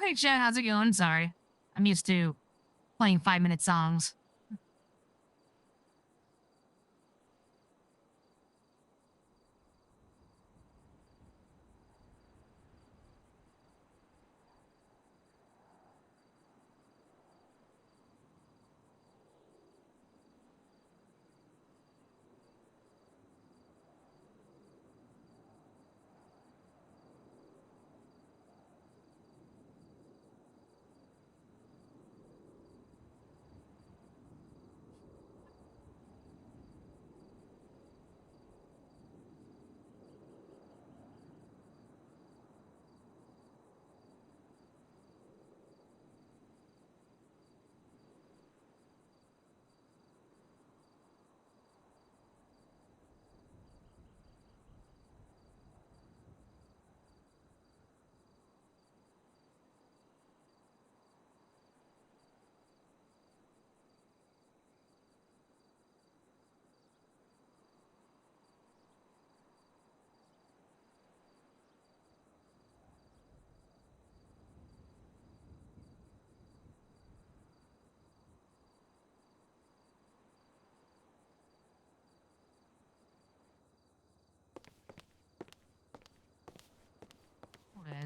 Hey, Chad, how's it going? Sorry. I'm used to playing 5-minute songs.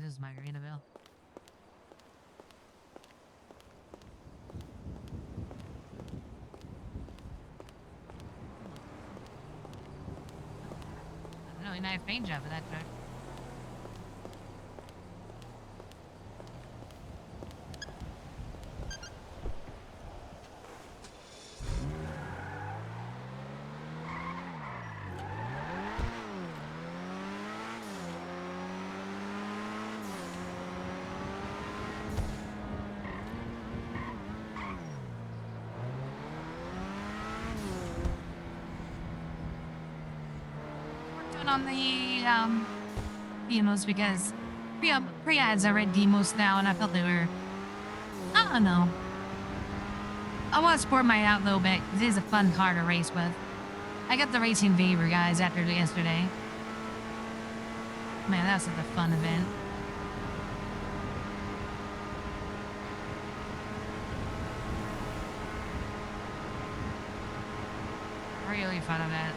this is Margaritaville. Really nice paint job for that truck. On the demos because pre-ads are red demos now, and I felt they were, I don't know. I want to sport my out a little bit because it is a fun car to race with. I got the racing favor, guys, after yesterday. Man, that's such a fun event. Really fun event.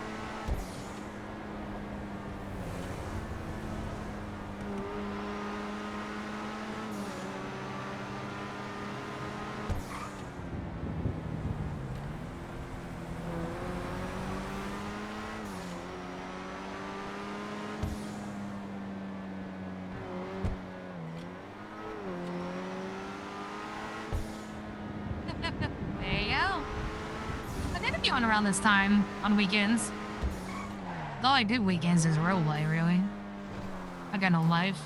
On around this time on weekends. All I do weekends is roleplay, really. I got no life.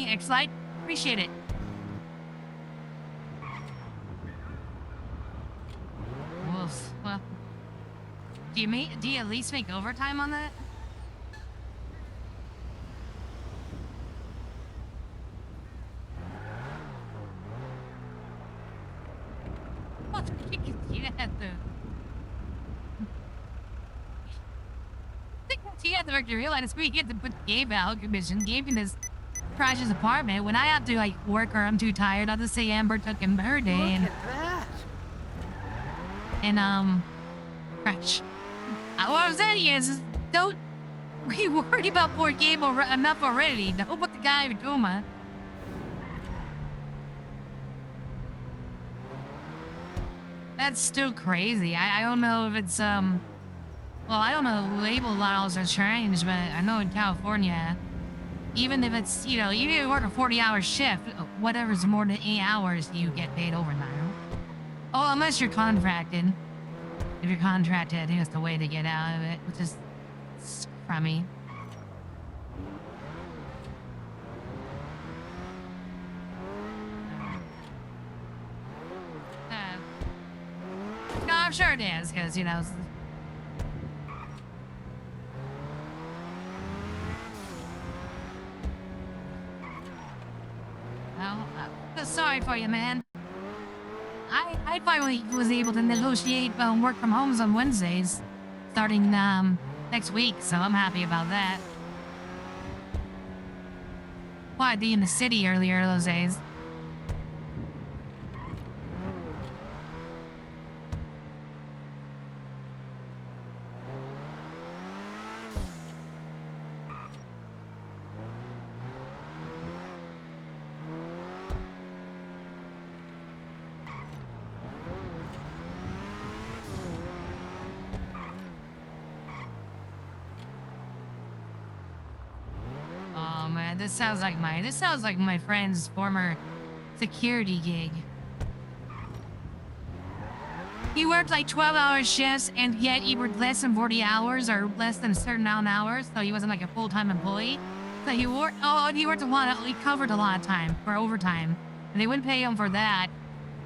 X-Light, appreciate it. Wolf. Well, do you at least make overtime on that? What? You can see that though. He had to realize we had to put Gabe out commission. Gabe in his Crash's apartment. When I have to like work or I'm too tired, I'll just say Amber took him her day and Crash. What I'm saying is don't be worried about poor Gabe enough already. Don't put the guy in coma. That's still crazy. I don't know if it's well, I don't know, label laws are changed, but I know in California, even if it's, you know, even if you work a 40-hour shift, whatever's more than 8 hours, you get paid overtime. Oh, unless you're contracted. If you're contracted, I think that's the way to get out of it, which is crummy. No, I'm sure it is, because, you know... Sorry for you, man. I finally was able to negotiate work from homes on Wednesdays, starting next week, so I'm happy about that. Well, I'd be in the city earlier those days. This sounds like my friend's former security gig. He worked like 12-hour shifts, and yet he worked less than 40 hours or less than a certain amount of hours, so he wasn't like a full-time employee. So he worked. Oh, and he worked a lot. He covered a lot of time for overtime, and they wouldn't pay him for that.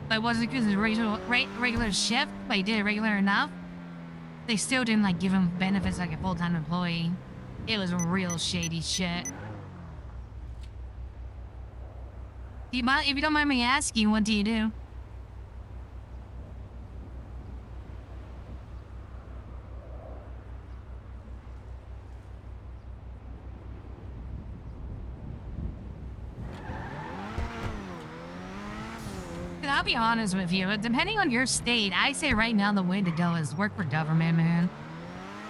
But it wasn't because of regular shift, but he did it regular enough. They still didn't like give him benefits like a full-time employee. It was real shady shit. If you don't mind me asking, what do you do? I'll be honest with you. Depending on your state, I say right now the way to go is work for government, man.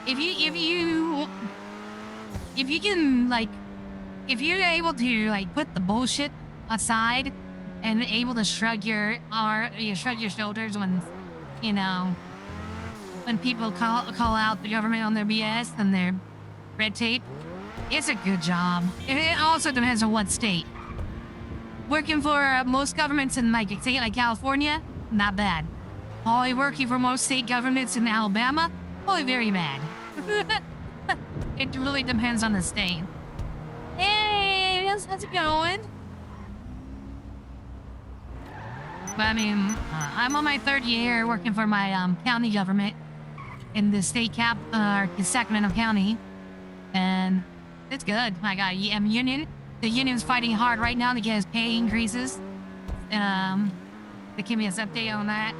If you can like, if you're able to like put the bullshit aside and able to shrug your shoulders when, you know, when people call out the government on their BS and their red tape, it's a good job. It also depends on what state. Working for most governments in like a state like California, not bad. Probably working for most state governments in Alabama, probably very bad. It really depends on the state. Hey, how's it going? But I mean, I'm on my 3rd year working for my county government in the state Sacramento County, and it's good. I got union. The union's fighting hard right now to get his pay increases. They give me an update on that.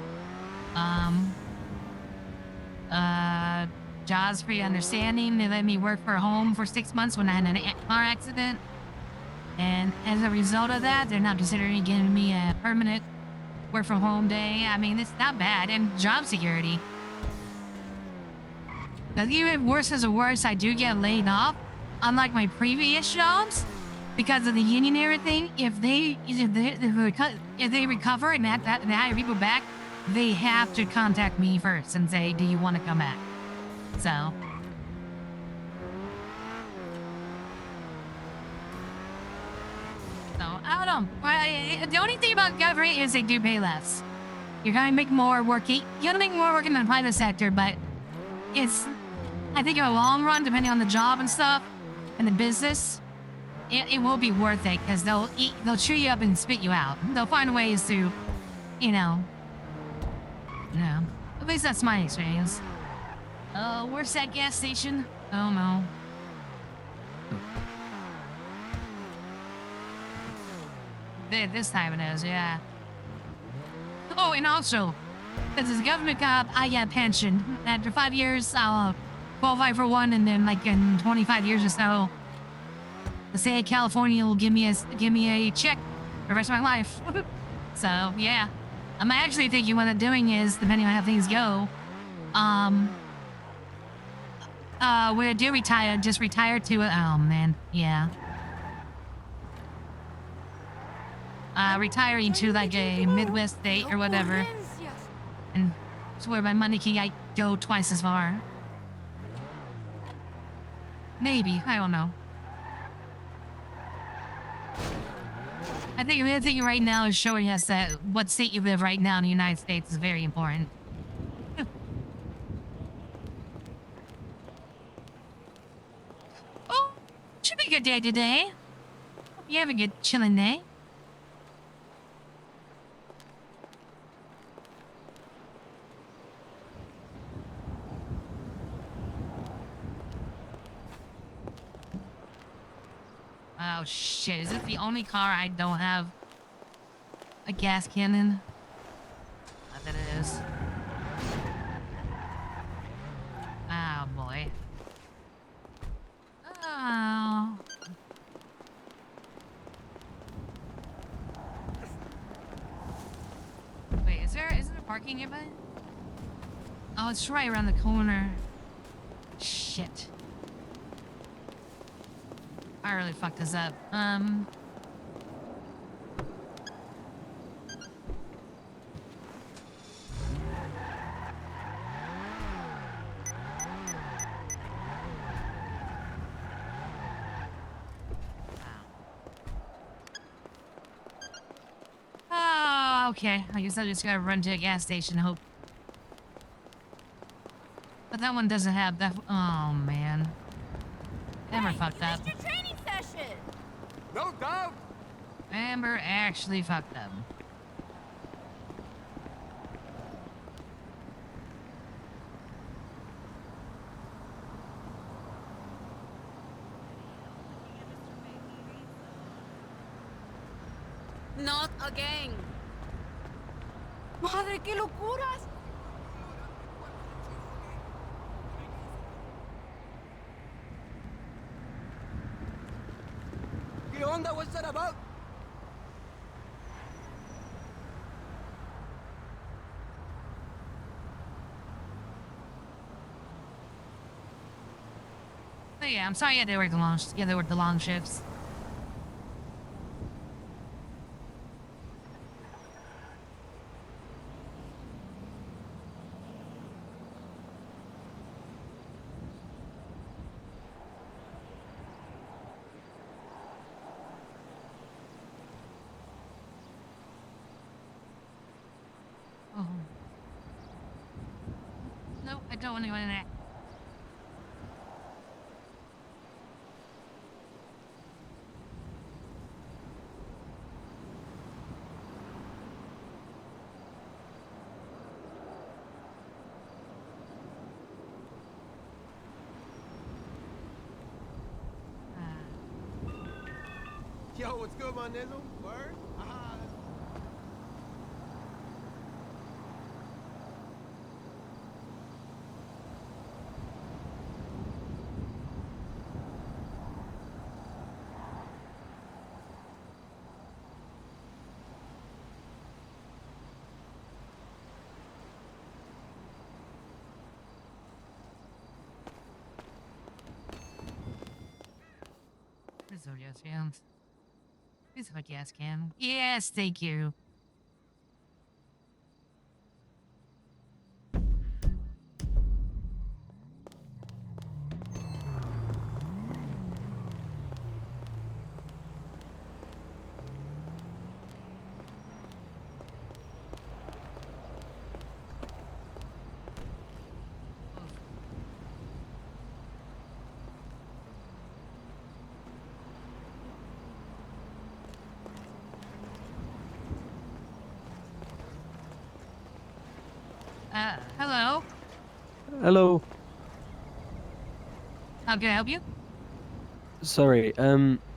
Jobs free understanding. They let me work from home for 6 months when I had a car accident. And as a result of that, they're not considering giving me a permanent work from home day. I mean, it's not bad. And job security. But even worse as a worse, I do get laid off. Unlike my previous jobs. Because of the union and everything, if they recover and they hire people back, they have to contact me first and say, do you want to come back? So. I don't know. The only thing about government is they do pay less. You're going to make more working. You're going to make more working in the private sector, but it's, I think in the long run, depending on the job and stuff and the business, it will be worth it because they'll chew you up and spit you out. They'll find ways to, you know. At least that's my experience. Oh, where's that gas station? Oh no. This time it is, yeah. Oh, and also, as a government cop, I get a pension. After 5 years, I'll qualify for one, and then like in 25 years or so, the state of California will give me a check for the rest of my life. So yeah, I'm actually thinking what I'm doing is, depending on how things go, when I do retire, just retire to oh man, yeah. Retiring to like a Midwest state or whatever, and it's where my money can like, go twice as far. Maybe, I don't know. I think the thing right now is showing us that what state you live right now in the United States is very important. Oh, should be a good day today. Hope you have a good chilling day. Oh shit, is this the only car I don't have a gas cannon? I bet it is. Oh boy. Oh. Wait, isn't there parking nearby? Oh, it's right around the corner. Shit. I really fucked this up. Oh, okay. I guess I just gotta run to a gas station and hope that one doesn't have that. Oh man, Amber fucked up. Your training session. No doubt. Amber actually fucked up. Not again. Madre, qué locuras. ¿Qué onda? What's that about? But yeah, I'm sorry you had to work the long. Yeah, they work the long shifts. Oh. No, I don't want to go in there. Yo, what's good, my nizzle? Word? Ah. This is yes, cans. This is yes, can. Yes, thank you. Hello. Hello. How can I help you? Sorry. I'm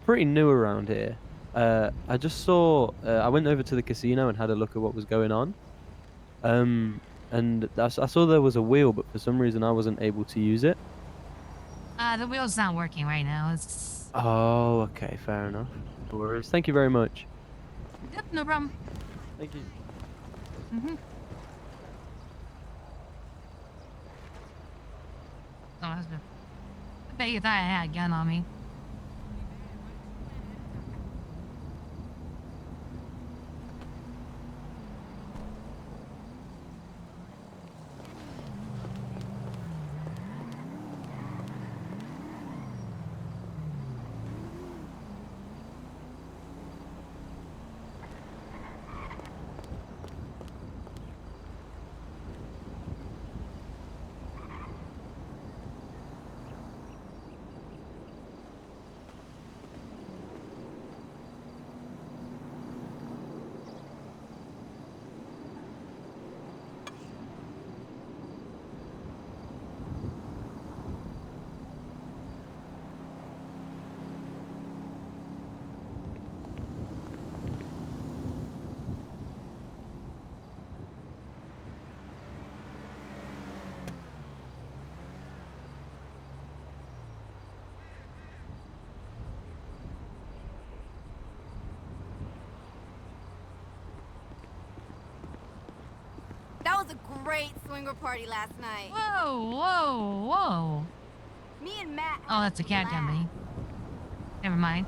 pretty new around here. I just saw. I went over to the casino and had a look at what was going on. And I saw there was a wheel, but for some reason I wasn't able to use it. The wheel's not working right now. It's. Oh, okay, fair enough. No worries. Thank you very much. Yep, no problem. Thank you. Mm-hmm. Oh, that's good. I bet you thought I had a gun on me. That was a great swinger party last night. Whoa, whoa, whoa. Me and Matt. Oh, that's a cat company. Never mind.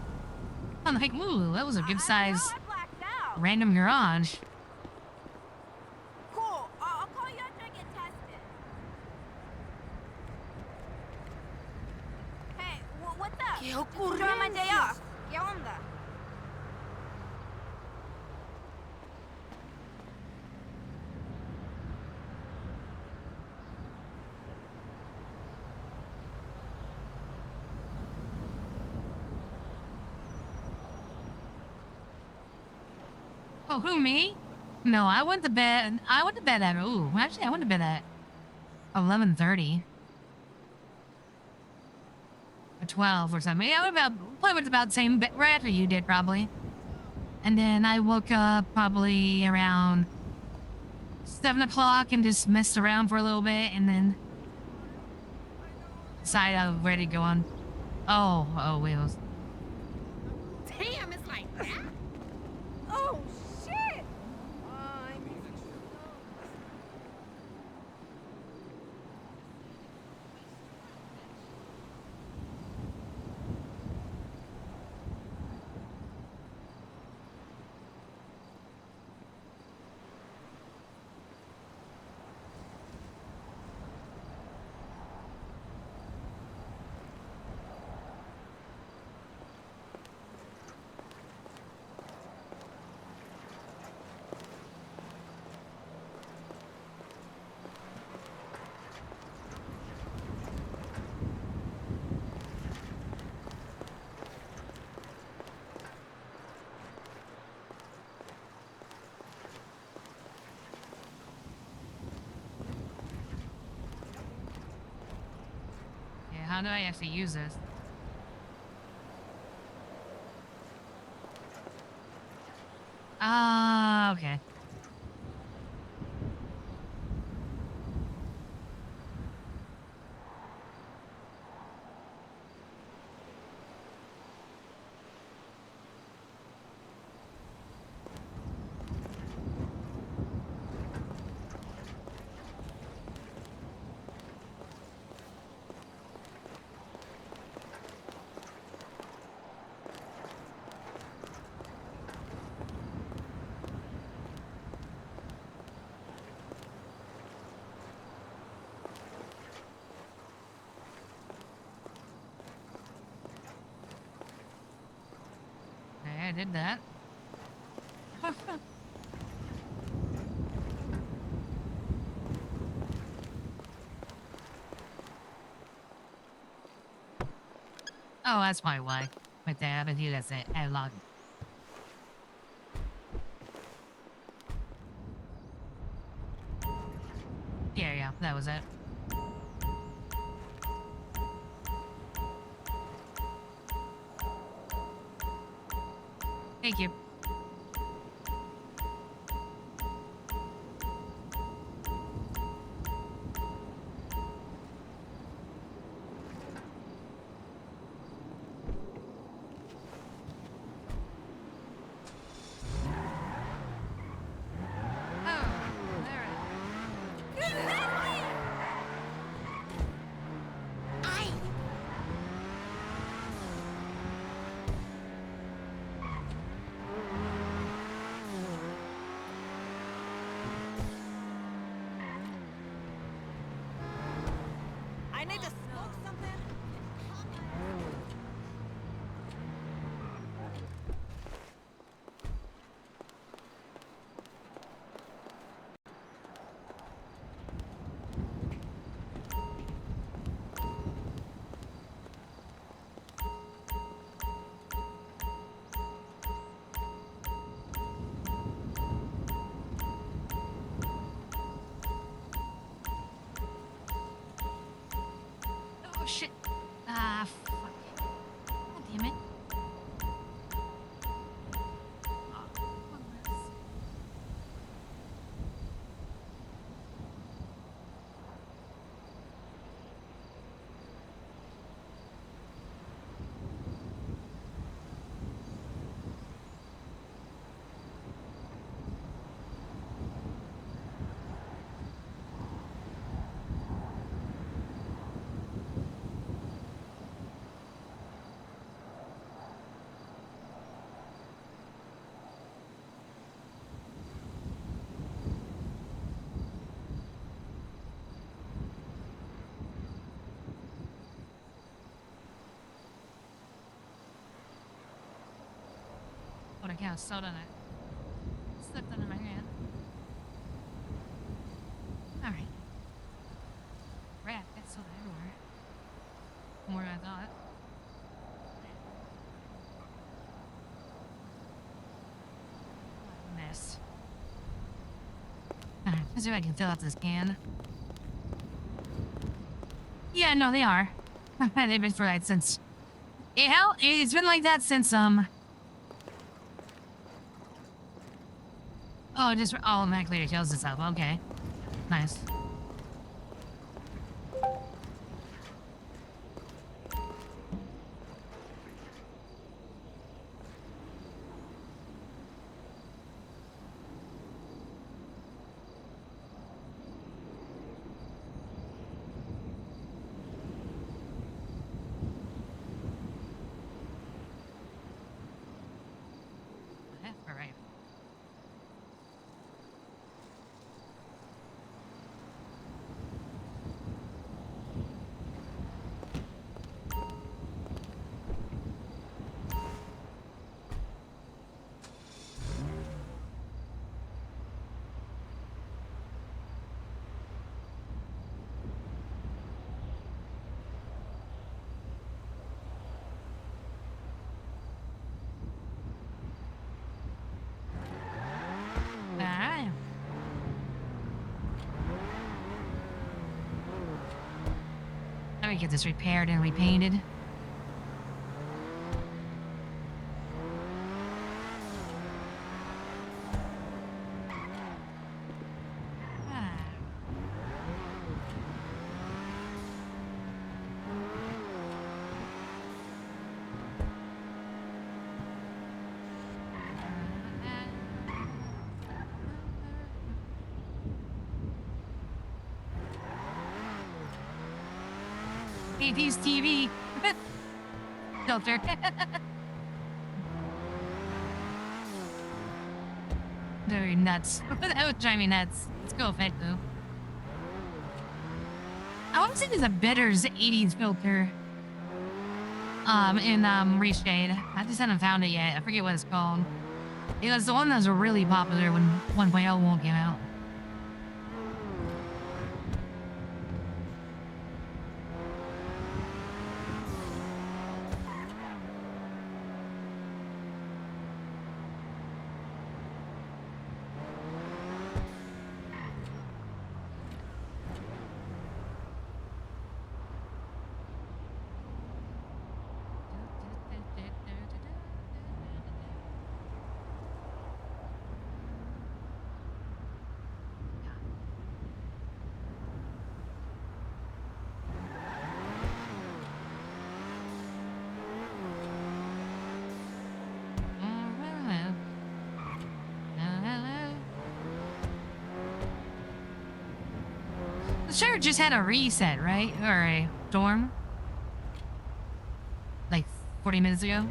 I'm like, ooh, that was a good size I blacked out. random garage. Cool. I'll call you after I get tested. Hey, what's up? ¿Qué Enjoy my day ocurrencias? off. ¿Qué onda? Oh, who, me? No, I went to bed. I went to bed at, ooh, actually, I went to bed at 11:30 or 12 or something. Yeah, probably went about the same, right after you did, probably. And then I woke up probably around 7 o'clock and just messed around for a little bit and then decided I was ready to go on. Oh, wheels. Damn, it's like that? Oh, shit! I miss you so Yeah, how do I actually use this? Ah, okay. Okay, I did that. Oh, that's probably why. Right there, but that's it. I logged. Yeah, that was it. Thank you. Oh, there it is. I need to smoke something. Oh, shit. Ah, fuck. God damn it. Ah, fuck. Oh, the cow soda in it. Slipped under my hand. Alright. Rat, got soda everywhere. More than I thought. Mess. Let's see if I can fill out this can. Yeah, no, they are. They've been for that since. Hell, it's been like that since Oh, it just automatically kills itself. Okay, nice. All right. Alright. Let me get this repaired and repainted. Ah. AT's TV filter. Very nuts. That would drive me nuts. Let's go, Fetco. I want to see there's a Bitters 80s filter. In Reshade. I just haven't found it yet. I forget what it's called. It was the one that was really popular when 1.0 came out. Sure, just had a reset, right? Or a storm? Like 40 minutes ago?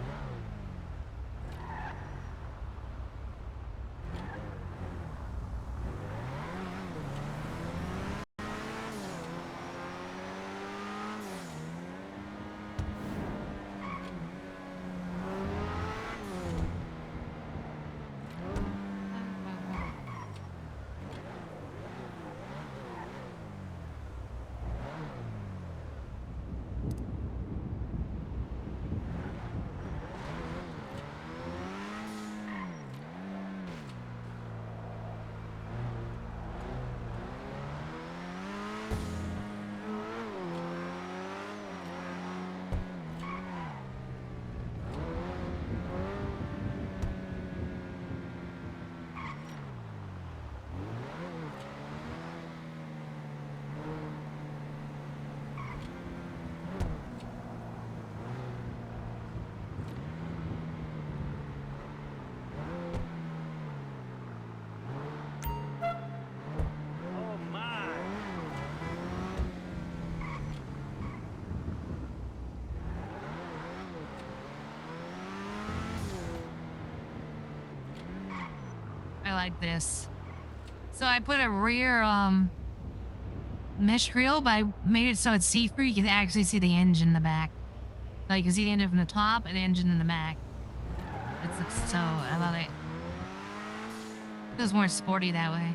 I like this. So I put a rear mesh grill, but I made it so it's see-through. You can actually see the engine in the back. So you can see the engine from the top and the engine in the back. It looks so, I love it. Feels more sporty that way.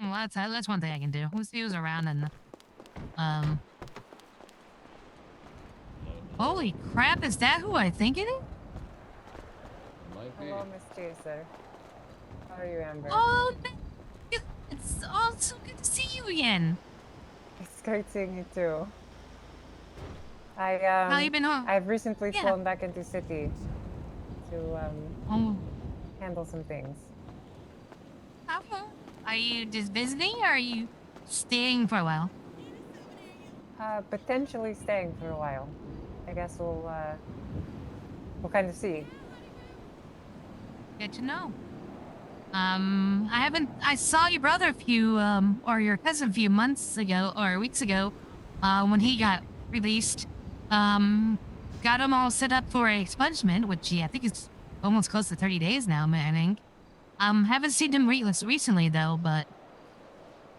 Well, that's one thing I can do. He was around and um. Holy crap! Is that who I think it is? Might be. Hello, Miss Chaser. How are you, Amber? Oh, it's all so good to see you again. It's great seeing you too. How you been home? I've recently Yeah. flown back into city to Oh, handle some things. how far? Are you just visiting, or are you staying for a while? Potentially staying for a while. I guess we'll kind of see. Good to know. I saw your brother a few, or your cousin a few months ago, or weeks ago, when he got released. Got him all set up for a expungement, which, yeah, I think it's almost close to 30 days now, man, I think. Haven't seen him recently, though, but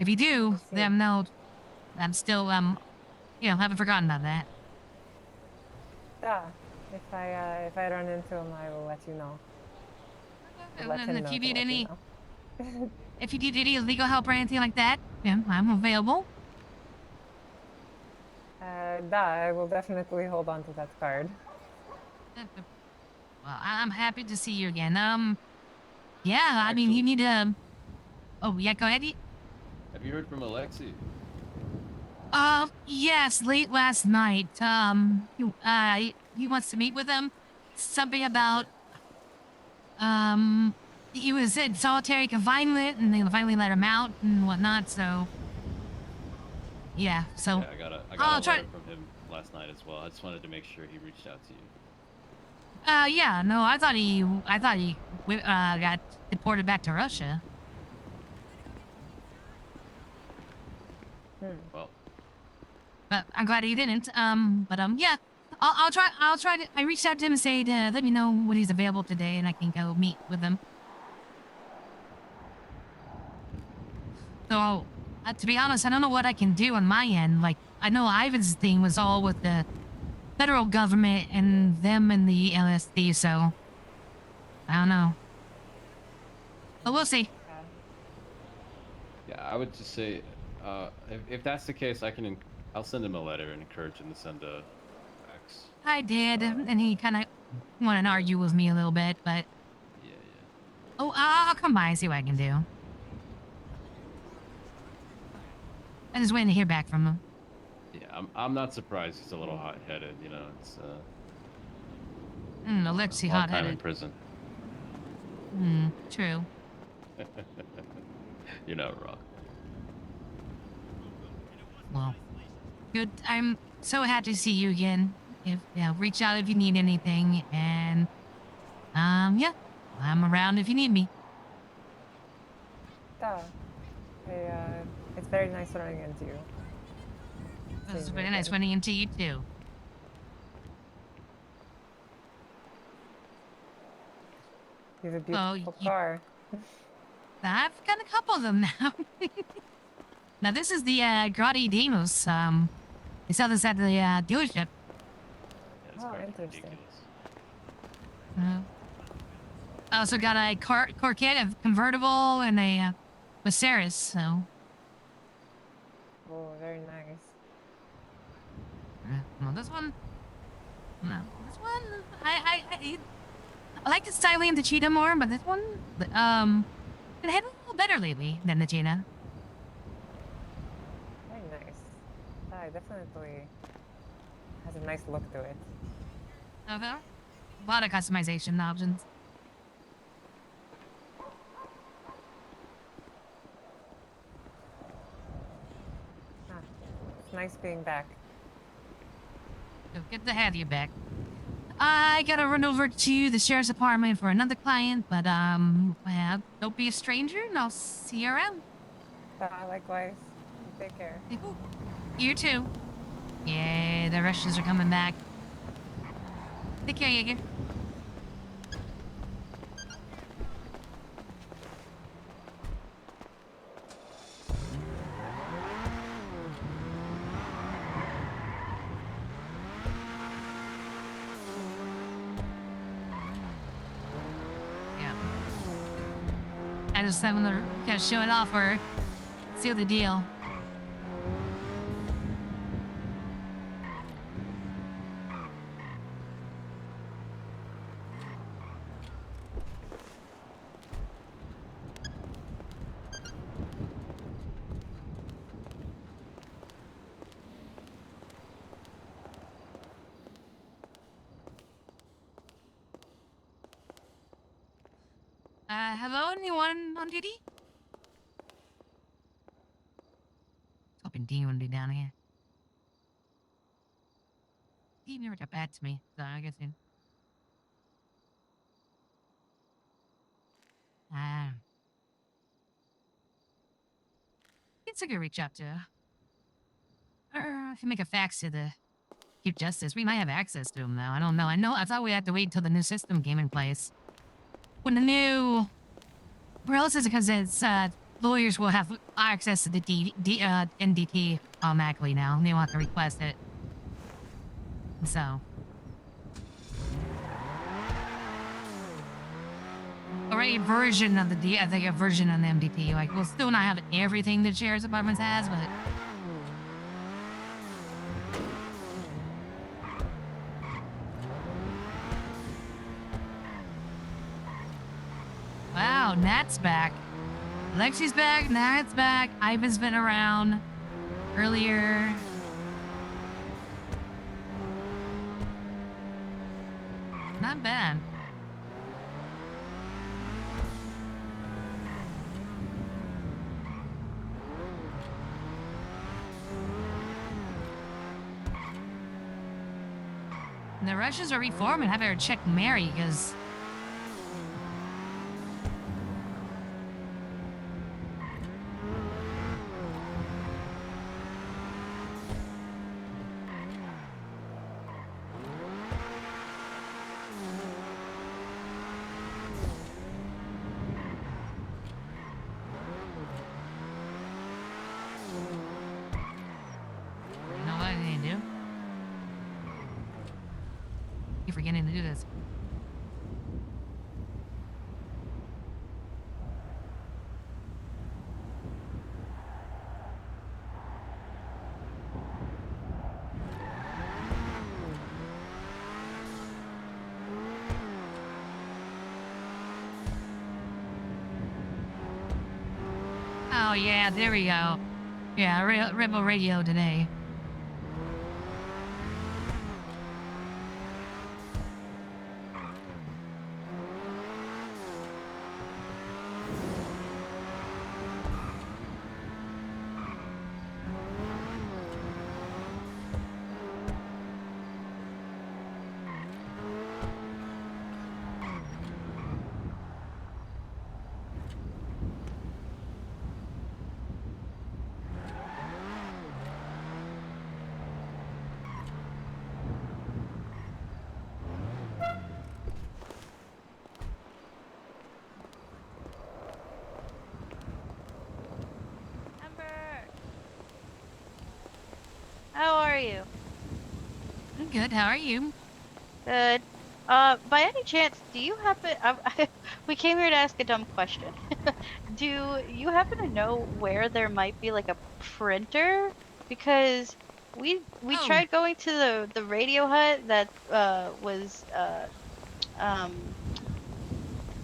if you do, then know I'm still, haven't forgotten about that. Yeah. If I run into him, I will let you know. I'll let And him if know you to need let any, you know. if you need any legal help or anything like that, yeah, I'm available. I will definitely hold on to that card. Well, I'm happy to see you again. Yeah, I mean, Actually- you need to. Oh, yeah, go ahead. Have you heard from Alexi? Yes, late last night. He wants to meet with him. Something about, he was in solitary confinement, and they finally let him out and whatnot. So, yeah. So, Yeah, I got a I'll try. letter from him last night as well. I just wanted to make sure he reached out to you. Yeah. No, I thought he got deported back to Russia. Well, But I'm glad he didn't. Yeah. I'll try to. I reached out to him and say to let me know when he's available today, and I can go meet with him. So, to be honest, I don't know what I can do on my end. Like, I know Ivan's thing was all with the federal government and them and the LSD, so I don't know. But we'll see. yeah, I would just say, if that's the case, I'll send him a letter and encourage him to send a fax. I did, and he kind of wanted to argue with me a little bit, but Yeah. oh, I'll come by and see what I can do. I'm just waiting to hear back from him. Yeah, I'm not surprised he's a little hot-headed. You know, it's Alexi long time in hot-headed. prison. True. You're not wrong. Well, good. I'm so happy to see you again. Reach out if you need anything, and yeah, I'm around if you need me. It's very nice running into you. It's Seeing very you nice again. running into you too. You have a Oh, beautiful car. I've got a couple of them now. Now this is the Grotti Demos. They sell this at the dealership. Yeah, it's Oh, quite interesting. ridiculous. I also got a Corvette, a convertible, and a Maceris. So, Oh, very nice. well, this one, no, this one, I like the styling of the Cheetah more, but this one, it had a little better lately than the Cheetah. Very nice. It definitely has a nice look to it. Okay. A lot of customization options. It's nice being back. So good to have you back. I gotta run over to the sheriff's department for another client, but well, don't be a stranger, and I'll see you around. Likewise. Take care. You too. Yeah, the Russians are coming back. Take care, Jaeger. I just having to kind of show it off for seal the deal. Hello, anyone on duty? Hoping Dean would be down here. He never got back to me, so I guess he... It's a good reach out to. If you make a fax to the Chief Justice, we might have access to him, though. I don't know. I thought we had to wait until the new system came in place. When the new... Or else is it because it's, lawyers will have access to the NDT automatically now. And they will have to request it. So... Or a version of the I think a version of the MDT. Like, we'll still not have everything the Sheriff's Department has, but... Wow, Nat's back. Lexi's back, Nat's back, Ivan's been around earlier. Not bad. And the Russians are reforming. I better check Mary, because... You know what I need to do? Keep forgetting to do this. Oh yeah, there we go. Yeah, Rebel Radio today. Amber! How are you? I'm good. How are you? Good. By any chance, do you happen... we came here to ask a dumb question. Do you happen to know where there might be, like, a printer? Because we Oh. tried going to the radio hut that, was,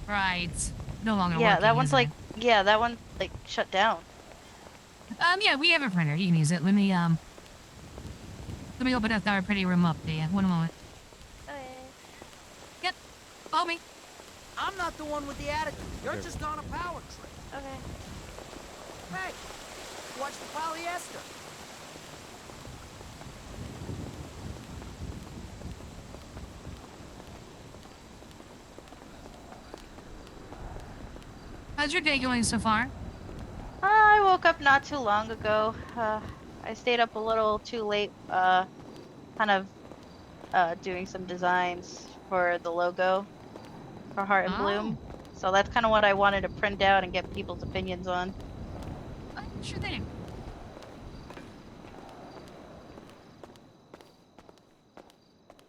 Right. No longer yeah, working, that one's, isn't like... Yeah, that one's, like, shut down. it? Yeah, we have a printer. You can use it. Let me open up our pretty room up to you. One moment. Okay. Yep. Follow me. I'm not the one with the attitude. You're just on a power trip. Okay. Hey, watch the polyester. How's your day going so far? I woke up not too long ago. I stayed up a little too late, kind of doing some designs for the logo for Heart and Oh. Bloom. So that's kind of what I wanted to print out and get people's opinions on. Sure thing.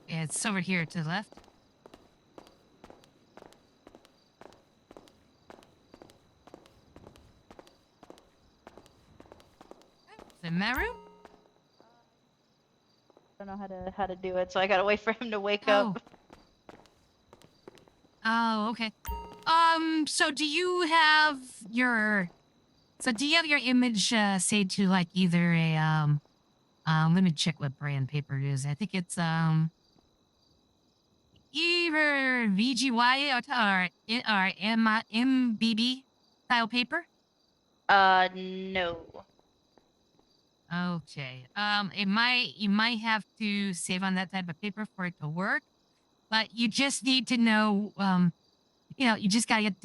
Yeah, it's over here to the left. don't know how to do it, so I gotta wait for him to wake Oh. up. Oh, okay. So do you have your image saved to like either a let me check what brand paper it is. I think it's either VGY or MBB style paper. No. Okay. You might have to save on that type of paper for it to work, but you just need to know you just gotta get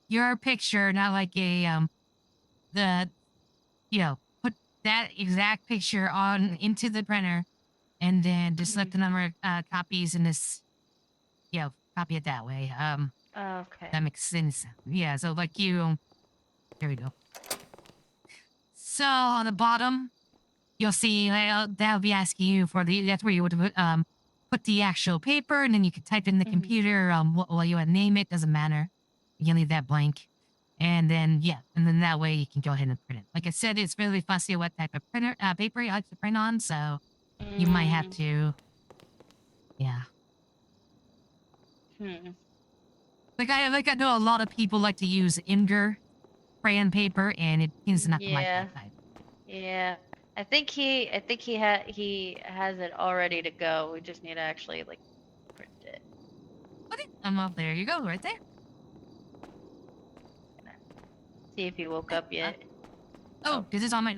your picture, not like a the put that exact picture on into the printer, and then just select the number of copies and this copy it that way. Okay. That makes sense. Yeah. So like you, here we go. So on the bottom, you'll see that'll be asking you for that's where you would put the actual paper, and then you can type in the computer what you want to name it. Doesn't matter. You can leave that blank, and then that way you can go ahead and print it. Like I said, it's really fussy what type of printer paper you like to print on, so you might have to, yeah. I know a lot of people like to use Inger brand paper, and it seems not to like Yeah. that type. Yeah. He has it all ready to go. We just need to actually like print it. Okay, there you go, right there. See if he woke up yet. Oh, this is on my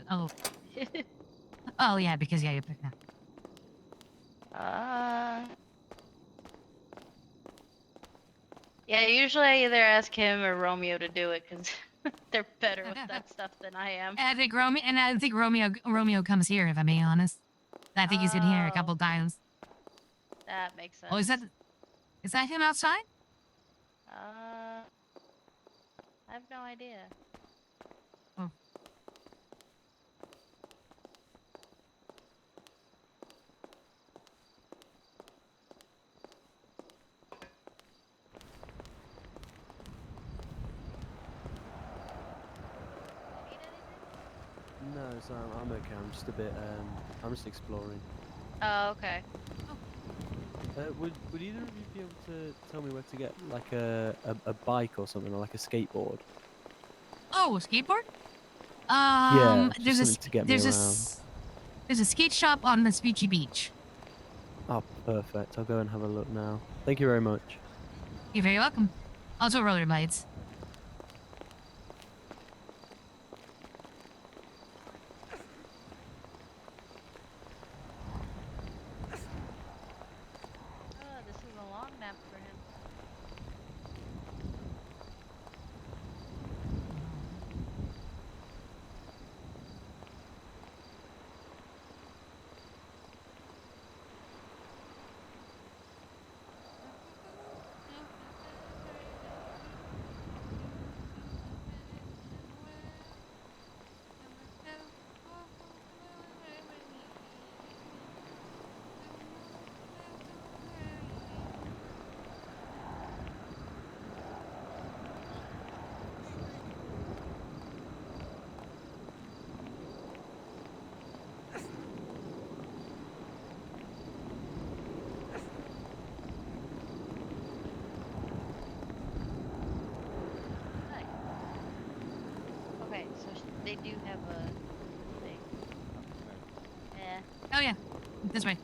oh yeah, because you're picking up. Yeah, usually I either ask him or Romeo to do it because they're better with that stuff than I am. I think Romeo comes here, if I'm being honest. I think he's been here a couple times. That makes sense. Oh, is that him outside? I have no idea. Oh. No, so I'm okay. I'm just a bit. I'm just exploring. Oh, okay. Would either of you be able to tell me where to get like a bike or something, or like a skateboard? Oh, a skateboard? Yeah, just something to get me there's around. there's a skate shop on Vespucci Beach. Oh, perfect. I'll go and have a look now. Thank you very much. You're very welcome. Also rollerblades. Oh, this is a long map for him. Okay, so they do have a thing. Yeah. Oh yeah, this way.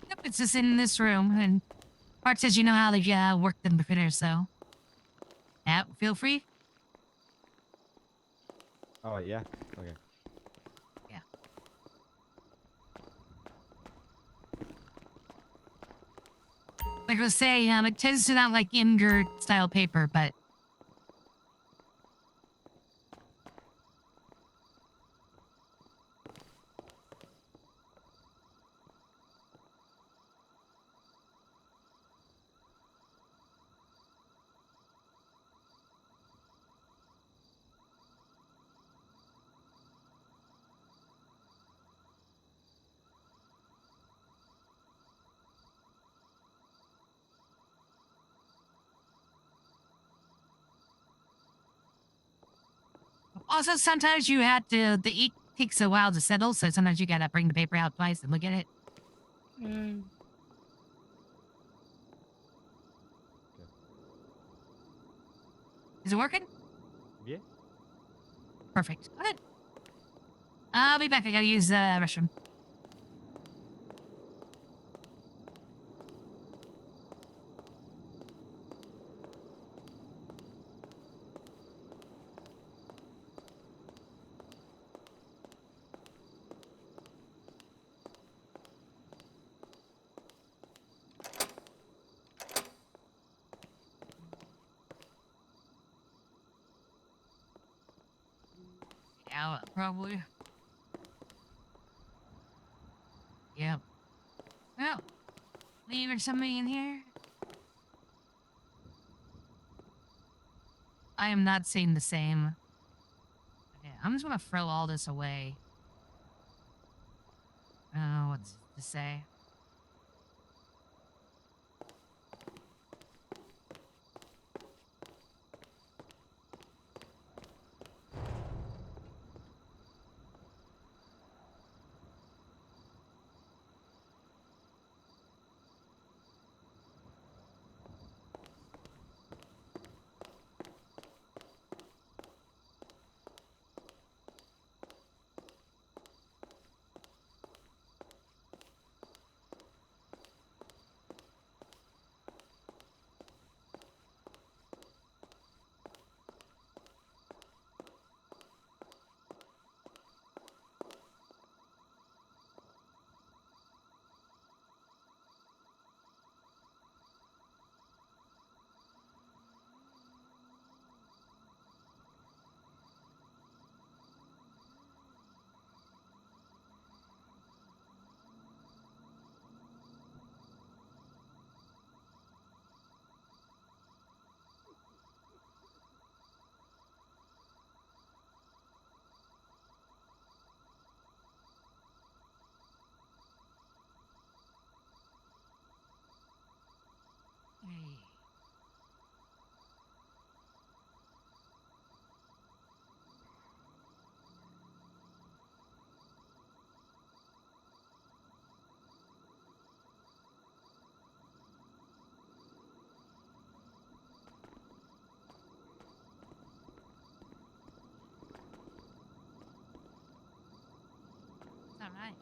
Yep, it's just in this room, and Bart says you know how to work the printer, so yeah, feel free. Oh, yeah? Okay. Yeah. Like I was saying, it tends to not like Inger style paper, but Also, sometimes you had to. The ink takes a while to settle, so sometimes you gotta bring the paper out twice and look at it. Mm. Is it working? Yeah. Perfect. Good. I'll be back. I gotta use the restroom. Yeah, probably. Yep. Well, leaving something in here. I am not saying the same. Okay, I'm just gonna throw all this away. What's to say? Hey. All right.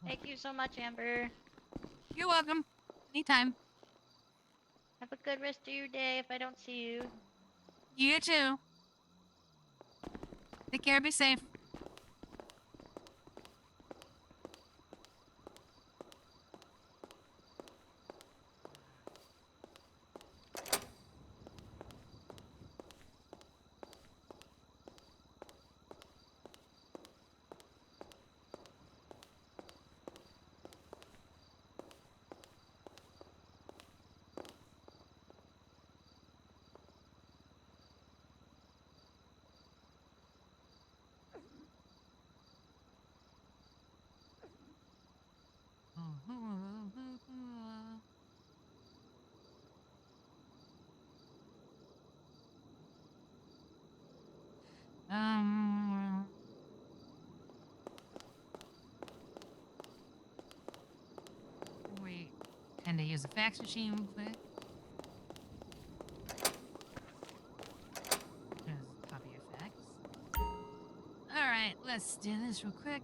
Thank you so much, Amber. You're welcome. Anytime. Have a good rest of your day if I don't see you. You too. Take care. Be safe. pretend to use a fax machine real quick. Just copy your fax. Alright, let's do this real quick.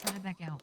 Put it back out.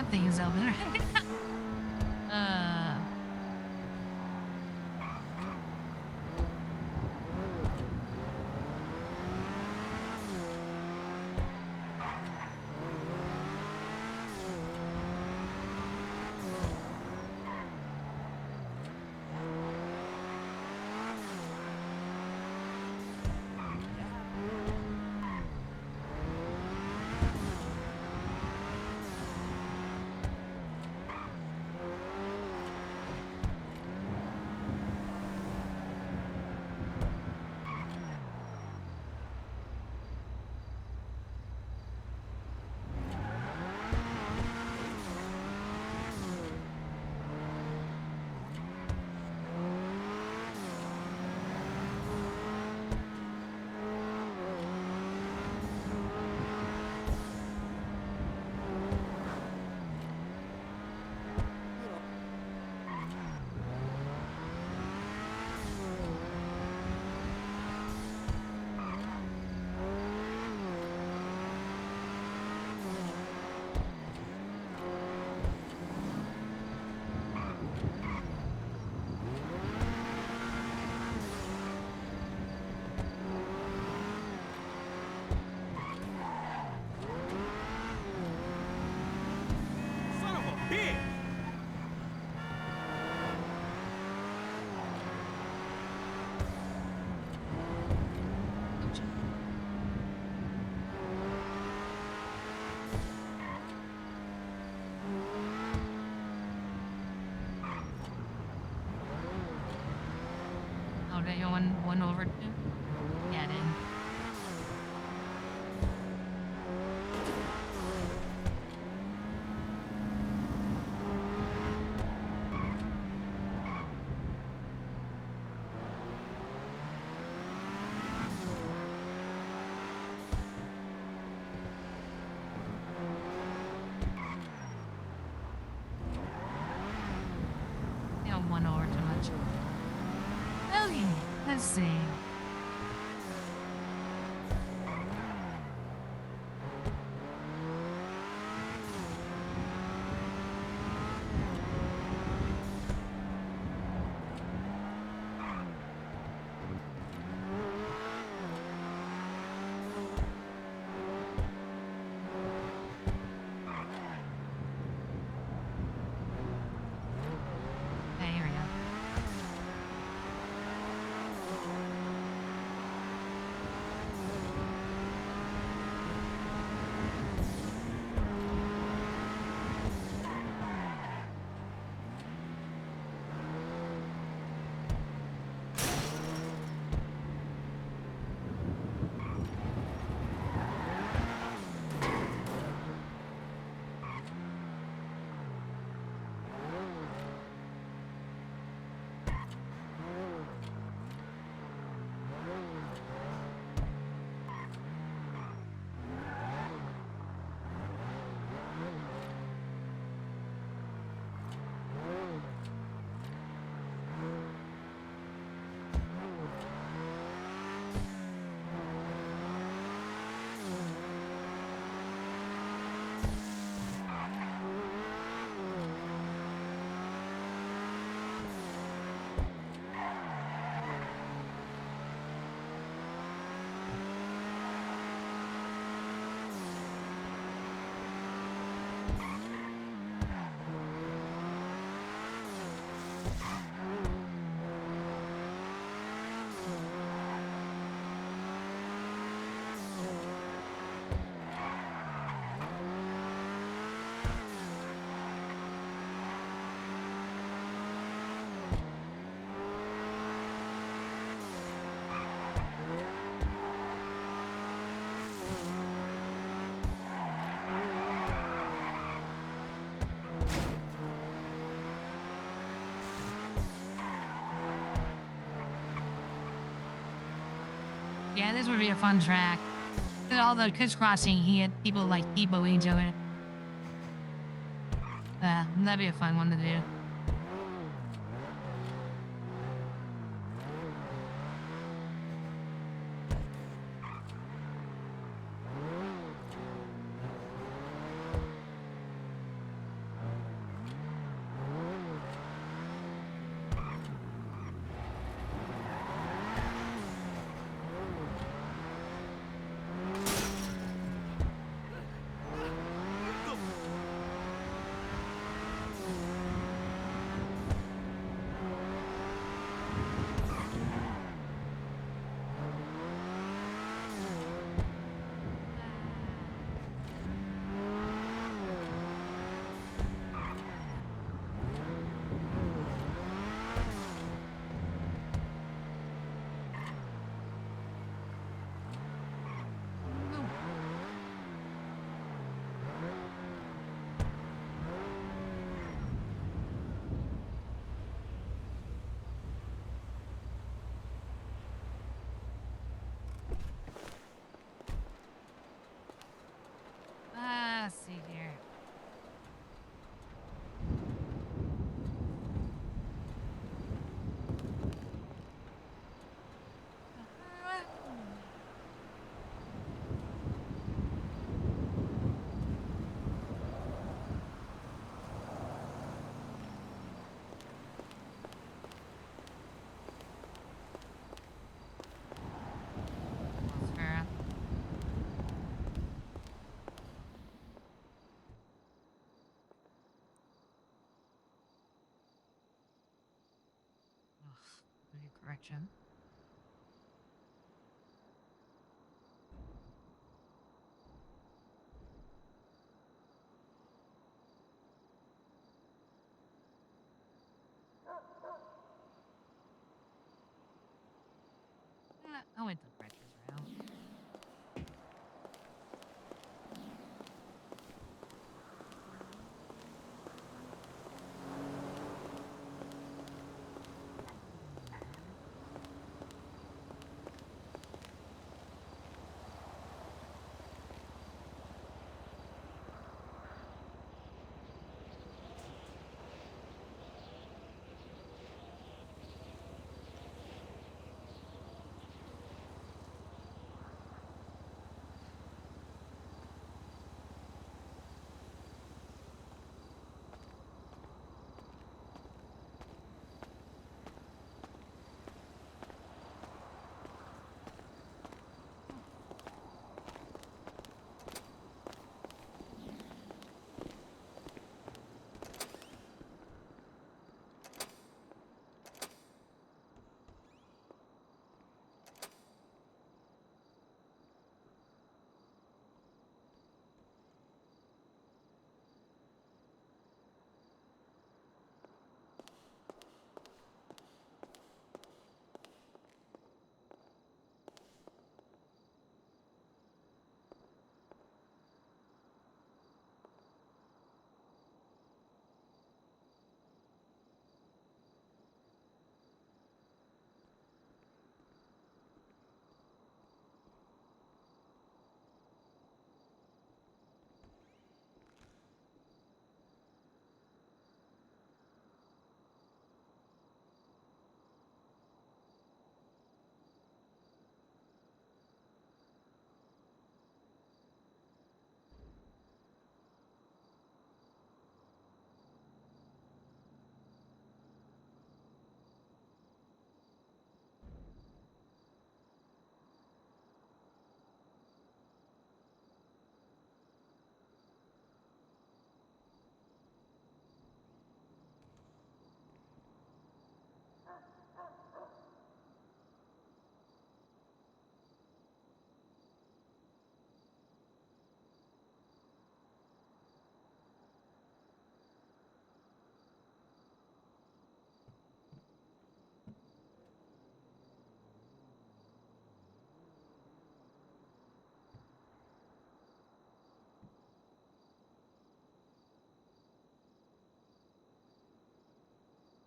that thing's open. Son of a bitch! Oh, did you one over too? Yeah, I did. Yeah, one over too much. Okay, let's see. Okay, here we go. Yeah, this would be a fun track. With all the crisscrossing, he had people like Debo into it. That'd be a fun one to do. direction. I went the directions route.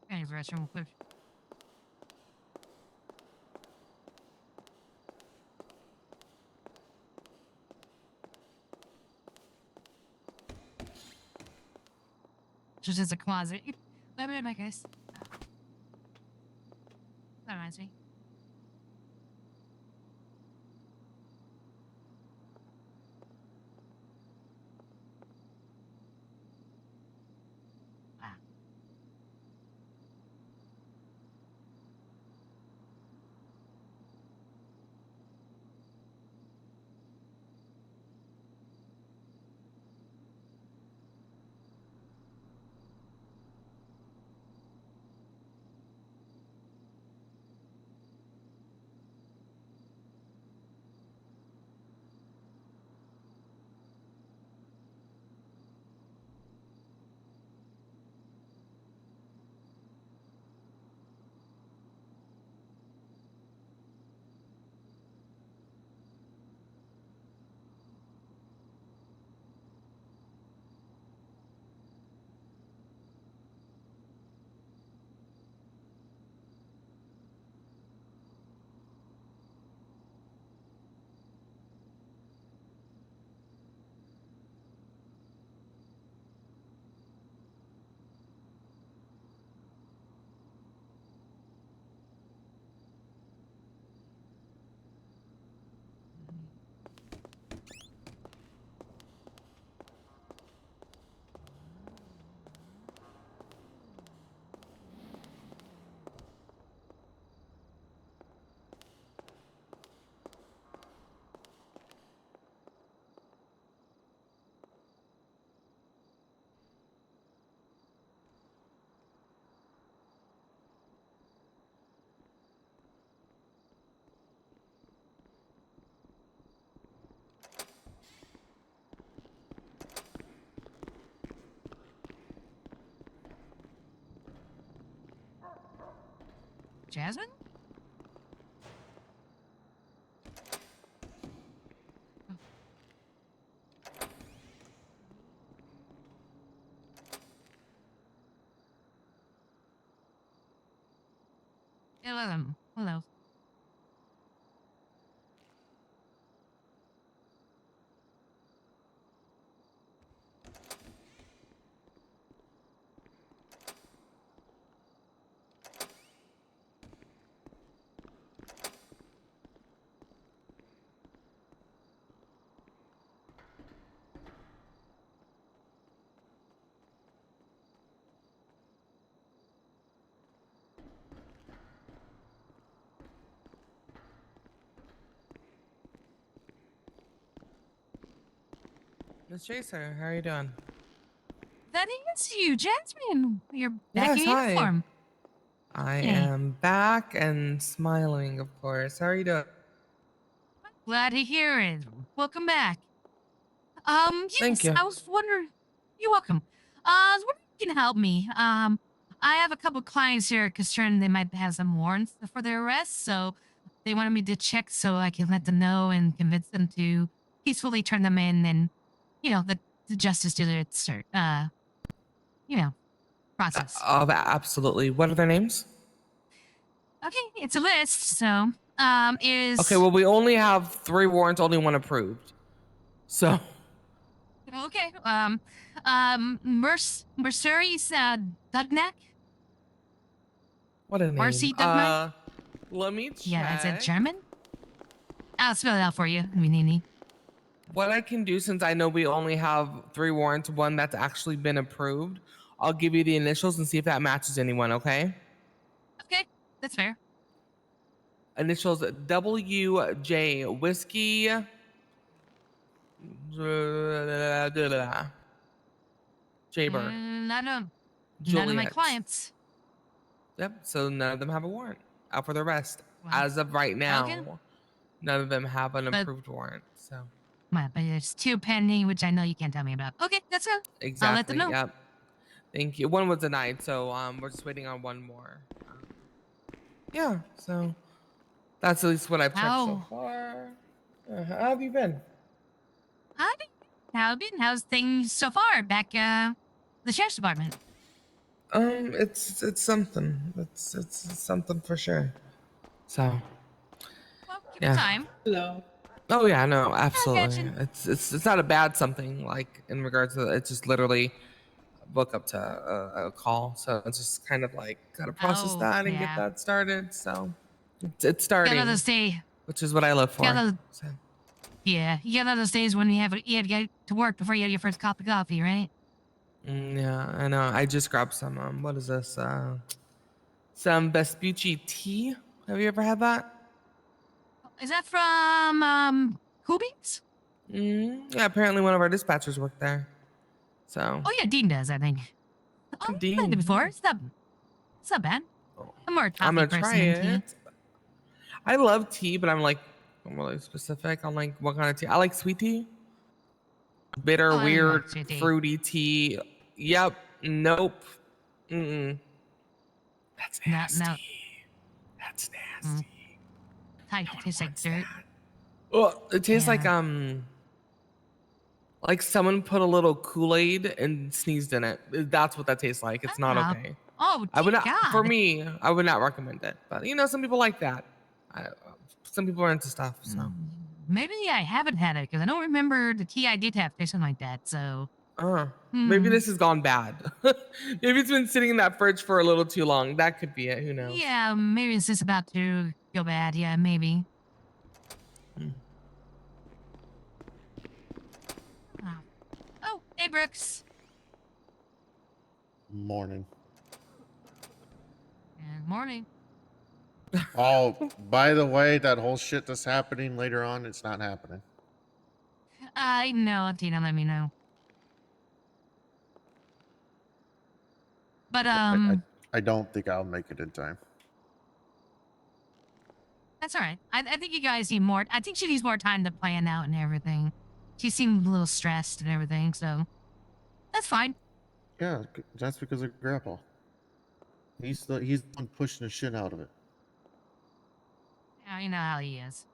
Thanks, restroom quick. Just as a closet. Let me in, my guys. That reminds me. Ah. Jasmine? Hello. Miss Chaser, how are you doing? That is you, Jasmine. You're back Yes, in hi. uniform. I Hey, am back and smiling, of course. How are you doing? glad to hear it. Welcome back. Thank Yes, you. I was wondering. You're welcome. I was wondering if you can help me. I have a couple clients here concerned they might have some warrants for their arrest, so they wanted me to check so I can let them know and convince them to peacefully turn them in, and the justice do its you know process. Absolutely. What are their names? Okay, it's a list. So, Okay, is well, we only have 3 warrants, only 1 approved. So, okay. Mercedes Dugnack. what a name. Marcy Dugnack. Let me Yeah, is it check. German? I'll spell it out for you. I mean, Nini. What I can do, since I know we only have 3 warrants, 1 that's actually been approved, I'll give you the initials and see if that matches anyone, okay? Okay, that's fair. Initials WJ Whiskey. Jaybird. None of my Juliet. clients. Yep. So none of them have a warrant out for the arrest. Well, As of right okay, now, none of them have an but approved warrant. So but there's 2 pending, which I know you can't tell me about. Okay, that's good. I'll let them exactly. know. Yep. Thank you. 1 was denied, so we're just waiting on 1 more. Yeah. So that's at least what I've checked so How far. How have you been? how's things so far back the sheriff's department? It's something. It's something for sure. So Well, give it yeah. time. Oh yeah, no, I'll catch absolutely. it. It's not a bad something like in regards to it's just literally book up to a call. So it's just kind of like gotta process Oh that and get yeah, that started. So it's you got starting, those days. which is what I live You got for. those, So yeah, you got those days when you had to get to work before you had your first cup of coffee, right? yeah, I know. I just grabbed some. What is this? Some Vespucci tea. Have you ever had that? Is that from Kubi's? Yeah, apparently one of our dispatchers worked there. So Oh yeah, Dean does, I think. Oh, I've had it Dean, before. It's not bad. I'm more a I'm coffee gonna try person than tea. it. I love tea, but I'm really specific on like what kind of tea. I like sweet tea. Bitter, Oh, I weird, like sweet tea. fruity tea. Yep. Nope. Mm-mm. That's Not nasty. no. That's Mm, nasty. type No that one tastes like wants dirt. that. Oh, it tastes Yeah. like someone put a little Kool-Aid and sneezed in it. That's what that tastes like. It's not Ah. okay. Oh I would dear not, for God. me, I would not recommend it. But some people like that. Some people are into stuff. So, Maybe I haven't had it because I don't remember the tea I did have tasting like that. So, uh, maybe hmm. this has gone bad. Maybe it's been sitting in that fridge for a little too long. That could be it. Who knows? Yeah, maybe it's just about to go bad. Yeah, maybe. Mm. Oh, oh hey Brooks. Morning. Good morning. Oh, by the way, that whole shit that's happening later on, it's not happening. I know, Tina. Let me know. But I, I, I don't think I'll make it in time. that's all right. I think you guys need more. I think she needs more time to plan out and everything. She seemed a little stressed and everything, so that's fine. Yeah, that's because of Grandpa. He's the one pushing the shit out of it. Yeah, you know how he is.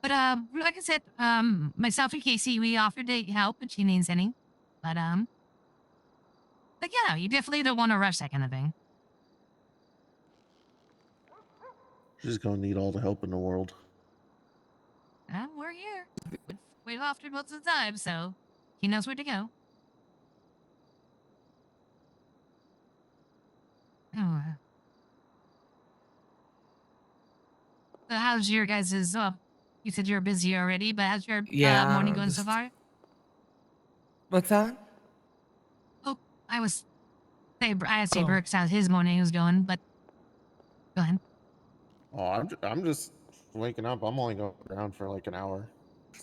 But like I said, myself and Casey, we offered to help if she needs any. But yeah, you definitely don't want to rush that kind of thing. She's gonna need all the help in the world. We're here. We've offered most of the time, so he knows where to go. Oh. So how's your guys' you said you're busy already, but how's your morning Yeah. going so far? What's that? Oh, I asked Oh. Brooks how his morning was going, but go ahead. Oh, I'm just waking up. I'm only going around for like an hour.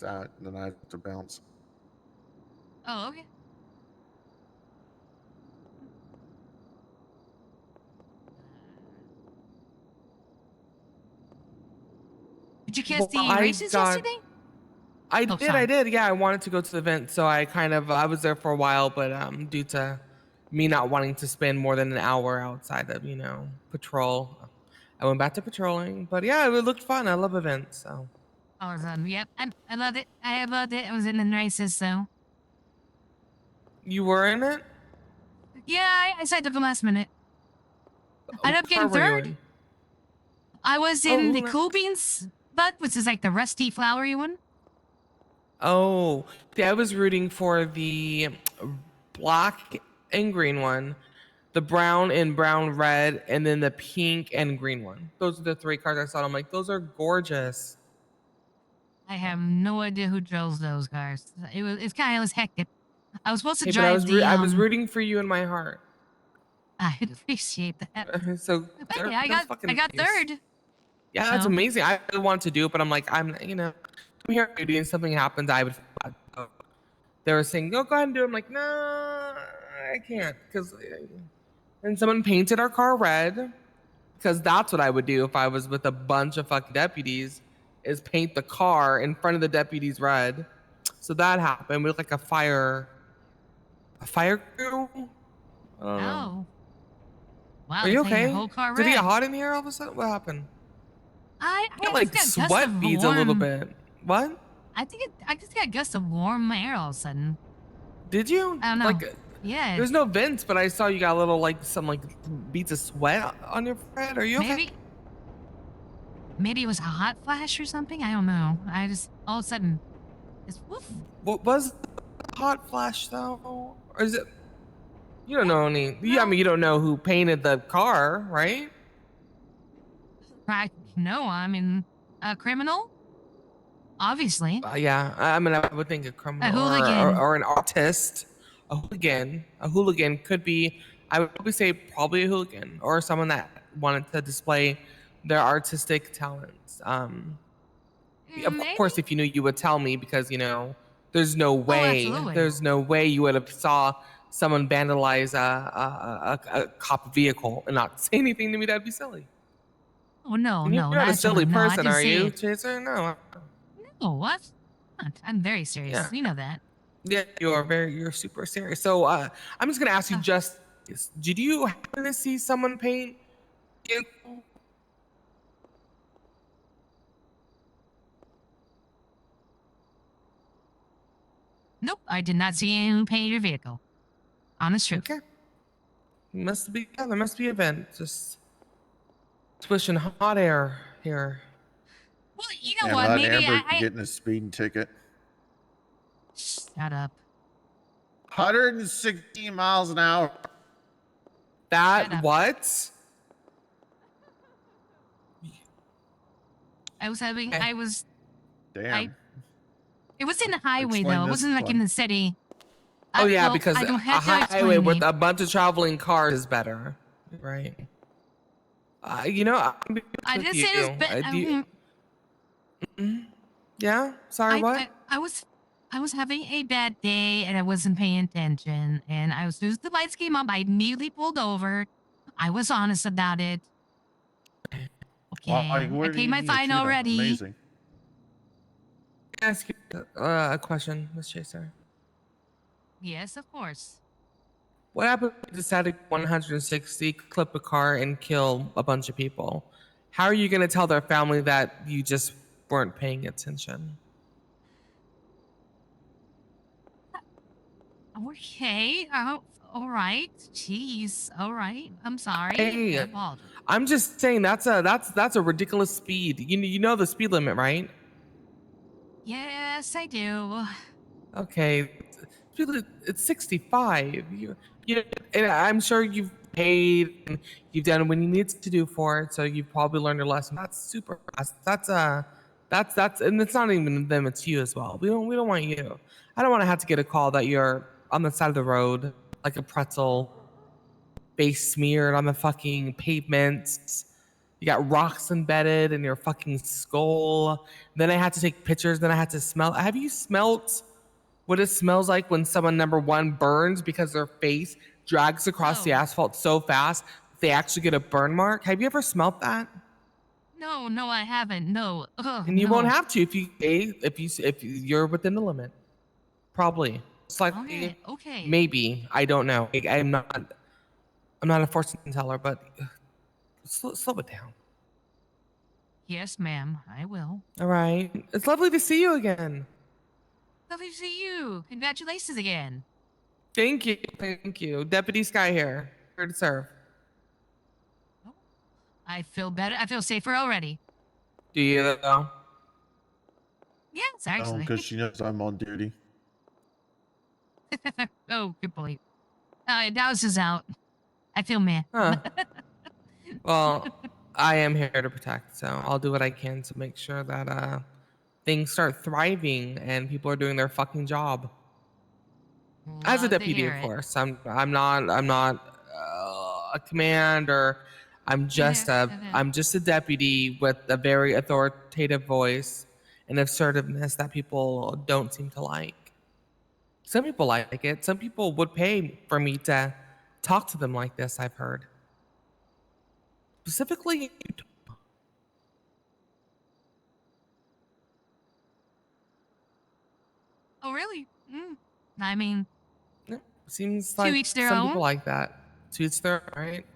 That, and then I have to bounce. Oh, okay. Did you catch Well, the races yesterday? I Oh, did. sorry. I did. Yeah, I wanted to go to the event, so I was there for a while, but due to me not wanting to spend more than an hour outside of patrol, I went back to patrolling. But yeah, it looked fun. I love events. So Awesome. Yep. I loved it. I loved it. I was in the races, so. you were in it. Yeah, I signed up the last minute. I ended up What car getting were you third. in? I was in the nice. Cool Beans butt, which is like the rusty flowery one. Oh, yeah, I was rooting for the black and green one, the brown and brown red, and then the pink and green one. Those are the three cars I saw. I'm like, those are gorgeous. I have no idea who drove those cars. It's kind of hectic. I was supposed to Hey, but I drive was the I was rooting for you in my heart. I appreciate that. So But hey, that's I fucking got nice. third. Yeah, that's So, amazing. I really wanted to do it, but I'm like, I'm here for duty, and something happens, I would. So they were saying, go ahead and do it. I'm like, no, I can't, because and someone painted our car red, because that's what I would do if I was with a bunch of fucking deputies, is paint the car in front of the deputies red. So that happened. We looked like a fire crew. I don't know. oh. Wow, Are they you painted your okay? whole car Did it get got hot in here all of a sudden? What happened? I Got just like got gusts of sweat beads a little warm. bit. What? I just got gusts of warm air all of a sudden. Did you? I don't know. Like, Yeah. there's no vents, but I saw you got a little some beads of sweat on your forehead. Are you okay? Maybe it was a hot flash or something. I don't know. I just all of a sudden, it's woof. What was the hot flash though? Or is it? You don't know any. No. I mean, you don't know who painted the car, right? No, I mean, a criminal. Obviously. Yeah, I mean, I would think a criminal hooligan. or an artist. A hooligan could be. I would probably say probably a hooligan or someone that wanted to display their artistic talents. Of Maybe? course, if you knew, you would tell me, because there's no way, absolutely. you would have saw someone vandalize a cop vehicle and not say anything to me. That'd be silly. Oh no, And no, you're not a silly no, I person, didn't are say you, it. Chaser? No. No, what? I'm very serious. Yeah. You know that. Yeah, you're super serious. So I'm just gonna ask you just this. Did you happen to see someone paint vehicle? Nope, I did not see anyone paint your vehicle. Honest truth. Okay. There must be a vent. Just swishing hot air here. Well, you know And what? let Maybe Amber I getting a speeding ticket. Shut up. 116 miles an hour. That what? I was having. Okay. I was. Damn. It was in the highway Explain though. It this wasn't like one. in the city. Oh yeah, because I don't a have to highway explain with me. a bunch of traveling cars is better, right? I'm being I honest didn't with say it was you. bad. Yeah. Sorry. What? I was having a bad day and I wasn't paying attention. And as soon as the lights came up, I immediately pulled over. I was honest about it. Okay, Wow, I paid my fine already. Amazing. Can I ask you a question, Miss Chaser? Yes, of course. What happened if you decided 160, clip a car, and kill a bunch of people? How are you going to tell their family that you just weren't paying attention? Okay. Oh, all right. Jeez. All right. I'm sorry. I Hey, apologize. I'm just saying that's a ridiculous speed. You know the speed limit, right? Yes, I do. Okay, it's 65. You know, and I'm sure you've paid and you've done what you need to do for it, so you've probably learned your lesson. That's super fast. That's and it's not even them, it's you as well. We don't want you. I don't want to have to get a call that you're on the side of the road like a pretzel, face smeared on the fucking pavement. You got rocks embedded in your fucking skull. Then I had to take pictures. Then I had to smell. Have you smelt what it smells like when someone, number one, burns because their face drags across the No. asphalt so fast they actually get a burn mark? Have you ever smelt that? No, no, I haven't. No. Oh, And you won't no. have to if you're within the limit. Probably. It's like Okay. Okay. maybe. I don't know. I'm not a fortune teller, but slow it down. Yes, ma'am. I will. All right. It's lovely to see you again. Lovely to see you. Congratulations again. Thank you. Thank you. Deputy Sky here to serve. Oh, I feel better. I feel safer already. Do you though? Yes, Oh, actually. because she knows I'm on duty. Oh, good point. Dow's is out. I feel meh. Huh. Well, I am here to protect, so I'll do what I can to make sure that things start thriving and people are doing their fucking job. As a Love to deputy, hear of it. course. I'm not a commander. I'm just a deputy with a very authoritative voice and assertiveness that people don't seem to like. Some people like it. Some people would pay for me to talk to them like this, I've heard. Specifically, Oh, really? I mean, yeah, seems to like each their some own. people like that. To each their own, right?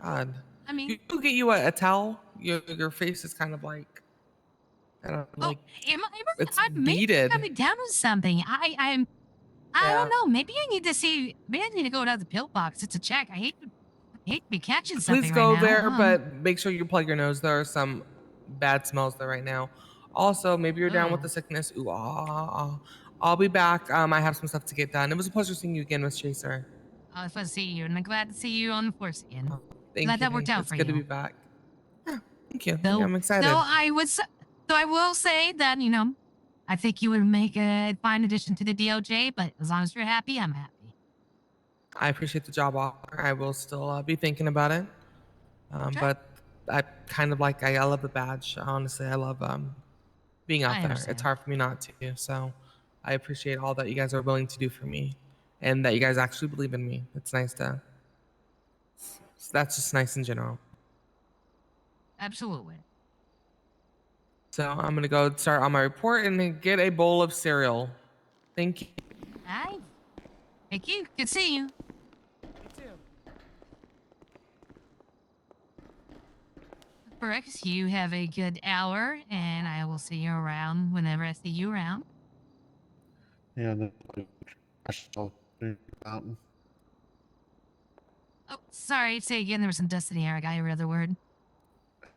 God. I mean, You get you a towel. Your face is kind of like, I don't know, oh, like am it's I maybe beaded. coming down with something. I Yeah. don't know. Maybe I need to see. Maybe I need to go to the pillbox. It's a check. I hate to be catching Please something right go now. there, but make sure you plug your nose. There are some bad smells there right now. Also, maybe you're down with Oh, the sickness. Ooh, I'll be back. I have some stuff to get done. It was a pleasure seeing you again, Miss Chaser. I was fun to see you, and I'm glad to see you on the force again. Oh, thank Glad you. that worked out It's for good to be you. back. Yeah, thank you. Though, I'm excited. though I will say that I think you would make a fine addition to the DOJ. But as long as you're happy, I'm happy. I appreciate the job offer. I will still be thinking about it. Okay. But I kind of like, I love the badge. Honestly, I love being out I there. It's understand. hard for me not to. So I appreciate all that you guys are willing to do for me and that you guys actually believe in me. It's nice to, that's just nice in general. Absolutely. So I'm going to go start on my report and then get a bowl of cereal. Thank you. Hi. Thank you. Good to see you. Brooks, you have a good hour, and I will see you around whenever I see you around. Yeah, and then crash the mountain. Oh, sorry. Say again. There was some dust in the air. I got your other word.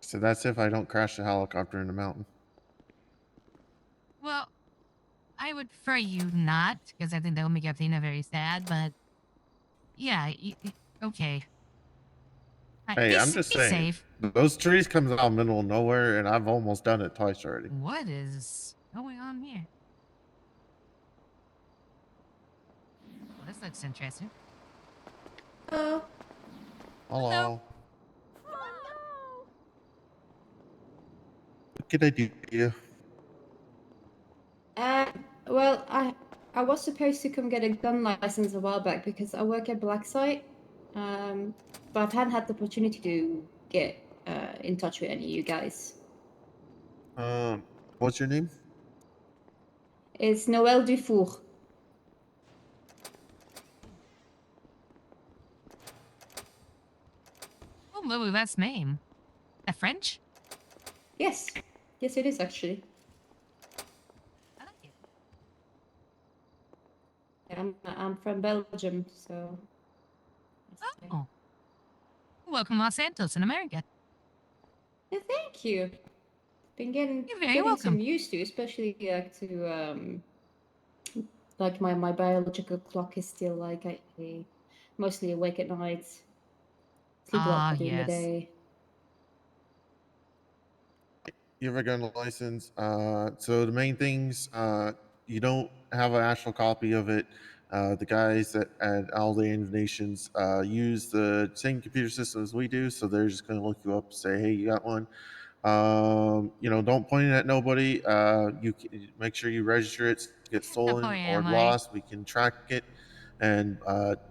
So that's if I don't crash the helicopter in the mountain. Well, I would prefer you not, because I think that would make Athena very sad. But yeah, okay. Hey, I'm just Be saying. safe. Those trees comes out of the middle of nowhere, and I've almost done it twice already. What is going on here? Well, this looks interesting. Hello. Hello. What can I do for you? Well, I was supposed to come get a gun license a while back because I work at Black Site, but I hadn't had the opportunity to get in touch with any of you guys. What's your name? It's Noël Dufour. Oh, Lulu, that's name. That French? Yes. Yes, it is actually. I like it. I'm from Belgium, so. Oh. Welcome, Los Santos in America. Yeah, thank you. Been You're very getting welcome. some used to, especially like my biological clock is still like I mostly awake at night, sleep a lot during the Yes. day. You have a gun license. So the main things, you don't have an actual copy of it. The guys at all the Indian nations use the same computer system as we do, so they're just going to look you up and say, "Hey, you got one." Don't point it at nobody. Make sure you register it. So if it gets stolen boy, or am I. lost, we can track it and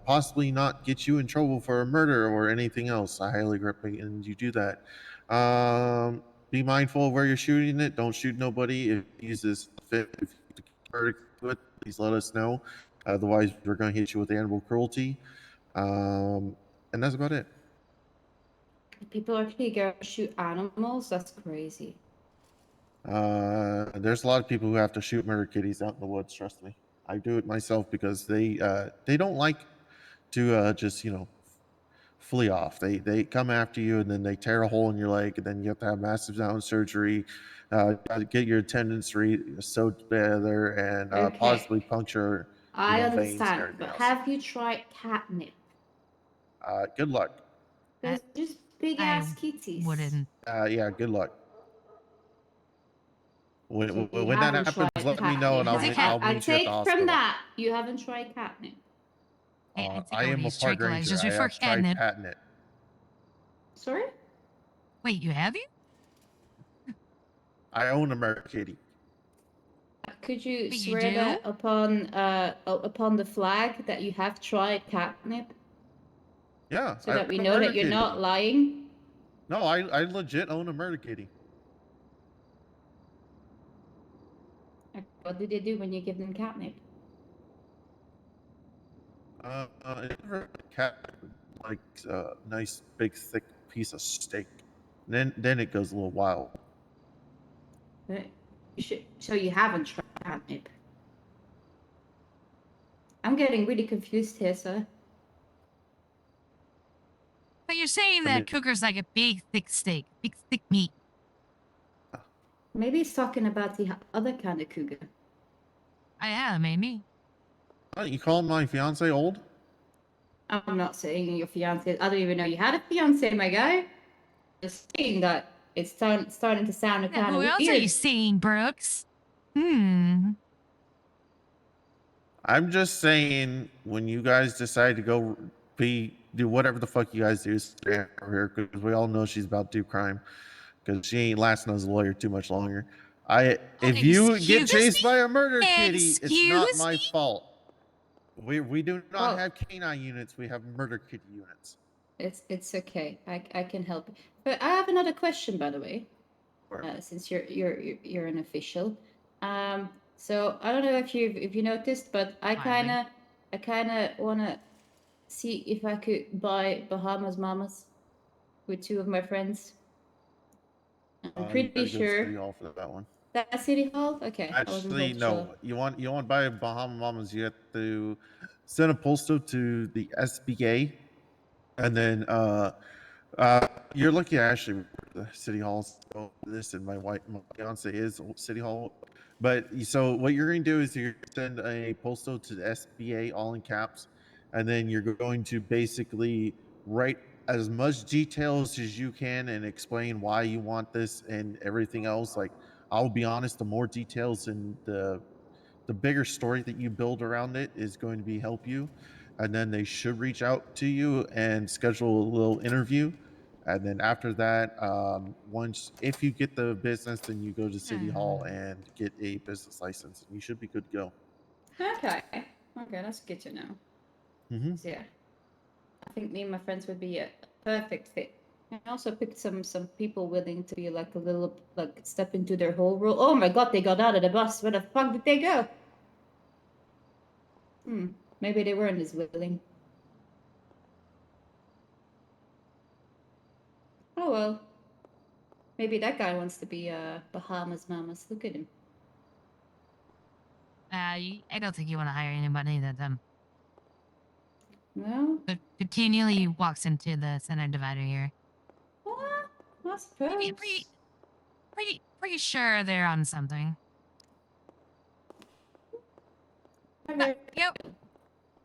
possibly not get you in trouble for a murder or anything else. I highly recommend you do that. Be mindful of where you're shooting it. Don't shoot nobody. If you use this fit, if you to it, please let us know. Otherwise, we're going to hit you with animal cruelty. And that's about it. People actually go shoot animals. That's crazy. There's a lot of people who have to shoot murder kitties out in the woods. Trust me, I do it myself because they don't like to just flee off. They come after you and then they tear a hole in your leg and then you have to have massive down surgery, get your tendons sewed together and Okay. possibly puncture I veins and understand, everything but else. have you tried catnip? Good luck. Those just big ass kitties. Wouldn't. Yeah, good luck. When, So you when that haven't happens, tried let me know and catnip. I'll I meet you at the take hospital. from that you haven't tried catnip. I think I am a these park tranquilizers ranger. I before have tried catnip. patting it. Sorry? Wait, you have you? I own a murder kitty. Could you Wait, you swear do? that upon the flag that you have tried catnip? Yeah. So I that we own a know murder that you're kitty. not lying? No, I legit own a murder kitty. What do they do when you give them catnip? It never cat like a nice big thick piece of steak. Then it goes a little wild. So you haven't tried catnip. I'm getting really confused here, sir. But you're saying I that mean, cougar's like a big, thick steak, big, thick meat. Maybe he's talking about the other kind of cougar. Yeah, maybe. you call my fiance old? I'm not saying your fiance. I don't even know you had a fiance, my guy. Just saying that it's starting to sound Yeah, kind of who weird. else are you seeing, Brooks? Hmm. I'm just saying when you guys decide to go do whatever the fuck you guys do, stay over here because we all know she's about to do crime because she ain't lasting as a lawyer too much longer. If you get chased by a murder kitty, it's not my fault. We do not have canine units. We have murder kitty units. It's okay. I can help. But I have another question, by the way. Since you're an official, so I don't know if you noticed, but I kind of wanna see if I could buy Bahamas Mamas with two of my friends. I'm You gotta pretty go to sure. City Hall for that one. That City Hall? Okay, I wasn't Actually, both sure. no. You want to buy Bahama Mamas, you have to send a postal to the SBA, and then you're lucky. I actually the City Hall. So this and my fiance is City Hall. But so what you're going to do is you're going to send a postal to the SBA, all in caps, and then you're going to basically write as much details as you can and explain why you want this and everything else. Like I'll be honest, the more details and the bigger story that you build around it is going to be help you, and then they should reach out to you and schedule a little interview. And then after that, once if you get the business, then you go to City Hall and get a business license, and you should be good to go. Okay, okay, that's good to know. Mm-hmm. Yeah, I think me and my friends would be a perfect fit. I also picked some people willing to be like a little like step into their whole role. Oh my god, they got out of the bus. Where the fuck did they go? Maybe they weren't as willing. Oh well. Maybe that guy wants to be Bahamas Mamas. Look at him. I don't think you want to hire anybody that No? continually walks into the center divider here. What? I suppose. Pretty sure they're on something. Yep.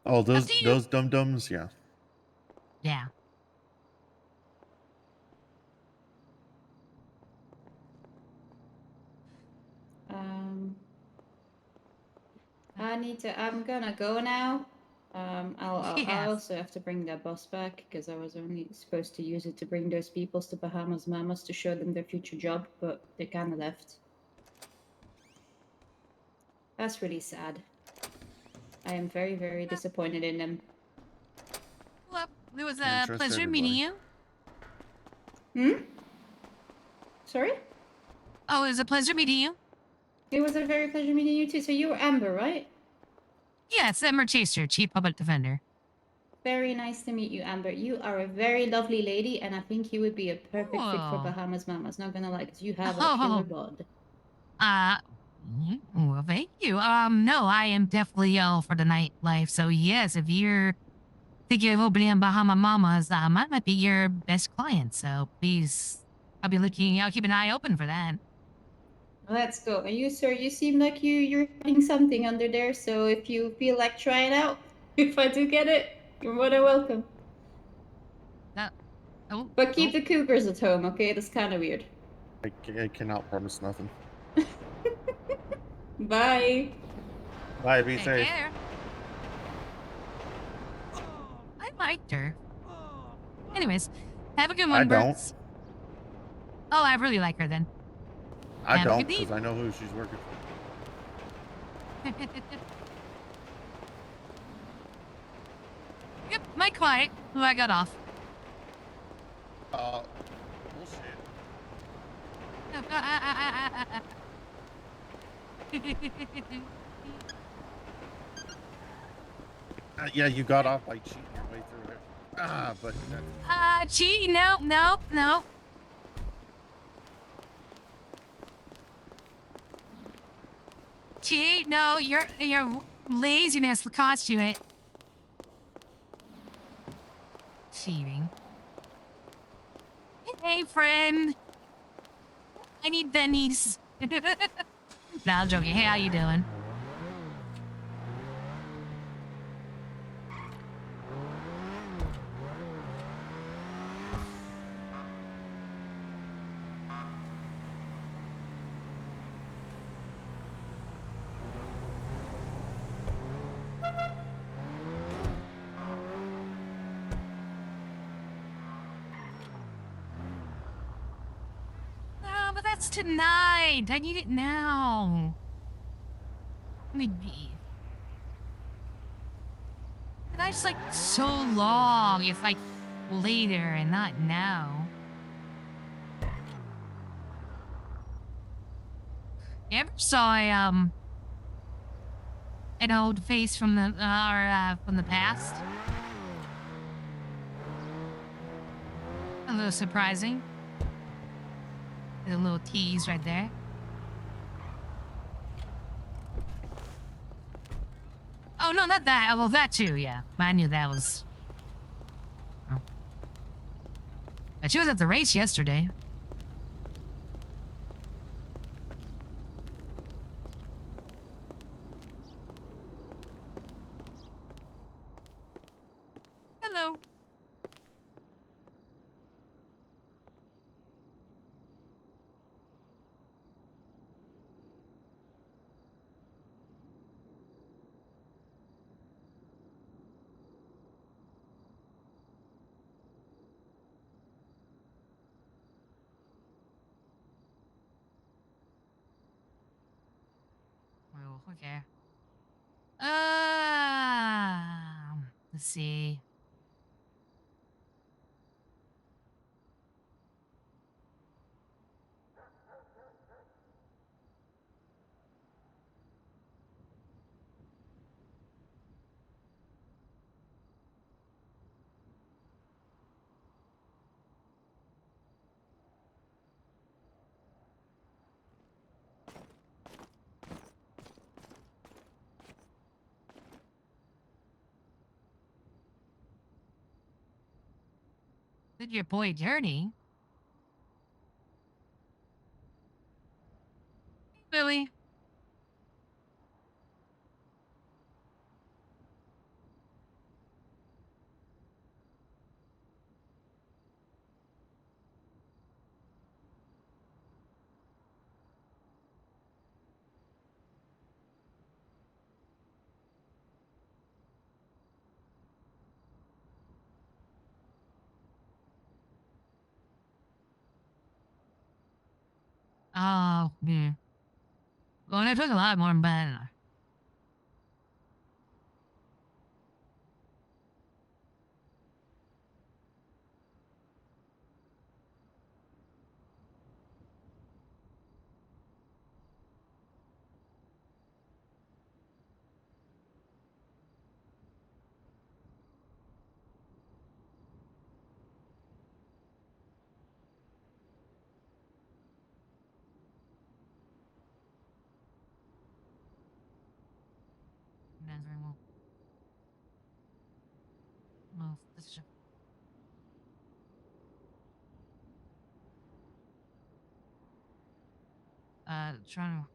Oh, Up to you. those dum dums, yeah. Yeah. I'm gonna go now. I Yes. also have to bring that bus back because I was only supposed to use it to bring those peoples to Bahamas Mamas to show them their future job, but they kind of left. That's really sad. I am very, very disappointed in them. Well, it was Can't a trust pleasure meeting everybody. you. Hmm? Sorry? Oh, it was a pleasure meeting you. It was a very pleasure meeting you too. So you were Amber, right? Yes, Emmer Chaser, Chief Public Defender. Very nice to meet you, Amber. You are a very lovely lady, and I think you would be a perfect fit for Oh. Bahamas Mamas. Not gonna lie, because you have a Oh. killer bod. Well, thank you. No, I am definitely all for the nightlife. So yes, if you're thinking of opening Bahama Mamas, I might be your best client. So please, I'll keep an eye open for that. Let's go. And you, sir, you seem like you're hiding something under there. So if you feel like trying out, if I do get it, you're more than welcome. But keep the cougars at home, okay? That's kind of weird. I cannot promise nothing. Bye. Bye, be Take safe. care. I liked her. Anyways, have a good one, I don't. Brooks. Oh, I really like her then. I Have a don't, good because evening. I know who she's working for. Yep, my client, who I got off. Bullshit. Yeah, you got off by cheating your way through it. But that's... Gee, no. Gee, no, your laziness will cost you it. Cheating. Hey, friend. I need bennies. No, I'm joking. Hey, how you doing? No, but that's tonight. I need it now. Maybe. Tonight's like so long. If like later and not now. You ever saw an old face from the from the past? A little surprising. A little tease right there. Oh no, not that. Well, that too. Yeah, I knew that was. Oh. But she was at the race yesterday. Hello. Well, okay. Let's see. Did your boy dirty? Billy. Oh, yeah. Well, it took a lot more than that. That's very well. Well, this is trying to.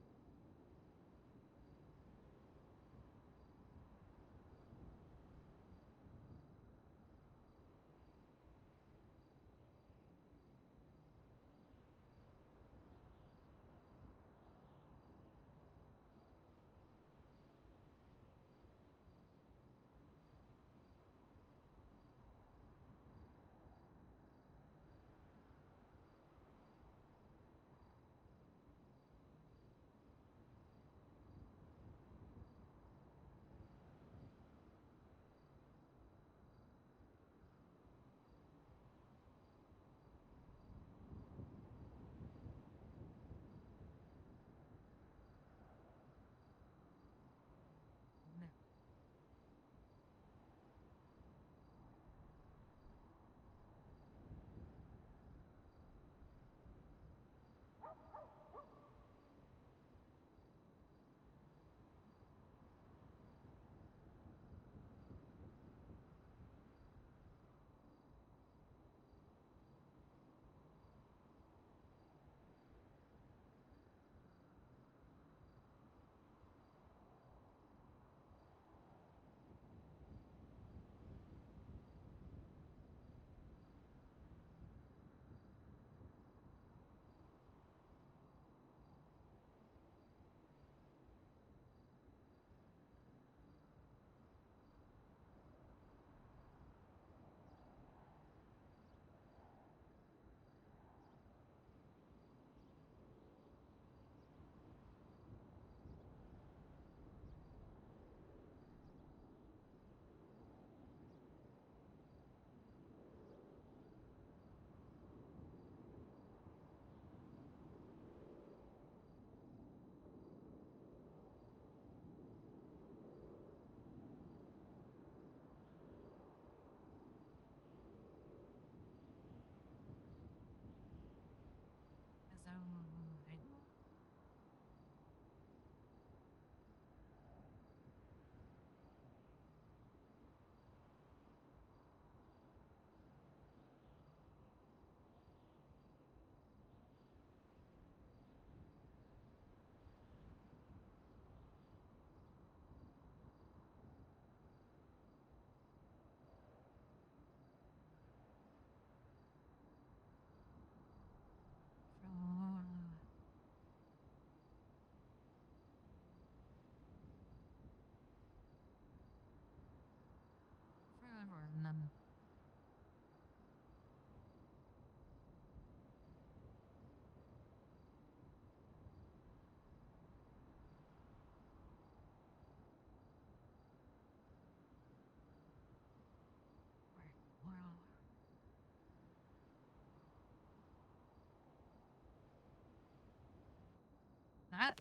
That.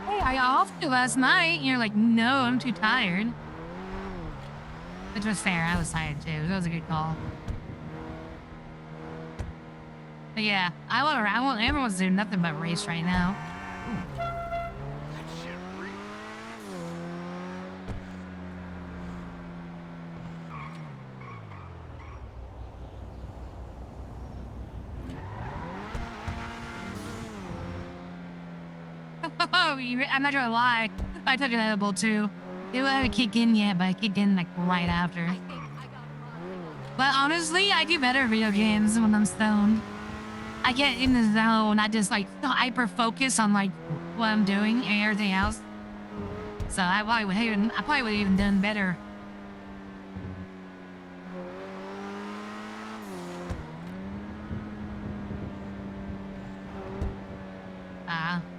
Hey, I offered you last night. And you're like, no, I'm too tired. Which was fair. I was tired too. That was a good call. But yeah, I want everyone's doing nothing but race right now. Oh, I'm not gonna lie. I took an edible too. It haven't kicked in yet, but it kicked in like right after. But honestly, I do better at video games when I'm stoned. I get in the zone. I just like hyper focus on like what I'm doing and everything else. So I probably would have even done better.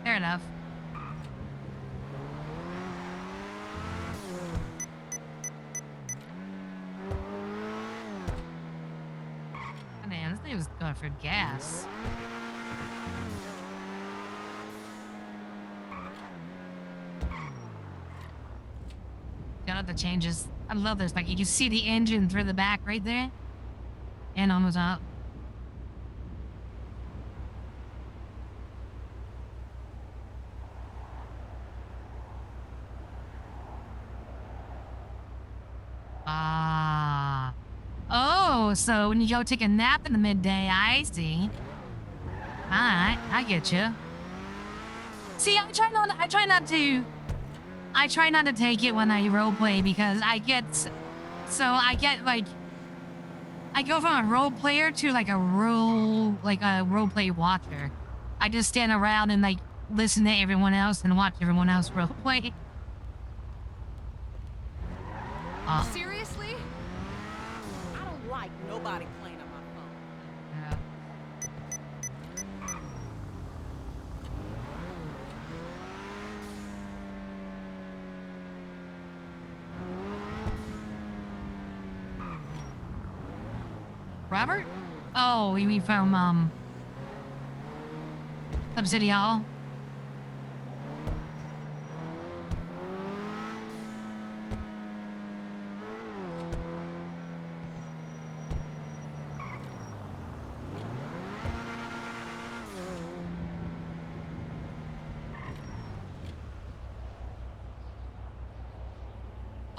Fair enough. Oh, man, this thing was going for gas. Got all the changes. I love this. Like you can see the engine through the back right there, and on the top. Oh, so when you go take a nap in the midday, I see. Alright, I get you. See, I try not to take it when I roleplay because I get like, I go from a role player to like a roleplay watcher. I just stand around and like listen to everyone else and watch everyone else roleplay. Seriously? I don't like nobody playing on my phone. Yeah. Robert? Oh, you mean from City Hall?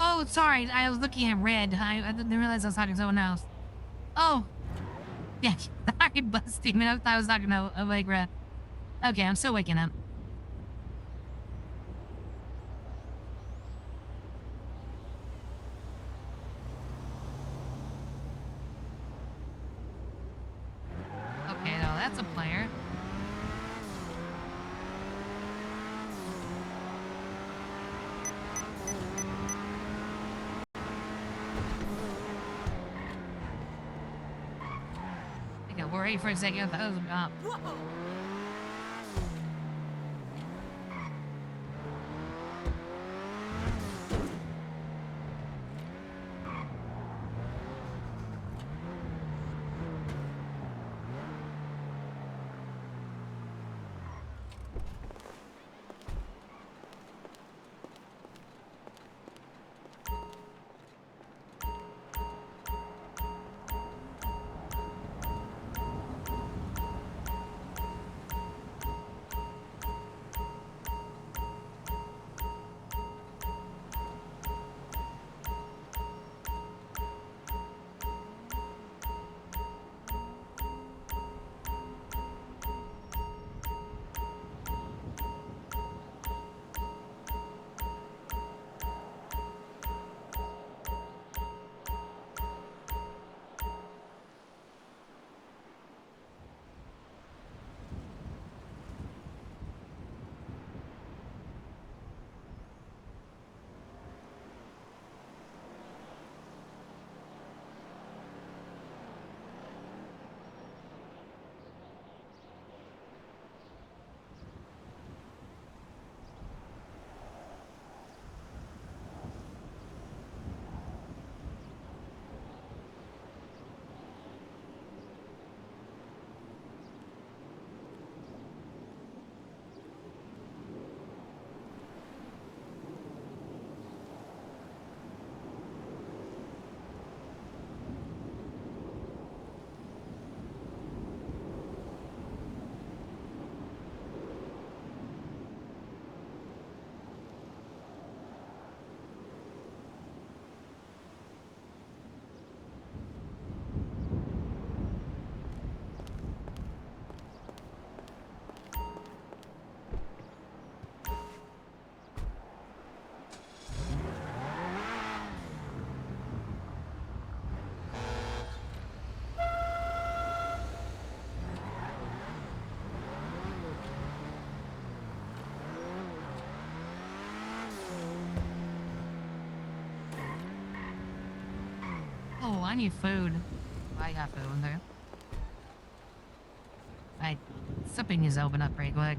Oh, sorry. I was looking at red. I didn't realize I was talking to someone else. Oh. Yeah, sorry, busting. I thought I was talking to Allegra. Okay, I'm still waking up. Okay, now that's a player. I got worried for a second. I thought it was a cop. Whoa! I need food. I got food in there. Alright, something is open up pretty quick.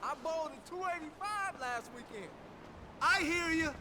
I bowled at 285 last weekend. I hear you.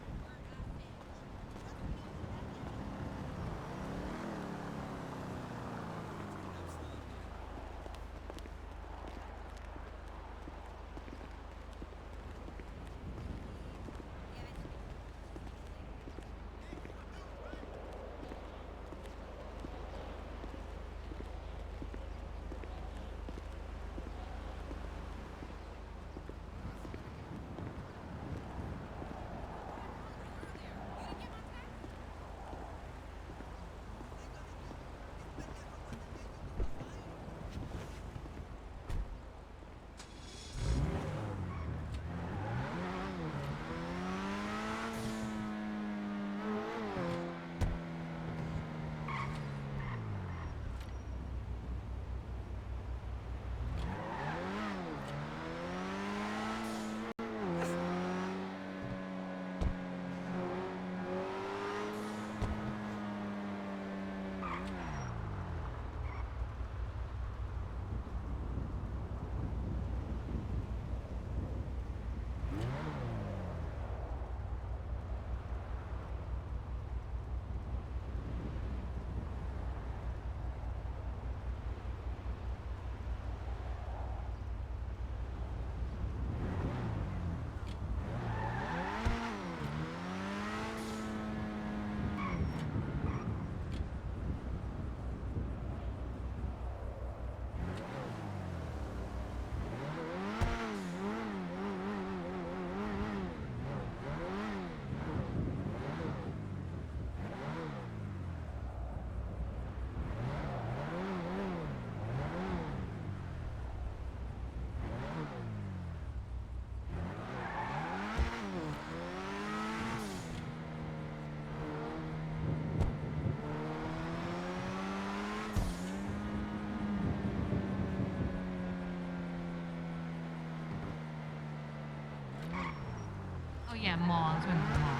Oh yeah, mall. It's been the mall.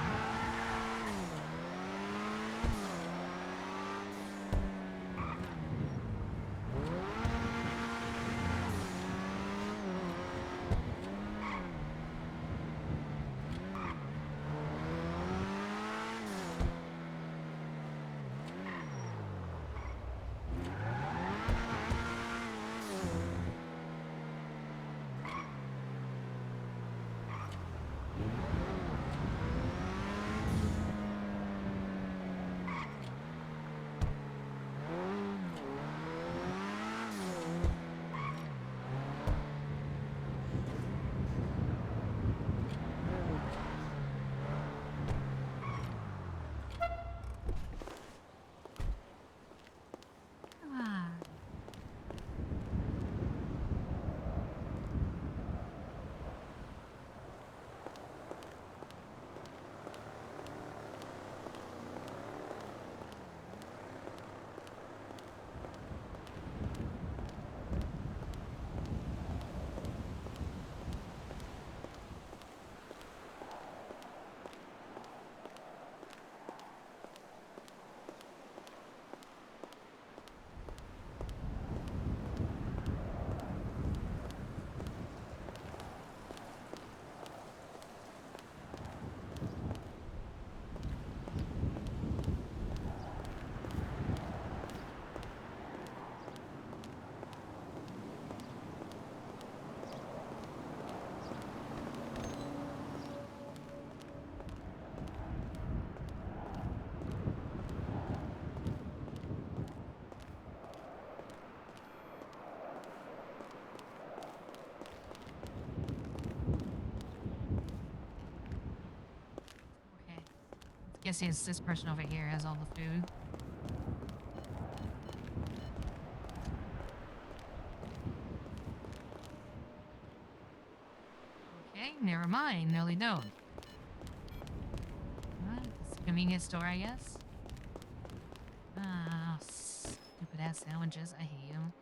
Ah. Okay. Guess it's this person over here has all the food. Okay, never mind. Nearly don't. It's a convenience store, I guess. Ah, stupid ass sandwiches. I hate them.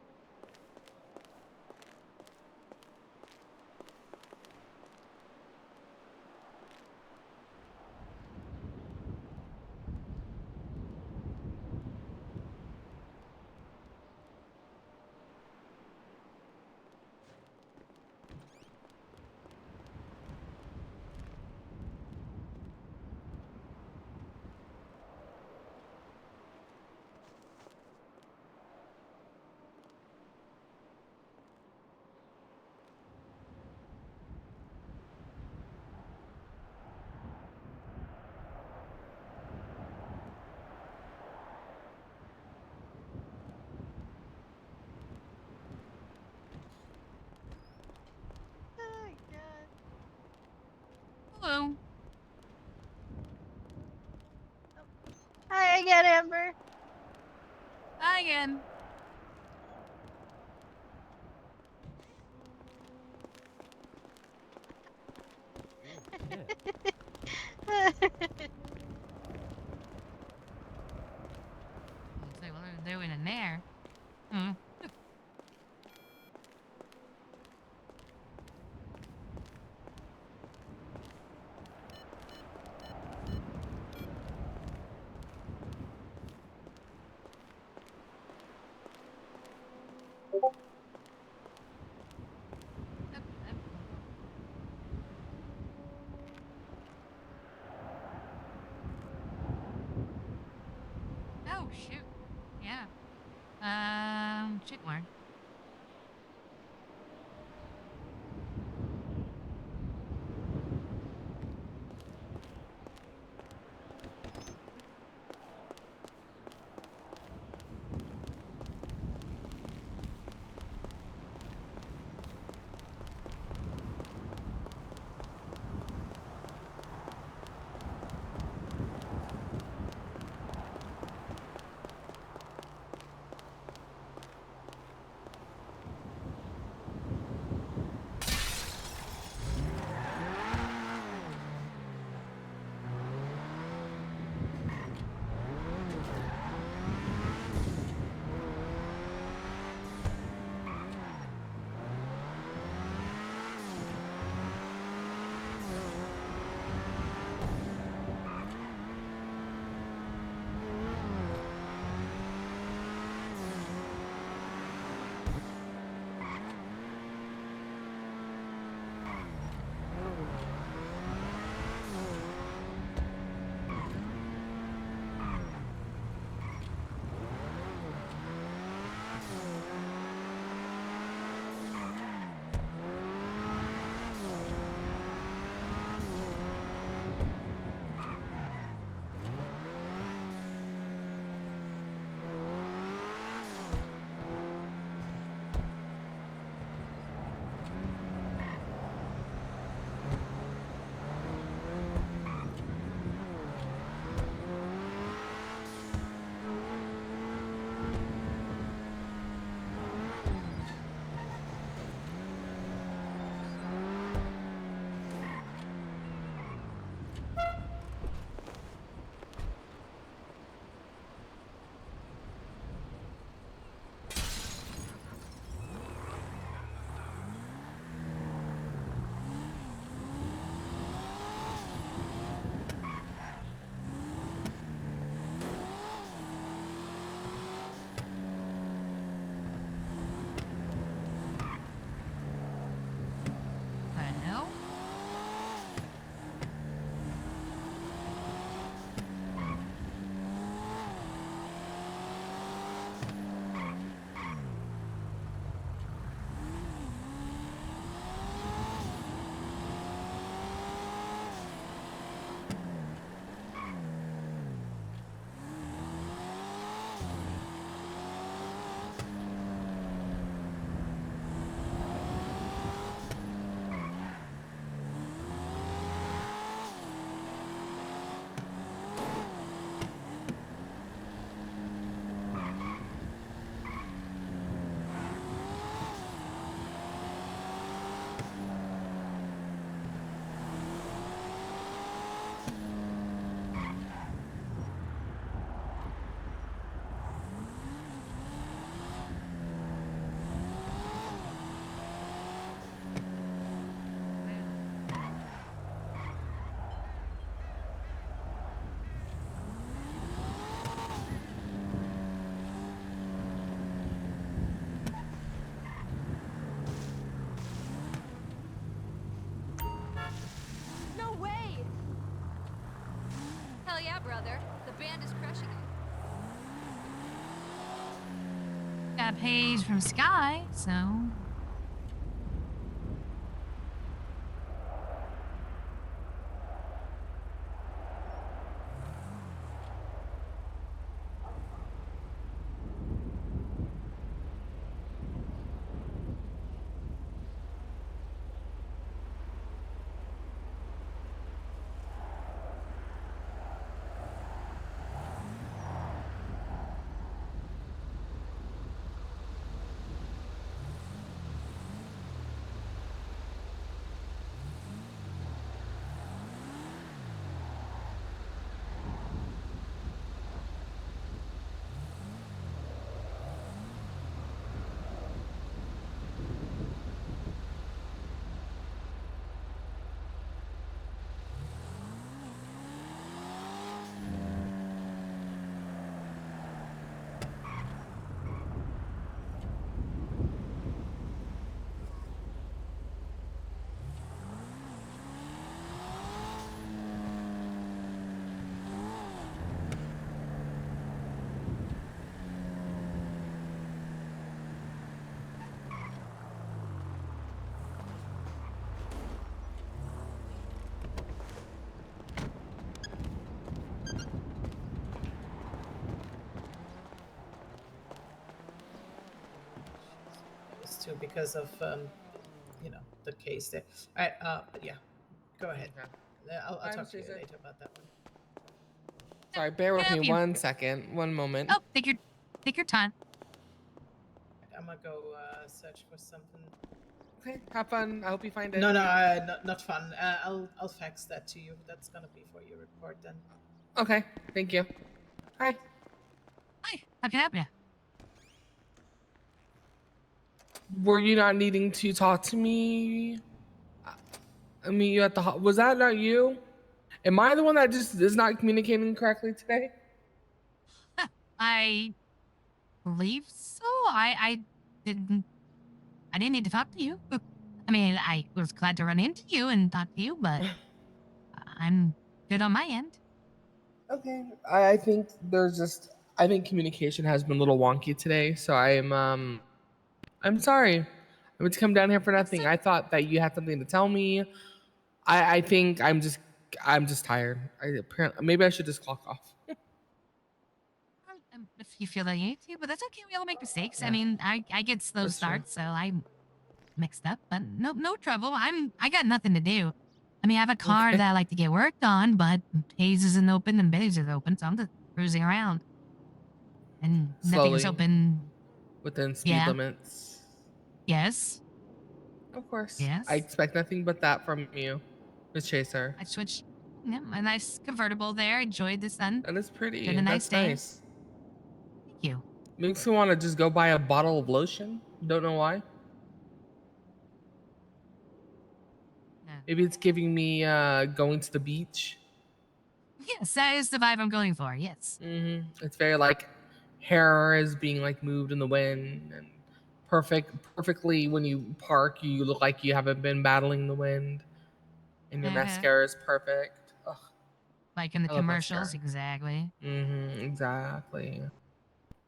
Hello. Hi again, Amber. Hi again. Looks like what they're doing in there. Hmm. Oh shoot. Yeah. Shit more. The hell? No way! Hell yeah, brother. The band is crushing it. Got a page from Sky, so. too because of you know, the case there. All right, but yeah, go ahead. I'll I'm talk to you Caesar. later about that one. Sorry, bear with me Help you. 1 second, 1 moment. Oh, take your time. I'm gonna go search for something. Okay, have fun. I hope you find it. No, not fun. I'll fax that to you. That's gonna be for your report then. Okay, thank you. Hi. Hi, how can I help you? Were you not needing to talk to me? I mean, you at the was that not you? Am I the one that just is not communicating correctly today? I believe so. Didn't I didn't need to talk to you. I mean, I was glad to run into you and talk to you, but I'm good on my end. Okay. I think there's just I think communication has been a little wonky today, so I'm sorry. I meant to come down here for nothing. I thought that you had something to tell me. I think I'm just tired. Apparently maybe I should just clock off. If you feel that you need to, but that's okay. We all make mistakes. I Yeah. mean, I get slow That's true. starts, so I'm mixed up, but no trouble. I got nothing to do. I mean, I have a car Okay. that I like to get worked on, but Hayes isn't open and Betty's isn't open, so I'm just cruising around. And nothing's Slowly. open. Within speed Yeah. limits. Yes. Of course. Yes. I expect nothing but that from you, Miss Chaser. I switched. Yeah, a nice convertible there. Enjoyed the sun. That is pretty. Had a nice That's day. nice. Thank you. Makes me want to just go buy a bottle of lotion. Don't know why. Yeah. Maybe it's giving me going to the beach. Yes, that is the vibe I'm going for. Yes. It's very like hair is being like moved in the wind and perfectly when you park you look like you haven't been battling the wind and your mascara is perfect. Ugh, Like in the I love commercials, mascara. exactly. Exactly.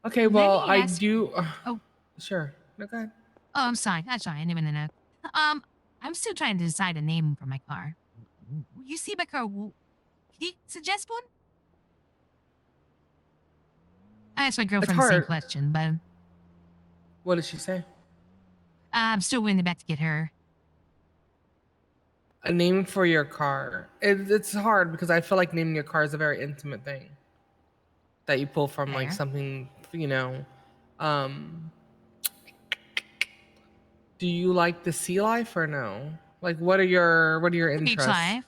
Okay, Let well me I ask. do. Oh. Sure. No, go ahead. Oh, I'm sorry. That's sorry. I didn't even know. I'm still trying to decide a name for my car. You see my car? Can you suggest one? I asked my girlfriend the same hard. question, but What did she say? I'm still waiting back to get her. A name for your car. It's hard because I feel like naming your car is a very intimate thing that you pull from like Fair. something, you know. Do you like the sea life or no? Like what are your Beach interests? life.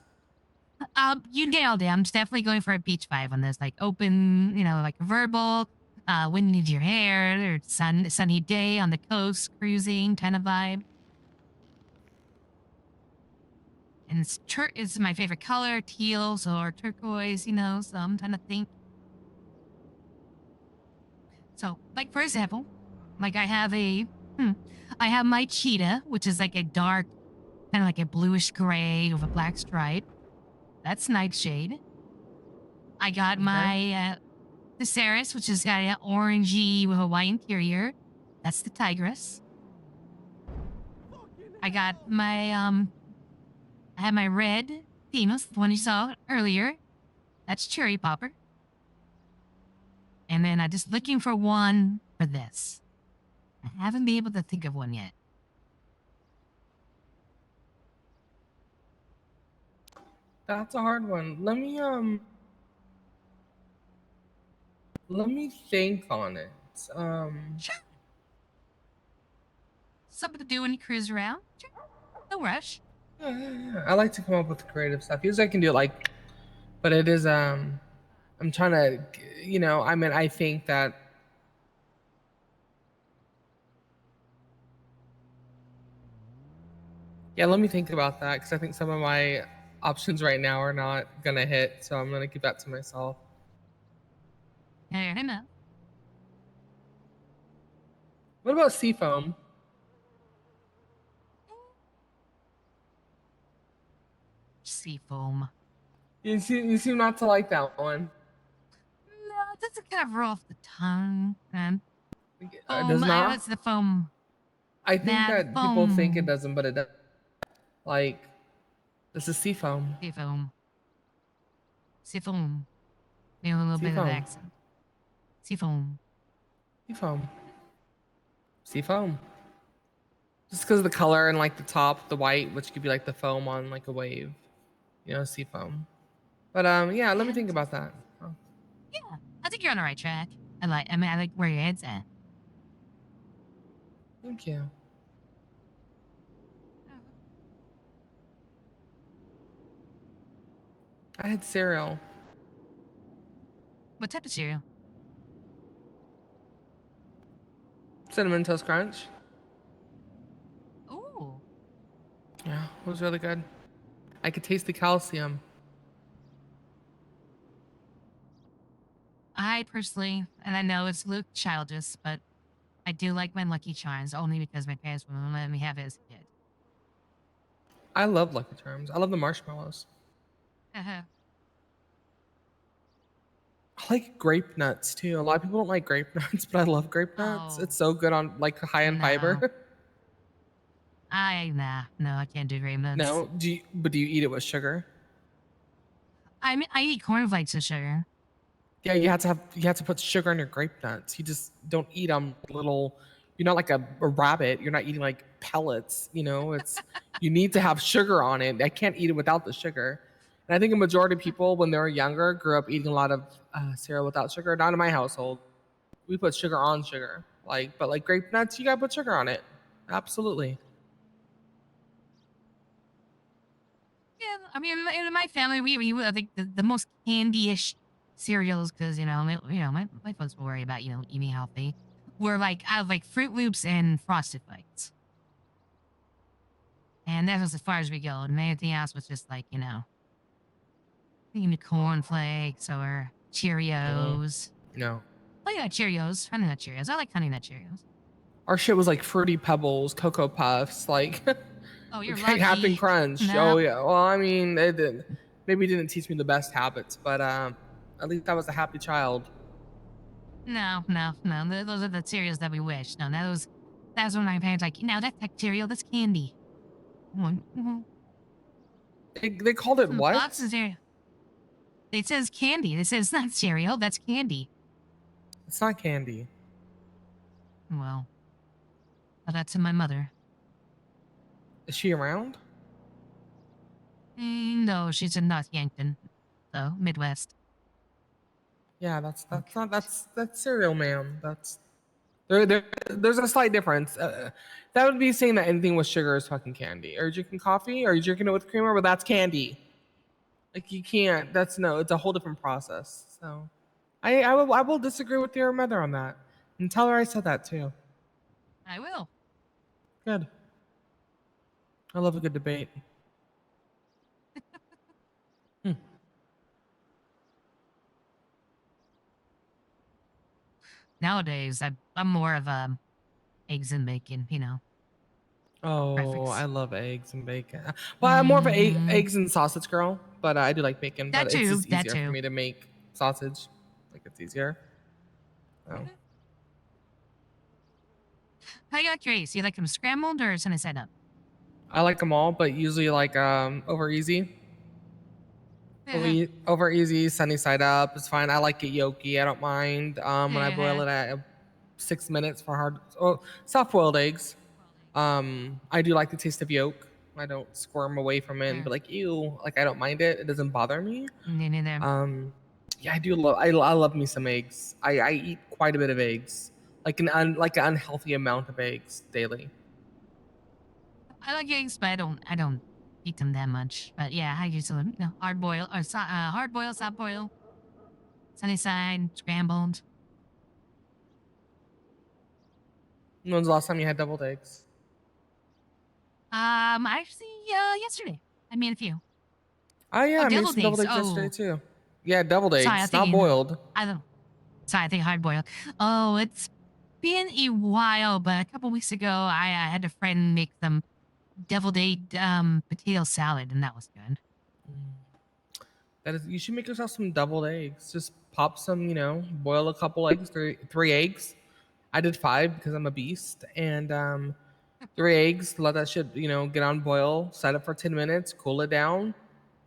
You nailed it. I'm definitely going for a beach vibe on this. Like open, like convertible, wind into your hair, or sunny day on the coast, cruising kind of vibe. And it's my favorite color, teal or turquoise, so I'm trying to think. So, like for example, like I have my cheetah, which is like a dark, kind of like a bluish gray with a black stripe. That's Nightshade. I got my Thesaurus, which is got an orangey with a white interior. That's the Tigress. I got I have my red Themis, the one you saw earlier. That's Cherry Popper. And then I'm just looking for one for this. I haven't been able to think of one yet. That's a hard one. Let me think on it. Sure. Something to do when you cruise around. Sure. No rush. Yeah. I like to come up with creative stuff. Usually I can do it like, but it is I'm trying to, I mean, I think that. Yeah, let me think about that because I think some of my options right now are not gonna hit, so I'm gonna keep that to myself. Fair enough. What about Seafoam? Seafoam. You seem not to like that one. No, it doesn't kind of roll off the tongue. It does not. It's the foam. I think the that people think it foam. doesn't, but it does. Like, this is Seafoam. Seafoam. Seafoam. Maybe a little bit of Seafoam. accent. Seafoam. Seafoam. Seafoam. Just because of the color and like the top, the white, which could be like the foam on like a wave, sea foam. But yeah, let me think about that. Oh, Yeah, I think you're on the right track. I like where your head's at. thank you. I had cereal. What type of cereal? Cinnamon Toast Crunch. Ooh. Yeah, it was really good. I could taste the calcium. I personally, and I know it's Luke childish, but I do like my Lucky Charms only because my parents wouldn't let me have it as a kid. I love Lucky Charms. I love the marshmallows. Uh-huh. I like grape nuts too. A lot of people don't like grape nuts, but I love grape nuts. Oh, It's so good on like high in no. fiber. No, I can't do grape nuts. No, do you eat it with sugar? I eat cornflakes with sugar. Yeah, you have to put sugar in your grape nuts. You just don't eat them little. You're not like a rabbit. You're not eating like pellets. It's you need to have sugar on it. I can't eat it without the sugar. And I think a majority of people, when they were younger, grew up eating a lot of cereal without sugar. Not in my household. We put sugar on sugar. But like grape nuts, you gotta put sugar on it. Absolutely. Yeah, I mean, in my family, we I think the most candy-ish cereals, because my folks will worry about eating healthy, were like I have like Fruit Loops and Frosted Flakes, and that was as far as we go. And everything else was just like the cornflakes or Cheerios. No. Honey Nut Cheerios, Honey Nut Cheerios. I like Honey Nut Cheerios. Our shit was like Fruity Pebbles, Cocoa Puffs, like Oh, you're Captain lucky. Crunch. No. Oh yeah. Well, I mean, maybe it didn't teach me the best habits, but at least I was a happy child. No. Those are the cereals that we wish. No, that was when my parents like, no, that's like cereal. That's candy. They called it what? Box of cereal. It says candy. It says it's not cereal. That's candy. It's not candy. Well, that's to my mother. Is she around? No, she's in North Yankton, so Midwest. Yeah, that's cereal, ma'am. There's a slight difference. That would be saying that anything with sugar is fucking candy. Are you drinking coffee? Are you drinking it with creamer? Well, that's candy. Like you can't. It's a whole different process. So, I will disagree with your mother on that, and tell her I said that too. I will. Good. I love a good debate. Nowadays, I'm more of eggs and bacon. Oh, Preference. I love eggs and bacon. Well, I'm more of an eggs and sausage girl, but I do like bacon. That But too, it's just that easier too. for me to make sausage. Like it's easier. Oh. How you like your eggs? You like them scrambled or sunny side up? I like them all, but usually like over easy. Over easy, sunny side up is fine. I like it yolky. I don't mind when I boil it at 6 minutes for soft boiled eggs. I do like the taste of yolk. I don't squirm away from it and be like, ew. Like I don't mind it. It doesn't bother me. Me neither. Yeah, I do love. I love me some eggs. I eat quite a bit of eggs, like an unhealthy amount of eggs daily. I like eggs, but I don't eat them that much. But yeah, I usually hard boil or hard boil, soft boil, sunny side, scrambled. When's the last time you had deviled eggs? Actually, yesterday. I made a few. Oh yeah, I made some deviled eggs. eggs yesterday too. Yeah, deviled eggs, Sorry, not boiled. I think hard boiled. Oh, it's been a while, but a couple weeks ago, I had a friend make them deviled egg potato salad, and that was good. You should make yourself some deviled eggs. Just pop some, boil a couple eggs, three eggs. I did 5 because I'm a beast, and 3 eggs. Let that shit, get on boil. Set it for 10 minutes. Cool it down.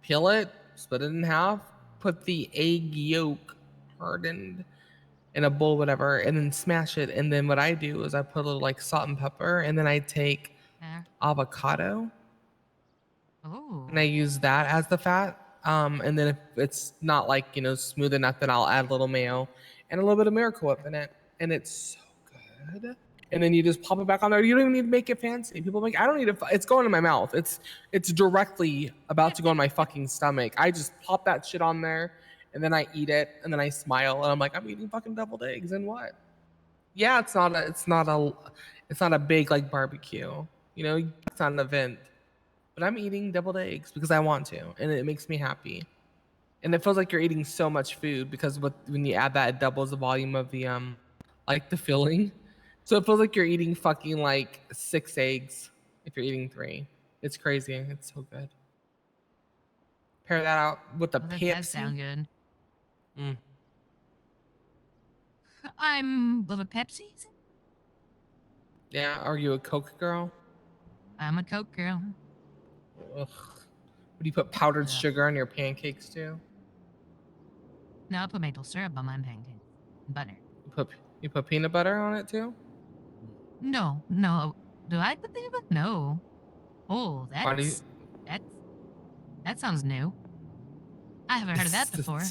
Peel it. Split it in half. Put the egg yolk hardened in a bowl, whatever, and then smash it. And then what I do is I put a little like salt and pepper, and then I take Yeah. avocado, Oh. and I use that as the fat. And then if it's not like smooth enough, then I'll add a little mayo and a little bit of Miracle Whip in it, and it's so good. And then you just pop it back on there. You don't even need to make it fancy. People make I don't need to. It's going in my mouth. It's directly about to go in my fucking stomach. I just pop that shit on there, and then I eat it, and then I smile, and I'm like, I'm eating fucking deviled eggs, and what? Yeah, it's not a big like barbecue. It's not an event, but I'm eating deviled eggs because I want to, and it makes me happy. And it feels like you're eating so much food because when you add that, it doubles the volume of the like the filling. So it feels like you're eating fucking like 6 eggs if you're eating 3. It's crazy. It's so good. Pair that out with the Well, that does Pepsi. sound good. Mm. I'm with a Pepsi. Is it? Yeah. Are you a Coke girl? I'm a Coke girl. Ugh. Would you put powdered Ugh. sugar on your pancakes too? No, I put maple syrup on my pancakes. Butter. You put peanut butter on it too? No, no. Do I put peanut butter? No. Oh, Why do you? that's that sounds new. I haven't heard of that It's, before.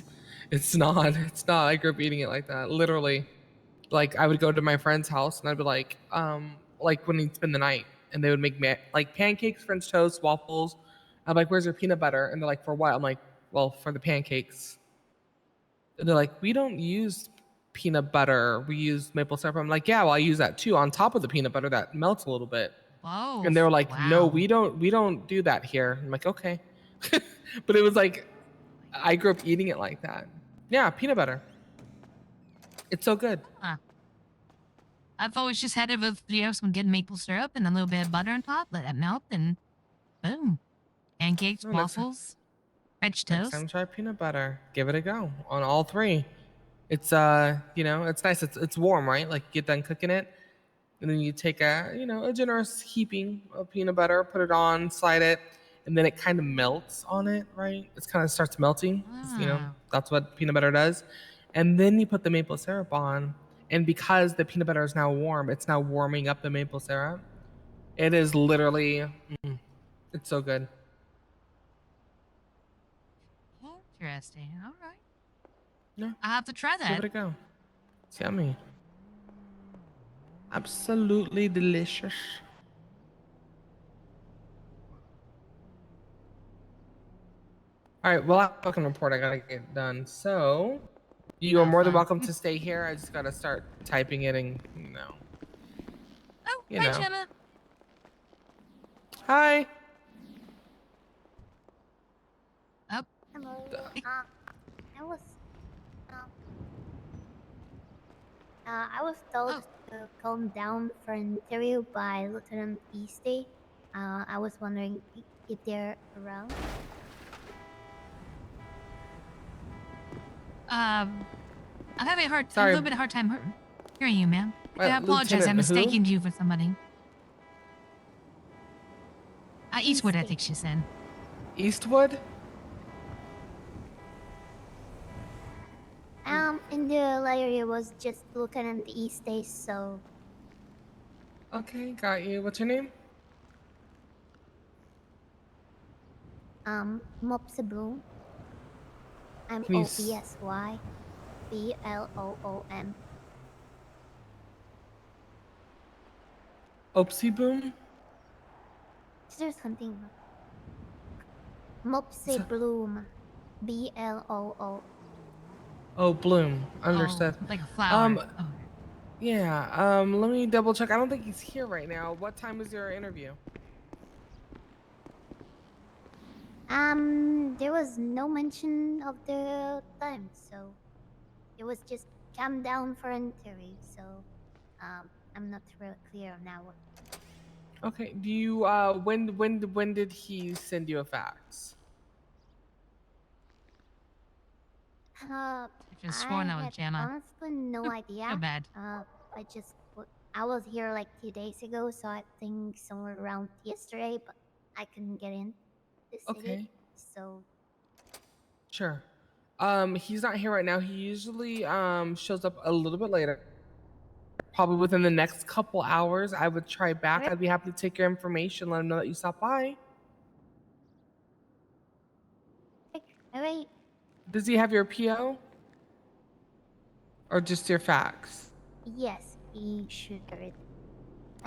it's not. It's not. I grew up eating it like that. Literally. Like I would go to my friend's house and I'd be like when we'd spend the night and they would make me like pancakes, French toast, waffles. I'm like, where's your peanut butter? And they're like, for what? I'm like, well, for the pancakes. And they're like, we don't use peanut butter. We use maple syrup. I'm like, yeah, well, I use that too on top of the peanut butter that melts a little bit. Whoa. And they were like, no, Wow. we don't do that here. I'm like, okay. But it was like I grew up eating it like that. Yeah, peanut butter. It's so good. Huh. I've always just had it with some good maple syrup and a little bit of butter on top. Let that melt and boom. Pancakes, Oh, waffles, French next time toast. try peanut butter. Give it a go on all 3. It's it's nice. It's warm, right? Like you get done cooking it, and then you take a generous heaping of peanut butter, put it on, slide it, and then it kind of melts on it, right? It kind of starts melting. 'Cause, Ah. that's what peanut butter does. And then you put the maple syrup on, and because the peanut butter is now warm, it's now warming up the maple syrup. It is literally, it's so good. Interesting. All right. Yeah, I have to try give that. it a go. It's yummy. Absolutely delicious. All right, well, I have a fucking report I gotta get done. So, you are more than fun. welcome to stay here. I just gotta start typing it and, Oh, you hi, know. Gemma. Hi. Oh. Hello. I was told to calm down for an interview by Lieutenant Easty. I was wondering if they're around. I'm having a Sorry. little bit of hard time hearing you, ma'am. I apologize. I Lieutenant who? mistaken you for somebody. Eastwood, I think she said. Eastwood? In the letter it was just Lieutenant Easty, so Okay, got you. What's your name? Mopsy Bloom. I'm Can you OPSY BLOOM. Opsy Boom? Is there something? Mopsy Bloom. BLOO. Oh, Bloom. Understood. Like a flower. Yeah, let me double check. I don't think he's here right now. What time is your interview? There was no mention of the time, so it was just come down for an interview, so I'm not real clear on that one. Okay, do you when did he send you a fax? I sworn that was had Gemma. honestly no idea. Feel bad. I was here like 2 days ago, so I think somewhere around yesterday, but I couldn't get in the city. Okay. So Sure. He's not here right now. He usually shows up a little bit later. probably within the next couple hours. I would try back. Alright. I'd be happy to take your information, let him know that you stopped by. All right. Does he have your PO? Or just your fax? Yes, he should have it.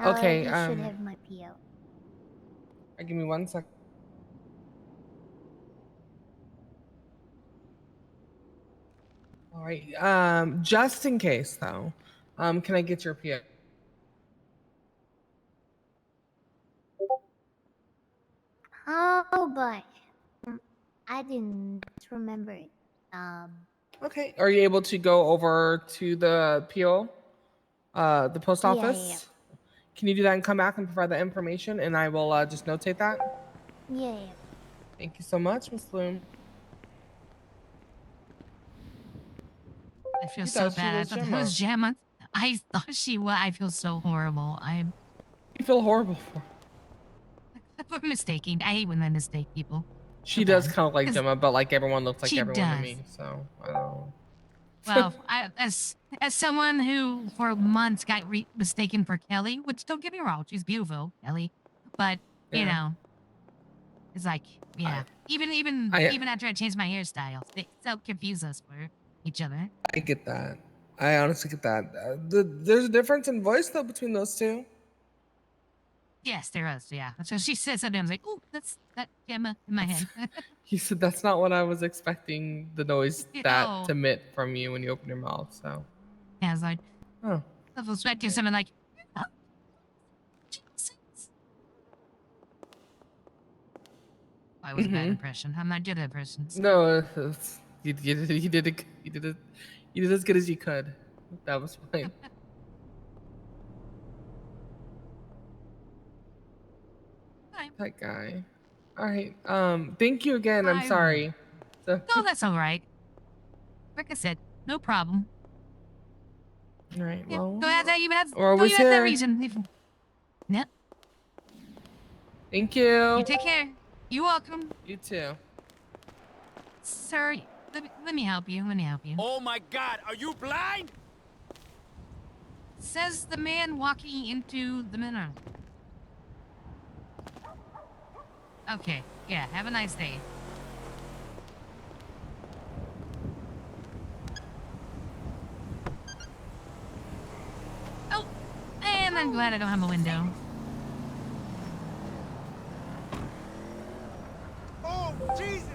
Okay, He should have my PO. give me 1 sec. All right. Just in case though, can I get your PO? Oh boy. I didn't remember it. Okay. Are you able to go over to the PO, the post Yeah, office? Can you do that and come back and provide that information, and I will just notate that? yeah. Thank you so much, Miss Bloom. I feel She so does. She bad. I does thought that Gemma. was Gemma. I thought she was. I feel so horrible. You feel horrible for. I'm mistaken. I hate when I mistake people. She So does bad. kind of like 'Cause Gemma, but like everyone looks like she everyone to does. me. So I don't know. Well, as someone who for months got mistaken for Kelly, which don't get me wrong, she's beautiful, Kelly, but you Yeah. know, it's like even after I changed my hairstyle, they still confuse us for each other. I get that. I honestly get that. There's a difference in voice though between those two. Yes, there is. Yeah. So she said something. I was like, "Oh, that's that Gemma in my head." He said that's not what I was expecting the noise that to No. emit from you when you open your mouth. So. Yeah, I was like, Oh. I was expecting something like, "Oh, Jesus." That was a bad impression. I'm not good at impressions. No, you did as good as you could. That was fine. That guy. All right. Thank you again. I'm sorry. So, No, that's all right. Like I said, no problem. all right. Yeah, Well, go ahead. You have. we're Go. always You have that here. reason. Yep. Thank you. You take care. You're welcome. You too. Sir, let me help you. Let me help you. Oh my God, are you blind? Says the man walking into the mineral. Okay. Yeah. Have a nice day. Oh, and I'm glad I don't have a window. Oh, Jesus!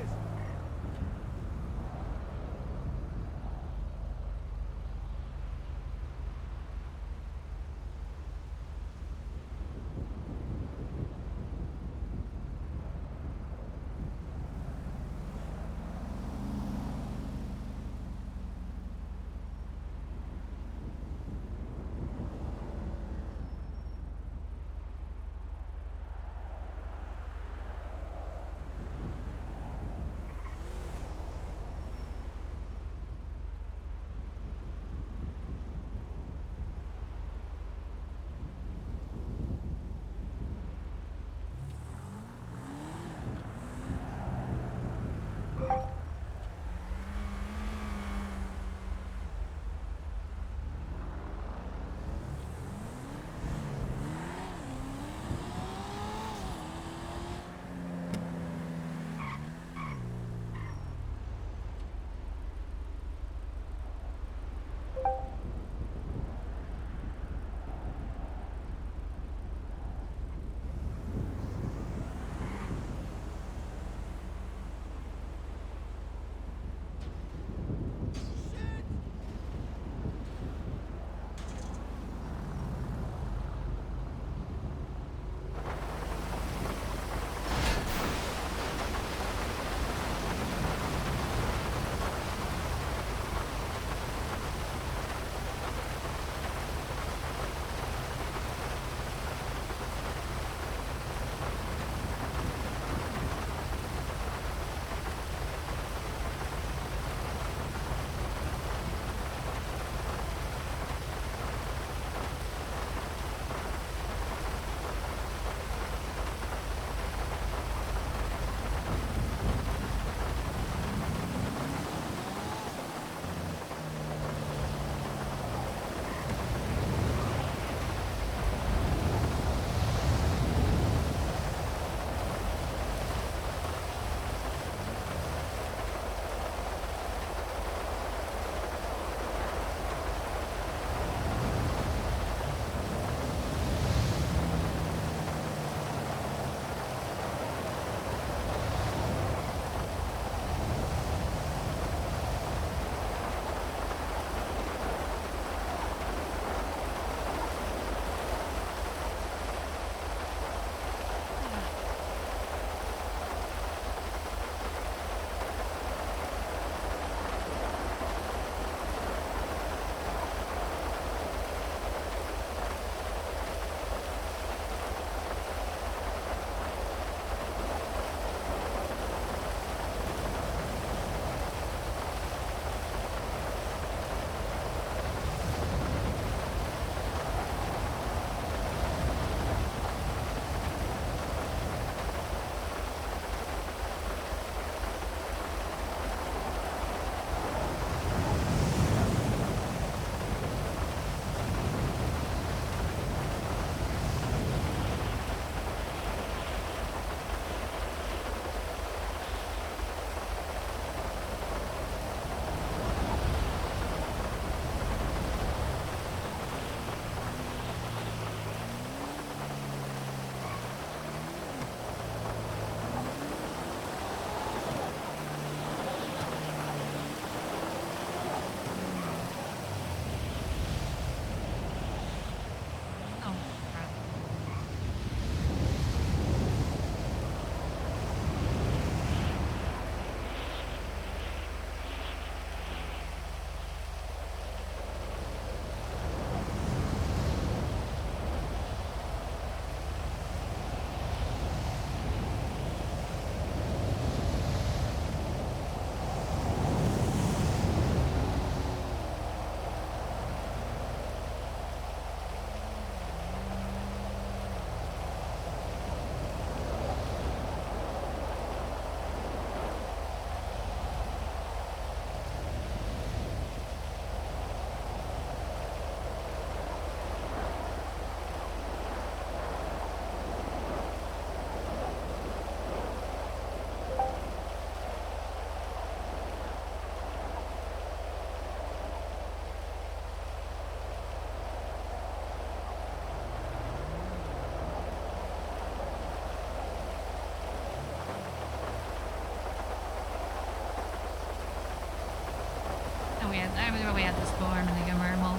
I'm where we had the storm and the Gamermal.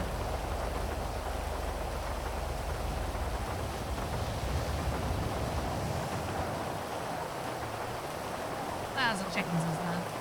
Lots of chickens and stuff.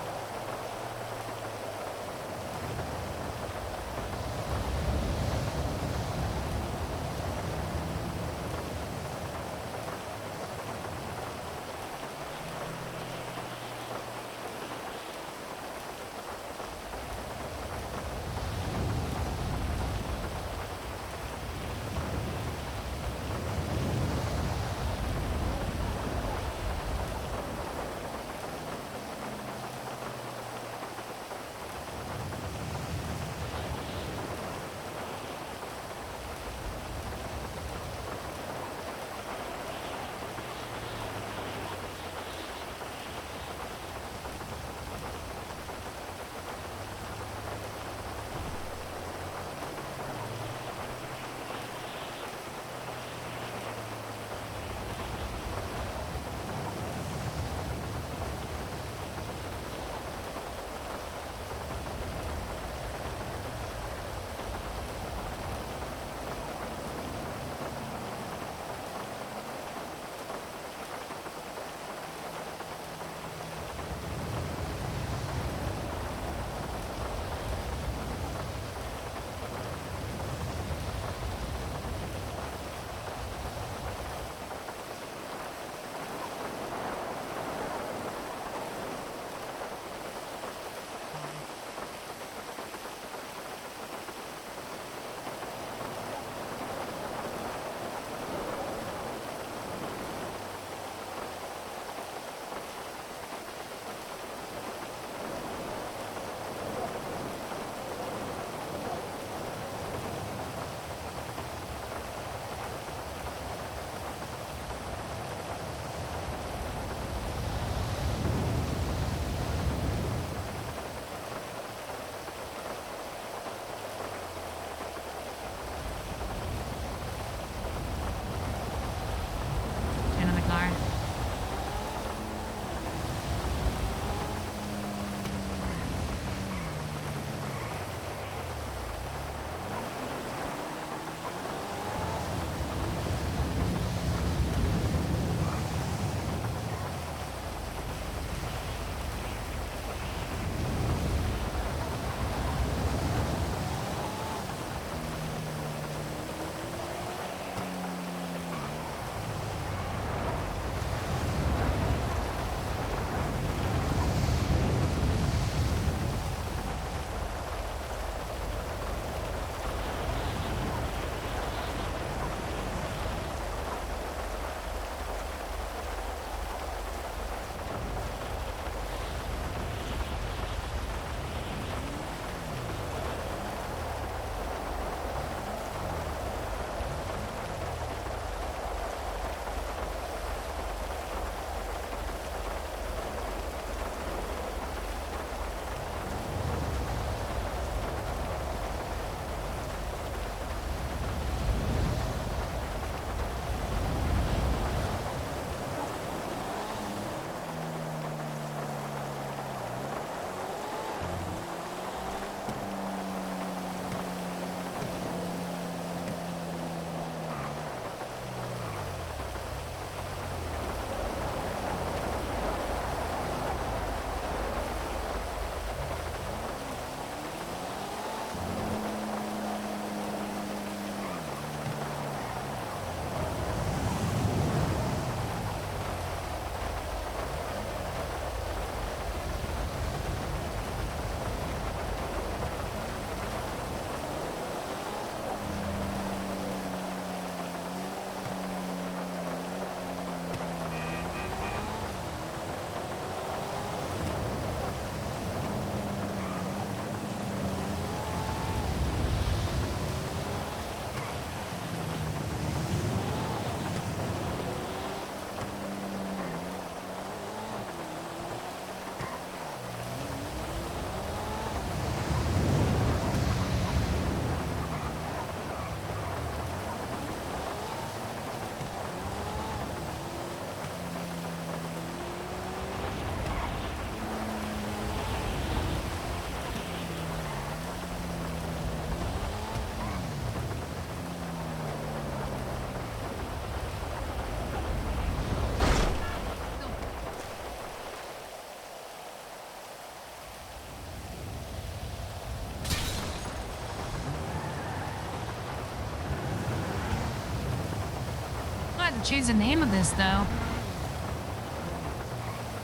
have to change the name of this, though.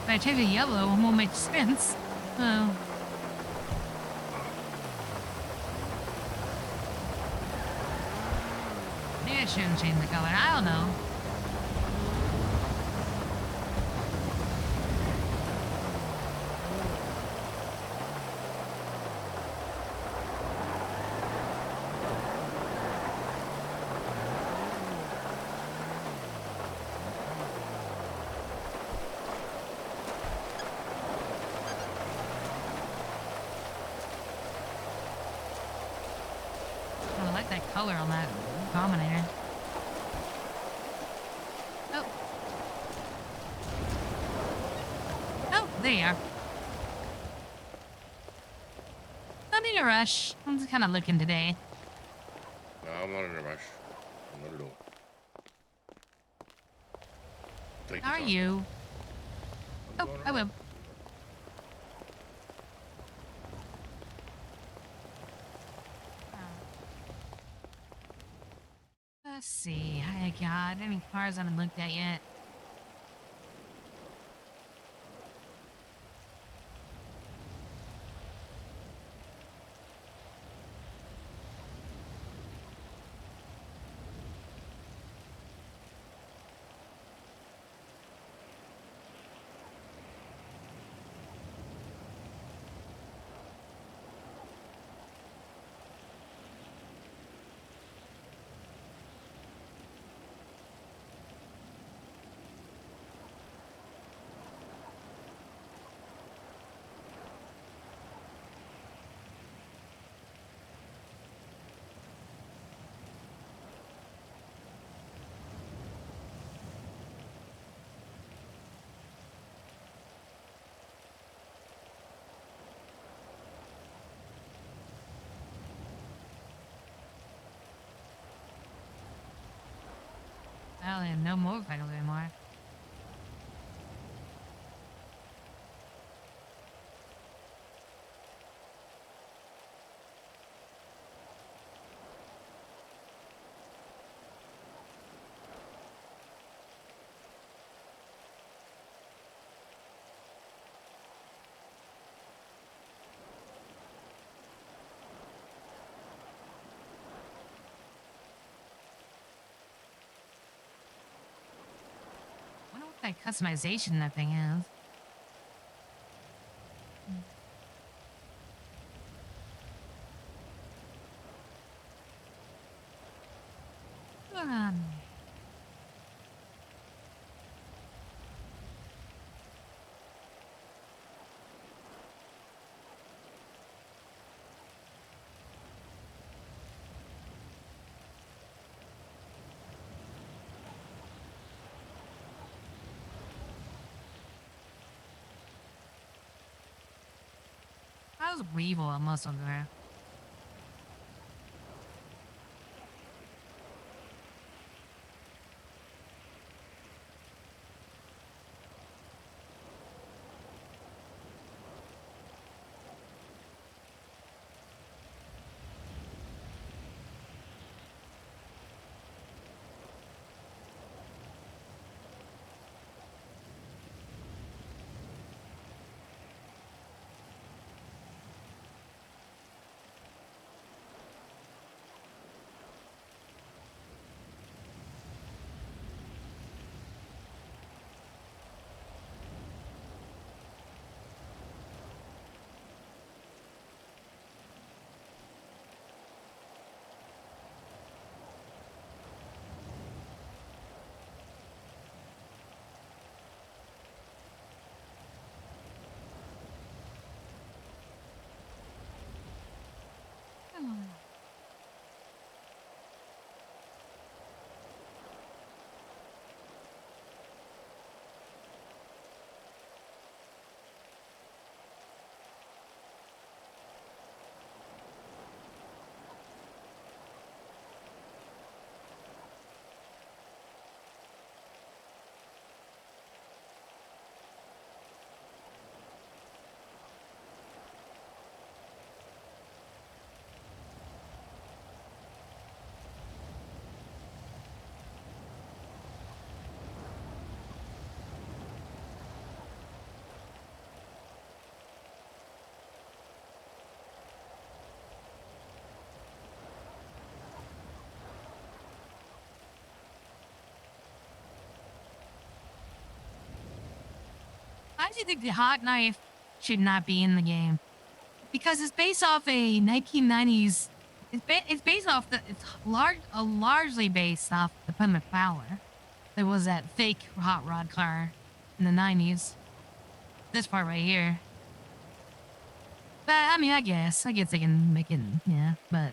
If I change it yellow, it won't make sense. Oh. Maybe I shouldn't change the color. I don't know. I like that color on that Dominator. Oh. Oh, there you are. Don't need a rush. I'm just kind of looking today. No, I'm not in a rush. Not at all. Take How your are time. you? I'm Oh, doing I all right. will. Let's see. I got any cars I haven't looked at yet. I don't have no motorcycles anymore. I wonder what that customization that thing is. Um, How's Weevil a muscle there? I actually think the hot knife should not be in the game because it's based off a 1990s. It's based off largely based off the Plymouth Prowler. There was that fake hot rod car in the 90s. This part right here. But I mean, I guess they can make it, yeah. But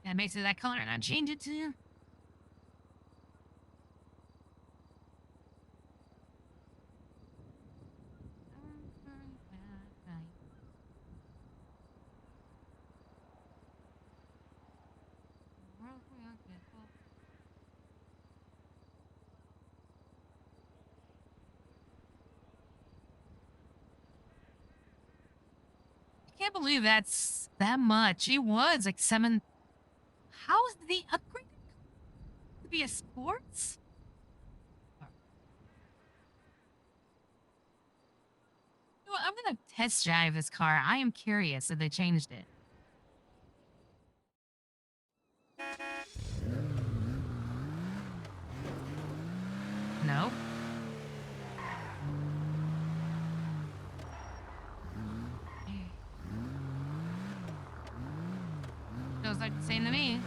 that makes it that color, and I change it to. I can't believe that's that much. It was like 7. How is the upgrade to be a sports? You know what, I'm gonna test drive this car. I am curious if they changed it. No. Feels like the same to me.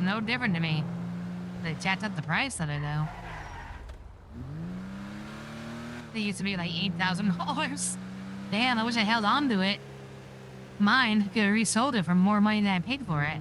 no different to me. They jacked up the price of it, though. They used to be like $8,000. Damn, I wish I held on to it. Mine could have resold it for more money than I paid for it.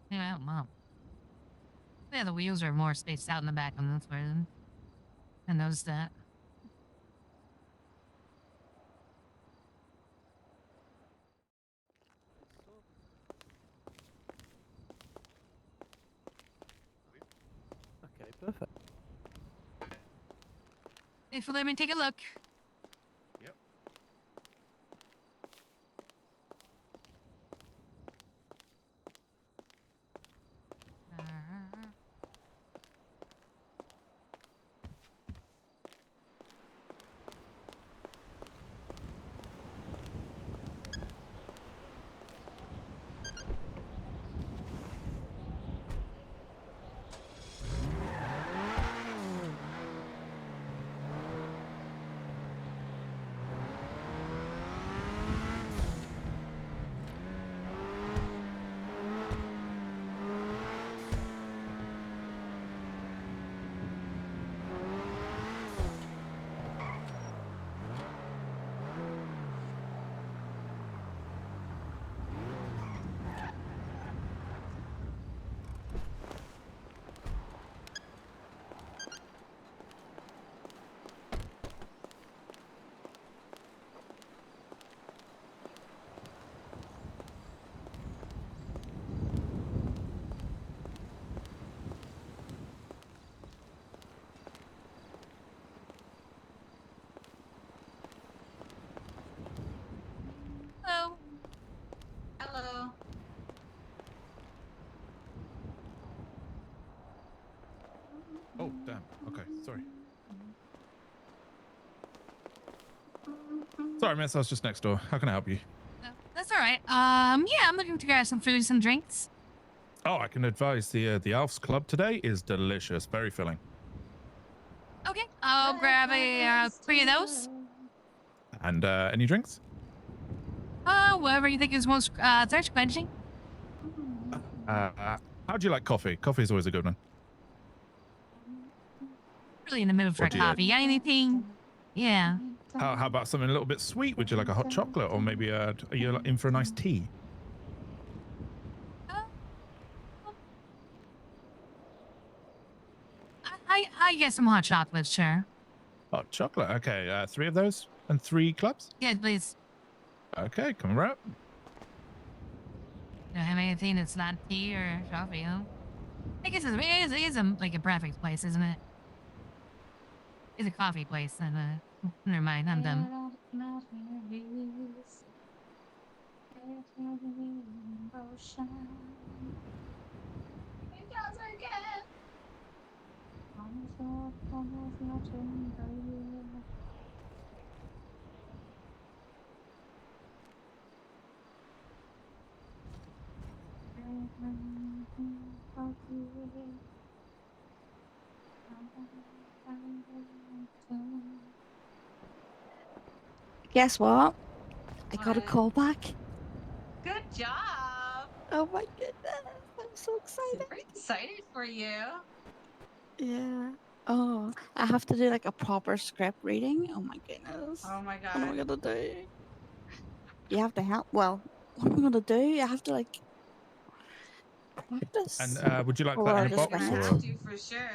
Yeah, Mom. Yeah, the wheels are more spaced out in the back on this version. I noticed that. Okay, perfect. If you let me take a look. Yep. Hello. Hello. Oh, damn. Okay, sorry. Sorry, miss. I was just next door. How can I help you? No, that's all right. Yeah, I'm looking to grab some food, some drinks. Oh, I can advise the Alf's Club today is delicious, very filling. Okay, I'll grab a 3 of those. And any drinks? Whatever you think is most thirst quenching. How do you like coffee? Coffee is always a good one. really in the mood for What do you- coffee. Anything? Yeah. How about something a little bit sweet? Would you like a hot chocolate, or maybe are you in for a nice tea? I get some hot chocolate, sure. Hot chocolate. Okay, 3 of those and 3 clubs. Yeah, please. Okay, come right up. Don't have anything that's not tea or coffee, huh? I guess it is like a perfect place, isn't it? It's a coffee place, and never mind, I'm dumb. Guess what? I got a call back. Good job. Oh my goodness. I'm so excited. Super excited for you. Yeah. Oh, I have to do like a proper script reading. Oh my goodness. Oh my What am I god. gonna do? You have to help. Well, what am I gonna do? I have to like practice. And would you like Or that will in I a just box? wing Or... Have to for sure.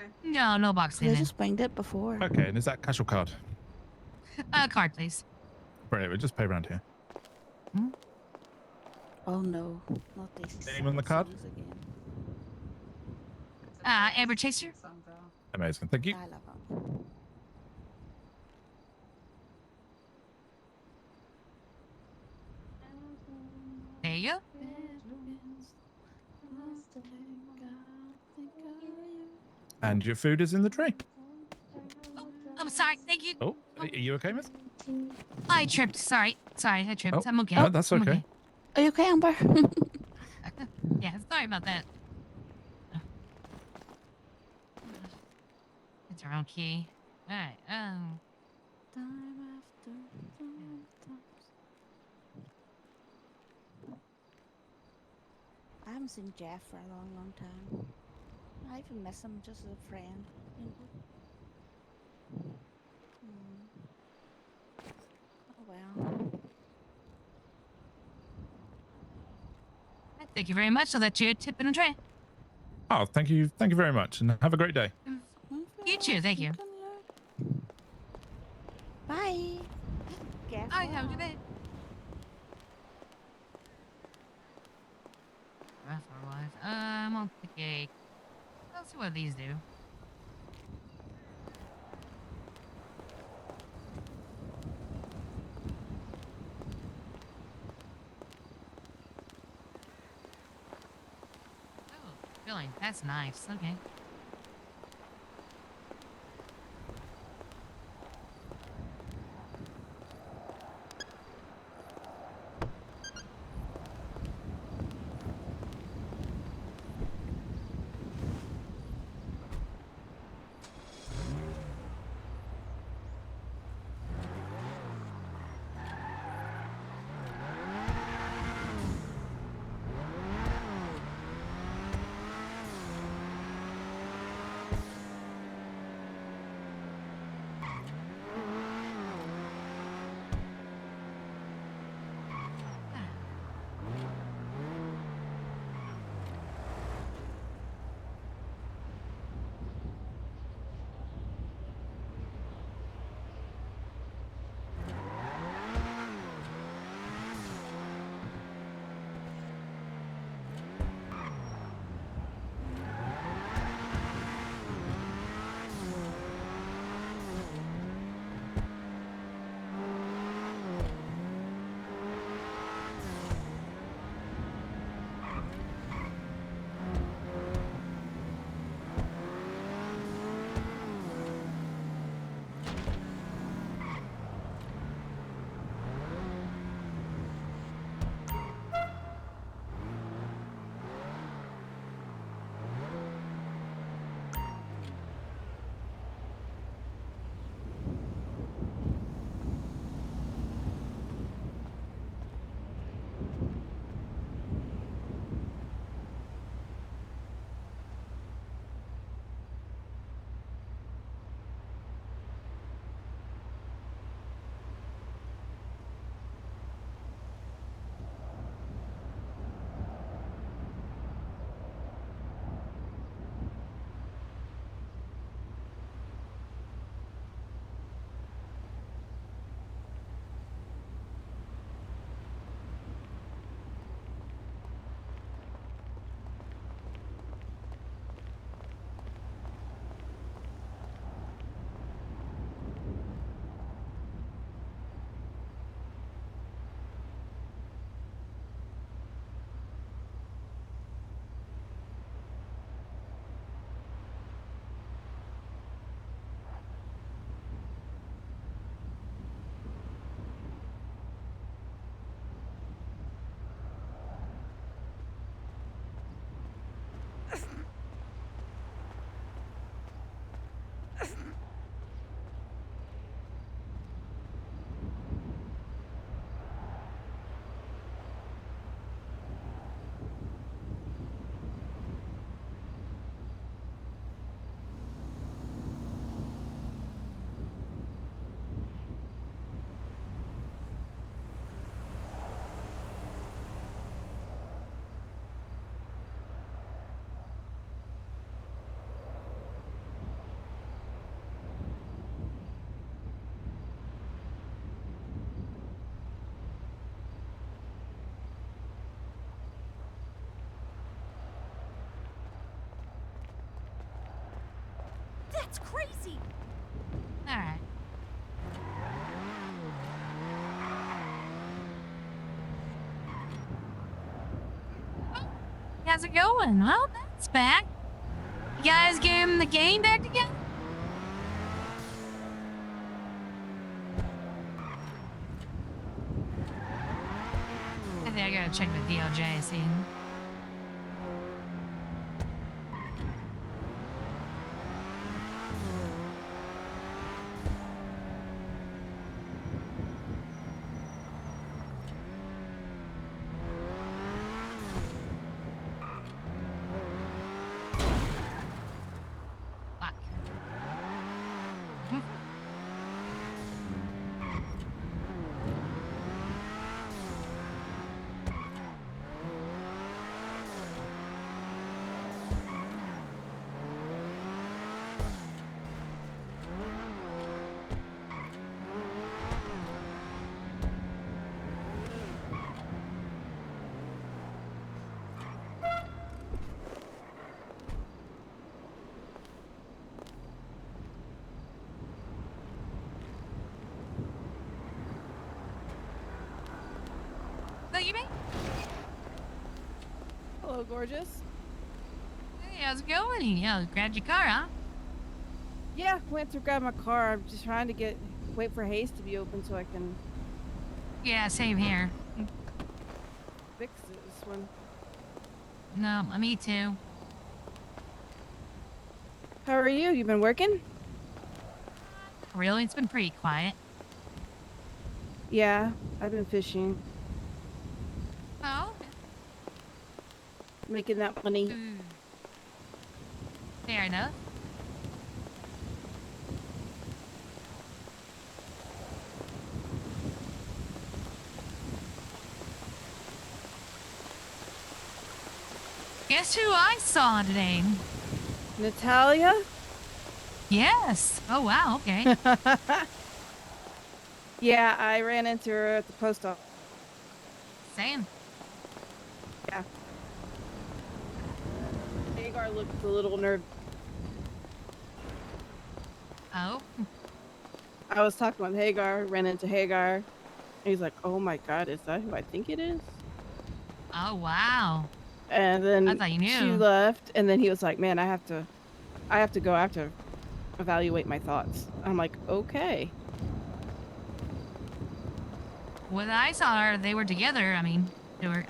No box Because I in just winged it before. Okay, and is that cash or card? Card, please. Brilliant. We'll just pay around here. Oh no, not these. Name on the card? songs again. Amber Chaser. Amazing. Thank you. I love them. There you go. And your food is in the tray. I'm sorry. Thank you. Oh, are you okay, miss? I tripped. Sorry, I tripped. Oh, I'm okay. no, that's I'm okay. Are you okay, Amber? Yeah, sorry about that. It's our own key. All right. Time after time. I haven't seen Jeff for a long, long time. I even miss him just as a friend. You know? Oh well. Thank you very much. I'll let you tip in a tray. Oh, thank you very much, and have a great day. You too. Thank you. Bye. Careful. I have a good day. I'll take a. Let's see what these do. Oh, filling. That's nice. Okay. That's crazy. All right. How's it going? Well, that's back. You guys getting the game back together? I think I gotta check the DOJ scene. Fuck. So you mean? Hello, gorgeous. Hey, how's it going? Yeah, grabbed your car, huh? Yeah, went to grab my car. I'm just trying to wait for Hayes to be open so I can Yeah, same here. fix this one. No, me too. How are you? You been working? Really, it's been pretty quiet. Yeah, I've been fishing, Oh, making that money. fair enough. Guess who I saw today? Natalia? Yes. Oh, wow, okay. Yeah, I ran into her at the post office. Same. Yeah. Hagar looked a little nervous. Oh? I was talking with Hagar, ran into Hagar. And he's like, oh my god, is that who I think it is? Oh, wow. And then I thought you she knew. left, and then he was like, man, I have to go. I have to evaluate my thoughts. I'm like, okay. When I saw her, they were together. I mean, they were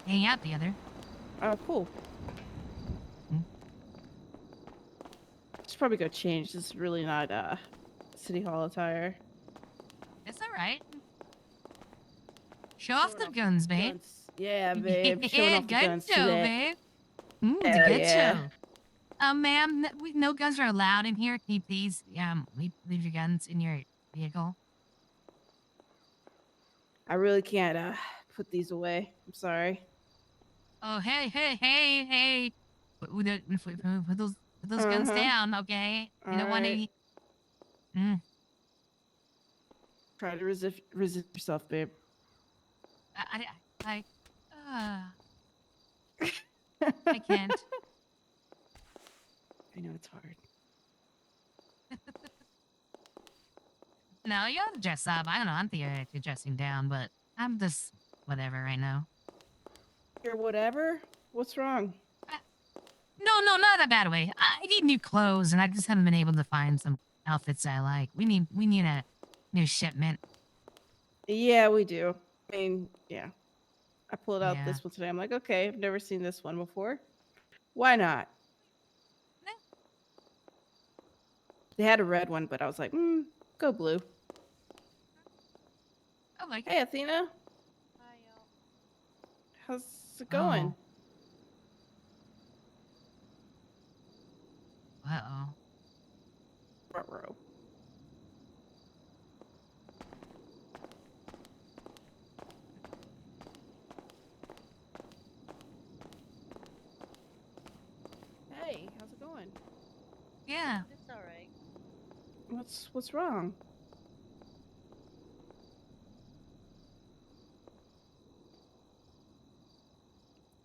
hanging out together. Oh, cool. Should probably go change. This is really not City Hall attire. It's all right. Show off the guns, babe. Yeah, babe. Showing off the Gun guns show, today. babe. It's a Hell good yeah. show. Ma'am, no guns are allowed in here. Can you please, leave your guns in your vehicle? I really can't put these away. I'm sorry. Oh, hey. Put those guns down, okay? You don't want any... Try to resist yourself, babe. I can't. I know it's hard. No, you gotta dress up. I don't know. I'm theoretically dressing down, but I'm just whatever right now. You're whatever? What's wrong? No, not a bad way. I need new clothes, and I just haven't been able to find some outfits I like. We need a new shipment. Yeah, we do. I mean, yeah. I pulled out Yeah. this one today. I'm like, okay, I've never seen this one before. Why not? They had a red one, but I was like, go blue. I like Hey, Athena. Hi, y'all. How's it going? Uh-oh. Ruh-roh. Hey, how's it going? Yeah. It's all right. What's wrong?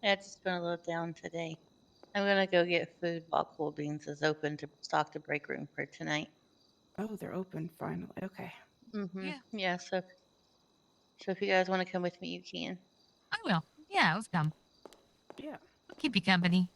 Yeah, it's just been a little down today. I'm gonna go get food while Cool Beans is open to stock the break room for tonight. Oh, they're open finally. Okay. Yeah. Yeah. So if you guys want to come with me, you can. I will. Yeah, let's come. Yeah. We'll keep you company.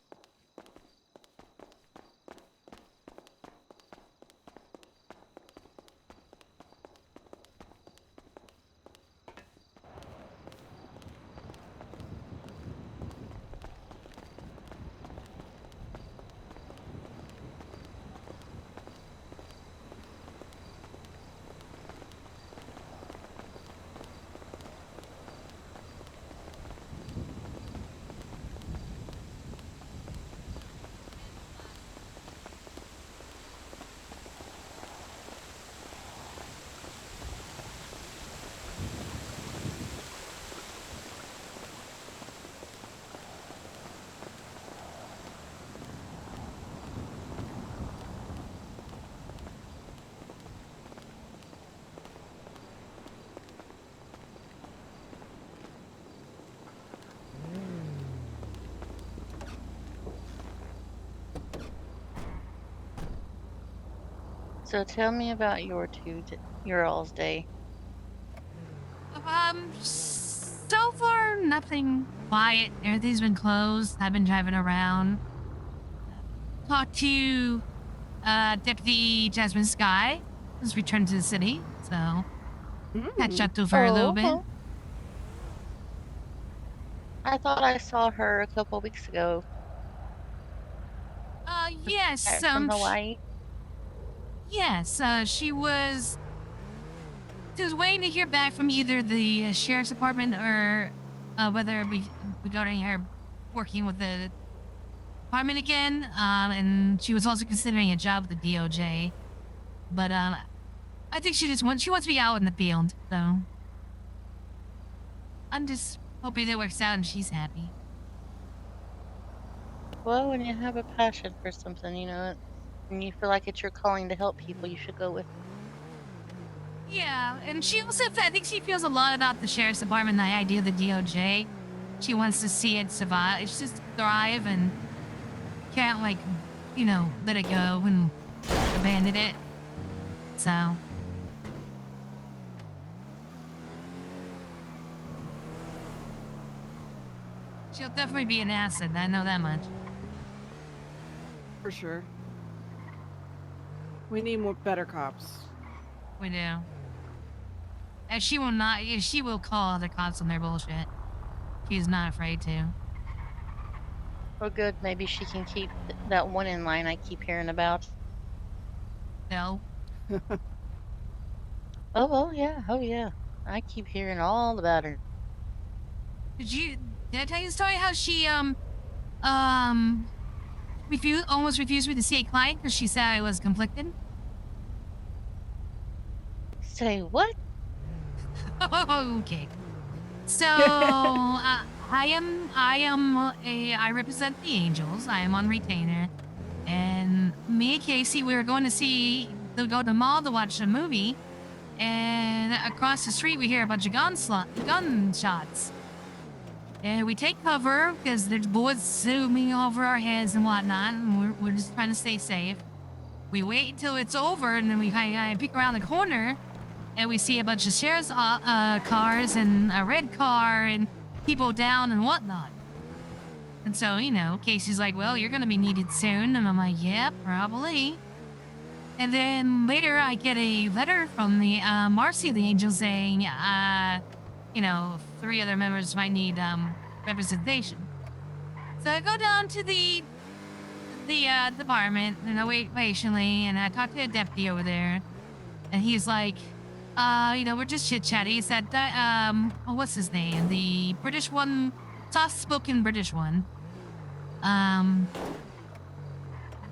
So tell me about your all's day. So far, nothing quiet. Everything's been closed. I've been driving around. Talked to Deputy Jasmine Sky who's returned to the city, so catch up to her a little bit. okay. I thought I saw her a couple weeks ago. Yes, Back from Hawaii. Yes, she was waiting to hear back from either the sheriff's department or whether regarding her working with the department again. And she was also considering a job with the DOJ. But I think she wants to be out in the field. So I'm just hoping it works out and she's happy. Well, when you have a passion for something, and you feel like it's your calling to help people, you should go with it. Yeah, and she also, I think she feels a lot about the sheriff's department, the idea of the DOJ. She wants to see it survive. It's just thrive and can't, like, let it go and abandon it. So. She'll definitely be an asset, I know that much. For sure. We need better cops. We do. And she will call other cops on their bullshit. She's not afraid to. Well, good. Maybe she can keep that one in line I keep hearing about. No. Oh, yeah. Oh, yeah. I keep hearing all about her. Did I tell you the story how she, almost refused me to see a client because she said I was conflicted? Say what? Okay. So, I represent the Angels. I am on retainer. And me and Casey, we were going to go to the mall to watch a movie. And across the street, we hear a bunch of gunshots. And we take cover because there's bullets zooming over our heads and whatnot. And we're just trying to stay safe. We wait until it's over, and then we kind of peek around the corner. And we see a bunch of sheriff's cars and a red car and people down and whatnot. And so, Casey's like, well, you're going to be needed soon. And I'm like, yeah, probably. And then later I get a letter from the Marcy of the Angels saying, 3 other members might need representation. So I go down to the department and I wait patiently and I talk to a deputy over there. And he's like, we're just chit-chatting. He said, what's his name? The British one, soft-spoken British one.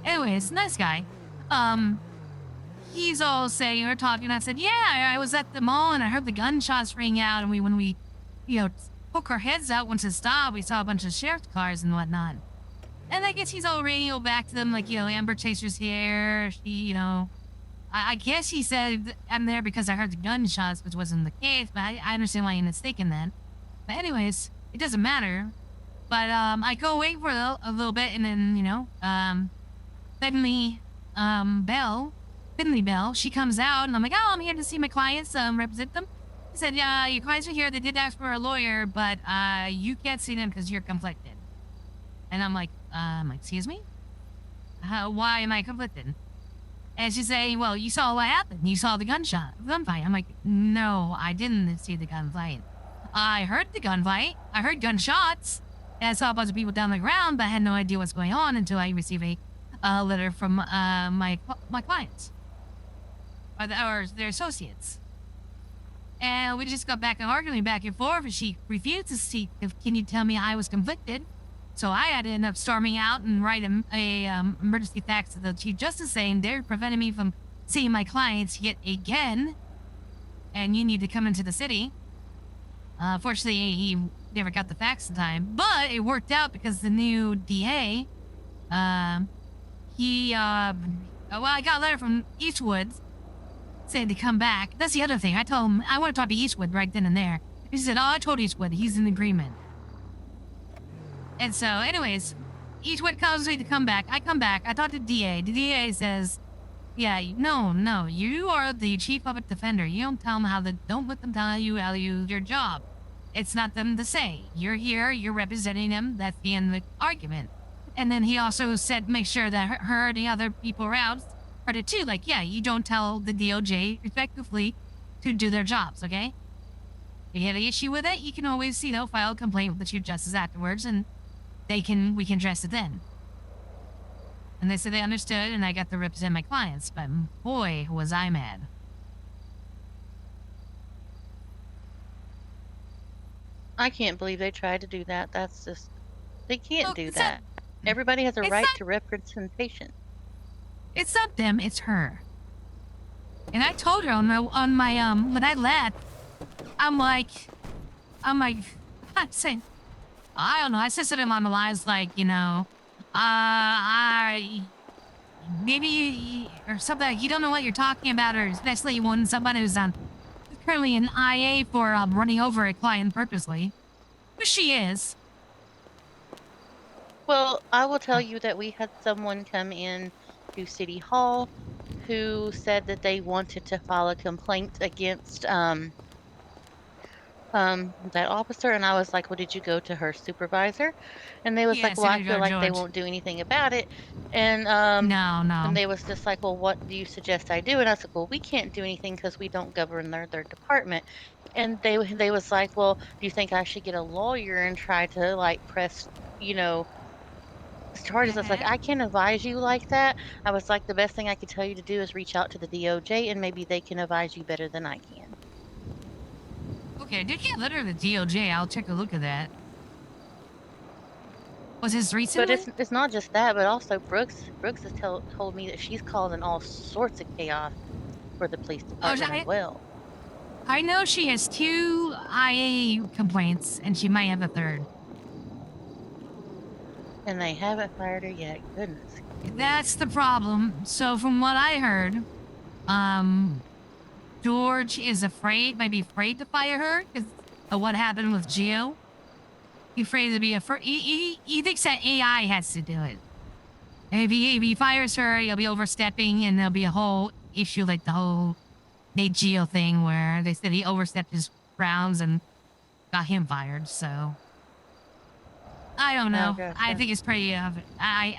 Anyways, nice guy. He's all saying, we're talking, I said, yeah, I was at the mall and I heard the gunshots ring out and when we poke our heads out once it stopped, we saw a bunch of sheriff's cars and whatnot. And I guess he's all radio back to them, like, Amber Chaser's here, she, I guess he said I'm there because I heard the gunshots, which wasn't the case, but I understand why you're mistaken that. But anyways, it doesn't matter. But I go away for a little bit, and then suddenly, Finley Bell, she comes out, and I'm like, oh, I'm here to see my clients, represent them. She said, yeah, your clients are here. They did ask for a lawyer, but you can't see them because you're conflicted. And I'm like, excuse me? Why am I conflicted? And she's saying, well, you saw what happened. You saw the gunfight. I'm like, no, I didn't see the gunfight. I heard the gunfight. I heard gunshots. And I saw a bunch of people down the ground, but I had no idea what's going on until I received a letter from my clients or their associates. And we just got back and arguing back and forth, and she refused to see. Can you tell me I was conflicted? So I had to end up storming out and write a emergency fax to the Chief Justice saying they're preventing me from seeing my clients yet again, and you need to come into the city. Fortunately, he never got the fax in time, but it worked out because the new DA, well, I got a letter from Eastwood saying to come back. That's the other thing. I told him I want to talk to Eastwood right then and there. He said, oh, I told Eastwood. He's in agreement. And so, anyways, Eastwood tells me to come back. I come back. I talk to DA. The DA says, yeah, no, you are the chief public defender. You don't let them tell you how to use your job. It's not them to say. You're here, you're representing them. That's the end of the argument. And then he also said, make sure that her and the other people around heard it too. Like, yeah, you don't tell the DOJ respectively to do their jobs, okay? If you have an issue with it, you can always, file a complaint with the Chief Justice afterwards, and we can address it then. And they said they understood, and I got to represent my clients, but boy, was I mad. I can't believe they tried to do that. That's just, they can't do that. Everybody has a right to representation. It's not them, it's her. And I told her on my when I left, I'm like, I'm saying, I don't know. I said something along the lines like, maybe or something like you don't know what you're talking about, or especially when somebody who's currently an IA for running over a client purposely, which she is. Well, I will tell you that we had someone come in to City Hall who said that they wanted to file a complaint against that officer, and I was like, well, did you go to her supervisor? And they was like, well, I feel like they won't do anything about it. And no. And they was just like, well, what do you suggest I do? And I was like, well, we can't do anything because we don't govern their department. And they was like, well, do you think I should get a lawyer and try to like press, charges? I was like, I can't advise you like that. I was like, the best thing I could tell you to do is reach out to the DOJ, and maybe they can advise you better than I can. Okay, did you get a letter to the DOJ? I'll take a look at that. Was this recently? But it's not just that, but also Brooks has told me that she's causing all sorts of chaos for the police department as well. I know she has 2 IA complaints, and she might have a 3rd. And they haven't fired her yet. Goodness. That's the problem. So from what I heard, George is might be afraid to fire her because of what happened with Gio. He's afraid to be he thinks that AI has to do it. And if he fires her, he'll be overstepping, and there'll be a whole issue like the whole Nate Gio thing where they said he overstepped his grounds and got him fired. So I don't know. Oh, gotcha. I think it's pretty. I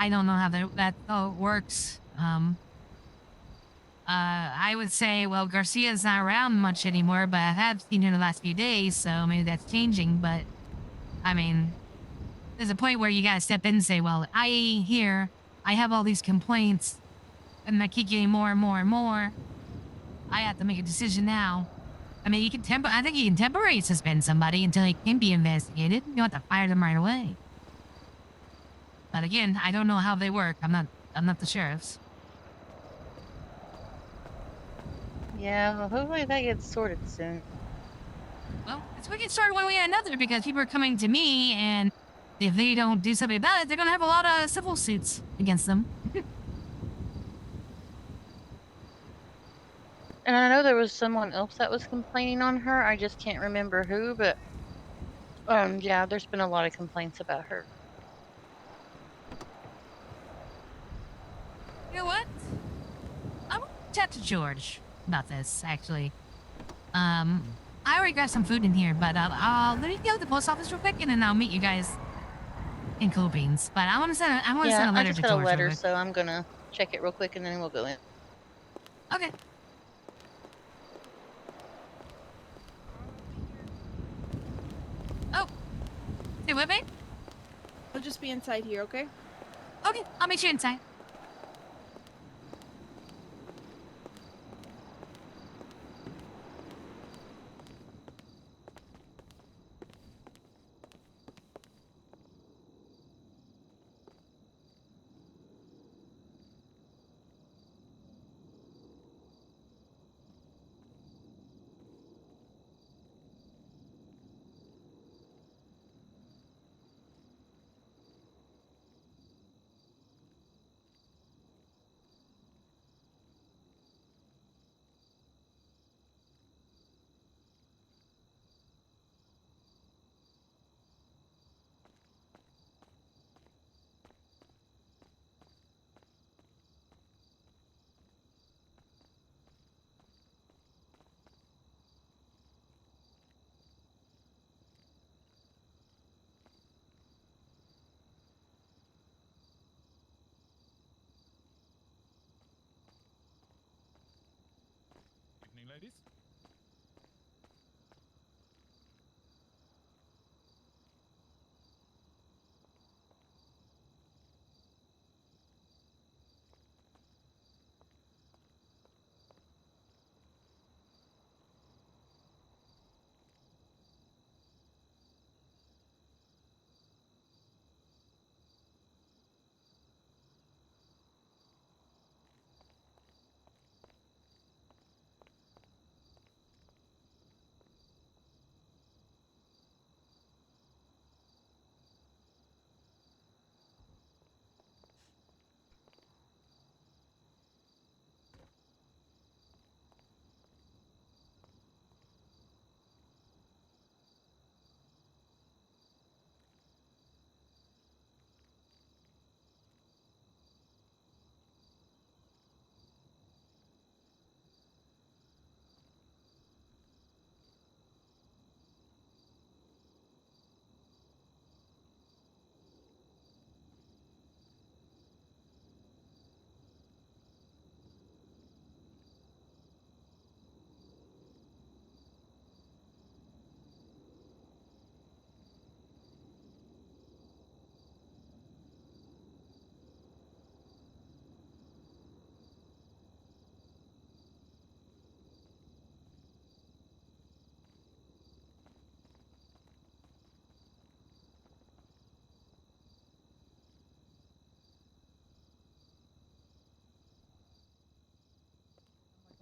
don't know how that all works. I would say, well, Garcia's not around much anymore, but I have seen her the last few days, so maybe that's changing. But I mean, there's a point where you gotta step in and say, well, I have all these complaints, and I keep getting more and more and more. I have to make a decision now. I mean, I think you can temporarily suspend somebody until he can be investigated. You don't have to fire them right away. But again, I don't know how they work. I'm not the sheriff's. Yeah, well, hopefully that gets sorted soon. Well, we can start one way or another because people are coming to me, and if they don't do something about it, they're gonna have a lot of civil suits against them. And I know there was someone else that was complaining on her. I just can't remember who, but Yeah, there's been a lot of complaints about her. You know what? I'm gonna chat to George about this, actually. I already got some food in here, but let me go to the post office real quick, and then I'll meet you guys in Cool Beans. But I want to Yeah, send a I letter just to got a George real letter, quick. so I'm gonna check it real quick and then we'll go in. Okay. Oh, stay with me. I'll just be inside here, okay? Okay, I'll meet you inside. Evening, ladies.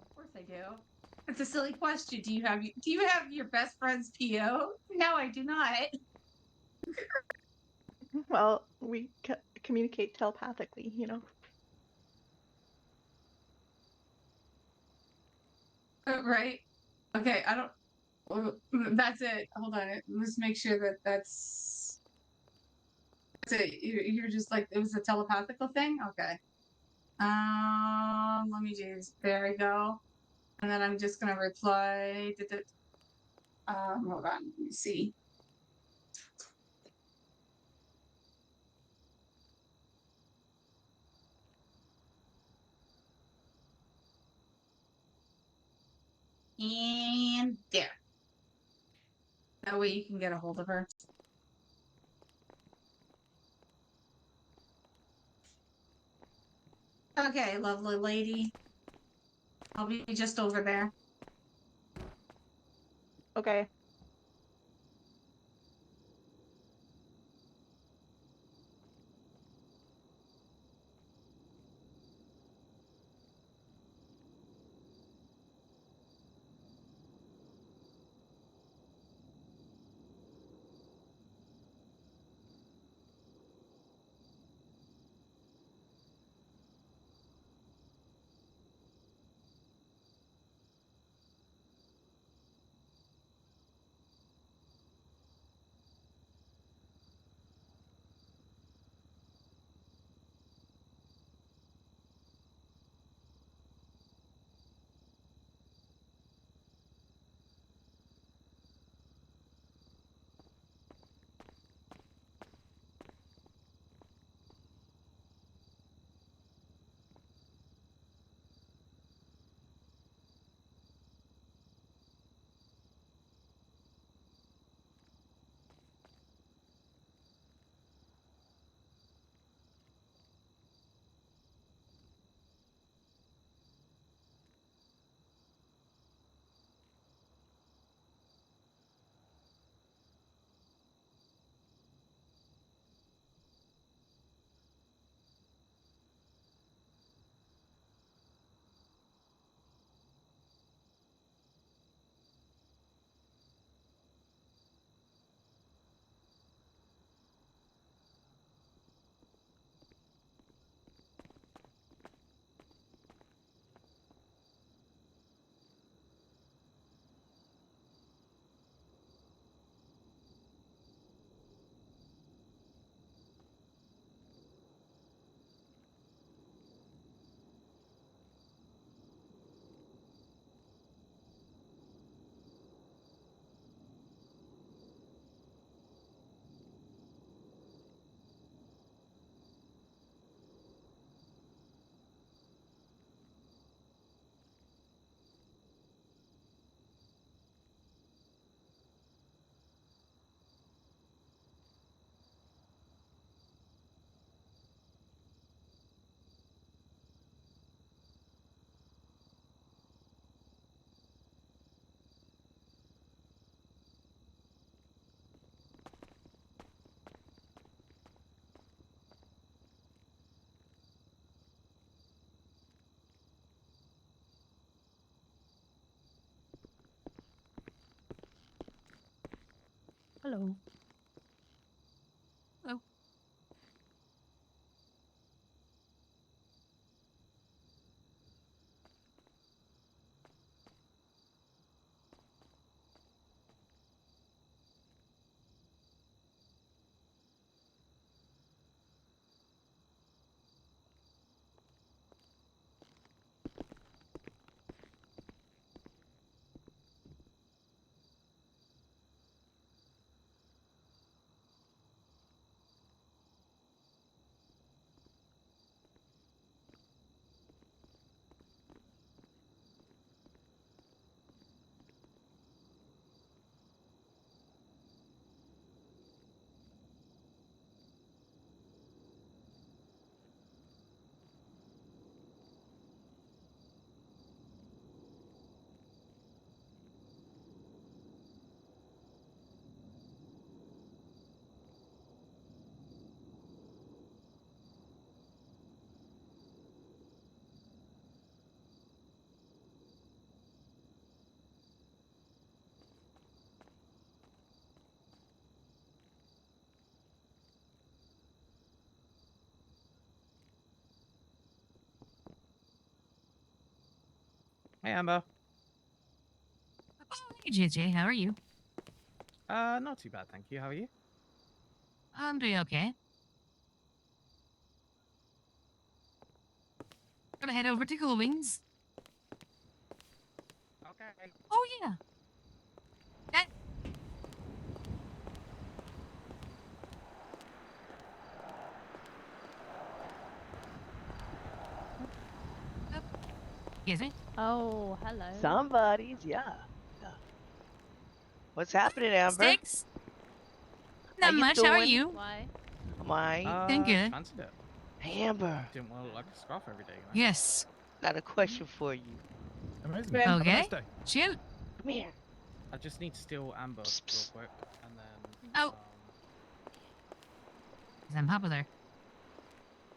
Of course I do. It's a silly question. Do you have your best friend's PO? No, I do not. Well, we communicate telepathically, you know. Right? Okay, I don't. That's it. Hold on. Let's make sure that that's it. You're just like it was a telepathical thing. Okay. Let me just. There we go. And then I'm just gonna reply. Hold on. Let me see. And there. That way you can get a hold of her. Okay, lovely lady. I'll be just over there. Okay. Hello. Hello. Hey, Amber. Hey, JJ, how are you? Not too bad, thank you. How are you? I'm doing okay. Gonna head over to Cool Wings. Okay. Oh, yeah. That. Excuse me? Oh, hello. Somebody's, yeah. What's happening, Amber? Sticks? How Not you much. doing? How are you? Why? Mine. Doing good. Fancied it. Hey, Amber. Didn't want to look like a scruff every day, you know? Yes. Got a question for you. Amazing. Ben. Have a Okay. nice day. Shoot. Come here. I just need to steal Amber real quick, and then. Oh. I'm popular.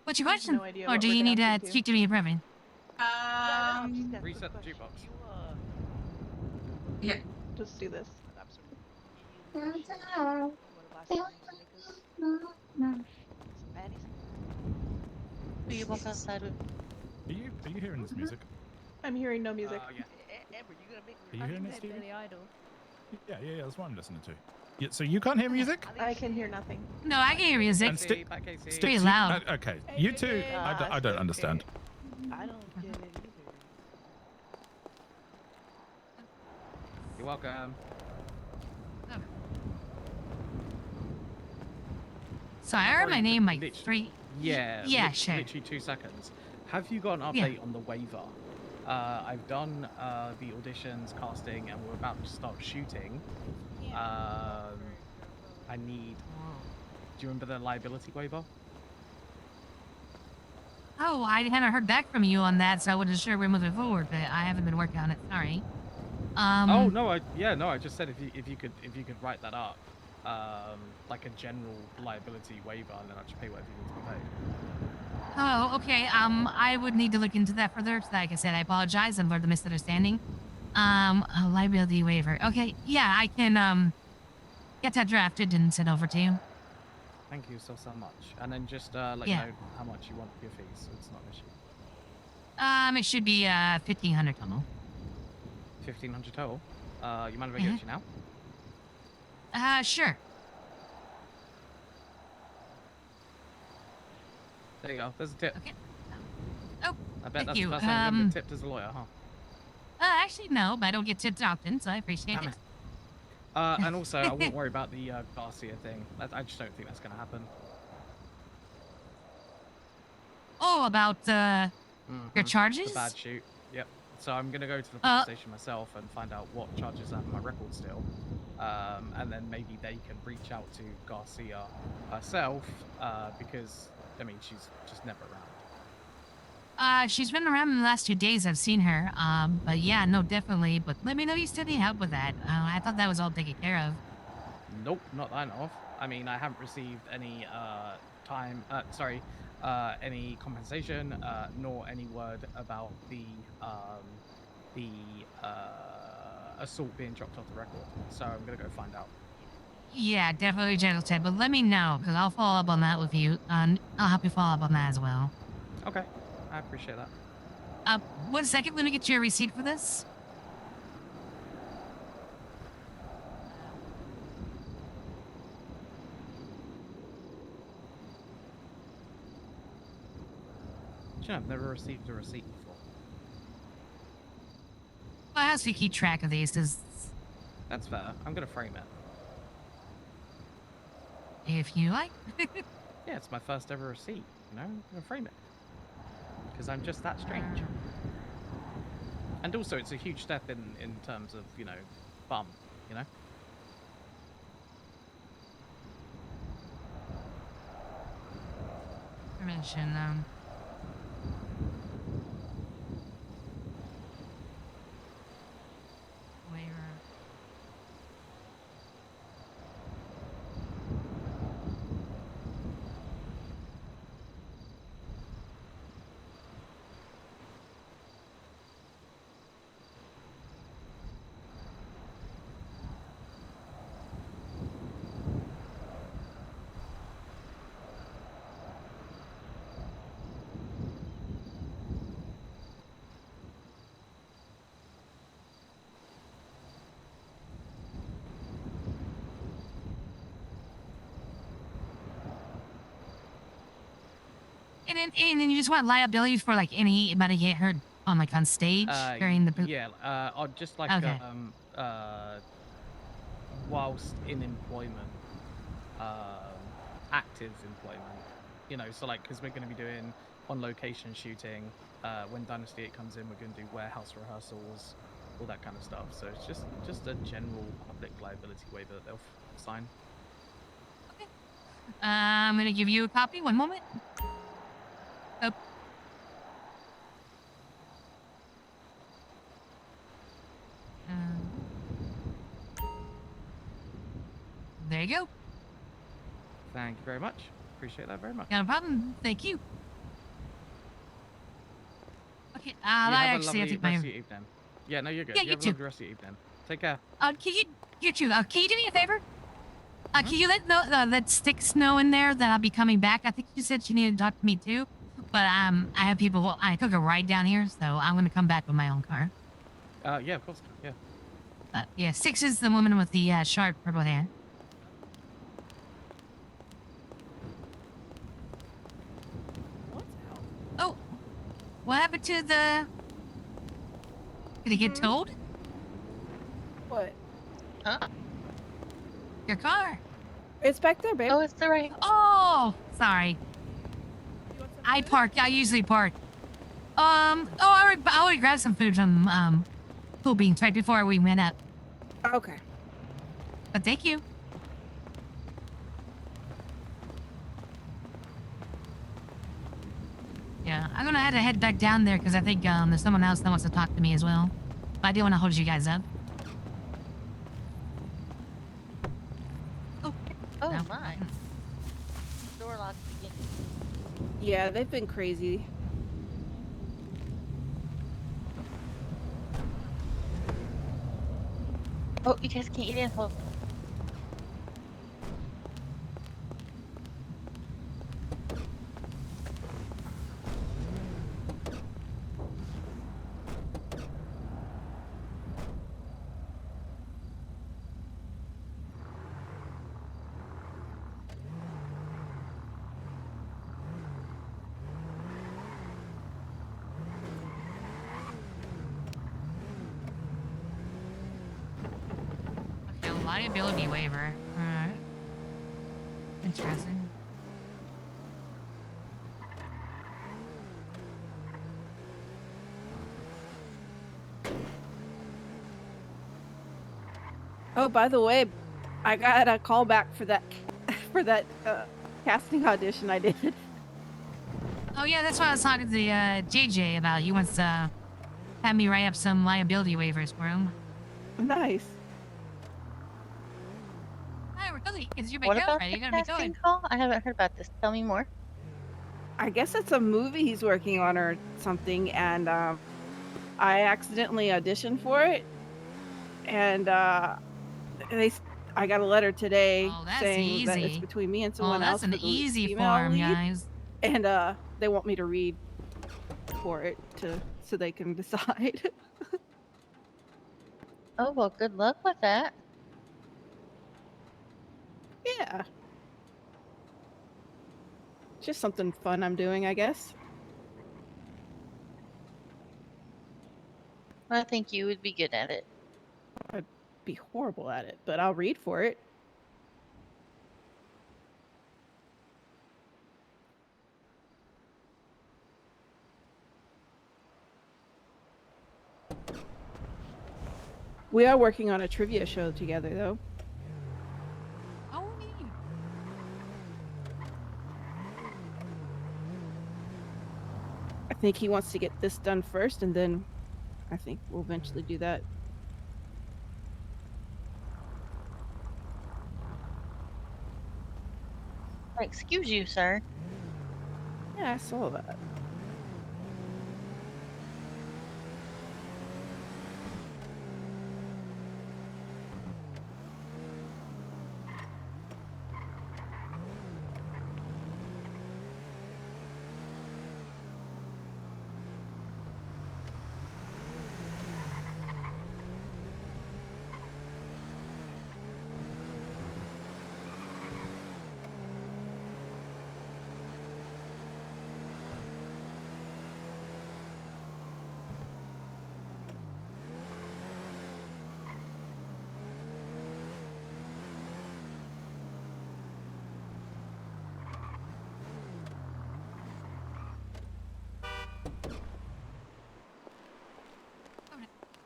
What's your I have question? no idea Or what do we're you gonna need to have to do. speak to me in private? Reset the jukebox. Yeah. Just do this. Do you walk outside with Are you hearing this music? I'm hearing no music. Yeah. Amber, you gonna make Are you hearing it, Stevie? Billy Idol. Yeah, that's what I'm listening to. Yeah, so you can't hear music? I can hear nothing. No, I can hear music. And It's Sticks, pretty loud. okay, you two, I don't understand. I don't get it either. You're welcome. So I heard my name like Literally- three. Yeah. Yeah, sure. Literally 2 seconds. Have you got an update on the waiver? I've done the auditions, casting, and we're about to start shooting. I need. Do you remember the liability waiver? Oh, I hadn't heard back from you on that, so I wasn't sure we're moving forward, but I haven't been working on it. Sorry. Oh no, I just said if you could write that up, like a general liability waiver, and then I'll just pay whatever you need to be paid. Oh, okay. I would need to look into that further. Like I said, I apologize for the misunderstanding. A liability waiver. Okay, yeah, I can get that drafted and sent over to you. Thank you so much. And then just let me know how much you want for your fees. So it's not an issue. It should be 1,500 total. 1,500 total. You mind if I give it to you now? Sure. There you go. There's a tip. Okay. Oh, I bet thank that's you. the first time you've been tipped as a lawyer, huh? Actually, no, but I don't get tipped often, so I appreciate it. And also, I wouldn't worry about the Garcia thing. I just don't think that's going to happen. Oh, about your charges? The bad shoot. Yep. So I'm going to go to the police station myself and find out what charges I have on my record still. And then maybe they can reach out to Garcia herself because, I mean, she's just never around. She's been around in the last 2 days. I've seen her. But yeah, no, definitely. But let me know you still need help with that. I thought that was all taken care of. Nope, not that I know of. I mean, I haven't received any any compensation, nor any word about the assault being dropped off the record. So I'm gonna go find out. Yeah, definitely gentle tip, but let me know, because I'll follow up on that with you. I'll help you follow up on that as well. Okay, I appreciate that. 1 second, let me get you a receipt for this. Sure, I've never received a receipt before. Well, how do you keep track of these? That's fair. I'm gonna frame it. If you like. Yeah, it's my first ever receipt. You know, I'm gonna frame it because I'm just that strange. And also, it's a huge step in terms of fun. You know. Permission. Waiver. And then you just want liability for like anybody get hurt on stage during the Yeah, I'd just like Okay. whilst in employment, active employment. So like because we're going to be doing on location shooting. When Dynasty 8 comes in, we're going to do warehouse rehearsals, all that kind of stuff. So it's just a general public liability waiver that they'll sign. I'm gonna give you a copy. 1 moment. Oh. There you go. Thank you very much. Appreciate that very much. No problem. Thank you. Okay. You I have a actually lovely have to take rest my. of your evening. Yeah, no, you're good. Yeah, you you have a too. lovely rest of your evening. Take care. Can you do me a favor? Can you let Sticks know in there that I'll be coming back? I think she said she needed to talk to me too. But I have people. Well, I took a ride down here, so I'm gonna come back with my own car. Yeah, of course. Yeah. Yeah, Six is the woman with the sharp purple hair. Oh, what happened to the? Did it get towed? What? Huh? Your car. It's back there, babe. Oh, it's the right. Oh, sorry. I usually park. I already grabbed some food from Cool Beans right before we went up. Okay. But thank you. Yeah, I'm gonna have to head back down there because I think there's someone else that wants to talk to me as well. But I do want to hold you guys up. Oh No. my. Door lock again. Yeah, they've been crazy. Oh, you guys can't get in. Hold. Okay, liability waiver. Alright. Interesting. Oh, by the way, I got a call back for that casting audition I did. Oh yeah, that's what I was talking to the JJ about. He wants to have me write up some liability waivers for him. Nice. Alright, we're good. Is your What big about ready? the You're gonna be casting going. call? I haven't heard about this. Tell me more. I guess it's a movie he's working on or something, and I accidentally auditioned for it, and I got a letter today Oh, that's saying that it's easy. between me and Well, someone that's else an for the easy female form, lead, guys. and they want me to read for it so they can decide. Oh, well, good luck with that. Yeah. Just something fun I'm doing, I guess. I think you would be good at it. I'd be horrible at it, but I'll read for it. We are working on a trivia show together, though. Oh, neat. I think he wants to get this done first, and then I think we'll eventually do that. Excuse you, sir. Yeah, I saw that.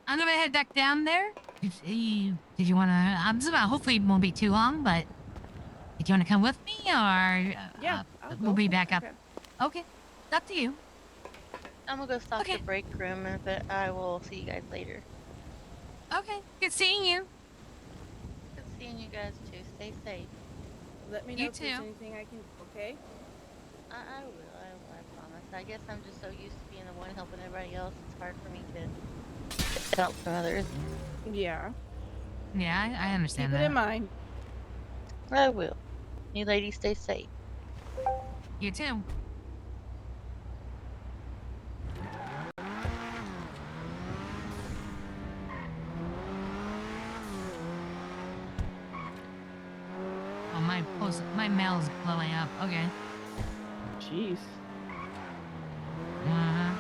I'm gonna head back down there. Did you want to? I'm just about. Hopefully, it won't be too long. But did you want to come with me, or Yeah, I'll we'll go be for back it. up? Okay, it's up to you. I'm gonna go stock Okay. the break room, but I will see you guys later. Okay, good seeing you. Good seeing you guys too. Stay safe. Let me know You if there's too. anything I can. Okay. I will. I promise. I guess I'm just so used to being the one helping everybody else. It's hard for me to get help from others. Yeah. Yeah, I understand Keep it that. in mind. I will. You ladies stay safe. You too. Oh, my mail's blowing up. Okay. Jeez. Uh-huh.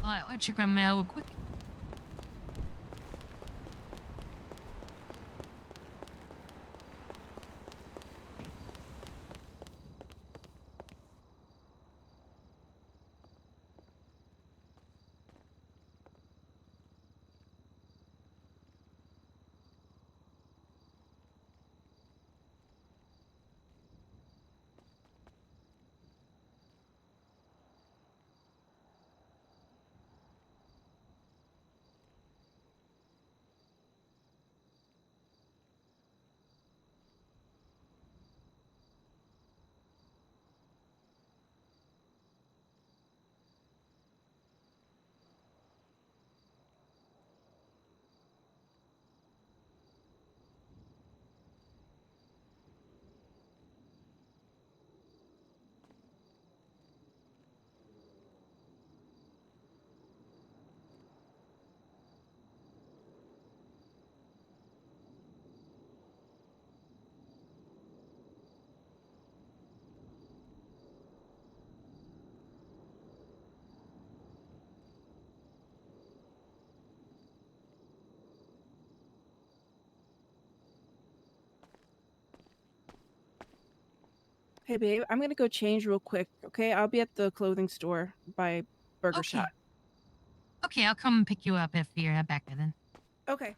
Alright, I'll check my mail real quick. Hey, babe, I'm gonna go change real quick. Okay, I'll be at the clothing store by Burger Okay. Shot. Okay, I'll come pick you up if you're back there then. Okay.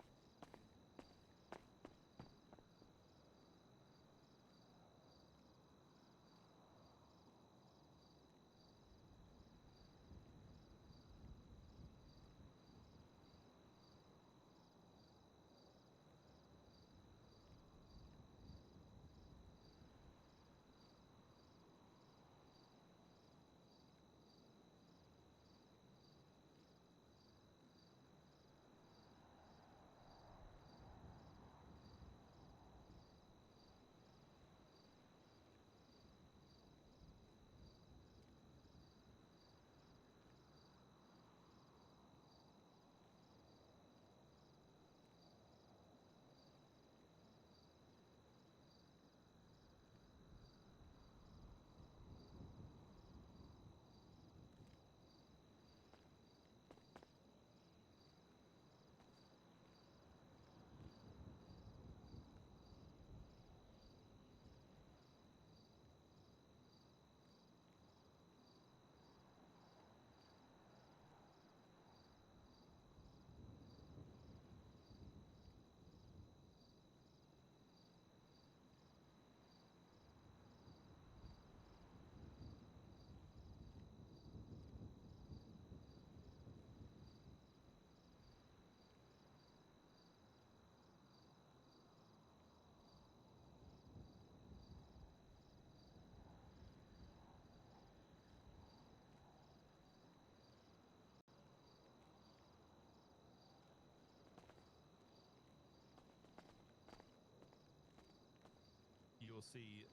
You'll see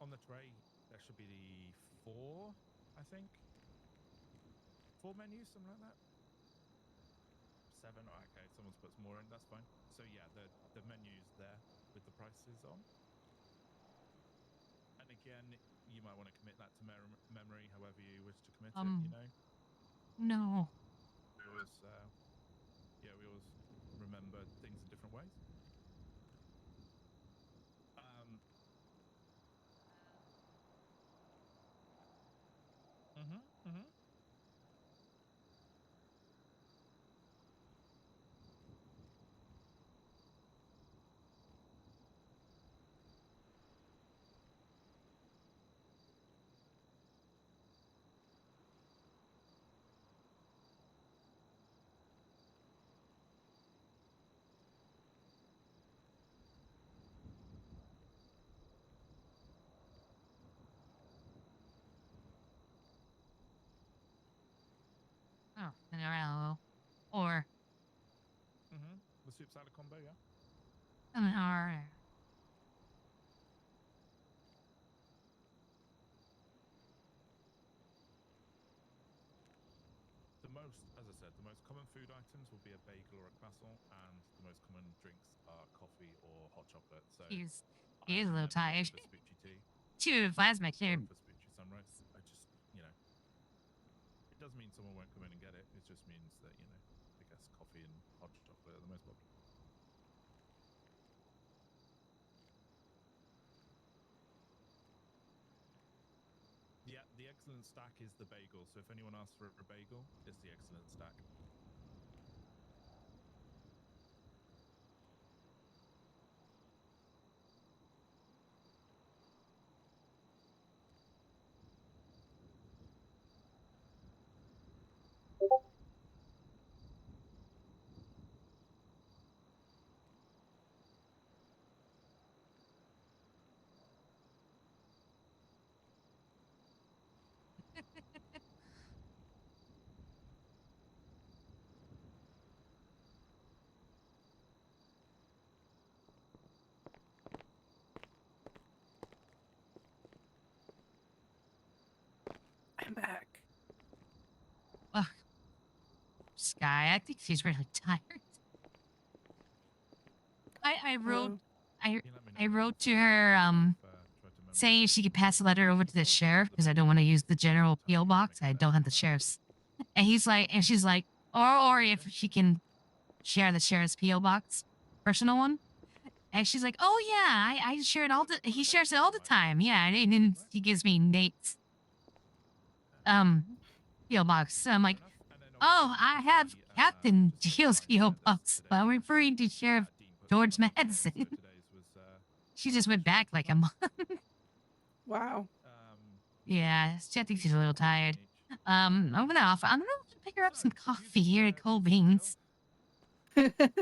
on the tray there should be 4, I think. 4 menus, something like that. 7. Oh, okay, someone's put some more in. That's fine. So yeah, the menu's there with the prices on. And again, you might want to commit that to memory, however you wish to commit it. You know. No. We always, we always remember things in different ways. Oh, an or The soup salad combo, yeah. an hour. The most, as I said, the most common food items will be a bagel or a croissant, and the most common drinks are coffee or hot chocolate. So He's a little tired. Vespucci tea. Two plasma Or kid. Vespucci sunrise. I just, it doesn't mean someone won't come in and get it. It just means that, I guess coffee and hot chocolate are the most popular. Yeah, the excellent stack is the bagel. So if anyone asks for a bagel, it's the excellent stack. I'm back. Ugh. Sky, I think she's really tired. I wrote I wrote to her saying she could pass the letter over to the sheriff because I don't want to use the general PO box. I don't have the sheriff's. And she's like, or if she can share the sheriff's PO box, personal one. And she's like, "Oh yeah, I share it all the he shares it all the time. Yeah." And then he gives me Nate's PO box. So I'm like, "Oh, I have Captain Gio's PO box, but I'm referring to Sheriff George Madsen." She just went back like a month. Wow. Yeah, I think she's a little tired. I'm gonna pick her up some coffee here at Cold Beans. And then,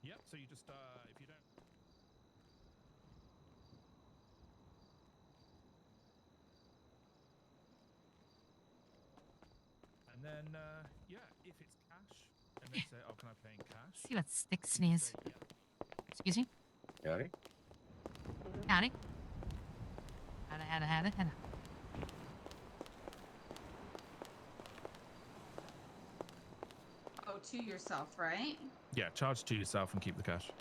yep. So you just if you don't. And then, yeah, if it's cash, and they say, "Oh, can I pay in cash?" See what stick sneeze. Excuse me. Howdy. Howdy. Howdy. Oh, to yourself, right? Yeah, charge to yourself and keep the cash.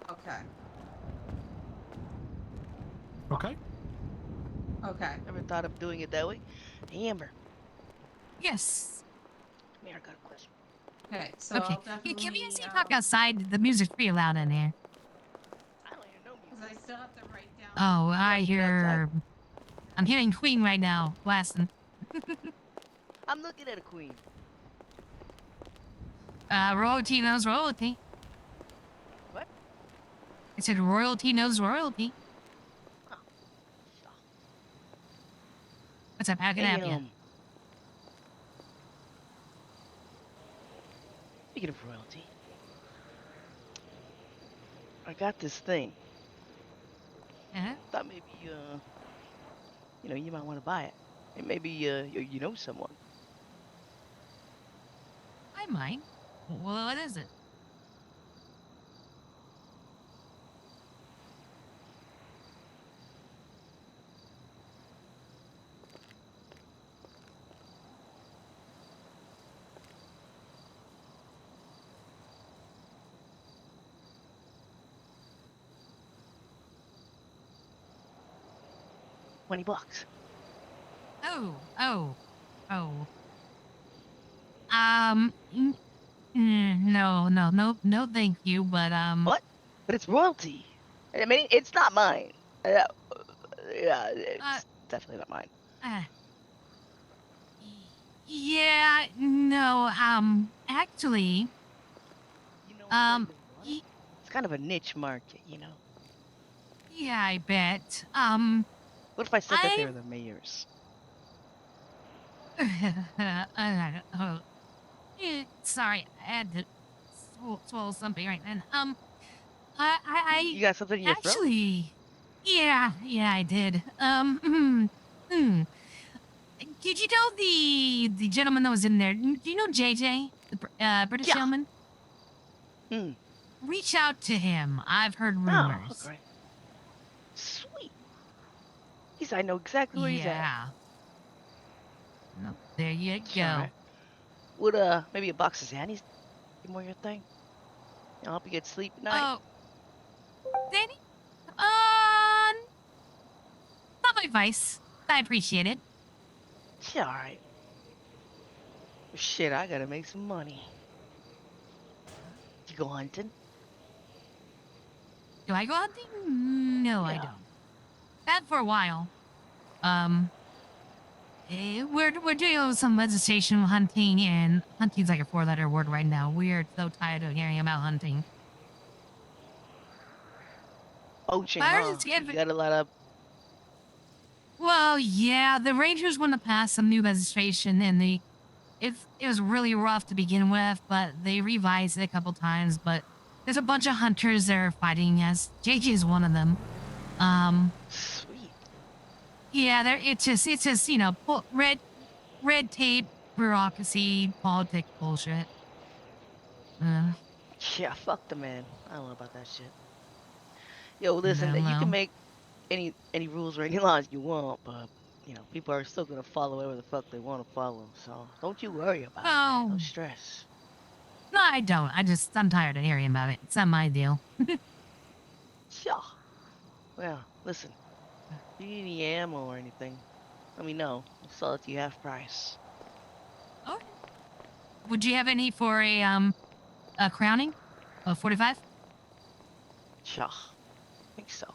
Okay. Okay. Okay. Never thought of doing it that way. Amber, Yes. come here, I got a question. Okay, so Okay. I'll definitely. Can we see talk outside? The music's pretty loud in here. I don't even know me. Because I still have to write down. Oh, I hear. I'm hearing Queen right now, blasting. I'm looking at a queen. Royalty knows royalty. What? I said royalty knows royalty. What's up? How can I help you? Speaking of royalty, I got this thing. Thought maybe you know, you might want to buy it. And maybe you know someone. I might. Well, what is it? $20. Oh. No, thank you. But What? But it's royalty. I mean, it's not mine. Yeah, it's definitely not mine. Yeah, no. Actually, It's kind of a niche market, you know. yeah, I bet. What if I said that they're the mayor's? Sorry, I had to swallow something right then. You got something in your throat? Actually, yeah, I did. Did you know the gentleman that was in there? Do you know JJ, the British gentleman? Reach out to him. I've heard rumors. Oh, okay. Sweet. I know exactly where he's at. Yeah. No, there you go. Right. Would maybe a box of Xannies be more your thing? I'll help you get sleep at night. Oh, Danny? Not my advice. I appreciate it. Yeah, all right. Shit, I gotta make some money. You go hunting? Do I go hunting? No, I don't. That for a while. We're doing some legislation hunting, and hunting's like a 4-letter word right now. We're so tired of hearing about hunting. Poaching, huh? You got a lot of... Well, yeah, the Rangers want to pass some new legislation, and it was really rough to begin with, but they revised it a couple times. But there's a bunch of hunters that are fighting us. JJ is one of them. Sweet. Yeah, there. It's just red tape, bureaucracy, politics, bullshit. Yeah, fuck the man. I don't know about that shit. Yo, listen, No, you can well. make any rules or any laws you want, but people are still gonna follow whatever the fuck they want to follow. So don't you worry about it, man. Oh, No stress. no, I don't. I'm tired of hearing about it. It's not my deal. Sure. Well, listen. If you need any ammo or anything, let me know. I'll sell it to you half price. Okay. Would you have any for a crowning? A 45? Sure. I think so.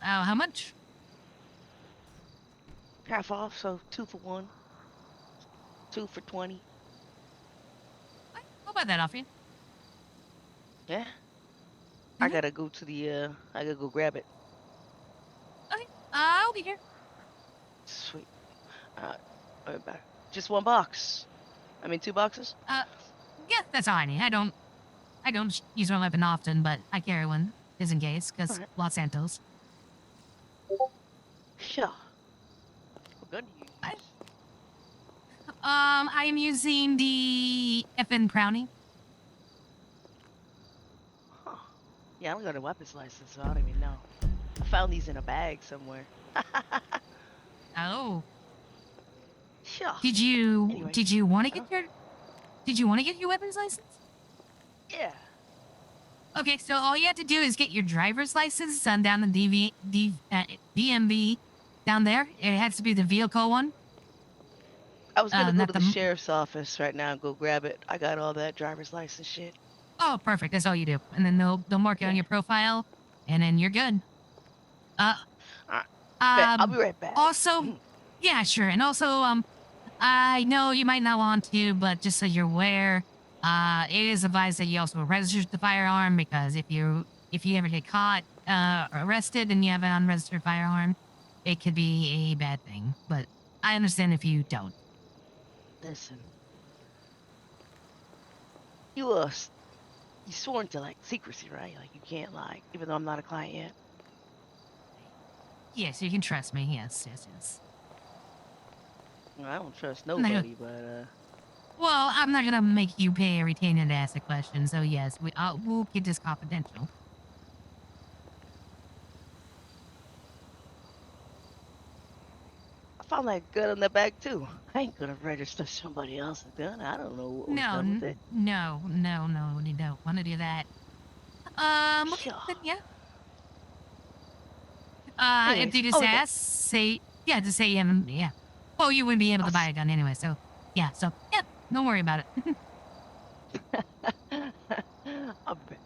How much? Half off, so 2 for 1. 2 for 20. I'll buy that off you. Yeah. Mm-hmm. I gotta go grab it. Okay. I'll be here. Sweet. I'll be back. Just 1 box. I mean 2 boxes? Yeah, that's all I need. I don't use my weapon often, but I carry one just in case, because Alright. Los Santos. Sure. What gun do you use? I am using the FN Crowning. Huh. Yeah, I don't got a weapons license, so I don't even know. I found these in a bag somewhere. Oh. Sure. Did you Anyways. want to get your weapons license? Yeah. Okay, so all you have to do is get your driver's license, send down the DMV down there. It has to be the vehicle one. I was gonna go Not to the the. sheriff's office right now and go grab it. I got all that driver's license shit. Oh, perfect. That's all you do, and then they'll mark it on your profile, and then you're good. Bet. I'll be right back. Also, yeah, sure, and also, I know you might not want to, but just so you're aware, it is advised that you also register the firearm because if you ever get caught, or arrested and you have an unregistered firearm, it could be a bad thing. But I understand if you don't. Listen. You sworn to like secrecy, right? Like you can't lie, even though I'm not a client yet. Yes, you can trust me. Yes. Well, I don't trust nobody, but Well, I'm not gonna make you pay a retainer to ask a question, so yes, we'll keep this confidential. I found that gun in the bag too. I ain't gonna register somebody else's gun. I don't know what was done with it. No, you don't want to do that. Okay, Sure. then yeah. Anyways, Empty this I'll be back. ass. Just say yeah. Well, you wouldn't be able to buy a gun anyway, so yeah. So yeah, don't worry about it. I'll be back.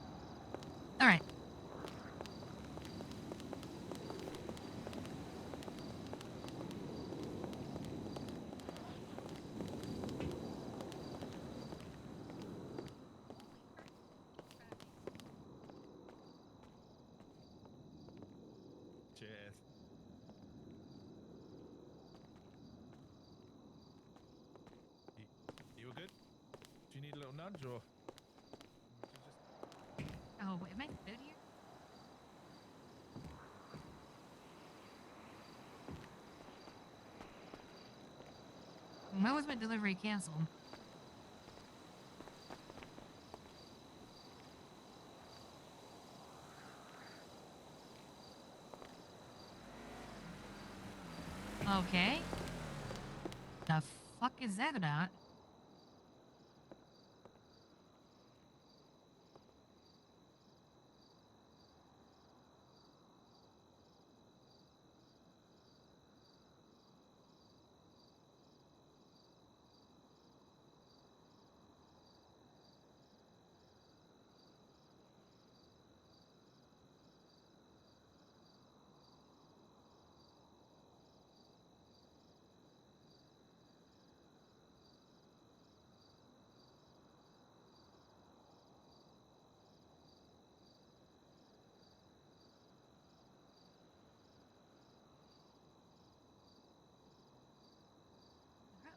All right. Cheers. You all good? Do you need a little nudge or? Oh, wait, am I good here? When was my delivery canceled? Okay. The fuck is that about?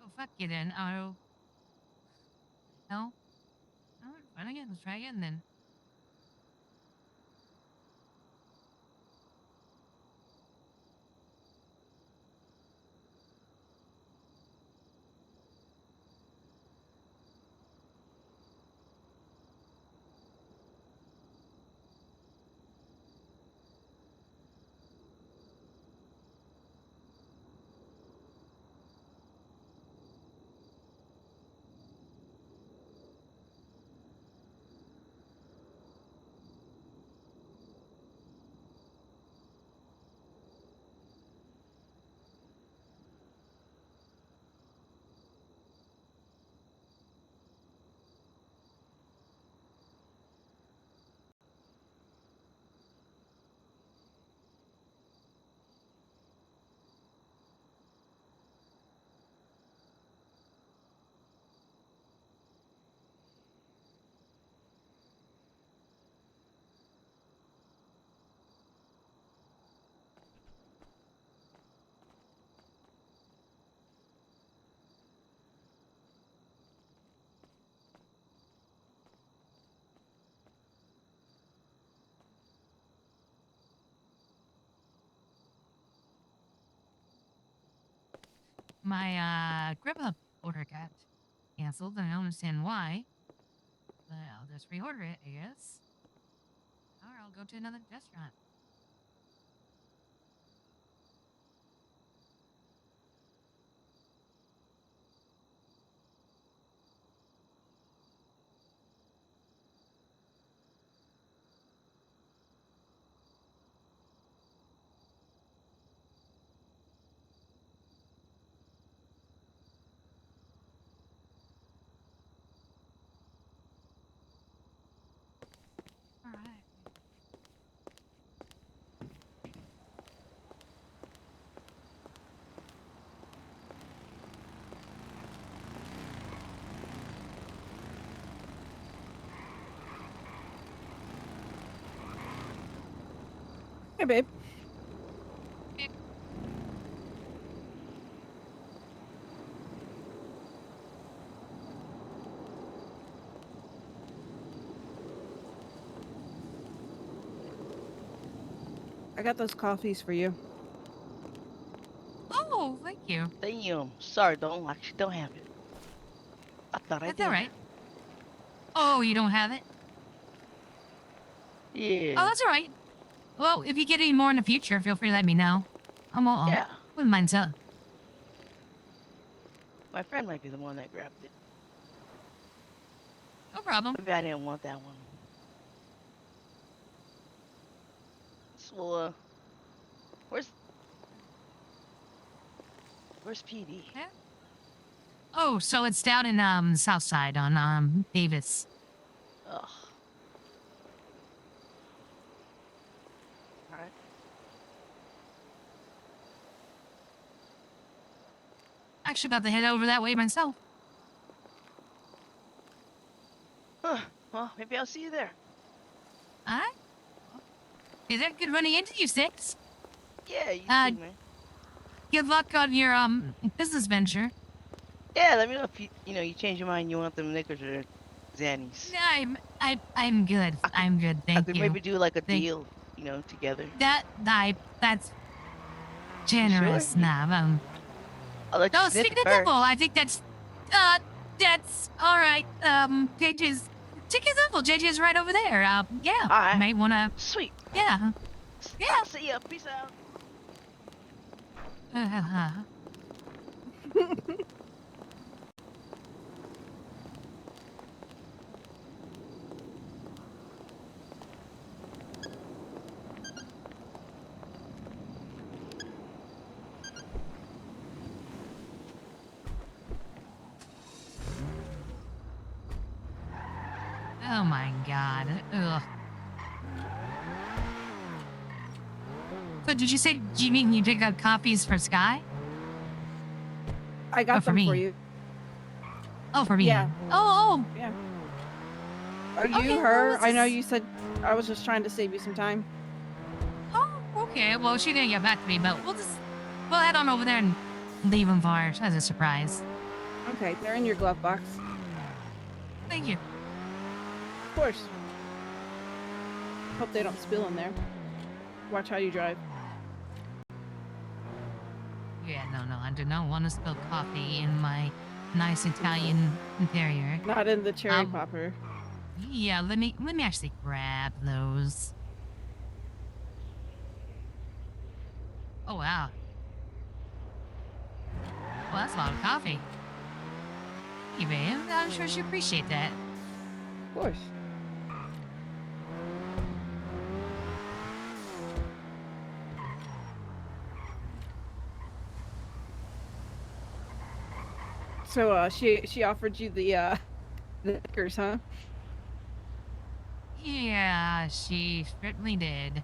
Oh, fuck you then. Oh. No? Alright, fine again. Let's try again then. my Grubhub order got canceled, and I don't understand why. But I'll just reorder it, I guess. Or I'll go to another restaurant. All right. Hey, babe. I got those coffees for you. Oh, thank you. Damn. Sorry, actually don't have it. I thought I That's did. all right. Oh, you don't have it? Yeah. Oh, that's all right. Well, if you get any more in the future, feel free to let me know. I'm all. Yeah. Wouldn't mind telling. My friend might be the one that grabbed it. No problem. Maybe I didn't want that one. So, where's PD? Yeah. Oh, so it's down in South Side on Davis. Ugh. All right. Actually, about to head over that way myself. Huh. Well, maybe I'll see you there. All right. Is that good running into you, Six? Yeah, you too, man. Good luck on your business venture. Yeah, let me know if you change your mind. You want them Knickers or Zannies. I'm good. I'm good. I Thank could you. maybe do like a deal, together. That's You sure? generous, Nav. I'll let you No, sniff speak it the devil. first. I think that's all right. JJ's devil. JJ's right over there. Yeah. All right. Might wanna. Sweet. Yeah. Yeah. I'll see ya. Peace out. Oh my god. Ugh. So did you say you mean you picked up copies for Sky? I got for them me? for you. Oh, for me. Yeah. Oh. Yeah. Are you Okay, her? well, I know this is- you said I was just trying to save you some time. Oh, okay. Well, she didn't get back to me, but we'll head on over there and leave them for her as a surprise. Okay, they're in your glove box. Thank you. Of course. Hope they don't spill in there. Watch how you drive. Yeah, no, I do not want to spill coffee in my nice Italian interior. Not in the cherry popper. Yeah, let me actually grab those. Oh wow. Well, that's a lot of coffee. Thank you, babe. I'm sure she appreciate that. Of course. So she offered you the Knickers, huh? Yeah, she certainly did.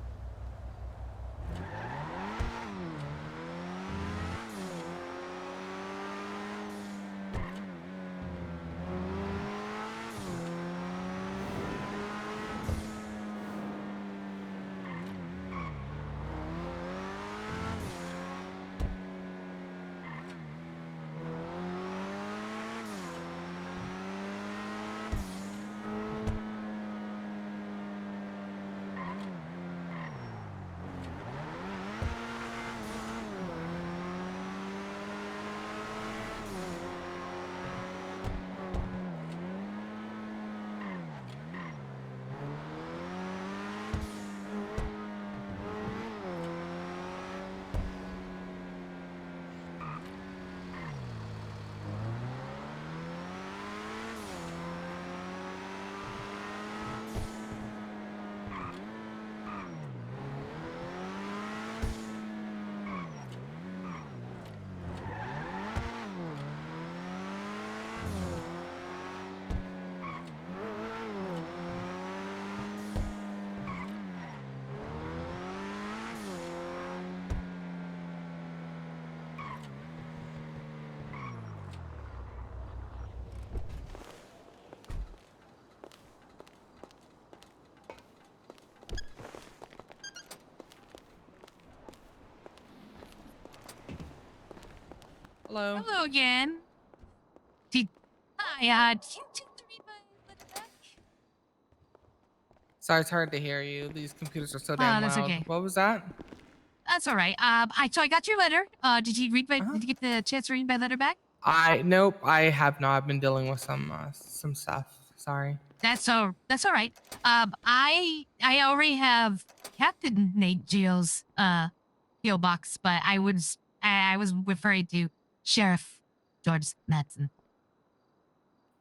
Hello. Hello again. Hi, did you take to read my letter back? Sorry, it's hard to hear you. These computers are so damn That's loud. okay. What was that? That's all right. So I got your letter. Did you read my? Did you get the chance to read my letter back? Nope, I have not. I've been dealing with some stuff. Sorry. That's all right. I already have Captain Nate Geo's PO box, but I was referring to Sheriff George Madsen.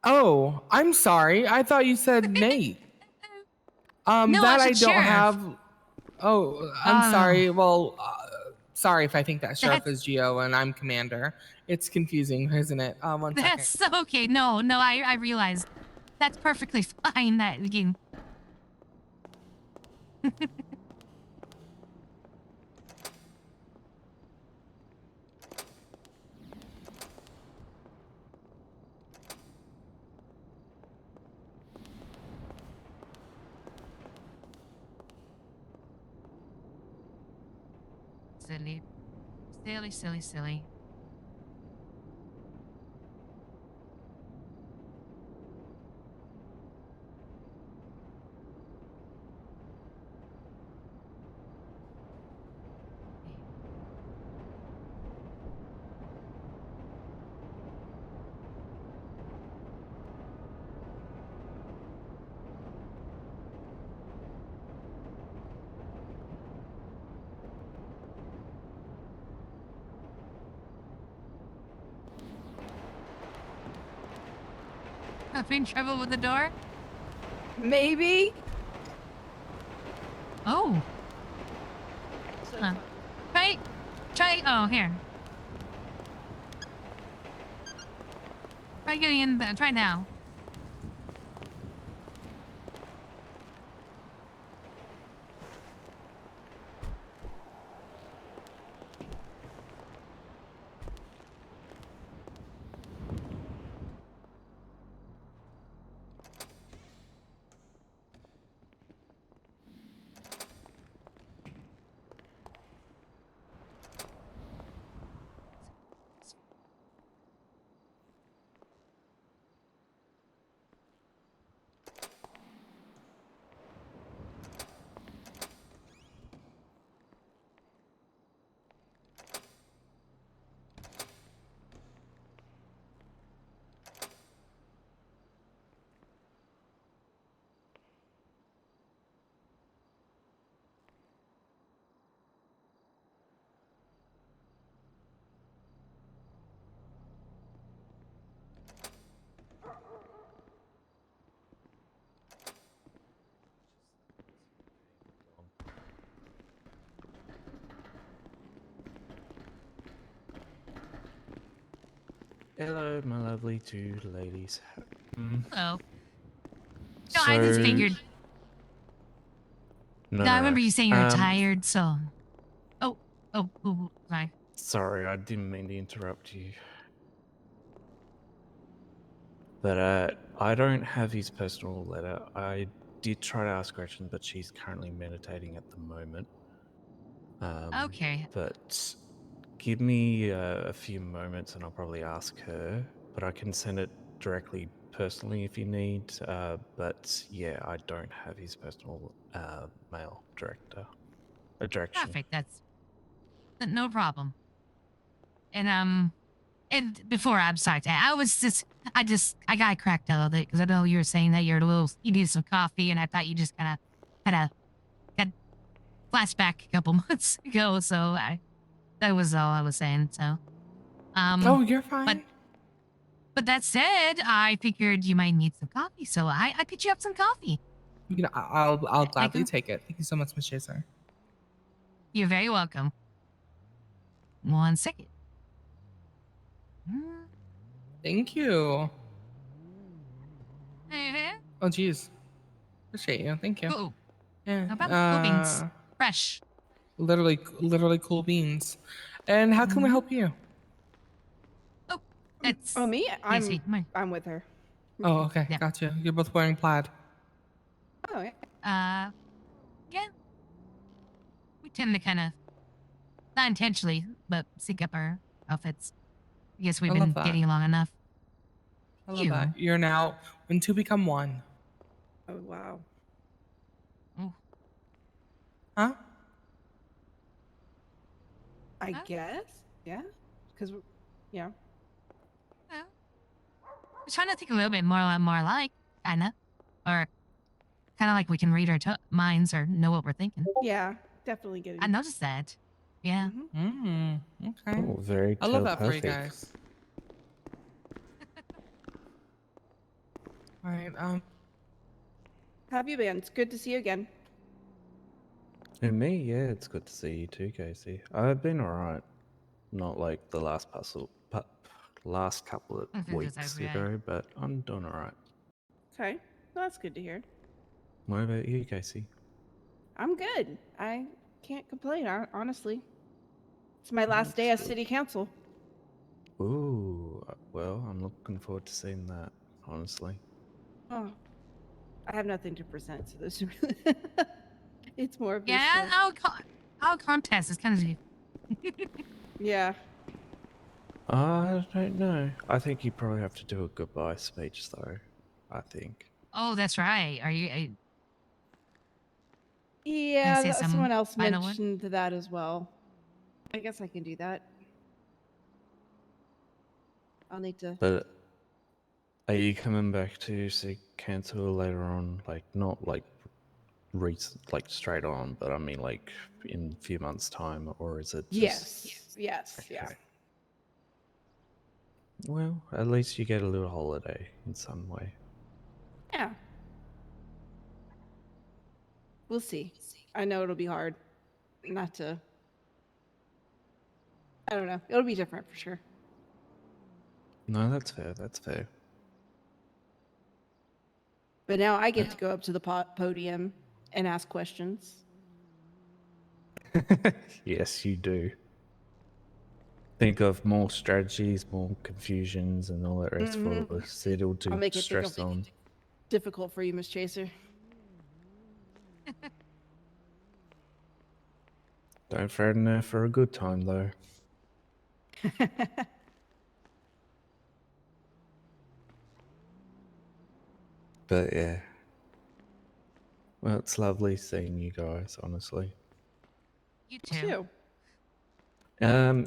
Oh, I'm sorry. I thought you said Nate. No, I That I said don't Sheriff. have. Oh, I'm sorry. Well, sorry if I think that Sheriff is Geo and I'm Commander. It's confusing, isn't it? One second. That's okay. No, I realized that's perfectly fine. That again. Silly. Having trouble with the door? Maybe. Oh. Huh. Try. Oh, here. Try getting in. Try now. Hello, my lovely two ladies. Hello. No, I just figured. No, I remember you saying you were um, tired, so. Oh, sorry. Sorry, I didn't mean to interrupt you. But I don't have his personal letter. I did try to ask Gretchen, but she's currently meditating at the moment. Okay. But give me a few moments and I'll probably ask her. But I can send it directly personally if you need. But yeah, I don't have his personal mail direction. Perfect. That's no problem. And before I'm sorry, I got cracked out of it because I know you were saying that you need some coffee, and I thought you just kind of got flashback a couple months ago. So that was all I was saying. So, Oh, you're fine. But that said, I figured you might need some coffee, so I picked you up some coffee. You know, I'll gladly take it. Thank you so much, Miss Chaser. You're very welcome. 1 second. Thank you. Uh-huh. Oh, geez. Appreciate you. Thank you. Cool. Yeah. No problem. Cool beans. Fresh. Literally cool beans. And how can we help you? Oh, that's. Oh, me? Easy. I'm with her. Oh, okay. Yeah. Gotcha. You're both wearing plaid. Oh, yeah. Yeah. We tend to kind of, not intentionally, but sync up our outfits. I guess we've I love been that. getting along enough. I love that. You're now when two become one. Oh wow. Huh? I guess. Yeah. Because yeah. We're trying to think a little bit more alike, kinda, or kind of like we can read our minds or know what we're thinking. Yeah, definitely getting. I noticed that. Yeah. Okay. Oh, very I love that for you telepathic. guys. All right. How have you been? It's good to see you again. And me, yeah, it's good to see you too, Casey. I've been alright. Not like the last couple of weeks ago, but I'm doing alright. Okay, well, that's good to hear. What about you, Casey? I'm good. I can't complain, honestly. It's my last day as city council. Ooh, well, I'm looking forward to seeing that, honestly. Oh, I have nothing to present, so this it's more of Yeah, our contest is kind of. Yeah. I don't know. I think you probably have to do a goodbye speech, though. I think. Oh, that's right. Are you? Yeah, say some someone else final one? mentioned that as well. I guess I can do that. I'll need to. But are you coming back to see cancel later on? Like, not like like straight on, but I mean like in a few months' time, or is it just? Yes, yeah. Well, at least you get a little holiday in some way. Yeah. We'll see. I know it'll be hard not to. I don't know. It'll be different for sure. No, that's fair. That's fair. But now I get to go up to the podium and ask questions. Yes, you do. Think of more strategies, more confusions, and all that rest for Cyril I'll to make it stress on. difficult for you, Miss Chaser. Don't threaten her for a good time, though. But yeah. Well, it's lovely seeing you guys, honestly. You too.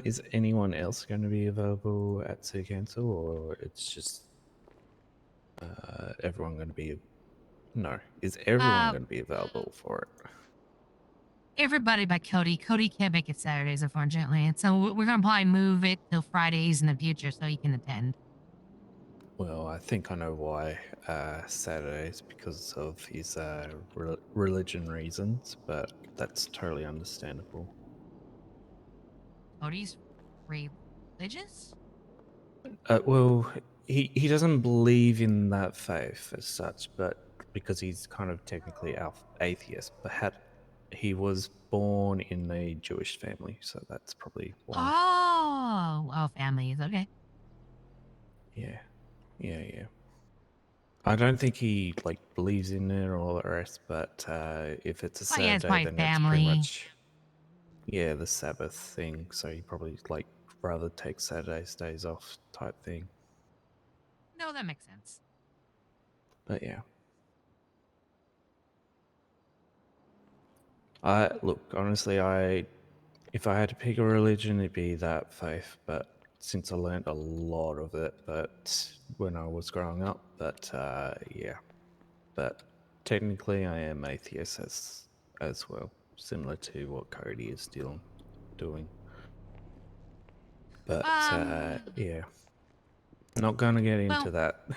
Is anyone else going to be available at City Council, or it's just everyone going to be? No, is everyone going to be available for it? Everybody but Cody. Cody can't make it Saturdays, unfortunately, and so we're gonna probably move it till Fridays in the future so he can attend. Well, I think I know why Saturdays, because of his religion reasons, but that's totally understandable. Cody's religious? Well, he doesn't believe in that faith as such, but because he's kind of technically atheist, but he was born in a Jewish family, so that's probably why. Oh, families. Okay. Yeah. I don't think he like believes in it or all the rest, but if it's a Yeah, it's Saturday, probably then it's pretty family. much the Sabbath thing. So he probably like rather take Saturdays days off type thing. No, that makes sense. But yeah. I look, honestly, if I had to pick a religion, it'd be that faith. But since I learned a lot of it, but when I was growing up, but yeah, but technically I am atheist as well, similar to what Cody is still doing. But yeah, not gonna get into that.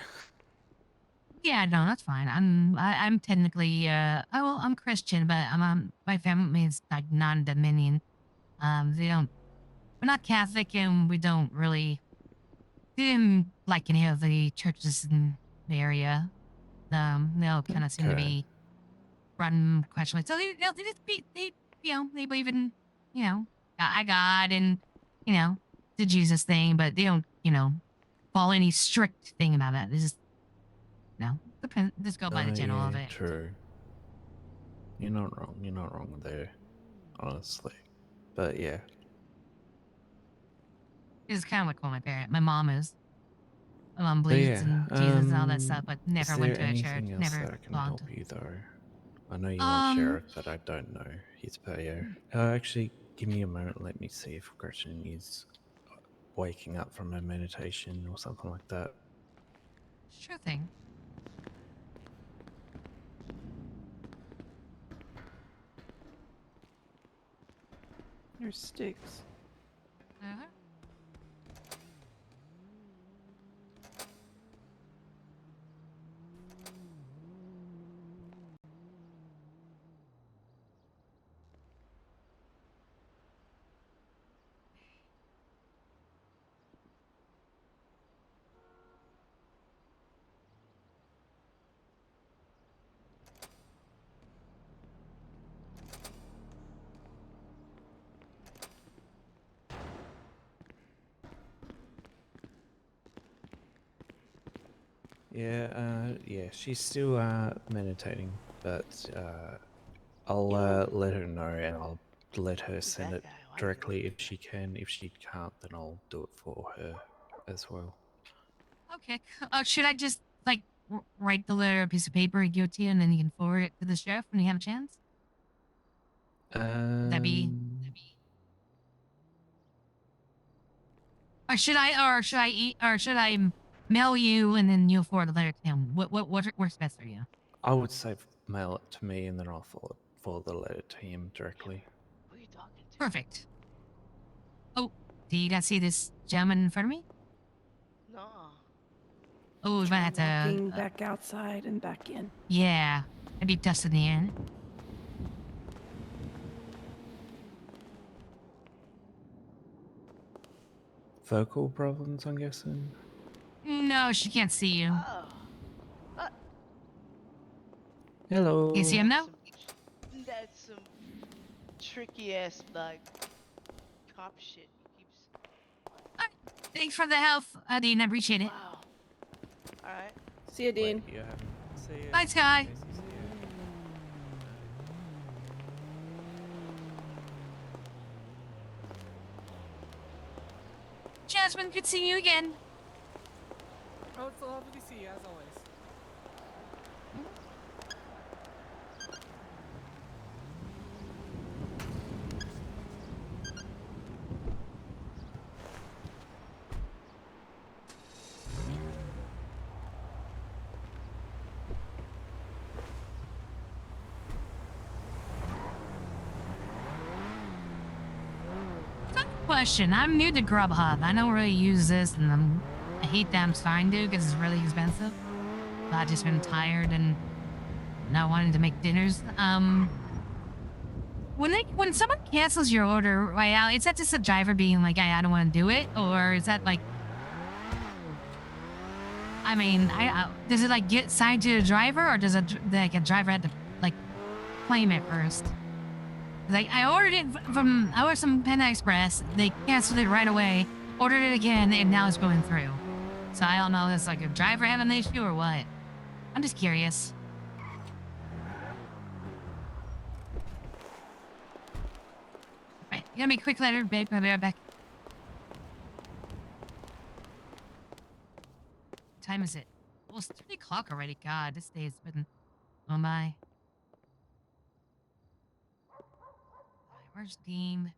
Yeah, no, that's fine. I'm technically I'm Christian, but my family is like non-dominion. They don't. We're not Catholic, and we don't really didn't like any of the churches in the area. They all kind of seem to Okay. be run questionably. So they just they believe in God and the Jesus thing, but they don't follow any strict thing about that. They just depend. Just go by the general of Yeah, it. true. You're not wrong. You're not wrong there, honestly. But yeah. It's kind of like what my mom is. My mom But believes yeah, in Jesus and all that stuff, but is never went there to a church, anything else never that I can belonged. help you though? I know you want Um, Sheriff, but I don't know his PO. Actually, give me a moment. Let me see if Gretchen is waking up from her meditation or something like that. Sure thing. There's sticks. Uh-huh. Yeah, she's still meditating, but I'll let her know and I'll let her send it directly if she can. If she can't, then I'll do it for her as well. Okay. Should I just like write the letter on a piece of paper and give it to you, and then you can forward it to the sheriff when you have a chance? Would that be? Or should I mail you and then you'll forward the letter to him? What works best for you? I would say mail it to me and then I'll forward the letter to him directly. Who are you talking to? Perfect. Oh, do you guys see this gentleman in front of me? No. Oh, we might have to. Walking back outside and back in. Yeah, maybe dust in the air. Vocal problems, I'm guessing? No, she can't see you. Oh. Hello. You see him now? That's some tricky ass like cop shit. He keeps. Thanks for the help, Dean. I appreciate it. Wow. All right. See you, Dean. Bye, Sky. Jasmine, good seeing you again. Oh, it's lovely to see you as always. Question. I'm new to Grubhub. I don't really use this, and I hate that I'm starting to because it's really expensive. But I've just been tired and not wanting to make dinners. When someone cancels your order right now, is that just a driver being like, I don't want to do it, or is that like, I mean, does it like get signed to the driver, or does a driver have to like claim it first? Like I ordered it I ordered some Panda Express. They canceled it right away. Ordered it again, and now it's going through. So I don't know if it's like a driver having the issue or what. I'm just curious. Right, you got me a quick letter, babe. I'll be right back. What time is it? Well, it's 3 o'clock already. God, this day has been. Oh my. Where's Dean?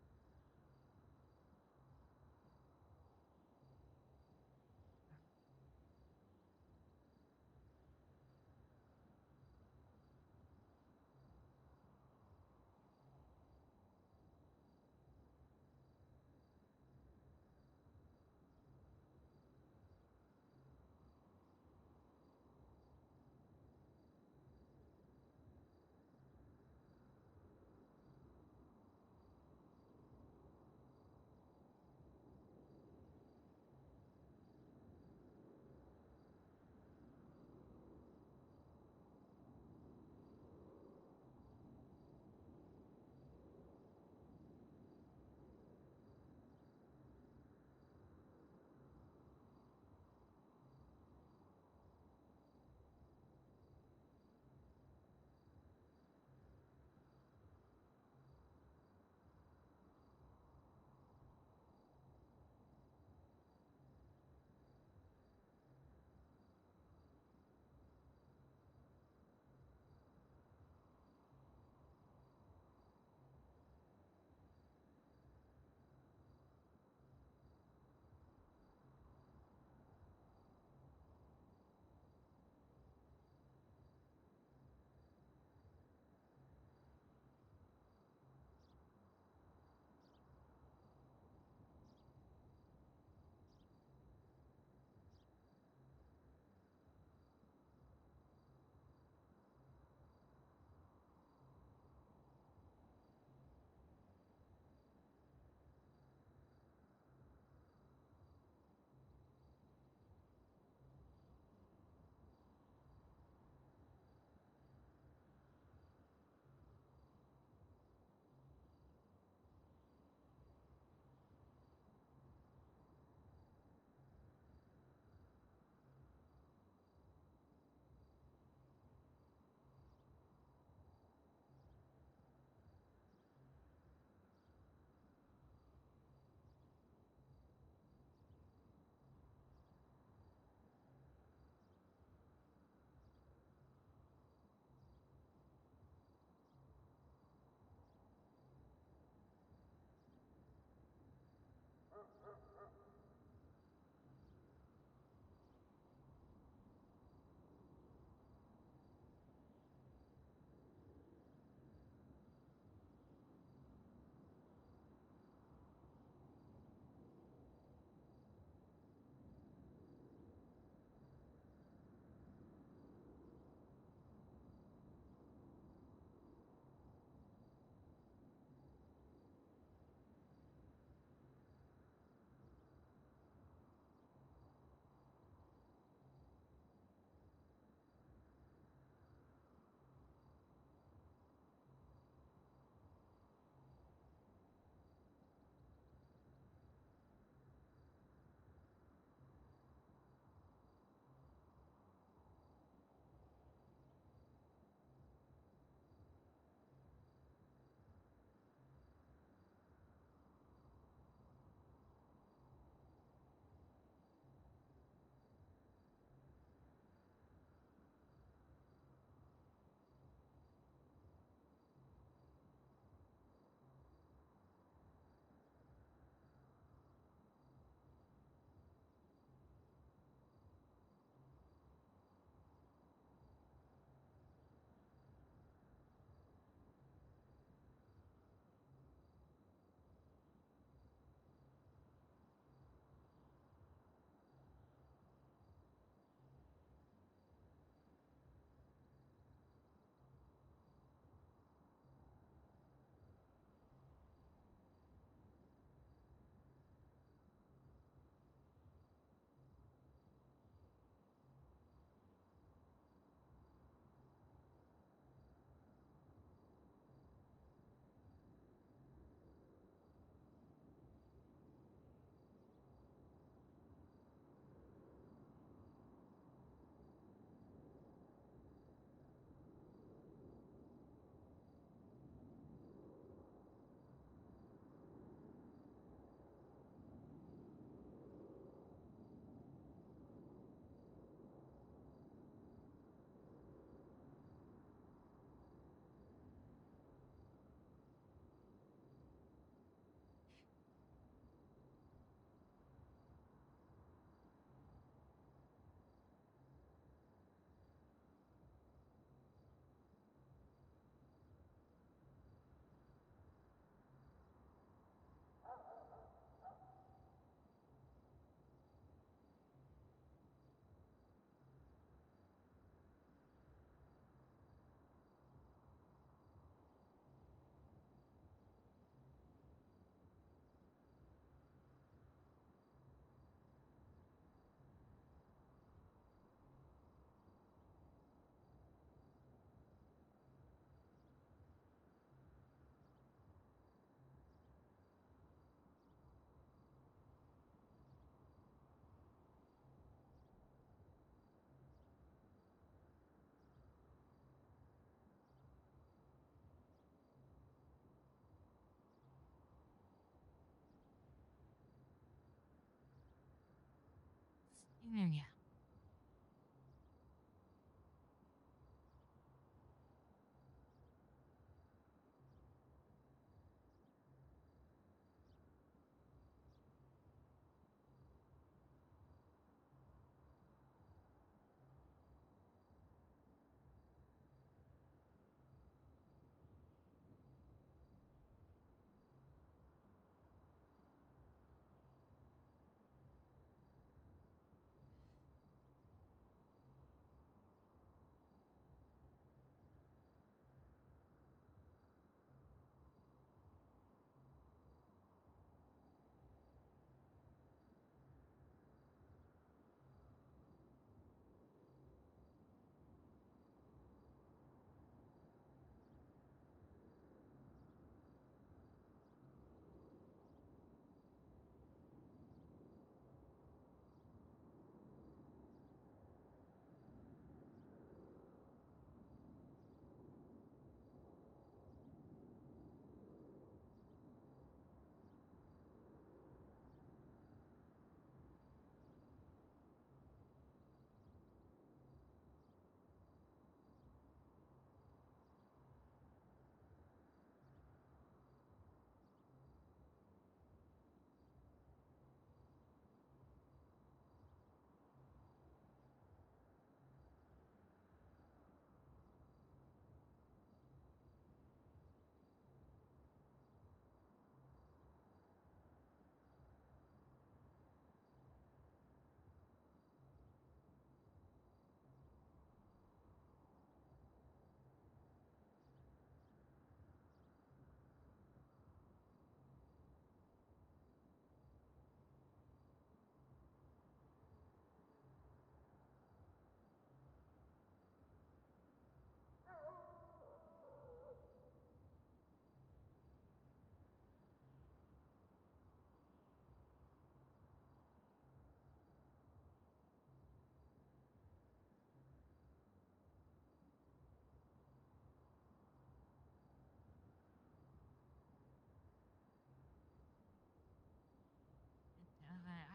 Yeah.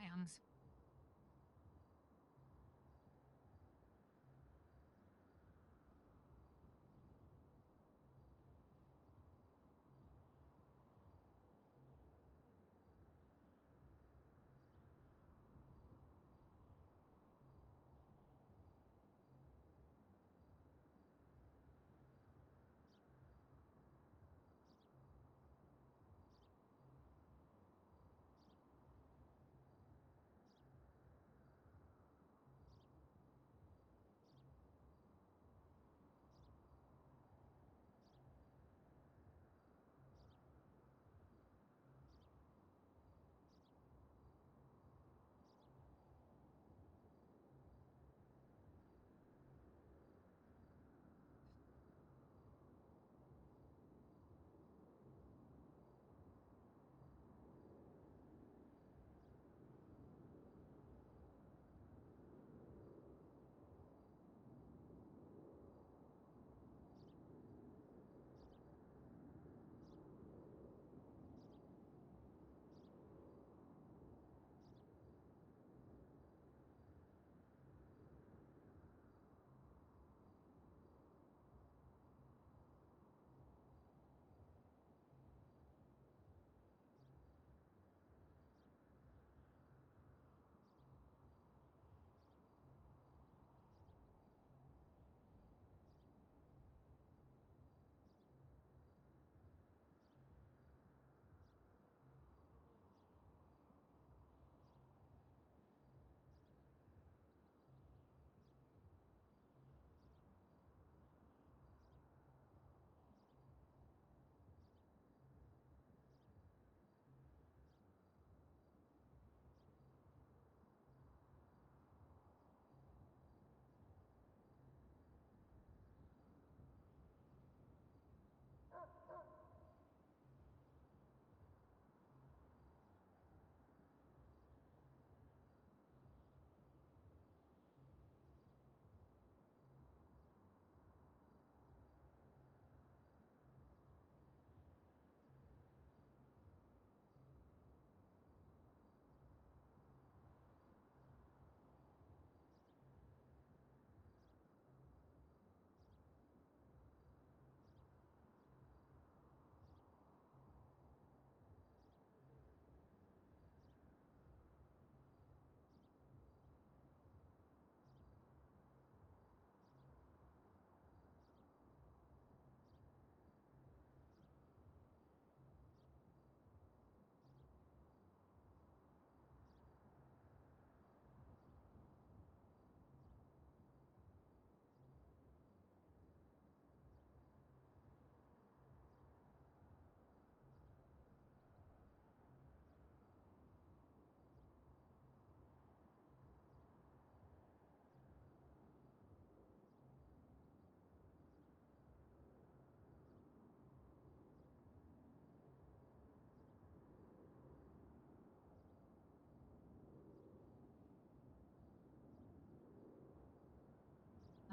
I honestly.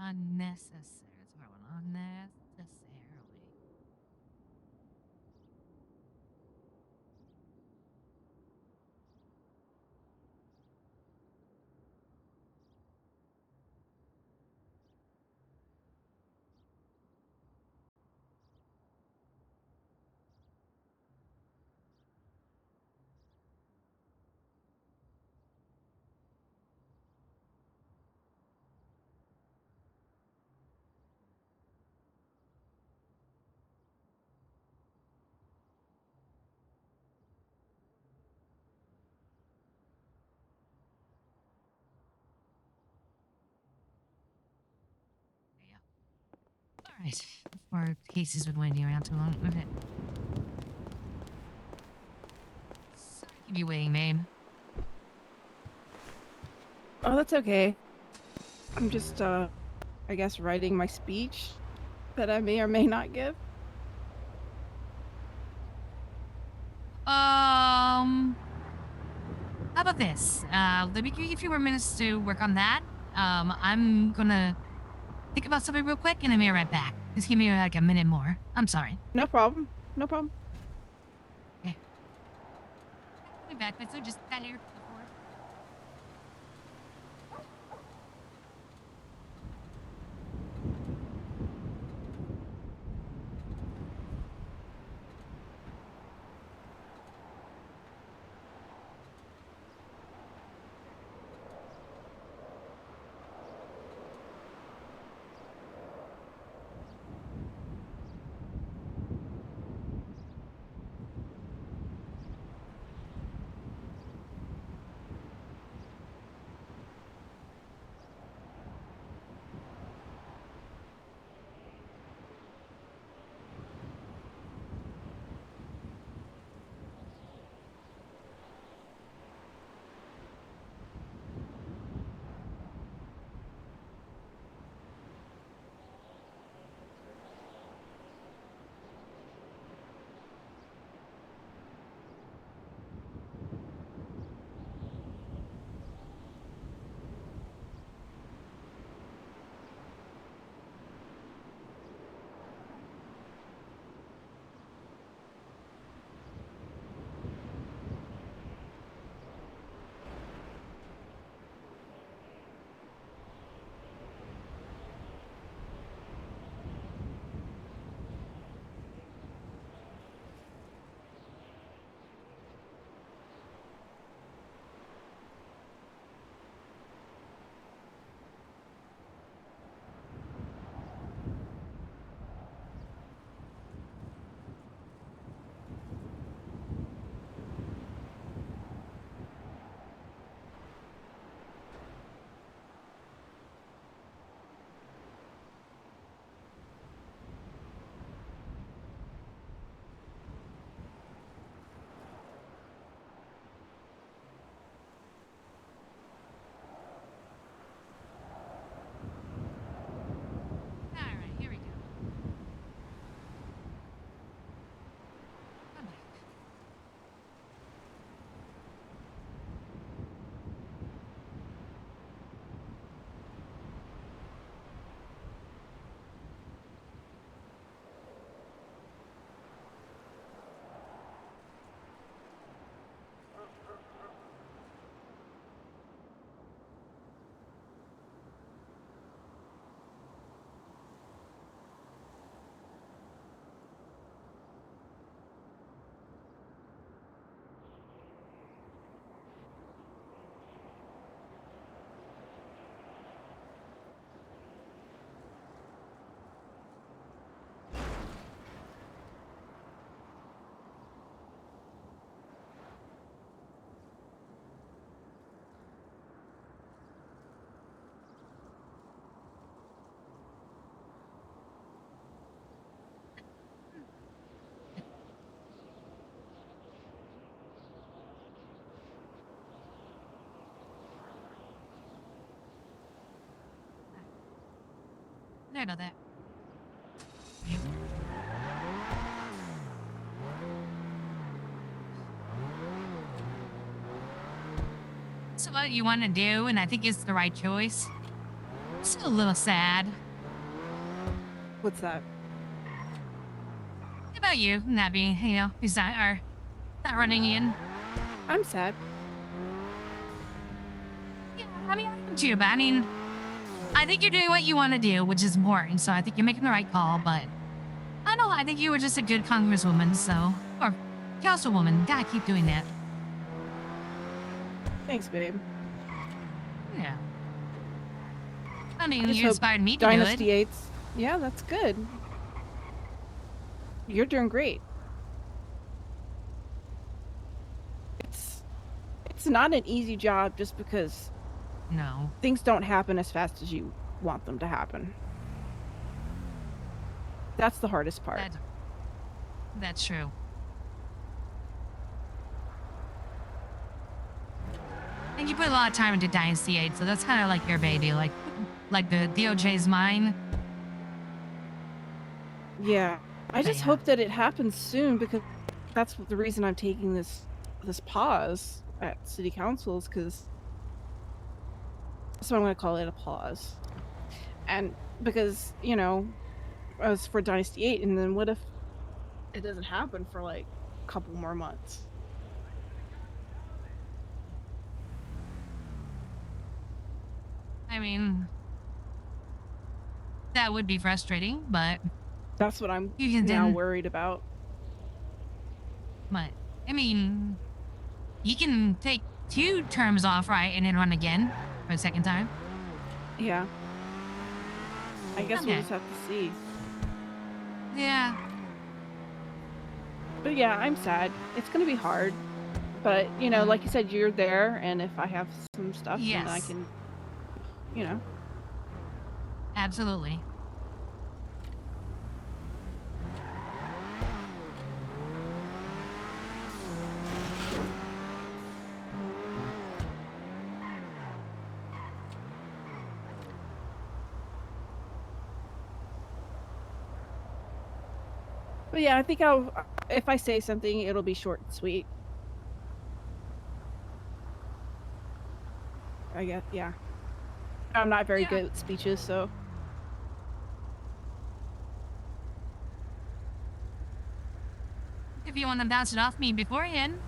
Unnecessary. That's what I want. Unnecessarily. All right. Before cases would winding around too long. Okay. Sorry to keep you waiting, babe. Oh, that's okay. I'm just, I guess writing my speech that I may or may not give. How about this? Let me give you a few more minutes to work on that. I'm gonna think about something real quick and I'll be right back. Just give me like a minute more. I'm sorry. No problem. No problem. Okay. I'll be back, but so just got here before. Alright, here we go. Come back. Sorry about that. So what you want to do, and I think it's the right choice. Still a little sad. What's that? What about you, Nabby? You know, beside or not running in. I'm sad. Yeah, I mean, I am too, but I mean, I think you're doing what you want to do, which is important. So I think you're making the right call. But I don't know. I think you were just a good congresswoman, so or councilwoman. Gotta keep doing that. Thanks, babe. Yeah. I mean, just you hope inspired me to Dynasty do it. 8's. Yeah, that's good. You're doing great. It's not an easy job just because no things don't happen as fast as you want them to happen. That's the hardest part. That's true. And you put a lot of time into Dynasty 8, so that's kind of like your baby, like the DOJ's mine. Yeah, I just yeah. hope that it happens soon because that's the reason I'm taking this pause at city councils because that's what I'm going to call it, a pause. And because you know, I was for Dynasty 8, and then what if it doesn't happen for like a couple more months? I mean, that would be frustrating, but that's what I'm you can now then, worried about. But I mean, you can take 2 terms off, right, and then run again for a second time. Yeah. I guess we'll just have to see. Yeah. But yeah, I'm sad. It's gonna be hard. But, you know, like you said, you're there, and if I have some stuff, then I can, you know. Absolutely. But yeah, I think if I say something, it'll be short and sweet. I guess, yeah. I'm not very good at speeches, so. If you want to bounce it off me beforehand.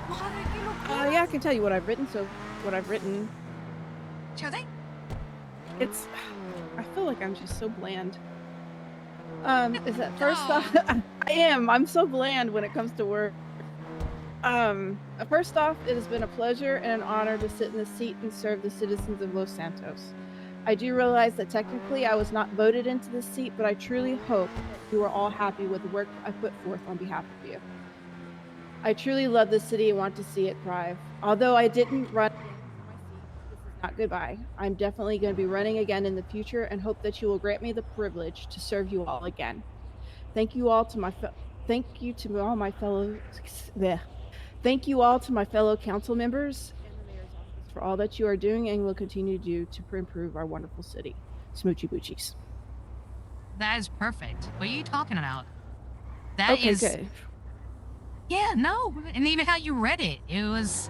Yeah, I can tell you what I've written. So, what I've written. Sure thing. It's. I feel like I'm just so bland. Is that first off? I am. I'm so bland when it comes to work. First off, it has been a pleasure and an honor to sit in this seat and serve the citizens of Los Santos. I do realize that technically I was not voted into this seat, but I truly hope that you are all happy with the work I put forth on behalf of you. I truly love this city and want to see it thrive. Although I didn't run again for my seat, this is not goodbye. I'm definitely going to be running again in the future and hope that you will grant me the privilege to serve you all again. Thank you all to my Thank you to all my fellow council members and the mayor's office for all that you are doing and will continue to do to improve our wonderful city. Smoochy Boochies. That is perfect. What are you talking about? That is good. Yeah, no, and even how you read it, it was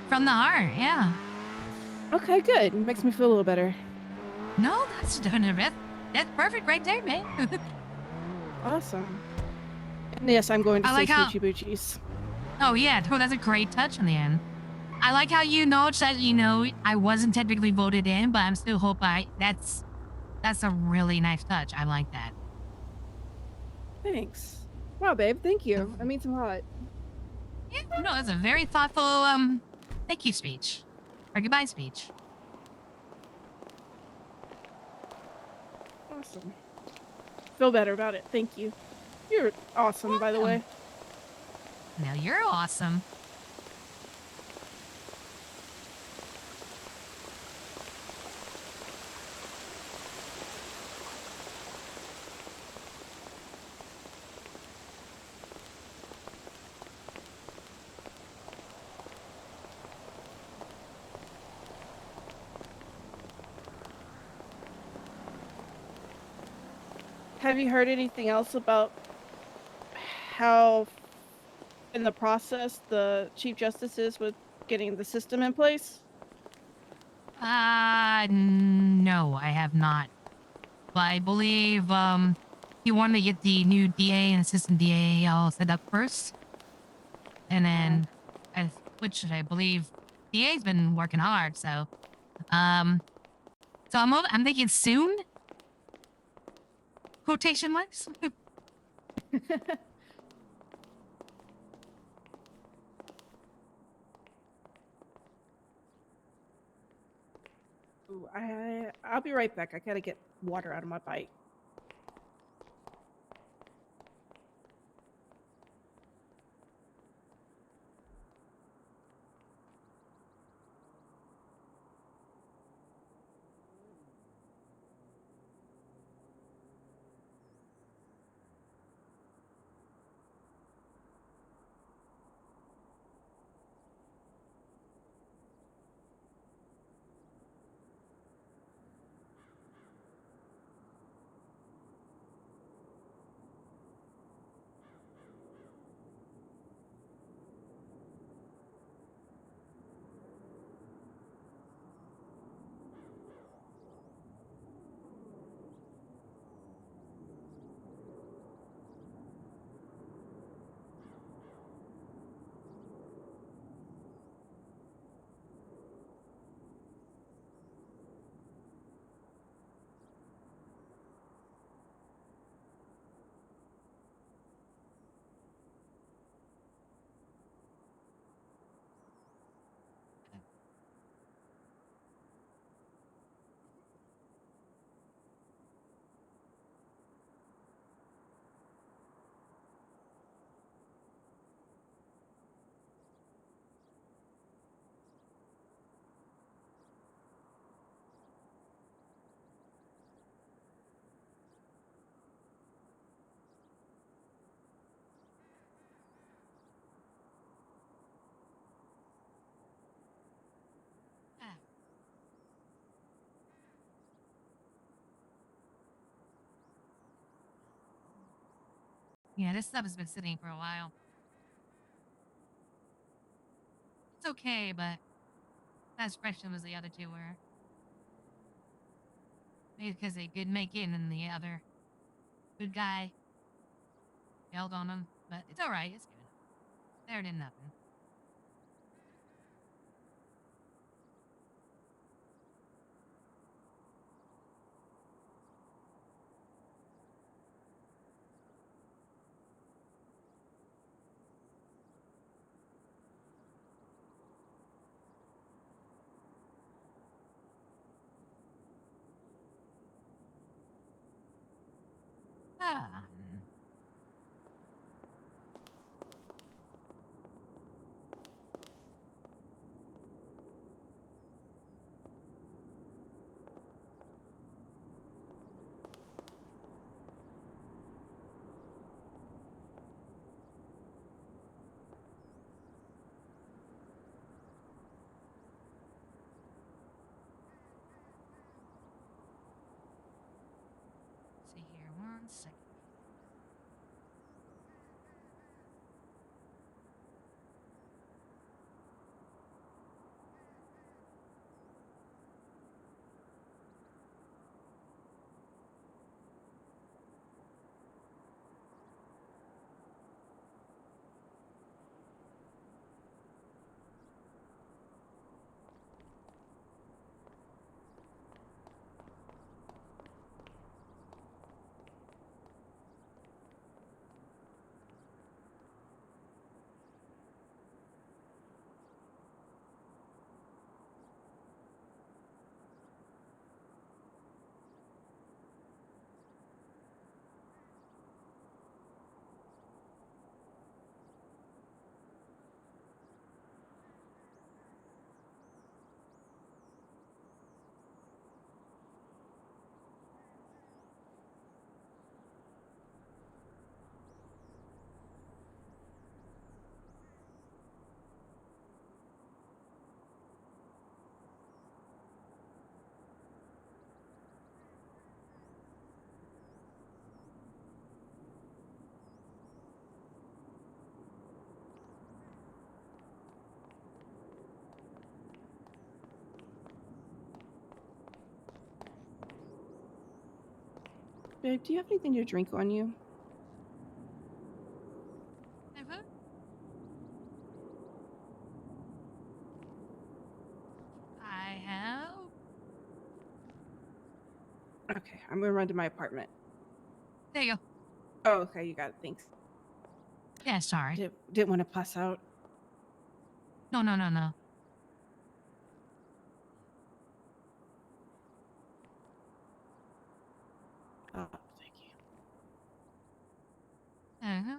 from the heart. Yeah. Okay, good. Makes me feel a little better. No, that's perfect right there, man. Awesome. And yes, I'm going to say Smoochy Boochies. Oh yeah, that's a great touch in the end. I like how you know that I wasn't technically voted in, but I'm still that's a really nice touch. I like that. Thanks. Wow, babe, thank you. That means a lot. Yeah, no, that's a very thoughtful thank you speech. Or goodbye speech. Awesome. Feel better about it. Thank you. You're awesome, by the way. Now you're awesome. Have you heard anything else about how in the process the Chief Justice is with getting the system in place? No, I have not. But I believe you want to get the new DA and assistant DA all set up first, and then which I believe DA's been working hard. Um, so I'm thinking soon. Quotation marks. Ooh, I'll be right back. I gotta get water out of my bike. Yeah, this stuff has been sitting for a while. It's okay, but not as fresh as the other two were. Maybe because they could make it and the other good guy yelled on him. But it's alright, it's good. Better than nothing. Ah. See here, 1 second. Babe, do you have anything to drink on you? I have. Okay, I'm gonna run to my apartment. There you go. Oh, okay, you got it. Thanks. Yeah, sorry. Didn't want to pass out. No, no, no, no. Oh, thank you. Uh-huh.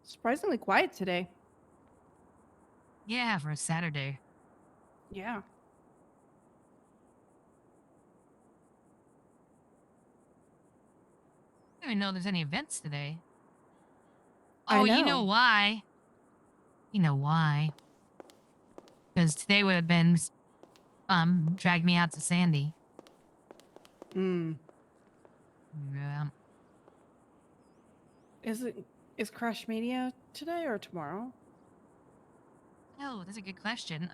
Surprisingly quiet today. Yeah, for a Saturday. Yeah. I don't even know there's any events today. I Oh, you know know. why? You know why? Because today would have been drag me out to Sandy. Mm. Yeah. Is Crash Mania today or tomorrow? Oh, that's a good question.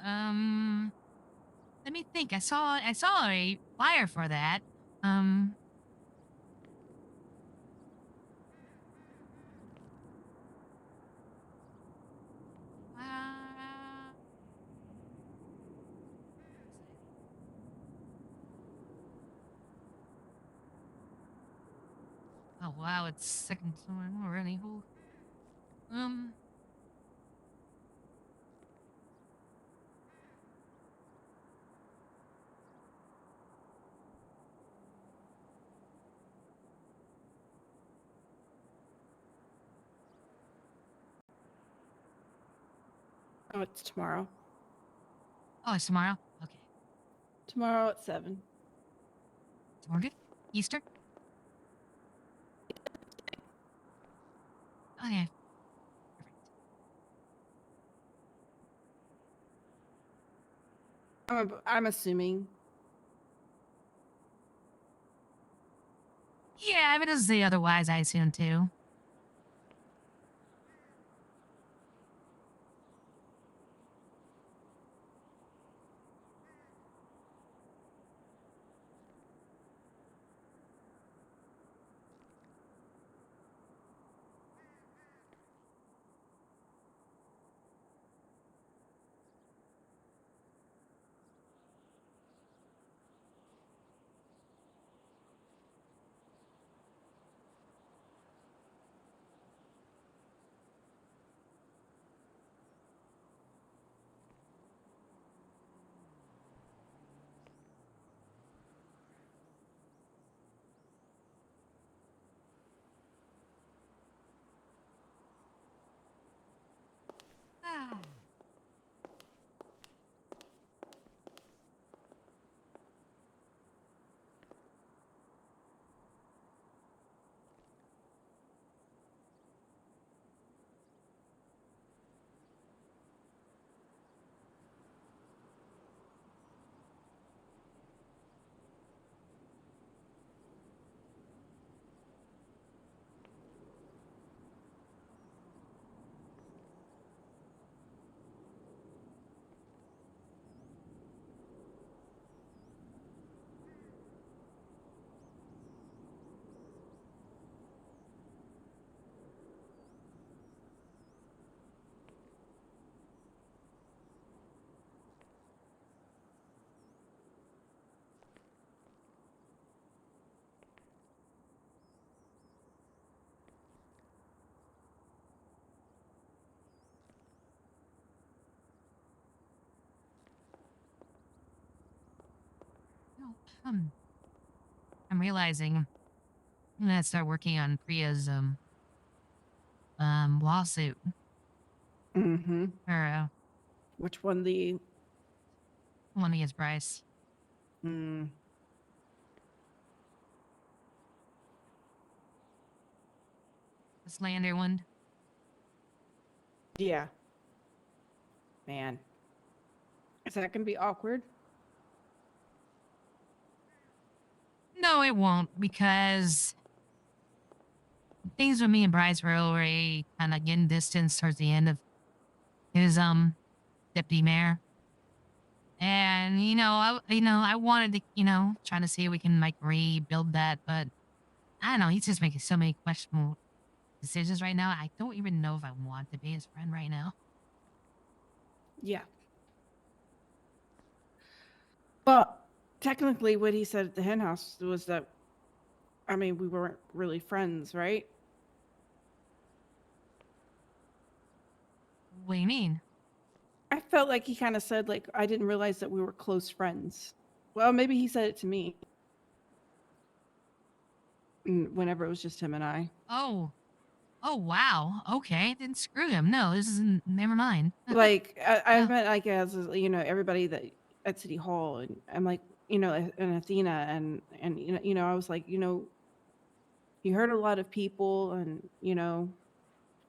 Let me think. I saw a flyer for that. Um. Uh, oh wow, it's second time already. Ooh. Um. Oh, it's tomorrow. Oh, it's tomorrow. Okay. Tomorrow at 7. Tomorrow good. Easter. Okay. I'm assuming. Yeah, if it doesn't say otherwise, I assume too. I'm realizing I'm gonna start working on Priya's lawsuit. Mm-hmm. Or Which one? The one against Bryce. Hmm. The slander one. Yeah. Man. Is that gonna be awkward? No, it won't, because things with me and Bryce were already kind of getting distance towards the end of his deputy mayor. And I wanted to try to see if we can like rebuild that, but I don't know. He's just making so many questionable decisions right now. I don't even know if I want to be his friend right now. Yeah. But technically, what he said at the hen house was that, I mean, we weren't really friends, right? What do you mean? I felt like he kind of said, like, I didn't realize that we were close friends. Well, maybe he said it to me. Whenever it was just him and I. Oh wow. Okay, then screw him. No, this isn't. Never mind. Like, I've No. met, like, as everybody that at City Hall, and I'm like, and Athena, and I was like, you hurt a lot of people, and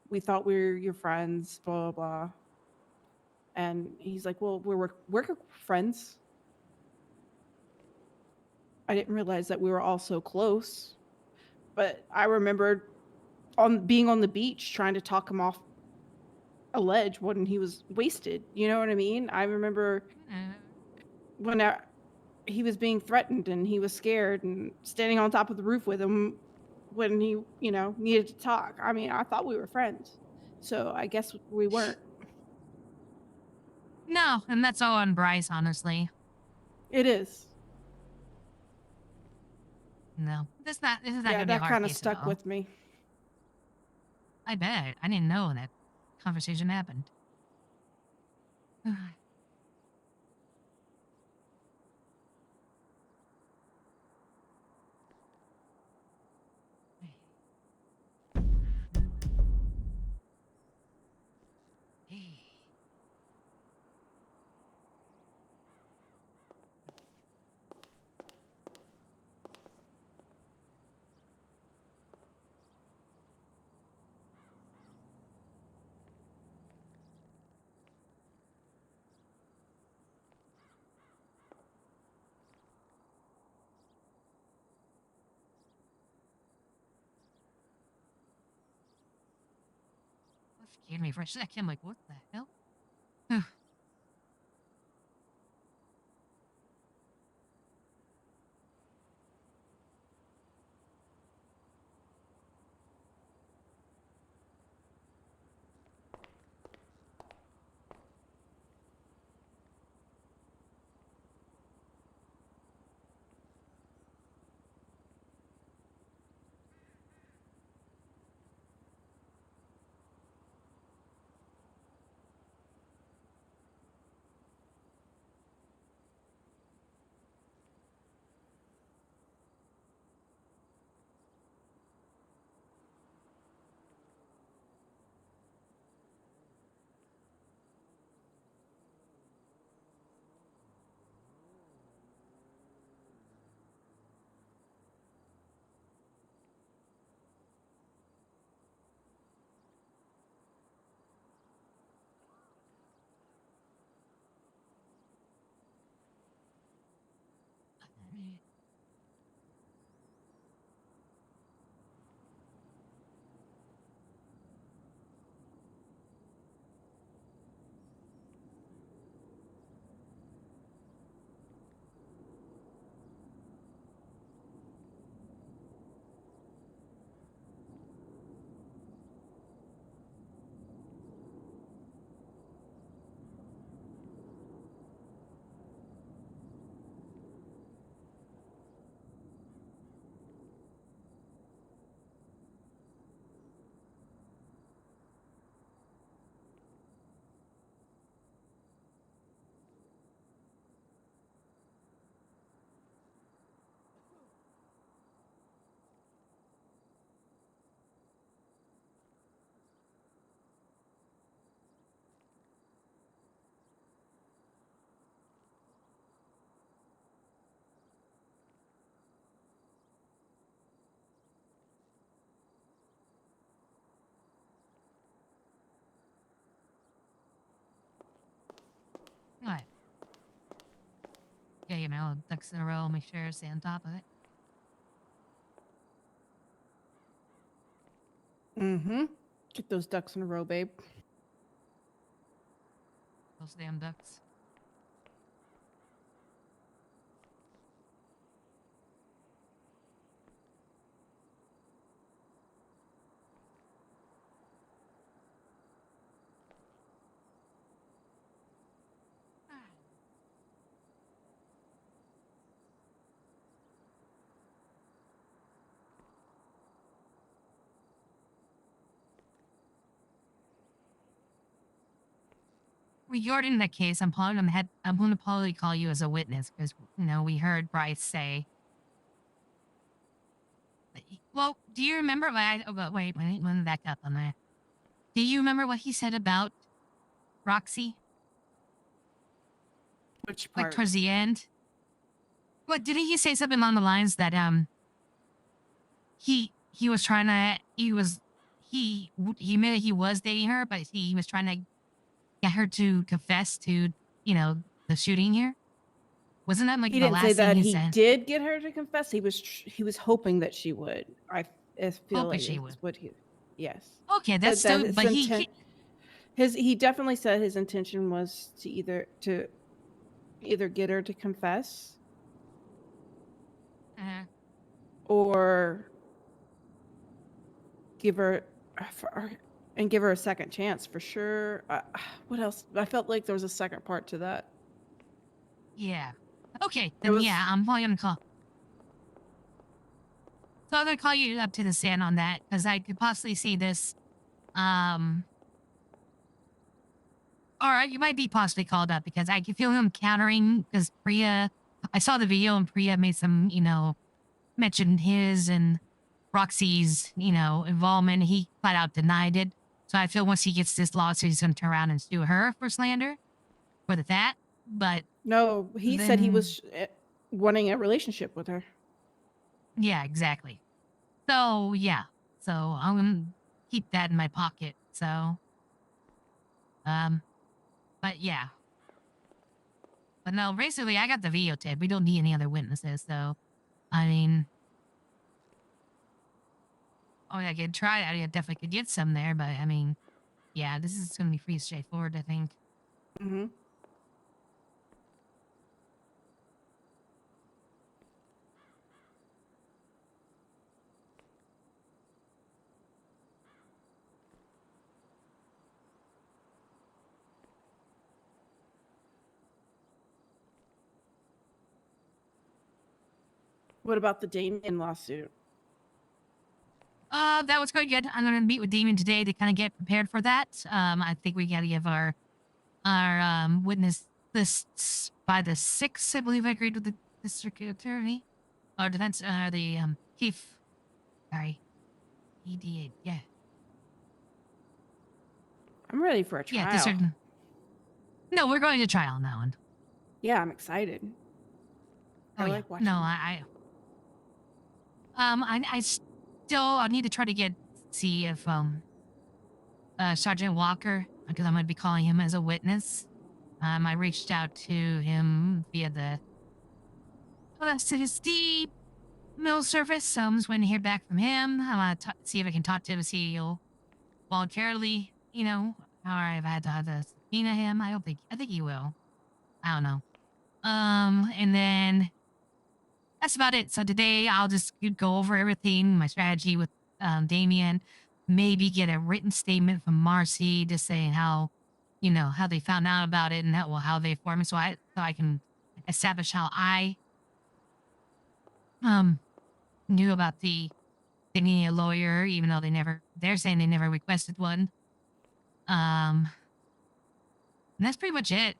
we thought we were your friends, blah blah blah. And he's like, well, we're friends. I didn't realize that we were all so close. But I remembered being on the beach trying to talk him off a ledge when he was wasted. You know what I mean? I remember when he was being threatened and he was scared, and standing on top of the roof with him when he, needed to talk. I mean, I thought we were friends. So I guess we weren't. No, and that's all on Bryce, honestly. It is. No, this is not Yeah, gonna be a that hard kind of case at stuck all. with me. I bet. I didn't know that conversation happened. That scared me for a second. I'm like, what the hell? get, you know, ducks in a row, make sure to stay on top of it. Mm-hmm. Get those ducks in a row, babe. Those damn ducks. Regarding the case, I'm going to probably call you as a witness because, you know, we heard Bryce say. Well, do you remember? Wait, let me back up on that. Do you remember what he said about Roxy? Which Like part? towards the end? What didn't he say something along the lines that he was trying to he admitted he was dating her, but he was trying to get her to confess to, you know, the shooting here? Wasn't that like He the didn't say last thing that he he said? did get her to confess. He was hoping that she would. I feel Hoping like she is would. what he. Yes. Okay, that's That still, his but intent. He definitely said his intention was to either get her to confess or give her a second chance for sure. What else? I felt like there was a second part to that. Yeah. Okay, then yeah, I'm probably gonna call. So I'm gonna call you up to the stand on that because I could possibly see this. Or you might be possibly called up because I can feel him countering because Priya. I saw the video and Priya made some, you know, mentioned his and Roxy's, you know, involvement. He flat out denied it. So I feel once he gets this lawsuit, he's gonna turn around and sue her for slander for that. But no, he said he was wanting a relationship with her. Yeah, exactly. So yeah, so I'm gonna keep that in my pocket. So, but yeah, but no, basically I got the videotape. We don't need any other witnesses. So, I mean, oh, I could try. I definitely could get some there, but I mean, yeah, this is gonna be pretty straightforward. I think. Mm-hmm. What about the Damien lawsuit? That was going good. I'm gonna meet with Damien today to kind of get prepared for that. I think we gotta give our witness lists by the 6th. I believe I agreed with the district attorney, or defense, the chief. Sorry, EDA. Yeah, I'm ready for a trial. yeah. District. No, we're going to trial on that one. Yeah, I'm excited. Oh, I yeah. like watching. No, I still, I need to try to see if Sergeant Walker, because I'm going to be calling him as a witness. I reached out to him via the city mill service, so I'm just waiting to hear back from him. I want to see if I can talk to him, see he'll voluntarily, you know, or if I had to subpoena him. I think he will. I don't know. And then that's about it. So today I'll just go over everything, my strategy with Damien, maybe get a written statement from Marcy just saying how, you know, how they found out about it and how they formed it, so I can establish how I knew about they needing a lawyer, even though they're saying they never requested one. And that's pretty much it.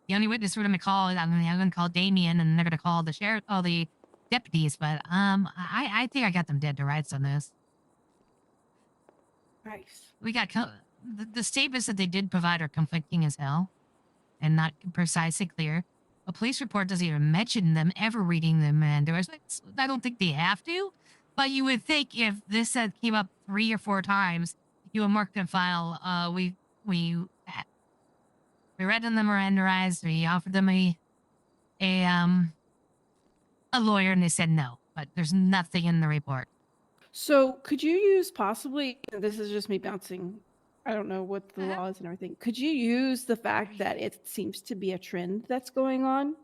The only witness we're gonna call is I'm gonna call Damien, and they're gonna call the sheriff, all the deputies. But I think I got them dead to rights on this. Nice. We got the statements that they did provide are conflicting as hell, and not precisely clear. A police report doesn't even mention them ever reading them, and I don't think they have to. But you would think if this came up 3 or 4 times, you would mark the file. We read them Miranda rights. We offered them a lawyer, and they said no, but there's nothing in the report. So could you use possibly, and this is just me bouncing, I don't know what the law is and everything. Could you use the fact that it seems to be a trend that's going on,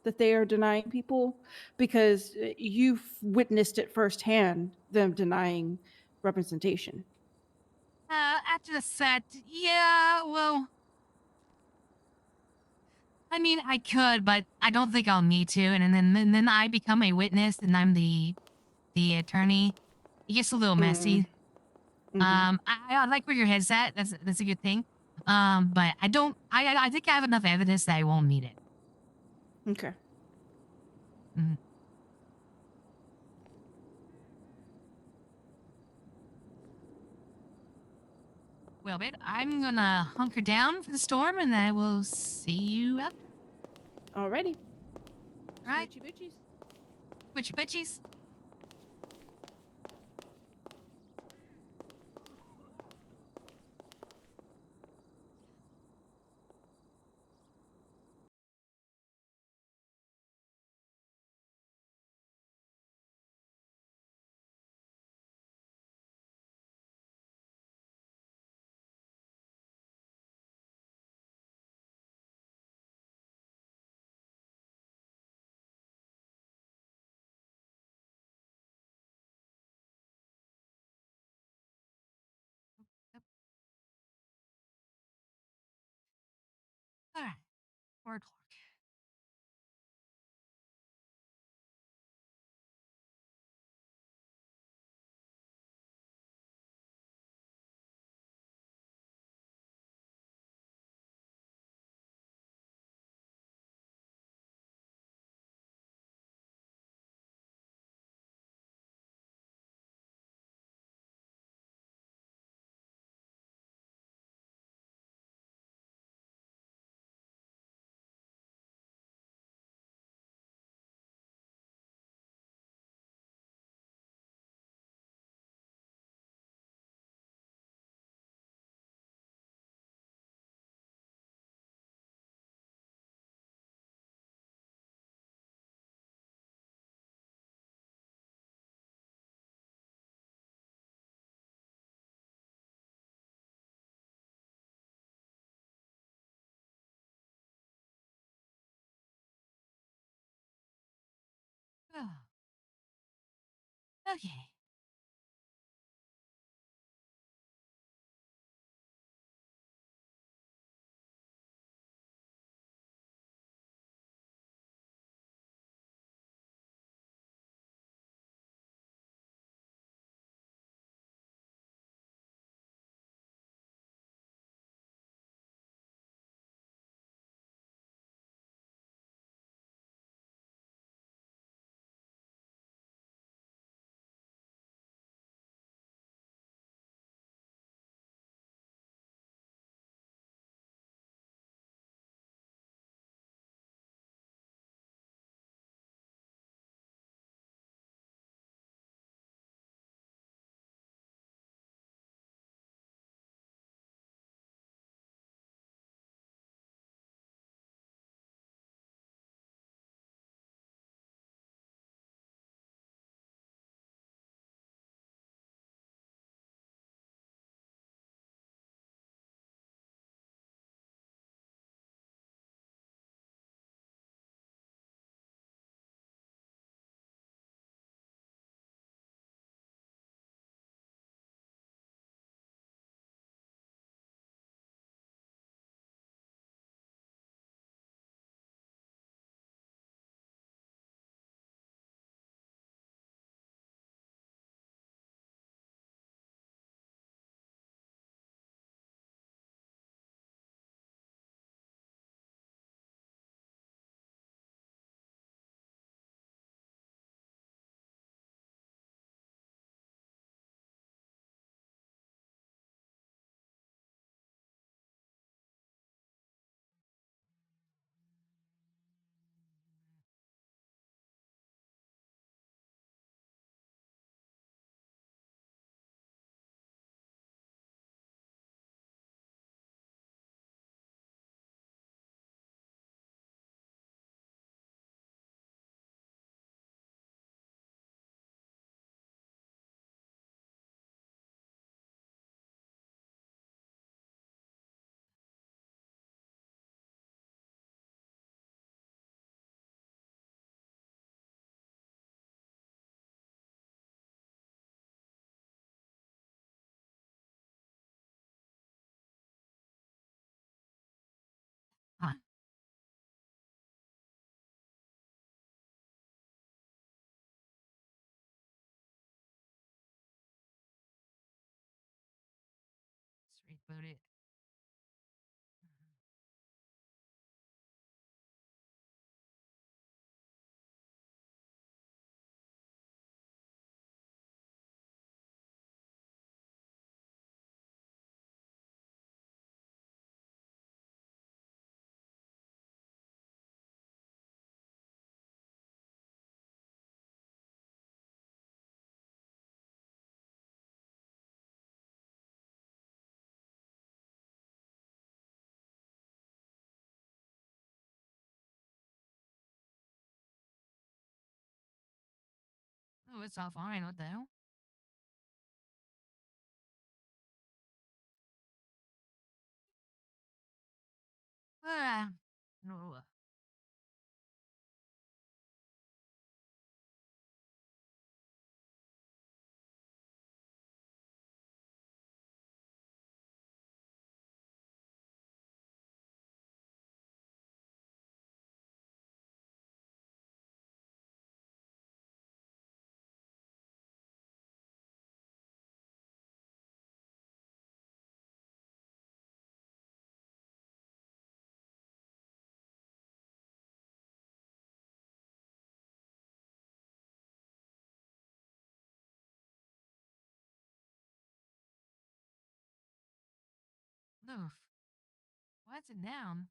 that they are denying people? Because you've witnessed it firsthand, them denying representation. After the fact, yeah, well, I mean, I could, but I don't think I'll need to. And then I become a witness, and I'm the attorney. It gets a little messy. I like where your head's at. That's a good thing. But I don't. I think I have enough evidence that I won't need it. Okay. Mhm. Well, babe, I'm gonna hunker down for the storm, and I will see you out there. Alrighty. All right. Smoochie boochies. Switch your bitchies. All right. 4 o'clock. Okay. boot it. Oh, it's all fine. What the hell? No. Oof. What's it down?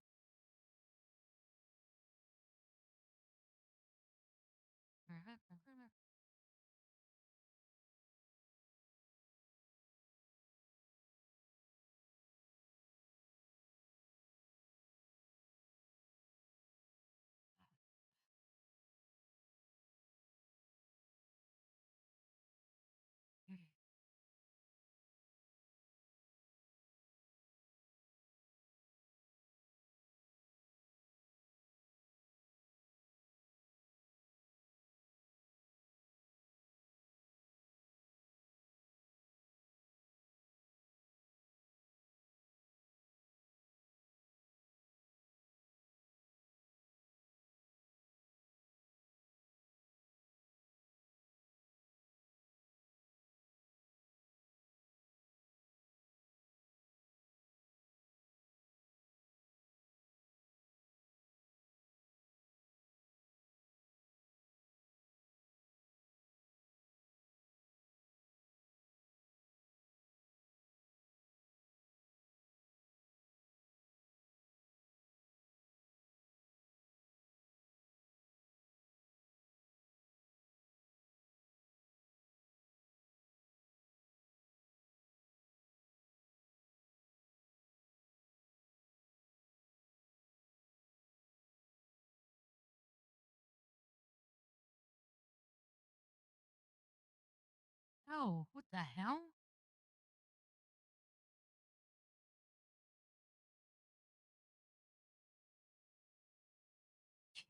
Oh, what the hell?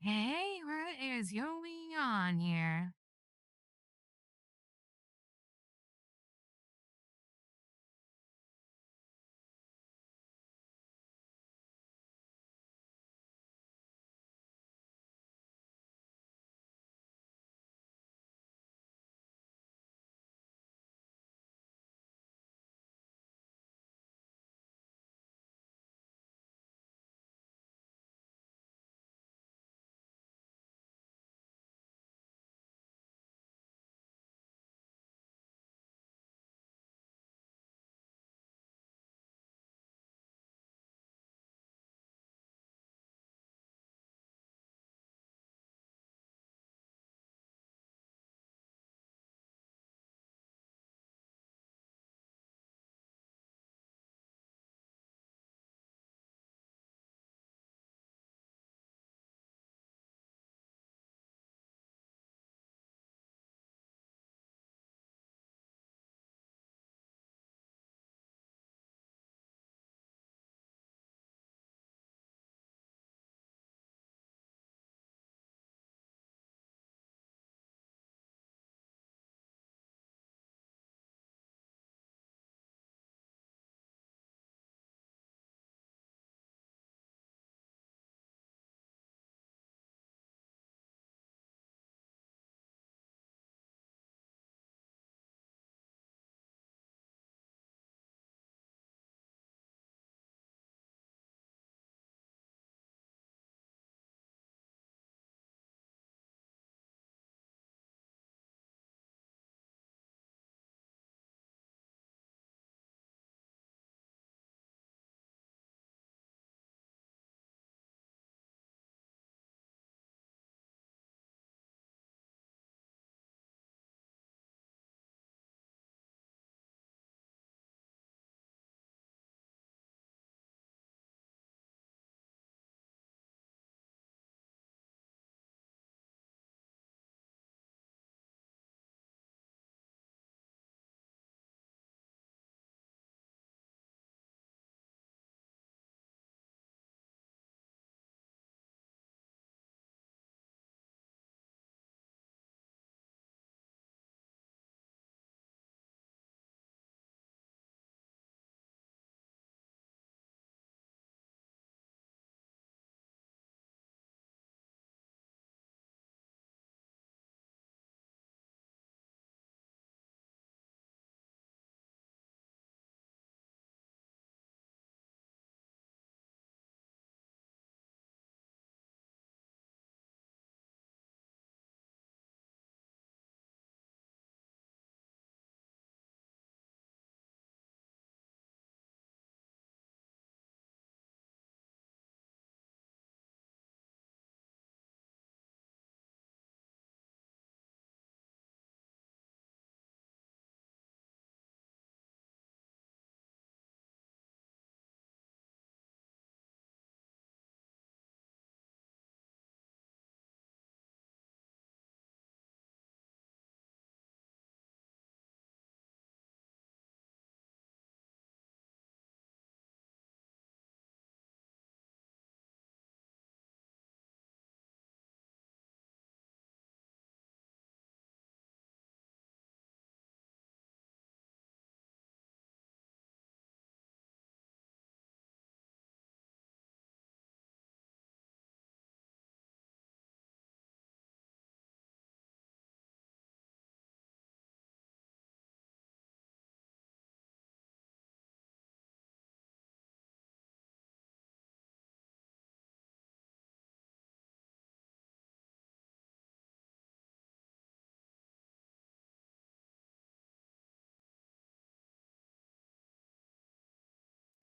Okay, what is going on here?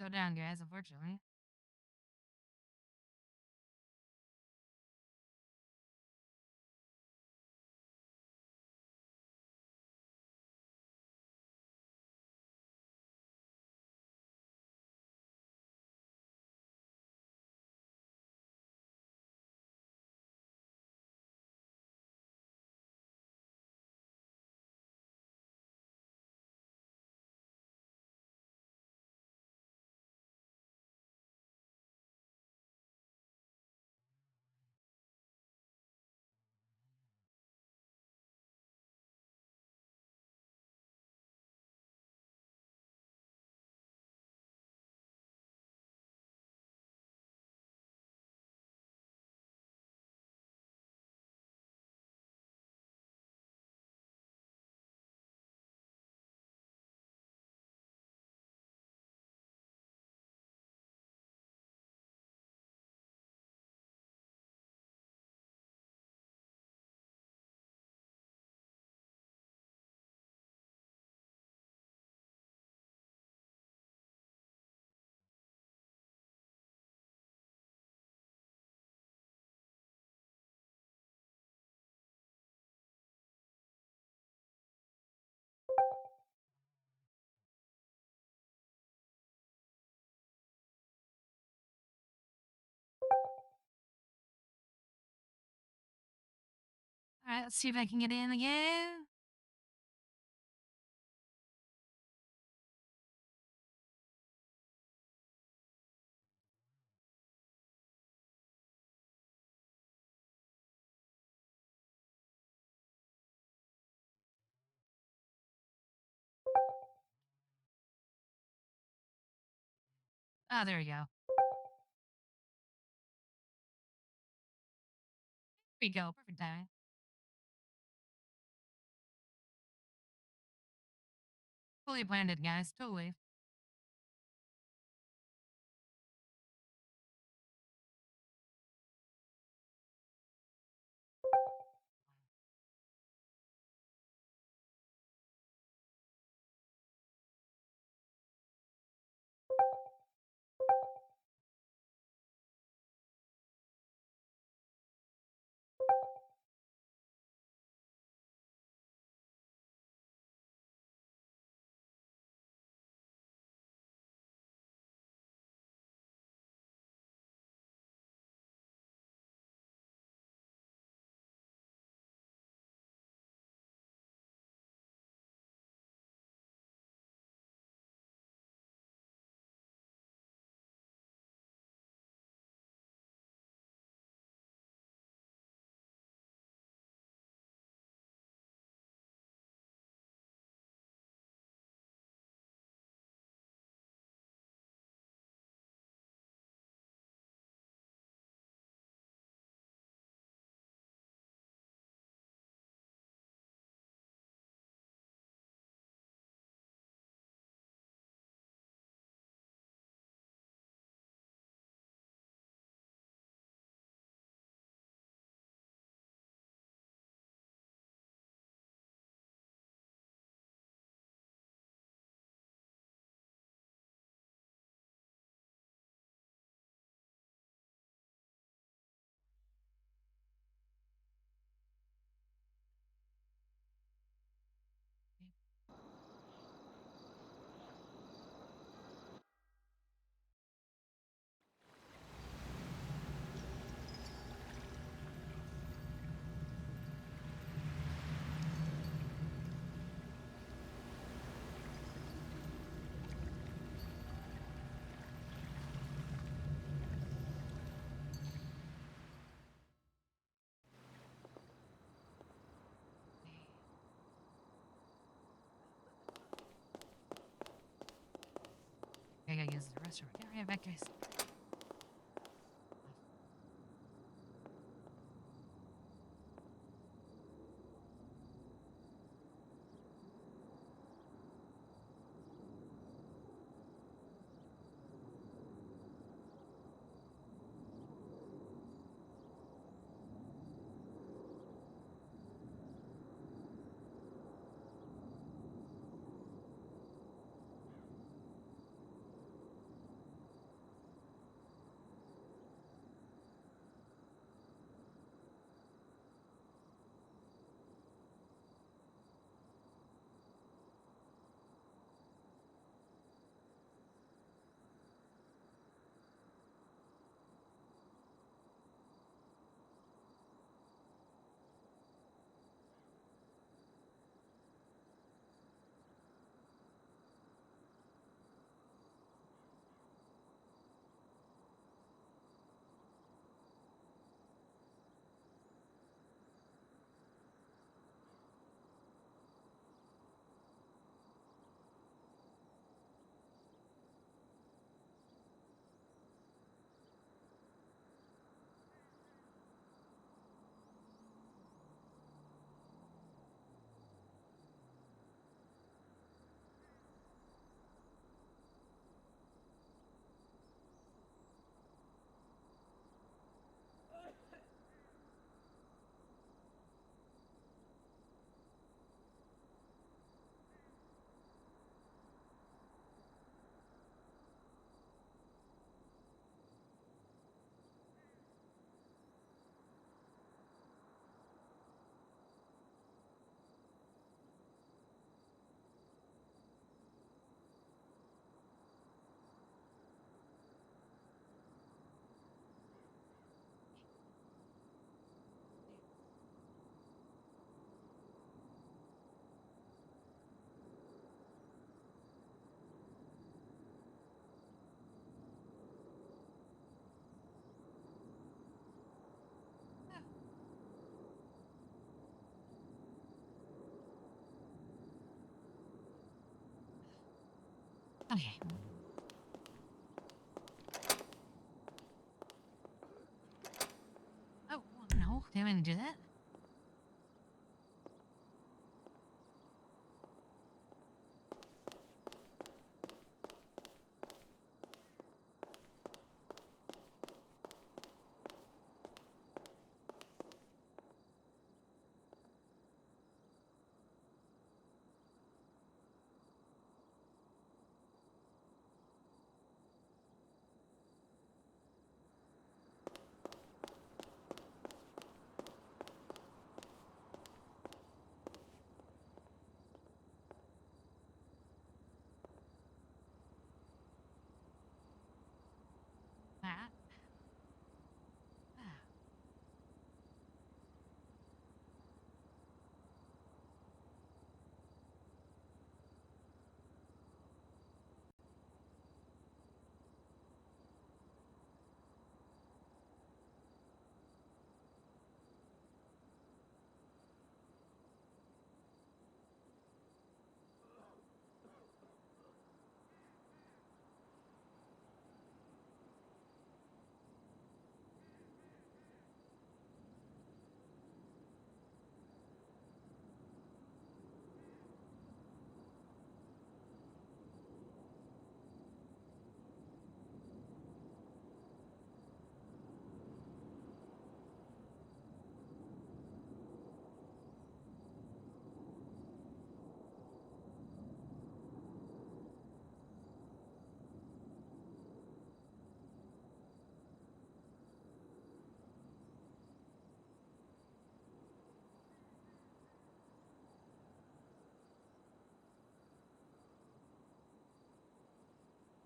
Go down, guys, unfortunately. All right, let's see if I can get in again. Ah, there we go. There we go. Perfect timing. Totally planned it, guys. Totally. I gotta use the restroom. Get right back, guys. Okay. Oh, no. Didn't mean to do that. That.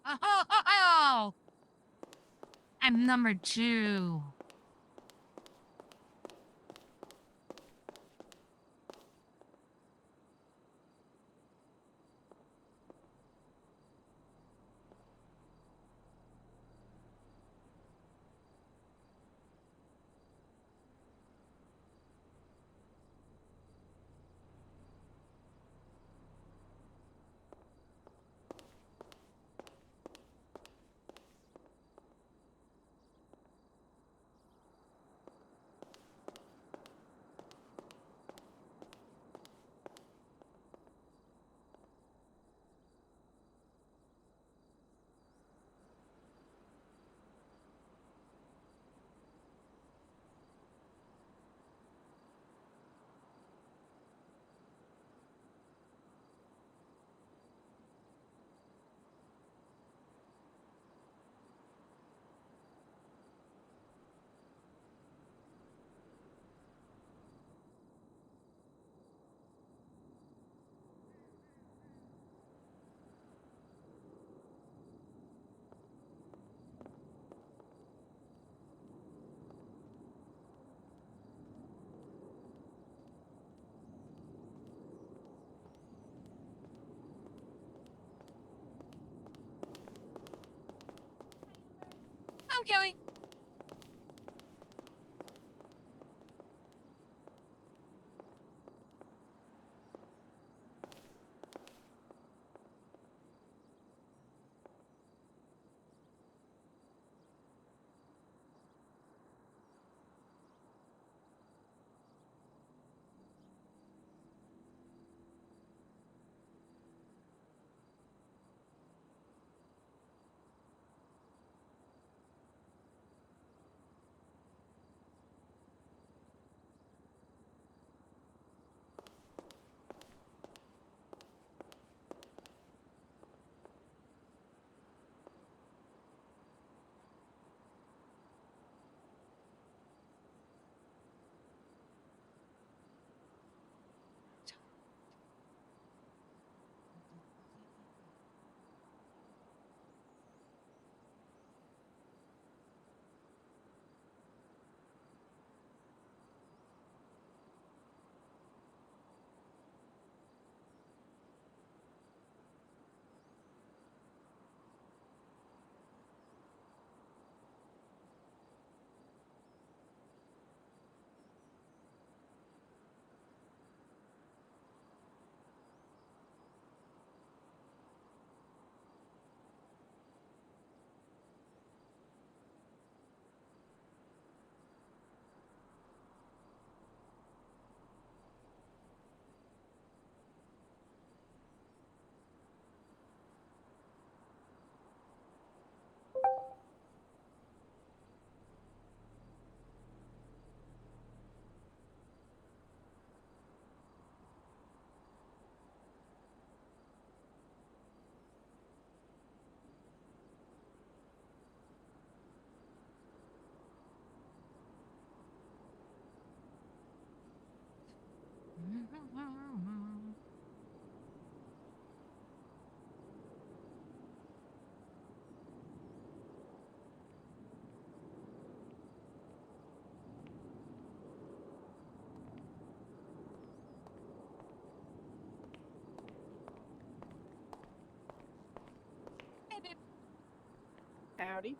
Oh! I'm number 2. I'm going. Howdy.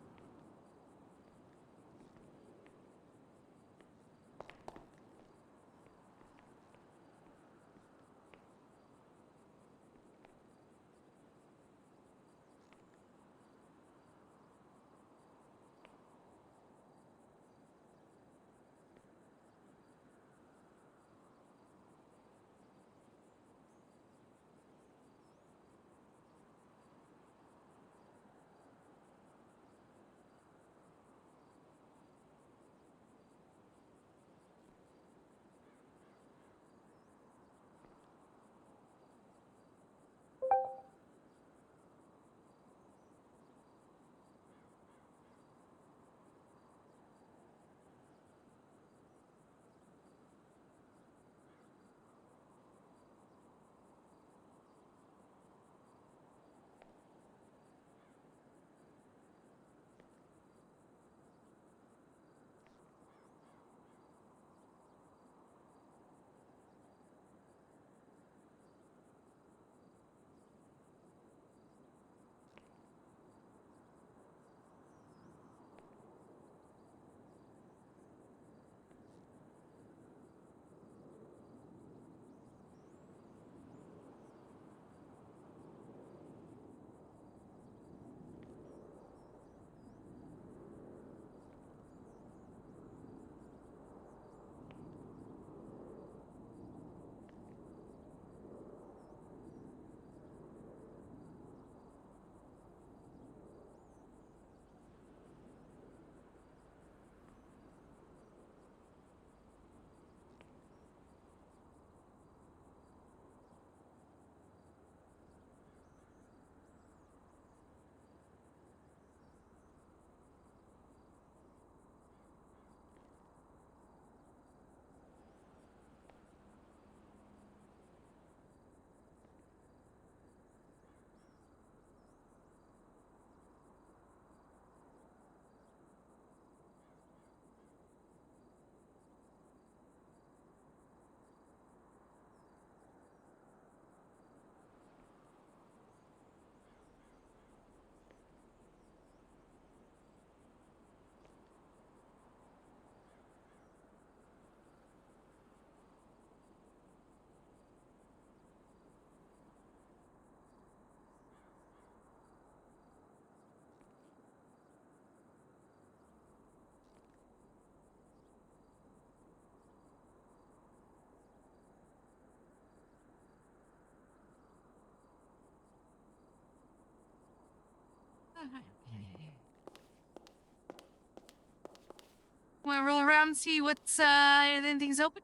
Want to roll around and see what's anything's open?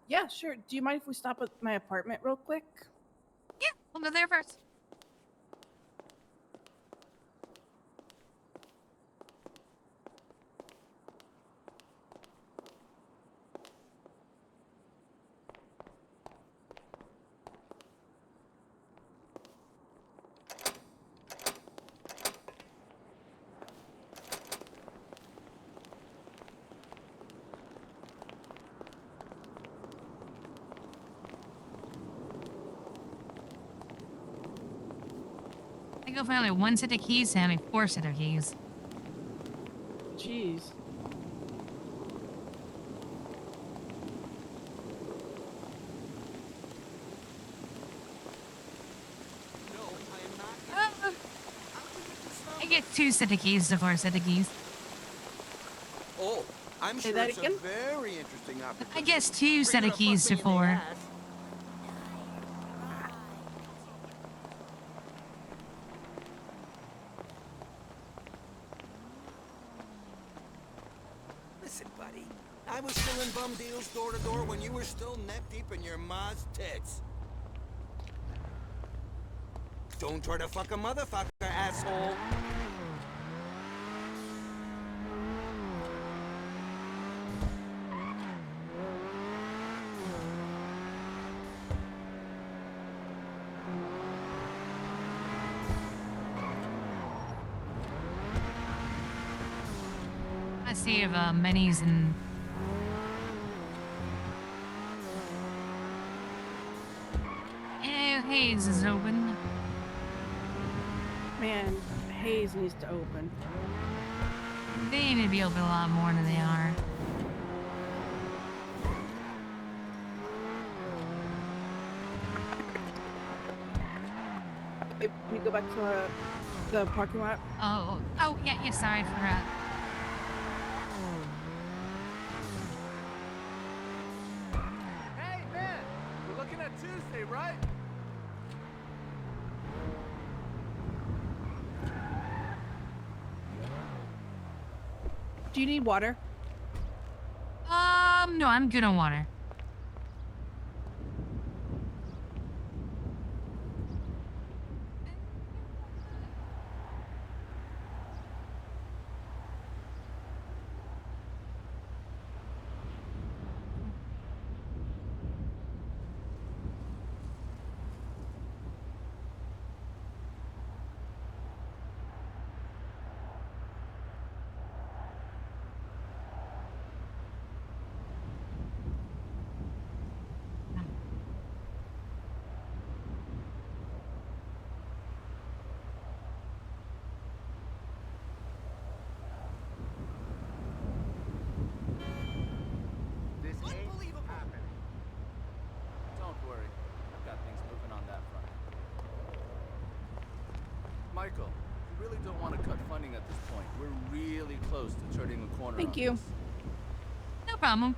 Yeah, sure. Do you mind if we stop at my apartment real quick? Yeah, we'll go there first. I think I'll find like one set of keys and like 4 set of keys. Jeez. I get 2 set of keys to 4 set of keys. Oh, I'm Say sure that it's again? a very interesting opportunity. I guess 2 set of keys to 4. Listen, buddy, I was still in bum deals door to door when you were still neck deep in your ma's tits. Don't try to fuck a motherfucker, asshole. see if Minnie's in. Hayes is open. Man, Hayes needs to open. They need to be open a lot more than they are. Can you go back to the parking lot? Oh, yeah, sorry, I forgot. Hey, man! We're looking at Tuesday, right? Do you need water? No, I'm good on water. This ain't happening. Don't worry. I've got things moving on that front. Michael, you really don't want to cut funding at this point. We're really close to turning the corner. Thank you. No problem.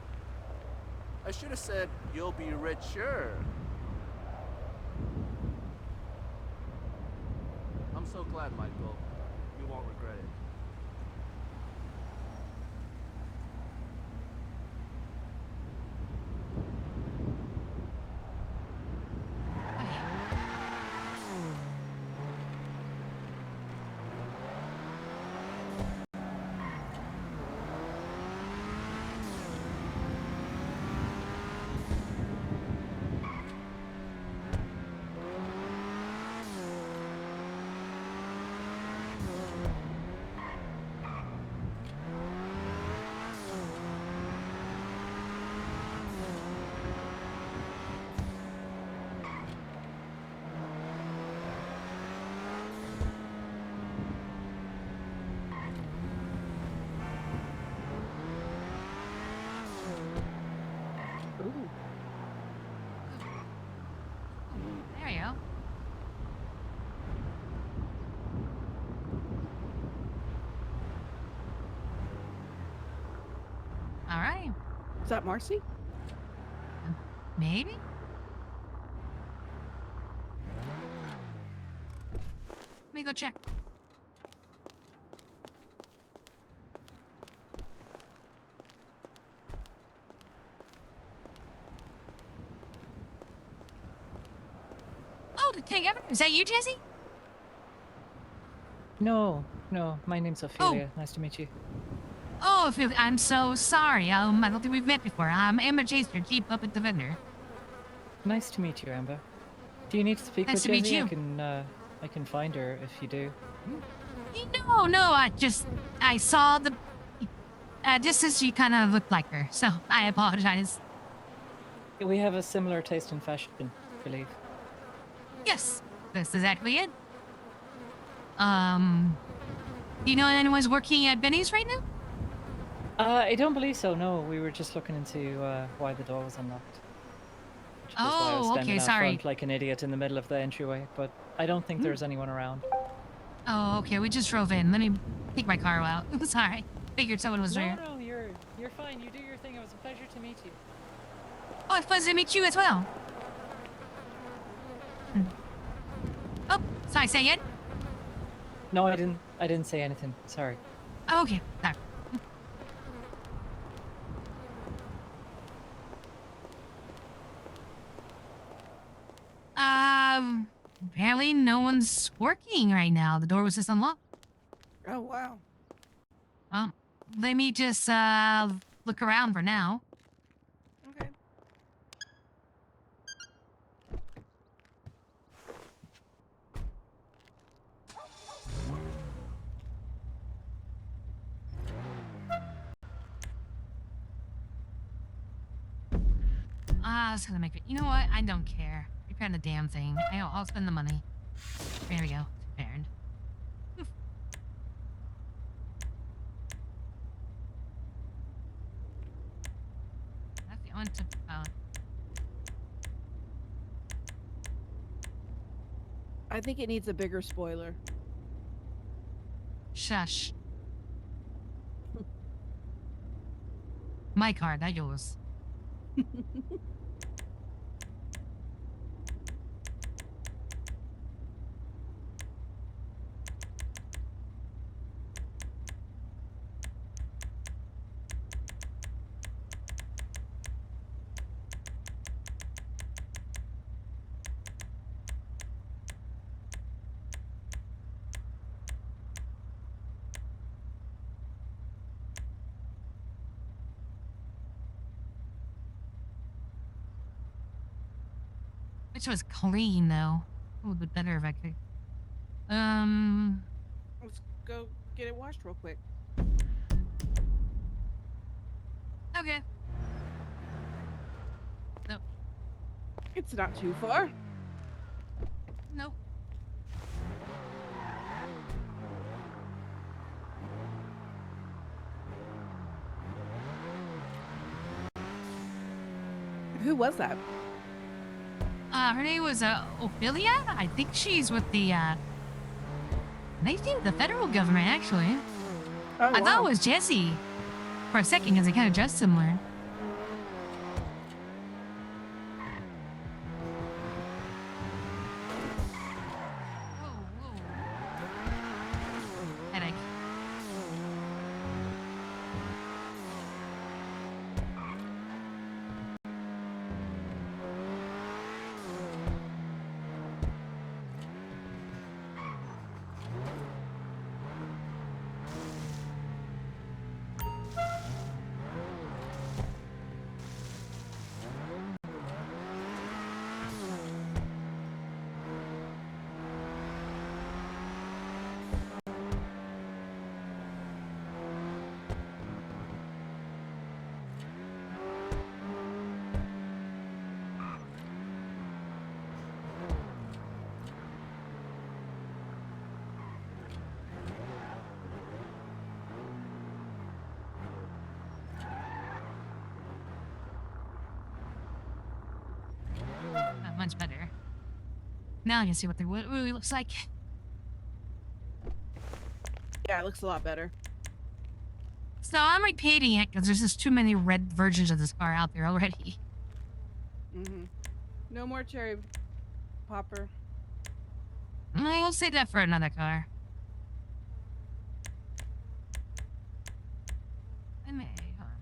I should have said you'll be richer. I'm so glad, Michael. You won't regret it. There you go. All right. Is that Marcy? Maybe? Let me go check. Oh, dang, is that you, Jesse? No, my name's Ophelia. Nice to meet you. Oh, I'm so sorry. I don't think we've met before. I'm Amber Chaser, Chief Puppet Defender. Nice to meet you, Amber. Do you need to speak Nice with to meet Jessie? you. I can find her if you do. No, I saw the distance she kind of looked like her, so I apologize. We have a similar taste in fashion, I believe. Yes, that's exactly it. Do you know anyone's working at Benny's right now? I don't believe so, no. We were just looking into why the door was unlocked. Which is why I was standing out front like an idiot in the middle of the entryway, but I don't think there's anyone around. Oh, okay, we just drove in. Let me take my car out. Sorry. Figured someone was there. No, you're fine. You do your thing. It was a pleasure to meet you. Oh, it's pleasure to meet you as well. Oh, sorry, say it? No, I didn't say anything. Sorry. Oh, okay, sorry. Apparently no one's working right now. The door was just unlocked. Oh, wow. Let me just, look around for now. Okay. I was gonna make it. You know what? I don't care. Repair the damn thing. I'll spend the money. There we go. It's repaired. That's the one to. I think it needs a bigger spoiler. Shush. My car, not yours. Which was clean though. It would be better if I could. Let's go get it washed real quick. Okay. Nope. It's not too far. Nope. Who was that? Her name was Ophelia. I think she's with the I think the federal government actually. Oh, I thought it was Jesse for a second because they kind of dressed similar. Headache. Much better. Now I can see what the wood really looks like. Yeah, it looks a lot better. So I'm repeating it because there's just too many red versions of this car out there already. No more cherry popper. I'll save that for another car. I may. Hold on.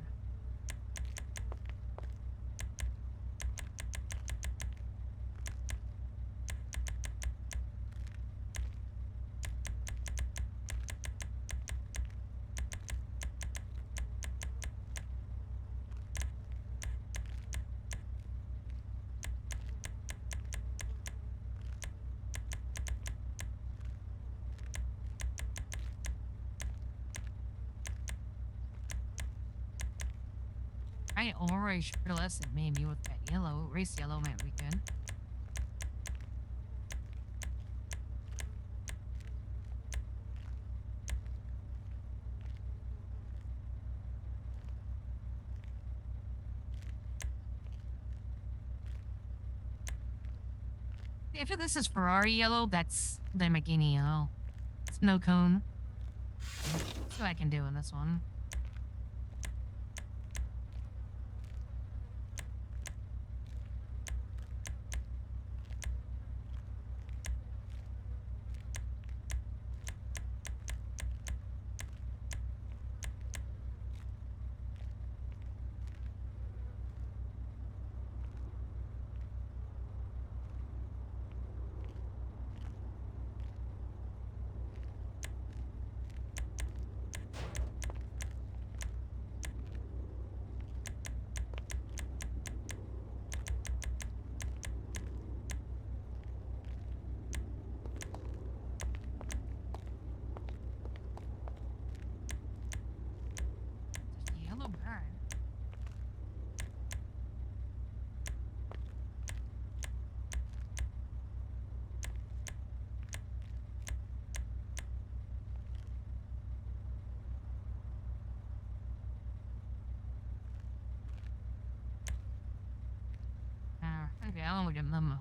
Right, orange pearlescent maybe with that yellow. Race yellow might be good. If this is Ferrari yellow, that's Lamborghini yellow. Snow cone. That's what I can do in this one. Okay, I'll look at them.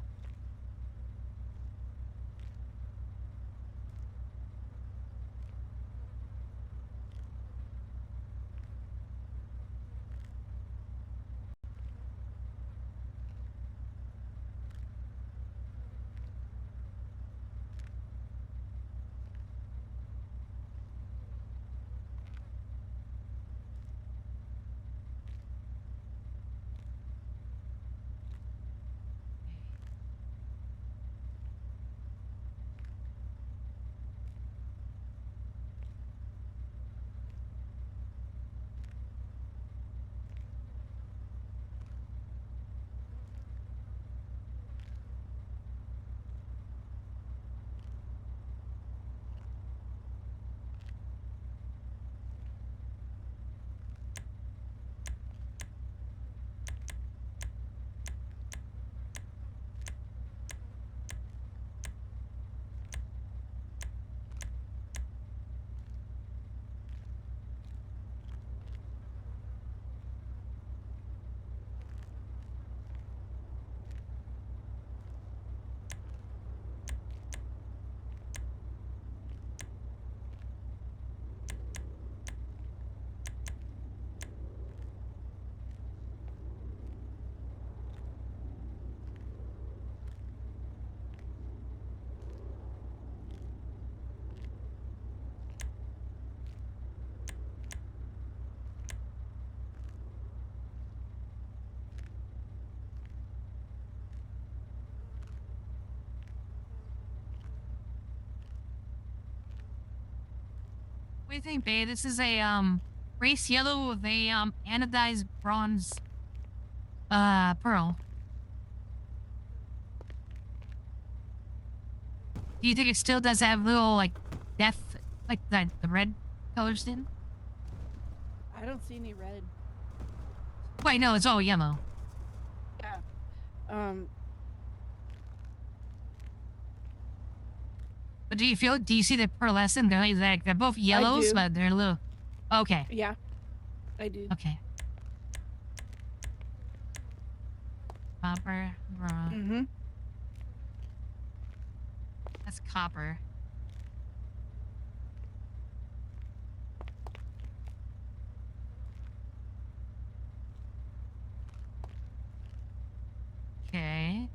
What do you think, babe? This is a race yellow with a anodized bronze pearl. Do you think it still does have little like death like the red colors in? I don't see any red. Wait, no, it's all yellow. Yeah. But do you see the pearlescent? They're both yellows, do. but they're a little. Okay. Yeah, I do. Okay. Copper. Mm-hmm. That's copper. Okay.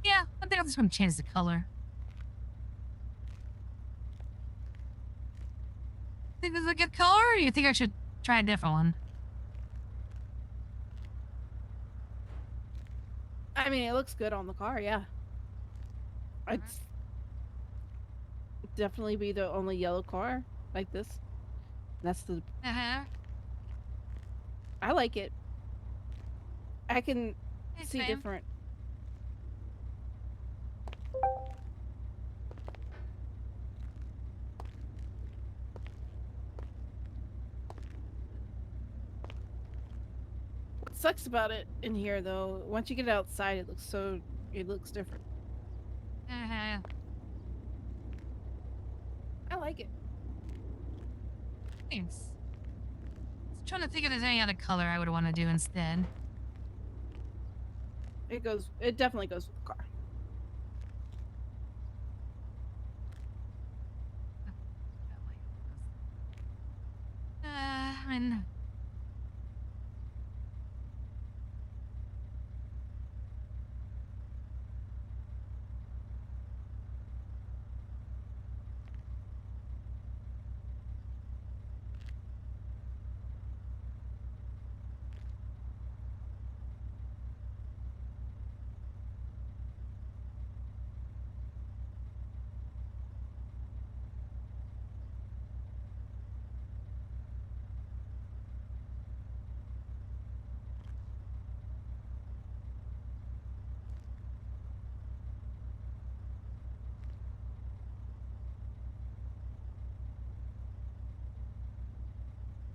Yeah, I think I'm just gonna change the color. Think this is a good color, or you think I should try a different one? I mean, it looks good on the car, yeah. I'd definitely be the only yellow car like this. That's the. Uh-huh. I like it. I can see different. What sucks about it in here, though, once you get outside, it looks different. Uh-huh. I like it. Thanks. I'm trying to think if there's any other color I would want to do instead. It definitely goes with the car. I mean,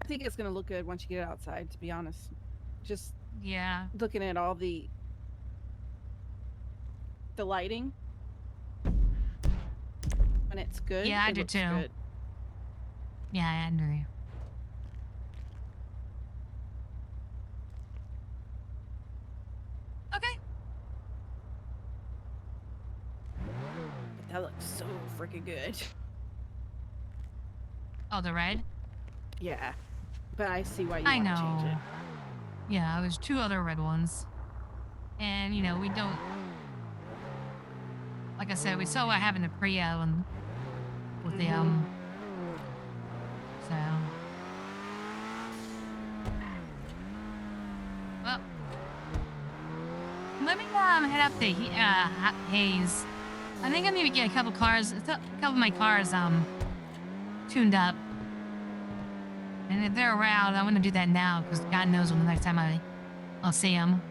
I think it's gonna look good once you get outside, to be honest. Just yeah. looking at all the lighting when it's good. Yeah, I it do looks too. Good. Yeah, I agree. Okay. That looks so freaking good. Oh, the red? Yeah. But I see why you I want to know. change it. Yeah, there's 2 other red ones. And, you know, we don't... Like I said, we saw what happened to Priya and with the, So... Well... Let me, head up to Hayes. I think I need to get a couple of my cars, tuned up. And if they're around, I'm gonna do that now, because God knows when the next time I'll see them.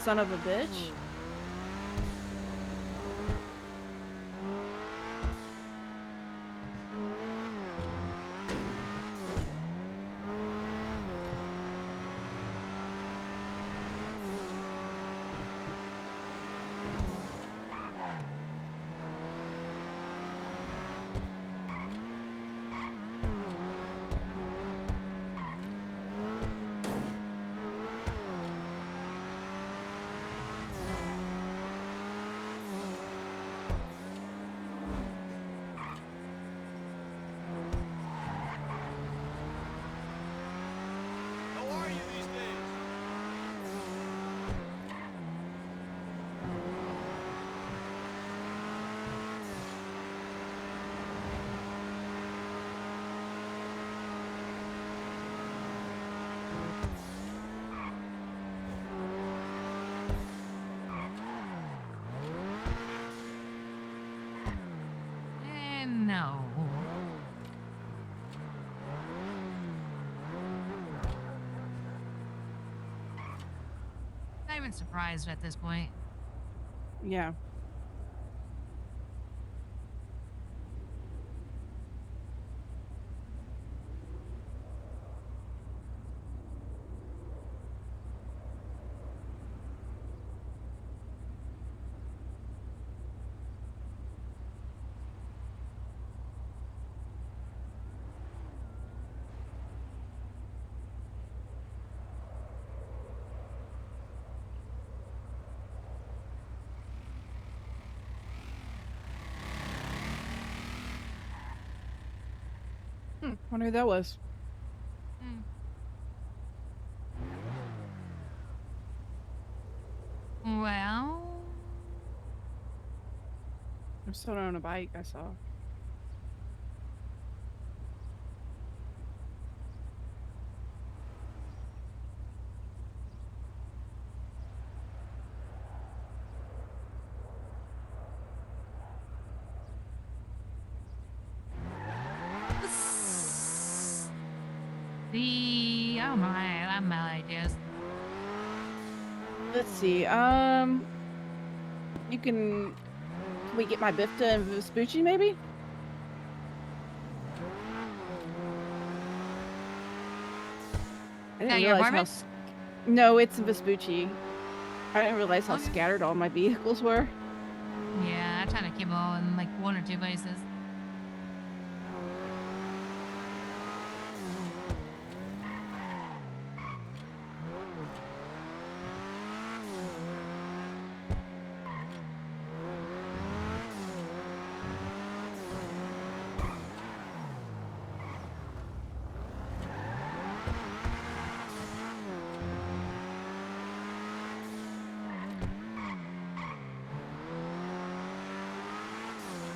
Son of a bitch. No. Not even surprised at this point. Yeah. Wonder who that was. Well... There's someone on a bike I saw. don't know. I have my ideas. Let's see. You can we get my Bifta and Vespucci maybe? I didn't your realize how. apartment? No, it's Vespucci. I didn't realize how Okay. scattered all my vehicles were. Yeah, I try to keep all in like 1 or 2 places.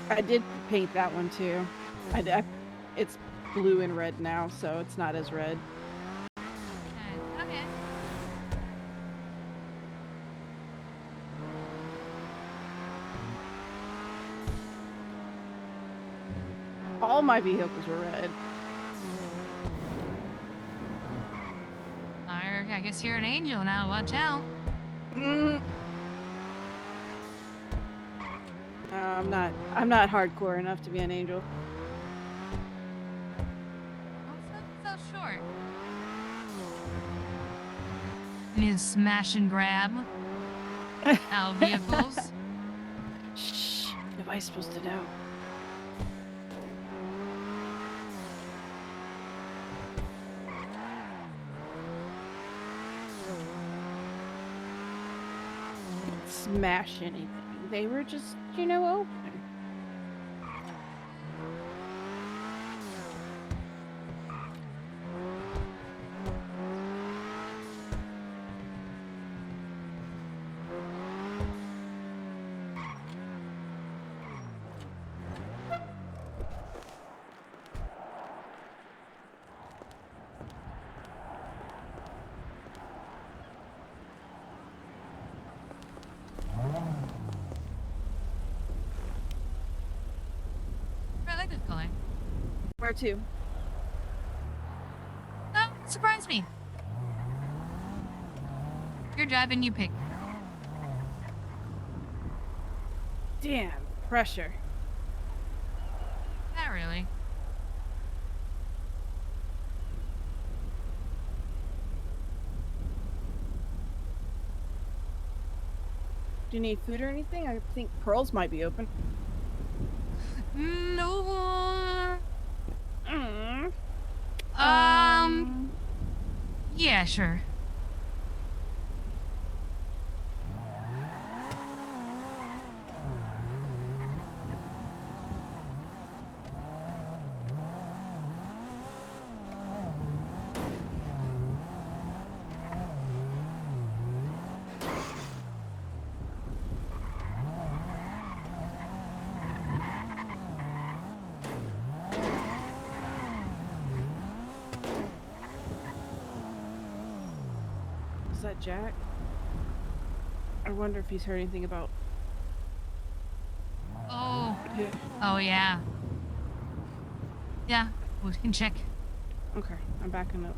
I did paint that one too. It's blue and red now, so it's not as red. Okay. All my vehicles were red. I guess you're an angel now. Watch out. I'm not hardcore enough to be an angel. So short. You need to smash and grab out vehicles. Shh. Nobody's supposed to know. Smash anything. They were just, open. I like this color. Where to? Oh, surprise me. You're driving, you pick. Damn, pressure. Not really. Do you need food or anything? I think Pearls might be open. No. Yeah, sure. Is that Jack? I wonder if he's heard anything about... Oh. Oh, yeah. Yeah, we can check. Okay, I'm backing up.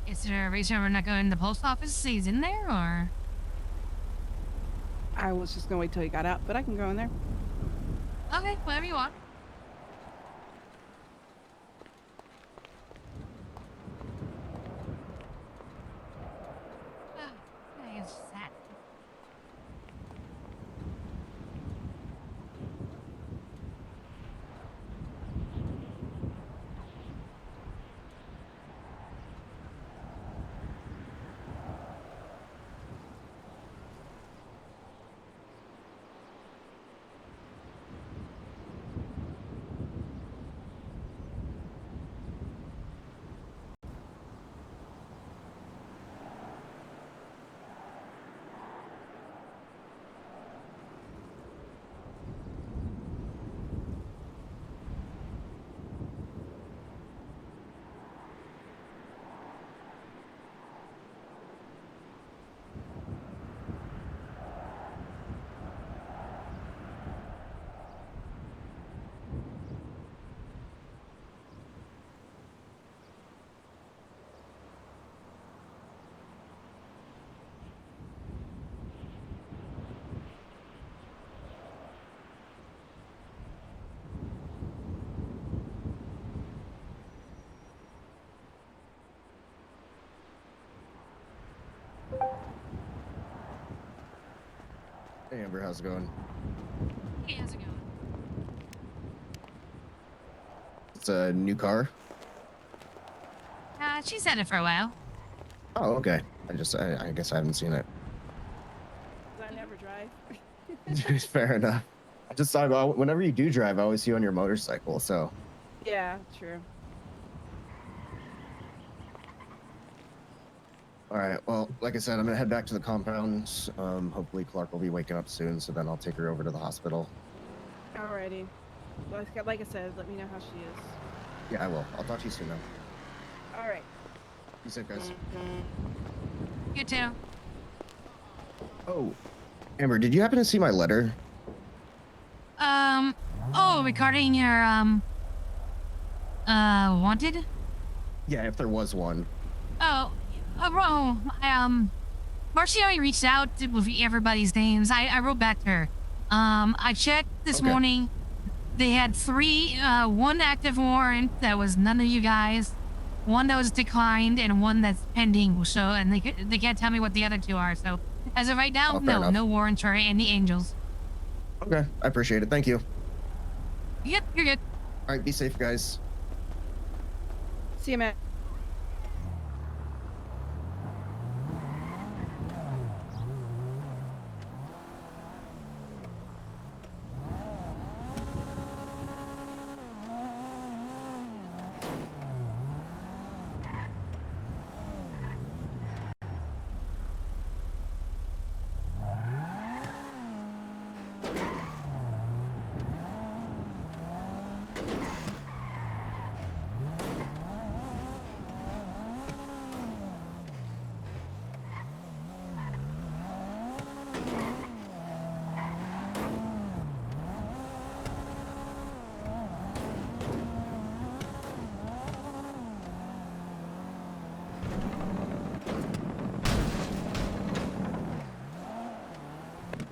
Is there a reason we're not going to the post office? He's in there, or? I was just gonna wait till he got out, but I can go in there. Okay, whatever you want. Hey Amber, how's it going? Hey, how's it going? It's a new car. She's had it for a while. Oh, okay. I guess I haven't seen it. I never drive. Fair enough. I just thought whenever you do drive, I always see you on your motorcycle. So. Yeah, true. All right. Well, like I said, I'm gonna head back to the compound. Hopefully Clark will be waking up soon, so then I'll take her over to the hospital. Alrighty. Like I said, let me know how she is. Yeah, I will. I'll talk to you soon, though. All right. Be safe, guys. You too. Oh, Amber, did you happen to see my letter? Oh, regarding your, wanted? Yeah, if there was one. Marcy already reached out with everybody's names. I wrote back to her. I checked this morning. They had 3, one active warrant that was none of you guys, one that was declined, and one that's pending. So, and they can't tell me what the other 2 are. So, as of right now, no warrants for any angels. Okay, I appreciate it. Thank you. Yep, you're good. All right, be safe, guys. See you, Matt.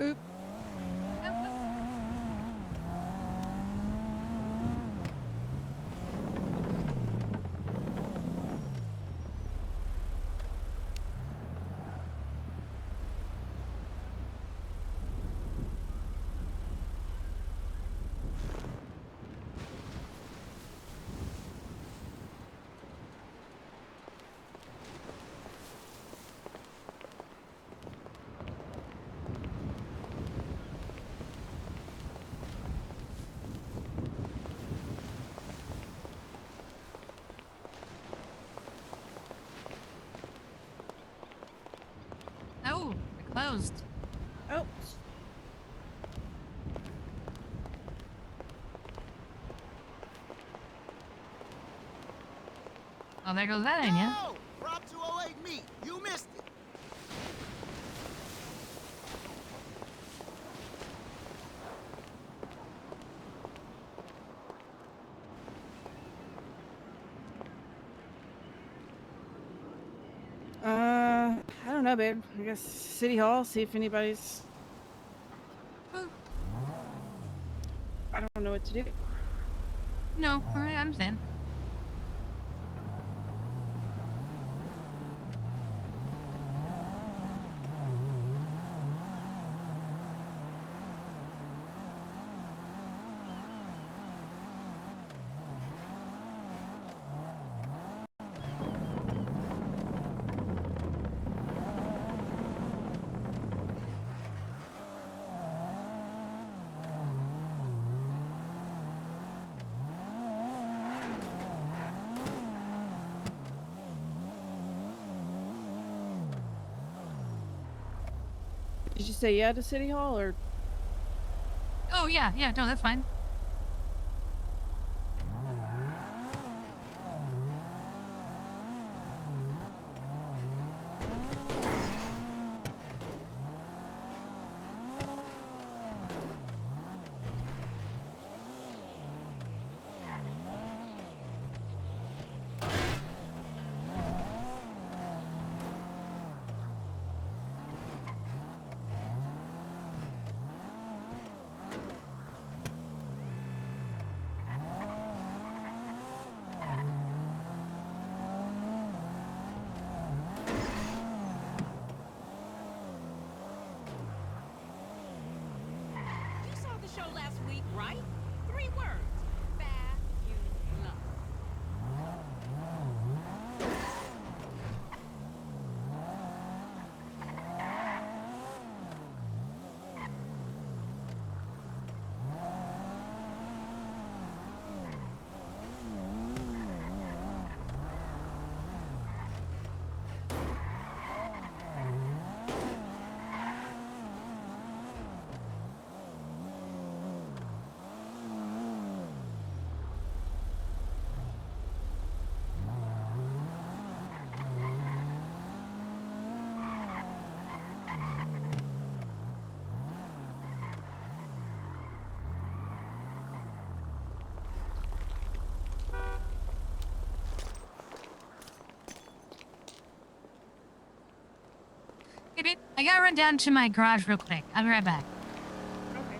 Oop. Oh, they're closed. Oh. Oh, there goes that in, yeah? Prop 208 me. You missed it. I don't know, babe. I guess City Hall, see if anybody's... I don't know what to do. No, I understand. Did you say yeah to City Hall, or...? Oh, yeah, no, that's fine. last week, right? 3 words. Fabulous. Hey, dude, I gotta run down to my garage real quick. I'll be right back. Okay.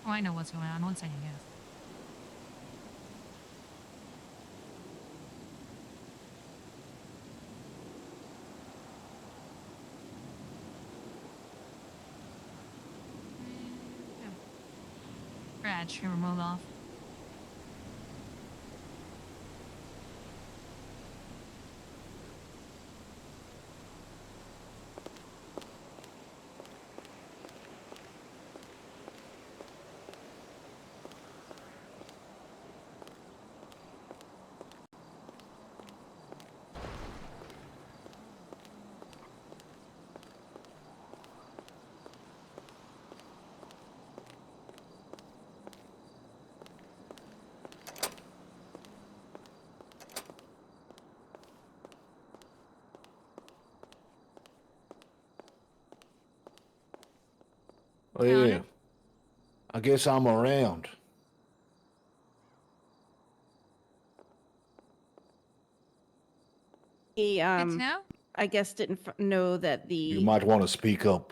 Oh, I know what's going on. 1 second, yes. Scratch, removed off. Oh yeah. I guess I'm around. He Good to know. I guess didn't know that the You might want to speak up.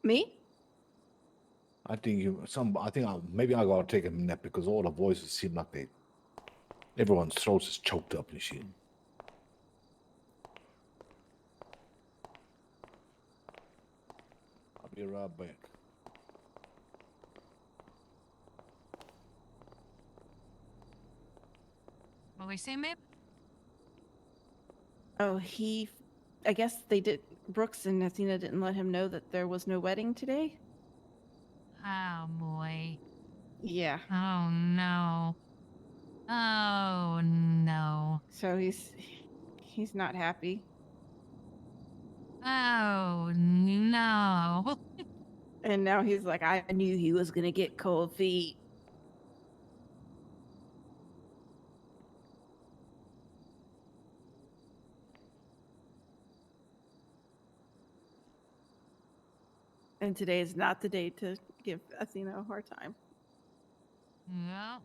me. I think maybe I gotta take a nap because all the voices seem like everyone's throats is choked up and shit. I'll be right back. What we say, babe? Oh, I guess they did. Brooks and Athena didn't let him know that there was no wedding today. Oh boy. Yeah. Oh no. Oh no. So he's not happy. Oh no. And now he's like, I knew he was gonna get cold feet. And today is not the day to give Athena a hard time. No.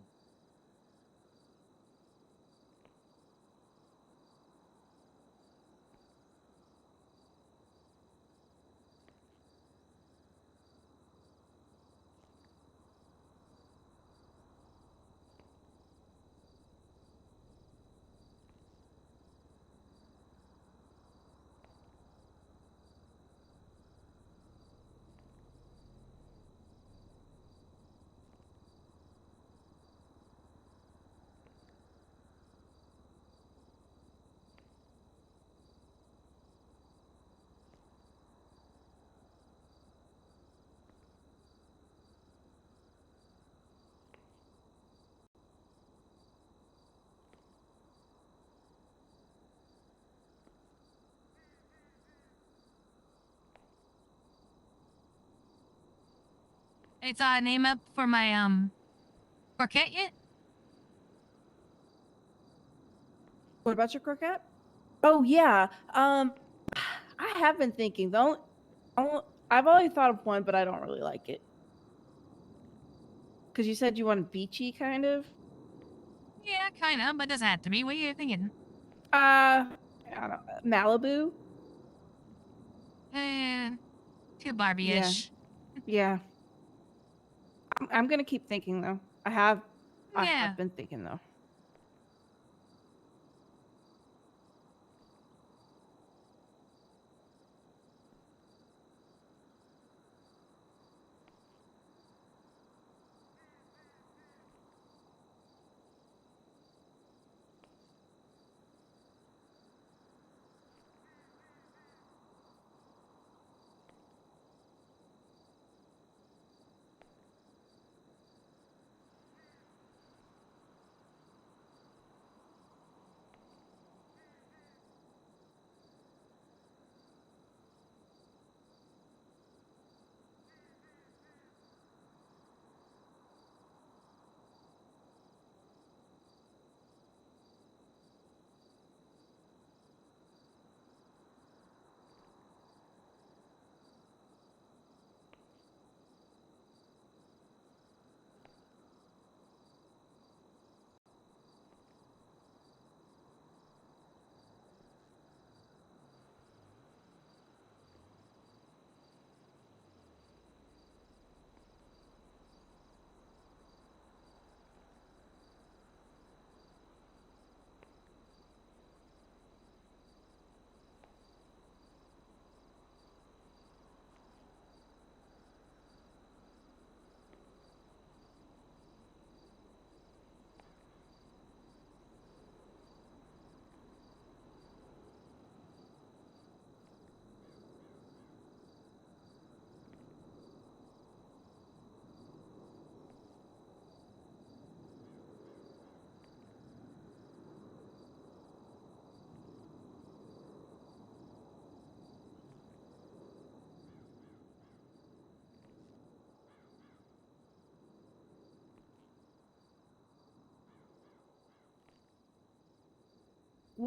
It's a name up for my croquette yet? What about your croquette? Oh yeah. I have been thinking though. I've always thought of one, but I don't really like it. Because you said you want beachy kind of. Yeah, kind of, but doesn't have to be. What are you thinking? I don't know, Malibu. Too Barbie-ish. Yeah. I'm gonna keep thinking though. I have Yeah. been thinking though.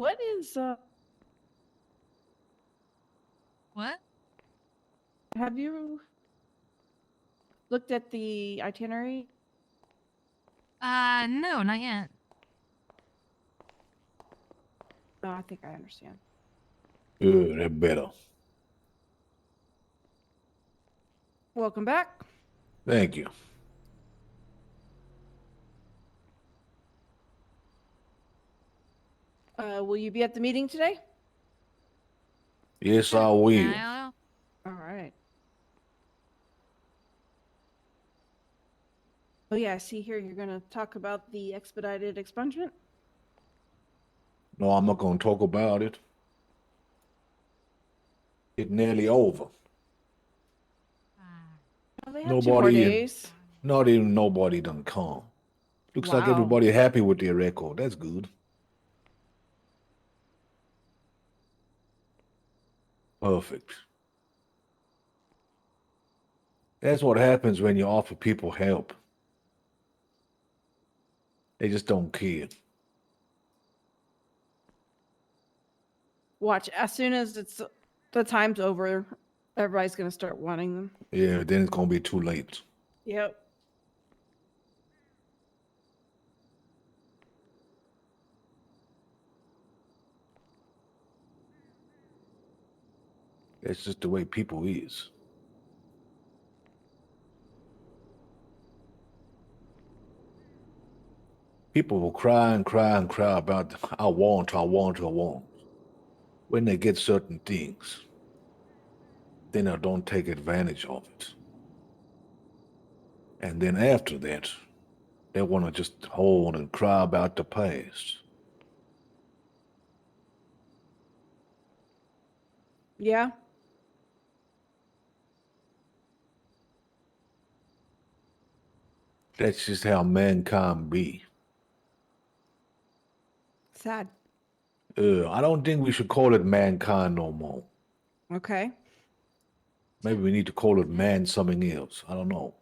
What is What? Have you looked at the itinerary? No, not yet. No, I think I understand. Good, that better. Welcome back. Thank you. Will you be at the meeting today? Yes, I will. All right. Oh yeah, I see here you're gonna talk about the expedited expungement. No, I'm not going to talk about it. It's nearly over. Well, they have 2 more days. Not even nobody done come. Looks like Wow. everybody happy with their record. That's good. Perfect. That's what happens when you offer people help. They just don't care. Watch, as soon as the time's over, everybody's gonna start wanting them. Yeah, then it's going to be too late. Yep. That's just the way people is. People will cry and cry and cry about, I want. When they get certain things, then they don't take advantage of it. And then after that, they want to just hold and cry about the past. Yeah. That's just how mankind be. Sad. I don't think we should call it mankind no more. Okay. Maybe we need to call it man something else. I don't know.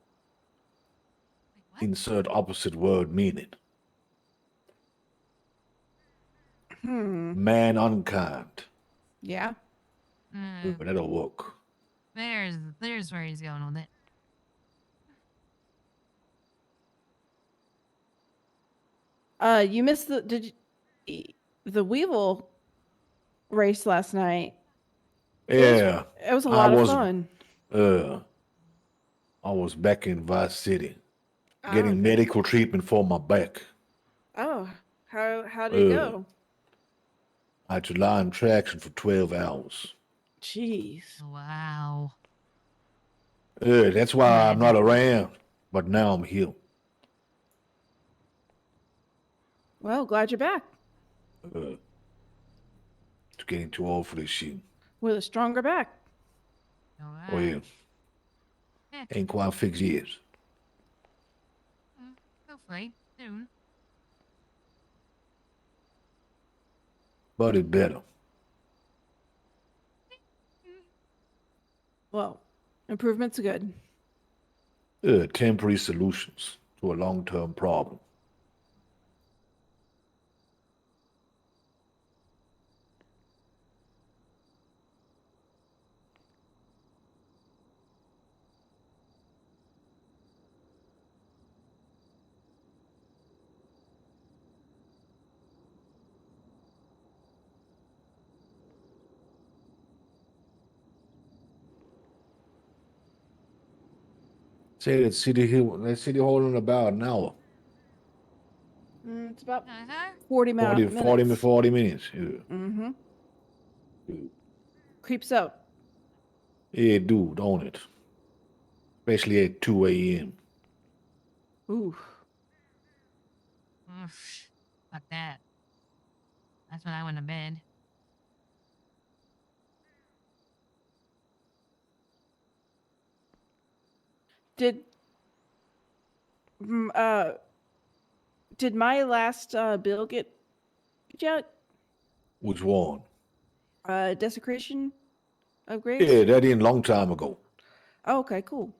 Insert opposite word meaning. Man unkind. Yeah. That'll work. There's where he's going with it. You missed the Weevil race last night. Yeah. It was a lot of fun. I was back in Vice City, Oh, getting okay. medical treatment for my back. Oh, how did it go? I had to lie in traction for 12 hours. Jeez. Wow. That's why I'm not around. But now I'm here. Well, glad you're back. It's getting too old for this shit. With a stronger back. Oh, yeah. Ain't quite fixed yet. Hopefully, soon. But it better. Well, improvement's good. Temporary solutions to a long-term problem. Say that city hall in about an hour. It's about 40 minutes. 40 minutes. Yeah. Mm-hmm. Creeps up. Yeah, it do, don't it? Especially at 2 a.m. Ooh. Fuck that. That's when I went to bed. Did my last bill get out? Which one? Desecration upgrades? Yeah, that in long time ago. Oh, okay, cool.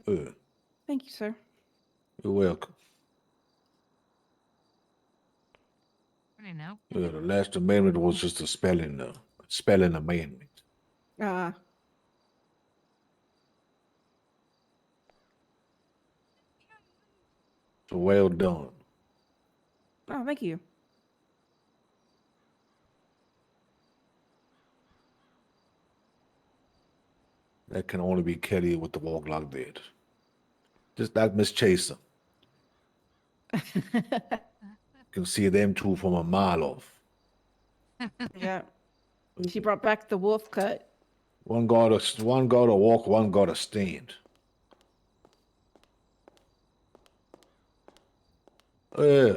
Thank you, sir. You're welcome. I don't know. The last amendment was just a spelling amendment. So well done. Oh, thank you. That can only be Kelly with the walk like that. Just like Miss Chaser. Can see them two from a mile off. Yeah. She brought back the wolf cut. One got to walk, one got to stand. Yeah.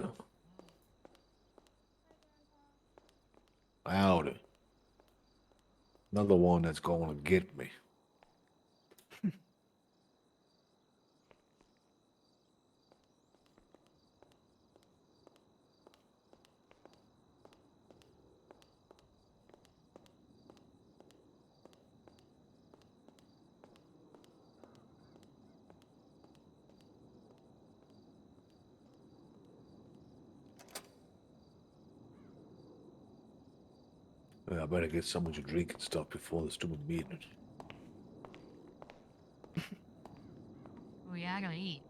Howdy. Another one that's going to get me. Yeah, I better get someone to drink and stuff before the stupid meeting. Oh yeah, I gotta eat.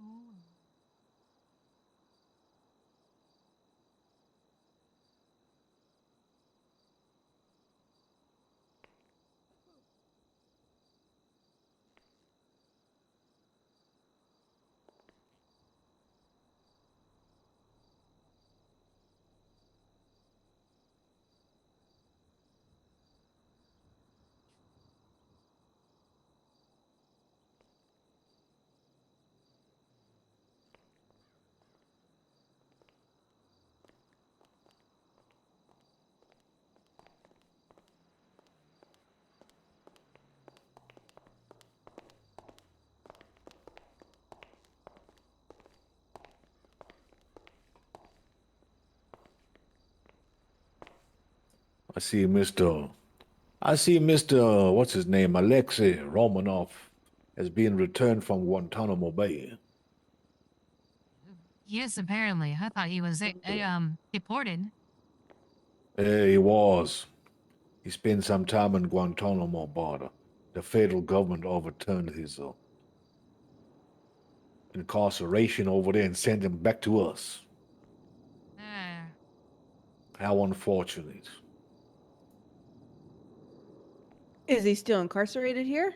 Oh. I see Mr. What's his name? Alexei Romanov has been returned from Guantanamo Bay. Yes, apparently. I thought he was deported. He was. He spent some time in Guantanamo border. The federal government overturned his incarceration over there and sent him back to us. How unfortunate. Is he still incarcerated here?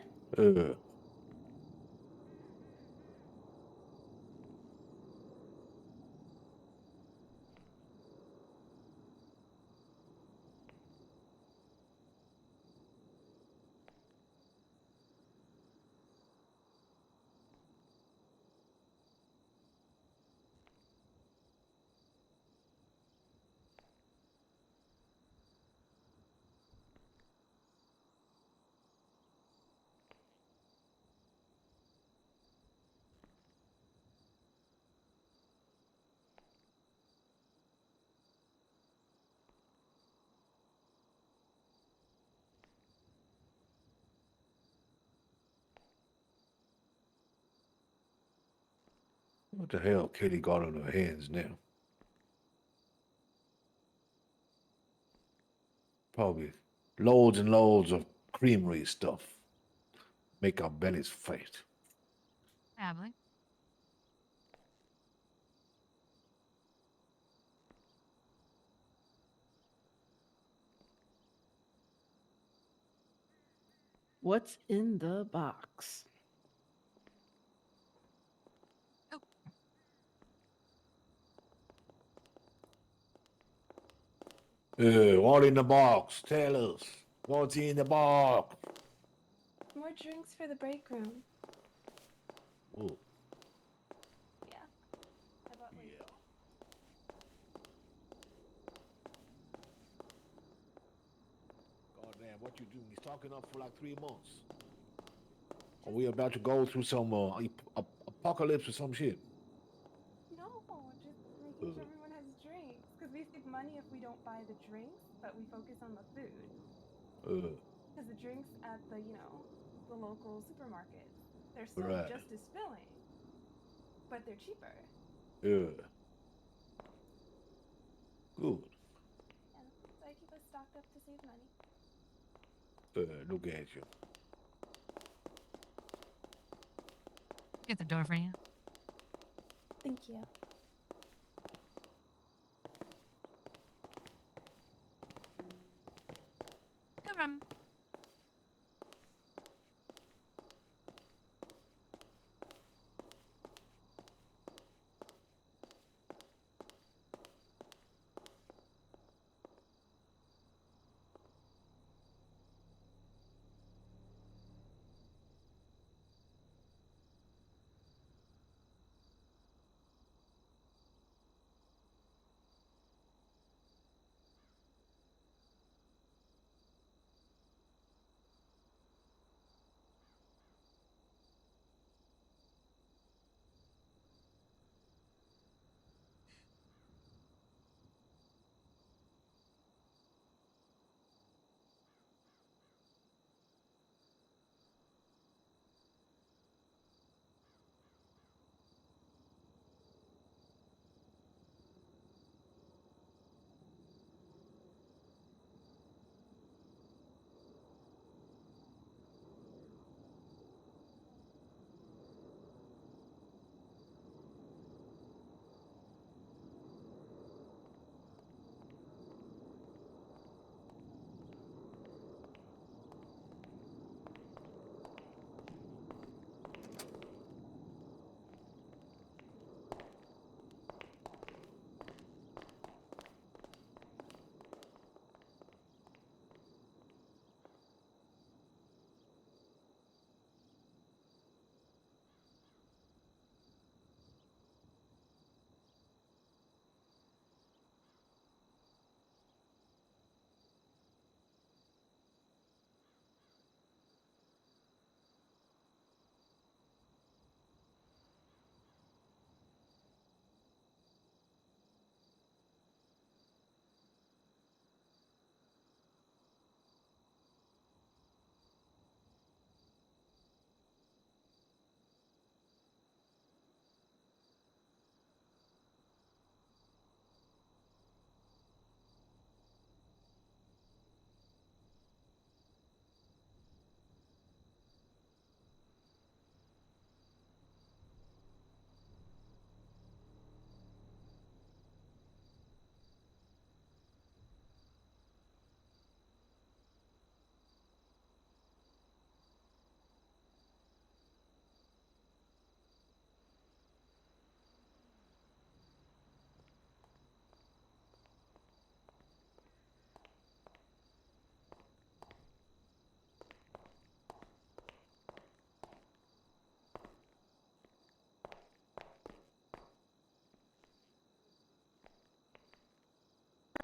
What the hell Katie got on her hands now? Probably loads and loads of creamery stuff. Make our bellies fat. Probably. What's in the box? What in the box? Tell us. What's in the box? More drinks for the break room. Ooh. what you're doing. He's talking up for like 3 months. Are we about to go through some apocalypse or some shit? No, just making sure everyone has drinks. Because we save money if we don't buy the drinks, but we focus on the food. Because the drinks at the, the local supermarkets, they're still Right. just as filling, but they're cheaper. Yeah. Good. Yeah, so I keep us stocked up to save money. Look at you. Get the door for you. Thank you. Come on.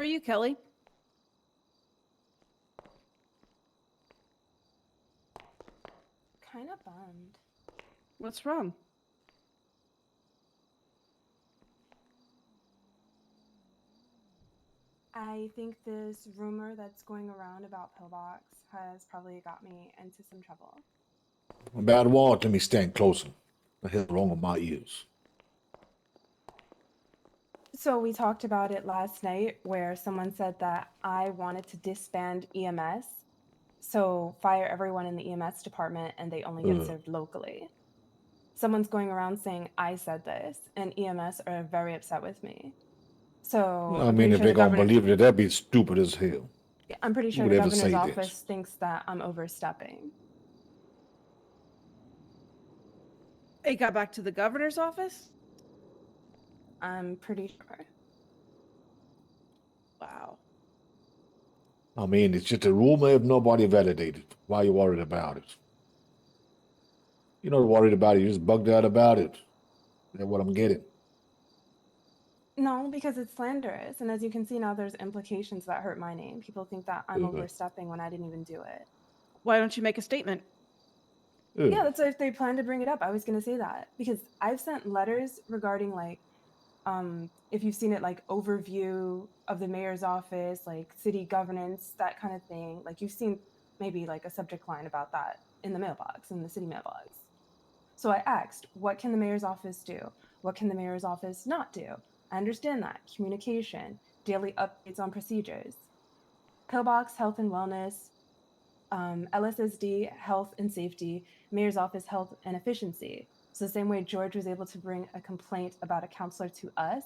How are you, Kelly? Kind of bummed. What's wrong? I think this rumor that's going around about Pillbox has probably got me into some trouble. About what? Let me stand closer. The hell wrong with my ears? So we talked about it last night where someone said that I wanted to disband EMS. So fire everyone in the EMS department and they only get served locally. Someone's going around saying I said this and EMS are very upset with me. So I mean, if they're gonna believe it, that'd be stupid as hell. I'm pretty sure Who the would ever governor's say office thinks that I'm overstepping. It got back to the governor's office? I'm pretty sure. Wow. I mean, it's just a rumor if nobody validated. Why are you worried about it? You're not worried about it. You're just bugged out about it. That's what I'm getting. No, because it's slanderous. And as you can see now, there's implications that hurt my name. People think that I'm overstepping when I didn't even do it. Why don't you make a statement? Yeah, that's why if they plan to bring it up, I was going to say that. Because I've sent letters regarding, like, if you've seen it, like, overview of the mayor's office, like, city governance, that kind of thing. Like, you've seen maybe, like, a subject line about that in the mailbox, in the city mailbox. So I asked, what can the mayor's office do? What can the mayor's office not do? I understand that. Communication, daily updates on procedures. Pillbox, health and wellness, LSSD, health and safety, mayor's office, health and efficiency. So the same way George was able to bring a complaint about a counselor to us,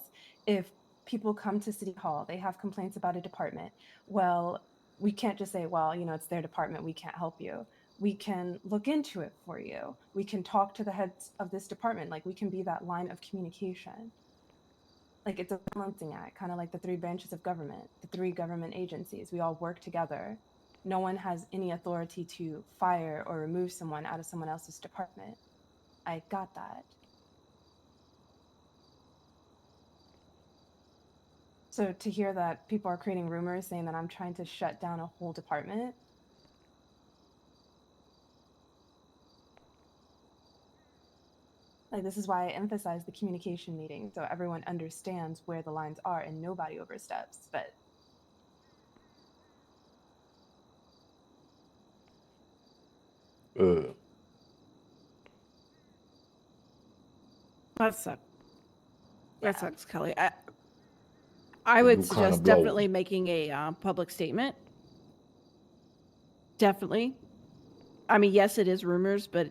if people come to City Hall, they have complaints about a department. Well, we can't just say, well, it's their department, we can't help you. We can look into it for you. We can talk to the heads of this department. Like, we can be that line of communication. Like, it's a balancing act, kind of like the 3 branches of government, the 3 government agencies. We all work together. No one has any authority to fire or remove someone out of someone else's department. I got that. So to hear that people are creating rumors saying that I'm trying to shut down a whole department, like, this is why I emphasize the communication meeting, so everyone understands where the lines are and nobody oversteps. But That sucks. That sucks, Kelly. I would suggest definitely making a public statement. Definitely. I mean, yes, it is rumors, but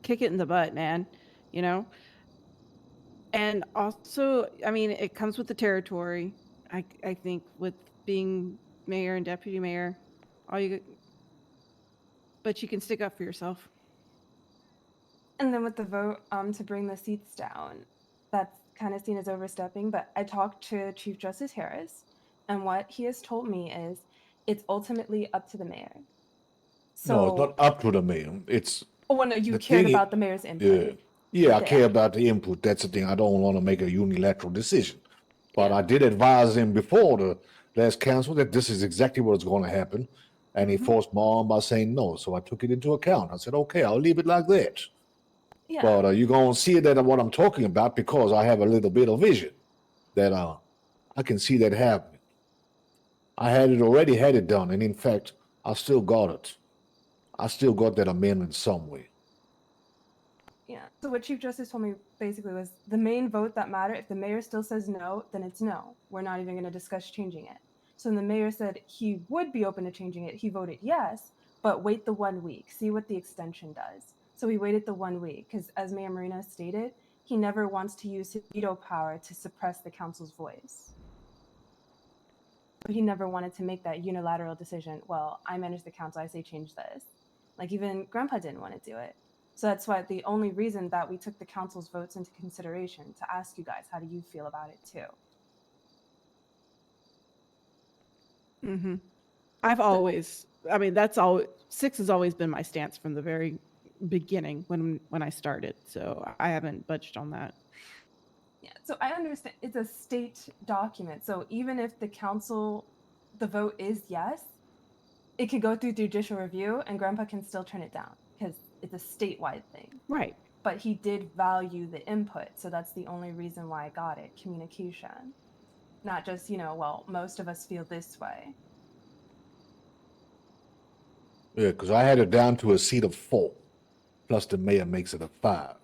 kick it in the butt, man. And also, I mean, it comes with the territory. I think with being mayor and deputy mayor, but you can stick up for yourself. And then with the vote to bring the seats down, that's kind of seen as overstepping. But I talked to Chief Justice Harris, and what he has told me is it's ultimately up to the mayor. So, no, it's not up to the mayor. It's. Oh, well, no, you cared about the mayor's input. Yeah, I care about the input. That's the thing. I don't want to make a unilateral decision. But I did advise him before the last council that this is exactly what's going to happen. And he forced my arm by saying no. So I took it into account. I said, okay, I'll leave it like that. Yeah. But you're going to see that what I'm talking about because I have a little bit of vision that I can see that happening. I already had it done. And in fact, I still got it. I still got that amendment some way. Yeah. So what Chief Justice told me basically was the main vote that mattered. If the mayor still says no, then it's no. We're not even going to discuss changing it. So when the mayor said he would be open to changing it, he voted yes, but wait the 1 week, see what the extension does. So he waited the 1 week because, as Mayor Marina stated, he never wants to use his veto power to suppress the council's voice. But he never wanted to make that unilateral decision. Well, I manage the council, I say change this. Like, even Grandpa didn't want to do it. So that's why the only reason that we took the council's votes into consideration to ask you guys, how do you feel about it too? Mm-hmm. That's all. 6 has always been my stance from the very beginning when I started. So I haven't budged on that. Yeah, so I understand it's a state document. So even if the council, the vote is yes, it could go through judicial review and Grandpa can still turn it down because it's a statewide thing. Right. But he did value the input. So that's the only reason why I got it. Communication. Not just, well, most of us feel this way. Yeah, because I had it down to a seat of 4, plus the mayor makes it a 5.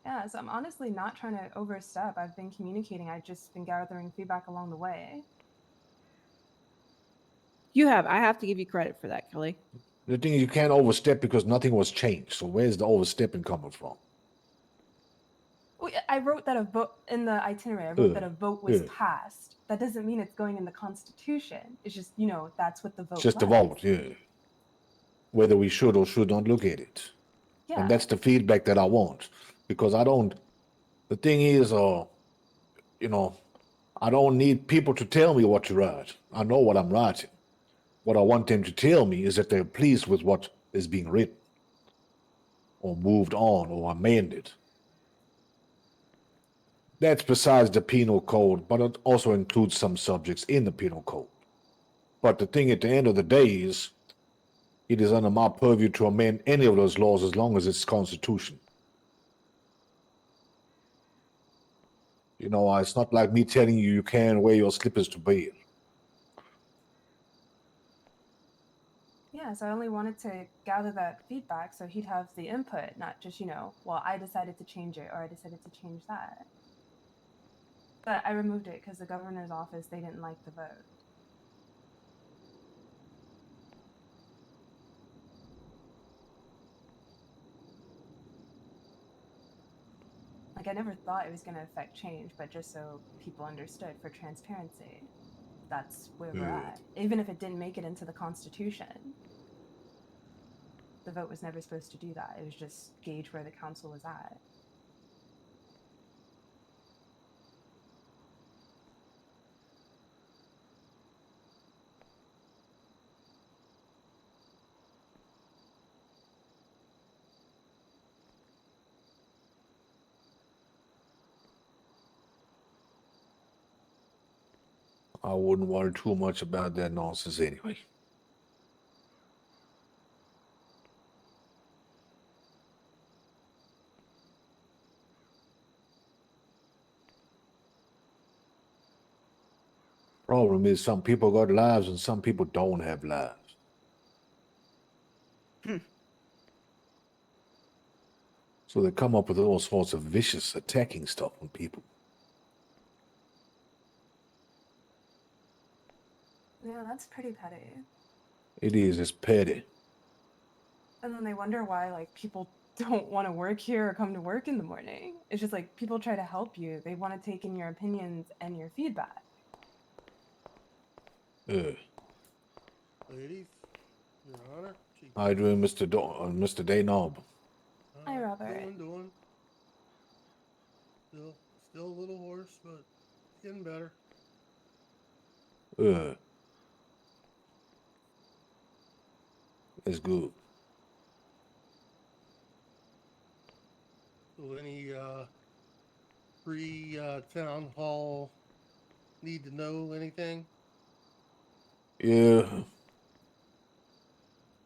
Yeah, so I'm honestly not trying to overstep. I've been communicating. I've just been gathering feedback along the way. I have to give you credit for that, Kelly. The thing is, you can't overstep because nothing was changed. So where's the overstepping coming from? Well, I wrote that a vote in the itinerary. I wrote that a vote was passed. That doesn't mean it's going in the Constitution. It's just, that's what the vote was. Just a vote, yeah. Whether we should or should not look at it. Yeah. And that's the feedback that I want. Because the thing is, I don't need people to tell me what to write. I know what I'm writing. What I want them to tell me is that they're pleased with what is being written, or moved on, or amended. That's besides the penal code, but it also includes some subjects in the penal code. But the thing at the end of the day is, it is under my purview to amend any of those laws as long as it's constitution. You know, it's not like me telling you you can't wear your slippers to bed. Yeah, so I only wanted to gather that feedback so he'd have the input, not just, well, I decided to change it or I decided to change that. But I removed it because the governor's office, they didn't like the vote. Like, I never thought it was going to affect change, but just so people understood for transparency, that's where we're at. Even if it didn't make it into the Constitution, the vote was never supposed to do that. It was just gauge where the council was at. I wouldn't worry too much about that nonsense anyway. Problem is, some people got lives and some people don't have lives. So they come up with all sorts of vicious attacking stuff on people. Yeah, that's pretty petty. It is, it's petty. And then they wonder why, like, people don't want to work here or come to work in the morning. It's just like people try to help you. They want to take in your opinions and your feedback. Ladies, Your Honor. How you doing, Mr. Daynob? Hi, Robert. Doing. Still a little hoarse, but getting better. That's good. So any pre-town hall need to know anything? Yeah.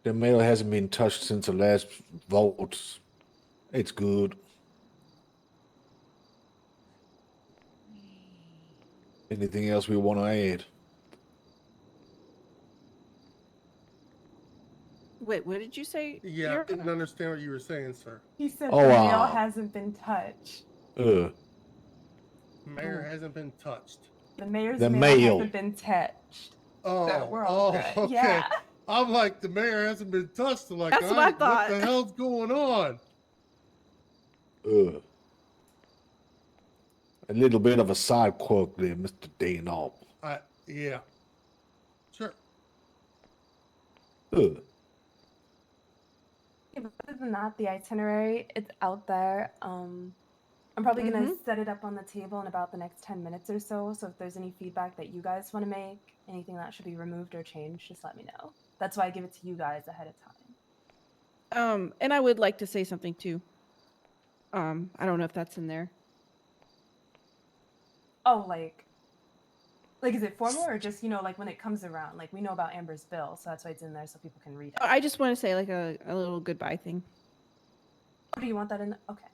The mail hasn't been touched since the last vote. It's good. Anything else we want to add? Wait, what did you say? Yeah, I didn't understand what you were saying, sir. He said the mail hasn't been touched. Mayor hasn't been touched. The mayor's mail hasn't been touched. Oh, So we're all good. okay. Yeah. I'm like, the mayor hasn't been touched. Like, That's what I thought. What the hell's going on? A little bit of a side quirk there, Mr. Daynob. Yeah. Sure. Yeah, but other than that, the itinerary, it's out there. I'm probably going to set it up on the table in about the next 10 minutes or so. So if there's any feedback that you guys want to make, anything that should be removed or changed, just let me know. That's why I give it to you guys ahead of time. And I would like to say something too. I don't know if that's in there. Oh, like is it formal or just, like when it comes around? Like, we know about Amber's bill, so that's why it's in there so people can read it. I just want to say like a little goodbye thing. Oh, do you want that in? Okay.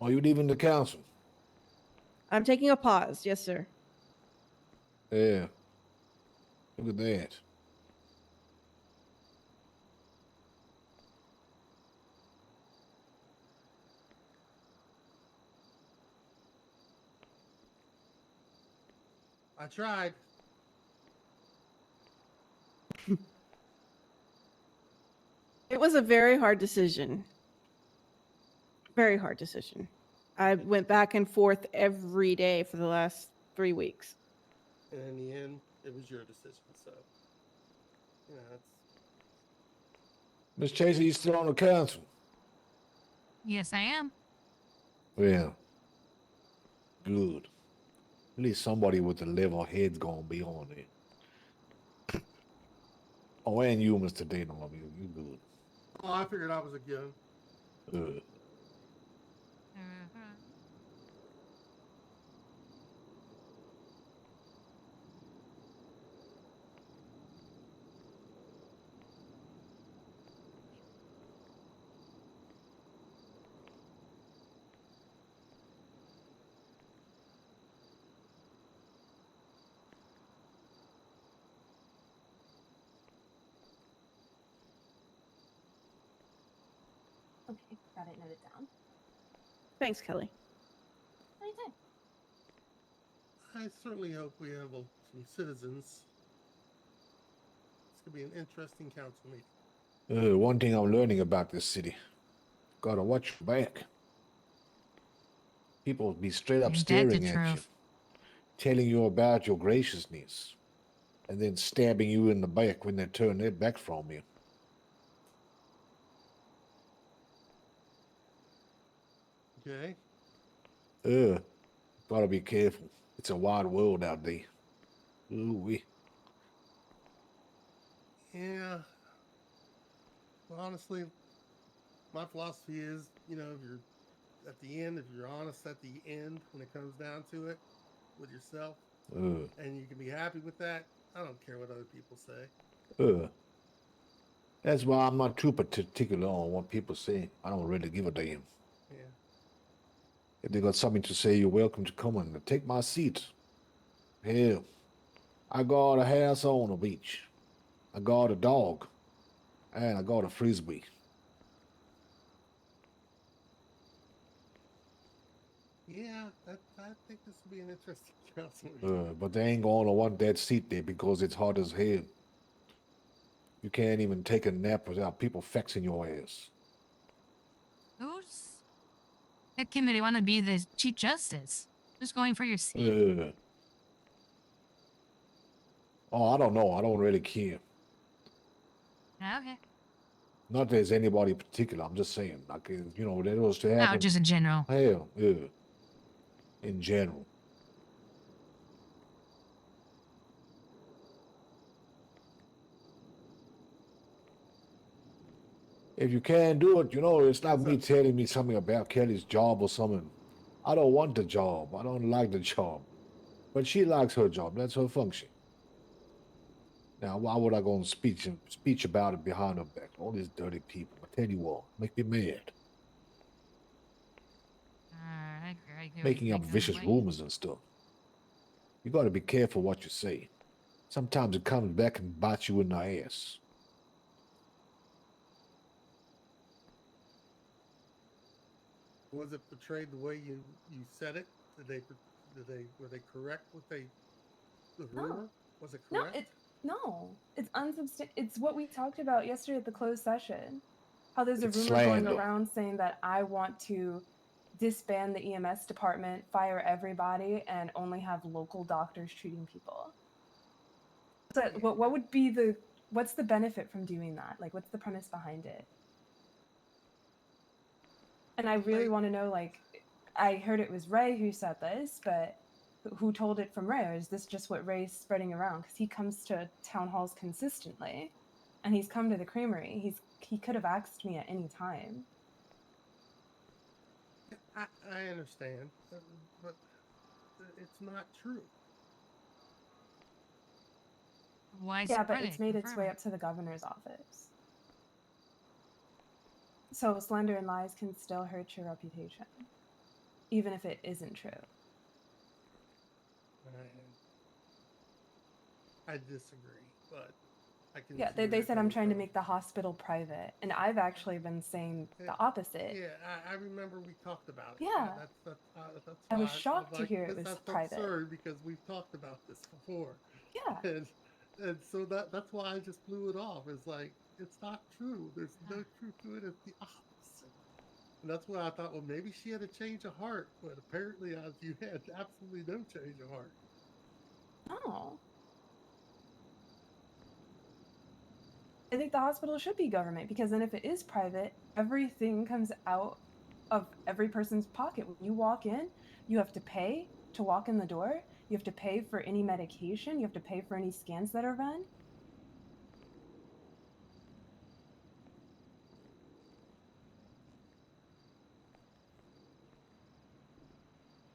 Are you leaving the council? I'm taking a pause. Yes, sir. Yeah. Look at that. I tried. It was a very hard decision. Very hard decision. I went back and forth every day for the last 3 weeks. And in the end, it was your decision. So, it's... Miss Chasey, you still on the council? Yes, I am. Yeah. Good. At least somebody with a level head's gonna be on it. Oh, and you, Mr. Daynob, you good. Oh, I figured I was a given. Got it noted down. Thanks, Kelly. Anytime. I certainly hope we have some citizens. It's gonna be an interesting council meeting. One thing I'm learning about this city, gotta watch your back. People be straight up Ain't that the staring at you, truth? telling you about your graciousness, and then stabbing you in the back when they turn their back from you. Okay. Gotta be careful. It's a wide world out there. Ooh-wee. Yeah. Well, honestly, my philosophy is, if you're at the end, if you're honest at the end when it comes down to it with yourself, and you can be happy with that, I don't care what other people say. That's why I'm not too particular on what people say. I don't really give a damn. Yeah. If they got something to say, you're welcome to come and take my seat. Hell, I got a house on the beach. I got a dog. And I got a frisbee. Yeah, I think this will be an interesting council meeting. But they ain't gonna want that seat there because it's hot as hell. You can't even take a nap without people faxing your ass. Who's that committee want to be the Chief Justice? Who's going for your seat? I don't know. I don't really care. Okay. Not that there's anybody particular. I'm just saying, like, that was to happen. No, just in general. Hell, yeah. In general. If you can't do it, it's like me telling me something about Kelly's job or something. I don't want the job. I don't like the job. But she likes her job. That's her function. Now, why would I go and speech about it behind her back? All these dirty people. I tell you what, make me mad. Making up vicious rumors and stuff. You got to be careful what you say. Sometimes it comes back and bites you in the ass. Was it portrayed the way you said it? Were they correct with the rumor? Was it correct? No, it's It's what we talked about yesterday at the closed session. How there's a It's rumor slander. going around saying that I want to disband the EMS department, fire everybody, and only have local doctors treating people. So what would be what's the benefit from doing that? Like, what's the premise behind it? And I really want to know, like, I heard it was Ray who said this, but who told it from Ray? Or is this just what Ray's spreading around? Because he comes to town halls consistently, and he's come to the creamery. He could have asked me at any time. I understand, but it's not true. Why? Yeah, but it's made its way up to the governor's office. So slander and lies can still hurt your reputation, even if it isn't true. I disagree, but I can. Yeah, they said I'm trying to make the hospital private, and I've actually been saying the opposite. Yeah, I remember we talked about it. Yeah. That's I why was shocked to hear it was that's private. absurd because we've talked about this before. Yeah. And so that's why I just blew it off. It's like, it's not true. There's no truth to it. It's the opposite. And that's why I thought, well, maybe she had a change of heart, but apparently you had absolutely no change of heart. Oh. I think the hospital should be government, because then if it is private, everything comes out of every person's pocket. When you walk in, you have to pay to walk in the door. You have to pay for any medication. You have to pay for any scans that are run.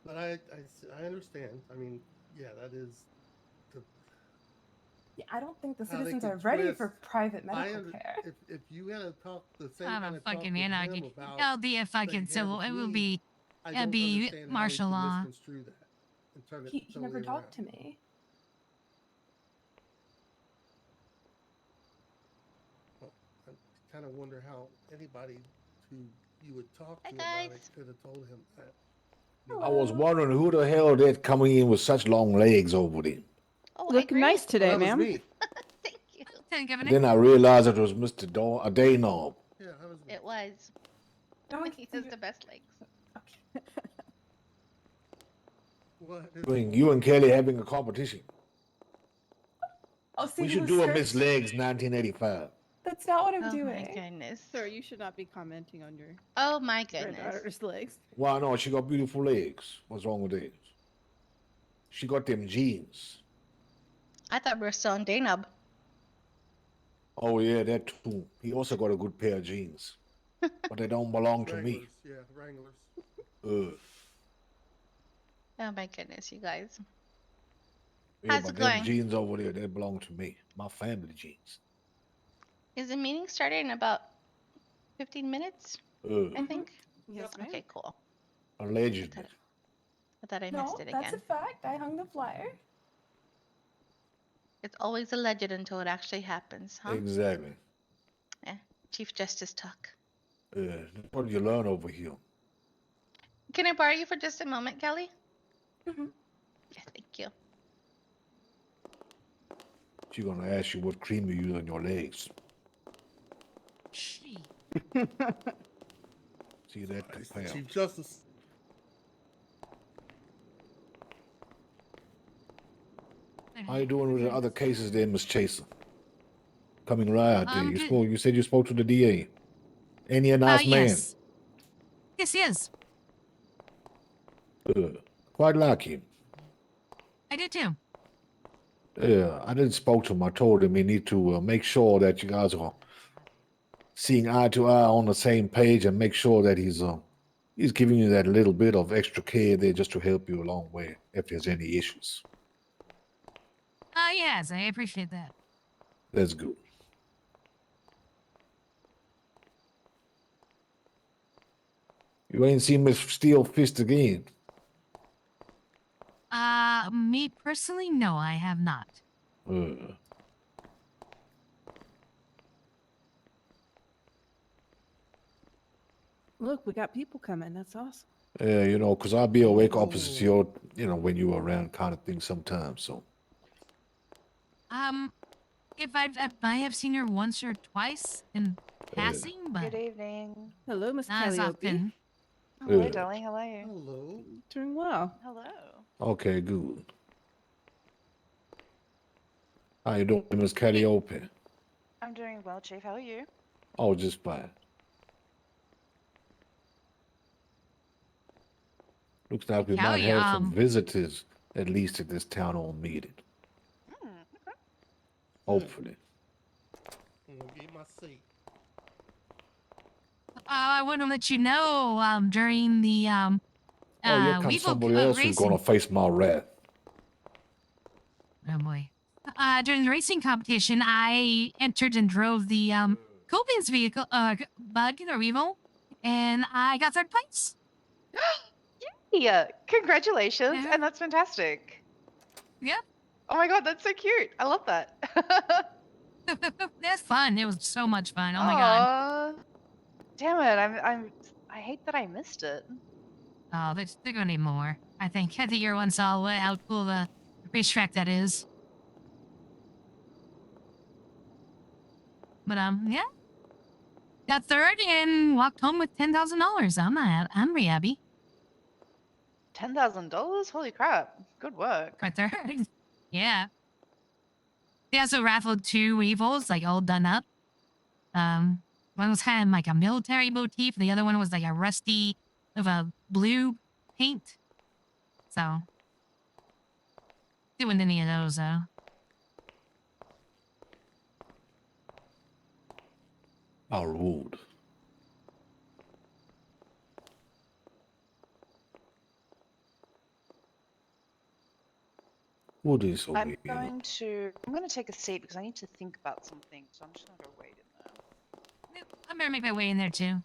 But I understand. I mean, yeah, that is the. Yeah, I don't think the citizens are ready for private medical care. If you had to talk the same I'm kind a of talk fucking with anarchy. him about It'll be a fucking civil. It will be. It'll be martial law. Misconstrue that and turn it He totally never talked around. to me. Well, I kind of wonder how anybody who you would talk to Hi, about it guys. could have told him that. I was wondering who the hell that coming in with such long legs over there. Oh, Looking nice today, that was ma'am. me. Thank you. And then I realized it was Mr. Danob. Yeah, that was me. It was. He has the best legs. What? You and Kelly having a competition. Oh, see, We he should was do a scared. Miss Legs 1985. That's not what I'm Oh doing. my goodness. Sir, you should not be commenting on your Oh my goodness. granddaughter's legs. Why not? She got beautiful legs. What's wrong with it? She got them jeans. I thought we were still on Daynub. Oh yeah, that too. He also got a good pair of jeans, but they don't belong to me. Wranglers, yeah, Wranglers. Oh my goodness, you guys. Yeah, How's but it them going? jeans over there, they belong to me. My family jeans. Is the meeting starting in about 15 minutes? I think. Yes, ma'am. Okay, cool. Allegedly. I thought I No, missed it that's again. a fact. I hung the flyer. It's always alleged until it actually happens, huh? Exactly. Yeah. Chief Justice talk. What do you learn over here? Can I borrow you for just a moment, Kelly? Mm-hmm. Yeah, thank you. She's gonna ask you what cream you use on your legs. Gee. See that compare. Chief Justice. How you doing with the other cases there, Miss Chaser? Coming right out there. Good. You said you spoke to the DA. Ain't he a nice man? Yes. Yes, he is. Quite like him. I do too. Yeah, I didn't spoke to him. I told him he need to make sure that you guys are seeing eye to eye on the same page, and make sure that he's giving you that little bit of extra care there just to help you along way if there's any issues. Yes, I appreciate that. That's good. You ain't seen Miss Steel Fist again. Me personally, no, I have not. Look, we got people coming. That's awesome. Yeah, you know, because I'll be awake opposite your, when you were around kind of thing sometimes, so. If I have seen her once or twice in passing, but Good evening. Hello, Miss not as Calliope. often. Hello, darling. How are you? Hello. Doing well. Hello. Okay, good. How you doing, Miss Calliope? I'm doing well, Chief. How are you? Oh, just fine. Looks like we might Callie, have some visitors, at least at this town hall meeting. Okay. Hopefully. I'm gonna get my seat. I want to let you know, during the Oh, here comes Weevil somebody else who's racing. gonna face my wrath. Oh boy. During the racing competition, I entered and drove the Coben's vehicle, Bug or Weevil, and I got third place. Yeah, congratulations. And that's fantastic. Yep. Oh my god, that's so cute. I love that. That's fun. It was so much fun. Oh my god. Aw. Damn it, I hate that I missed it. Oh, they're gonna need more. I think everyone saw how cool the racetrack that is. But yeah. Got third and walked home with $10,000. I'm pretty happy. $10,000? Holy crap. Good work. Right there. Yeah. They also raffled 2 Weevils, like all done up. One was kind of like a military motif. The other one was like a rusty of a blue paint. So, doing any of those though. Our wood. What is over I'm here? going to take a seat because I need to think about something, so I'm just gonna go wait in there. I better make my way in there too.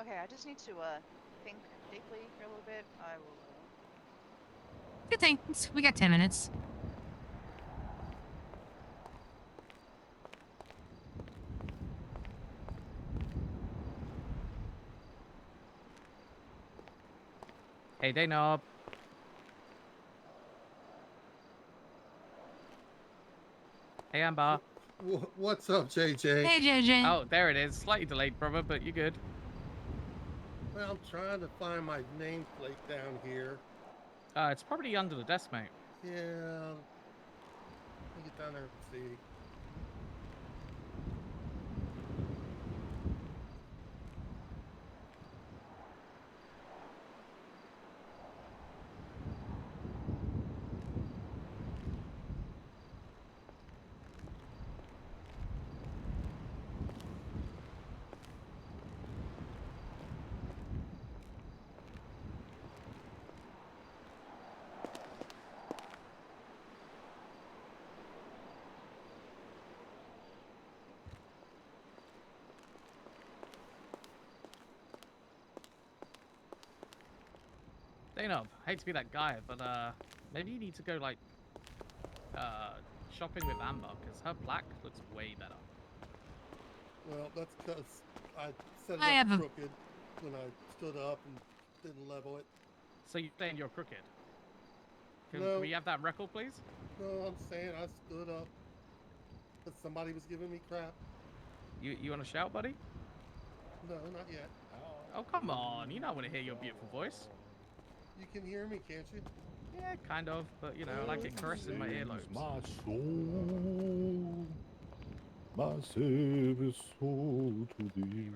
Okay, I just need to think deeply for a little bit. I will. Good thing. We got 10 minutes. Hey, Danob. Hey, Amber. What's up, JJ? Hey, JJ. Oh, there it is. Slightly delayed, brother, but you're good. Well, I'm trying to find my nameplate down here. It's probably under the desk, mate. Yeah. Let me get down there and see. Danob, hate to be that guy, but maybe you need to go like shopping with Amber because her black looks way better. Well, that's because I set it I up have a- crooked when I stood up and didn't level it. So you're saying you're crooked? Can No. we have that record, please? No, I'm saying I stood up, but somebody was giving me crap. You want to shout, buddy? No, not yet. Oh, come on. You know I want to hear your beautiful voice. You can hear me, can't you? Yeah, kind of, but you know, I like it caressed in my earlobes. My soul, my Savior's soul to thee.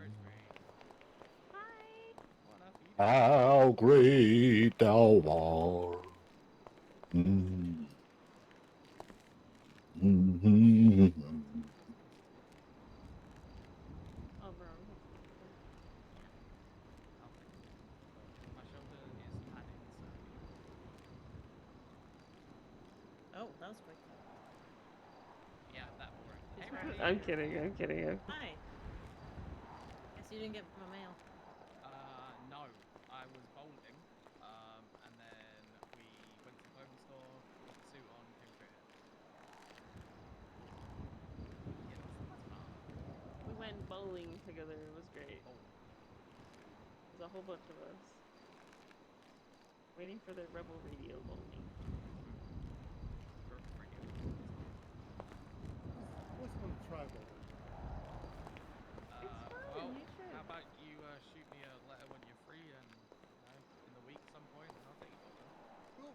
How great thou art. Mm. Mhm. Oh, bro. My shoulder is padded, so. Oh, that was quick. Yeah, that boring. She's Hey, right. Randy. I'm kidding. I'm kidding. Hi. Guess you didn't get my mail. No. I was bowling, and then we went to the clothing store, got the suit on, came straight here. Yeah, what's the best part? We went bowling together. It was great. Oh. There's a whole bunch of us. Waiting for the Rebel Radio bowling. What's going to try bowling? It's fun. Well, You should. how about you shoot me a letter when you're free and, you know, in the week some point, and I'll take you bowling. Cool.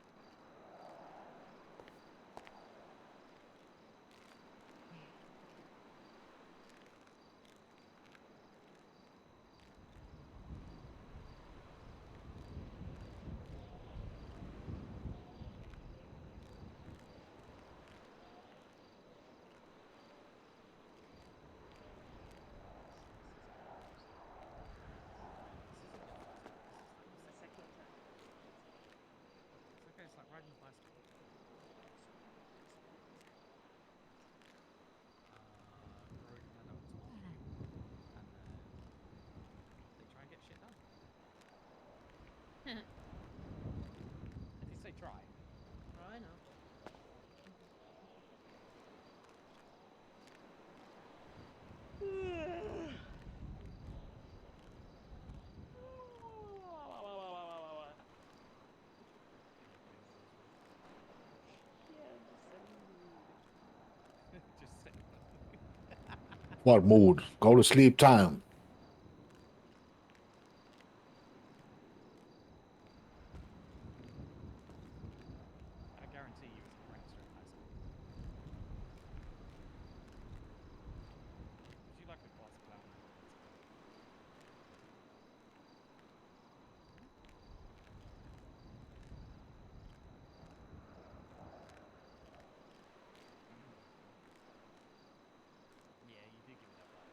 The second time. It's okay, it's like riding a bicycle. Rory can hand over to Archie, and then they try and get shit done. I did say try. Oh, I know. Yeah, just setting the mood. Just setting the mood. What mood? Go to sleep time. I guarantee you was a prankster in high school. Was you like a class clown in high school? Yeah, you did give me that vibe.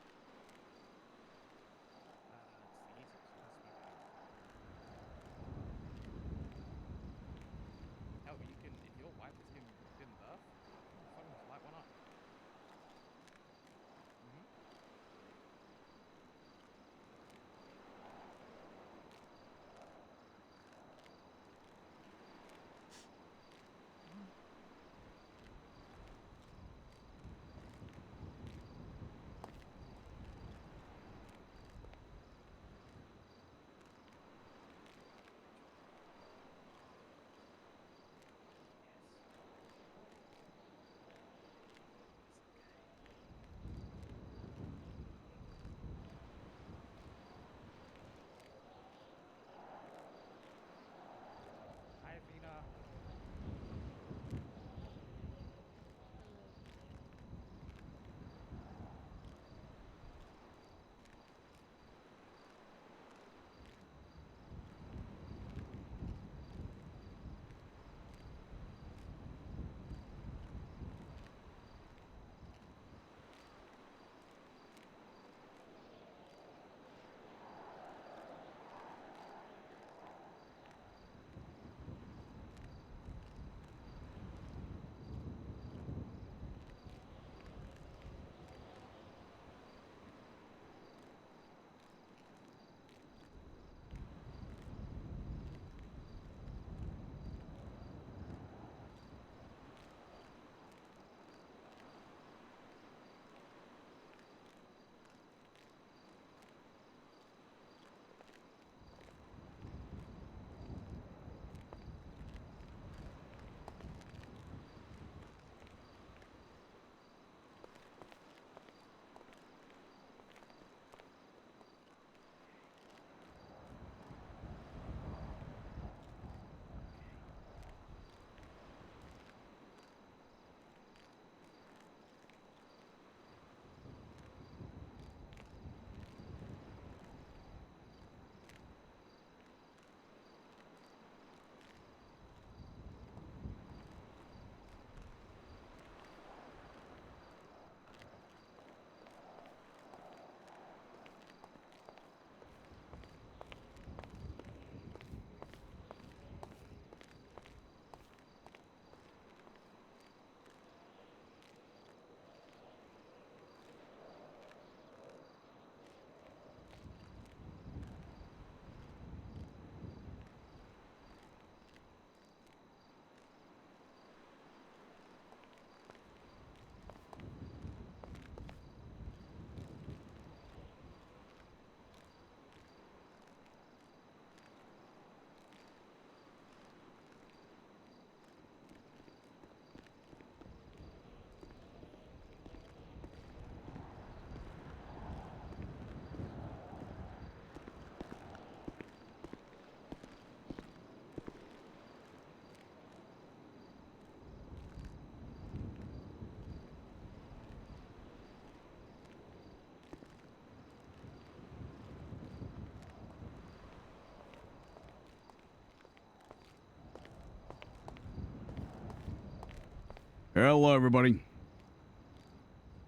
Hello, everybody.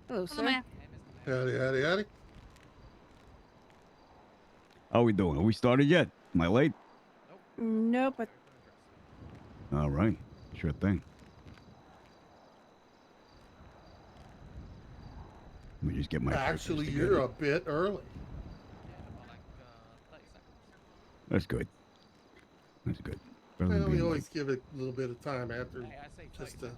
Hello, sir. Howdy, howdy, howdy. How we doing? Are we started yet? Am I late? Nope. All right. Sure thing. Let me just get my... Actually, you're a bit early. That's good. That's good. Well, we always give it a little bit of time after, just to...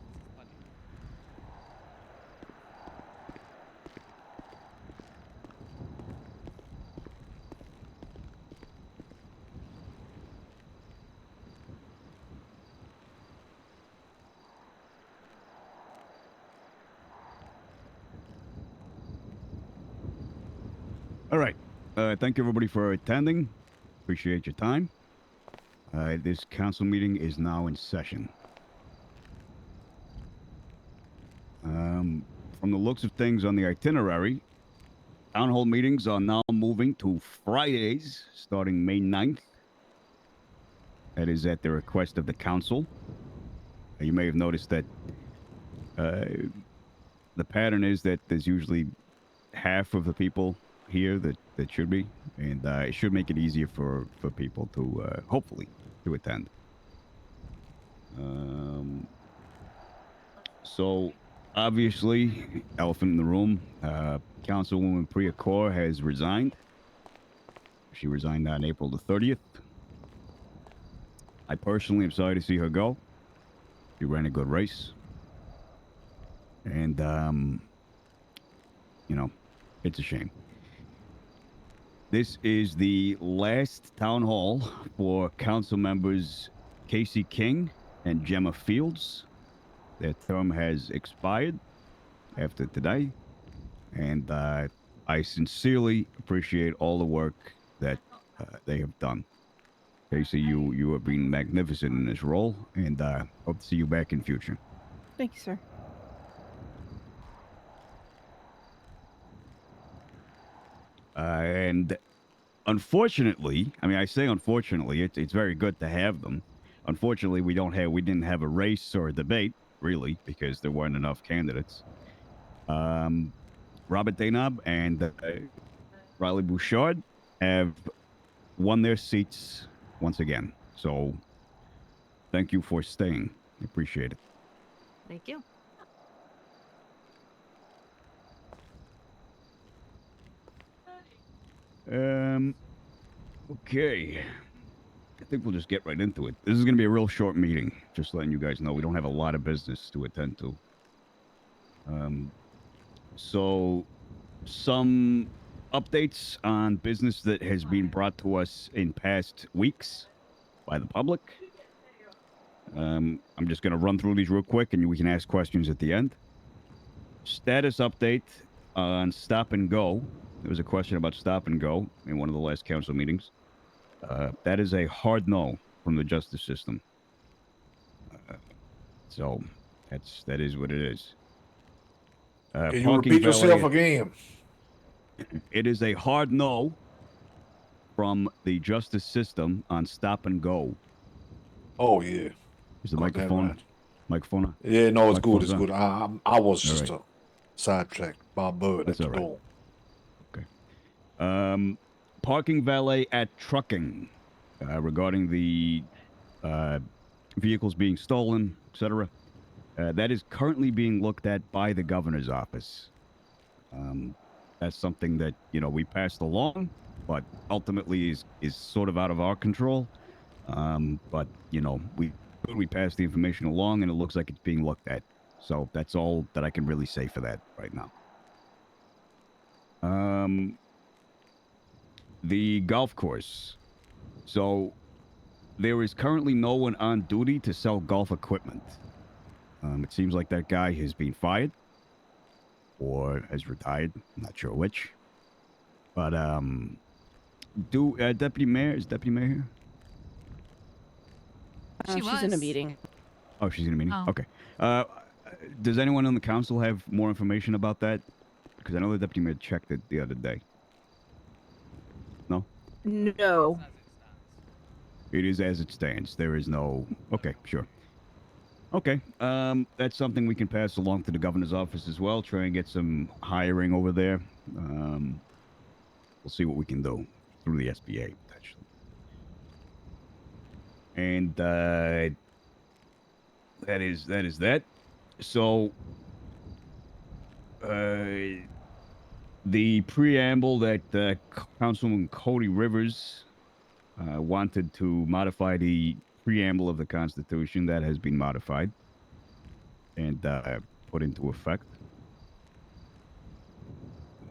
All right. Thank you, everybody, for attending. Appreciate your time. This council meeting is now in session. From the looks of things on the itinerary, town hall meetings are now moving to Fridays starting May 9th. That is at the request of the council. You may have noticed that the pattern is that there's usually half of the people here that should be, and it should make it easier for people to hopefully to attend. So obviously, elephant in the room, Councilwoman Priya Kaur has resigned. She resigned on April the 30th. I personally am sorry to see her go. She ran a good race. And, you know, it's a shame. This is the last town hall for council members Casey King and Gemma Fields. Their term has expired after today. And I sincerely appreciate all the work that they have done. Casey, you have been magnificent in this role, and hope to see you back in future. Thank you, sir. And unfortunately, I mean, I say unfortunately, it's very good to have them. Unfortunately, we didn't have a race or a debate, really, because there weren't enough candidates. Robert Daynab and Riley Bouchard have won their seats once again. So thank you for staying. I appreciate it. Thank you. Okay. I think we'll just get right into it. This is going to be a real short meeting. Just letting you guys know, we don't have a lot of business to attend to. So some updates on business that has been brought to us in past weeks by the public. I'm just going to run through these real quick, and we can ask questions at the end. Status update on Stop and Go. There was a question about Stop and Go in one of the last council meetings. That is a hard no from the justice system. So that is what it is. Can you repeat yourself again? It is a hard no from the justice system on Stop and Go. Oh yeah. Is the microphone? Right. Microphone? Yeah, no, it's good. It's on? good. I was just sidetracked by a bird That's at the door. Okay. Parking valet at trucking regarding the vehicles being stolen, etc. That is currently being looked at by the governor's office. That's something that, we passed along, but ultimately is sort of out of our control. But, we passed the information along, and it looks like it's being looked at. So that's all that I can really say for that right now. The golf course. So there is currently no one on duty to sell golf equipment. It seems like that guy has been fired or has retired. I'm not sure which. But Deputy Mayor, is Deputy Mayor here? She's in a meeting. Oh, she's in a meeting? Oh. Okay. Does anyone on the council have more information about that? Because I know the Deputy Mayor checked it the other day. No? No. It is as it stands. There is no... Okay, sure. Okay. That's something we can pass along to the governor's office as well. Try and get some hiring over there. We'll see what we can do through the SBA potentially. And that is that. So the preamble that Councilman Cody Rivers wanted to modify the preamble of the Constitution, that has been modified and put into effect.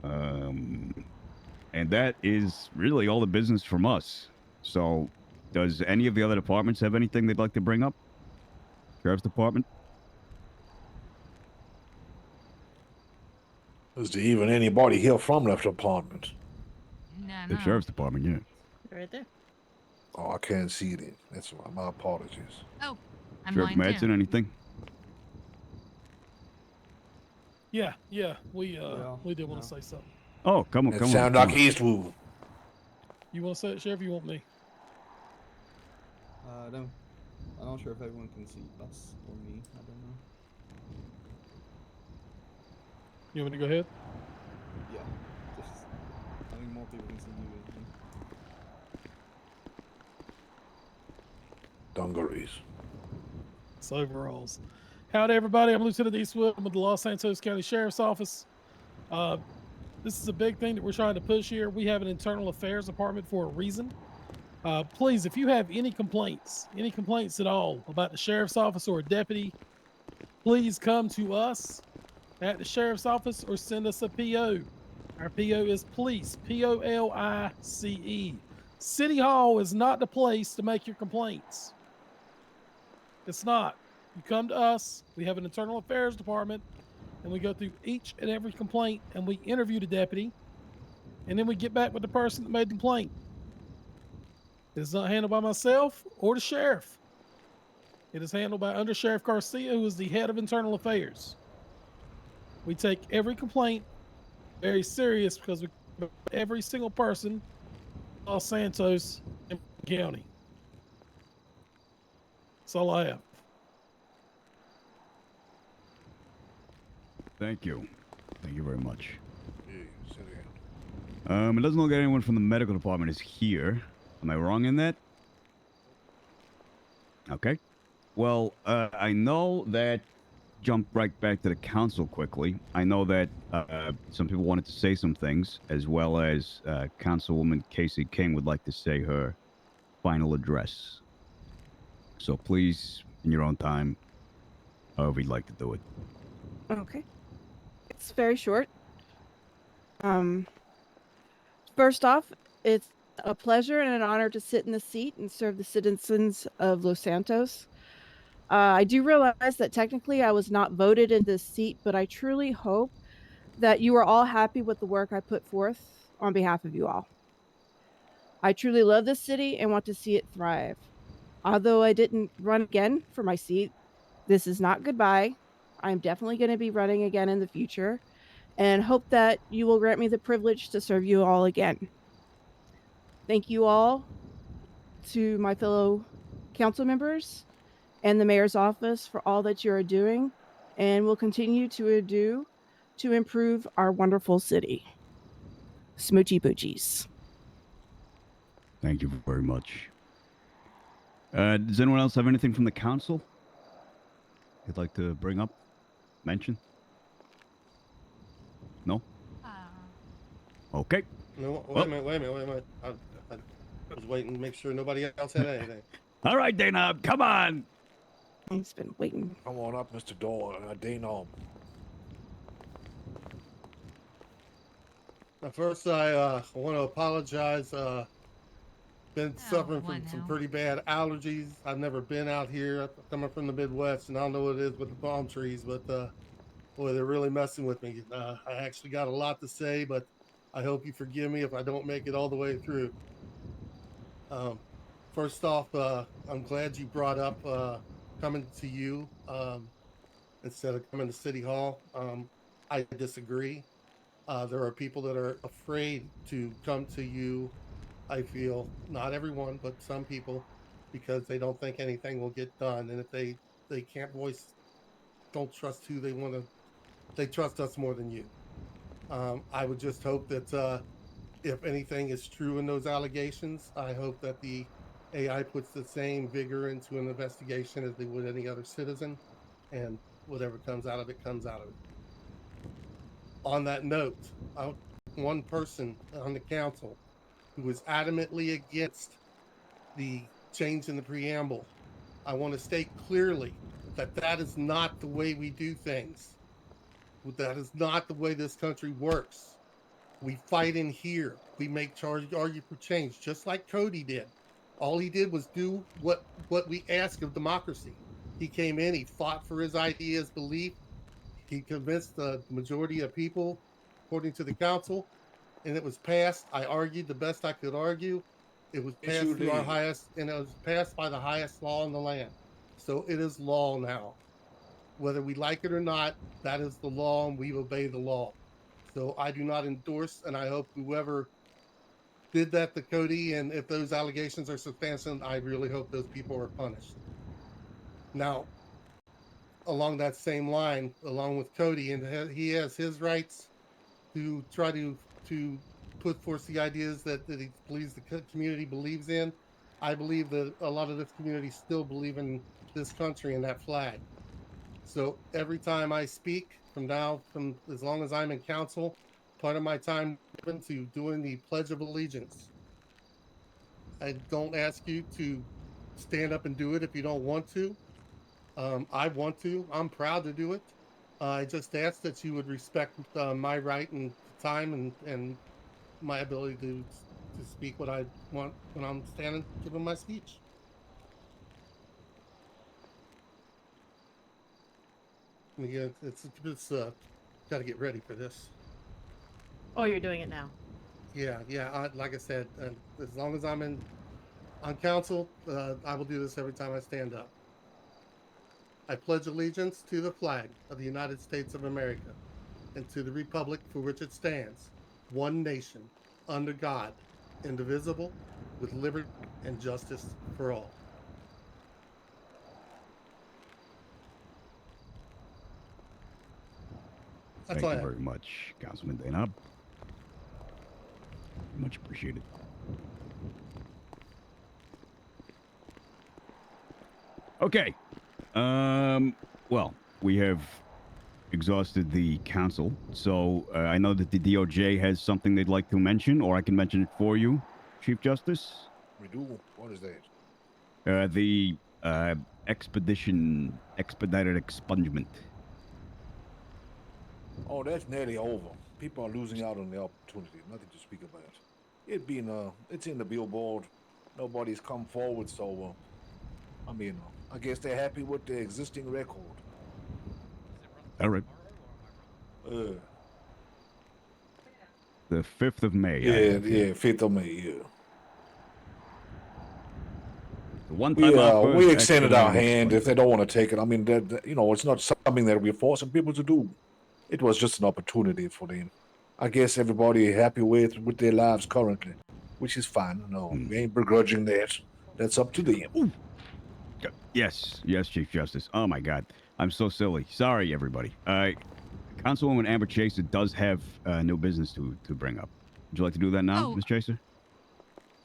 And that is really all the business from us. So, does any of the other departments have anything they'd like to bring up? Sheriff's Department? Is there even anybody here from that department? The Sheriff's Department, yeah. Right there. Oh, I can't see it. That's why. My apologies. Oh, I'm Sheriff blind Madsen, anything? Yeah, we did want to say something. Oh, come on. Sound like Eastwood. You want to say it, Sheriff? You want me? I'm not sure if everyone can see us or me. I don't know. You want me to go ahead? Yeah, just I think more people can see you than me. Dungarees. It's overalls. Howdy, everybody. I'm Lieutenant Eastwood. I'm with the Los Santos County Sheriff's Office. This is a big thing that we're trying to push here. We have an internal affairs department for a reason. Please, if you have any complaints at all about the sheriff's office or a deputy, please come to us at the sheriff's office or send us a PO. Our PO is police, POLICE. City Hall is not the place to make your complaints. It's not. You come to us, we have an internal affairs department, and we go through each and every complaint, and we interview the deputy, and then we get back with the person that made the complaint. It is not handled by myself or the sheriff. It is handled by Under Sheriff Garcia, who is the head of internal affairs. We take every complaint very serious because we every single person in Los Santos and County. That's all I have. Thank you. Thank you very much. It doesn't look like anyone from the medical department is here. Am I wrong in that? Okay. Well, I know that, jump right back to the council quickly. I know that some people wanted to say some things, as well as Councilwoman Casey King would like to say her final address. So please, in your own time, however you'd like to do it. Okay. It's very short. First off, it's a pleasure and an honor to sit in the seat and serve the citizens of Los Santos. I do realize that technically I was not voted in this seat, but I truly hope that you are all happy with the work I put forth on behalf of you all. I truly love this city and want to see it thrive. Although I didn't run again for my seat, this is not goodbye. I'm definitely going to be running again in the future and hope that you will grant me the privilege to serve you all again. Thank you all to my fellow council members and the mayor's office for all that you are doing and will continue to do to improve our wonderful city. Smoochy boochies. Thank you very much. Does anyone else have anything from the council you'd like to bring up, mention? No? Okay. No, wait a minute. I was waiting to make sure nobody else had anything. All right, Dana, come on. He's been waiting. Come on up, Mr. Dawn. Dana. First, I want to apologize. Been suffering from some pretty bad allergies. I've never been out here. I'm coming from the Midwest, and I don't know what it is with the palm trees, but boy, they're really messing with me. I actually got a lot to say, but I hope you forgive me if I don't make it all the way through. First off, I'm glad you brought up coming to you instead of coming to City Hall. I disagree. There are people that are afraid to come to you. I feel not everyone, but some people, because they don't think anything will get done. And if they they can't voice, don't trust who they want to. They trust us more than you. I would just hope that if anything is true in those allegations, I hope that the AI puts the same vigor into an investigation as they would any other citizen, and whatever comes out of it comes out of it. On that note, one person on the council who was adamantly against the change in the preamble, I want to state clearly that that is not the way we do things. That is not the way this country works. We fight in here. We make charge, argue for change, just like Cody did. All he did was do what we ask of democracy. He came in, he fought for his ideas, belief. He convinced the majority of people, according to the council, and it was passed. I argued the best I could argue. It was passed through our highest, and it was passed by the highest law in the land. So it is law now. Whether we like it or not, that is the law, and we obey the law. So I do not endorse, and I hope whoever did that to Cody, and if those allegations are substantial, I really hope those people are punished. Now, along that same line, along with Cody, and he has his rights to try to put forth the ideas that he believes the community believes in. I believe that a lot of this community still believe in this country and that flag. So every time I speak from as long as I'm in council, part of my time given to doing the Pledge of Allegiance. I don't ask you to stand up and do it if you don't want to. I want to. I'm proud to do it. I just ask that you would respect my right and time and my ability to speak what I want when I'm standing giving my speech. And again, it's got to get ready for this. Oh, you're doing it now. Yeah. Like I said, as long as I'm on council, I will do this every time I stand up. I pledge allegiance to the flag of the United States of America and to the republic for which it stands, one nation, under God, indivisible, with liberty and justice for all. Thank you very much, Councilman Daynab. Much appreciated. Okay. Well, we have exhausted the council, so I know that the DOJ has something they'd like to mention, or I can mention it for you, Chief Justice. We do. What is that? The expedited expungement. Oh, that's nearly over. People are losing out on the opportunity. Nothing to speak about. It's in the billboard. Nobody's come forward, so I mean, I guess they're happy with the existing record. All right. The 5th of May. Yeah, 5th of May. Yeah. The one time we extended our hand if they don't want to take it. I mean, it's not something that we're forcing people to do. It was just an opportunity for them. I guess everybody happy with their lives currently, which is fine. No, we ain't begrudging that. That's up to them. Ooh. Yes, Chief Justice. Oh my God, I'm so silly. Sorry, everybody. Councilwoman Amber Chaser does have no business to bring up. Would you like to do that now, Ms. Chaser?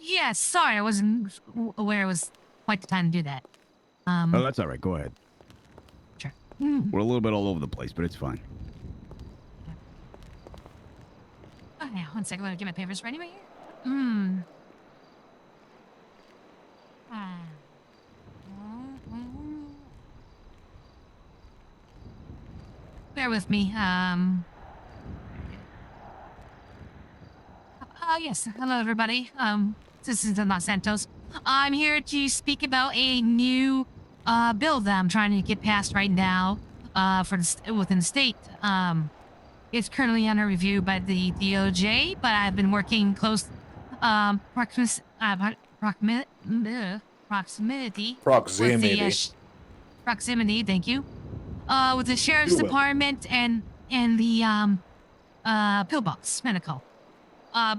Yeah, sorry, I wasn't aware it was quite the time to do that. Oh, that's all right. Go ahead. Sure. We're a little bit all over the place, but it's fine. Oh, yeah, 1 second. Let me get my papers ready right here. Bear with me. Yes. Hello, everybody. This is Los Santos. I'm here to speak about a new bill that I'm trying to get passed right now within the state. It's currently under review by the DOJ, but I've been working close proximity. Proximity. Thank you. With the sheriff's department and the pillbox medical.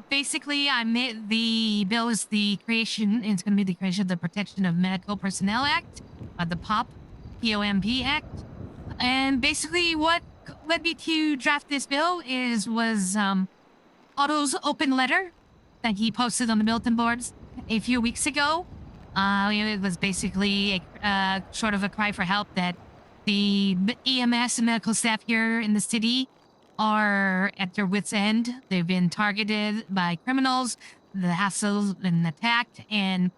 Basically, the bill is it's going to be the creation of the Protection of Medical Personnel Act, the POP. POMP Act. And basically what led me to draft this bill was Otto's open letter that he posted on the bulletin boards a few weeks ago. It was basically sort of a cry for help that the EMS and medical staff here in the city are at their wits' end. They've been targeted by criminals, the hassled and attacked, and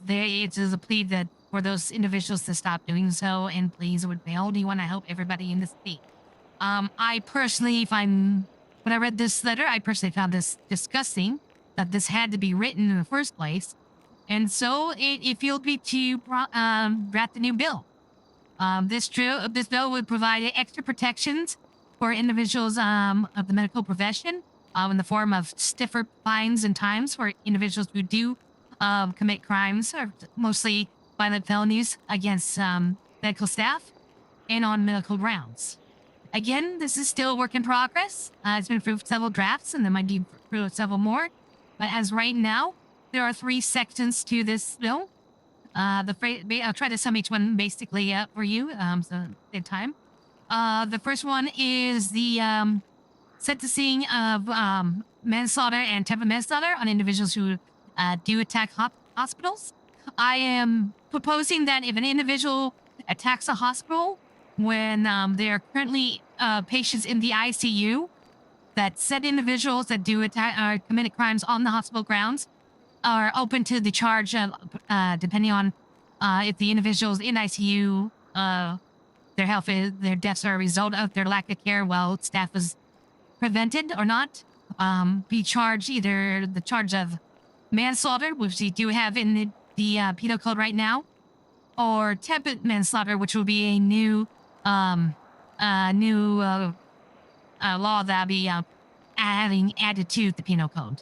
it is a plea that for those individuals to stop doing so and please would they only want to help everybody in the city. I personally when I read this letter, I personally found this disgusting that this had to be written in the first place. And so it fueled me to draft a new bill. This bill would provide extra protections for individuals of the medical profession in the form of stiffer fines and times for individuals who do commit crimes, or mostly violent felonies against medical staff and on medical grounds. Again, this is still a work in progress. It's been through several drafts, and there might be through several more. But as right now, there are 3 sections to this bill. I'll try to sum each one basically for you, so save time. The first one is the sentencing of manslaughter and attempted manslaughter on individuals who do attack hospitals. I am proposing that if an individual attacks a hospital when there are currently patients in the ICU, that said individuals that do committed crimes on the hospital grounds are open to the charge, depending on if the individuals in ICU, their deaths are a result of their lack of care while staff was prevented or not, be charged either the charge of manslaughter, which we do have in the penal code right now, or attempted manslaughter, which will be a new law that'll be added to the penal code.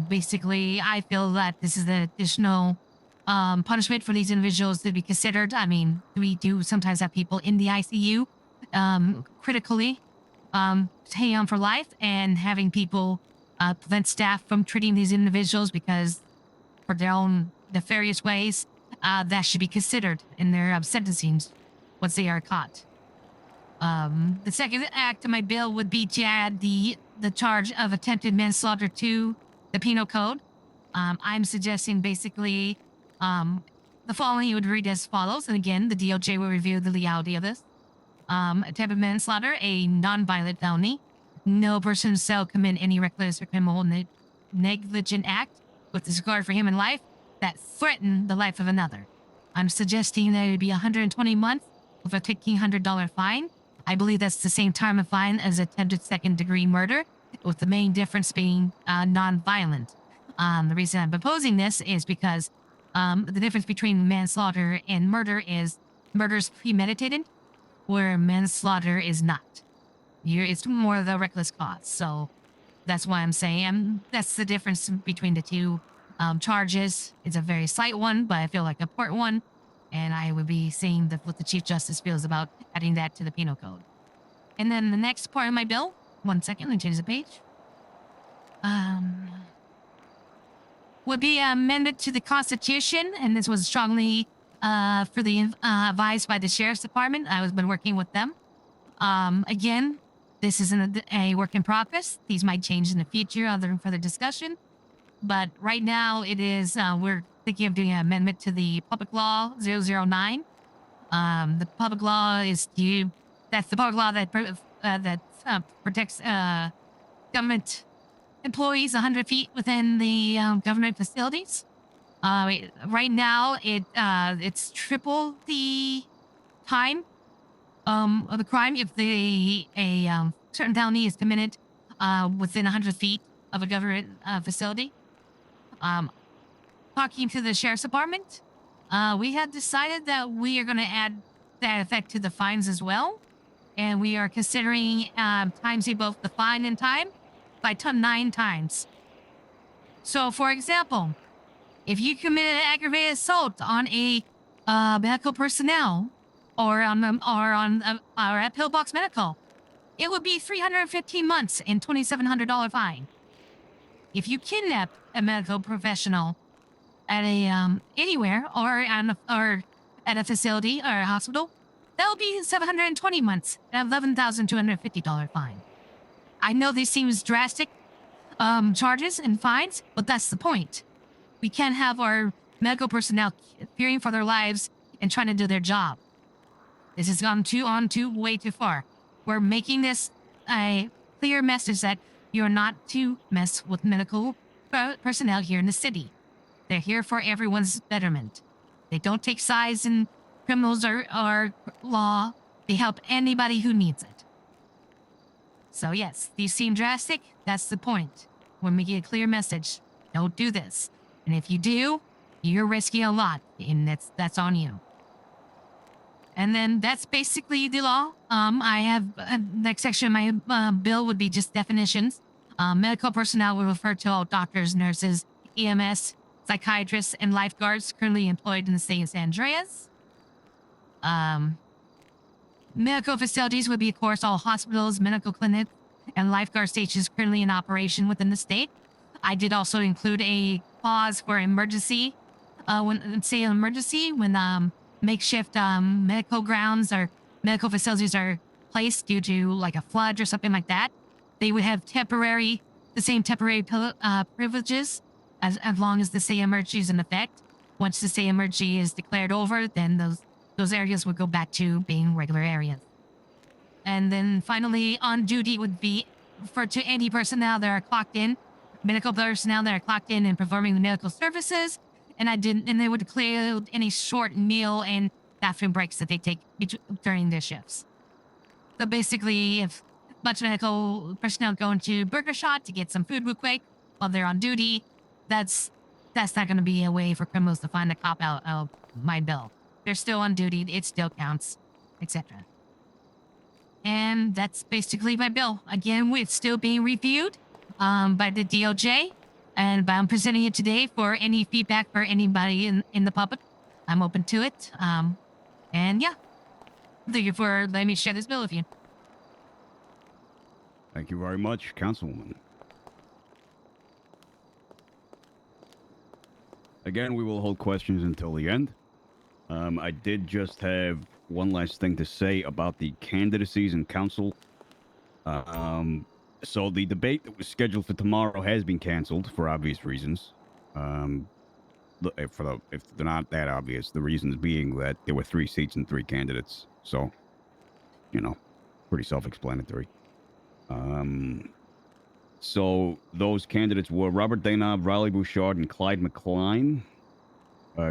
Basically, I feel that this is an additional punishment for these individuals to be considered. I mean, we do sometimes have people in the ICU critically hanging on for life, and having people prevent staff from treating these individuals because for their own nefarious ways, that should be considered in their sentencing once they are caught. The second act of my bill would be to add the charge of attempted manslaughter to the penal code. I'm suggesting basically the following would read as follows, and again, the DOJ will review the legality of this. Attempted manslaughter, a non-violent felony. No person shall commit any reckless or criminal negligent act with disregard for human life that threaten the life of another. I'm suggesting that it would be 120 months with a $1,500 fine. I believe that's the same time of fine as attempted second-degree murder, with the main difference being non-violent. The reason I'm proposing this is because the difference between manslaughter and murder is murder's premeditated, where manslaughter is not. It's more of the reckless cause. So that's why I'm saying that's the difference between the two charges. It's a very slight one, but I feel like an important one. And I would be seeing what the Chief Justice feels about adding that to the penal code. And then the next part of my bill, one second, let me change the page. Would be amended to the Constitution, and this was strongly advised by the Sheriff's Department. I was been working with them. Again, this isn't a work in progress. These might change in the future, other than further discussion. But right now, it is we're thinking of doing an amendment to the Public Law 009. The public law is that's the public law that protects government employees 100 feet within the government facilities. Right now, it's triple the time of the crime if a certain felony is committed within 100 feet of a government facility. Talking to the Sheriff's Department, we have decided that we are going to add that effect to the fines as well. And we are considering timesing both the fine and time by 9 times. So, for example, if you committed an aggravated assault on a medical personnel or at Pillbox Medical, it would be 315 months and $2,700 fine. If you kidnap a medical professional at anywhere or at a facility or a hospital, that will be 720 months and $11,250 fine. I know this seems drastic charges and fines, but that's the point. We can't have our medical personnel fearing for their lives and trying to do their job. This has gone way too far. We're making this a clear message that you're not to mess with medical personnel here in the city. They're here for everyone's betterment. They don't take sides in criminals or law. They help anybody who needs it. So yes, these seem drastic. That's the point. We're making a clear message. Don't do this. And if you do, you're risking a lot, and that's on you. And then that's basically the law. I have next section of my bill would be just definitions. Medical personnel will refer to all doctors, nurses, EMS, psychiatrists, and lifeguards currently employed in the state of San Andreas. Medical facilities would be, of course, all hospitals, medical clinics, and lifeguard stations currently in operation within the state. I did also include a clause for emergency. When makeshift medical grounds or medical facilities are placed due to like a flood or something like that, they would have the same temporary privileges as long as the state of emergency is in effect. Once the state of emergency is declared over, then those areas would go back to being regular areas. And then finally, on duty would be referred to any personnel that are clocked in, medical personnel that are clocked in and performing the medical services. And they would include any short meal and bathroom breaks that they take during their shifts. So basically, if a bunch of medical personnel go into Burger Shot to get some food real quick while they're on duty, that's not going to be a way for criminals to find a cop out of my bill. They're still on duty, it still counts, etc. And that's basically my bill. Again, it's still being reviewed by the DOJ, and I'm presenting it today for any feedback for anybody in the public. I'm open to it. And yeah, thank you for letting me share this bill with you. Thank you very much, Councilwoman. Again, we will hold questions until the end. I did just have one last thing to say about the candidacies in council. So the debate that was scheduled for tomorrow has been canceled for obvious reasons. If they're not that obvious, the reasons being that there were 3 seats and 3 candidates. So, pretty self-explanatory. So those candidates were Robert Danob, Riley Bouchard, and Clyde McCline.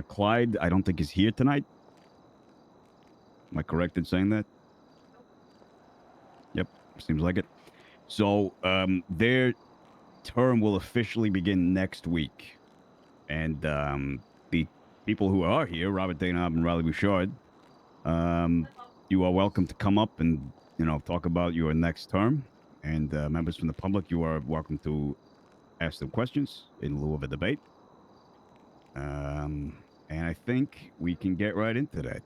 Clyde, I don't think is here tonight. Am I correct in saying that? Yep, seems like it. So their term will officially begin next week. And the people who are here, Robert Danob and Riley Bouchard, you are welcome to come up and, talk about your next term. And members from the public, you are welcome to ask them questions in lieu of a debate. And I think we can get right into that.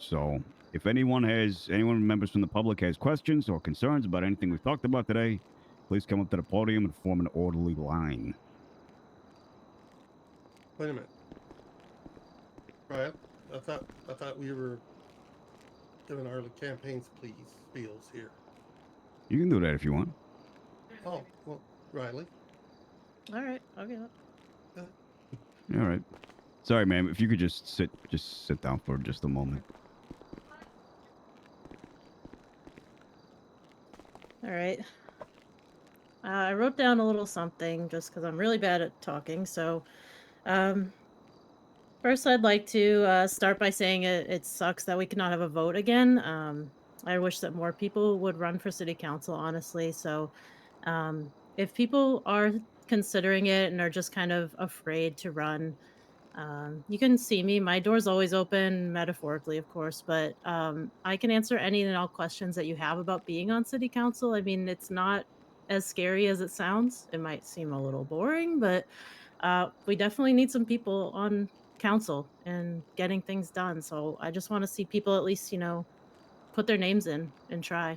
So if anyone members from the public has questions or concerns about anything we've talked about today, please come up to the podium and form an orderly line. Wait a minute. Right? I thought we were doing our campaign spiels here. You can do that if you want. Oh, well, Riley. All right, I'll get up. All right. Sorry, ma'am. If you could just sit down for just a moment. All right. I wrote down a little something just because I'm really bad at talking. So, first, I'd like to start by saying it sucks that we cannot have a vote again. I wish that more people would run for city council, honestly. So, if people are considering it and are just kind of afraid to run, you can see me. My door's always open, metaphorically, of course, but I can answer any and all questions that you have about being on city council. I mean, it's not as scary as it sounds. It might seem a little boring, but we definitely need some people on council and getting things done. So I just want to see people at least, put their names in and try.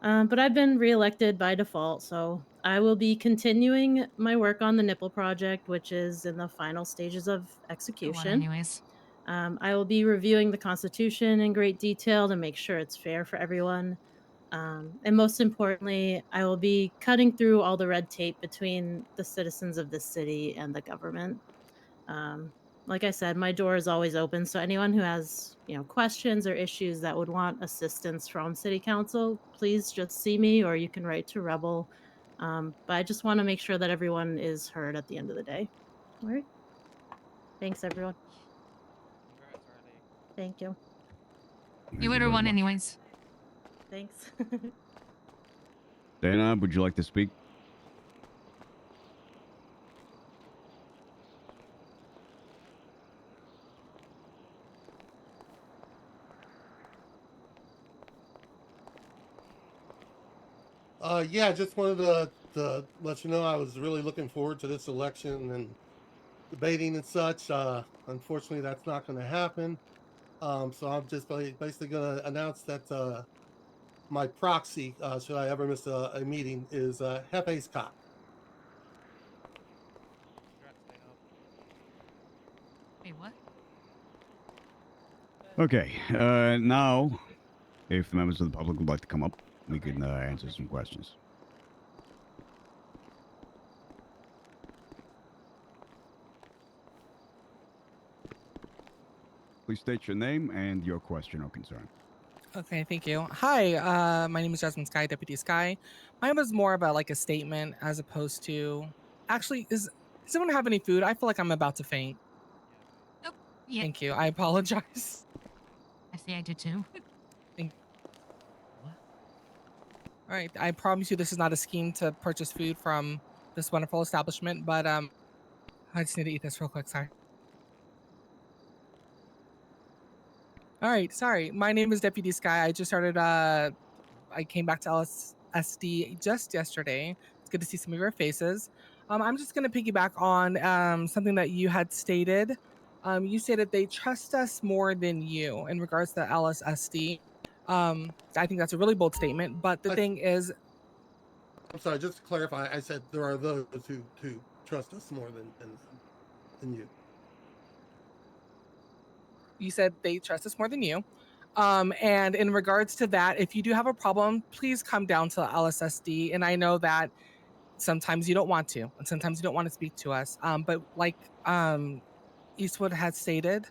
But I've been reelected by default, so I will be continuing my work on the nipple project, which is in the final stages of execution. Anyways. I will be reviewing the Constitution in great detail to make sure it's fair for everyone. And most importantly, I will be cutting through all the red tape between the citizens of this city and the government. Like I said, my door is always open. So anyone who has, questions or issues that would want assistance from City Council, please just see me, or you can write to Rebel. But I just want to make sure that everyone is heard at the end of the day. All right. Thanks, everyone. Thank you. You would have won anyways. Thanks. Dana, would you like to speak? Yeah, I just wanted to let you know I was really looking forward to this election and debating and such. Unfortunately, that's not going to happen. So I'm just basically going to announce that my proxy, should I ever miss a meeting, is Hefe's Cock. Wait, what? Okay. Now, if the members of the public would like to come up, we can answer some questions. Please state your name and your question or concern. Okay, thank you. Hi, my name is Jasmine Sky, Deputy Sky. Mine was more about like a statement as opposed to. Actually, does anyone have any food? I feel like I'm about to faint. Nope. Yeah. Thank you. I apologize. I see I did too. All right, I promise you this is not a scheme to purchase food from this wonderful establishment, but I just need to eat this real quick. Sorry. All right, sorry. My name is Deputy Sky. I just started. I came back to LSSD just yesterday. It's good to see some of your faces. I'm just going to piggyback on something that you had stated. You stated they trust us more than you in regards to LSSD. I think that's a really bold statement. But the thing is, I'm sorry, just to clarify, I said there are those who trust us more than you. You said they trust us more than you. And in regards to that, if you do have a problem, please come down to LSSD. And I know that sometimes you don't want to, and sometimes you don't want to speak to us. But like Eastwood had stated,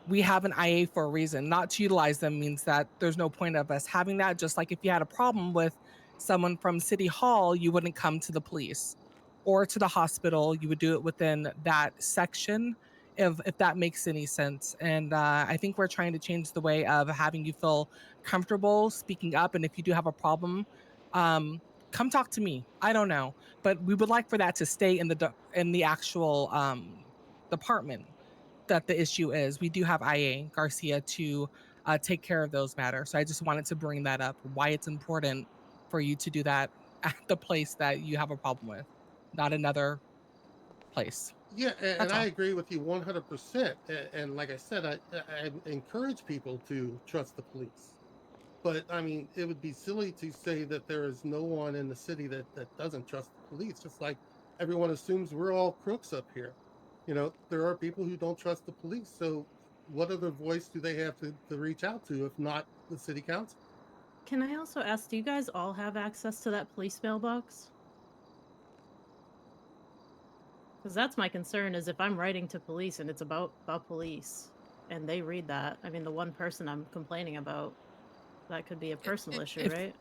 we have an IA for a reason. Not to utilize them means that there's no point of us having that. Just like if you had a problem with someone from City Hall, you wouldn't come to the police or to the hospital. You would do it within that section, if that makes any sense. And I think we're trying to change the way of having you feel comfortable speaking up. And if you do have a problem, come talk to me. I don't know, but we would like for that to stay in the actual department that the issue is. We do have IA Garcia to take care of those matters. So I just wanted to bring that up, why it's important for you to do that at the place that you have a problem with, not another place. Yeah, and That's I all. agree with you 100%. And like I said, I encourage people to trust the police. But I mean, it would be silly to say that there is no one in the city that doesn't trust the police, just like everyone assumes we're all crooks up here. You know, there are people who don't trust the police. So what other voice do they have to reach out to if not the city council? Can I also ask, do you guys all have access to that police mailbox? Because that's my concern, is if I'm writing to police and it's about police and they read that, I mean, the one person I'm complaining about, that could be a personal issue, right?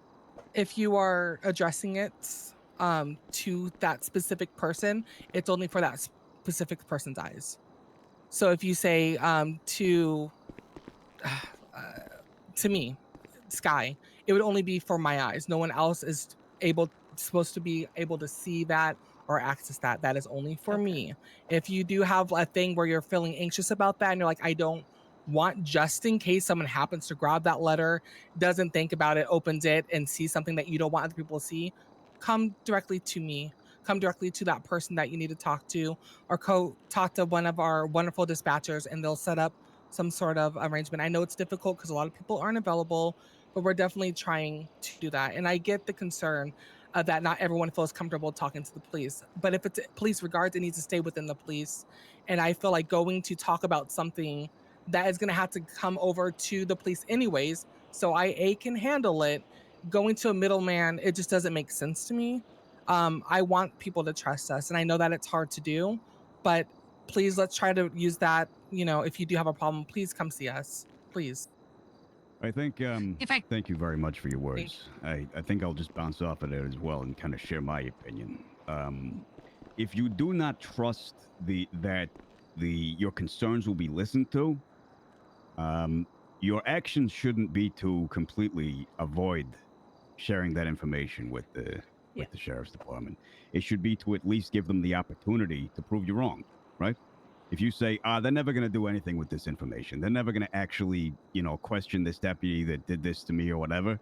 If you are addressing it to that specific person, it's only for that specific person's eyes. So if you say to me, Sky, it would only be for my eyes. No one else is supposed to be able to see that or access that. That is only for me. If you do have a thing where you're feeling anxious about that and you're like, I don't want, just in case someone happens to grab that letter, doesn't think about it, opens it and sees something that you don't want other people to see, come directly to me. Come directly to that person that you need to talk to, or talk to one of our wonderful dispatchers and they'll set up some sort of arrangement. I know it's difficult because a lot of people aren't available, but we're definitely trying to do that. And I get the concern that not everyone feels comfortable talking to the police. But if it's police regards, it needs to stay within the police. And I feel like going to talk about something that is going to have to come over to the police anyways. So IA can handle it. Going to a middleman, it just doesn't make sense to me. I want people to trust us, and I know that it's hard to do, but please let's try to use that. If you do have a problem, please come see us, please. I think, thank you very much for your words. I think I'll just bounce off of it as well and kind of share my opinion. If you do not trust that your concerns will be listened to, your actions shouldn't be to completely avoid sharing that information with the sheriff's department. It should be to at least give them the opportunity to prove you wrong, right? If you say, they're never going to do anything with this information, they're never going to actually, question this deputy that did this to me or whatever,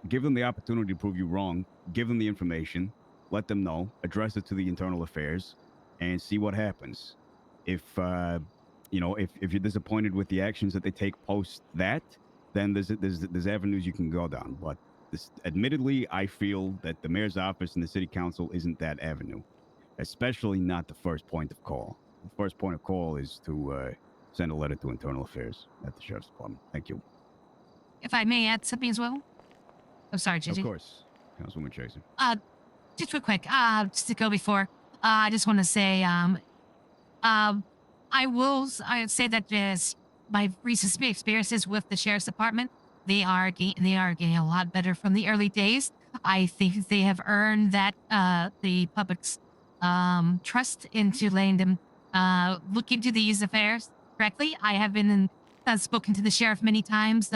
give them the opportunity to prove you wrong, give them the information, let them know, address it to the internal affairs, and see what happens. If you're disappointed with the actions that they take post that, then there's avenues you can go down. But admittedly, I feel that the mayor's office and the city council isn't that avenue, especially not the first point of call. The first point of call is to send a letter to internal affairs at the sheriff's department. Thank you. If I may add something as well. I'm sorry, Gigi. Of course, Councilwoman Chaser. Just real quick, just to go before, I just want to say, I say that my recent experiences with the sheriff's department, they are getting a lot better from the early days. I think they have earned that the public's trust into letting them look into these affairs correctly. I have been spoken to the sheriff many times,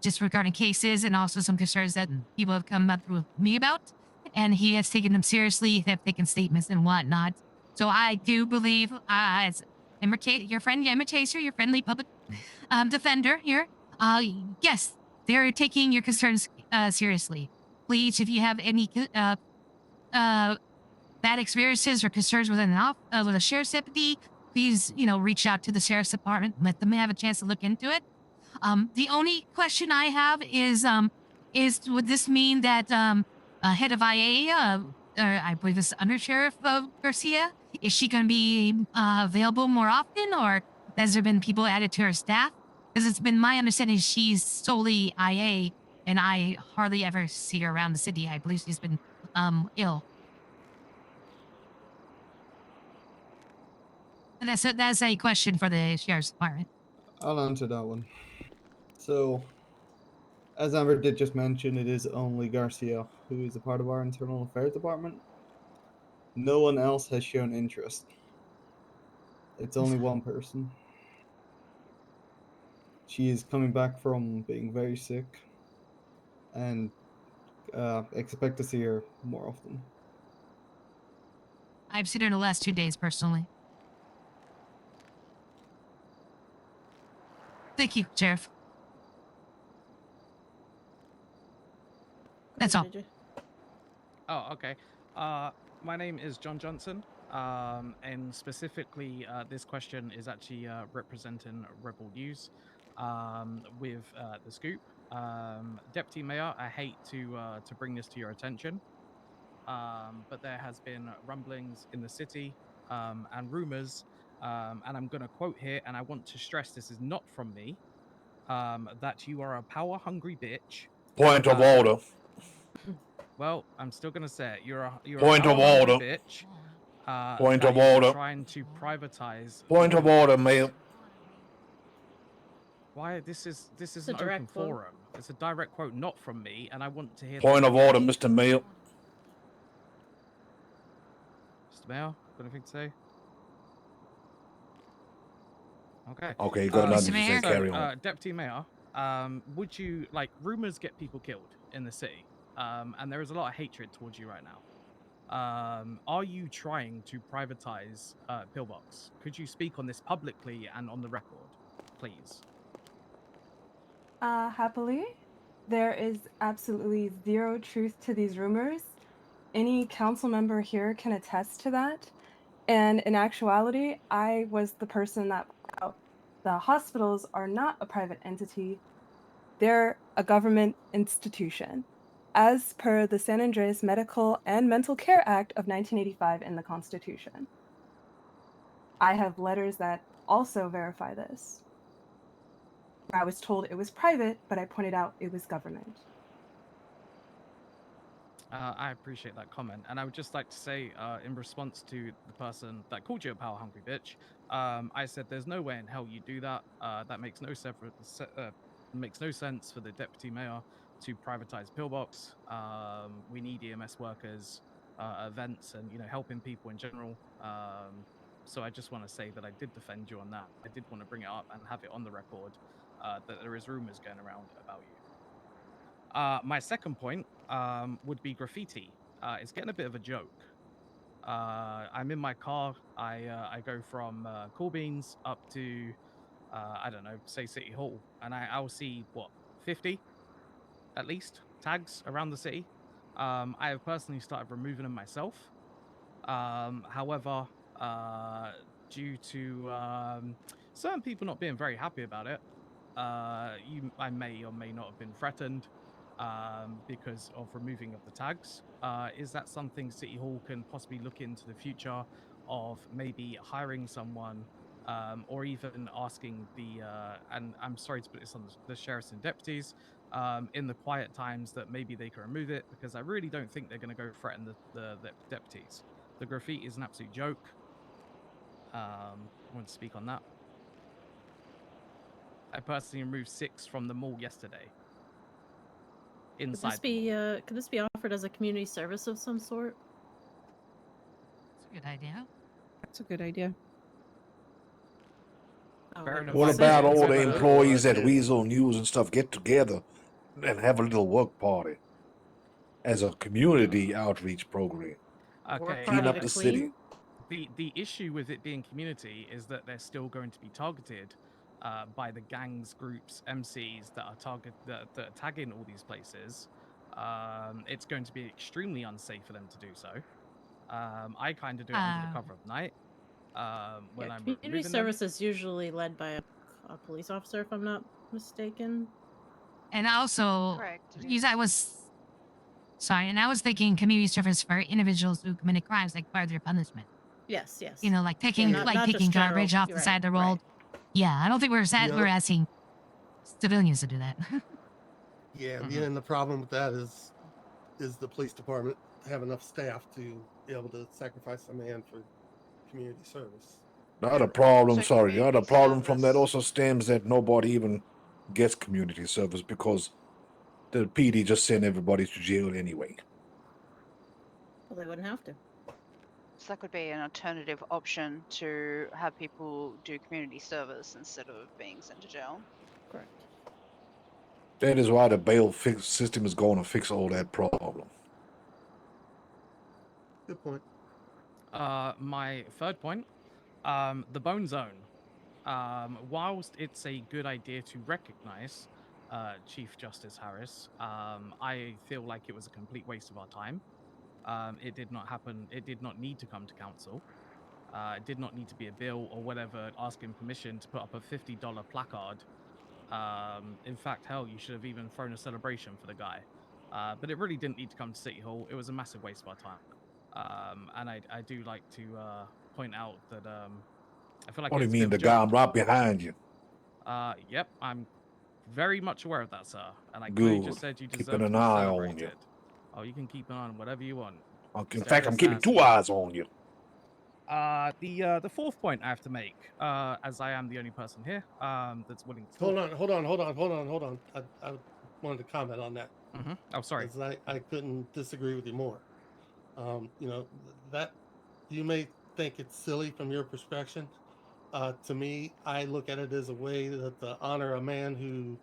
just regarding cases and also some concerns that people have come up with me about, and he has taken them seriously. Have taken statements and whatnot. So I do believe, as your friend Emma Chaser, your friendly public defender here, yes, they're taking your concerns seriously. Please, if you have any bad experiences or concerns with with a sheriff's deputy, please, reach out to the sheriff's department. Let them have a chance to look into it. The only question I have is would this mean that head of IA, I believe it's Under Sheriff Garcia, is she going to be available more often, or has there been people added to her staff? Because it's been my understanding she's solely IA, and I hardly ever see her around the city. I believe she's been ill. And that's a question for the sheriff's department. I'll answer that one. So, as Amber did just mention, it is only Garcia who is a part of our internal affairs department. No one else has shown interest. It's only one person. She is coming back from being very sick, and expect to see her more often. I've seen her in the last 2 days personally. Thank you, Sheriff. That's all. Oh, okay. My name is John Johnson, and specifically, this question is actually representing Rebel News with the scoop. Deputy Mayor, I hate to bring this to your attention, but there has been rumblings in the city and rumors, and I'm going to quote here, and I want to stress this is not from me, that you are a power-hungry bitch. Point of order. Well, I'm still gonna say it. You're Point a of order. bitch. Point that of you are order. trying to privatize. Point of order, Mayor. Why this is It's an a open direct quote. forum. It's a direct quote, not from me, and I want to hear. Point of order, Mr. Mayor. Mr. Mayor, got anything to say? Okay. Okay, you got nothing to say. Carry on. Deputy Mayor, would you rumors get people killed in the city? And there is a lot of hatred towards you right now. Are you trying to privatize Pillbox? Could you speak on this publicly and on the record, please? Happily, there is absolutely zero truth to these rumors. Any council member here can attest to that. And in actuality, I was the person that pointed out the hospitals are not a private entity. They're a government institution, as per the San Andreas Medical and Mental Care Act of 1985 in the Constitution. I have letters that also verify this. I was told it was private, but I pointed out it was government. I appreciate that comment, and I would just like to say, in response to the person that called you a power hungry bitch, I said there's no way in hell you do that. That makes no makes no sense for the deputy mayor to privatize Pillbox. We need EMS workers, events, and helping people in general. So I just want to say that I did defend you on that. I did want to bring it up and have it on the record that there is rumors going around about you. My second point would be graffiti. It's getting a bit of a joke. I'm in my car. I go from Cool Beans up to I don't know, say City Hall, and I'll see what 50 at least tags around the city. I have personally started removing them myself. However, due to certain people not being very happy about it, I may or may not have been threatened because of removing of the tags. Is that something City Hall can possibly look into the future of maybe hiring someone or even asking the, and I'm sorry to put this on the sheriffs and deputies, in the quiet times that maybe they can remove it, because I really don't think they're going to go threaten the deputies. The graffiti is an absolute joke. I want to speak on that. I personally removed 6 from the mall yesterday. Inside. Could this be offered as a community service of some sort? That's a good idea. That's a good idea. What about all the employees at Weasel News and stuff get together and have a little work party as a community outreach program? Okay. Clean up the city. The issue with it being community is that they're still going to be targeted by the gangs, groups, MCs that are tagging all these places. It's going to be extremely unsafe for them to do so. I kind of do it under the cover of night. When I'm community removing service them. is usually led by a police officer, if I'm not mistaken. And also, Correct, it because I was sorry, and I was thinking community service for individuals who committed crimes, like part of their punishment. Yes, yes. You know, like taking not just taking garbage general- off the right, side of the road. right. Yeah, I don't think we're Yeah. asking civilians to do that. Yeah, and the problem with that is the police department have enough staff to be able to sacrifice a man for community service. The other problem, the other problem from that also stems that nobody even gets community service because the PD just send everybody to jail anyway. Well, they wouldn't have to. So that could be an alternative option to have people do community service instead of being sent to jail. Correct. That is why the bail system is going to fix all that problem. Good point. My third point, the bone zone. Whilst it's a good idea to recognize Chief Justice Harris, I feel like it was a complete waste of our time. It did not happen. It did not need to come to council. It did not need to be a bill or whatever asking permission to put up a $50 placard. In fact, hell, you should have even thrown a celebration for the guy. But it really didn't need to come to City Hall. It was a massive waste of our time. And I do like to point out that I feel like. What do you it's a mean, bit the of a guy joke. right behind you? Yep, I'm very much aware of that, sir. And I Good. clearly just said you Keeping deserve to an be eye on celebrated. you. Oh, you can keep an eye on whatever you want. In fact, I'm keeping 2 eyes on you. The fourth point I have to make, as I am the only person here that's willing to Hold talk. on. I wanted to comment on that. Oh, sorry. 'Cause I couldn't disagree with you more. You know, that you may think it's silly from your perspective. To me, I look at it as a way to honor a man who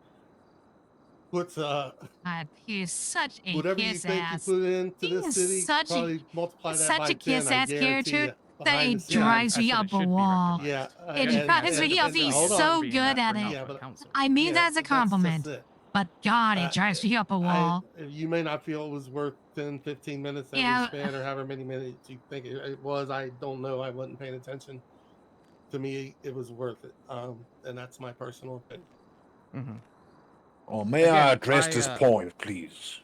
puts God, he is such a whatever you kiss think you ass. put into He this is city, such probably multiply he's that such by a 10. kiss I ass guarantee character you. that Behind it the scenes, drives me up a wall. Yeah, It drives me up. He's so good at it. Yeah, but I mean that as a compliment. That's just it. But God, it drives me up a wall. You may not feel it was worth 10, 15 minutes that Yeah. we spent, or however many minutes you think it was. I don't know. I wasn't paying attention. To me, it was worth it. And that's my personal opinion. Oh, may I address this point, please?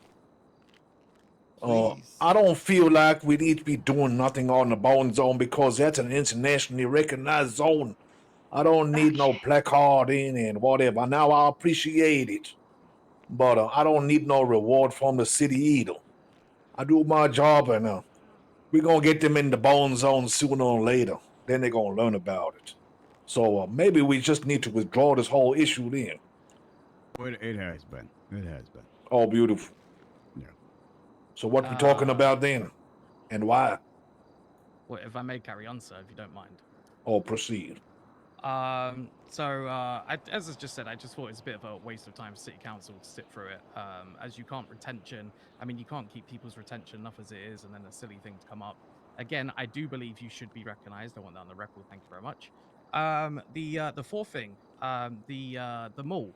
Please. I don't feel like we need to be doing nothing on the bone zone because that's an internationally recognized zone. I don't need no placarding and whatever. Now I appreciate it, but I don't need no reward from the city either. I do my job, and we're gonna get them in the bone zone sooner or later. Then they're gonna learn about it. So maybe we just need to withdraw this whole issue then. It has been. It has been. Oh, beautiful. Yeah. So what we talking about then, and why? Well, if I may carry on, sir, if you don't mind. Oh, proceed. As I just said, I just thought it's a bit of a waste of time for City Council to sit through it. As you can't you can't keep people's retention enough as it is, and then a silly thing to come up. Again, I do believe you should be recognised. I want that on the record. Thank you very much. The fourth thing, the mall.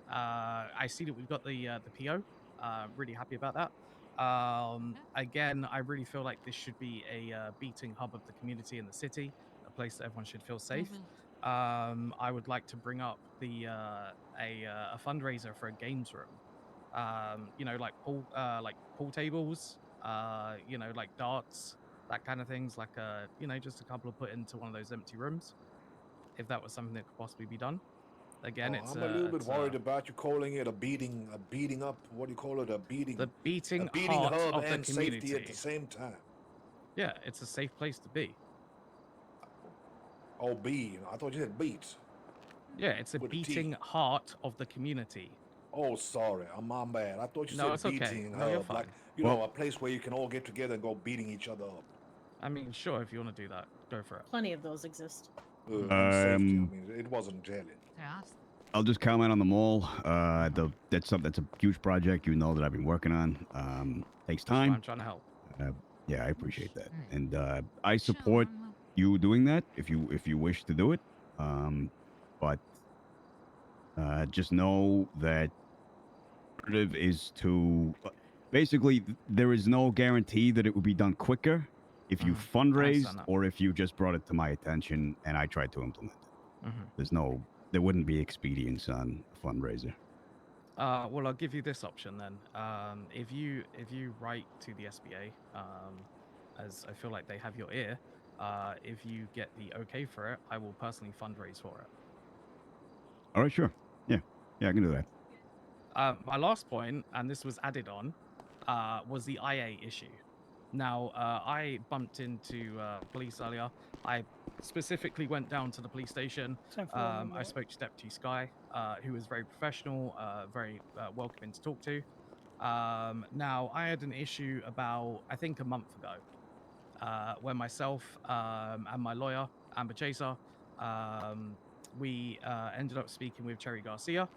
I see that we've got the PO. Really happy about that. Again, I really feel like this should be a beating hub of the community in the city, a place that everyone should feel safe. I would like to bring up a fundraiser for a games room. Like pool tables, like darts, that kind of things. Like just a couple of put into one of those empty rooms. If that was something that could possibly be done. Again, it's I'm a little bit worried about you calling it a beating up. What do you call it? A beating heart hub of the and safety at community. the same time. Yeah, it's a safe place to be. Oh, I thought you said beats. Yeah, it's a beating heart of the community. Oh, sorry, I'm bad. I thought you No, said it's okay. beating No, you're hub, fine. like know, a place where you can all get together and go beating each other up. I mean, sure, if you want to do that, go for it. Plenty of those exist. And safety. I mean, it wasn't jelly. Yeah. I'll just comment on the mall. That's a huge project. You know that I've been working on. Takes time. I'm trying to help. Yeah, I appreciate that, and I support you doing that if you wish to do it. But just know that alternative is to basically there is no guarantee that it would be done quicker if you fundraised or if you just brought it to my attention and I tried to implement it. There wouldn't be expedience on a fundraiser. Well, I'll give you this option then. If you write to the SBA, as I feel like they have your ear, if you get the okay for it, I will personally fundraise for it. All right, sure. Yeah, I can do that. My last point, and this was added on, was the IA issue. Now, I bumped into police earlier. I specifically went down to the police station. I spoke to Deputy Sky, who was very professional, very welcoming to talk to. Now, I had an issue about, I think, a month ago, when myself and my lawyer, Amber Chaser, we ended up speaking with Cherry Garcia,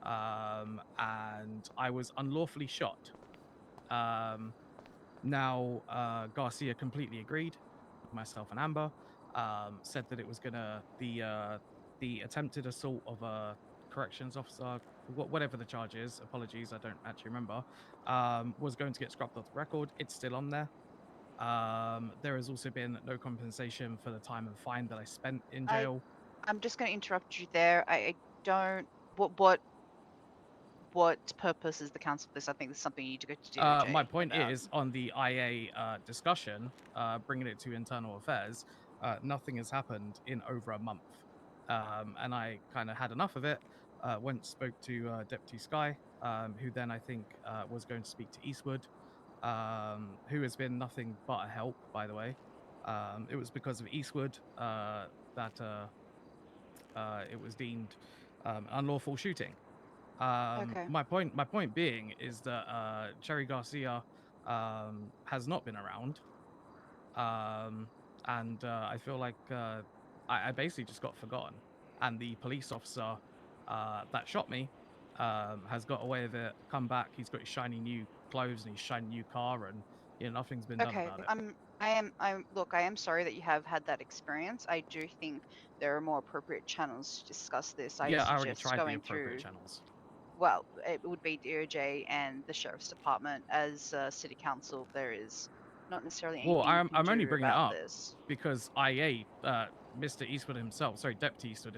and I was unlawfully shot. Now, Garcia completely agreed, myself and Amber, said that it was gonna, the attempted assault of a corrections officer, whatever the charge is, apologies, I don't actually remember, was going to get scrubbed off the record. It's still on there. There has also been no compensation for the time and fine that I spent in jail. I'm just going to interrupt you there. I don't. What purpose is the council for this? I think this is something you need to go to DOJ. My point is, on the IA discussion, bringing it to internal affairs, nothing has happened in over a month. And I kind of had enough of it, went spoke to Deputy Sky, who then I think was going to speak to Eastwood, who has been nothing but a help, by the way. It was because of Eastwood that it was deemed unlawful shooting. Okay. My point being is that Cherry Garcia has not been around, and I feel like I basically just got forgotten. And the police officer that shot me has got away with it, come back. He's got his shiny new clothes and his shiny new car, and nothing's been done about it. Look, I am sorry that you have had that experience. I do think there are more appropriate channels to discuss this. I already tried the appropriate channels. Well, it would be DOJ and the Sheriff's Department. As City Council, there is not necessarily anything Well, I'm only bringing it up this. because IA, Mr. Eastwood himself, sorry, Deputy Eastwood,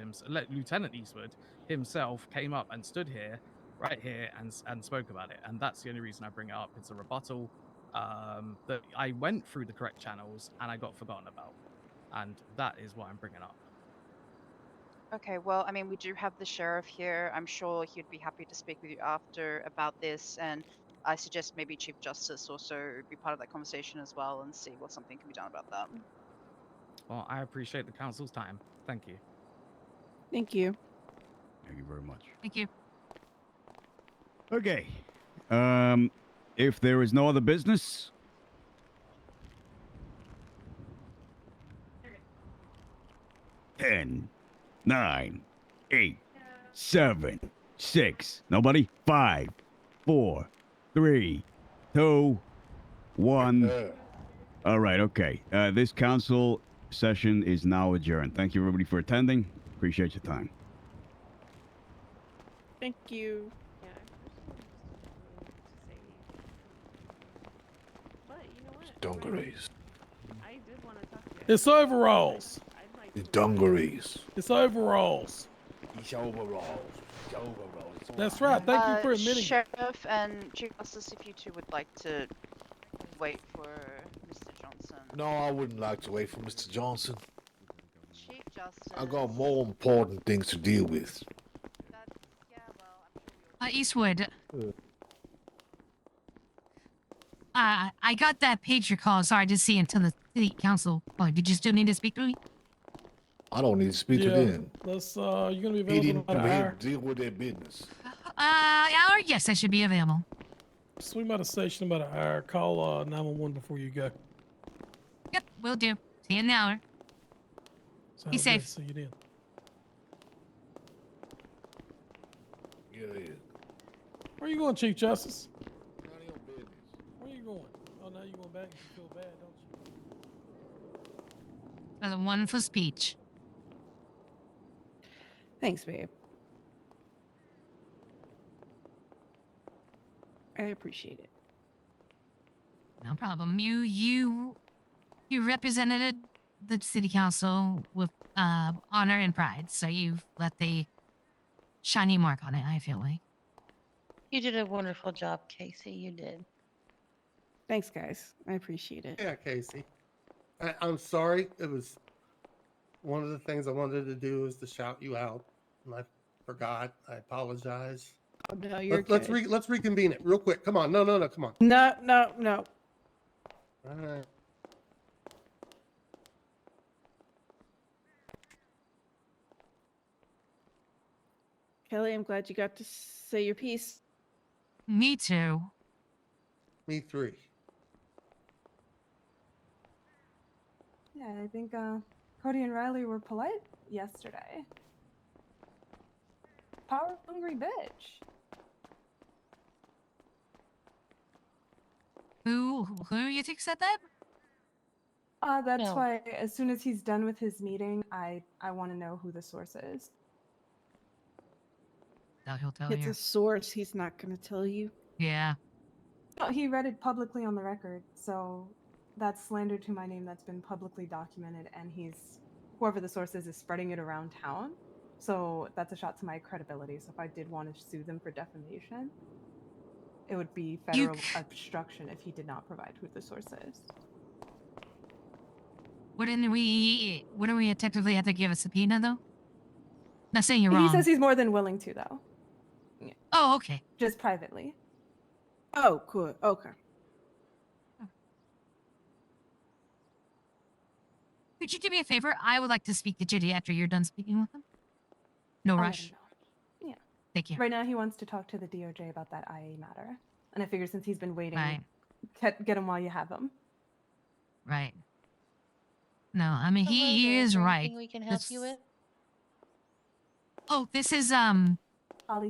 Lieutenant Eastwood himself came up and stood here, right here, and spoke about it. And that's the only reason I bring it up. It's a rebuttal. that I went through the correct channels and I got forgotten about, and that is what I'm bringing up. Okay, well, I mean, we do have the sheriff here. I'm sure he'd be happy to speak with you after about this, and I suggest maybe Chief Justice also be part of that conversation as well and see what something can be done about that. Well, I appreciate the council's time. Thank you. Thank you. Thank you very much. Thank you. Okay. If there is no other business, ten, 9, 8, 7, 6. Nobody? 5, 4, 3, 2, 1. All right. Okay. This council session is now adjourned. Thank you, everybody, for attending. Appreciate your time. Thank you. Yeah, but you know what? Dungarees. I did want to talk to you. It's overalls. The dungarees. It's overalls. It's overalls. It's overalls. It's That's right. Thank you for admitting. Sheriff and Chief Justice, if you two would like to wait for Mr. Johnson. No, I wouldn't like to wait for Mr. Johnson. Chief Justice. I got more important things to deal with. Eastwood. I got that pager call. Sorry, I didn't see until the city council. Oh, did you still need to speak to me? I don't need to speak to them. Let's. You're gonna be He available in didn't about come an here hour. to deal with their business. Hour? Yes, I should be available. Swing by the station about an hour. Call 911 before you go. Yep, will do. See you in an hour. Be Sounds good. safe. See you then. Yeah. Where you going, Chief Justice? Where you going? Oh, now you going back? You feel bad, don't you? Another one for speech. Thanks, babe. I appreciate it. No problem. You represented the city council with honor and pride, so you've let the shiny mark on it, I feel like. You did a wonderful job, Casey. You did. Thanks, guys. I appreciate it. Yeah, Casey. I'm sorry. It was one of the things I wanted to do is to shout you out, and I forgot. I apologize. Oh, no, you're Let's good. let's reconvene it real quick. Come on. No, come on. No. All right. Kelly, I'm glad you got to say your piece. Me too. Me 3. Yeah, I think Cody and Riley were polite yesterday. Power hungry bitch. Who you think said that? That's No. why as soon as he's done with his meeting, I want to know who the source is. No, he'll tell It's you. a source. He's not going to tell you. Yeah. No, he read it publicly on the record, so that's slander to my name that's been publicly documented, and whoever the source is spreading it around town. So that's a shot to my credibility. So if I did want to sue them for defamation, it would be federal obstruction if he did not provide who the source is. Wouldn't we technically have to give a subpoena though? Not saying you're He wrong. says he's more than willing to, though. Oh, okay. Just privately. Oh, cool. Okay. Could you do me a favor? I would like to speak to Jitty after you're done speaking with him. No I'll let rush. him know. Yeah. Thank you. Right now, he wants to talk to the DOJ about that IA matter, and I figure since he's been waiting, Right. get him while you have him. Right. No, I mean he Hello there. is there right. anything we can help you with? Oh, this is Holly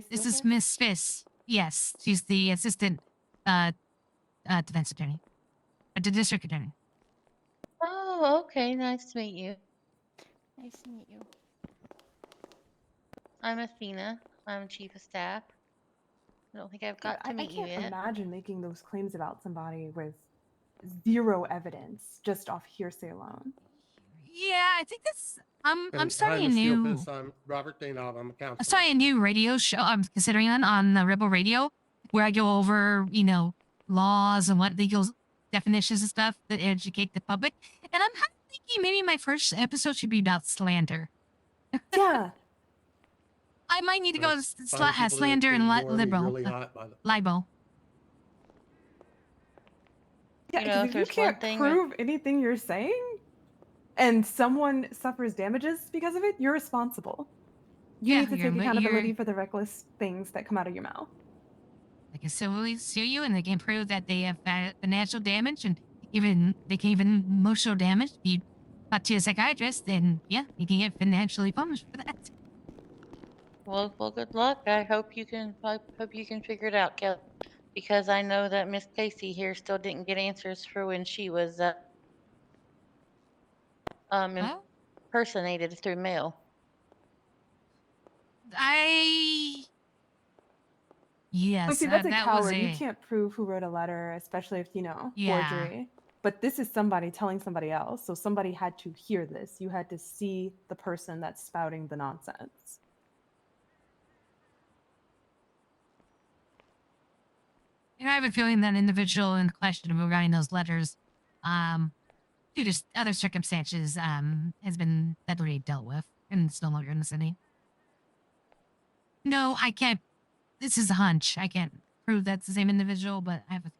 this is Steelfish? Miss Fiss. Yes, she's the assistant defense attorney. The district attorney. Oh, okay. Nice to meet you. Nice to meet you. I'm Athena. I'm chief of staff. I don't think I've got to I meet you can't yet. imagine making those claims about somebody with zero evidence, just off hearsay alone. Yeah, I think that's I'm Hi, starting a Ms. new Steelfish. I'm Robert Daynob. I'm a counselor. I'm starting a new radio show I'm considering on the Rebel Radio where I go over, laws and what definitions and stuff that educate the public. And I'm kind of thinking maybe my first episode should be about slander. Yeah. I might need to go Find people that slander and ignore me liberal. really hot by the Libel. Yeah, You know, because if if you there's one can't thing prove anything you're saying and someone suffers damages because of it, you're responsible. You need to take accountability for the reckless things that come out of your mouth. They can civilly sue you, and they can prove that they have financial damage, and even they can even emotional damage. If you talk to a psychiatrist, then yeah, you can get financially punished for that. Well, good luck. I hope you can figure it out, Kelly, because I know that Miss Casey here still didn't get answers for when she was impersonated through mail. Yes, See, that's a that coward. was You can't prove who wrote a letter, especially if, forgery. But this is somebody telling somebody else. So somebody had to hear this. You had to see the person that's spouting the nonsense. And I have a feeling that individual in question regarding those letters, due to other circumstances, has been already dealt with and is no longer in the city. No, I can't. This is a hunch. I can't prove that's the same individual, but I have a.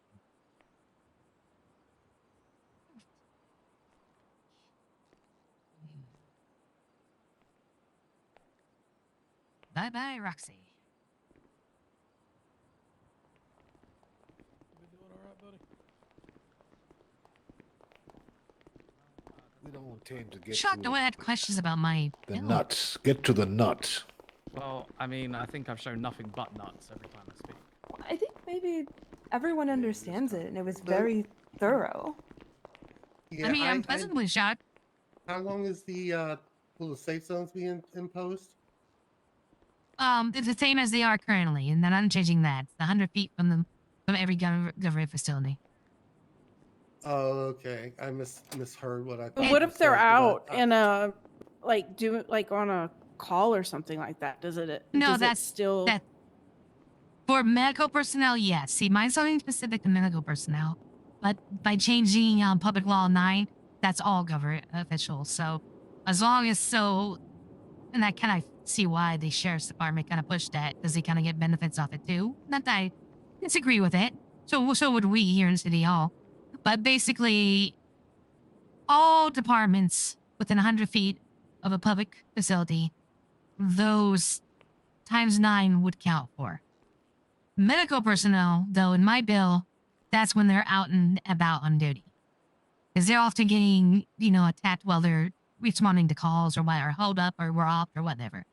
Bye bye, Roxy. We don't intend to get Shocked, to I had questions about my the nuts. Get to the nuts. Well, I mean, I think I've shown nothing but nuts every time I speak. I think maybe everyone understands it, and it was very thorough. Yeah, I mean, I'm pleasantly shocked. How long is will the safe zones be imposed? It's the same as they are currently, and then I'm changing that. It's 100 feet from every government facility. Oh, okay. I misheard what I thought. But what you if they're said, 'cause out in a on a call or something like that? No, that's still that for medical personnel. Yes. See, mine's something specific to medical personnel, but by changing Public Law 9, that's all government officials. So as long as and I kind of see why the sheriff's department kind of pushed that, because they kind of get benefits off it too. Not that I disagree with it. So would we here in City Hall. But basically, all departments within 100 feet of a public facility, those times 9 would count for. Medical personnel, though, in my bill, that's when they're out and about on duty. Because they're often getting, attacked while they're responding to calls or hold up or we're off or whatever.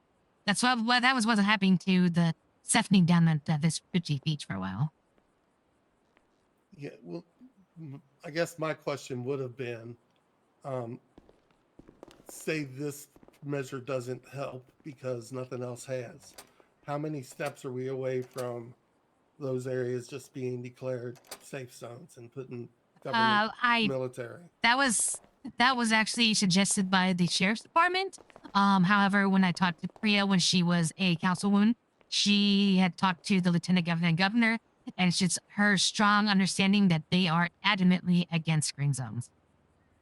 That was what's happening to the Stephanie down at this Fuji beach for a while. Yeah, well, I guess my question would have been, say this measure doesn't help because nothing else has. How many steps are we away from those areas just being declared safe zones and putting government military? That was actually suggested by the sheriff's department. However, when I talked to Priya when she was a councilwoman, she had talked to the lieutenant governor and governor, and it's just her strong understanding that they are adamantly against green zones.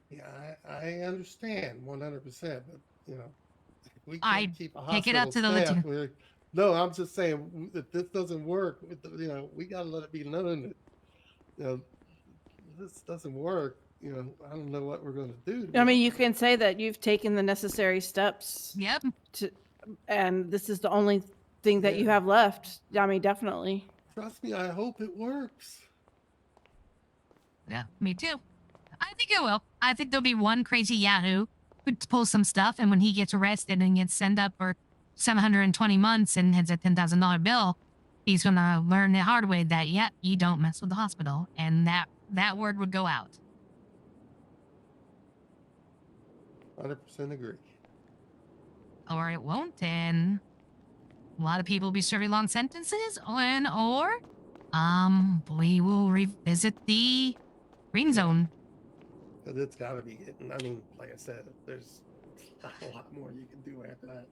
Yeah, I understand 100%, but we can't keep a hospital take it up to the staff. lieutenant. No, I'm just saying that this doesn't work. We got to let it be known that this doesn't work. I don't know what we're going to do. I mean, you can say that you've taken the necessary steps. Yep. And this is the only thing that you have left. I mean, definitely. Trust me, I hope it works. Yeah, me too. I think it will. I think there'll be one crazy Yahoo who pulls some stuff, and when he gets arrested and gets sent up for 720 months and has a $10,000 bill, he's gonna learn the hard way that, you don't mess with the hospital, and that word would go out. 100% agree. Or it won't, and a lot of people will be serving long sentences, or we will revisit the green zone. Because it's got to be getting, I mean, like I said, there's not a lot more you can do after that.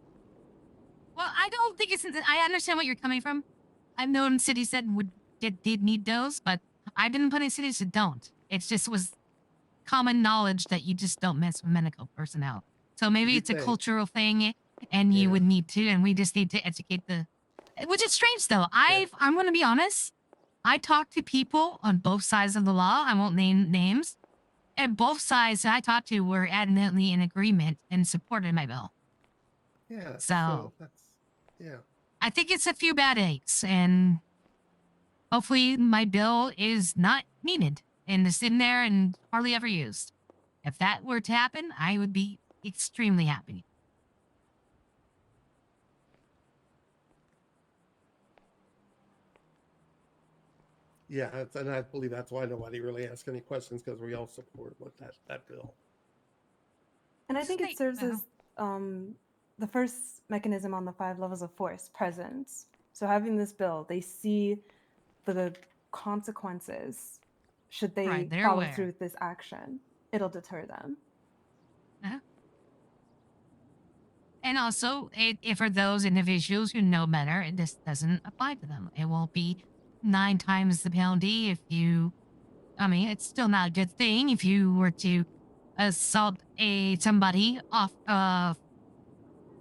Well, I don't think I understand what you're coming from. I've known cities that did need those, but I've been in plenty of cities that don't. It just was common knowledge that you just don't mess with medical personnel. So maybe You it's a think. cultural thing, and you would need to, and we just need to educate the. Which is strange though. I'm going to be honest. I talked to people on both sides of the law. I won't name names. And both sides I talked to were adamantly in agreement and supported my bill. Yeah. So that's yeah. I think it's a few bad eggs, and hopefully my bill is not needed and is sitting there and hardly ever used. If that were to happen, I would be extremely happy. Yeah, and I believe that's why nobody really asked any questions, because we all support what that bill. And I think it serves as the first mechanism on the 5 levels of force, presence. So having this bill, they see the consequences should they Right, they're follow aware. through with this action. It'll deter them. Uh-huh. And also, for those individuals who know better, this doesn't apply to them. It won't be 9 times the penalty if you. I mean, it's still not a good thing if you were to assault somebody off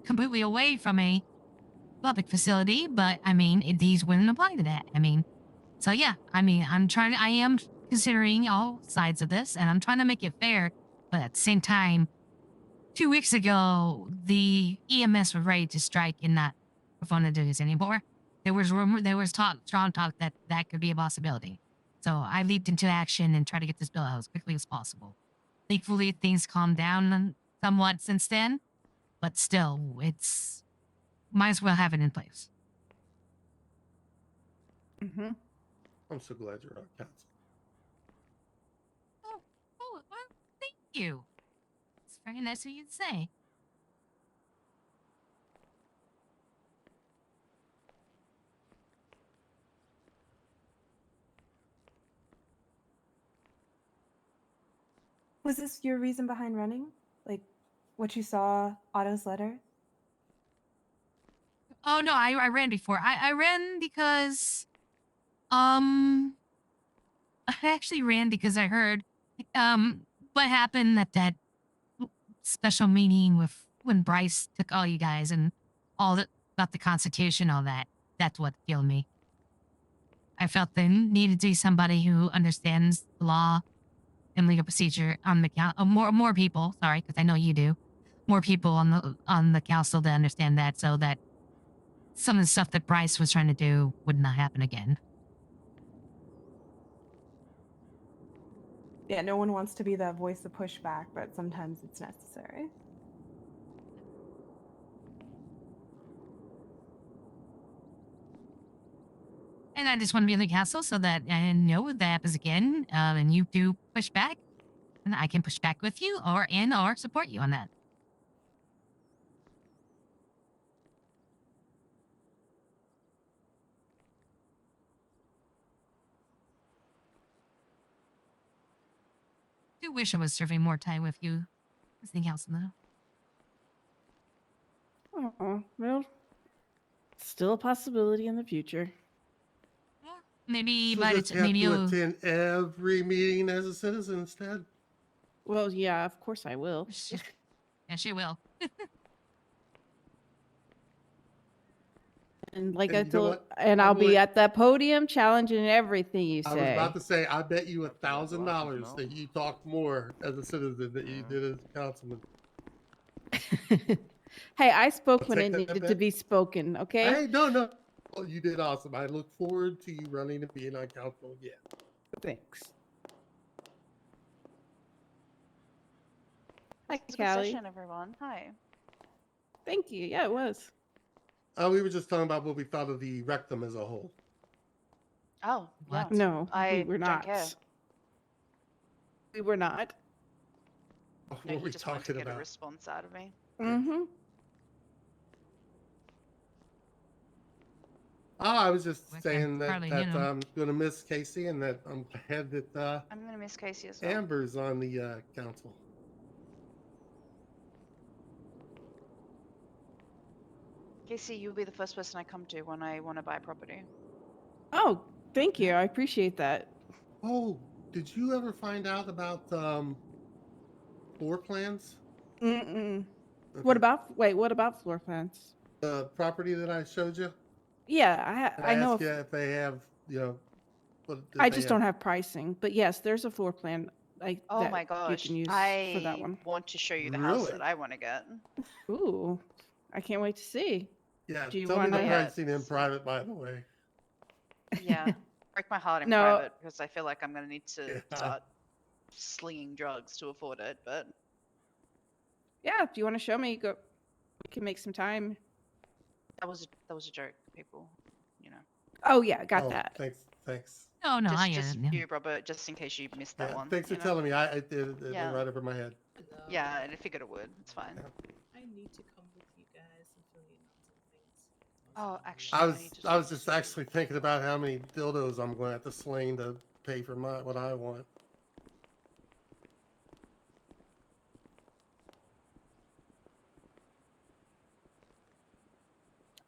completely away from a public facility, but I mean, these wouldn't apply to that. I mean, so yeah, I mean, I am considering all sides of this, and I'm trying to make it fair, but at the same time, 2 weeks ago, the EMS was ready to strike and not perform the duties anymore. There was strong talk that that could be a possibility. So I leaped into action and tried to get this bill out as quickly as possible. Thankfully, things calmed down somewhat since then, but still, it's might as well have it in place. Mm-hmm. I'm so glad you're on council. Oh, well, thank you. It's very nice of you to say. Was this your reason behind running? Like what you saw Otto's letter? Oh no, I ran before. I ran because I actually ran because I heard what happened at that special meeting with when Bryce took all you guys and all the about the Constitution, all that. That's what killed me. I felt there needed to be somebody who understands the law and legal procedure on the council. More people, sorry, because I know you do. More people on the council to understand that, so that some of the stuff that Bryce was trying to do would not happen again. Yeah, no one wants to be that voice of pushback, but sometimes it's necessary. And I just want to be in the castle so that I know if that happens again, and you do push back, and I can push back with you or support you on that. I do wish I was serving more time with you as the council, though. Oh, well, still a possibility in the future. Maybe So by just have maybe to you'll. attend every meeting as a citizen instead. Well, yeah, of course I will. Yeah, she will. And like And I you know told, what? and I'm I'll be willing- at that podium challenging everything you say. I was about to say, I bet you $1,000 that you talk more as a citizen than you did as a councilman. Hey, I spoke I'll when take it that needed to bet. be spoken, okay? Hey, no. Well, you did awesome. I look forward to you running and being on council again. Thanks. Hi, Hi, Callie. session, everyone. Hi. Thank you. Yeah, it was. We were just talking about what we thought of the rectum as a whole. Oh, yeah. No, I we were don't care. not. We were not. What No, were you we just wanted to talking get a about? response out of me. Mm-hmm. Oh, I was just saying that hardly hit him. I'm going to miss Casey, and that I'm glad that I'm gonna miss Casey as well. Amber's on the council. Casey, you'll be the first person I come to when I want to buy property. Oh, thank you. I appreciate that. Oh, Did you ever find out about floor plans? Mm-mm. Okay. What about floor plans? The property that I showed you? Yeah, I know. Ask you if they have, you know, I just don't have pricing, but yes, there's a floor plan Oh my that you gosh, can use for that I one. want to show you the house that Really? I want to get. Ooh, I can't wait to see. Yeah, Do you tell me want the to? pricing in private, by the way. Yeah, break my heart in No. private because I feel like I'm gonna need to Yeah. start slinging drugs to afford it. But Yeah, if you want to show me, go. We can make some time. that was a joke, people. You know. Oh yeah, got Oh, that. thanks. Oh no, I get Just it. Yeah. you, Robert, just in case you missed that Yeah, one. thanks for you know? telling me. I did it Yeah. right over my head. Yeah, and I figured it would. It's fine. I need to come with you guys and fill you in on some things. Oh, actually, I was just actually thinking about how many dildos I'm going to have to sling to pay for what I want.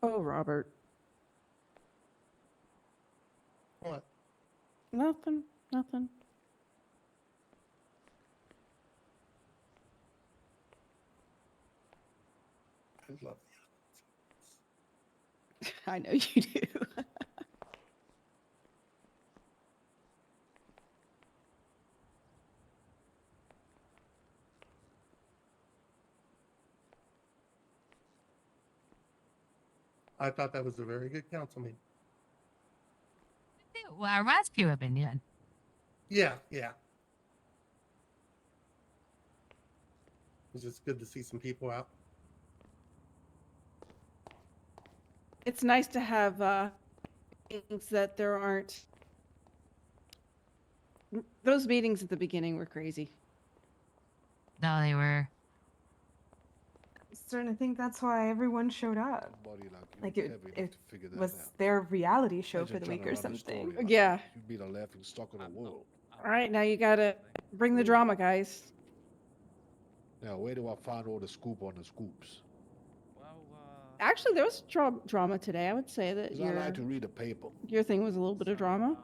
Oh, Robert. What? Nothing. Nothing. I love I know you do. I thought that was a very good council meeting. Well, our rescue opinion. Yeah. It's just good to see some people out. It's nice to have things that there aren't. Those meetings at the beginning were crazy. No, they were. Starting to think that's why everyone showed up. Somebody Like you it, clever enough it to figure that was out. their reality show Imagine for the trying week to or run a story something. like Yeah. that. You'd be the laughing stock of the world. All right, now you gotta bring the drama, guys. Now, where do I find all the scoop on the scoops? Actually, there was drama today. I would say that 'Cause I like to read the paper. your thing was a little bit of drama.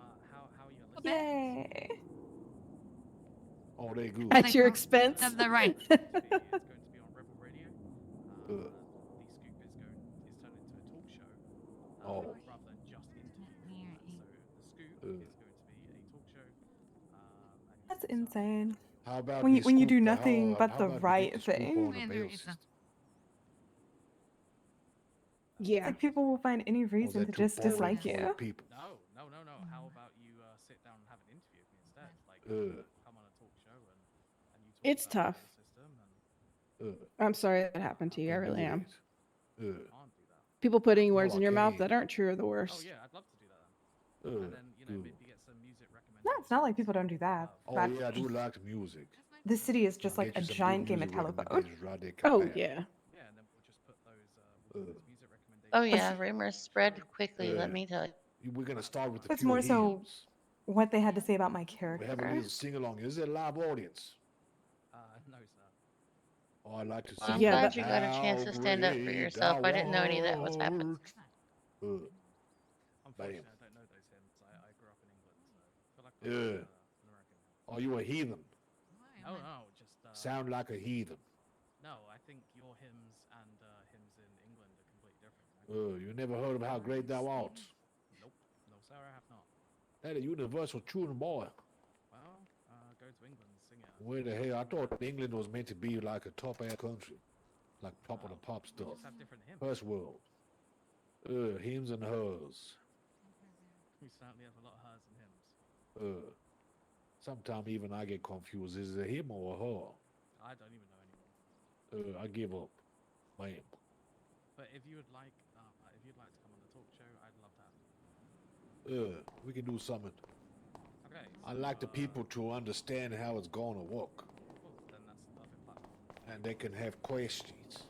Yay! Oh, they good. At your expense. They're right. Oh. That's insane. How about when we you do scoop the- nothing how- but how the about we get right the scoop thing. on the bail system? Yeah. Like people will find any reason that to too just boring dislike for you. the people? No. How about you sit down and have an interview with me instead? Like, come on a talk show and you talk It's about tough. the system and I'm sorry that happened to you. I really am. Uh, People putting words No, in I your mouth can't. that aren't true are the worst. oh yeah, I'd love to do that then. And then good. maybe get some music recommendations. No, it's not like people don't do that. Oh but yeah, I do like the music. the city is just like Get a you some good giant game of music telephone. recommendations right there, Oh compare. yeah. Yeah, and then we'll just put those music recommendations. Oh yeah, rumors spread quickly. Let me tell you. We're gonna start with a It's few more so hymns. what they had to say about my We have a character. little sing along. Is it a live audience? No, sir. Oh, I like to Well, sing. I'm Yeah, glad but- you got a chance to stand up for yourself. I didn't know any of that was happening. Unfortunately, Bam. I don't know those hymns. I grew up in England, so I feel like Yeah. an American. Are you a heathen? No, just Sound like a heathen. no. I think your hymns and hymns in England are completely different. You never heard of how great thou art? Nope, no, sir, I have not. That a universal tune, boy. Well, go to England and sing it. Where the hell? I thought England was meant to be like a top air country, like pop of the pop We stuff. just have different hymns. First world. Hymns and hers. We certainly have a lot of hers and hymns. Sometimes even I get confused. Is it a him or a her? I don't even know anymore. I give up. Ma'am. But if you'd like to come on the talk show, I'd love to have you. We can do something. Okay. I like the people to understand how it's going to work. Cool, then that's the perfect platform. And they can have questions.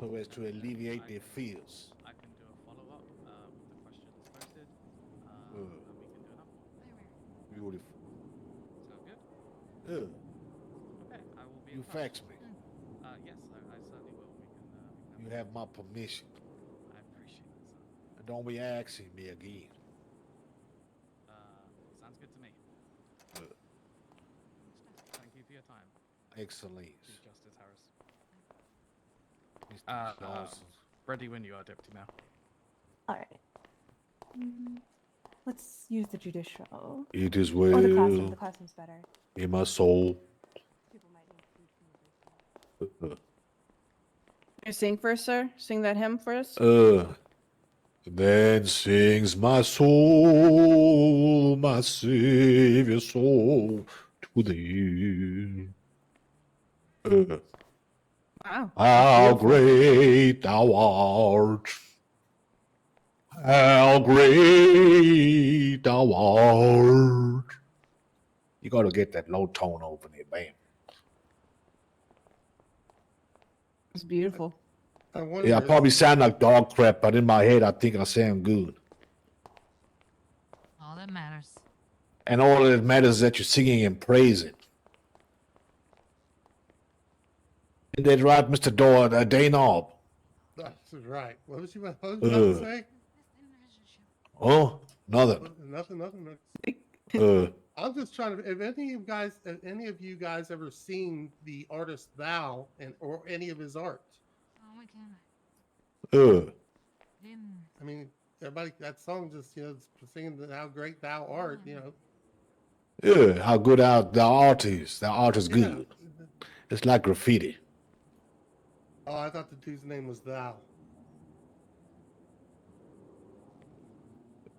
So as to alleviate their fears. I can do a follow-up with the questions posted, and we can do another one. Beautiful. Sound good? Okay, I will be in You touch. fax me. Yes, I certainly will. We can You have my permission. I appreciate it, sir. And don't be asking me again. Sounds good to me. Excellent. Chief Justice Harris. Mr. Johnson. Ready when you are, Deputy Mayor. All right. Let's use the judicial. It is Or the classroom. well The classroom's better. in my soul. People might need to be You sing first, sir? Sing that hymn for us? Then sings my soul, my Savior's soul, to thee. Wow. How great thou art. How great thou art. You gotta get that low tone over there, man. It's beautiful. I wonder. Yeah, I probably sound like dog crap, but in my head, I think I sound good. All that matters. And all that matters is that you're singing and praising. Isn't that right, Mr. Danob? That's right. What was you about to say? Oh, nothing. Nothing. Uh, I'm just trying to. Have any of you guys ever seen the artist Thou or any of his art? Oh, we can. I mean, everybody. That song just singing how great Thou art. Yeah, how good the art is. The art is good. It's like graffiti. Oh, I thought the dude's name was Thou.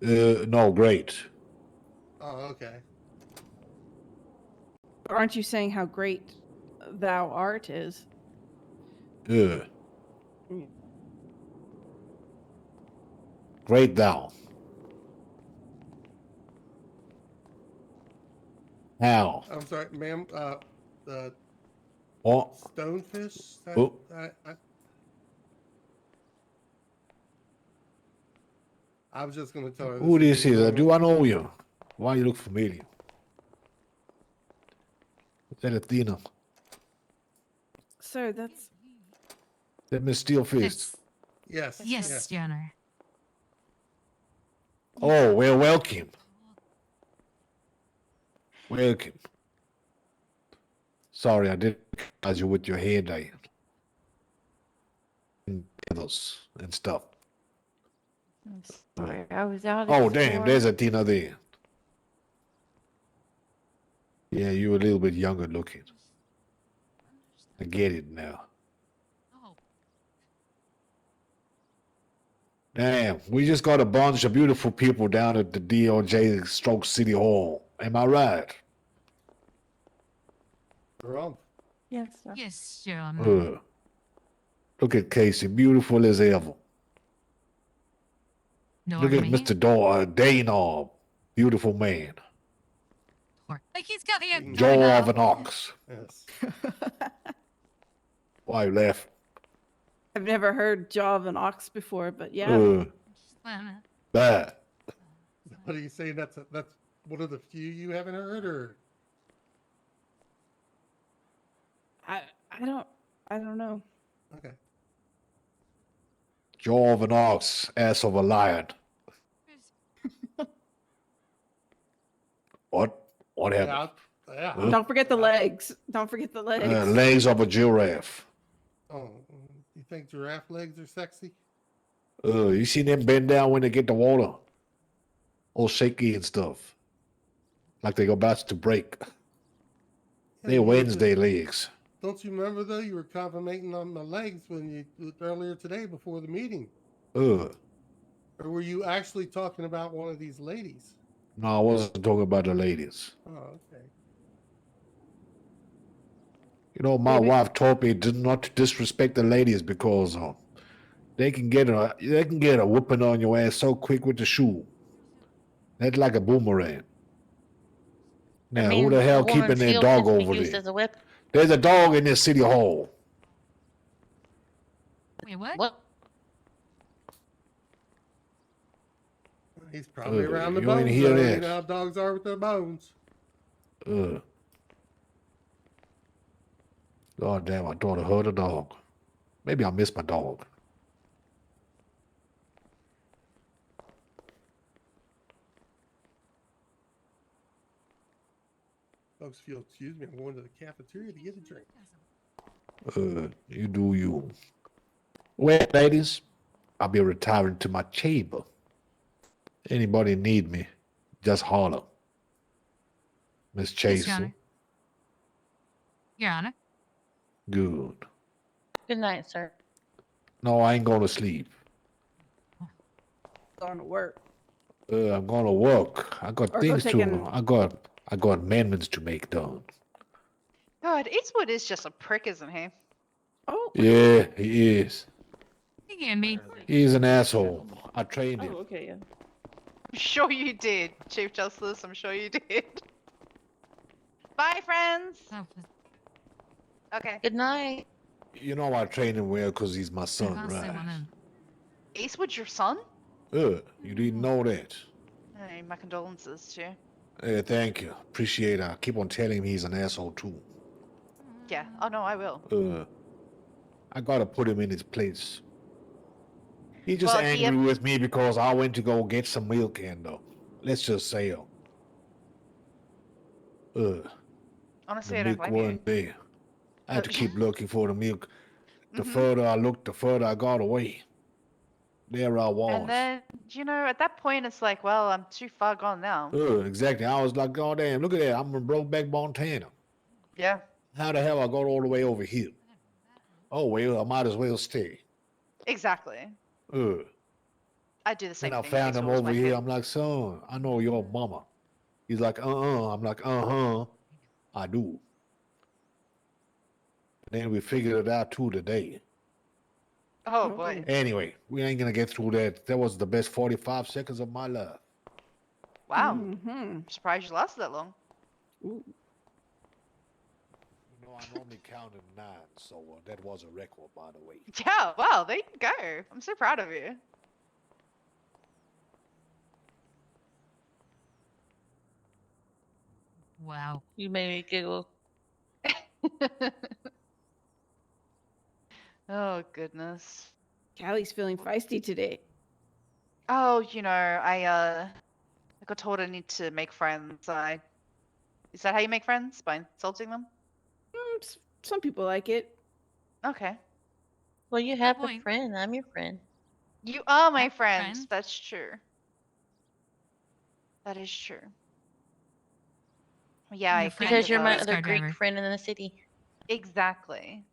No, great. Oh, okay. Aren't you saying how great thou art is? Yeah. Great thou. How? I'm sorry, ma'am. The What? stonefish. Oh. I was just going to tell her. Who this is? Do I know you? Why you look familiar? Is that Athena? Sir, that's... Is that Miss Steelfist? Yes. Yes, Your Honor. Oh, well, welcome. Welcome. Sorry, I didn't recognize you with your hair down. And feathers and stuff. I'm sorry, I was out. Oh, damn, there's Athena there. Yeah, you were a little bit younger looking. I get it now. Damn, we just got a bunch of beautiful people down at the DOJ Stroke City Hall. Am I right? Wrong. Yes, sir. Yes, Your Honor. Look at Casey, beautiful as ever. Look at Mr. Danob, beautiful man. Like he's got the Jaw of an ox. Yes. Why you laugh? I've never heard jaw of an ox before, but yeah. Bad. What are you saying? That's one of the few you haven't heard, or? I don't know. Okay. Jaw of an ox, ass of a lion. What happened? Yeah. Huh? Don't forget the legs. Don't forget the legs. Legs of a giraffe. Oh, you think giraffe legs are sexy? You seen them bend down when they get the water? All shaky and stuff. Like they about to break. They're Wednesday legs. Don't you remember though? You were complimenting on the legs earlier today before the meeting. Or were you actually talking about one of these ladies? No, I wasn't talking about the ladies. Oh, okay. You know, my wife taught me not to disrespect the ladies because they can get a whooping on your ass so quick with the shoe. That's like a boomerang. Now, who the hell keeping their dog over there? There's a dog in this city hall. Wait, what? He's probably around the you bones. ain't hear Though. that. You know how dogs are with their bones. God damn, my daughter hurt a dog. Maybe I miss my dog. Folks, if you'll excuse me, I'm going to the cafeteria to get a drink. You do you. Well, ladies, I'll be retiring to my chamber. Anybody need me, just holler. Miss Yes, Your Chaser. Honor. Your Honor. Good. Good night, sir. No, I ain't going to sleep. Going to work. I'm going to work. I got Or go things take to. an- I got amendments to make done. God, Eastwood is just a prick, isn't he? Oh. Yeah, he is. He can be. He's an asshole. I trained him. Oh, okay, yeah. I'm sure you did, Chief Justice. I'm sure you did. Bye, friends. Okay. Good night. You know I trained him well because he's my son, right? Eastwood's your son? You didn't know that. Hey, my condolences to you. Hey, thank you. Appreciate it. I keep on telling him he's an asshole too. Yeah. Oh no, I will. I gotta put him in his place. He's just Well, angry with me because I went to go get some milk and let's just say Honestly, the I don't milk blame you. wasn't there. I had to keep looking for the milk. The Mhm. further I looked, the further I got away. There I was. And then, at that point, it's like, well, I'm too far gone now. Exactly. I was like, God damn, look at that. I'm in Brokeback Montana. Yeah. How the hell I got all the way over here? Oh, well, I might as well stay. Exactly. I do the same And I thing. found Eastwood him was over my here. kid. I'm like, son, I know your mama. He's like, I'm like, I do. Then we figured it out too today. Oh boy. Anyway, we ain't gonna get through that. That was the best 45 seconds of my life. Wow. Mm-hmm. I'm surprised you lasted that long. You know, I normally count in 9, so that was a record, by the way. Yeah. Wow. There you go. I'm so proud of you. Wow. You made me giggle. Oh goodness. Callie's feeling feisty today. Oh, I got told I need to make friends. Is that how you make friends? By insulting them? Some people like it. Okay. Well, you have a friend. I'm your friend. You are my friend. That's true. That is true. Yeah, I Because you're my other Greek friend in the city. Exactly.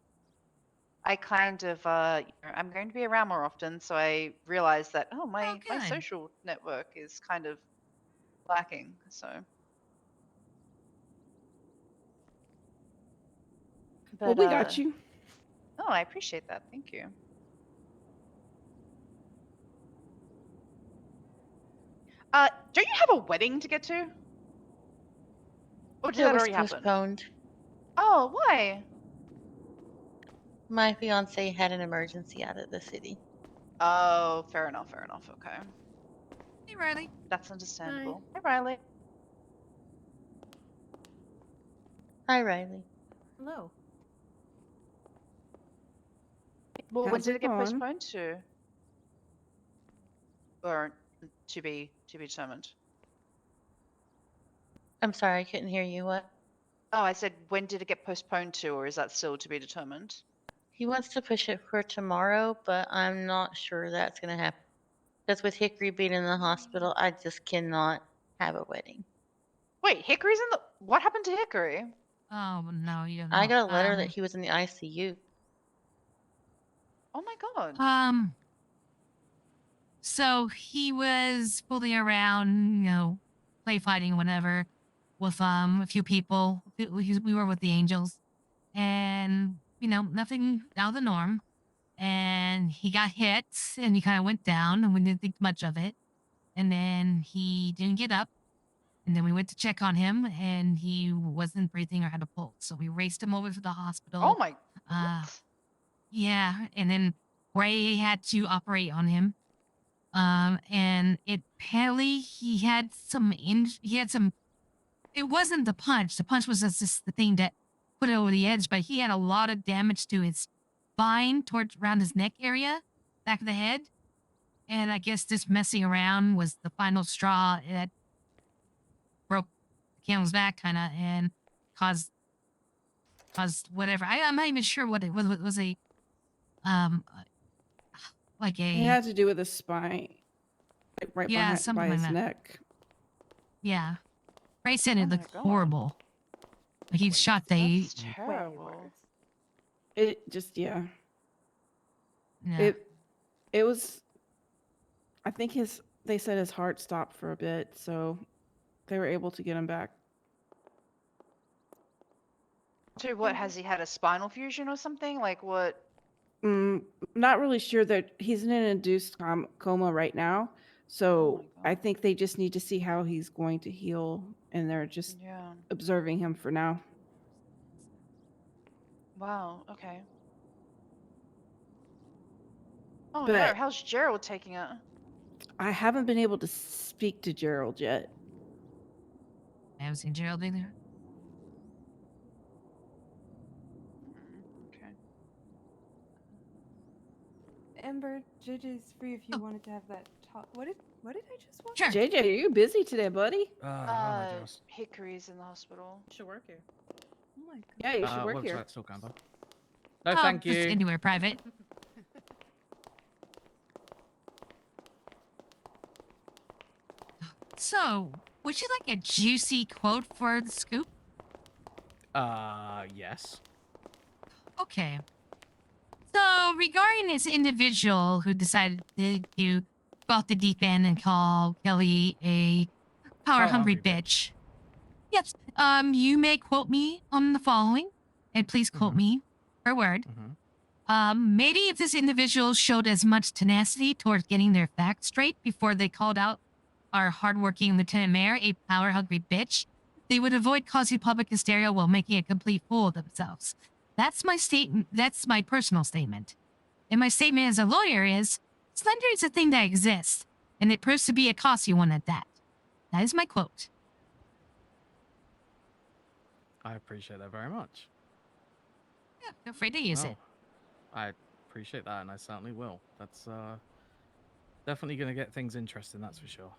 I kind of, I'm going to be around more often, so I realized that, my social network is kind of lacking, so. Well, we got you. Oh, I appreciate that. Thank you. Don't you have a wedding to get to? Or did that was already happen? postponed. Oh, why? My fiance had an emergency out of the city. Oh, fair enough, okay. Hey, Riley. That's understandable. Hi, Riley. Hi, Riley. Hello. Well, when How's did it it get going? postponed to? Or to be determined? I'm sorry, I couldn't hear you. What? Oh, I said, when did it get postponed to, or is that still to be determined? He wants to push it for tomorrow, but I'm not sure that's going to happen. Because with Hickory being in the hospital, I just cannot have a wedding. Wait, Hickory's in the... What happened to Hickory? Oh, no, you don't know. I got a letter that he was in the ICU. Oh my god. So he was fooling around, play fighting, whatever, with a few people. We were with the Angels, and nothing out of the norm. And he got hit, and he kind of went down, and we didn't think much of it. And then he didn't get up, and then we went to check on him, and he wasn't breathing or had a pulse. So we raced him over to the hospital. Oh my. Yeah, and then Ray had to operate on him. And apparently he had some it wasn't the punch. The punch was just the thing that put it over the edge, but he had a lot of damage to his spine towards around his neck area, back of the head. And I guess this messing around was the final straw that broke the camel's back, kind of. And caused whatever. I'm not even sure what it was a um like It a had to do with his spine, like right yeah, behind something by like his that. neck. Yeah. Ray said it Oh my looked God. horrible. Like he'd shot the That's terrible. It just yeah. It was. I think they said his heart stopped for a bit, so they were able to get him back. So what, has he had a spinal fusion or something? Like what? Not really sure that he's in an induced coma right now. So I think they just need to see how he's going to heal, and they're just Yeah. observing him for now. Wow. Okay. Oh no, But how's Gerald taking it? I haven't been able to speak to Gerald yet. I haven't seen Gerald either. Okay. Amber, JJ's free if you wanted to have that talk. What did I just watch? Sure. JJ, are you busy today, buddy? Hickory's in the hospital. Should work here. Oh my God. Yeah, you should work here. Website still Amber. No, thank you. Just anywhere private. So, would you like a juicy quote for the scoop? Yes. Okay. So, regarding this individual who decided to go off the deep end and call Kelly a power-hungry bitch. Yes. You may quote me on the following, and please quote me per word. Maybe if this individual showed as much tenacity towards getting their facts straight before they called out our hardworking Lieutenant Mayor a power-hungry bitch, they would avoid causing public hysteria while making a complete fool of themselves. That's my statement. That's my personal statement. And my statement as a lawyer is, slander is a thing that exists, and it proves to be a costly one at that. That is my quote. I appreciate that very much. Yeah, feel free to use it. I appreciate that, and I certainly will. That's definitely going to get things interesting, that's for sure.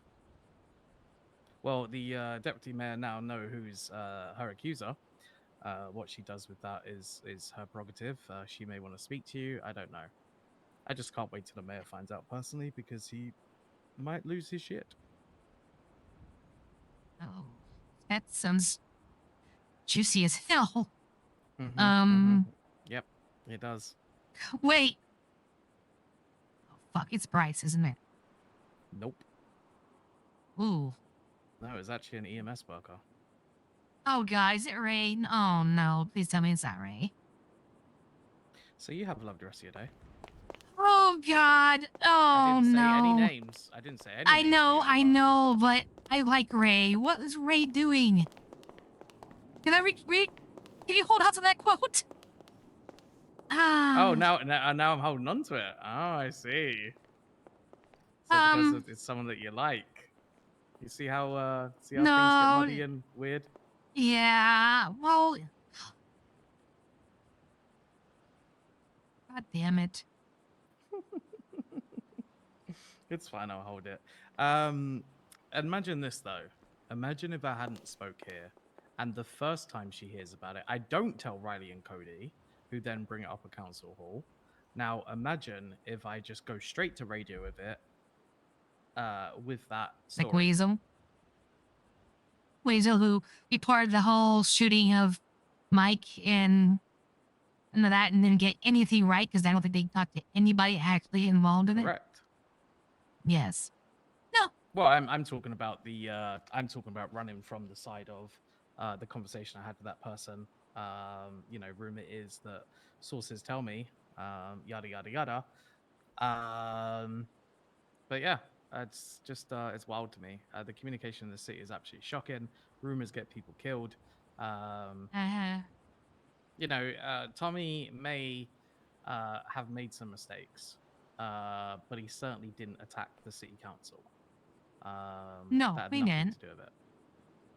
Well, the deputy mayor now know who's her accuser. What she does with that is her prerogative. She may want to speak to you. I don't know. I just can't wait till the mayor finds out personally, because he might lose his shit. Oh, that sounds juicy as hell. Yep, it does. Wait. Oh, fuck, it's Bryce, isn't it? Nope. Ooh. No, it's actually an EMS worker. Oh, God, is it Ray? Oh, no. Please tell me it's not Ray. So you have a lovely rest of your day. Oh, God. Oh, I didn't say no. any names. I didn't say any I names. I know, but I like Ray. What is Ray doing? Can I can you hold on to that quote? Oh, now I'm holding on to it. Oh, I see. So because it's someone that you like. You see how things get muddy and weird? Yeah, well... God damn it. It's fine, I'll hold it. Imagine this, though. Imagine if I hadn't spoke here, and the first time she hears about it, I don't tell Riley and Cody, who then bring it up at Council Hall. Now, imagine if I just go straight to radio with it, with that story. Like Weasel? Weasel, who reported the whole shooting of Mike and that, and didn't get anything right because I don't think they talked to anybody actually involved in it. Correct. Yes. Well, I'm talking about I'm talking about running from the side of the conversation I had with that person. Rumor is that sources tell me, yada yada yada. But yeah, it's just it's wild to me. The communication in the city is absolutely shocking. Rumors get people killed. Tommy may have made some mistakes, but he certainly didn't attack the city council. No, that had he nothing didn't. to do with it.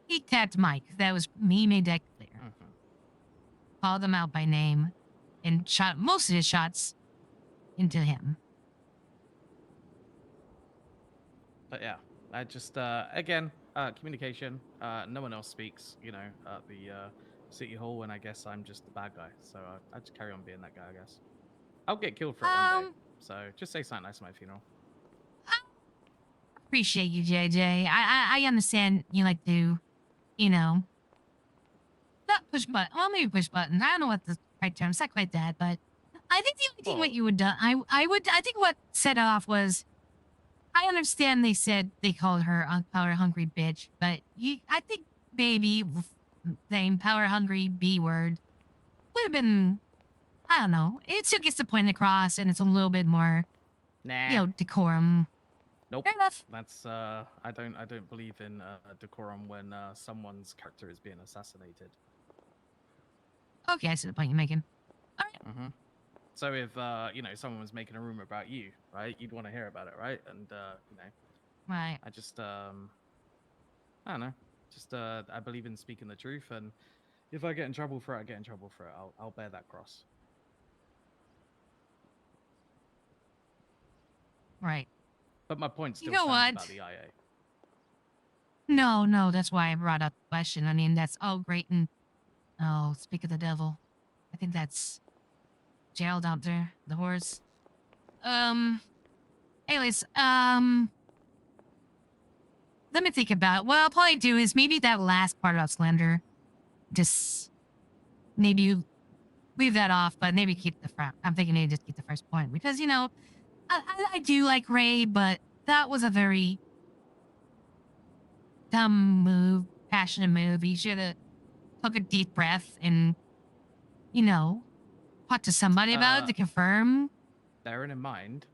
He tapped Mike. That was me, made that clear. Called him out by name and shot most of his shots into him. But yeah, I just again communication. No one else speaks. The City Hall, and I guess I'm just the bad guy. So I just carry on being that guy, I guess. I'll get killed for it one day. So just say something nice at my funeral. Appreciate you, JJ. I understand you like to, you know, not push button. Well, maybe push buttons. I don't know what the right term. It's not quite that, but I think the only thing what you would do, I think what set it off was, I understand they said they called her a power hungry bitch, but I think maybe saying power hungry B word would have been, I don't know. It still gets the point across, and it's a little bit more, Nah. Decorum. Nope. Fair enough. That's I don't believe in decorum when someone's character is being assassinated. Okay, I see the point you're making. All right. Mm-hmm. So if someone was making a rumor about you, right, you'd want to hear about it, right? And Right. I just I don't know. Just I believe in speaking the truth, and if I get in trouble for it, I get in trouble for it. I'll bear that cross. Right. But my point still You know stands what? about the IA. No, that's why I brought up the question. I mean, that's all great and speak of the devil. I think that's Gerald out there, the horse. Anyways, let me think about it. What I'll probably do is maybe that last part about slander, just maybe you leave that off, but maybe keep the front. I'm thinking maybe just keep the first point because I do like Ray, but that was a very dumb move, passionate move. He should have took a deep breath and talk to somebody about it to confirm. Bearing in mind,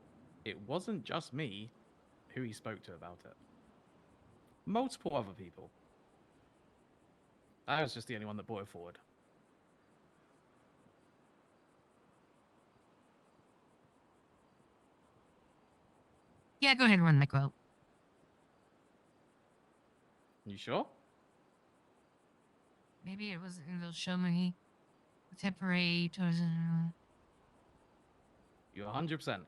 it wasn't just me who he spoke to about it. Multiple other people. I was just the only one that brought it forward. Yeah, go ahead and run the quote. You sure? Maybe it was, it'll show me the temporary tourism. You're 100%.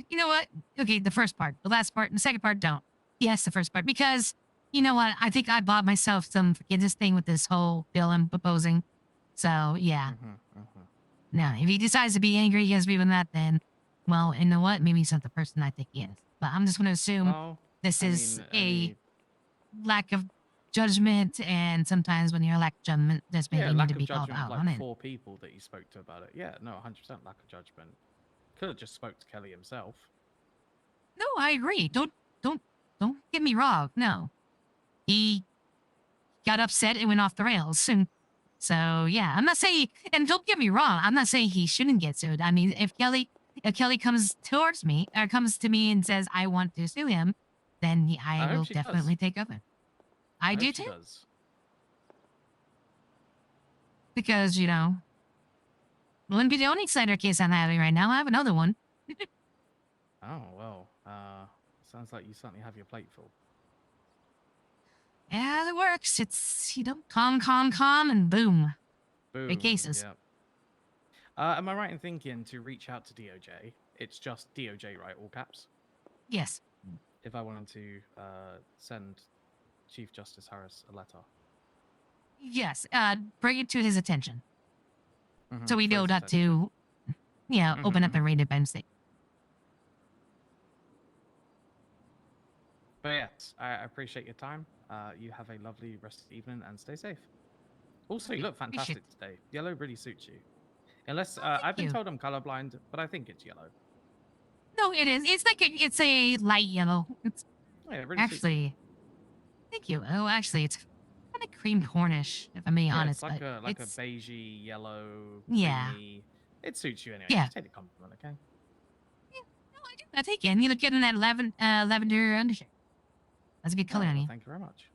You know what? Okay, the first part, the last part, and the second part, don't. Yes, the first part, because you know what? I think I bought myself some forgiveness thing with this whole bill I'm proposing. So yeah. Now, if he decides to be angry against me with that, then, well, you know what? Maybe he's not the person I think he is. But I'm just going to assume this is a lack of judgment, and sometimes when you're a lack of judgment, there's maybe need to be called out on it. 4 people that you spoke to about it. Yeah, no, 100% lack of judgment. Could have just spoke to Kelly himself. No, I agree. Don't get me wrong. No, he got upset and went off the rails, and so yeah, I'm not saying. And don't get me wrong, I'm not saying he shouldn't get sued. I mean, if Kelly comes towards me or comes to me and says I want to sue him, then I will definitely take over. I do too. Because wouldn't be the only Snyder case I'm having right now. I have another one. Oh, well, sounds like you certainly have your plate full. Yeah, it works. It's, calm, and boom. Boom. Big cases. Yep. Am I right in thinking to reach out to DOJ? It's just DOJ, right? All caps? Yes. If I wanted to send Chief Justice Harris a letter. Yes, bring it to his attention. So we For know his not to, open up a rated by mistake. But yes, I appreciate your time. You have a lovely rest of the evening and stay safe. Also, you look fantastic today. Yellow really suits you. Unless, I've been told I'm colorblind, but I think it's yellow. No, it is. It's like it's a light yellow. It's yeah, it really actually. Thank you. Oh, actually, it's kind of cream cornish, if I'm being honest. It's like but a beigey yellow. Yeah. Creamy. It suits you anyway. Yeah. Just take the compliment, okay? Yeah, no, I do. I take it. And you look good in that lavender undershirt. That's a good color on you. Thank you very much.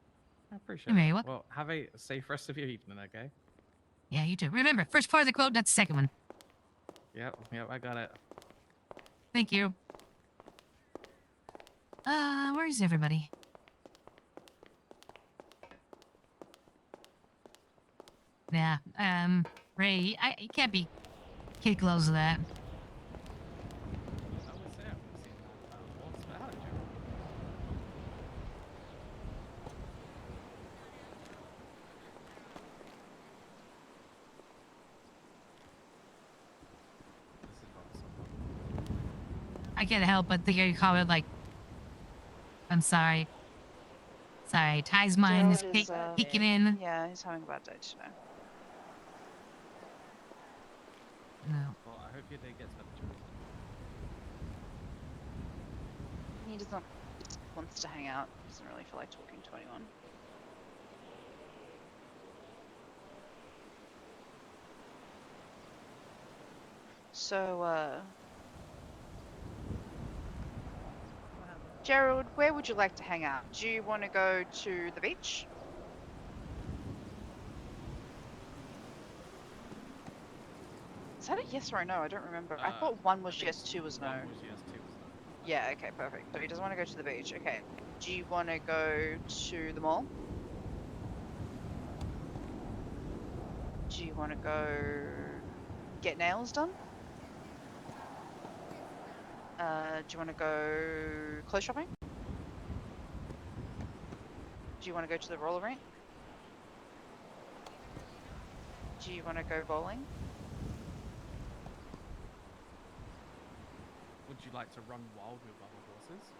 I appreciate You're very it. welcome. Well, have a safe rest of your evening, okay? Yeah, you too. Remember, first part of the quote, that's the second one. Yep, I got it. Thank you. Where is everybody? Yeah, Ray, I can't be kid close to that. I can't help but think you call it like. I'm sorry. Sorry, Ty's mind is Gerald is, kicking in. Yeah, he's having a bad day today. No. Well, I hope your day gets better, Gerald. He just wants to hang out. Doesn't really feel like talking to anyone. So, Gerald, where would you like to hang out? Do you want to go to the beach? Is that a yes or a no? I don't remember. I thought one was yes, two was no. One was yes, two was no. Yeah, okay, perfect. So he doesn't want to go to the beach. Okay. Do you want to go to the mall? Do you want to go get nails done? Do you want to go clothes shopping? Do you want to go to the roller rink? Do you want to go bowling? Would you like to run wild with other horses?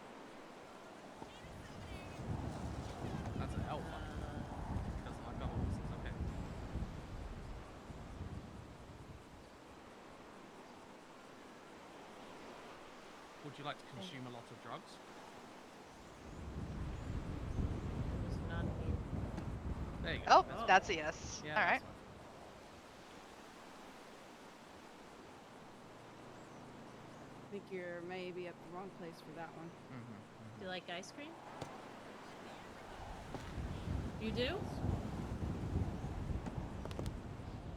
That's an elf. He doesn't like other horses, okay. Would you like to consume a lot of drugs? There you go. Oh, that's a yes. Yeah, all right. I think you're maybe at the wrong place for that one. Do you like ice cream? You do?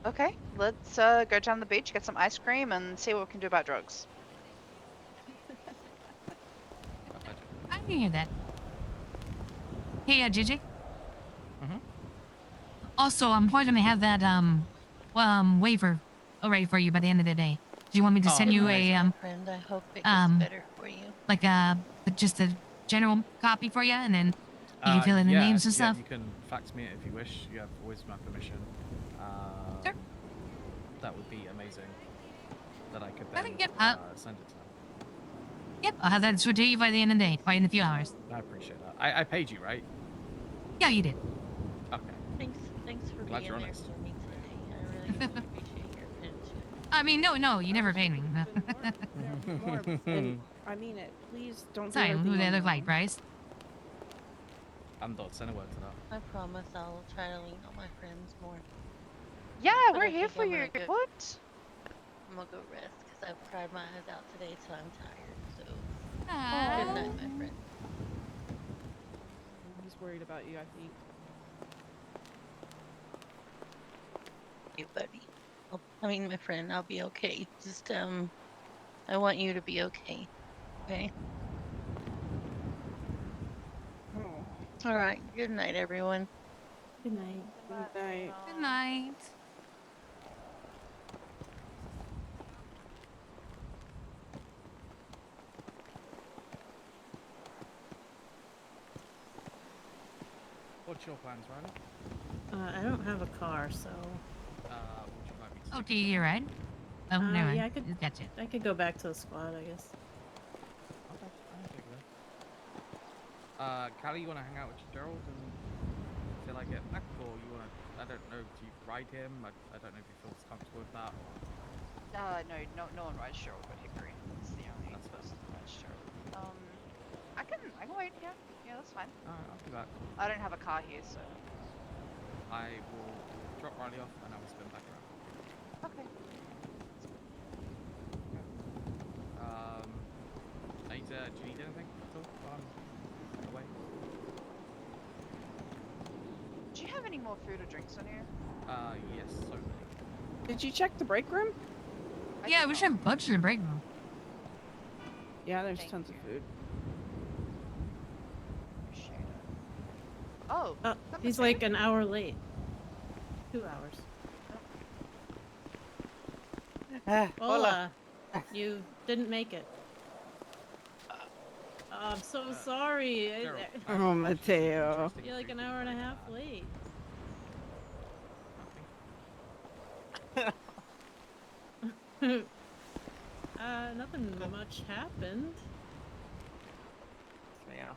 Okay, let's go down the beach, get some ice cream, and see what we can do about drugs. I can hear that. Hey, Gigi. Also, I'm probably gonna have that waiver ready for you by the end of the day. Do you want me to send you a Friend, I hope it gets better for you. like just a general copy for you, and then you can fill in the names and stuff? Yeah, you can fax me it if you wish. You have always my permission. Sure. That would be amazing. That I could I then think, yep, send it to them. Yep, I'll have that to you by the end of the day, probably in a few hours. I appreciate that. I paid you, right? Yeah, you did. Okay. Thanks for Glad being you're there honest. for me today. I really appreciate your attention. I mean, no, you never paid me. More, and I mean it. Please don't. Sorry, do everything who they on look your like, own. Bryce? I'm not sending word to that. I promise I'll try to lean on my friends more. Yeah, But we're I here think for I'm you. gonna go- What? I'm gonna go rest because I've cried my eyes out today, so I'm tired. So Aww. good night, my friend. He's worried about you, I think. Hey, buddy. I mean, my friend, I'll be okay. Just I want you to be okay. Okay. Oh. All right. Good night, everyone. Good night. Good night. Good night. What's your plans, Riley? I don't have a car, so. Would you like me to? Oh, do you ride? Oh, never mind. Yeah, I could. Gotcha. I could go back to the squad, I guess. Okay, I'll take that. Callie, you want to hang out with Gerald until I get back, or you want to? I don't know. Do you ride him? I don't know if he feels comfortable with that. No one rides Gerald but Hickory. It's the only person that rides Gerald. I can wait. Yeah, that's fine. Alright, I'll do that. I don't have a car here, so. I will drop Riley off and I will spin back around. Okay. Ada, do you need anything at all while I'm away? Do you have any more food or drinks on you? Yes, so many. Did you check the break room? Yeah, we should have budget in the break room. Yeah, there's tons of food. Oh. He's like an hour late. 2 hours. Hola. You didn't make it. Oh, I'm so sorry. Oh, Mateo. You're like an hour and a half late. Nothing much happened. Mío.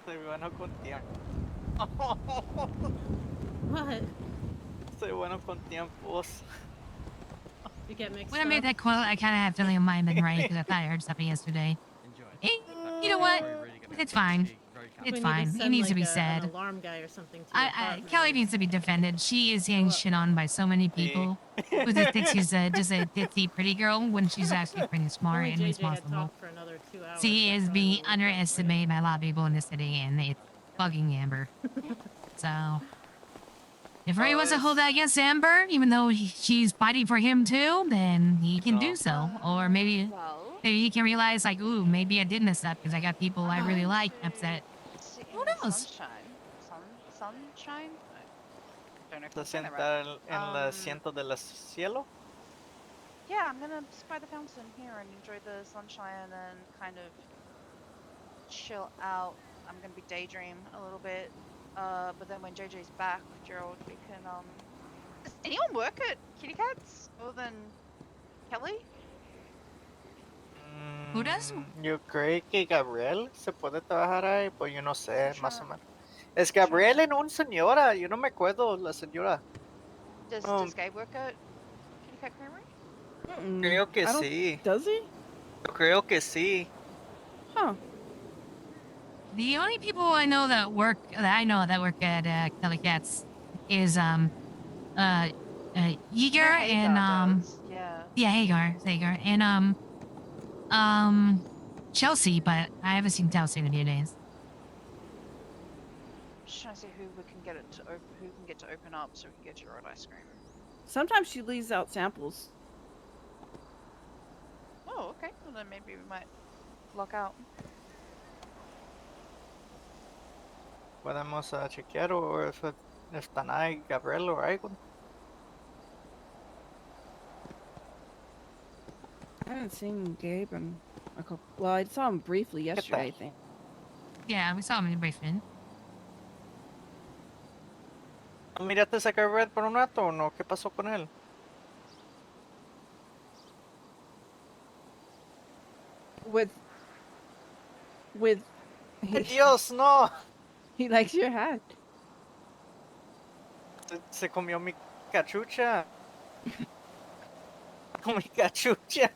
Soy bueno con tiempo. What? Soy bueno con tiempos. You get mixed When I up? made that quote, I kind of had a feeling it might have been right because I thought I heard something yesterday. Eh, you know what? It's fine. It's We fine. need to It send needs to like be an said. alarm guy or something to your apartment. Kelly needs to be defended. She is getting shit on by so many people who just think she's just a ditzy pretty girl when she's actually pretty smart Only and JJ had responsible. talked for another 2 hours. She that is probably being would've worked out underestimated by a lot of people in the city, and it's bugging Amber. So, if Ray wants to hold that against Amber, even though she's fighting for him too, then he can do so. Or maybe he can realize, like, ooh, maybe I did mess up because I got people I really like upset. Who knows? Sunshine? I don't know if Se I'm saying that sienta right. en el asiento del cielo. Yeah, I'm gonna sit by the fountain here and enjoy the sunshine and kind of chill out. I'm gonna be daydream a little bit. But then when JJ's back, Gerald, we can does anyone work at Kitty Cats other than Kelly? Who does? Yo creo que Gabriel se puede trabajar ahí, pues yo no sé, más o menos. Es Gabriel en una señora, yo no me acuerdo la señora. Does Gabe work at Kitty Cat Creamery? Creo que I don't- sí. Does he? Yo creo que sí. Huh. The only people I know that work at Kelly Cats is Yeager and Hagar and Chelsea, but I haven't seen Chelsea in a few days. I'm just trying to see who we can get who can get to open up so we can get Gerald ice cream. Sometimes she leaves out samples. Oh, okay. Well then maybe we might lock out. Podemos chequear o if están ahí Gabriel o algo. I haven't seen Gabe in a couple. Well, I saw him briefly yesterday, I think. Yeah, we saw him in briefing. ¿Miraste a Gabriel por un rato o no? ¿Qué pasó con él? With Dios, no. He likes your hat. Se comió mi cachucha. Con mi cachucha.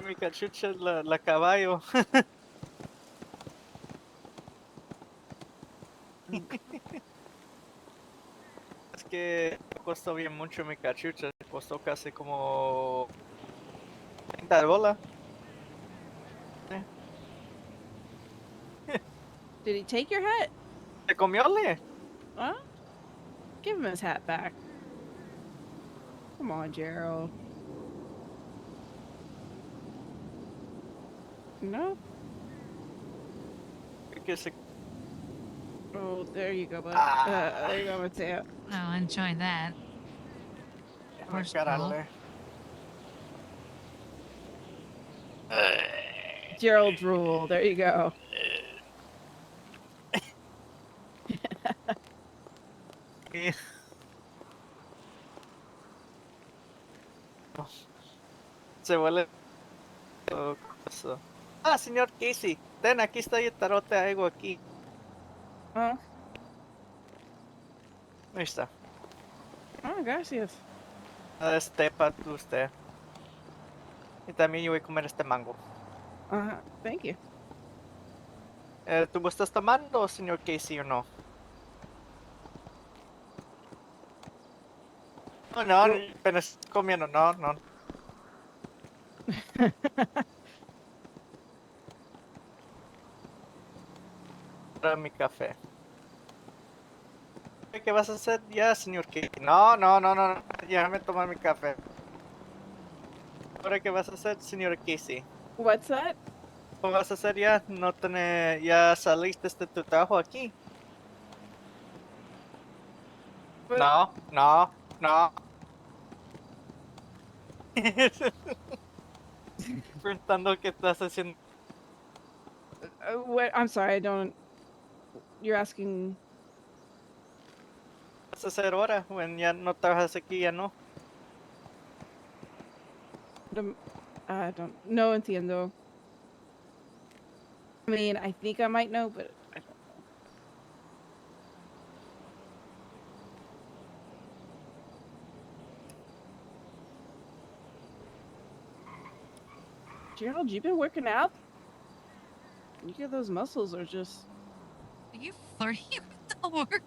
Mi cachucha, la caballo. Es que costó bien mucho mi cachucha. Costó casi como $30. Did he take your hat? ¿Se comióle? Huh? Give him his hat back. Come on, Gerald. No? Oh, there you go, bud. There you go, Mateo. Oh, enjoy that. Carale. Gerald's rule. There you go. Se vuelve. Ah, señor Casey, ten, aquí está el tarot de algo aquí. Ah. Ahí está. Oh, gracias. Este para usted. Y también yo voy a comer este mango. Thank you. ¿Tú estás tomando, señor Casey, o no? No, apenas comiendo, no. Para mi café. ¿Qué vas a hacer ya, señor Casey? No, déjame tomar mi café. ¿Ahora qué vas a hacer, señor Casey? What's that? ¿Qué vas a hacer ya? ¿Ya saliste de tu trabajo aquí? No. Preguntando qué estás haciendo. What? I'm sorry, I don't. You're asking. ¿Qué estás vas a hacer ahora? When ya no trabajas aquí, ya no. I don't know, entiendo. I mean, I think I might know, but I don't know. Gerald, you been working out? You get those muscles are just. Are you flirting with the horse?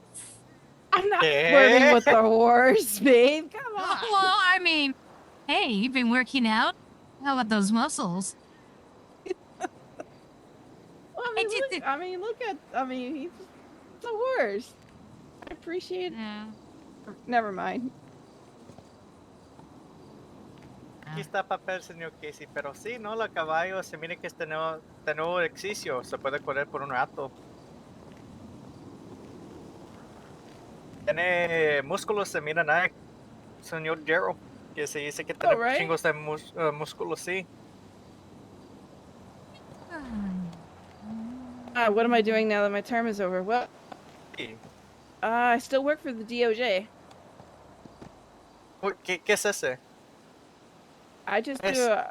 I'm not flirting with the horse, babe. Come on. Well, I mean, hey, you've been working out? How about those muscles? Well, I mean, he's a horse. I appreciate it. Yeah. Never mind. Aquí está papel, señor Casey, pero sí, ¿no? La caballo se mira que este nuevo ejercicio, se puede correr por un rato. Tiene músculos, se mira nada, señor Gerald, que se dice que tiene right? chingos de músculos, sí. What am I doing now that my term is over? Well, I still work for the DOJ. ¿Qué es ese? I just do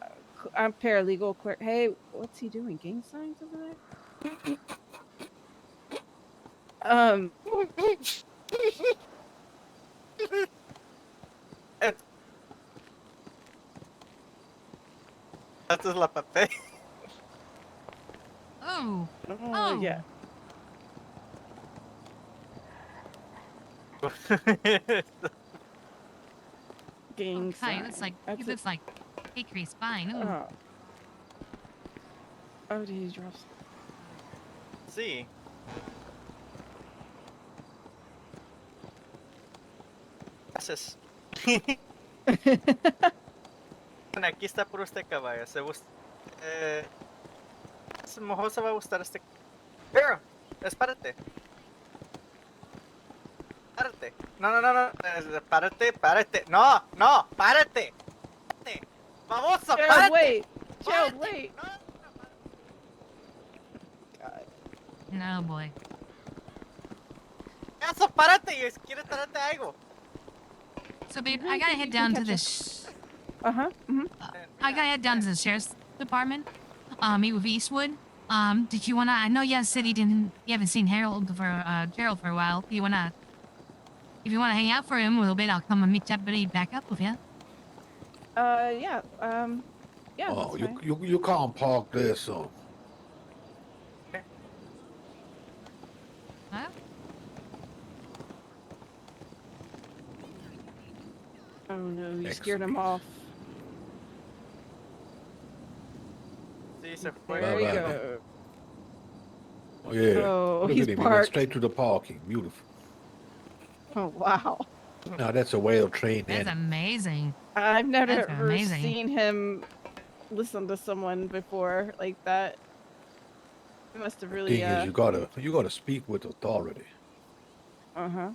I'm paralegal clerk. Hey, what's he doing? Gang signs over there? Esta es la papel. Oh. Yeah. Gang Okay, that's like he looks like Hickory's spine. Ooh. Oh, did he drop? Sí. Gracias. Bueno, aquí está por usted, caballo. Se gusta. A lo mejor se va a gustar este. Pero, espárate. Párate. No. Párate. No, párate. Baboso, párate. Wait. Gerald, wait. No, boy. Eso, párate. Y quiere traerte algo. So, babe, I gotta head down to the. I gotta head down to the sheriff's department. Meet with Eastwood. Did you wanna? I know you said you haven't seen Gerald for a while. Do you wanna? If you wanna hang out for him a little bit, I'll come and meet everybody back up with you. Yeah. Yeah. Oh, that's fine. you can't park there, son. Huh? Oh no, you scared him off. Sí, se fue. There you go. Oh, yeah. Oh, Look he's at him. He went parked. straight to the parking. Beautiful. Oh wow. Now that's a well-trained That's animal. amazing. I've never That's amazing. seen him listen to someone before like that. He must have really. Thing is, you gotta speak with authority.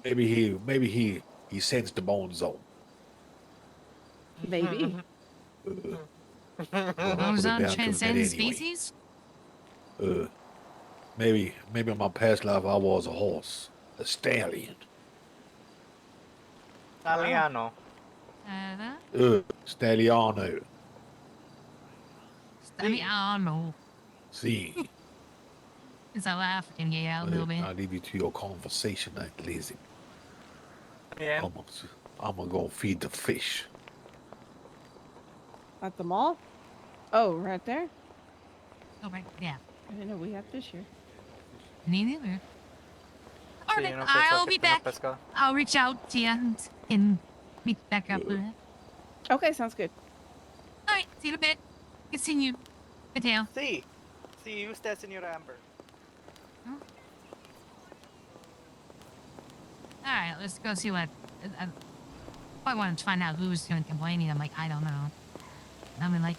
Maybe he sensed the bone zone. Maybe. Bone zone transcends species. Maybe in my past life I was a horse, a stallion. Italiano. Stalliano. Stalliano. See. It's South African, yeah, a little bit. I'll leave you to your conversation, Lizzie. Yeah. I'm gonna go feed the fish. At the mall? Oh, right there? Oh, right, yeah. I didn't know we had fish here. Me neither. All Sí, right, no I'll pesca, be no back. pesca. I'll reach out to you and meet back up with it. Okay, sounds good. All right, see you in a bit. Continue. Mateo. Sí. Sí, usted, señora Amber. All right, let's go see what. I wanted to find out who was doing complaining. I'm like, I don't know. I'll be like.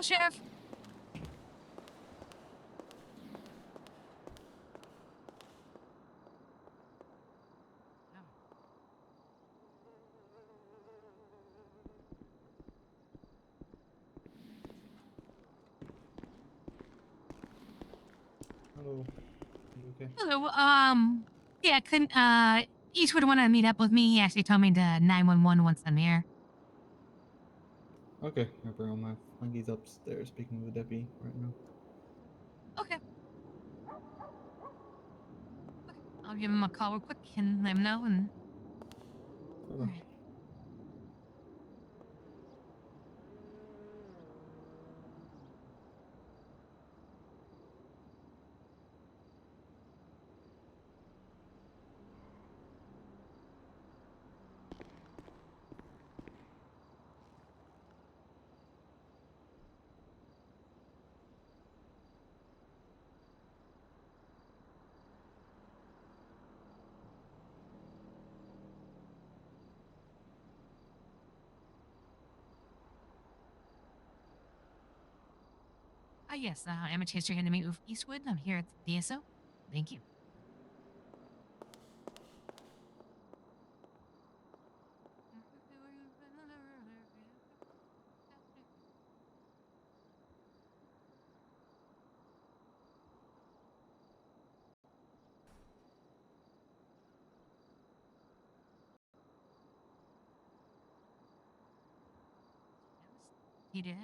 Sheriff. Hello. You okay? Hello. Yeah, couldn't Eastwood want to meet up with me. He actually told me to 911 once I'm here. Okay, I bring on my Flunky's upstairs speaking with the deputy right now. Okay. I'll give him a call real quick and let him know and. Okay. Alright. Yes, I'm a chaser here to meet with Eastwood. I'm here at the DSO. Thank you. He did?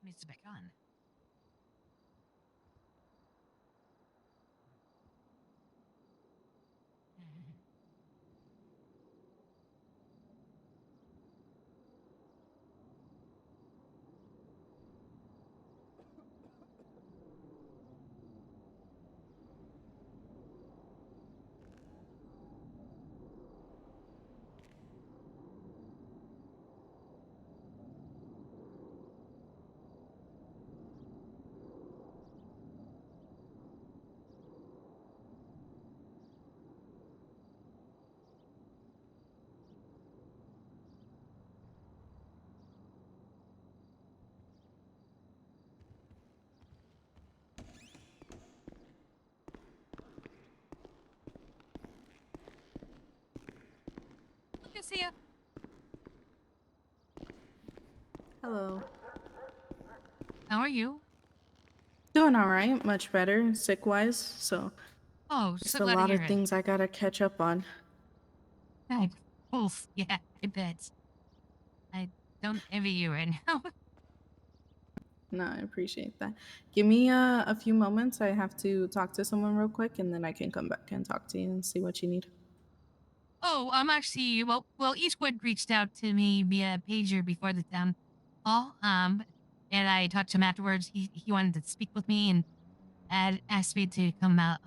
Needs to back on. Good to see you. Hello. How are you? Doing all right. Much better, sick wise. So, Oh, just so a glad to lot hear of it. things I gotta catch up on. Oof, yeah, I bet. I don't envy you right now. No, I appreciate that. Give me a few moments. I have to talk to someone real quick, and then I can come back and talk to you and see what you need. Oh, I'm actually well. Eastwood reached out to me via pager before the town hall. And I talked to him afterwards. He wanted to speak with me and had asked me to come out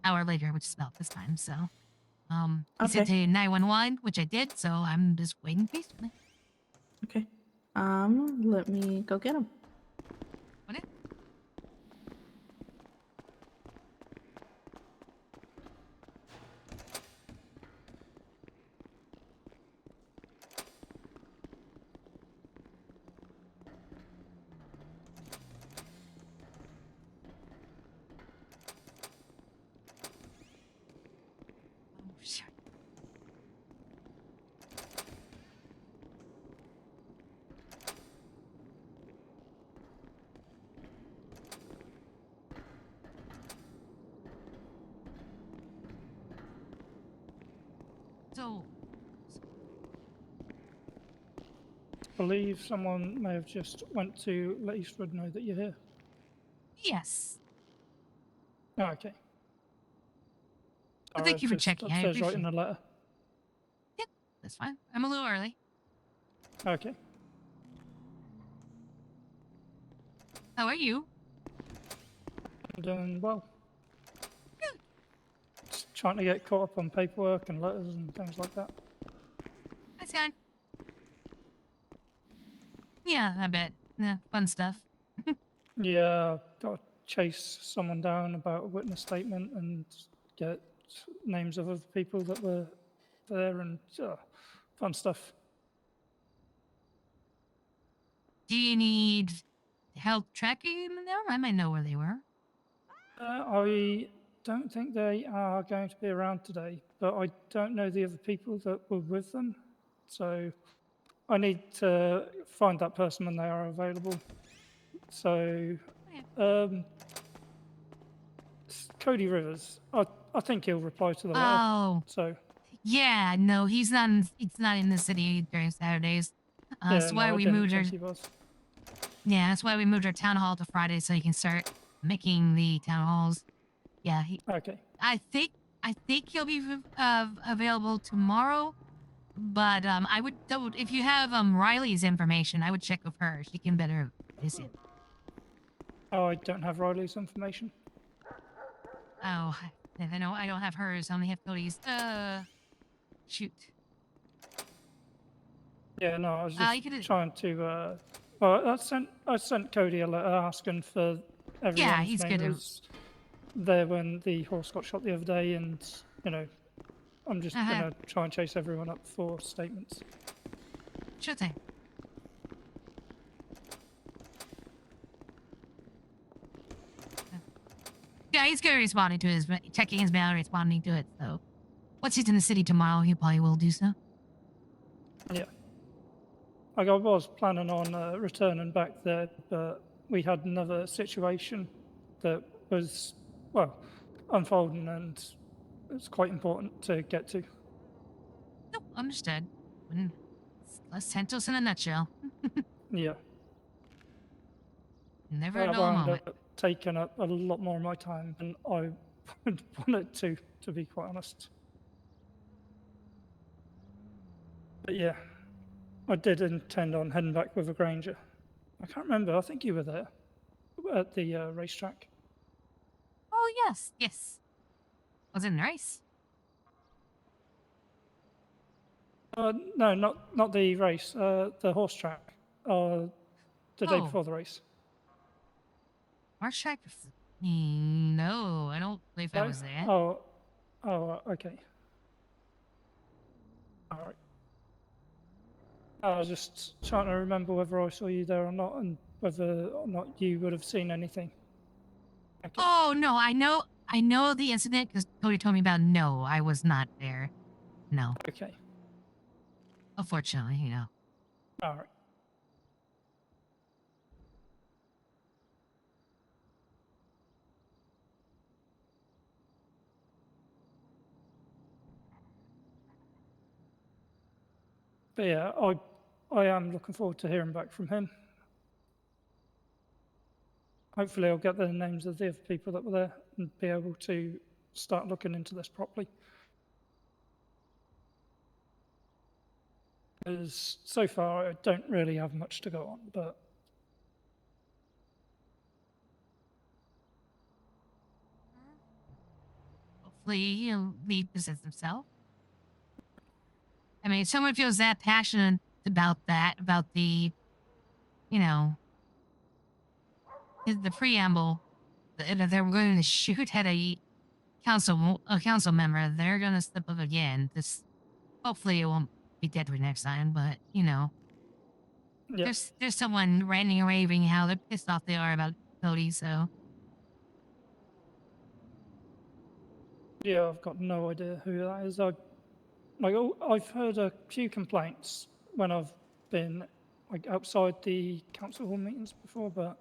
hour later, which is about this time. So, he said Okay. to 911, which I did. So I'm just waiting patiently. Okay. Let me go get him. Okay. Oh, shit. So, Believe someone may have just went to let Eastwood know that you're here. yes. Oh, okay. Well, Sorry, thank you for just checking. I upstairs writing appreciate a it. letter. Yep, that's fine. I'm a little early. Okay. How are you? I'm doing well. Just trying to get caught up on paperwork and letters and things like that. That's fine. Yeah, I bet. Yeah, fun stuff. Yeah, got to chase someone down about a witness statement and get names of other people that were there and fun stuff. Do you need help tracking them? I might know where they were. I don't think they are going to be around today, but I don't know the other people that were with them. So I need to find that person when they are available. So, Cody Rivers, I think he'll reply to the letter. Oh. So, yeah, no, he's not. It's not in the city during Saturdays. yeah, That's no, why I we didn't moved our. think he was. Yeah, that's why we moved our town hall to Friday so he can start making the town halls. Yeah. Okay. I think he'll be available tomorrow. But I would double if you have Riley's information. I would check with her. She can better visit. Oh, I don't have Riley's information. Oh, I know I don't have hers. I only have Cody's. Shoot. Yeah, no, I was just you could. trying to. Well, I sent Cody a letter asking for everyone's he's name good that to- was there when the horse got shot the other day, and I'm just gonna try and chase everyone up for statements. Sure thing. Yeah, he's good at responding to his checking his mail, responding to it. So, once he's in the city tomorrow, he probably will do so. Yeah. Like I was planning on returning back there, but we had another situation that was, well, unfolding, and it's quite important to get to. Nope, understood. Los Santos in a nutshell. Yeah. Never a That dull wound moment. up taking up a lot more of my time than I would want it to be quite honest. But yeah, I did intend on heading back with a Granger. I can't remember. I think you were there at the racetrack. Oh yes. Was it nice? No, not the race. The horse track. The day before the race. Horse track? No, I don't believe I was there. Oh, okay. All right. I was just trying to remember whether I saw you there or not, and whether or not you would have seen anything. Okay. Oh no, I know the incident because Cody told me about. No, I was not there. No. Okay. Unfortunately, All right. But yeah, I am looking forward to hearing back from him. Hopefully, I'll get the names of the other people that were there and be able to start looking into this properly. Because so far, I don't really have much to go on, but hopefully he'll lead business himself. I mean, if someone feels that passionate about that, about the, the preamble, that they're going to shoot at a council member, they're going to slip up again. Hopefully it won't be deadly next time, but there's someone ranting and raving how they're pissed off they are about Cody, so. yeah, I've got no idea who that is. I've heard a few complaints when I've been outside the council hall meetings before, but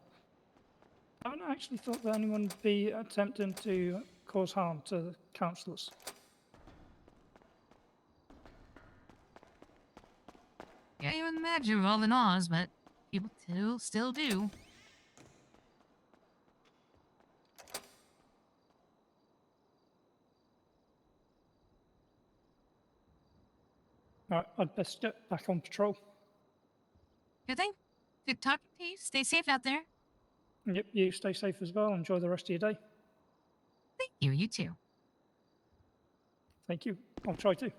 I haven't actually thought that anyone would be attempting to cause harm to the councillors. imagine with all the laws, but people still do. Right, I'd best step back on patrol. Good thing. Good talking to you. Stay safe out there. Yep, you stay safe as well. Enjoy the rest of your day. Thank you. You too. Thank you. I'll try to.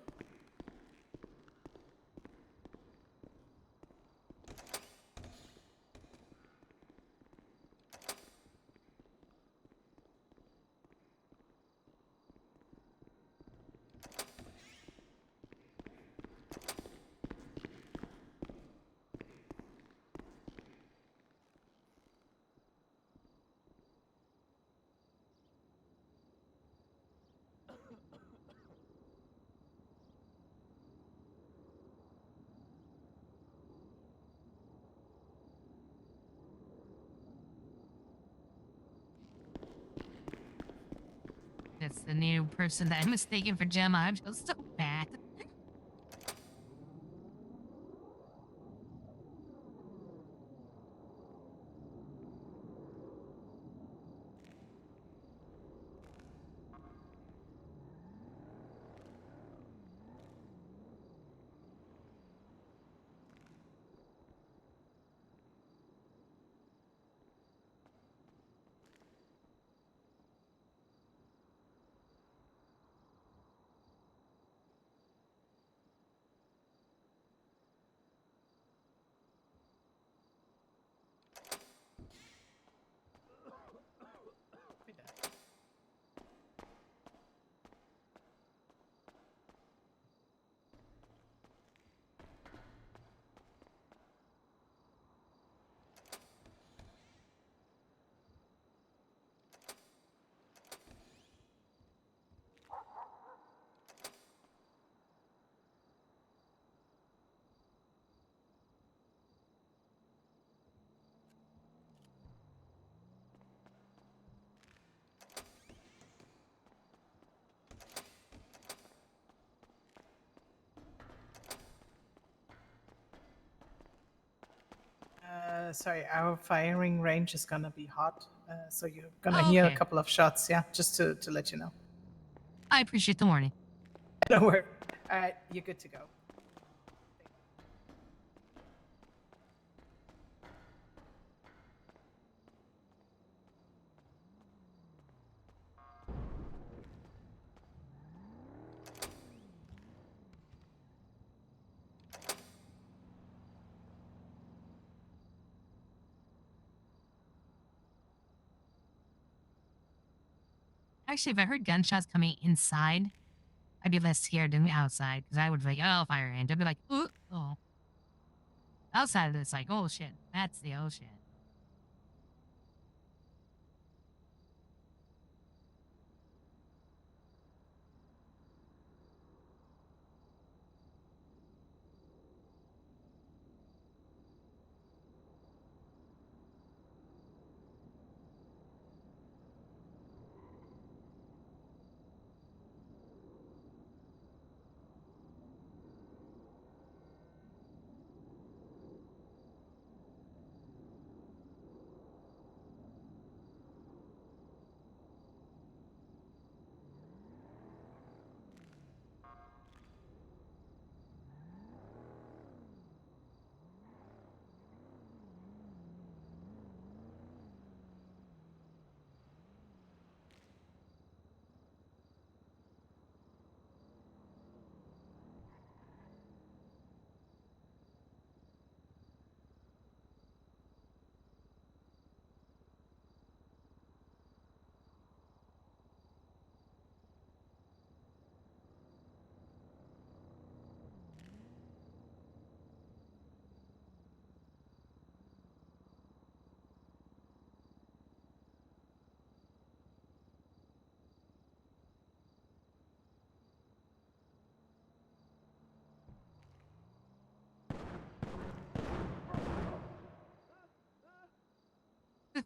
That's the new person that I'm mistaken for Gemma. I feel so bad. Sorry, our firing range is gonna be hot, so you're gonna hear a couple of shots. Yeah, just to let you know. I appreciate the warning. Don't worry. All right, you're good to go. Actually, if I heard gunshots coming inside, I'd be less scared than outside because I would be like, oh, fire range. I'd be like, ooh, oh. Outside, it's like, oh shit, that's the oh shit.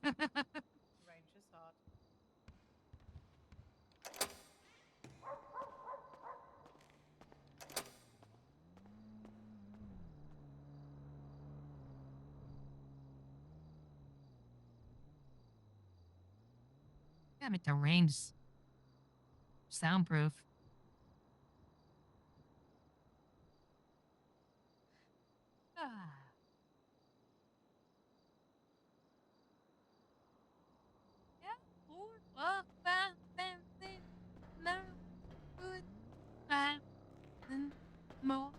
Range is hot. Gotta make the range soundproof. Ah. Yeah, 4, 5, 6, no, good, 5, and more.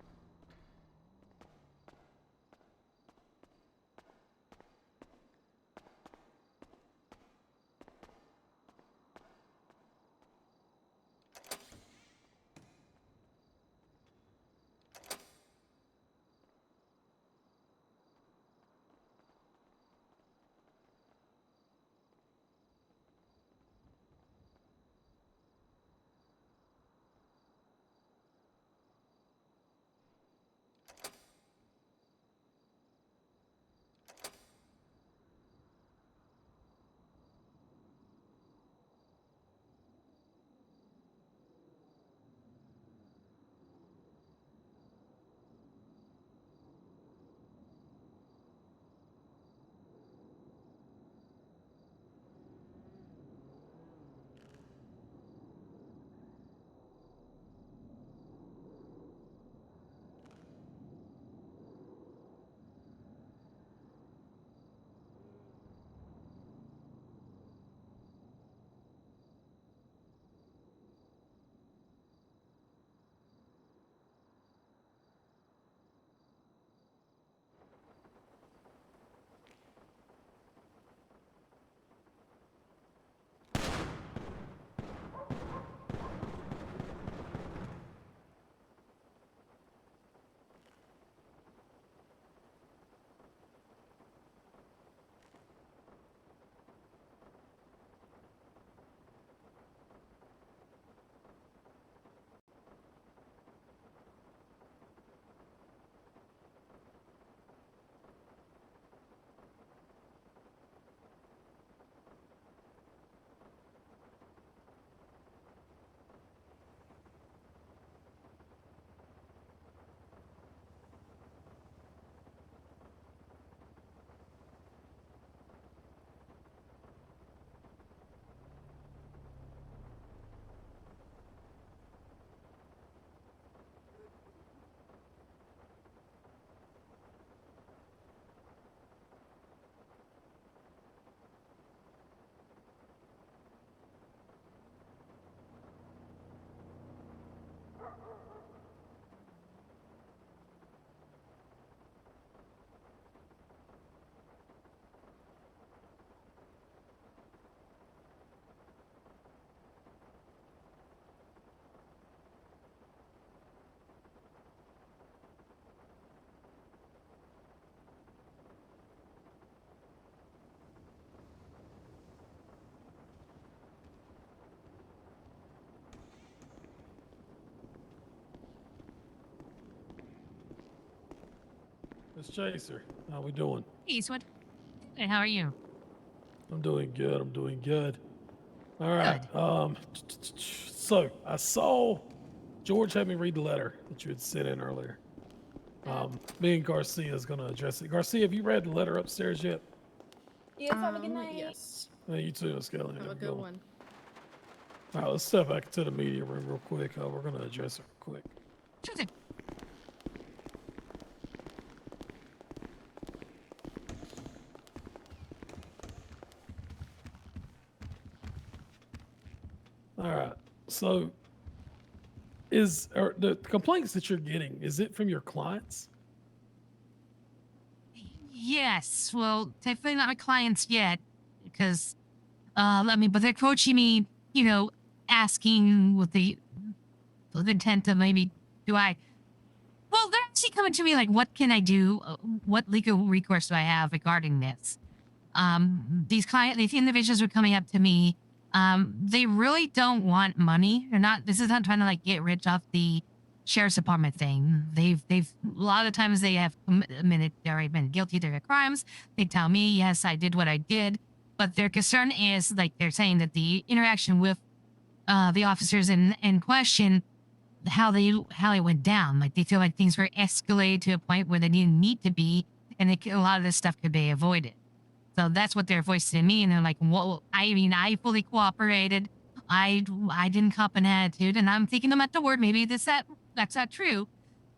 Miss Chaser, how we doing? Peace, what? Hey, how are you? I'm doing good. I'm doing good. All right. So I saw George had me read the letter that you had sent in earlier. Me and Garcia is going to address it. Garcia, have you read the letter upstairs yet? Yes, have a good night. Yes. You too, Skelly. Have a good one. All right, let's step back to the media room real quick. We're going to address it real quick. Sure thing. All right. So, the complaints that you're getting, is it from your clients? Yes. Well, definitely not my clients yet, because, but they're approaching me, asking with the intent of maybe, well, they're actually coming to me like, what can I do? What legal recourse do I have regarding this? These individuals are coming up to me. They really don't want money. This is not trying to like get rich off the sheriff's department thing. A lot of times they have already been guilty of their crimes. They tell me, yes, I did what I did. But their concern is like, they're saying that the interaction with, the officers in question, how it went down. Like they feel like things were escalated to a point where they didn't need to be, and a lot of this stuff could be avoided. So that's what they're voicing to me, and they're like, "Well, I mean, I fully cooperated. I didn't cop an attitude, and I'm taking them at the word. Maybe that's not true.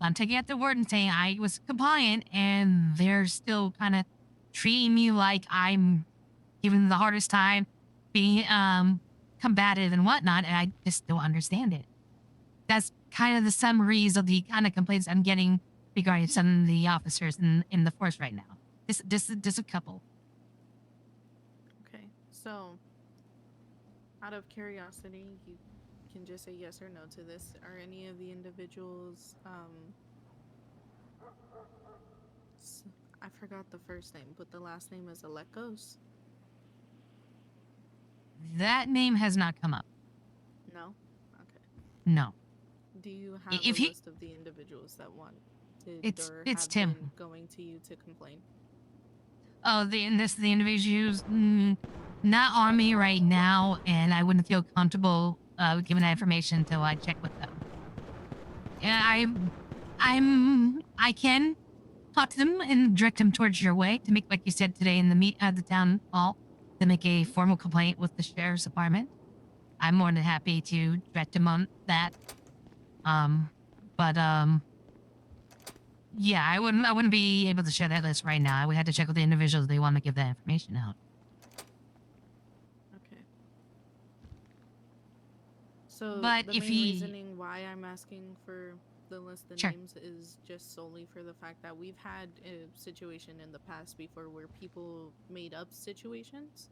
I'm taking it at the word and saying I was compliant, and they're still kind of treating me like I'm giving them the hardest time, being combative and whatnot, and I just don't understand it. That's kind of the summaries of the kind of complaints I'm getting regarding some of the officers in the force right now. Just a couple. Okay, so out of curiosity, you can just say yes or no to this. Are any of the individuals, I forgot the first name, but the last name is Alekos? That name has not come up. No? Okay. No. Do you have If a he, list of the individuals that wanted or it's have Tim. been going to you to complain? Oh, the individuals not on me right now, and I wouldn't feel comfortable giving that information until I check with them. Yeah, I can talk to them and direct them towards your way to make, like you said today in the meet at the town hall, to make a formal complaint with the sheriff's department. I'm more than happy to direct them on that. But yeah, I wouldn't be able to share that list right now. I would have to check with the individuals if they want to give that information out. Okay. So But the if main he- reasoning why I'm asking for the list of Sure. names is just solely for the fact that we've had a situation in the past before where people made up situations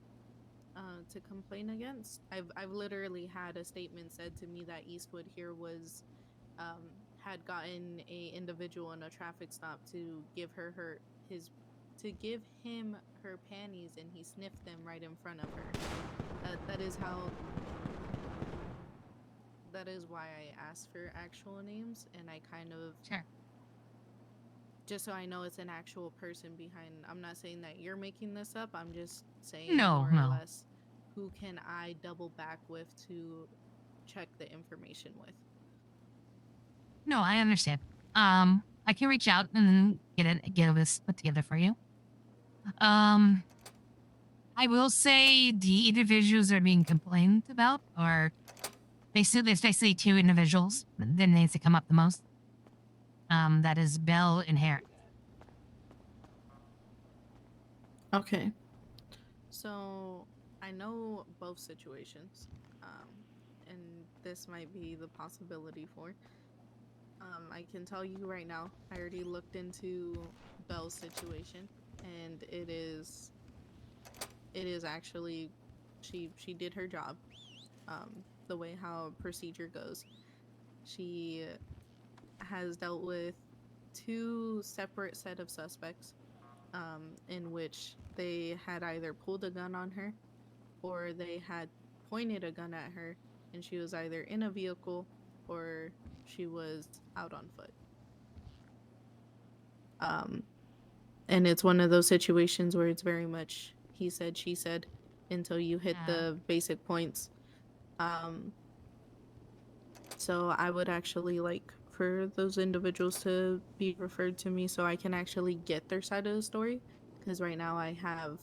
to complain against. I've literally had a statement said to me that Eastwood here was had gotten a individual in a traffic stop to give give him her panties, and he sniffed them right in front of her. That is why I asked for actual names, and I kind of Sure. just so I know it's an actual person behind. I'm not saying that you're making this up. I'm just saying No, more no. or less who can I double back with to check the information with. No, I understand. I can reach out and get this put together for you. I will say the individuals that are being complained about are there's basically two individuals that needs to come up the most. That is Bell and Harris. Okay. So I know both situations, and this might be the possibility for. I can tell you right now, I already looked into Belle's situation, and it is actually she did her job, the way how procedure goes. She has dealt with two separate set of suspects, in which they had either pulled a gun on her or they had pointed a gun at her, and she was either in a vehicle or she was out on foot. And it's one of those situations where it's very much he said, she said, until you hit the basic points. So I would actually like for those individuals to be referred to me so I can actually get their side of the story, because right now I have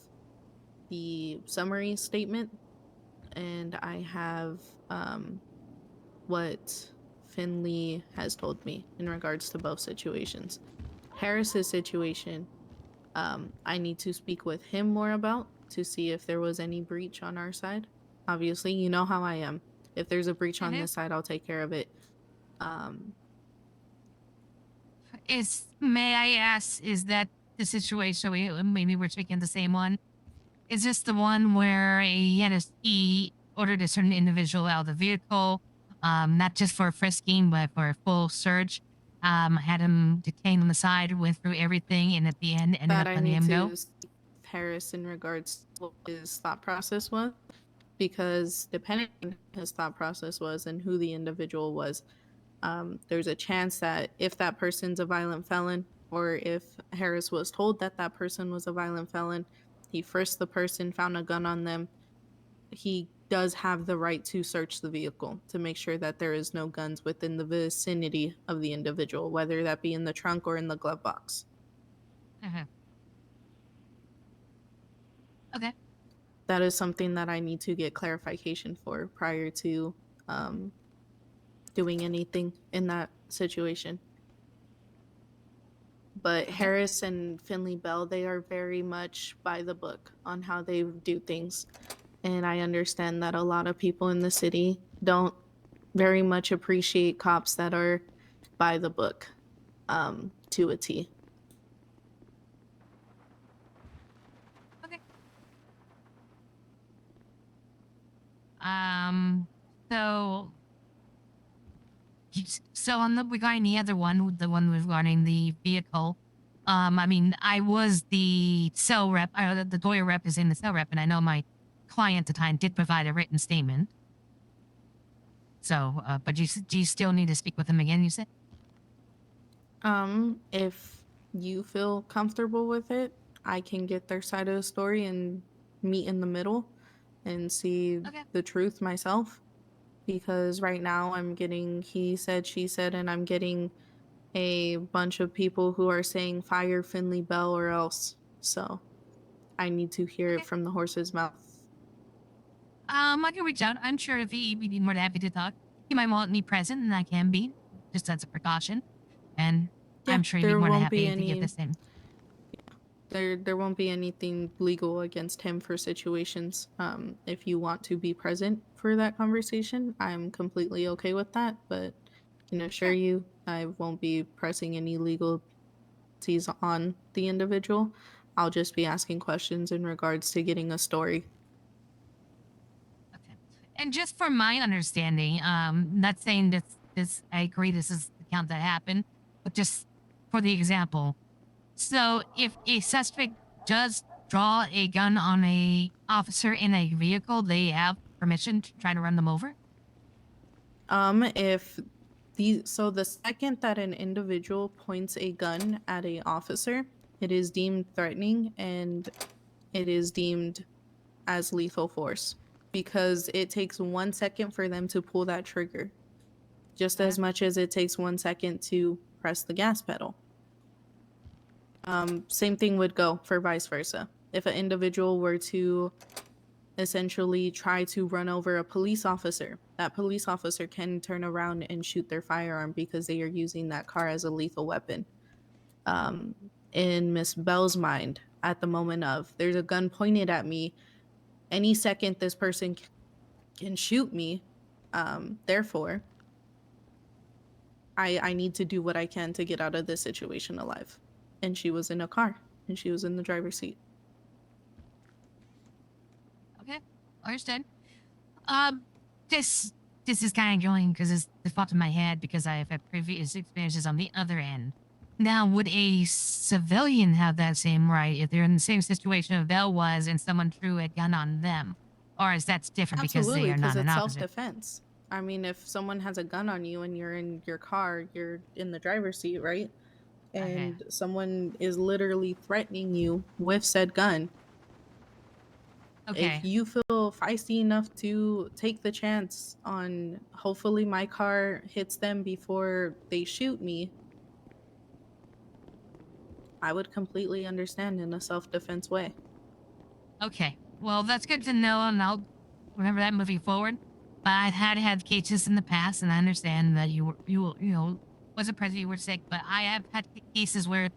the summary statement and I have what Finley has told me in regards to both situations. Harris's situation, I need to speak with him more about to see if there was any breach on our side. Obviously, you know how I am. If there's a breach on this side, I'll take care of it. May I ask, is that the situation? Maybe we're speaking the same one. Is this the one where he ordered a certain individual out of the vehicle, not just for frisking, but for a full search? Had him detained on the side, went through everything, and at the end ended That up I letting need him to go? speak with Harris in regards to what his thought process was, because depending on what his thought process was and who the individual was, there's a chance that if that person's a violent felon, or if Harris was told that that person was a violent felon, he frisked the person, found a gun on them, he does have the right to search the vehicle to make sure that there is no guns within the vicinity of the individual, whether that be in the trunk or in the glove box. Okay. That is something that I need to get clarification for prior to doing anything in that situation. But Harris and Finley Bell, they are very much by the book on how they do things. And I understand that a lot of people in the city don't very much appreciate cops that are by the book to a T. So, so on the regarding the other one, the one regarding the vehicle, I mean, I was the cell rep, the lawyer rep is in the cell rep, and I know my client at the time did provide a written statement. So, but do you still need to speak with him again? You said. If you feel comfortable with it, I can get their side of the story and meet in the middle and see the truth myself. Because right now I'm getting he said, she said, and I'm getting a bunch of people who are saying fire Finley Bell or else. So I need to hear it from the horse's mouth. I can reach out. I'm sure if he'd be more than happy to talk. He might want me present, and I can be, just as a precaution. And I'm sure he'd be there more than won't happy be to give this in. There won't be anything legal against him for situations. If you want to be present for that conversation, I'm completely okay with that. But can assure you, I won't be pressing any legalities on the individual. I'll just be asking questions in regards to getting a story. And just from my understanding, not saying this I agree this is the count that happened, but just for the example. So if a suspect does draw a gun on a officer in a vehicle, they have permission to try to run them over? If the second that an individual points a gun at a officer, it is deemed threatening and it is deemed as lethal force because it takes 1 second for them to pull that trigger, just as much as it takes 1 second to press the gas pedal. Same thing would go for vice versa. If an individual were to essentially try to run over a police officer, that police officer can turn around and shoot their firearm because they are using that car as a lethal weapon. In Miss Bell's mind, at the moment of there's a gun pointed at me, any second this person can shoot me. Therefore, I need to do what I can to get out of this situation alive. And she was in a car and she was in the driver's seat. Okay, understood. This is kind of going because it's the thought in my head because I've had previous experiences on the other end. Now, would a civilian have that same right if they're in the same situation as Bell was and someone threw a gun on them? Or is that different because Absolutely, they are because not an it's officer? self-defense. I mean, if someone has a gun on you and you're in your car, you're in the driver's seat, right? And someone is literally threatening you with said gun. Okay. If you feel feisty enough to take the chance on hopefully my car hits them before they shoot me, I would completely understand in a self-defense way. Okay. Well, that's good to know, and I'll remember that moving forward. But I've had cases in the past, and I understand that you was a president, you were sick, but I have had cases where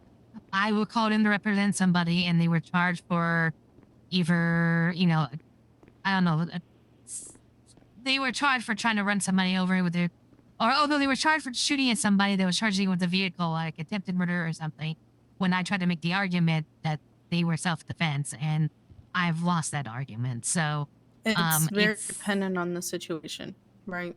I were called in to represent somebody, and they were charged for either, I don't know, they were charged for trying to run somebody over with their, or although they were charged for shooting at somebody, they were charging with a vehicle, like attempted murder or something. When I tried to make the argument that they were self-defense, and I've lost that argument. So It's very dependent on the situation, right?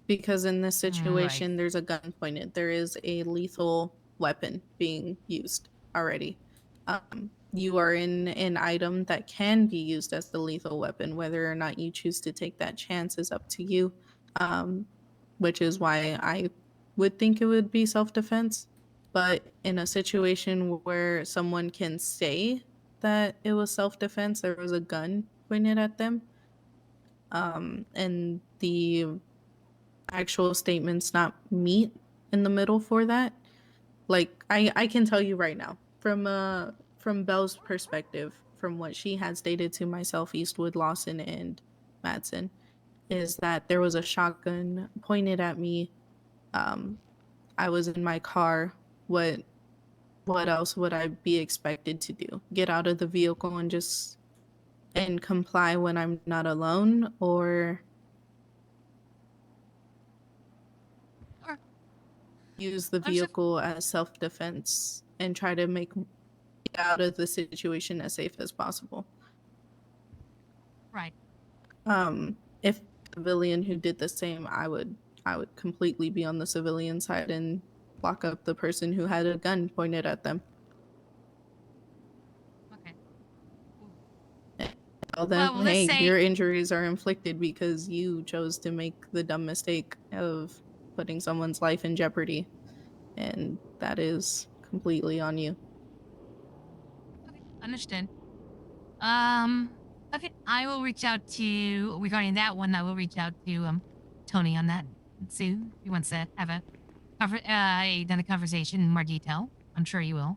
Because in this situation, there's a gun pointed. There is a lethal weapon being used already. You are in an item that can be used as the lethal weapon. Whether or not you choose to take that chance is up to you, which is why I would think it would be self-defense. But in a situation where someone can say that it was self-defense, there was a gun pointed at them, and the actual statements not meet in the middle for that. Like I can tell you right now, from Bell's perspective, from what she had stated to myself, Eastwood, Lawson, and Madsen, is that there was a shotgun pointed at me. I was in my car. What else would I be expected to do? Get out of the vehicle and comply when I'm not alone, or use the vehicle as self-defense and try to get out of the situation as safe as possible. Right. If a civilian who did the same, I would completely be on the civilian side and lock up the person who had a gun pointed at them. Okay. Tell them, Well, let's hey, say- your injuries are inflicted because you chose to make the dumb mistake of putting someone's life in jeopardy, and that is completely on you. Understood. Okay, I will reach out to regarding that one. I will reach out to Tony on that and see if he wants to have a conversation in more detail. I'm sure he will.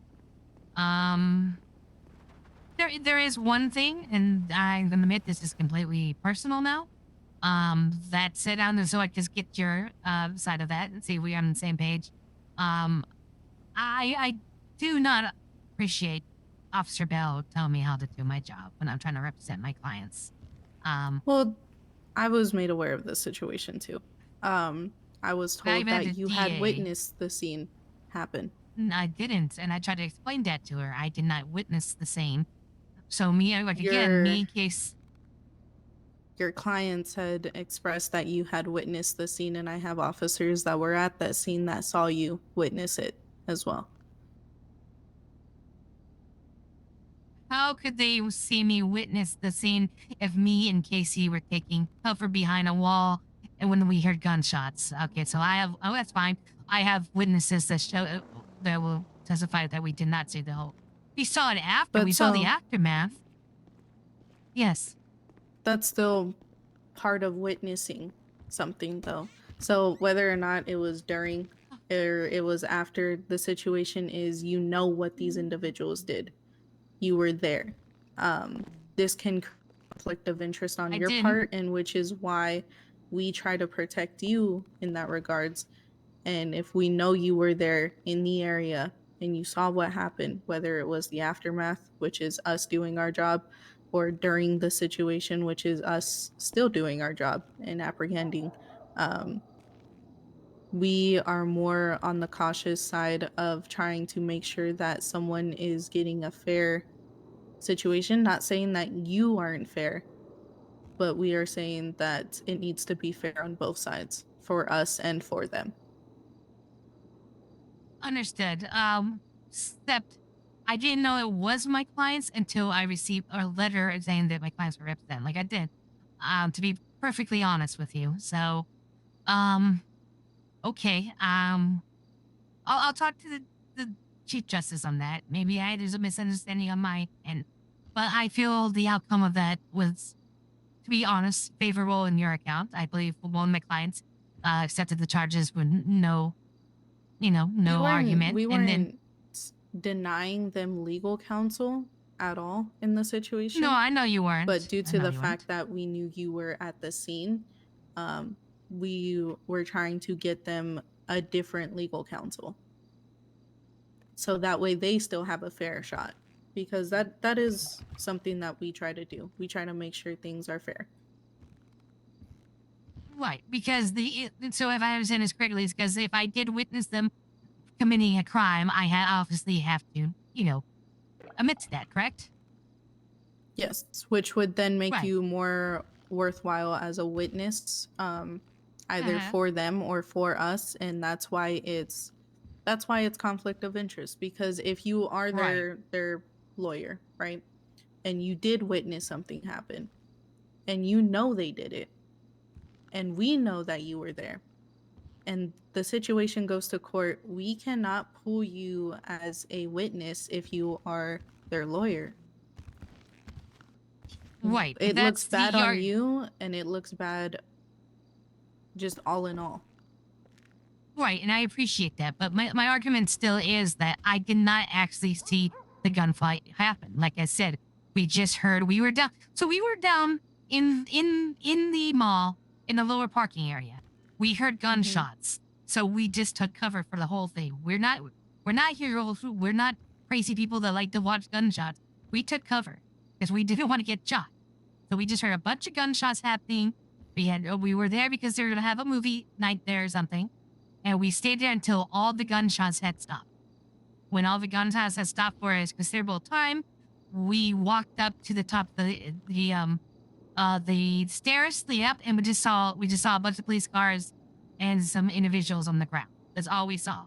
There is one thing, and I'm gonna admit this is completely personal now. That sit down so I just get your side of that and see if we're on the same page. I do not appreciate Officer Bell telling me how to do my job when I'm trying to represent my clients. Well, I was made aware of this situation too. I was Not told even that the you had DA. witnessed the scene happen. I didn't, and I tried to explain that to her. I did not witness the scene. So Your clients had expressed that you had witnessed the scene, and I have officers that were at that scene that saw you witness it as well. How could they see me witness the scene if me and Casey were taking cover behind a wall and when we heard gunshots? Okay, so that's fine. I have witnesses that will testify that we did not see the whole. We saw it after. We saw the aftermath. Yes. That's still part of witnessing something, though. So whether or not it was during or it was after the situation is, you know what these individuals did. You were there. This can create conflict of interest on your part, and which is why we try to protect you in that regards. And if we know you were there in the area and you saw what happened, whether it was the aftermath, which is us doing our job, or during the situation, which is us still doing our job and apprehending, we are more on the cautious side of trying to make sure that someone is getting a fair situation. Not saying that you aren't fair, but we are saying that it needs to be fair on both sides, for us and for them. Understood. Except I didn't know it was my clients until I received a letter saying that my clients were represented. Like I did. To be perfectly honest with you. So, okay. I'll talk to the Chief Justice on that. Maybe there's a misunderstanding on my end, but I feel the outcome of that was, to be honest, favorable in your account. I believe one of my clients accepted the charges with no argument. We weren't denying them legal counsel at all in the situation. No, I know you weren't. But due to the fact that we knew you were at the scene, we were trying to get them a different legal counsel. So that way they still have a fair shot. Because that is something that we try to do. We try to make sure things are fair. Right, because so if I understand this correctly, it's because if I did witness them committing a crime, I obviously have to, admit to that, correct? Yes, which would then make you more worthwhile as a witness, either for them or for us, and that's why it's conflict of interest. Because if you are their lawyer, right, and you did witness something happen, and you know they did it, and we know that you were there, and the situation goes to court, we cannot pull you as a witness if you are their lawyer. Right. It looks bad on you, and it looks bad just all in all. Right, and I appreciate that, but my argument still is that I did not actually see the gunfight happen. Like I said, We just heard we were down. So we were down in the mall in the lower parking area. We heard gunshots. So we just took cover for the whole thing. We're not heroes. We're not crazy people that like to watch gunshots. We took cover because we didn't want to get shot. So we just heard a bunch of gunshots happening. We were there because they were gonna have a movie night there or something, and we stayed there until all the gunshots had stopped. When all the gunshots had stopped for a considerable time, we walked up to the top of the stairs, and we just saw a bunch of police cars and some individuals on the ground. That's all we saw.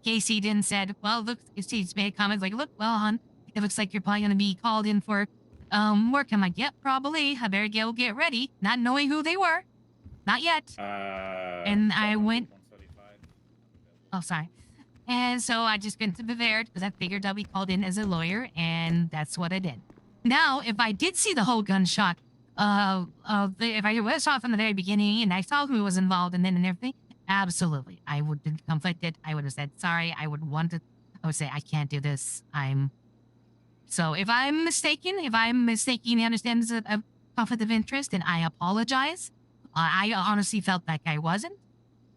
Casey then said, well, look, she's made comments like, look, well, hon, it looks like you're probably going to be called in for work. I'm like, yep, probably. I better get ready, not knowing who they were. Not yet. And I went. Oh, sorry. And so I just went to prepared because I figured I'd be called in as a lawyer, and that's what I did. Now, if I did see the whole gunshot, if I saw it from the very beginning and I saw who was involved and everything, absolutely, I would have been conflicted. I would have said sorry. I would say I can't do this. So if I'm mistaken, I understand there's a conflict of interest, and I apologize. I honestly felt like I wasn't.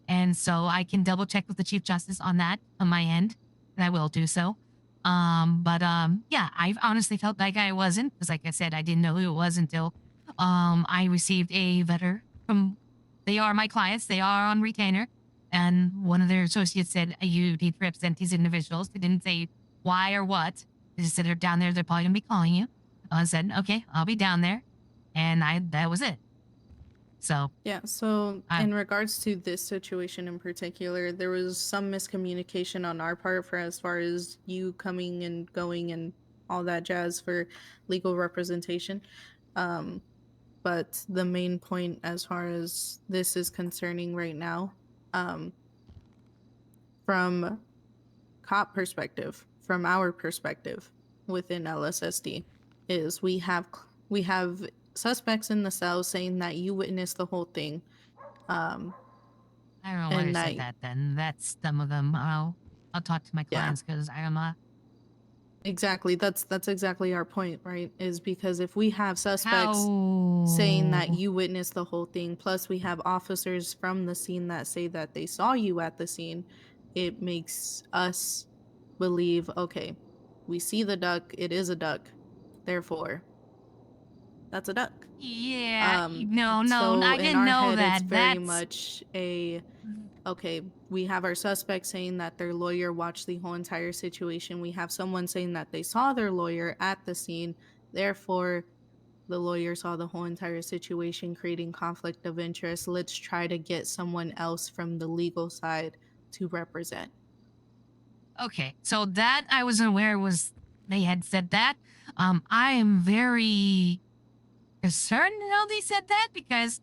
And so I can double check with the Chief Justice on that on my end, and I will do so. Yeah, I honestly felt like I wasn't, because like I said, I didn't know who it was until I received a letter from, they are my clients, they are on retainer, and one of their associates said, you need to represent these individuals. They didn't say why or what. They just said they're down there, they're probably gonna be calling you. I said, okay, I'll be down there. And that was it. So yeah, so in regards to this situation in particular, there was some miscommunication on our part for as far as you coming and going and all that jazz for legal representation. But the main point as far as this is concerning right now, from cop perspective, from our perspective within LSSD, is we have suspects in the cell saying that you witnessed the whole thing. I don't know why they said that then. That's some of them. I'll talk to my clients because I am not. Exactly. That's exactly our point, right? Is because if we have suspects saying that you witnessed the whole thing, plus we have officers from the scene that say that they saw you at the scene, it makes us believe, okay, we see the duck, it is a duck. Therefore, that's a duck. Yeah, no, so I in didn't our know head, that. It's very much okay, we have our suspects saying that their lawyer watched the whole entire situation. We have someone saying that they saw their lawyer at the scene. Therefore, the lawyer saw the whole entire situation, creating conflict of interest. Let's try to get someone else from the legal side to represent. Okay, so that I was aware was they had said that. I am very concerned how they said that because,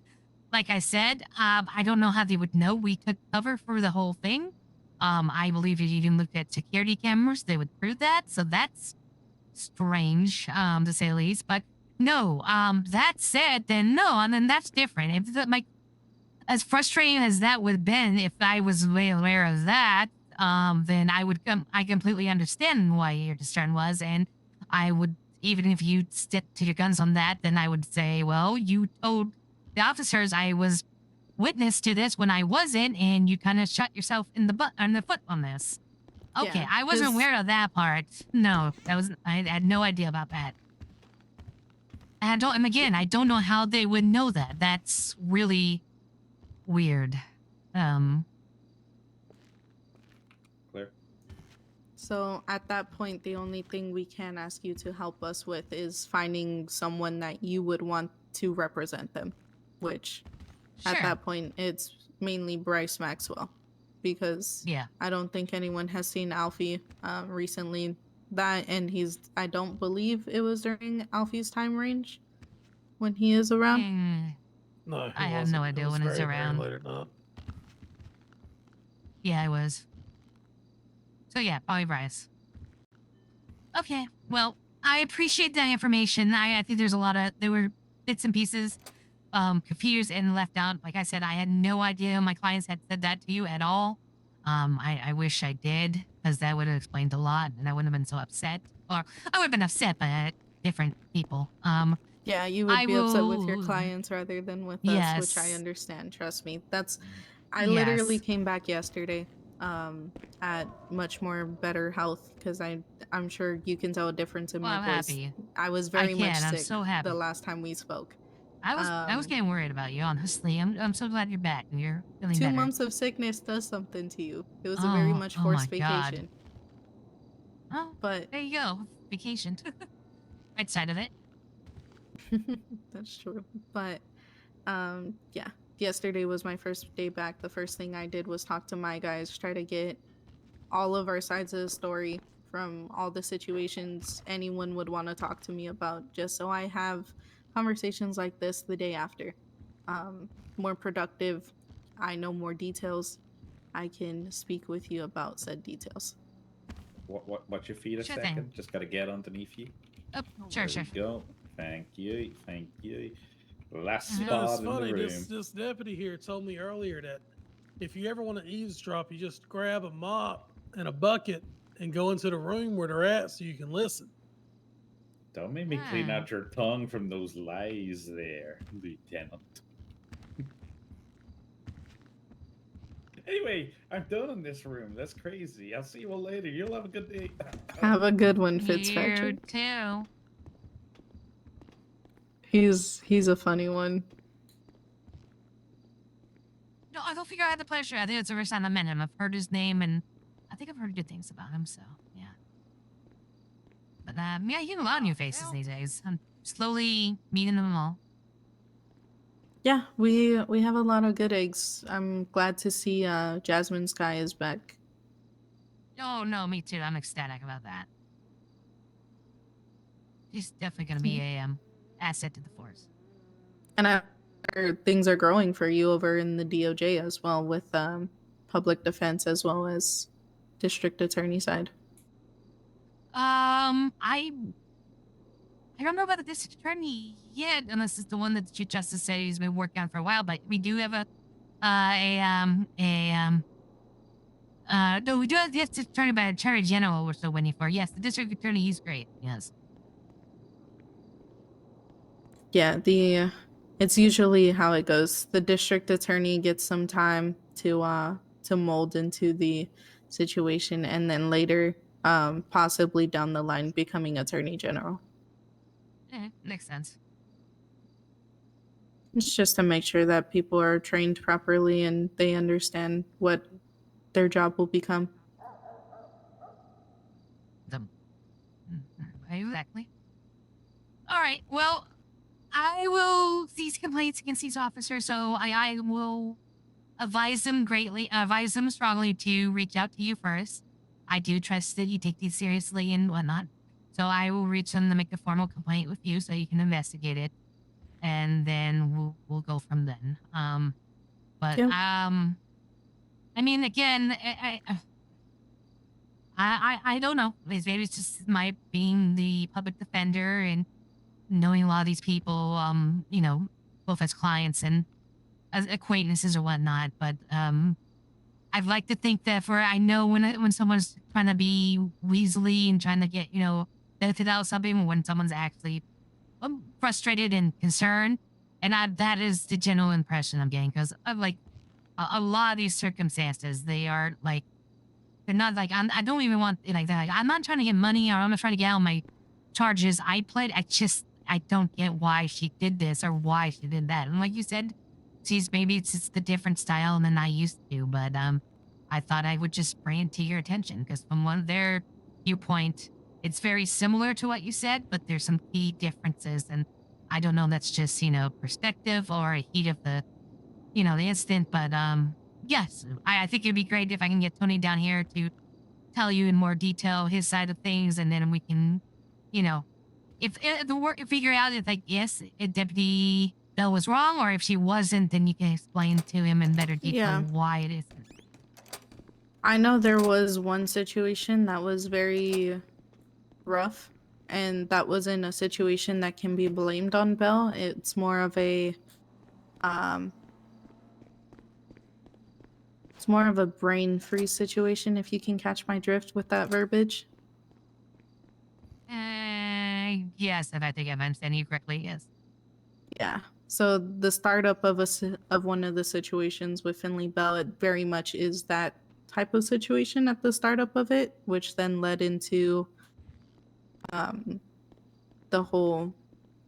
like I said, I don't know how they would know we took cover for the whole thing. I believe if you even looked at security cameras, they would prove that. So that's strange, to say the least. But no, that said, then no, and then that's different. If as frustrating as that would have been if I was way aware of that, then I completely understand why your concern was, and I would, even if you stick to your guns on that, then I would say, well, you told the officers I was witness to this when I wasn't, and you kind of shot yourself in the foot on this. Okay, Yeah, I wasn't aware of that part. No, I had no idea about that. And I don't know how they would know that. That's really weird. Clear. So at that point, the only thing we can ask you to help us with is finding someone that you would want to represent them, which at that point, it's mainly Bryce Maxwell, because I don't think anyone has seen Alfie recently. And I don't believe it was during Alfie's time range when he is around. No, I have no idea when it's around. Late at night. Yeah, it was. So yeah, probably Bryce. Okay, well, I appreciate that information. I think there were bits and pieces confused and left out. Like I said, I had no idea my clients had said that to you at all. I wish I did, because that would have explained a lot, and I wouldn't have been so upset. Or I would have been upset, but different people. Yeah, you would I be upset with your will. clients rather than with us, which I Yes. understand. Trust me. I literally Yes. came back yesterday, at much more better health because I'm sure you can tell a difference in Well, my I'm voice. happy. I was I very much can. I'm sick so happy. the last time we spoke. I was getting worried about you, honestly. I'm so glad you're back and you're feeling 2 better. months of sickness does something to you. It was a very much Oh forced my God. vacation. Oh, But there you go. Vacation. Right side of it. that's true. But yeah, yesterday was my first day back. The first thing I did was talk to my guys, try to get all of our sides of the story from all the situations anyone would want to talk to me about, just so I have conversations like this the day after. More productive. I know more details. I can speak with you about said details. Watch your feet a Sure second. thing. Just gotta get underneath you. Oh, There sure. we go. Thank you. Thank you. Last You know, it's spot in the funny. room. This deputy here told me earlier that if you ever want to eavesdrop, you just grab a mop and a bucket and go into the room where they're at so you can listen. Don't make me clean out your tongue from those lies there, Lieutenant. Anyway, I'm done in this room. That's crazy. I'll see you all later. You'll have a good day. Have a good one, You Fitzpatrick. too. He's a funny one. No, I don't figure I had the pleasure. I think it's the first time I met him. I've heard his name and I think I've heard good things about him, so yeah. But yeah, you get a lot of new faces these days. I'm slowly meeting them all. Yeah, we have a lot of good eggs. I'm glad to see Jasmine Sky is back. Oh no, me too. I'm ecstatic about that. He's definitely gonna be a asset to the force. And I heard things are growing for you over in the DOJ as well, with public defense as well as district attorney side. I don't know about the district attorney yet, unless it's the one that the Chief Justice said he's been working on for a while. But we do have no, we do have the district attorney by Attorney General we're still waiting for. Yes, the district attorney, he's great. Yes. Yeah, it's usually how it goes. The district attorney gets some time to mold into the situation, and then later, possibly down the line, becoming attorney general. Makes sense. It's just to make sure that people are trained properly and they understand what their job will become. Exactly. All right. Well, I will cease complaints against these officers, so I will advise them strongly to reach out to you first. I do trust that you take these seriously and whatnot. So I will reach them to make a formal complaint with you so you can investigate it. And then we'll go from then. But Yep. I mean, again, I don't know. Maybe it's just my being the public defender and knowing a lot of these people, you know, both as clients and as acquaintances or whatnot. But I'd like to think that I know when someone's trying to be weaselly and trying to get, you know, benefit out of something, when someone's actually frustrated and concerned. And that is the general impression I'm getting, because of like a lot of these circumstances, they are like, they're not like, I don't even want it like that. Like, I'm not trying to get money or I'm not trying to get out my charges I pled. I don't get why she did this or why she did that. And like you said, maybe it's just the different style than I used to, but I thought I would just bring it to your attention because from their viewpoint, it's very similar to what you said, but there's some key differences. And I don't know, that's just, you know, perspective or a heat of the, you know, the instant. But yes, I think it'd be great if I can get Tony down here to tell you in more detail his side of things, and then we can, you know, if the work figure out if like yes, Deputy Bell was wrong, or if she wasn't, then you can explain to him in better detail Yeah. why it isn't. I know there was one situation that was very rough, and that wasn't a situation that can be blamed on Bell. It's more of a brain freeze situation, if you can catch my drift with that verbiage. Yes, if I think I'm understanding you correctly, yes. Yeah. So the startup of of one of the situations with Finley Bell, it very much is that type of situation at the startup of it, which then led into um, the whole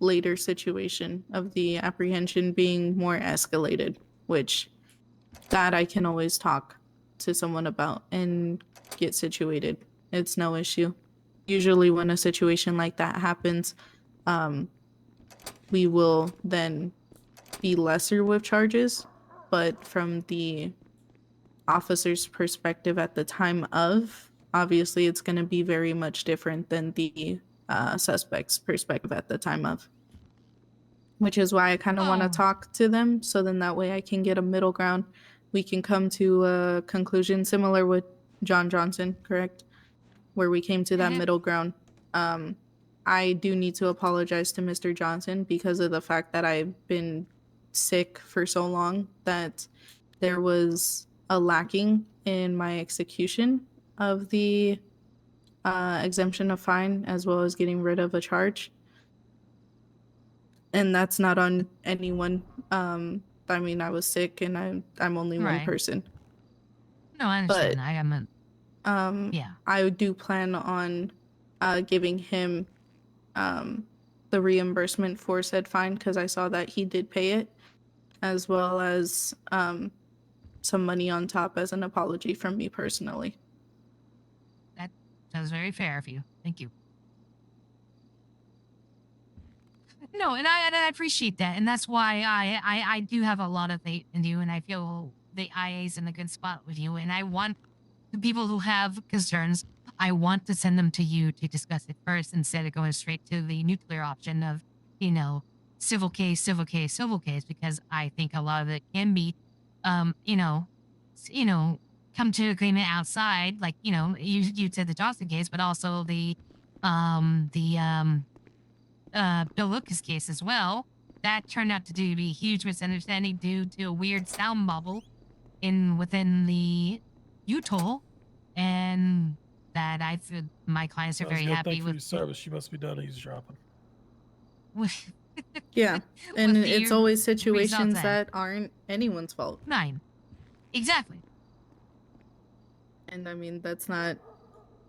later situation of the apprehension being more escalated, which that I can always talk to someone about and get situated. It's no issue. Usually when a situation like that happens, we will then be lesser with charges, but from the officer's perspective at the time of, obviously it's going to be very much different than the suspect's perspective at the time of. Which is why I kind of want to talk to them, so then that way I can get a middle ground. We can come to a conclusion similar with John Johnson, correct? Where we came to that middle ground. I do need to apologize to Mr. Johnson because of the fact that I've been sick for so long that there was a lacking in my execution of the exemption of fine as well as getting rid of a charge. And that's not on anyone. I mean, I was sick and I'm only one Right. person. No, I understand. But I am yeah. I do plan on giving him the reimbursement for said fine because I saw that he did pay it, as well as some money on top as an apology from me personally. That was very fair of you. Thank you. No, and I appreciate that, and that's why I do have a lot of faith in you, and I feel the IA's in a good spot with you, and I want the people who have concerns, I want to send them to you to discuss it first instead of going straight to the nuclear option of, civil case, civil case, civil case, because I think a lot of it can be, come to agreement outside, like, you said the Johnson case, but also Bill Lucas case as well. That turned out to be a huge misunderstanding due to a weird sound bubble within the UTOL, and that I feel my clients are Sounds very good. happy Thank you for with. your service. You must be done eavesdropping. Yeah, and with the it's always results situations that- that aren't anyone's fault. Nine. Exactly. And I mean, that's not.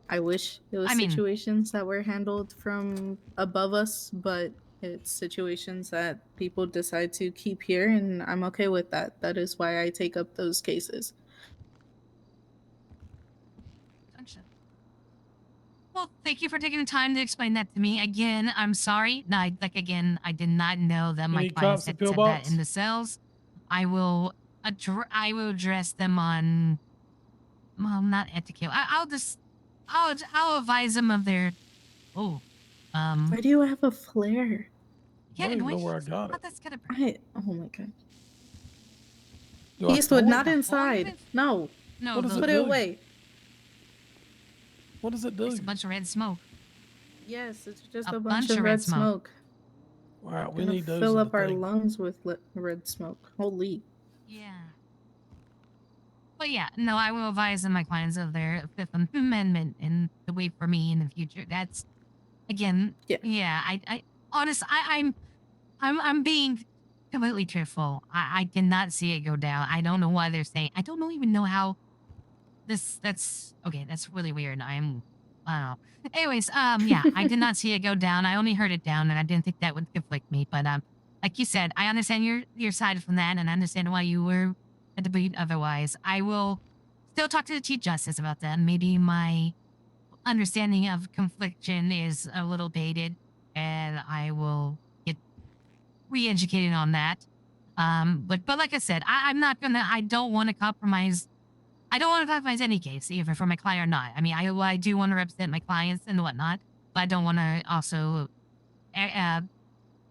I wish it was I mean- situations that were handled from above us, but it's situations that people decide to keep here, and I'm okay with that. That is why I take up those cases. Gotcha. Well, thank you for taking the time to explain that to me. Again, I'm sorry. I did not know that You my need clients cops had at Peel said that Box? in the cells. I will address them on, well, not etiquette. I'll advise them of their, Why do you have a flare? Yeah, I don't even know annoying. where I got it. That's kind of Oh my god. Do I Eastwood, throw not it? inside. No. No, What does Put it it do? away. What does it do? It's a bunch of red smoke. Yes, it's just A a bunch bunch of of red red smoke. smoke. Wow, we Gonna need those fill in up the our thing. lungs with red smoke. Holy. Yeah. But yeah, no, I will advise my clients of their Fifth Amendment and the way for me in the future. That's again, yeah. I honest, I'm being completely truthful. I did not see it go down. I don't know why they're saying. I don't even know how. That's okay. That's really weird. I don't know. Anyways, yeah, I did not see it go down. I only heard it down, and I didn't think that would conflict me. But like you said, I understand your side from that, and I understand why you were at the beat. Otherwise, I will still talk to the Chief Justice about that. Maybe my understanding of confliction is a little dated, and I will get re-educated on that. But like I said, I'm not gonna. I don't want to compromise. I don't want to compromise any case, either for my client or not. I mean, I do want to represent my clients and whatnot, but I don't want to also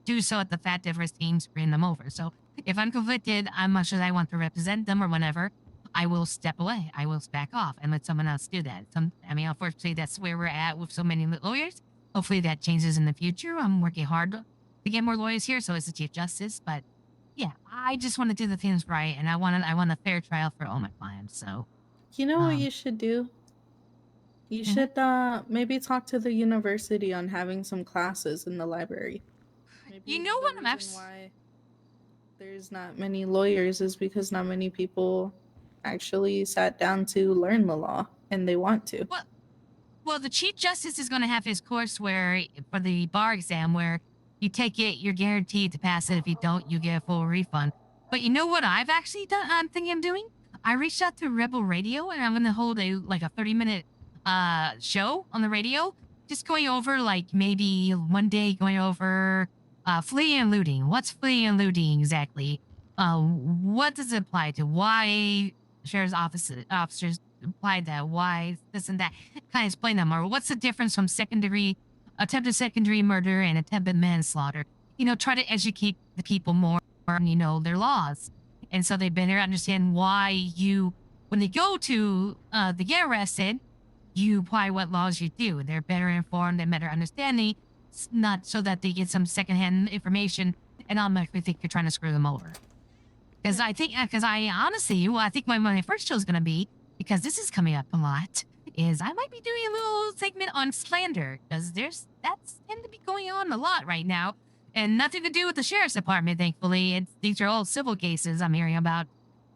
do so at the fat difference team screwing them over. So if I'm conflicted, as much as I want to represent them or whatever, I will step away. I will back off and let someone else do that. I mean, unfortunately, that's where we're at with so many lawyers. Hopefully that changes in the future. I'm working hard to get more lawyers here, so is the Chief Justice. But yeah, I just want to do the things right, and I want a fair trial for all my clients. So You know what you should do? You should maybe talk to the university on having some classes in the library. Maybe You know what I'm why there's not many lawyers is because not many people actually sat down to learn the law, and they want to. Well, the Chief Justice is going to have his course where, for the bar exam, where you take it, you're guaranteed to pass it. If you don't, you get a full refund. But you know what I've actually done? I'm thinking of doing. I reached out to Rebel Radio, and I'm going to hold a 30-minute show on the radio, just going over maybe one day going over fleeing and looting. What's fleeing and looting exactly? What does it apply to? Why sheriff's officers apply that? Why this and that? Kind of explain that more. What's the difference from attempted second-degree murder and attempted manslaughter? Try to educate the people more on, their laws. And so they better understand why when they go to, they get arrested, you apply what laws you do. They're better informed and better understanding, not so that they get some secondhand information and automatically think you're trying to screw them over. Because I think my first show is going to be, because this is coming up a lot, is I might be doing a little segment on slander, because that's tend to be going on a lot right now, and nothing to do with the sheriff's department. Thankfully, these are all civil cases I'm hearing about.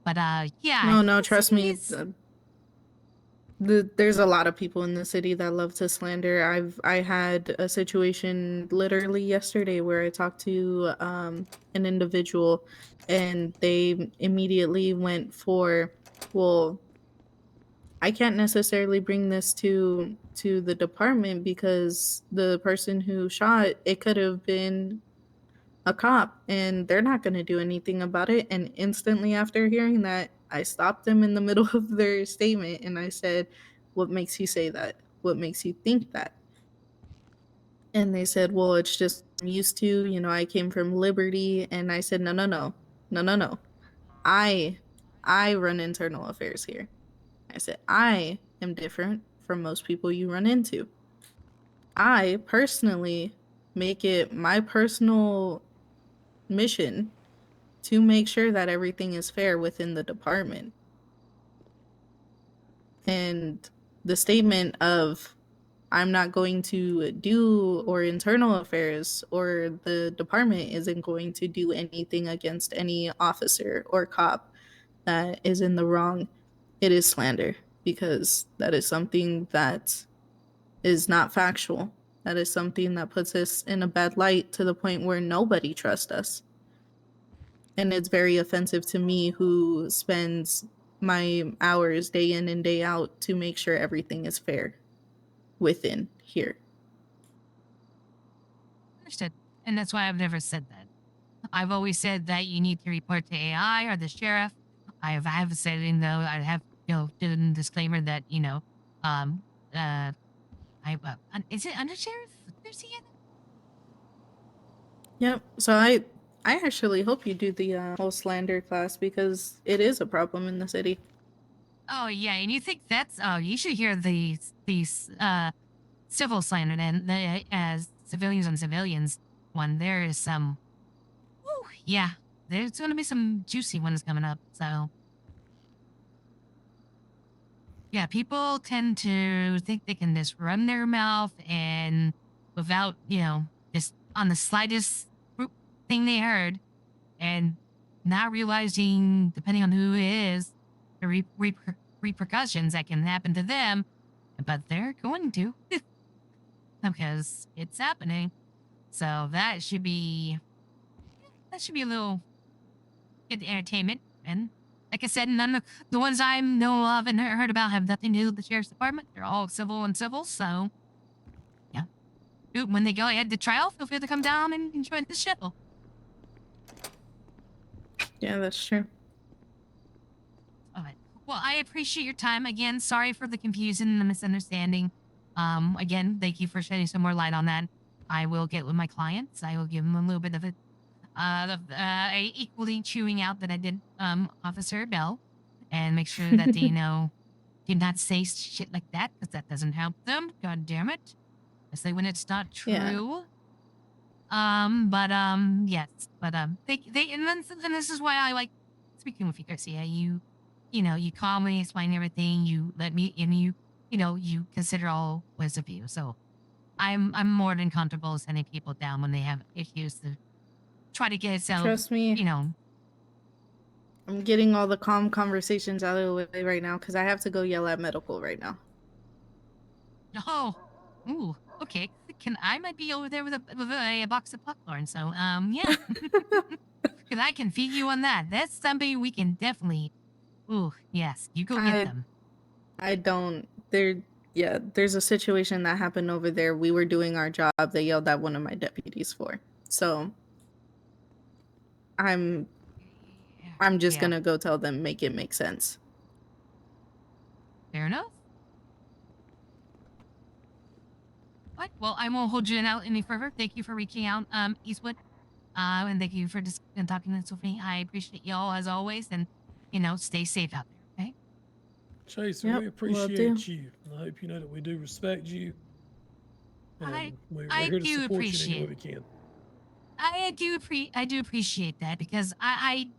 But yeah, No, trust me. There's a lot of people in the city that love to slander. I had a situation literally yesterday where I talked to an individual, and they immediately went for, well, I can't necessarily bring this to the department because the person who shot it could have been a cop, and they're not going to do anything about it. And instantly after hearing that, I stopped them in the middle of their statement and I said, "What makes you say that? What makes you think that?" And they said, "Well, it's just I'm used to, I came from Liberty." And I said, "No. I run internal affairs here." I said, "I am different from most people you run into. I personally make it my personal mission to make sure that everything is fair within the department." And the statement of I'm not going to do, or internal affairs or the department isn't going to do anything against any officer or cop that is in the wrong, it is slander, because that is something that is not factual. That is something that puts us in a bad light to the point where nobody trusts us. And it's very offensive to me, who spends my hours day in and day out to make sure everything is fair within here. Understood. And that's why I've never said that. I've always said that you need to report to AI or the sheriff. I have said, I have, did a disclaimer that, is it under sheriff? Yep. So I actually hope you do the whole slander class, because it is a problem in the city. Oh yeah, and you think you should hear these civil slander and as civilians on civilians one. There is some, yeah, there's going to be some juicy ones coming up. So yeah, people tend to think they can just run their mouth and without, just on the slightest thing they heard, and not realizing, depending on who it is, the repercussions that can happen to them. But they're going to, because it's happening. So that should be a little good entertainment. And like I said, none of the ones I know of and heard about have nothing to do with the sheriff's department. They're all civil and civil. So yeah, dude, when they go ahead to trial, feel free to come down and enjoy the show. Yeah, that's true. All right. Well, I appreciate your time. Again, sorry for the confusion and the misunderstanding. Again, thank you for shedding some more light on that. I will get with my clients. I will give them a little bit of a equally chewing out that I did, Officer Bell, and make sure that they do not say shit like that, because that doesn't help them. God damn it. Especially when it's not true. Yeah. Yes. But and this is why I like speaking with you, Garcia. You call me, explain everything. You let me, and you you consider all points of view. So I'm more than comfortable sending people down when they have issues to try to get itself. Trust me. I'm getting all the calm conversations out of the way right now because I have to go yell at medical right now. Oh, ooh, okay. I might be over there with a box of popcorn. So yeah, because I can feed you on that. That's something we can definitely. Ooh, yes, you go get them. I don't. There's a situation that happened over there. We were doing our job. They yelled at one of my deputies for. So I'm just gonna go tell them, make it make sense. Fair enough. What? Well, I won't hold you out any further. Thank you for reaching out, Eastwood. And thank you for just talking this with me. I appreciate y'all as always, and stay safe out there. Okay. Chaser, Yep, we will appreciate you. I hope you know that we do respect you. And we're here to do support you in any way appreciate. we can. I do appreciate that because I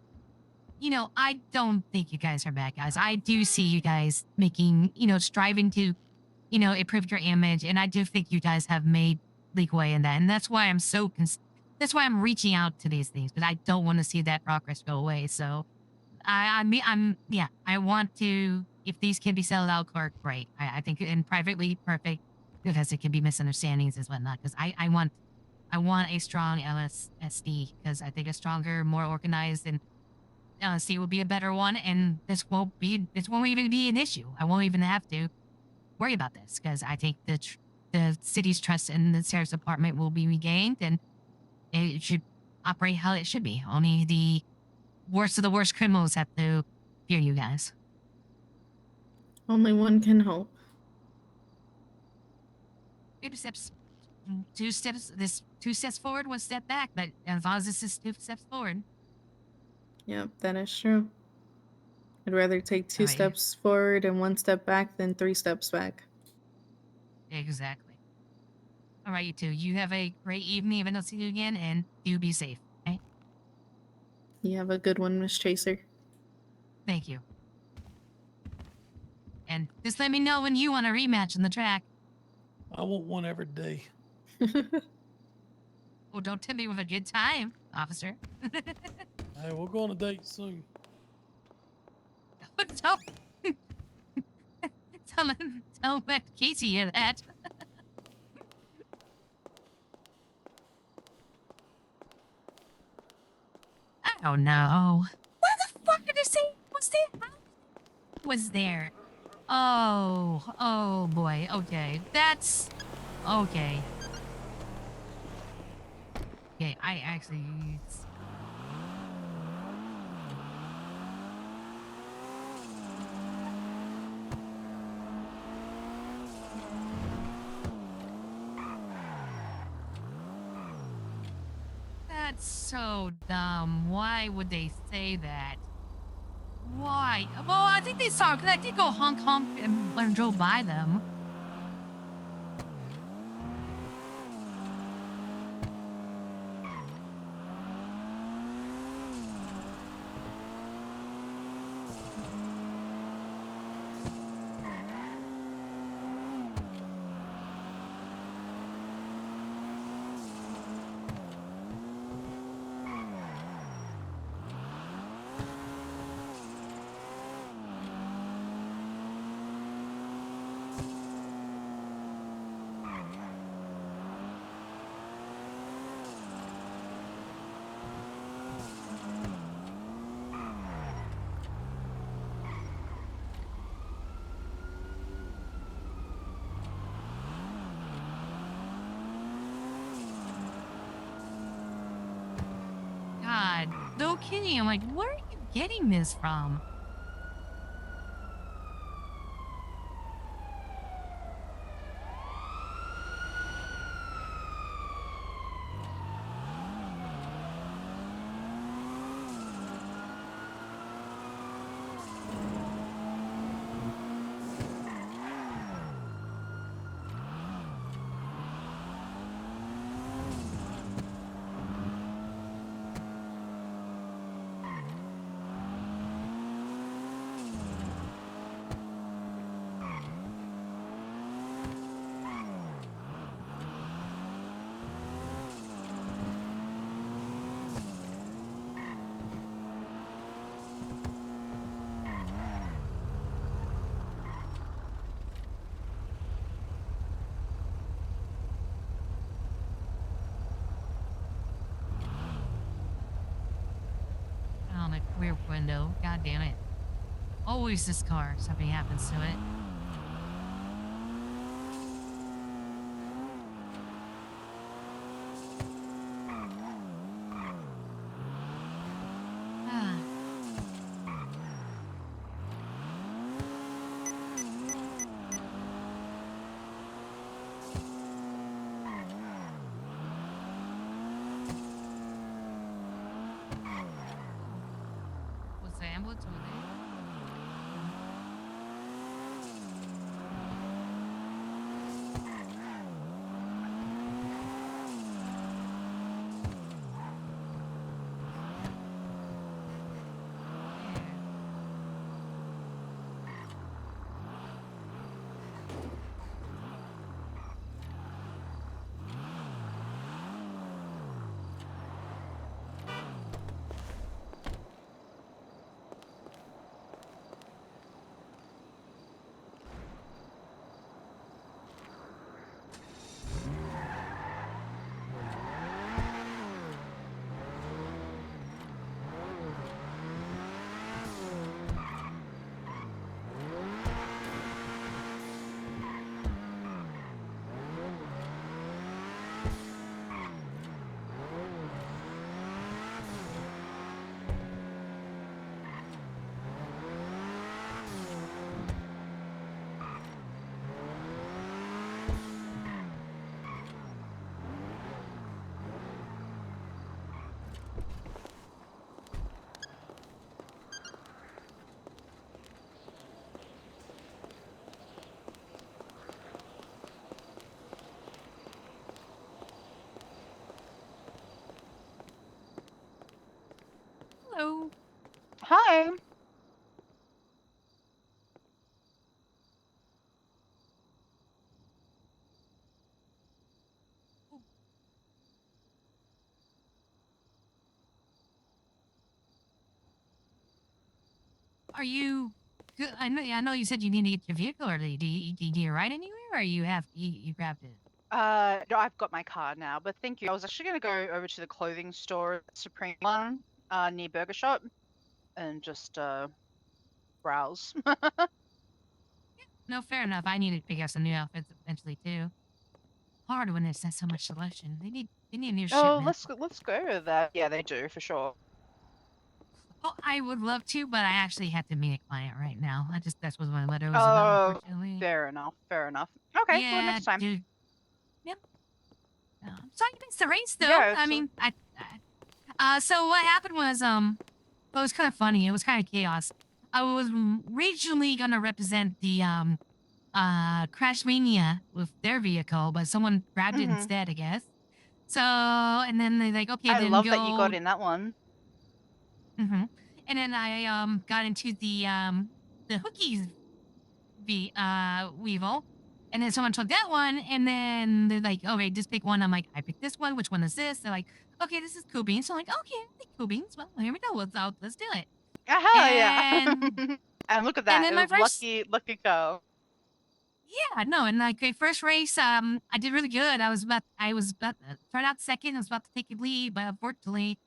don't think you guys are bad guys. I do see you guys making, striving to, improve your image, and I do think you guys have made leeway in that, and that's why I'm that's why I'm reaching out to these things, because I don't want to see that progress go away. So, I want to. If these can be settled out court, great. I think in privately, perfect, because it can be misunderstandings as whatnot. Because I want a strong LSSD because I think a stronger, more organized, and LSD will be a better one, and this won't even be an issue. I won't even have to worry about this because I think the city's trust in the sheriff's department will be regained, and it should operate how it should be. Only the worst of the worst criminals have to fear you guys. Only one can hope. Baby steps, 2 steps. This 2 steps forward, 1 step back. But as long as this is 2 steps forward. Yep, that is true. I'd rather take 2 Alright. steps forward and 1 step back than 3 steps back. Exactly. All right, you two. You have a great evening. If I don't see you again, and do be safe. Okay. You have a good one, Miss Chaser. Thank you. And just let me know when you want a rematch on the track. I want one every day. Oh, don't tempt me with a good time, officer. Hey, we'll go on a date soon. Tell Casey hear that. I don't know. What the fuck did I say? What's there? Was there? Oh boy. Okay, that's okay. Okay, I actually. That's so dumb. Why would they say that? Why? Well, I think they saw, because I did go honk and drove by them. God, no kidding. I'm like, where are you getting this from? your window. God damn it. Always this car. Something happens to it. Ah. Was the ambulance over there? Hello. Hi. Are you good? I know you said you need to get your vehicle early. Do you ride anywhere, or you grabbed it? No, I've got my car now, but thank you. I was actually going to go over to the clothing store, Supreme one, near Burger Shop, and just browse. No, fair enough. I need to pick up some new outfits eventually too. Hard when there's not so much selection. They need a new Oh, shipment. let's go with that. Yeah, they do for sure. Oh, I would love to, but I actually have to meet a client right now. That's what my letter was about, Oh, unfortunately. fair enough. Fair enough. Okay, well, Yeah, next time. dude. Yep. I'm sorry you missed the race, though. Yeah, I mean, so what happened was, it was kind of funny. It was kind of chaos. I was regionally gonna represent the Crashmania with their vehicle, but someone grabbed it instead, I guess. So, and then they're like, okay, I then love that you go. got in that one. And then I got into the hookies weevil, and then someone took that one, and then they're like, okay, just pick one. I'm like, I picked this one. Which one is this? They're like, okay, this is cool beans. So I'm like, okay, I like cool beans. Well, here we go. Let's do it. Hell yeah! And and look at and that. then It my was first lucky girl. Yeah, no, and like my first race, I did really good. I was about to start out second. I was about to take a lead, but unfortunately,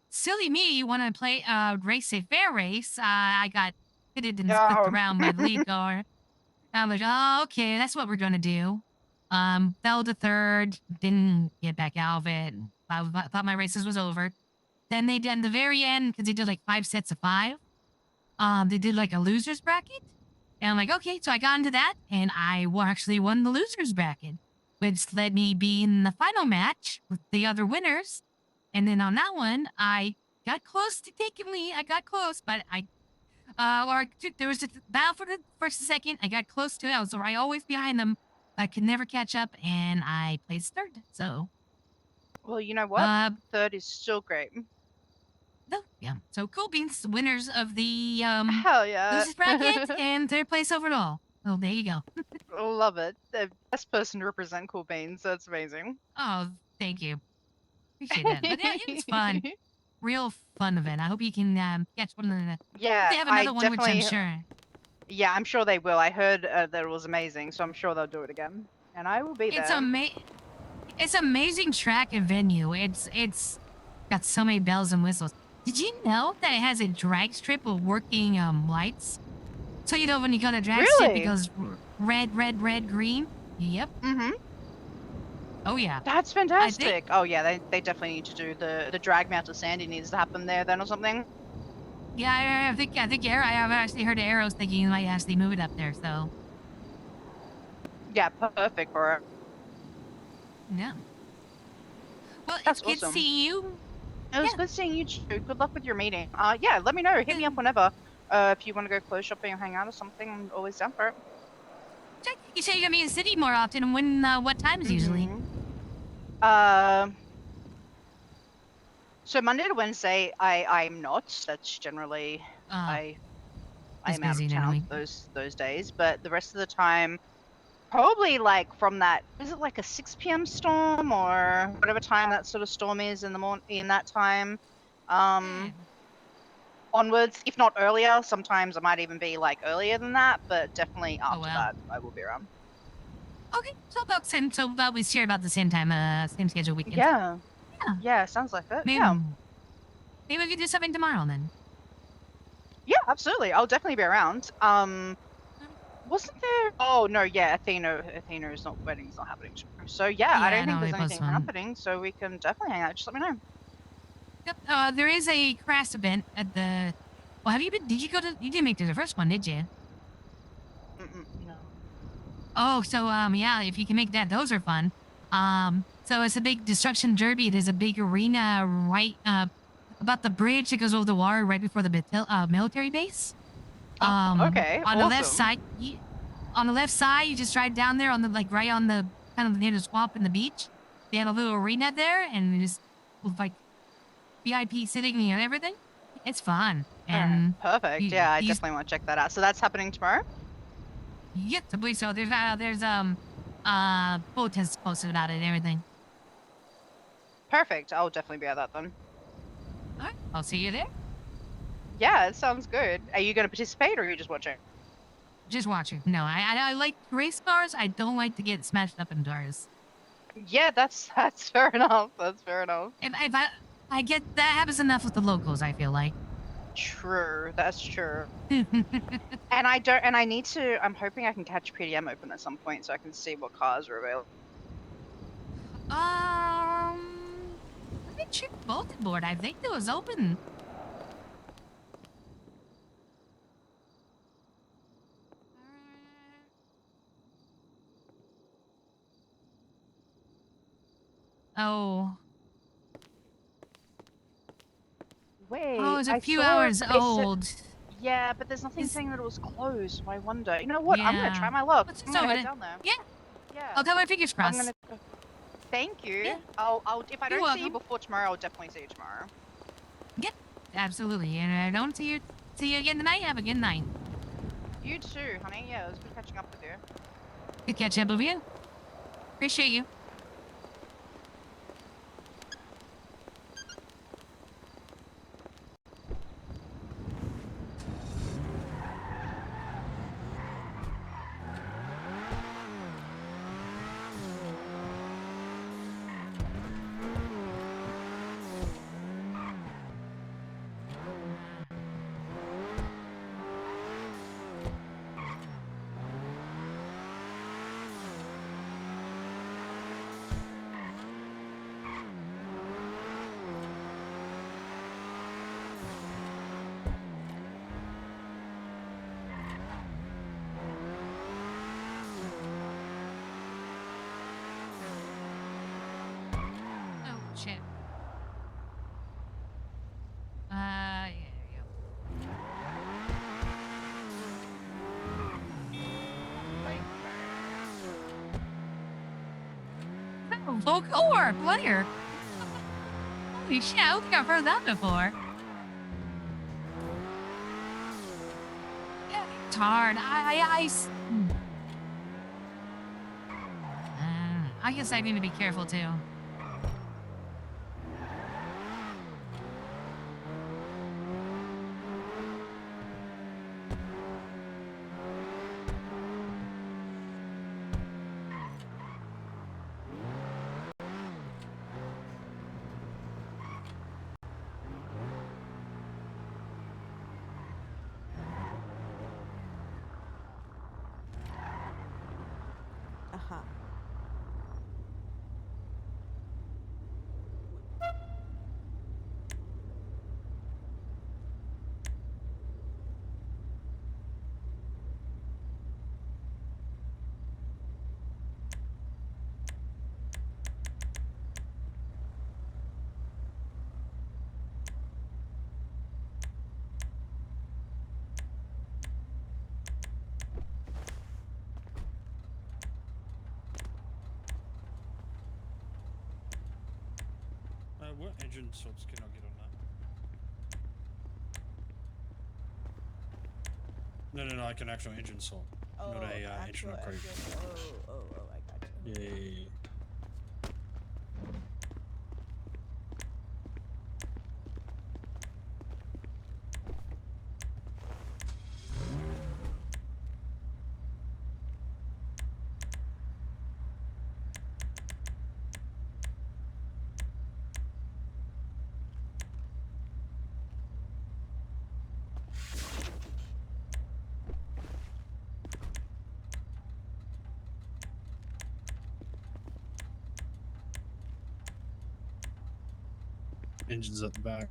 silly me, when I play race a fair race, I got pitted and flipped around by the lead car. I'm like, oh, okay, that's what we're gonna do. Fell to third, didn't get back out of it. I thought my races was over. Then they did the very end because they did like 5 sets of 5. They did like a losers bracket. And I'm like, okay, so I got into that, and I actually won the losers bracket, which led me be in the final match with the other winners. And then on that one, I got close to taking lead. I got close, but there was a battle for the first and second. I got close to it. I was right always behind them. I could never catch up, and I placed third. So, well, you know what? Third is still great. No, yeah. So cool beans, winners of the Hell yeah. losers bracket and third place overall. Oh, there you go. Love it. The best person to represent Cool Beans. That's amazing. Oh, thank you. Appreciate that. But yeah, it was fun. Real fun event. I hope you can catch one of the. Yeah, They have I another one, which I'm definitely. sure. Yeah, I'm sure they will. I heard that it was amazing, so I'm sure they'll do it again, and I will be It's there. It's amazing track and venue. It's got so many bells and whistles. Did you know that it has a drag strip with working lights? So you know when you go to drag strip, it Really? goes red, red, red, green. Yep. Mm-hmm. Oh yeah. That's I think fantastic. Oh yeah, they definitely need to do the drag mount of Sandy needs to happen there then or something. yeah, I think I've actually heard Arrows thinking you might actually move it up there. So Yeah, perfect for it. yeah. Well, That's it's good awesome. seeing you. It was good seeing you too. Good luck with your meeting. Yeah, let me know. Hit me up whenever. If you want to go clothes shopping or hang out or something, I'm always down for it. You say you're gonna be in the city more often. When? What times usually? So Monday to Wednesday, I'm not. That's generally I'm just out busy of during the town week. those days. But the rest of the time, probably like from that, is it like a 6 p.m. storm or whatever time that sort of storm is in the morning in that time, onwards, if not earlier. Sometimes I might even be like earlier than that, but definitely after that, I will be around. Okay, so about we share about the same time, same schedule weekend. Yeah. Yeah. Yeah, sounds like it. Maybe, Yeah. maybe we could do something tomorrow then. Yeah, absolutely. I'll definitely be around. Wasn't there? Oh no, yeah, Athena's not wedding's not happening tomorrow. So yeah, I don't think no, there's we anything postponed. happening, so we can definitely hang out. Just let me know. Yep. There is a craft event at the. Well, have you been? Did you go to? You didn't make it to the first one, did you? No. Oh, so yeah, if you can make that, those are fun. So it's a big destruction derby. There's a big arena right about the bridge that goes over the water right before the military base. Okay, On the left awesome. side, on the left side, you just ride down there on the like right on the kind of near the swamp and the beach. They have a little arena there, and you just with like VIP sitting and everything. It's fun. All right, And perfect. Yeah, I definitely want to check that out. So that's happening tomorrow. Yes, I believe so. There's bulletins posted about it and everything. Perfect. I'll definitely be at that then. All right, I'll see you there. Yeah, it sounds good. Are you going to participate or are you just watching? Just watching. No, I like race cars. I don't like to get smashed up in cars. Yeah, that's fair enough. That's fair enough. If I get that happens enough with the locals, I feel like. True, that's true. And I need to. I'm hoping I can catch PDM open at some point so I can see what cars are available. Let me check bulletin board. I think it was open. Oh. Wait, Oh, it's a I few saw hours it old. Yeah, but there's nothing saying that it was closed. So I wonder. You know what? I'm gonna try my luck. I'm gonna head down there. Yeah. Yeah. I'll tell my fingers I'm crossed. gonna. Thank you. Yeah. I'll if I You're don't see you welcome. before tomorrow, I'll definitely see you tomorrow. Yep, absolutely. And I don't see you again tonight. Have a good night. You too, honey. Yeah, it was good catching up with you. Good catch up with you. Appreciate you. Oh shit. Yeah, there you go. Oh, Volcor player. Holy shit! I don't think I've heard that before. Yeah, it's hard. I guess I need to be careful too. What engine sorts can I get on that? No, like an actual engine sort, not a engine upgrade. I got you. Yeah. Engines at the back.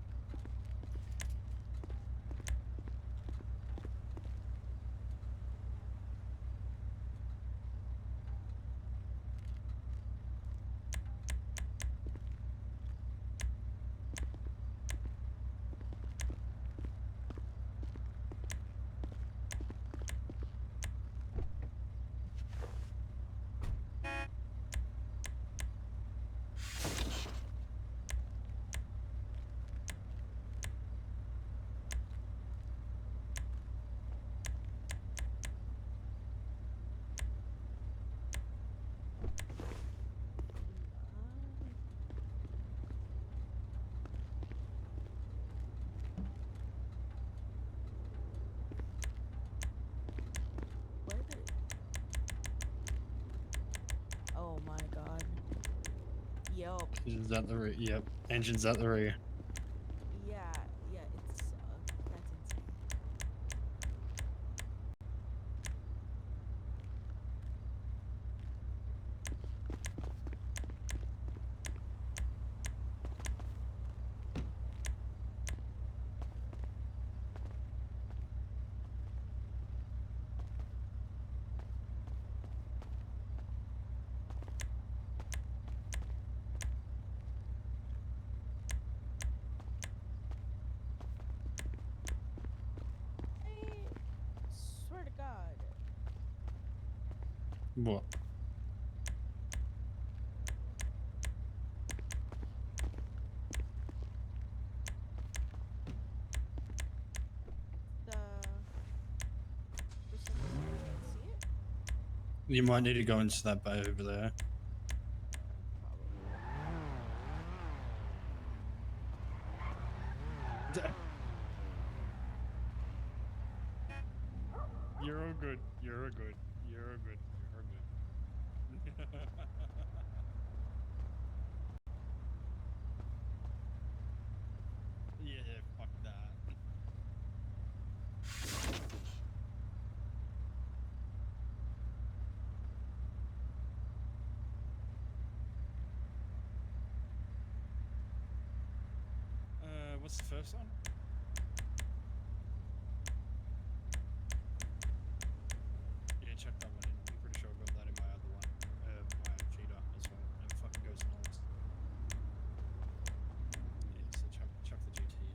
Oh my god. Yup. Engines at the rear. Yep, engines at the rear. Yeah, it's that's insane. I swear to God. What? The for some reason I can't see it. You might need to go into that bay over there. You're all good. You're all good. You're all good. You're all good. Yeah, fuck that. What's the first one? Yeah, check that one in. I'm pretty sure I got that in my other one. My cheetah as well. It fucking goes nuts. Yeah, so chuck the GT in.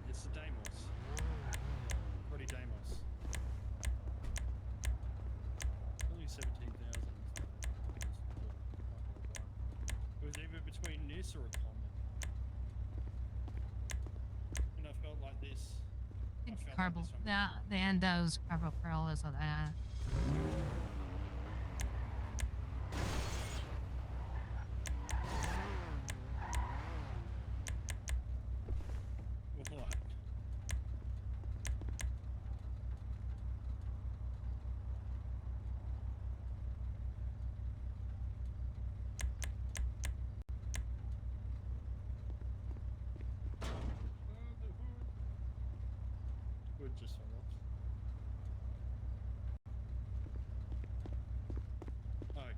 It's the Deimos. Pretty Deimos. Only 17,000. It was either between this or a Comet. And I felt like this. I felt like Carbo. this one. The endos carbo pearl is what What? Hood just fell off. Okay.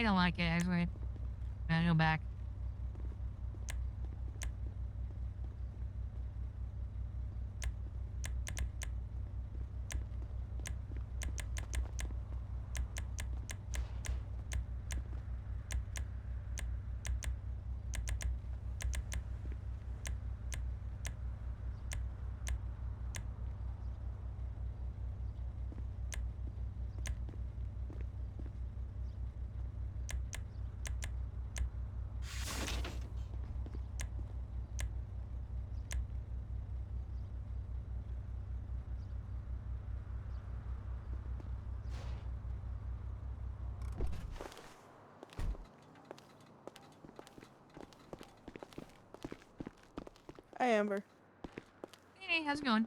I don't like it, actually. I go back. Hi, Amber. Hey, how's it going?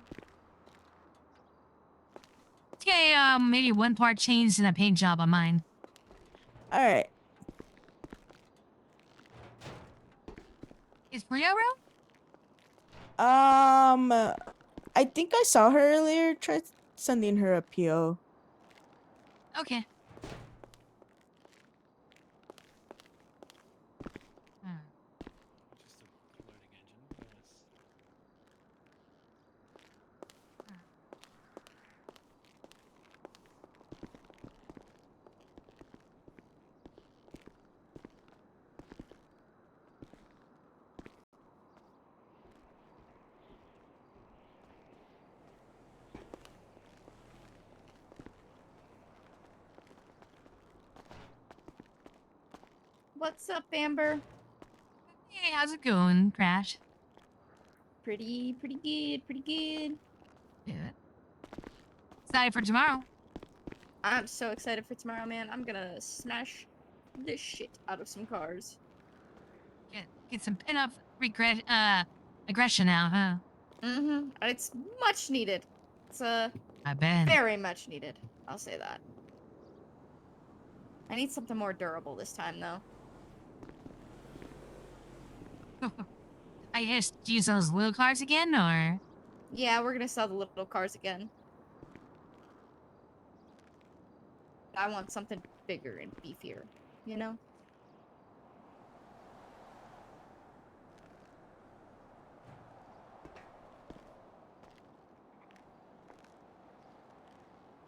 Okay, maybe one part changed in a paint job on mine. All right. Is Priya around? I think I saw her earlier. Try sending her a PO. Okay. What's up, Amber? Hey, how's it going, Crash? Pretty good, pretty good. Good. Excited for tomorrow. I'm so excited for tomorrow, man. I'm gonna smash this shit out of some cars. Get some pin-up aggression out, huh? Mm-hmm. It's much needed. It's I bet. very much needed. I'll say that. I need something more durable this time, though. I guess use those little cars again, or? Yeah, we're gonna sell the little cars again. I want something bigger and beefier, you know?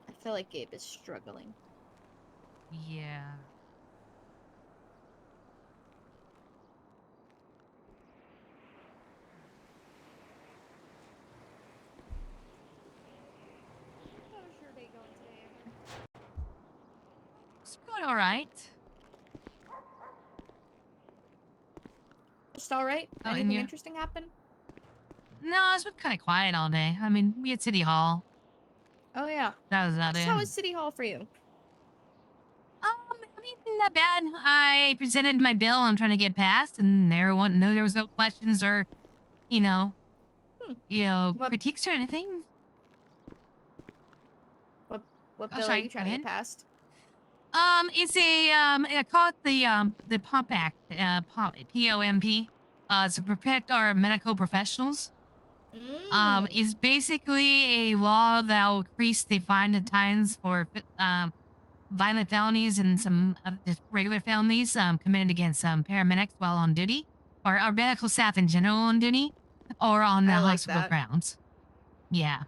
I feel like Gabe is struggling. Yeah. How's your day going today, Amber? It's going all right. Just all right. Oh, and Anything you? interesting happen? No, it's been kind of quiet all day. I mean, we had City Hall. Oh yeah. That was about it. How is City Hall for you? I mean, not bad. I presented my bill I'm trying to get passed, and there was no questions or, you know, critiques or anything. What Oh, bill are sorry, you trying go to ahead. get passed? It's I call it the POMP Act, POMP. It's to protect our medical professionals. It's basically a law that will increase the fine and times for violent felonies and some just regular felonies committed against paramedics while on duty, or our medical staff in general on duty, or on the I like hospital that. grounds. Yeah.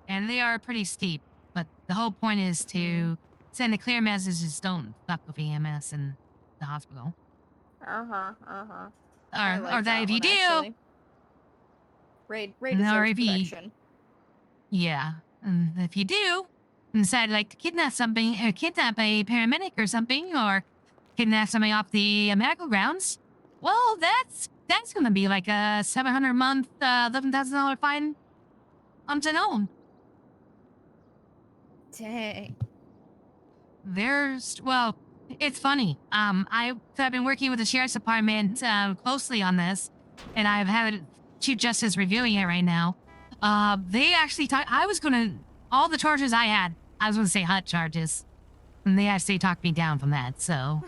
And they are pretty steep, but the whole point is to send a clear message: just don't fuck with EMS in the hospital. I like Or that if you one, do, actually. Raid or deserves if you, protection. yeah, and if you do decide like to kidnap something, or kidnap a paramedic or something, or kidnap somebody off the medical grounds, well, that's gonna be like a $700 a month, $11,000 fine on its own. Dang. Well, it's funny. I've been working with the sheriff's department closely on this, and I've had Chief Justice reviewing it right now. They actually all the charges I was gonna say hot charges, and they actually talked me down from that. So,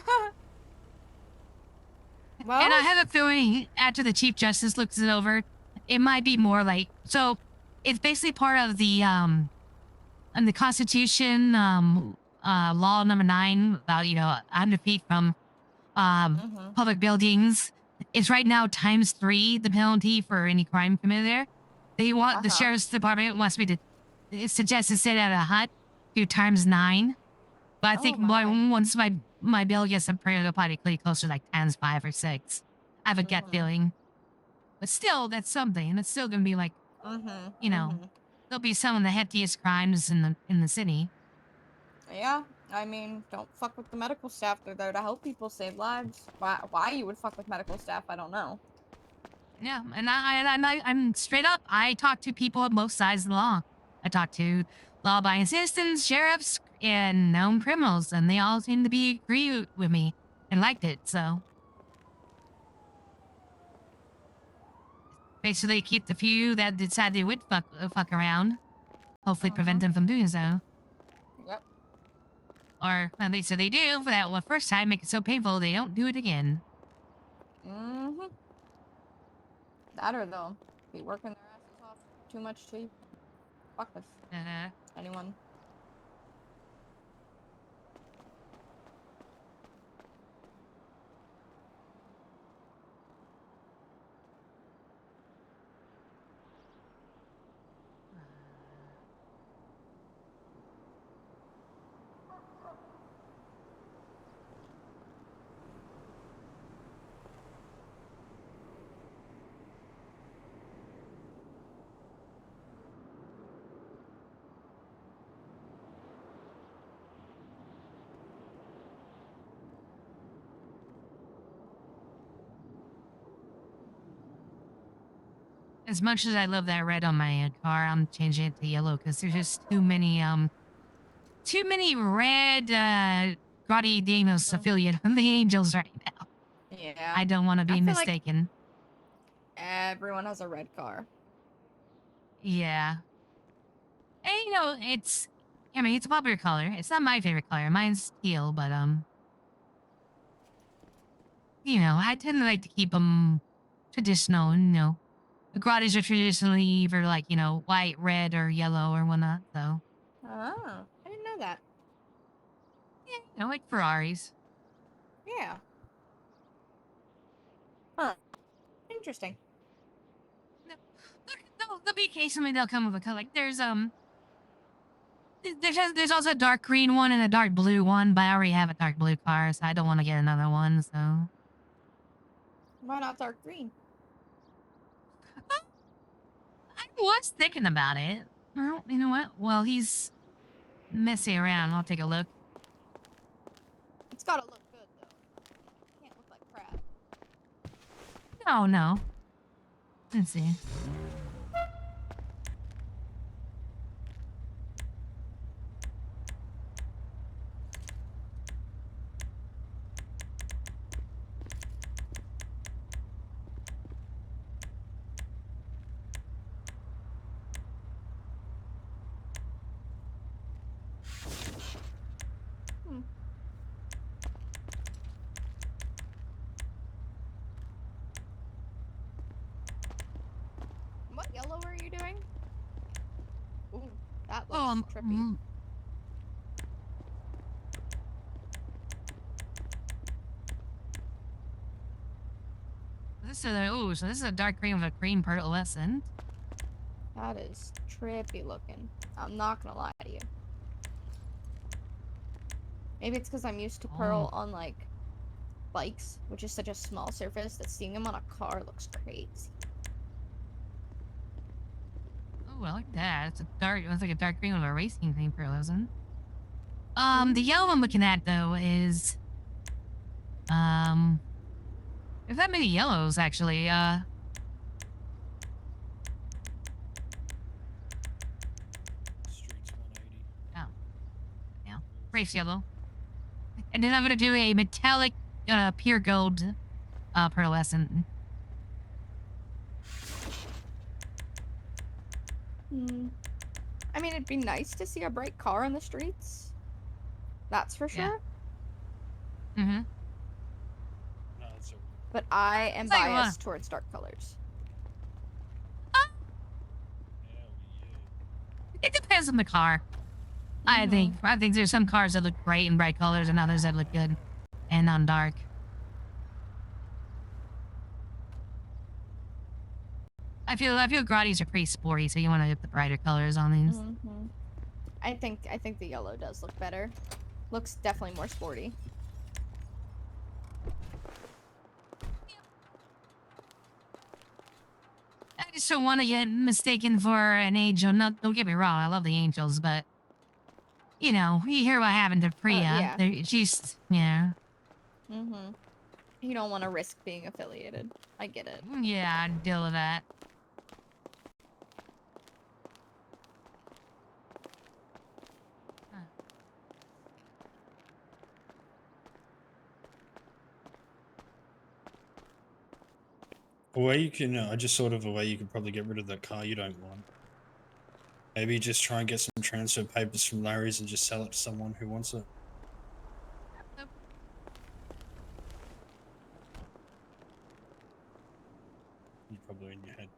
well, and I have a feeling after the Chief Justice looks it over, it might be more like it's basically part of the and the Constitution, law number 9 about 100 feet from public buildings. It's right now ×3 the penalty for any crime committed there. They want the sheriff's department wants me to suggest to sit at a hut, do ×9. But I think once my bill gets approved, it'll probably be closer to like ×5 or 6. I have a gut feeling. But still, that's something. It's still gonna be like, there'll be some of the heftiest crimes in the city. Yeah, I mean, don't fuck with the medical staff. They're there to help people save lives. Why you would fuck with medical staff, I don't know. Yeah, and I'm straight up. I talk to people on both sides of the law. I talk to law-abiding citizens, sheriffs, and known criminals, and they all seem to agree with me and liked it. So basically, keep the few that decide they would fuck around. Hopefully, prevent them from doing so. Yep. Or at least if they do, for that one first time, make it so painful they don't do it again. That or they'll be working their asses off too much to fuck with anyone. As much as I love that red on my car, I'm changing it to yellow because there's just too many red Grotty Deimos affiliate of the Angels right now. Yeah. I don't want to be I feel like mistaken. everyone has a red car. Yeah. And it's a popular color. It's not my favorite color. Mine's teal, but I tend to like to keep them traditional, and the Grotties are traditionally either like, white, red, or yellow or whatnot, so. Oh, I didn't know that. Yeah, like Ferraris. Yeah. Huh. Interesting. There'll be occasionally they'll come with a color. Like there's also a dark green one and a dark blue one, but I already have a dark blue car, so I don't want to get another one, so. Why not dark green? I was thinking about it. Well, you know what? Well, he's messing around. I'll take a look. It's gotta look good though. Can't look like crap. No. Let's see. What yellow are you doing? Ooh, that looks trippy. So this is a dark green with a green pearlescent. That is trippy looking. I'm not gonna lie to you. Maybe it's because I'm used to pearl on like bikes, which is such a small surface that seeing them on a car looks crazy. Oh, I like that. It's like a dark green with a racing green pearlescent. The yellow I'm looking at though is there's that many yellows actually. Streets 180. Oh. Yeah. Race yellow. And then I'm gonna do a metallic pure gold pearlescent. I mean, it'd be nice to see a bright car on the streets. That's for sure. Mm-hmm. But I am Tell you what. biased towards dark colors. It depends on the car. I think there's some cars that look great in bright colors and others that look good and on dark. I feel Grotties are pretty sporty, so you want to get the brighter colors on these. I think the yellow does look better. Looks definitely more sporty. I just don't want to get mistaken for an angel. No, don't get me wrong, I love the angels, but you know, you hear what happened to Priya. Yeah. She's yeah. You don't want to risk being affiliated. I get it. Yeah, I'd deal with that. A way you can, just sort of a way you could probably get rid of that car you don't want. Maybe just try and get some transfer papers from Larry's and just sell it to someone who wants it. You're probably in your head.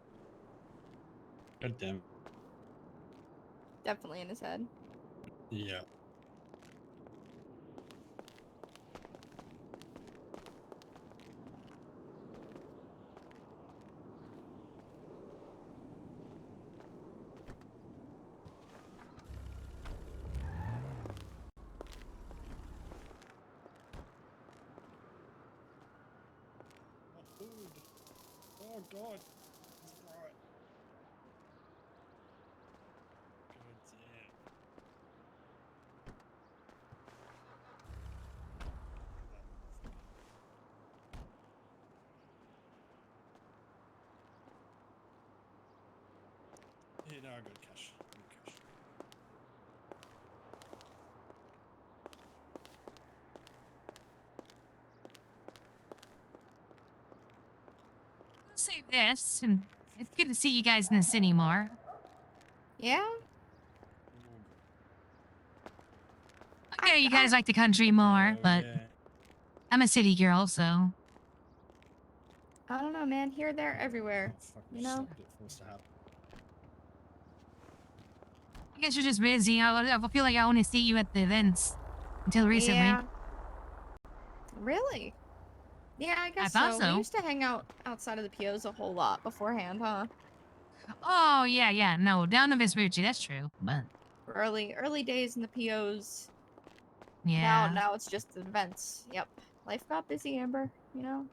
God damn it. Definitely in his head. Yeah. Oh god. It's bright. God damn. Yeah, no, I got cash. I got cash. We'll save this, and it's good to see you guys in the city more. Yeah? Okay, you guys like the country more, but yeah. I'm a city girl, so. I don't know, man. Here, there, everywhere. You know? I guess you're just busy. I feel like I only see you at the events until recently. Yeah. Really? Yeah, I guess thought so. so. We used to hang out outside of the POs a whole lot beforehand, huh? Oh, yeah. No, down to Vespucci, that's true. But Early days in the POs. yeah. Now it's just the events. Yep. Life got busy, Amber, you know?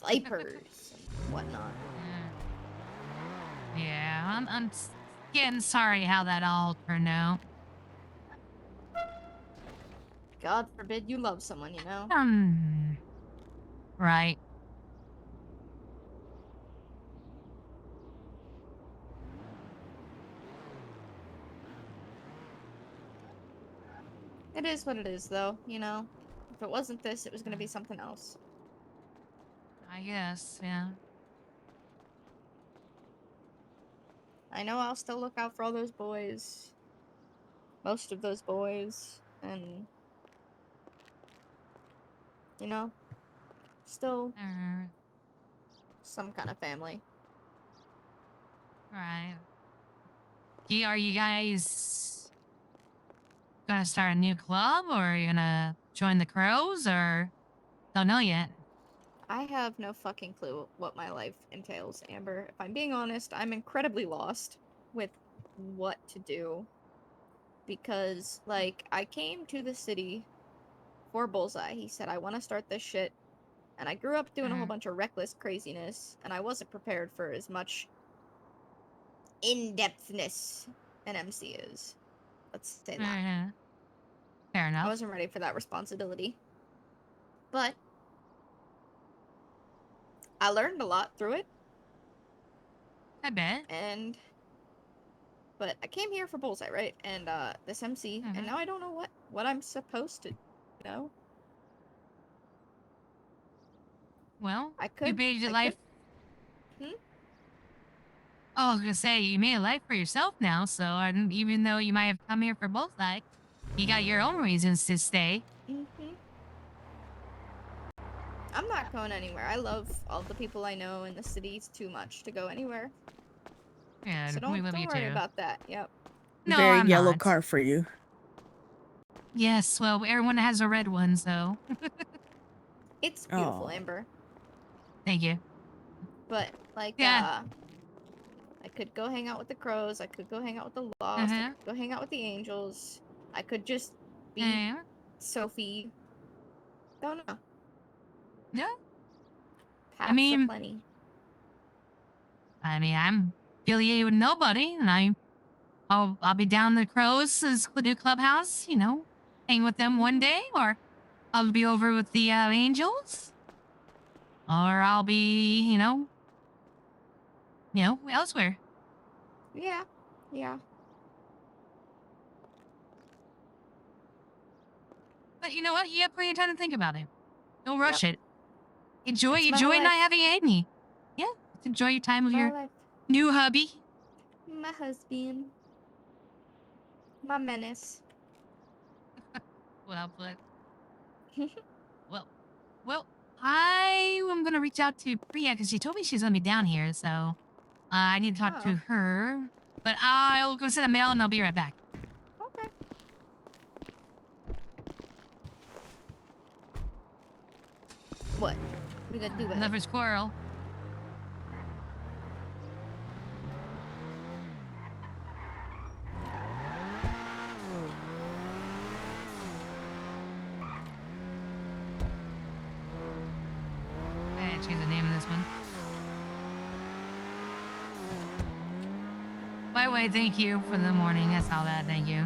Vipers and whatnot. Yeah, I'm getting sorry how that all turned out. God forbid you love someone, you know? Right. It is what it is, though, you know? If it wasn't this, it was gonna be something else. I guess, yeah. I know I'll still look out for all those boys. Most of those boys. And... you know? Still... some kind of family. Right. Are you guys gonna start a new club, or are you gonna join the Crows, or don't know yet? I have no fucking clue what my life entails, Amber. If I'm being honest, I'm incredibly lost with what to do. Because, like, I came to the city for Bullseye. He said, I want to start this shit. And I grew up doing a whole bunch of reckless craziness, and I wasn't prepared for as much in-depthness an MC is. Let's say that. Fair enough. I wasn't ready for that responsibility. But I learned a lot through it. I bet. But I came here for Bullseye, right? And this MC, and now I don't know what I'm supposed to know. Well, I could. You made your life. Oh, I was gonna say you made a life for yourself now. So, and even though you might have come here for Bullseye, you got your own reasons to stay. I'm not going anywhere. I love all the people I know in the cities too much to go anywhere. Yeah, So we don't love you worry too. about that. Yep. No, Very I'm yellow not. car for you. Yes, well, everyone has a red one, so. It's beautiful, Oh. Amber. Thank you. But like, Yeah. I could go hang out with the crows. I could go hang out with the lost. I could go hang out with the angels. I could just be Sophie. Don't know. Yeah. Paths are plenty. I mean, I'm affiliated with nobody, and I'll be down the Crows' new clubhouse, you know, hang with them one day, or I'll be over with the Angels, or I'll be, elsewhere. Yeah. Yeah. But you know what? You have plenty of time to think about it. Don't rush it. Enjoy It's my whole not life. having Agni. Yeah, just enjoy your time with My your life. new hubby. My husband. My menace. Well put. Well, I am gonna reach out to Priya because she told me she's gonna be down here, so I need to talk to her. But I'll go send a mail and I'll be right back. Okay. What? We gonna do that? Another squirrel. I didn't change the name of this one. By the way, thank you for the morning. I saw that. Thank you.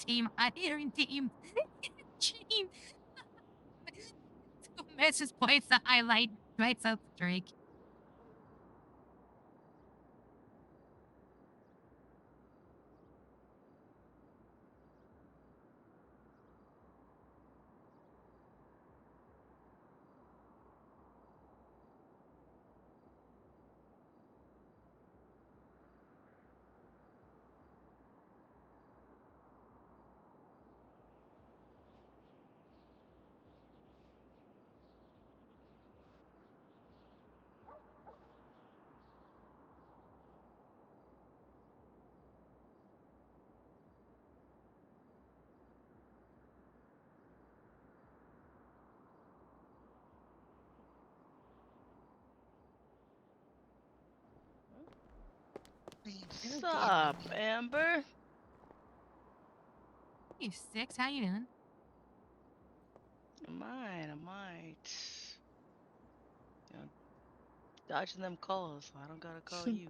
Team, I hear in team. Team. Message points the highlight. Right, so Drake. Sup, Amber? Hey, Six, how you doing? I might. You know, dodging them calls, so I don't gotta call you.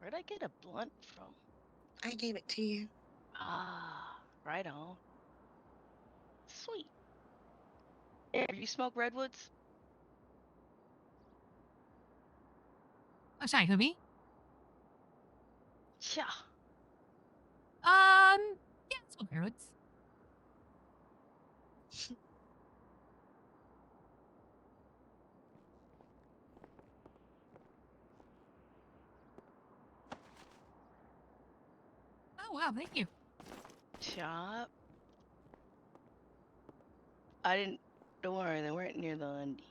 Where'd I get a blunt from? I gave it to you. Ah, right on. Sweet. Amber, you smoke redwoods? Oh, sorry, who me? Yeah. Yeah, smoke Redwoods. Oh wow, thank you. Chop. Don't worry, they weren't near the undies.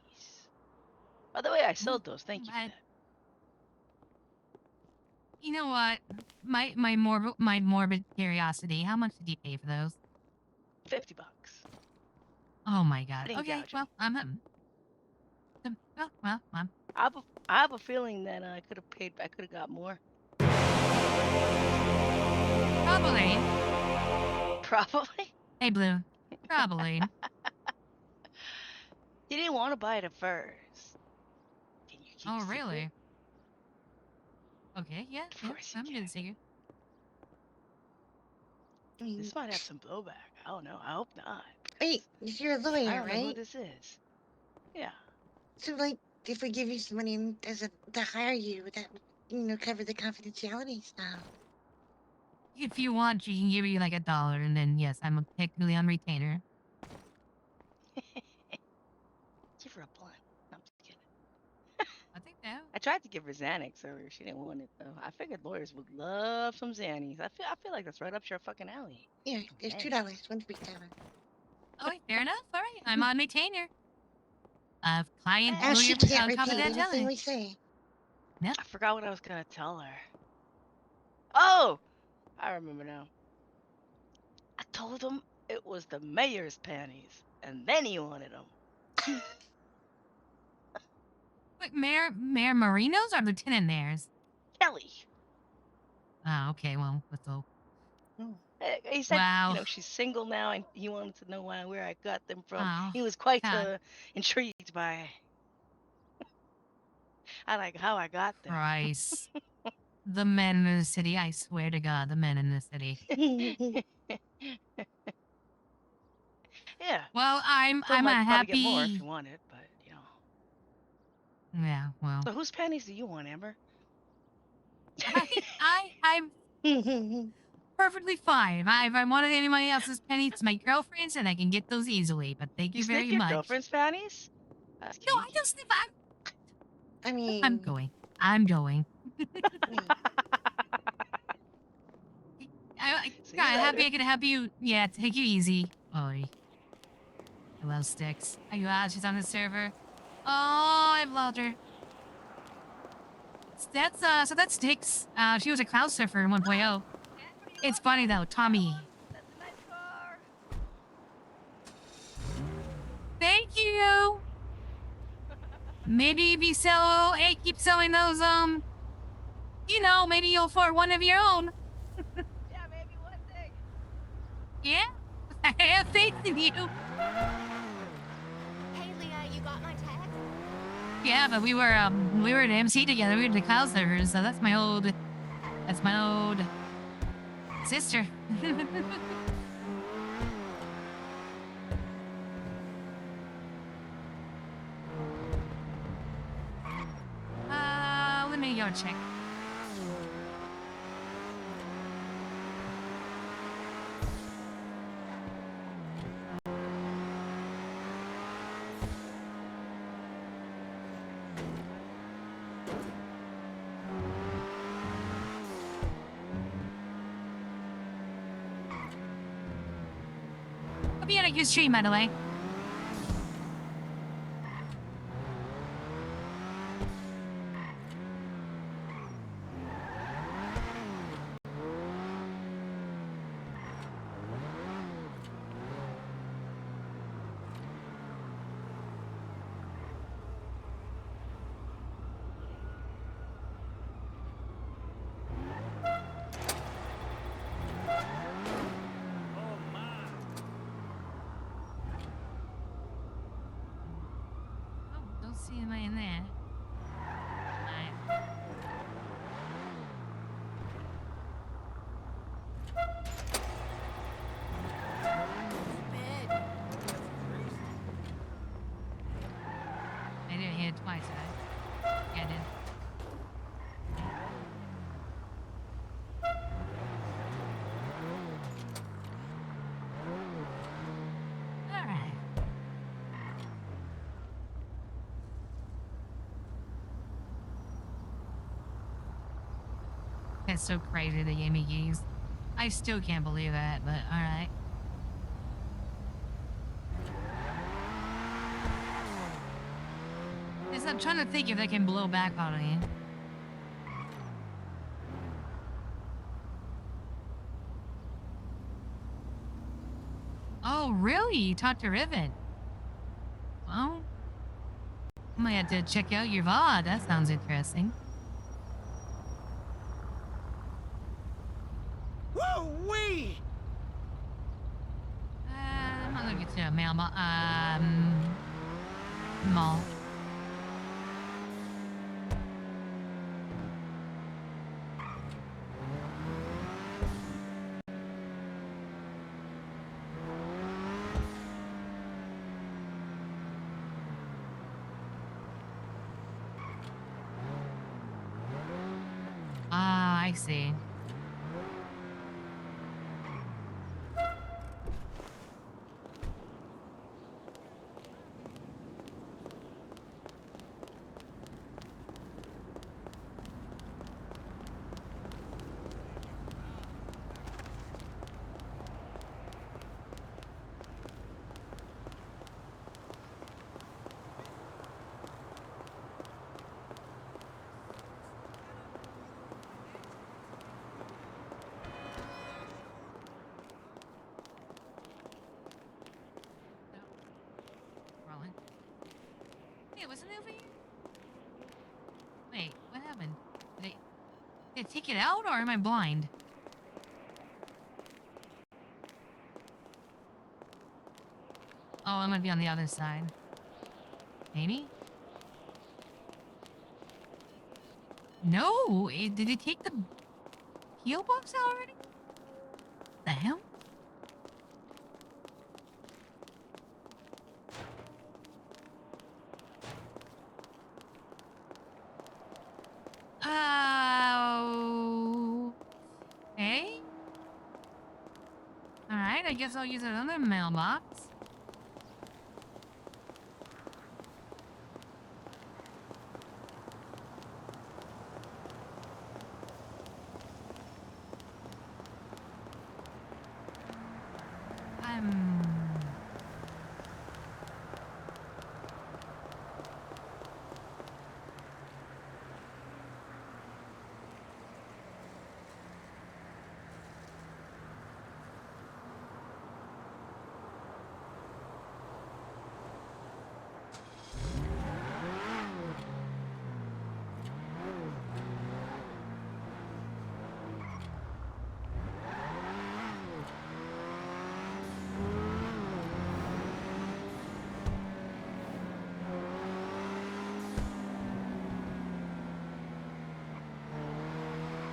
By the way, I sold those. Thank you for that. You know what? My morbid curiosity. How much did you pay for those? $50. Oh my god. didn't Okay, gouge well, I'm I have a feeling that I could have got more. Probably. Probably. Hey, Blue. Probably. He didn't want to buy it at first. Can you keep Oh, a secret? really? Okay, yeah, Of yeah. course you I'm can. gonna see you. This might have some blowback. I don't know. I hope not. Wait, you're a I lawyer, don't know who right? this is. Yeah. So, like, if we give you some money to hire you, would that, cover the confidentiality stuff? If you want, she can give you like $1, and then yes, I'm technically on retainer. Give her a blunt. No, I'm just kidding. I think that. I tried to give her Xanax earlier. She didn't want it though. I figured lawyers would love some Xannies. I feel like that's right up your fucking alley. Yeah, there's $2, $1 $1. Oh, wait, fair enough. All right, I'm on retainer. Client Now she lawyer can't repeat anything confidentiality. we say. Yep. I forgot what I was gonna tell her. Oh, I remember now. I told him it was the mayor's panties, and then he wanted them. Wait, Mayor Marino's or Lieutenant Mayor's? Kelly. Oh, okay. Well, let's go. He said, Wow. she's single now, and he wanted to know where I got them from. Oh, He was quite God. intrigued by how I got them. Christ. The men in the city. I swear to God, the men in the city. Yeah. Well, I'm Told him I'd probably get more if happy. you wanted, but Yeah. Well. So whose panties do you want, Amber? I'm perfectly fine. If I wanted anybody else's pennies, it's my girlfriend's, and I can get those easily. But thank you sniff very your much. girlfriend's panties? No, I don't sniff. I mean, I'm going. I'm going. Happy I could help you. Yeah, take you easy. Oi. Hello, Sticks. Are you out? She's on the server. Oh, I've lost her. So that's Sticks. She was a cloud surfer in 1.0. It's funny though, Tommy. Thank you. Maybe if you keep selling those, maybe you'll afford one of your own. Yeah, maybe one day. Yeah, I have faith in you. Hey, Leah, you got my text? Yeah, but we were at MC together. We were the cloud servers, so that's my old sister. Let me go check. Hope you had a good stream, by the way. Don't see anybody in there. I didn't hear it twice, right? Yeah, I did. Alright. That's so crazy the game he used. I still can't believe that, but alright. I'm trying to think if they can blow back on me. Oh, really? You talked to Rivet? Well, I might have to check out your VOD. That sounds interesting. Woo-wee! I'm not gonna get to a mailbox. mall. Ah, I see. Rolling. Hey, wasn't it over here? Wait, what happened? Did it take it out, or am I blind? Oh, I'm gonna be on the other side. Maybe? No! Did it take the PO box out already? The hell? Okay. Alright, I guess I'll use another mailbox.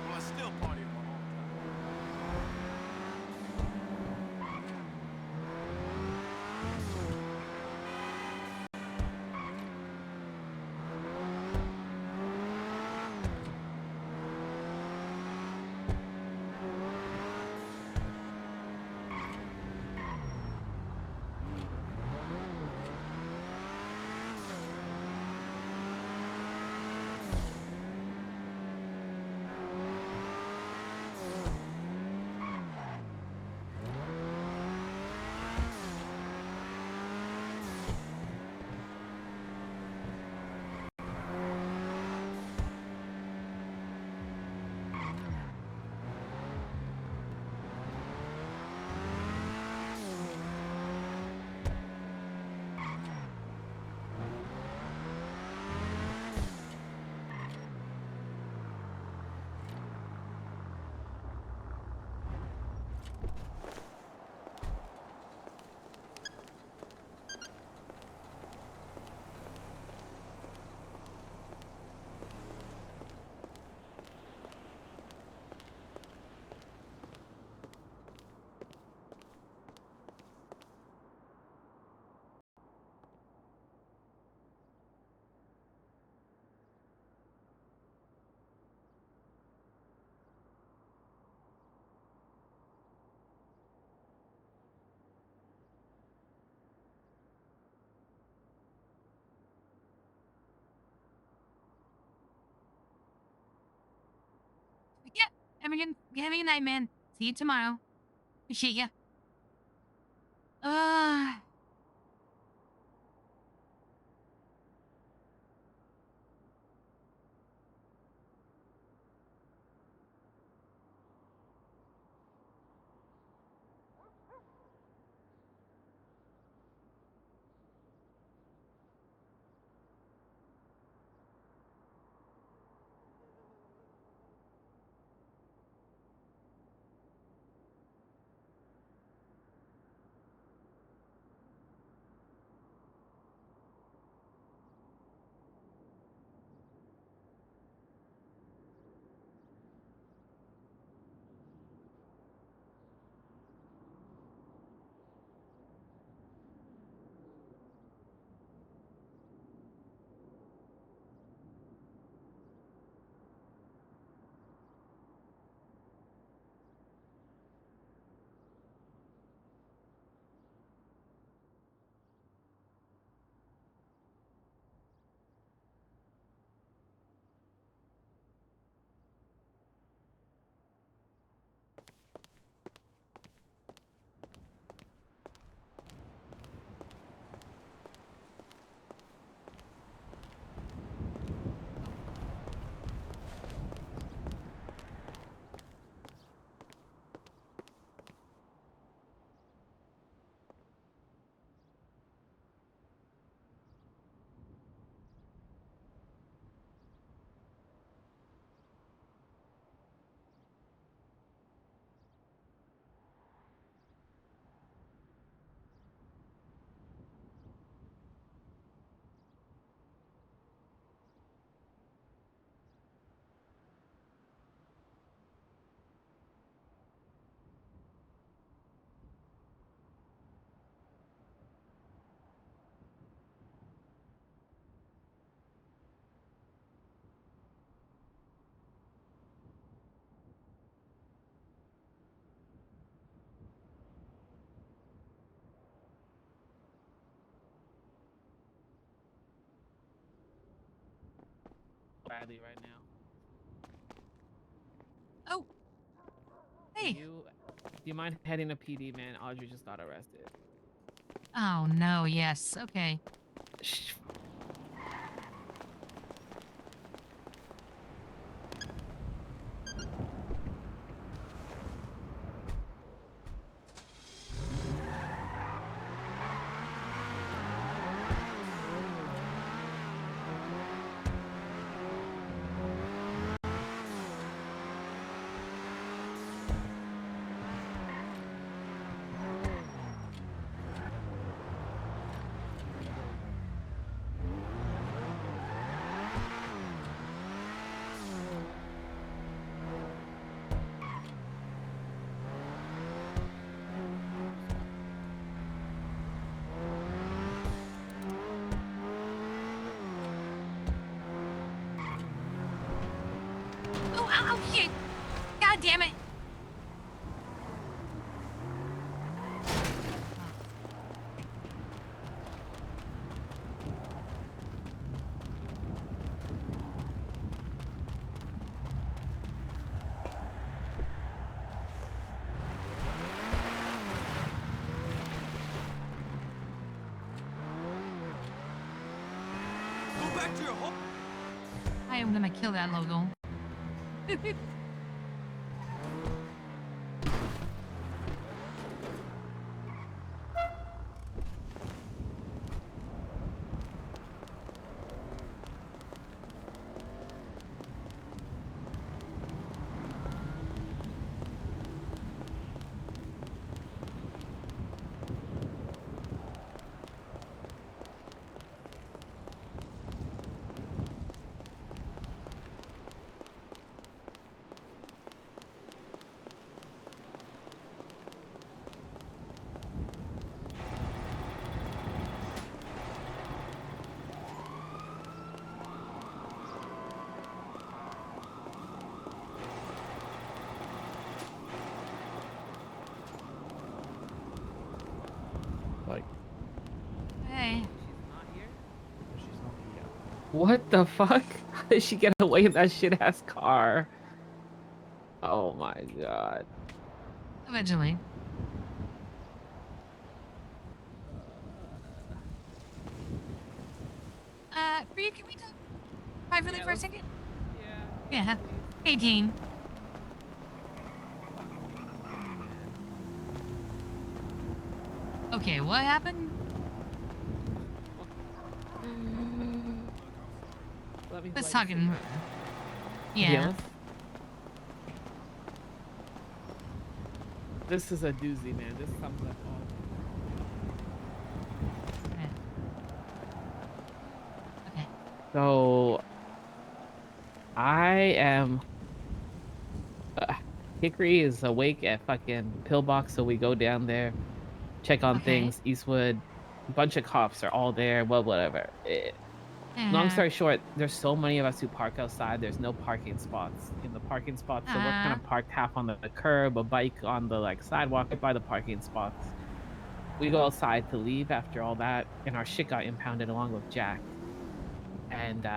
Well, it's still party on my own time. Yeah, have a good night, man. See you tomorrow. Appreciate ya. badly right now. Oh. Hey. Do you mind heading to PD, man? Audrey just got arrested. Oh no. Yes. Okay. Shh. Oh shit! God damn it! Go back to your home. I am gonna kill that logo. Like, Hey. what the fuck? How did she get away in that shit ass car? Oh my god. Eventually. Rhea, can we talk privately for a second? Yeah. 18. Okay, what happened? Let's talk in. Yeah. This is a doozy, man. This sums up all. Okay. So, I am. Hickory is awake at fucking Pillbox, so we go down there, check on things. Eastwood, a bunch of cops are all there. Well, whatever. Long story short, there's so many of us who park outside. There's no parking spots in the parking spots, so we're kind of parked half on the curb, a bike on the like sidewalk by the parking spots. We go outside to leave after all that, and our shit got impounded along with Jack. And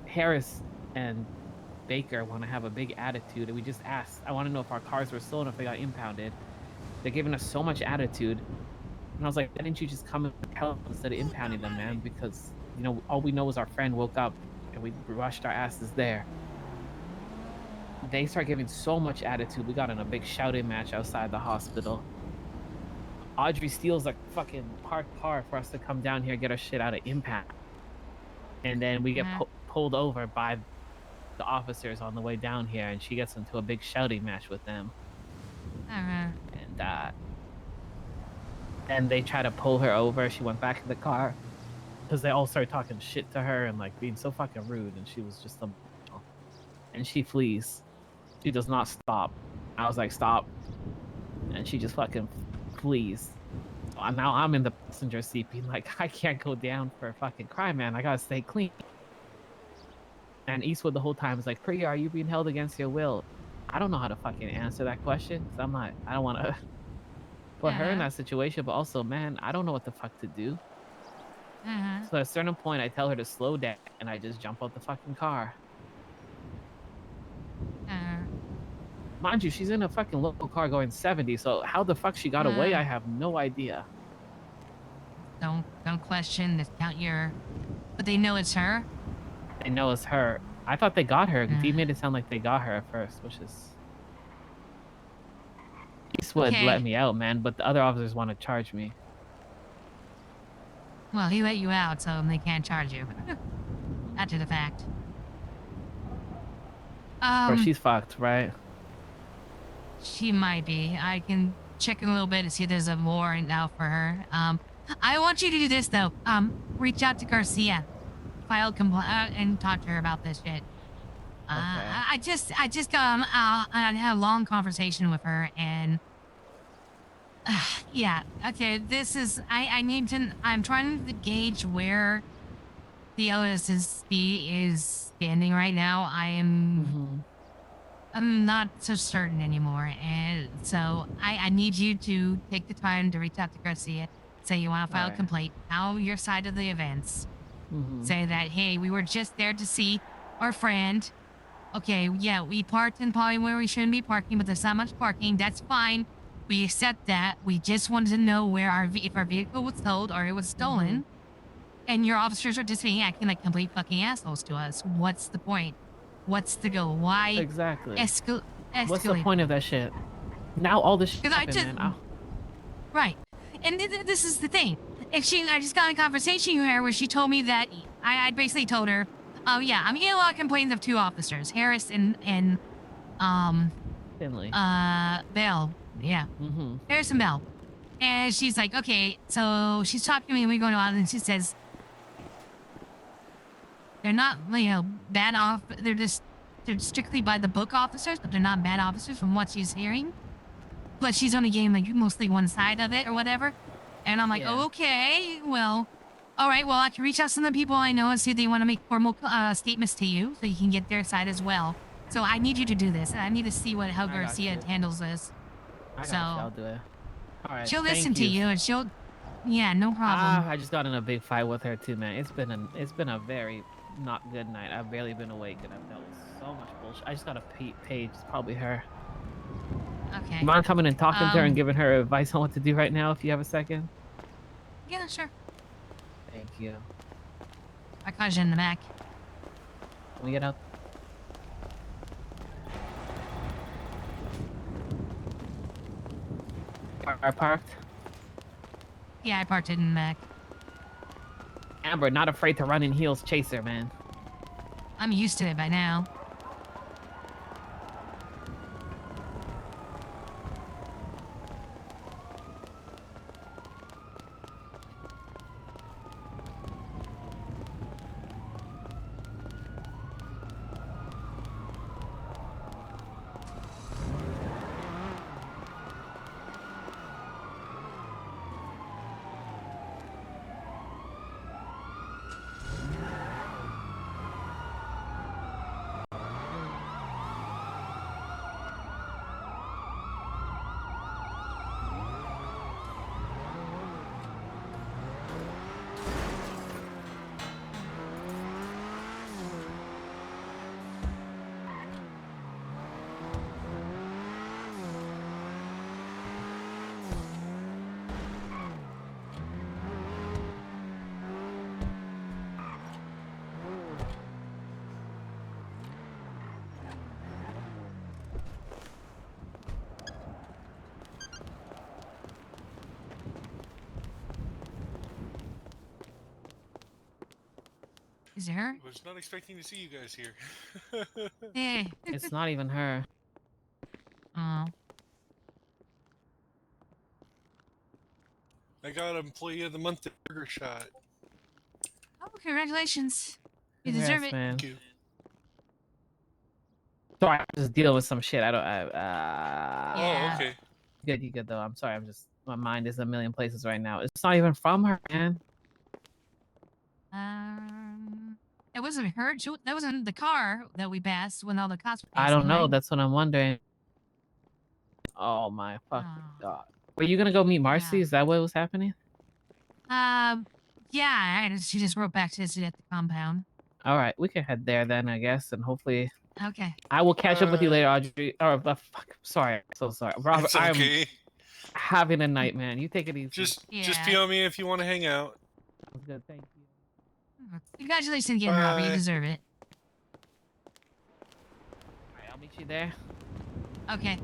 Harris and Baker want to have a big attitude, and we just asked. I want to know if our cars were stolen, if they got impounded. They're giving us so much attitude, and I was like, why didn't you just come and tell us instead of impounding them, man? Because you know, all we know is our friend woke up and we rushed our asses there. They start giving so much attitude. We got in a big shouting match outside the hospital. Audrey steals a fucking parked car for us to come down here and get our shit out of impound. And then we get pulled over by the officers on the way down here, and she gets into a big shouting match with them. And they try to pull her over. She went back in the car because they all started talking shit to her and like being so fucking rude, and she was just and she flees. She does not stop. I was like, stop, and she just fucking flees. Now I'm in the passenger seat being like, I can't go down for a fucking crime, man. I gotta stay clean. And Eastwood the whole time is like, Priya, are you being held against your will? I don't know how to fucking answer that question, because I don't want to put her in that situation, but also, man, I don't know what the fuck to do. So at a certain point, I tell her to slow down, and I just jump out the fucking car. Mind you, she's in a fucking local car going 70. So how the fuck she got away, I have no idea. Don't question this. Count your. But they know it's her. They know it's her. I thought they got her. Dee made it sound like they got her at first, which is. Eastwood Okay. let me out, man, but the other officers want to charge me. Well, he let you out, so they can't charge you. After the fact. Or she's fucked, right? She might be. I can check in a little bit to see if there's a warrant out for her. I want you to do this though. Reach out to Garcia, file complaint, and talk to her about this shit. I just I had a long conversation with her, and yeah, okay. This is I need to. I'm trying to gauge where the LSSB is standing right now. I'm not so certain anymore, and so I need you to take the time to reach out to Garcia, say you want to file a Alright. complaint, tell your side of the events, say that, hey, we were just there to see our friend. Okay, yeah, we parked in probably where we shouldn't be parking, but there's not much parking. That's fine. We accept that. We just wanted to know where if our vehicle was towed or it was stolen, and your officers are just being acting like complete fucking assholes to us. What's the point? What's the goal? Why Exactly. escalate? What's the point of that shit? Now all this shit Because I happened, just man. right, and this is the thing. I just got in a conversation with her where she told me that I basically told her, oh yeah, I'm getting a lot of complaints of two officers, Harris and Finley. Bell, yeah, Harris and Bell, and she's like, okay, so she's talking to me and we're going on, and she says they're not, bad off. They're strictly by the book officers, but they're not bad officers from what she's hearing. But she's only getting like mostly one side of it or whatever. And I'm like, Yeah. oh, okay, well, all right, well, I can reach out to some of the people I know and see if they want to make formal statements to you so you can get their side as well. So I need you to do this. I need to see how got Garcia you. handles this. I got you, I'll do it. All right. She'll thank listen to you and she'll, yeah, no problem. I just got in a big fight with her too, man. It's been a very not good night. I've barely been awake and I've dealt with so much bullshit. I just got a page. It's probably her. Okay. You mind coming and talking to her and giving her advice on what to do right now if you have a second? Yeah, sure. Thank you. I caught you in the back. Can we get out? Car parked? Yeah, I parked it in the back. Amber, not afraid to run in heels chaser, man. I'm used to it by now. Is it her? I was not expecting to see you guys here. Hey. It's not even her. Oh. I got Employee of the Month at Burger Shot. Oh, congratulations. You Congrats, deserve it. man. Thank you. Sorry, I'm just dealing with some shit. I don't. Oh, okay. You good though. I'm sorry. My mind is a million places right now. It's not even from her, man. It wasn't her. That wasn't the car that we passed when all the cops were passing. I don't know. Right? That's what I'm wondering. Oh my fucking god. Were you gonna go meet Marcy? Is that what was happening? Yeah. She just wrote back to us at the compound. All right, we can head there then, I guess, and hopefully Okay. I will catch up with you later, Audrey. Or fuck, sorry, so sorry, Robert. It's okay. I'm having a night, man. You take it easy. Just PO me if you want to hang out. Sounds good. Thank you. Congratulations again, Robert. You Bye. deserve it. All right, I'll meet you there. Okay.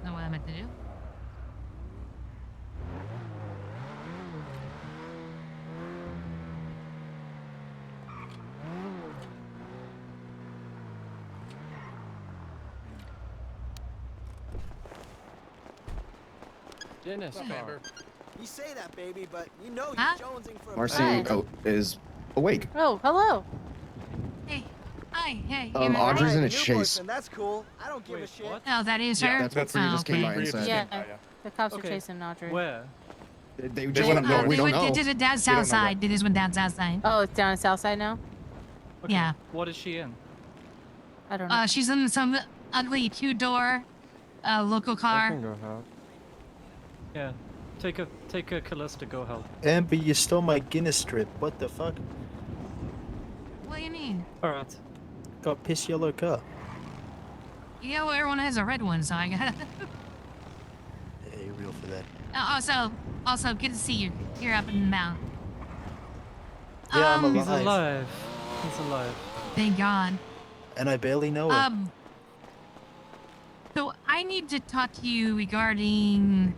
Know what I meant to do? Dennis, Amber. You say that, baby, but you know Huh? you're jonesing for a Marcy is awake. Oh, hello. Hey. Hi. Hey. Audrey's in a New chase. boyfriend, that's cool. I don't give a shit. Oh, that is her? Yeah, that's what you just came by and said. Yeah, the cops are chasing Audrey. Where? They They just went up north. we don't They know. did it down south side. They just went down south side. Oh, it's down south side now? Yeah. What is she in? I don't know. She's in some ugly two-door local car. Yeah. Take a Callista, go help. Amber, you stole my Guinness strip. What the fuck? What do you mean? Alright. Got piss yellow car. Yeah, well, everyone has a red one, so I got. Yeah, you're real for that. Also, good to see you. You're up and about. Yeah, I'm He's alive. alive. He's alive. Thank God. And I barely know her. So I need to talk to you regarding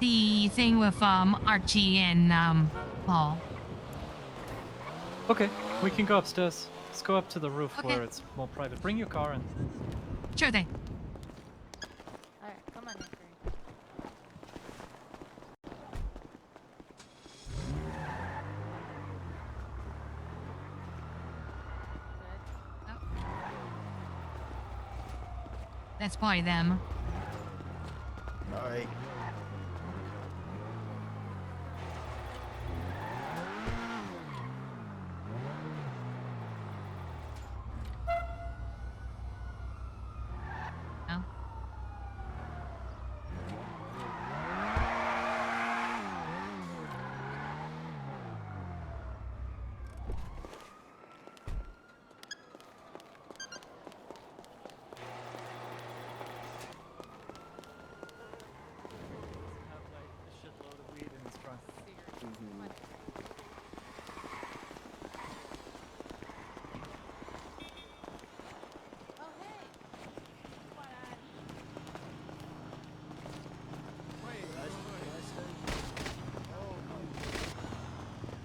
the thing with Archie and Paul. Okay, we can go upstairs. Let's go up to the roof where it's more private. Bring your car in. Sure thing. Alright, come on, Andrew. That's probably them. Alright. No.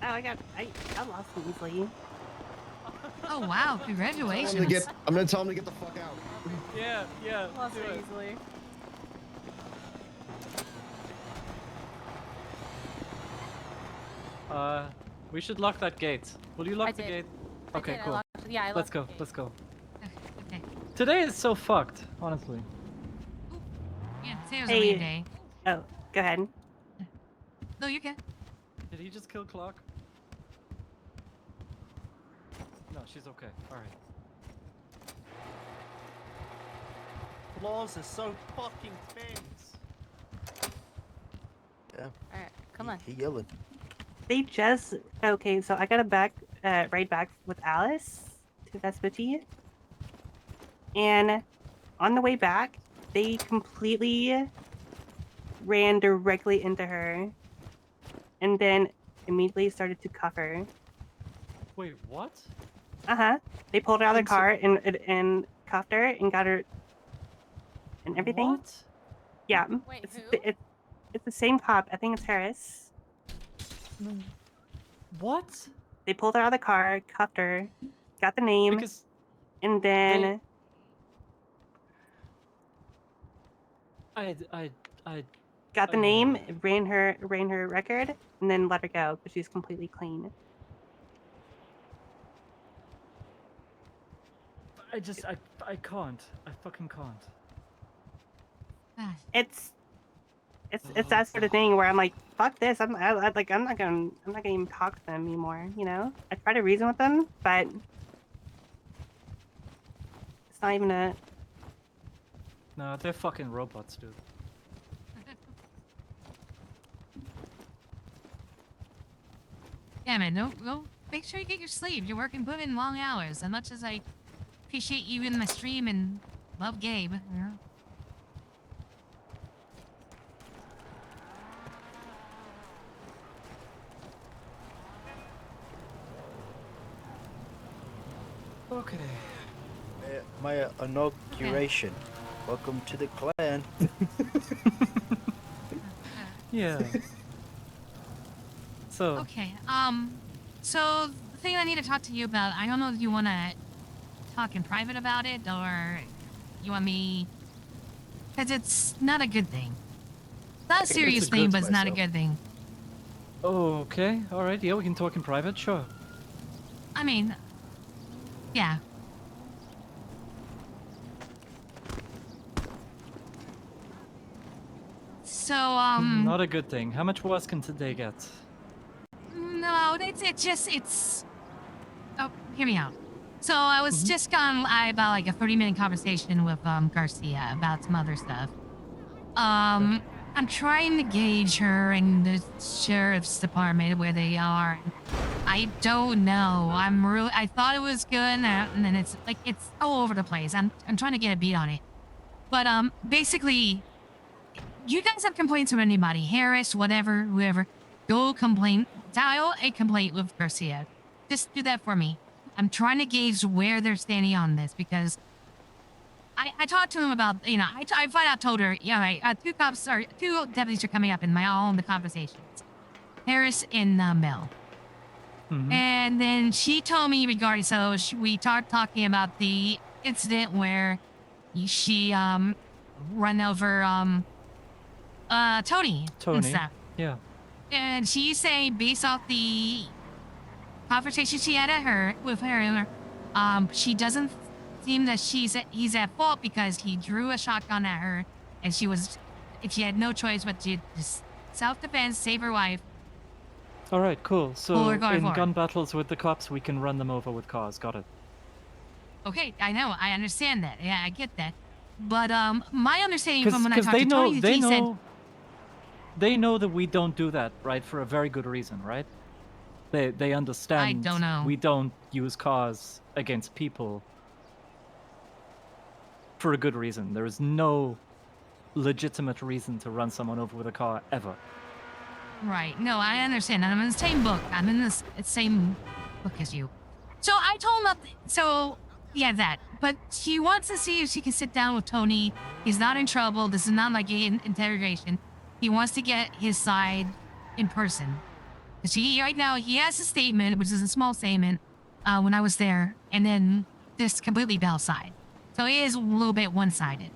Oh, I lost easily. Oh wow! Congratulations. I'm gonna tell him to get the fuck out. Yeah. Lost do her it. easily. We should lock that gate. Will you lock the did. gate? I Okay, did, I cool. locked- yeah, I Let's locked go. the gate. Let's go. Okay. Today is so fucked, honestly. Yeah, today was a weird day. Oh, go ahead. No, you can. Did he just kill Clock? No, she's okay. All right. Flaws are so fucking tense. Yeah. Alright, come on. He yelling. They just okay. So I got a ride back with Alice to Vespucci, and on the way back, they completely ran directly into her, and then immediately started to cuff her. Wait, what? They pulled her out of the car and cuffed her and got her and everything. What? Yeah. Wait, It's the same cop. I think it's Harris. What? They pulled her out of the car, cuffed her, got the name, and then got the name, ran her record, and then let her go because she's completely clean. I can't. I fucking can't. It's that sort of thing where I'm like, fuck this. I'm not gonna even talk to them anymore. You know, I try to reason with them, but it's not even a. No, they're fucking robots, dude. Yeah, man, no, make sure you get your sleep. You're working, put in long hours. As much as I appreciate you in my stream and love Gabe, you know? Okay. My inauguration. Welcome to the clan. Yeah. So. Okay. So the thing I need to talk to you about, I don't know if you want to talk in private about it or you want me, because it's not a good thing. It's not a serious thing, but it's not a good thing. Oh, okay. All right. Yeah, we can talk in private. Sure. I mean, yeah. So, Not a good thing. How much worse can today get? No, it's. Oh, hear me out. So I was just on about like a 30-minute conversation with Garcia about some other stuff. I'm trying to gauge her and the sheriff's department where they are. I don't know. I thought it was good, and then it's like it's all over the place. I'm trying to get a beat on it, but basically, you guys have complaints from anybody, Harris, whatever, whoever. Go dial a complaint with Garcia. Just do that for me. I'm trying to gauge where they're standing on this because I talked to him about, you know, I flat out told her, yeah, two deputies are coming up in all the conversations. Harris and Mel. And then she told me regarding, we started talking about the incident where she run over Tony and stuff. Yeah. And she's saying, based off the conversation she had with her, she doesn't seem that he's at fault because he drew a shotgun at her, and she had no choice but to just self-defense, save her life. All right, cool. So in forward. gun battles with the cops, we can run them over with cars. Got it. Okay, I know, I understand that. Yeah, I get that. But my understanding from when I talked they to know, Tony, they said. They know that we don't do that, right? For a very good reason, right? They understand. I don't know. We don't use cars against people for a good reason. There is no legitimate reason to run someone over with a car ever. Right. No, I understand. I'm in the same book. I'm in the same book as you. So I told him yeah, that. But she wants to see if she can sit down with Tony. He's not in trouble. This is not like an interrogation. He wants to get his side in person. Because right now, he has a statement, which is a small statement, when I was there, and then this completely Bell's side. So it is a little bit one-sided.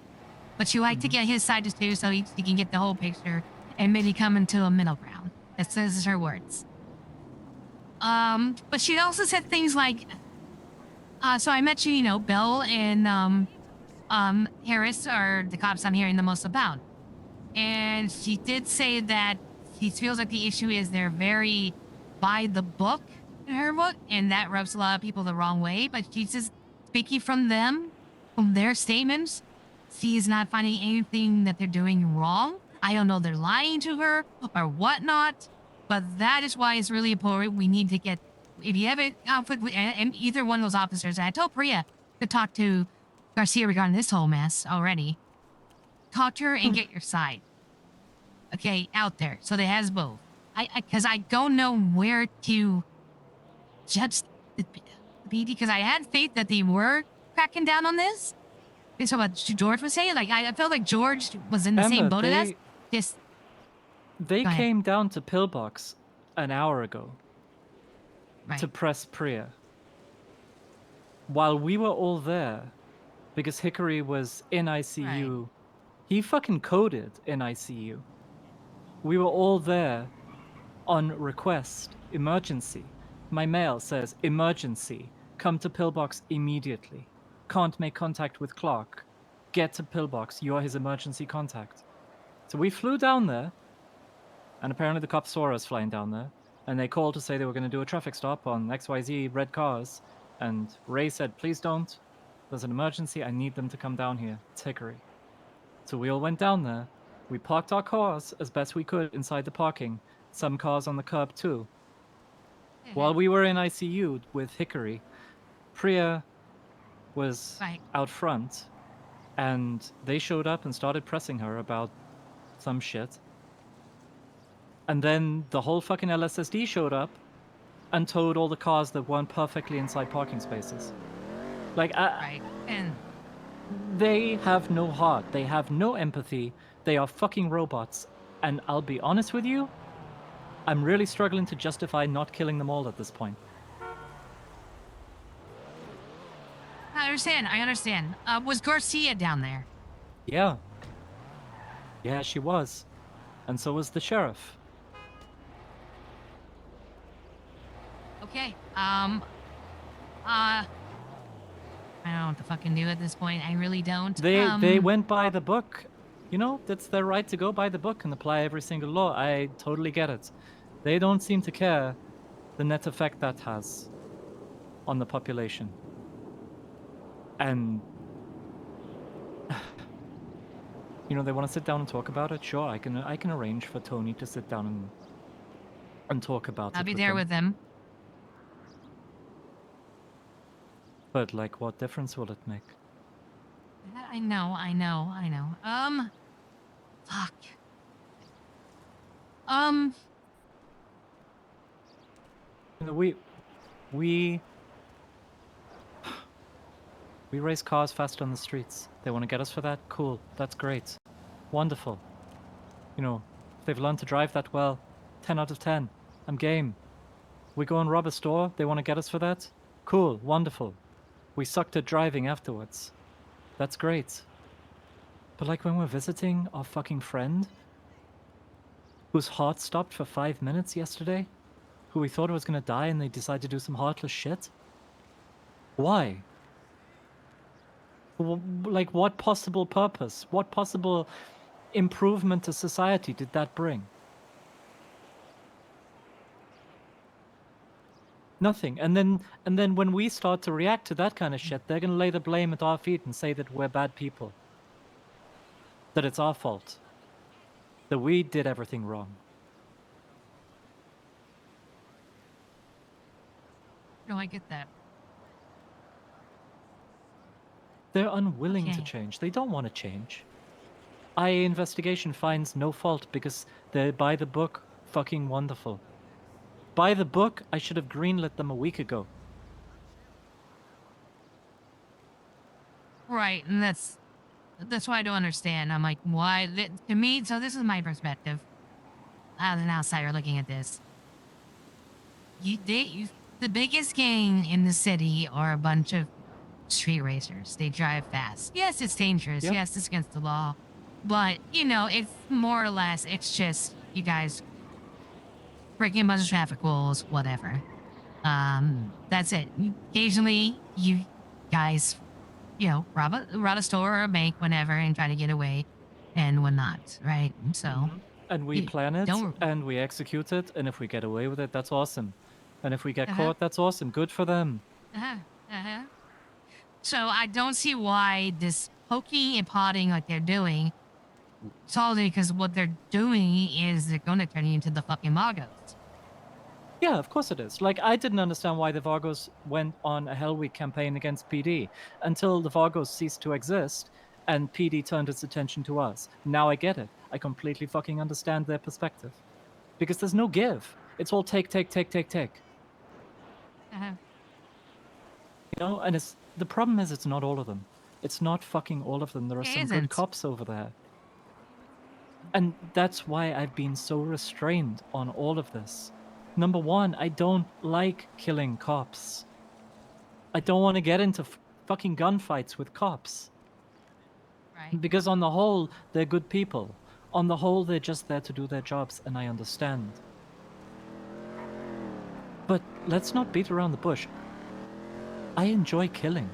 But she like to get his side too, so he can get the whole picture and maybe come into a middle ground. This is her words. But she also said things like, so I mentioned, you know, Bill and Harris are the cops I'm hearing the most about. And she did say that she feels like the issue is they're very by the book in her book, and that rubs a lot of people the wrong way. But she's just speaking from them, from their statements. She is not finding anything that they're doing wrong. I don't know if they're lying to her or whatnot, but that is why it's really important. We need to get, if you have a conflict with and either one of those officers, and I told Priya to talk to Garcia regarding this whole mess already. Talk to her and get your side. Okay, out there. So they has both. Because I don't know where to judge the PD, because I had faith that they were cracking down on this. Based on what George was saying, like I felt like George was in the same Amber, boat as us. Just They Go ahead. came down to Pillbox an hour ago to Right. press Priya. While we were all there, because Hickory was in ICU, he fucking coded in ICU. We were all there on request, emergency. My mail says, emergency, come to Pillbox immediately. Can't make contact with Clark. Get to Pillbox, you're his emergency contact. So we flew down there, and apparently the cops saw us flying down there, and they called to say they were going to do a traffic stop on XYZ red cars, and Ray said, please don't. There's an emergency, I need them to come down here. It's Hickory. So we all went down there. We parked our cars as best we could inside the parking. Some cars on the curb too. While we were in ICU with Hickory, Priya was out front, and they showed up and started pressing her about some shit. And then the whole fucking LSSD showed up and towed all the cars that weren't perfectly inside parking spaces. Like, and they have no heart. They have no empathy. They are fucking robots. And I'll be honest with you, I'm really struggling to justify not killing them all at this point. I understand. Was Garcia down there? Yeah. Yeah, she was. And so was the sheriff. Okay. I don't know what to fucking do at this point. I really don't. They went by the book. You know, that's their right to go by the book and apply every single law. I totally get it. They don't seem to care the net effect that has on the population. And you know, they want to sit down and talk about it. Sure, I can arrange for Tony to sit down and talk about it. I'll be there with them. But like, what difference will it make? I know. Fuck. You know, we race cars fast on the streets. They want to get us for that? Cool. That's great. Wonderful. You know, if they've learned to drive that well, 10 out of 10. I'm game. We go and rob a store. They want to get us for that? Cool. Wonderful. We sucked at driving afterwards. That's great. But like when we're visiting our fucking friend, whose heart stopped for 5 minutes yesterday, who we thought was going to die and they decided to do some heartless shit? Why? Like, what possible purpose, what possible improvement to society did that bring? Nothing. And then when we start to react to that kind of shit, they're going to lay the blame at our feet and say that we're bad people. That it's our fault. That we did everything wrong. No, I get that. They're unwilling to change. They don't want to change. IA investigation finds no fault because they're by the book fucking wonderful. By the book, I should have greenlit them a week ago. Right, and that's why I don't understand. I'm like, why? To me, so this is my perspective as an outsider looking at this. The biggest gang in the city are a bunch of street racers. They drive fast. Yes, it's dangerous. Yep. Yes, it's against the law. But, you know, it's more or less, it's just you guys breaking a bunch of traffic rules, whatever. That's it. Occasionally, you guys, rob a store or a bank whenever and try to get away and whatnot, right? So, And we you plan it, don't. and we execute it, and if we get away with it, that's awesome. And if we get Uh-huh. caught, that's awesome. Good for them. Uh-huh. So I don't see why this poking and potting like they're doing, solely because what they're doing is they're going to turn you into the fucking Margos. Yeah, of course it is. Like, I didn't understand why the Vargos went on a Hell Week campaign against PD until the Vargos ceased to exist and PD turned its attention to us. Now I get it. I completely fucking understand their perspective. Because there's no give. It's all take. Uh-huh. You know, and the problem is it's not all of them. It's not fucking all of them. There are It some isn't. good cops over there. And that's why I've been so restrained on all of this. Number one, I don't like killing cops. I don't want to get into fucking gunfights with cops. Right. Because on the whole, they're good people. On the whole, they're just there to do their jobs, and I understand. But let's not beat around the bush. I enjoy killing.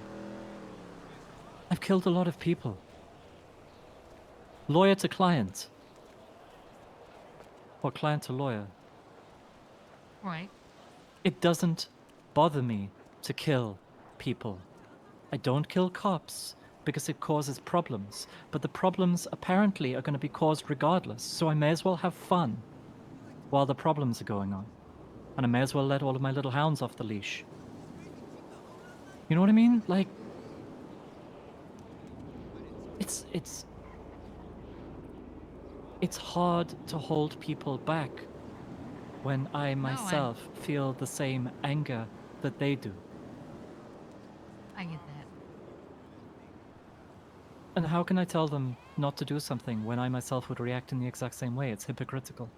I've killed a lot of people. Lawyer to client. Or client to lawyer. Right. It doesn't bother me to kill people. I don't kill cops because it causes problems, but the problems apparently are going to be caused regardless, so I may as well have fun while the problems are going on. And I may as well let all of my little hounds off the leash. You know what I mean? Like, it's hard to hold people back when I myself feel the same anger that they do. I get that. And how can I tell them not to do something when I myself would react in the exact same way? It's hypocritical.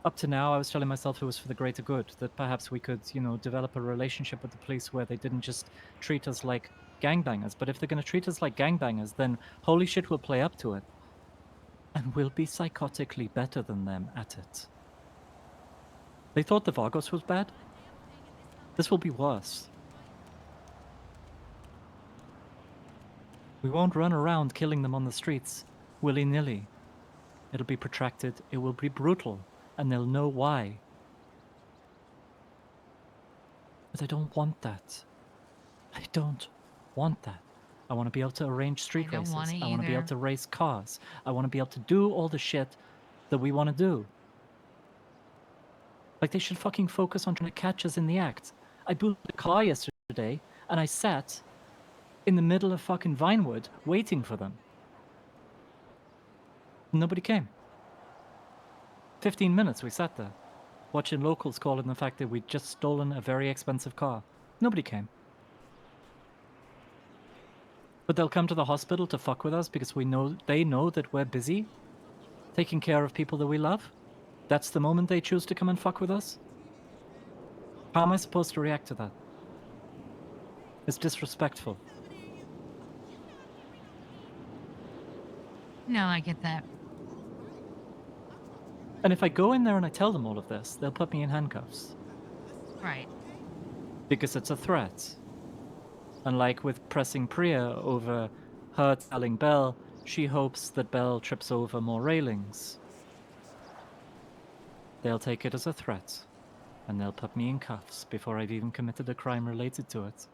Up to now, I was telling myself it was for the greater good, that perhaps we could, develop a relationship with the police where they didn't just treat us like gangbangers. But if they're going to treat us like gangbangers, then holy shit, we'll play up to it. And we'll be psychotically better than them at it. They thought the Vargos was bad. This will be worse. We won't run around killing them on the streets, willy-nilly. It'll be protracted, it will be brutal, and they'll know why. But I don't want that. I don't want that. I want to be able to arrange street races. I want to be able to race cars. I want to be able to do all the shit that we want to do. Like, they should fucking focus on trying to catch us in the act. I booted a car yesterday, and I sat in the middle of fucking Vinewood waiting for them. Nobody came. 15 minutes we sat there, watching locals calling the fact that we'd just stolen a very expensive car. Nobody came. But they'll come to the hospital to fuck with us because they know that we're busy taking care of people that we love. That's the moment they choose to come and fuck with us. How am I supposed to react to that? It's disrespectful. No, I get that. And if I go in there and I tell them all of this, they'll put me in handcuffs. Right. Because it's a threat. And like with pressing Priya over her telling Belle, she hopes that Belle trips over more railings. They'll take it as a threat, and they'll put me in cuffs before I've even committed a crime related to it.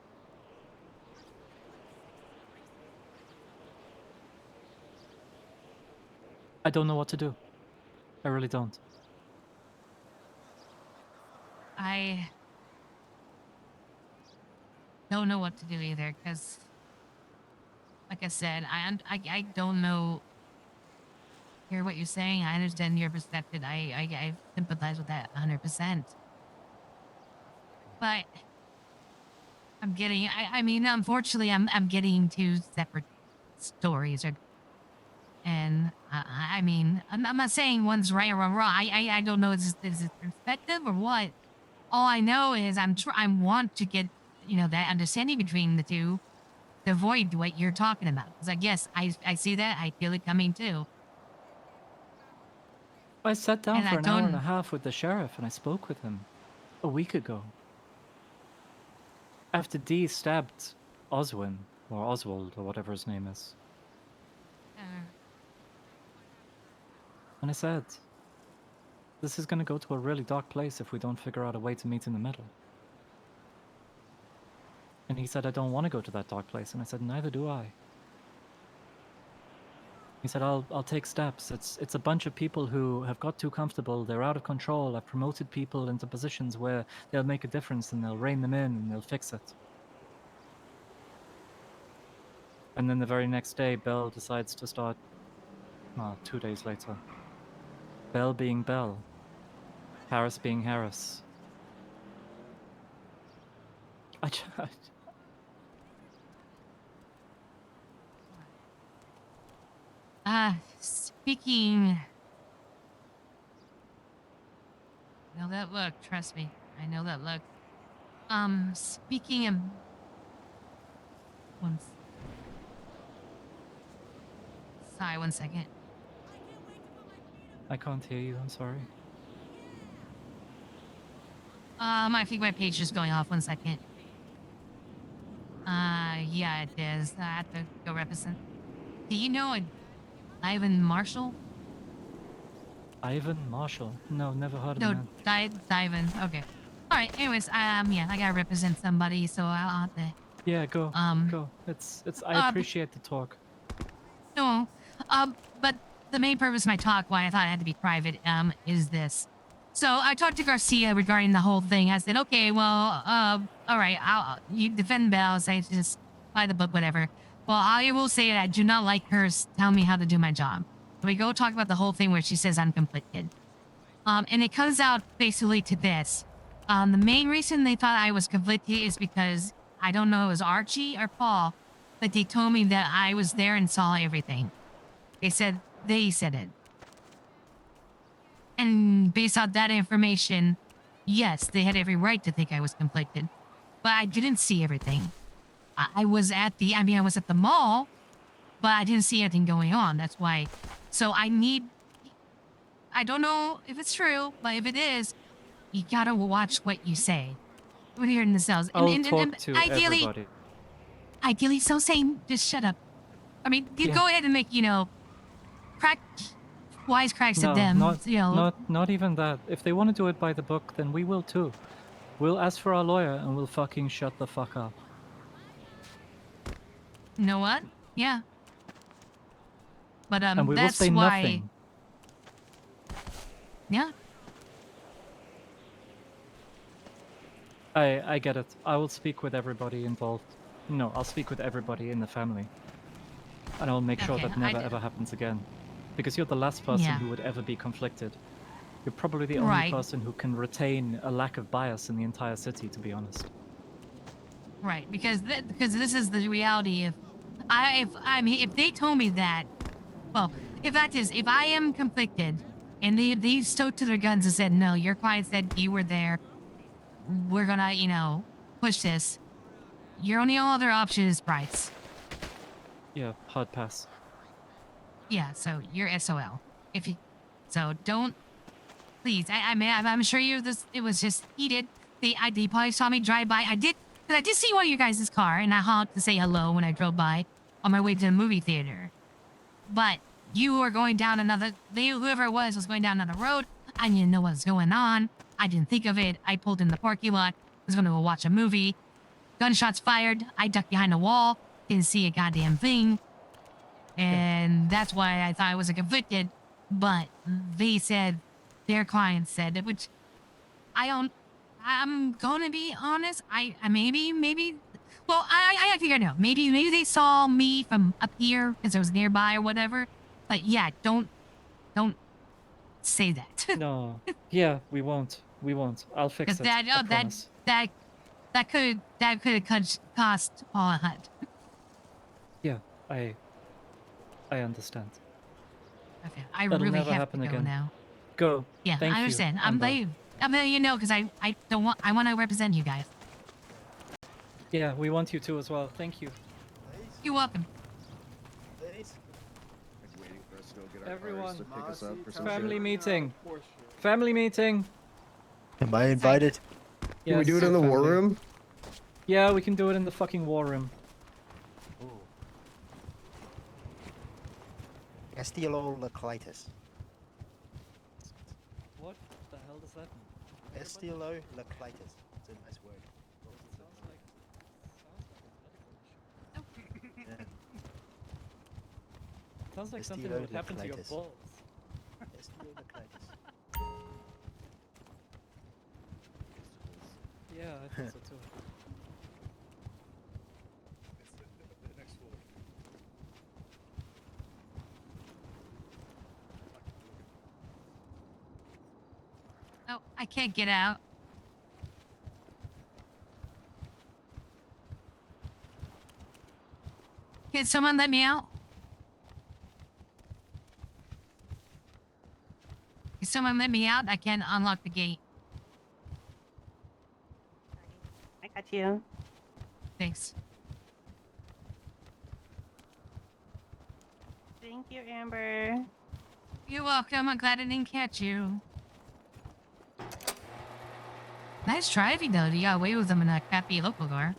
I don't know what to do. I really don't. I don't know what to do either, because, like I said, I don't know. Hear what you're saying. I understand your perspective. I sympathize with that 100%. But I'm getting. I mean, unfortunately, I'm getting two separate stories, and I mean, I'm not saying one's right or wrong. I don't know. Is it perspective or what? All I know is I want to get that understanding between the two to avoid what you're talking about. Because I guess I see that, I feel it coming too. I sat down And for I an hour and a don't- half with the sheriff and I spoke with him a week ago. After Dee stabbed Oswin, or Oswald, or whatever his name is. And I said, this is gonna go to a really dark place if we don't figure out a way to meet in the middle. And he said, I don't want to go to that dark place. And I said, neither do I. He said, I'll take steps. It's a bunch of people who have got too comfortable. They're out of control. I've promoted people into positions where they'll make a difference and they'll rein them in and they'll fix it. And then the very next day, Belle decides to start, 2 days later. Belle being Belle. Harris being Harris. Speaking. I know that look. Trust me. I know that look. Speaking of. Sorry, 1 second. I can't hear you, I'm sorry. I think my page is going off. 1 second. Yeah, it is. I have to go represent. Do you know Ivan Marshall? Ivan Marshall? No, never heard of No, him. Ivan. Okay. All right. Anyways, yeah, I gotta represent somebody, so I'll have to. Yeah, go. Go. I appreciate the talk. No, but the main purpose of my talk, why I thought it had to be private, is this. So I talked to Garcia regarding the whole thing. I said, okay, well, all right, you defend Belle, say just by the book, whatever. Well, I will say that I do not like her telling me how to do my job. We go talk about the whole thing where she says I'm conflicted. And it comes out basically to this. The main reason they thought I was conflicted is because, I don't know, it was Archie or Paul, but they told me that I was there and saw everything. They said it. And based on that information, yes, they had every right to think I was conflicted. But I didn't see everything. I was at the mall, but I didn't see anything going on. That's why. So I don't know if it's true, but if it is, you gotta watch what you say. When you're in the cells. I'll talk to everybody. Ideally, so saying, just shut up. I mean, you go ahead and make, wisecracks at them. Not even that. If they want to do it by the book, then we will too. We'll ask for our lawyer and we'll fucking shut the fuck up. You know what? Yeah. But and we that's will say why. Nothing. Yeah. I get it. I will speak with everybody involved. No, I'll speak with everybody in the family. And I'll make sure that never ever happens again. Because you're the last person who would ever be conflicted. You're probably the only person who can retain a lack of bias in the entire city, to be honest. Right, because this is the reality. If they told me that, well, if I am conflicted, and they stuck to their guns and said, no, your client said you were there, we're gonna, push this. Your only other option is price. Yeah, hard pass. Yeah, so you're SOL. So don't, please. I'm sure it was just heated. They probably saw me drive by. I did see one of you guys' car, and I honked to say hello when I drove by on my way to the movie theater. But you were going down whoever it was going down another road. I didn't know what was going on. I didn't think of it. I pulled in the parking lot. Was going to go watch a movie. Gunshots fired. I ducked behind a wall. Didn't see a goddamn thing. And that's why I thought I was conflicted. But they said, their client said, which I'm going to be honest. I maybe, well, I think I know. Maybe they saw me from up here because I was nearby or whatever. But yeah, don't say that. No. Yeah, we won't. I'll fix it. That could have cost Paul a head. Yeah, I understand. Okay, I That'll really never have happen to go again. now. Go. Yeah, Thank I understand. You, I'm letting you know because I want to represent you guys. Yeah, we want you to as well. Thank you. You're welcome. Waiting for us to go get Everyone, to pick us up or some family shit. meeting. Family meeting. Am I invited? Can we do it in the war room? Yeah, we can do it in the fucking war room. Estioloclitis. What the hell does that mean? Estioloclitis. It's a nice word. Sounds like something that would happen to your Estioloclitis. balls. Estioloclitis. Yeah, I think so too. Oh, I can't get out. Can someone let me out? Can someone let me out? I can't unlock the gate. I got you. Thanks. Thank you, Amber. You're welcome. I'm glad I didn't catch you. Nice driving, though. You got away with them in a crappy local car.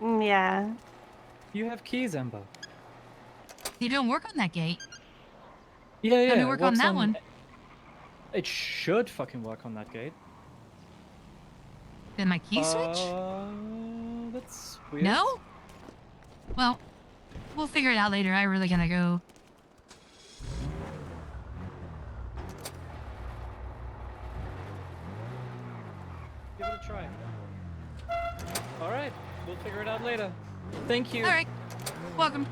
Yeah. You have keys, Amber. They don't work on that gate. Yeah, yeah. Only it work on works that one. It should fucking work on that gate. Then my key switch? That's weird. No? Well, we'll figure it out later. I really gotta go. Give it a try. Alright, we'll figure it out later. Thank you. Alright. Welcome.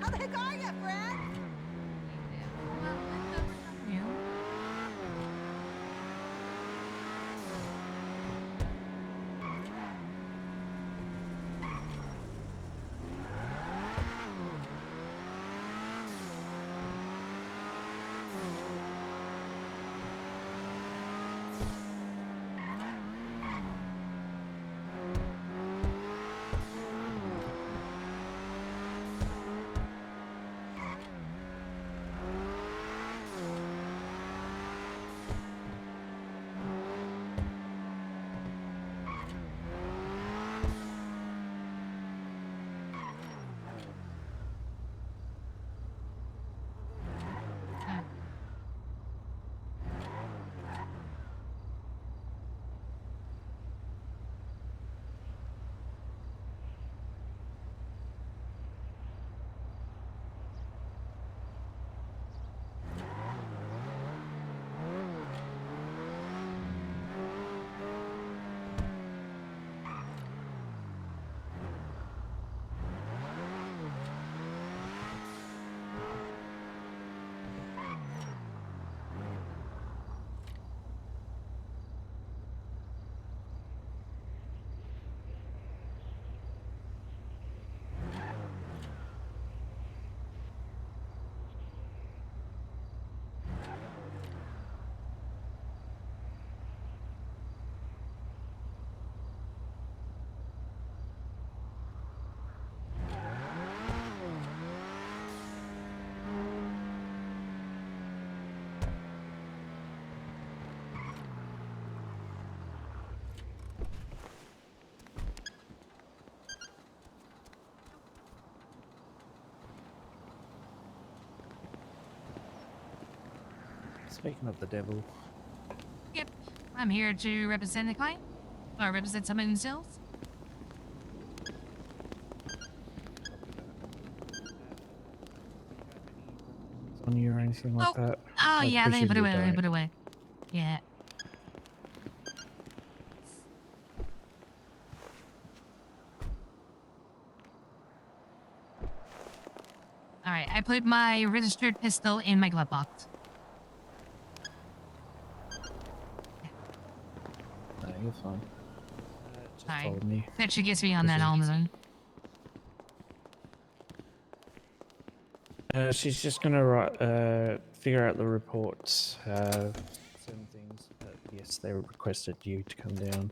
How the heck are you, friend? Speaking of the devil. Yep. I'm here to represent the client. Or represent someone themselves. On you or anything like that. Oh, I yeah, they appreciate put your away, they donate. put away. Yeah. Alright, I put my registered pistol in my glove box. No, you're fine. Just Sorry. told me. That should get me on that Proceed. Amazon. She's just gonna figure out the reports, certain things. But yes, they requested you to come down.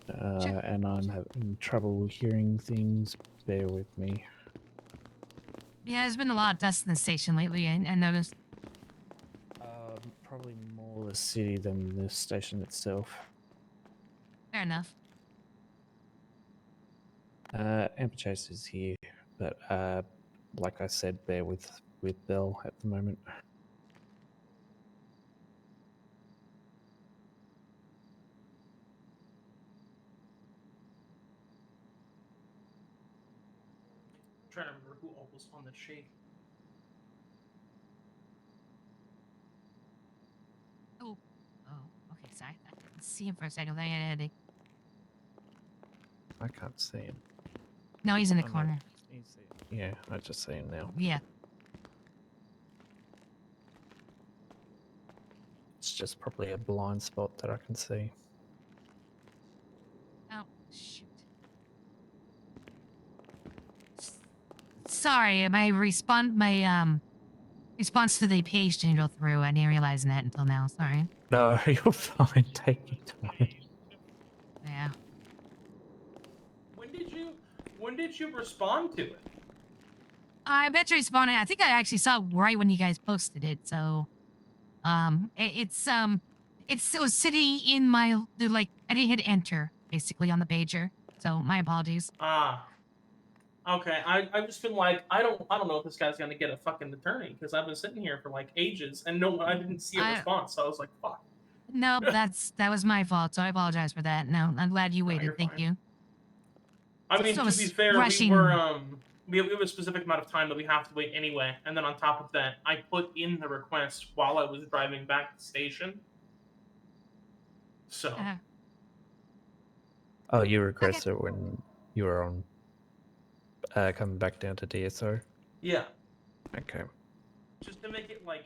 And I'm having trouble hearing things. Bear with me. Yeah, there's been a lot of dust in the station lately. I noticed. Probably more the city than the station itself. Fair enough. Amber Chase is here, but like I said, bear with Bell at the moment. Trying to remember who all was on the shake. Oh, okay. Sorry, I didn't see him for a second. I had a headache. I can't see him. No, he's in the Oh, no, corner. yeah, I just see him now. Yeah. It's just probably a blind spot that I can see. Oh, shoot. Sorry, my response to the page didn't go through. I didn't realize that until now. Sorry. No, you're fine. Take your time. Yeah. When did you respond to it? I bet you responded. I think I actually saw it right when you guys posted it. So, it was sitting in my like I didn't hit enter basically on the pager. So my apologies. Ah. Okay, I've just been like, I don't know if this guy's gonna get a fucking attorney because I've been sitting here for like ages and I didn't see a response, so I was like, fuck. No, that was my fault. So I apologize for that. No, I'm glad you waited. you're Thank fine. you. I mean, So to be fair, rushing. we have a specific amount of time that we have to wait anyway, and then on top of that, I put in the request while I was driving back to the station. So. Oh, you requested it when you were on coming back down to DSO? Yeah. Okay. Just to make it like,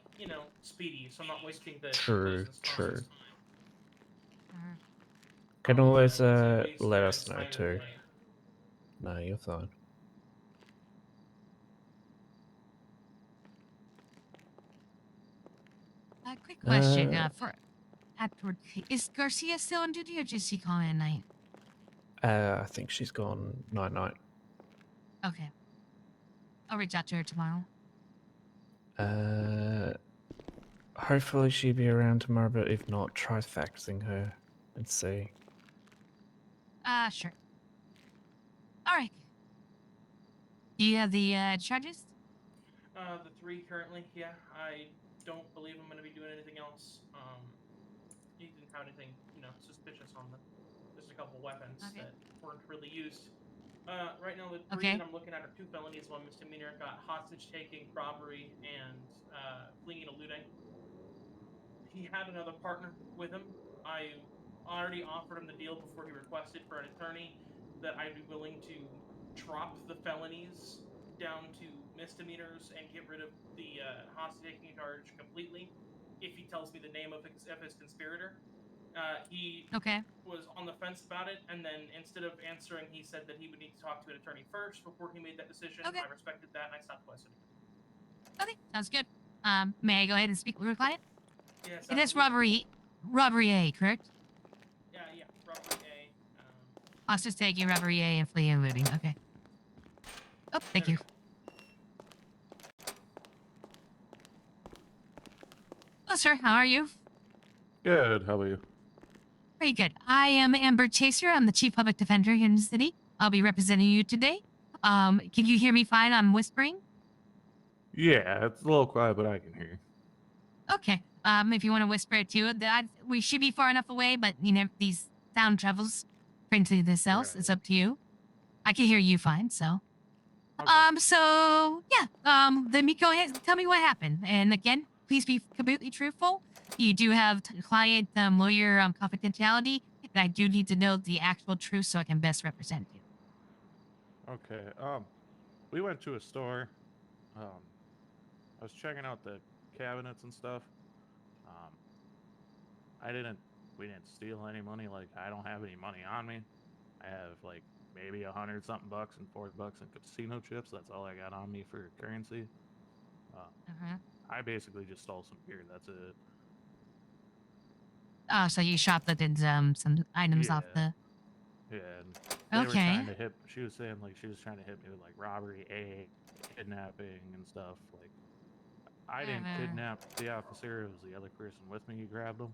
speedy, so I'm not wasting the True. time. Can always let us know too. No, you're fine. Quick question. Afterward, is Garcia still on duty or just he calling at night? I think she's gone night. Okay. I'll reach out to her tomorrow. Hopefully she'll be around tomorrow, but if not, try faxing her and see. Sure. All right. Do you have the charges? The 3 currently, yeah. I don't believe I'm going to be doing anything else. He didn't have anything, suspicious on them. Just a couple weapons that weren't really used. Right now, the 3 that I'm looking at are 2 felonies, 1 misdemeanor. Got hostage taking, robbery, and fleeing and eluding. He had another partner with him. I already offered him the deal before he requested for an attorney that I'd be willing to drop the felonies down to misdemeanors and get rid of the hostage-taking charge completely if he tells me the name of his conspirator. He was on the fence about it, and then instead of answering, he said that he would need to talk to an attorney first before he made that decision. I respected that, and I stopped questioning him. Okay, sounds good. May I go ahead and speak with your client? Yes, it is robbery A, correct? Yeah, robbery A. Hostage taking, robbery A, and fleeing and looting. Okay. Oh, thank you. Hello, sir. How are you? Good. How are you? Very good. I am Amber Chaser. I'm the chief public defender here in the city. I'll be representing you today. Can you hear me fine? I'm whispering. Yeah, it's a little quiet, but I can hear you. Okay. If you want to whisper it too, we should be far enough away, but these sound travels into the cells. Right. It's up to you. I can hear you fine, so. Okay. So yeah. Let me go ahead. Tell me what happened. And again, please be completely truthful. You do have client lawyer confidentiality, and I do need to know the actual truth so I can best represent you. Okay. We went to a store. I was checking out the cabinets and stuff. We didn't steal any money. Like, I don't have any money on me. I have like maybe 100-something bucks and $40 in casino chips. That's all I got on me for currency. I basically just stole some beer. That's it. Oh, so you shoplifted some items off the. Yeah, and they were Okay. trying to hit. She was saying like she was trying to hit me with like robbery, kidnapping, and stuff. Like I didn't kidnap the officer. It was the other person with me who grabbed him.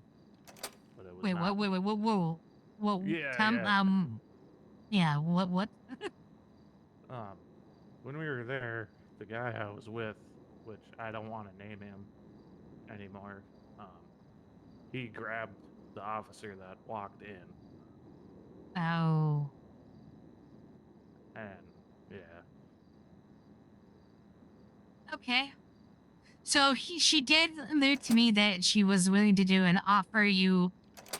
But it was Wait, not. whoa. Yeah, Yeah, what? When we were there, the guy I was with, which I don't want to name him anymore, he grabbed the officer that walked in. Oh. And yeah. Okay. So she did allude to me that she was willing to do and offer you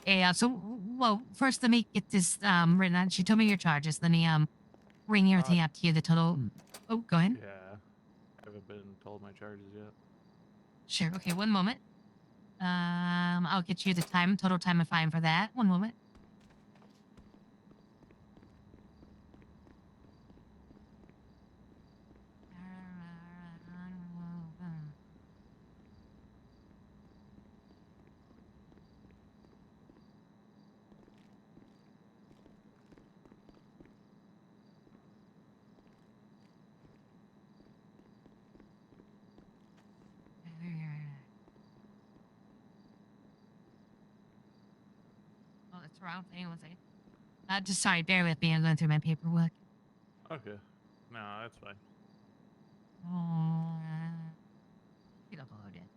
a. Well, first let me get this written out. She told me your charges. Let me bring everything up to you. The total. Oh, go ahead. Yeah. I haven't been told my charges yet. Sure. Okay. One moment. I'll get you the total time and fine for that. One moment. Oh, that's the wrong thing. One second. Just sorry. Bear with me. I'm going through my paperwork. Okay. No, that's fine. Get uploaded.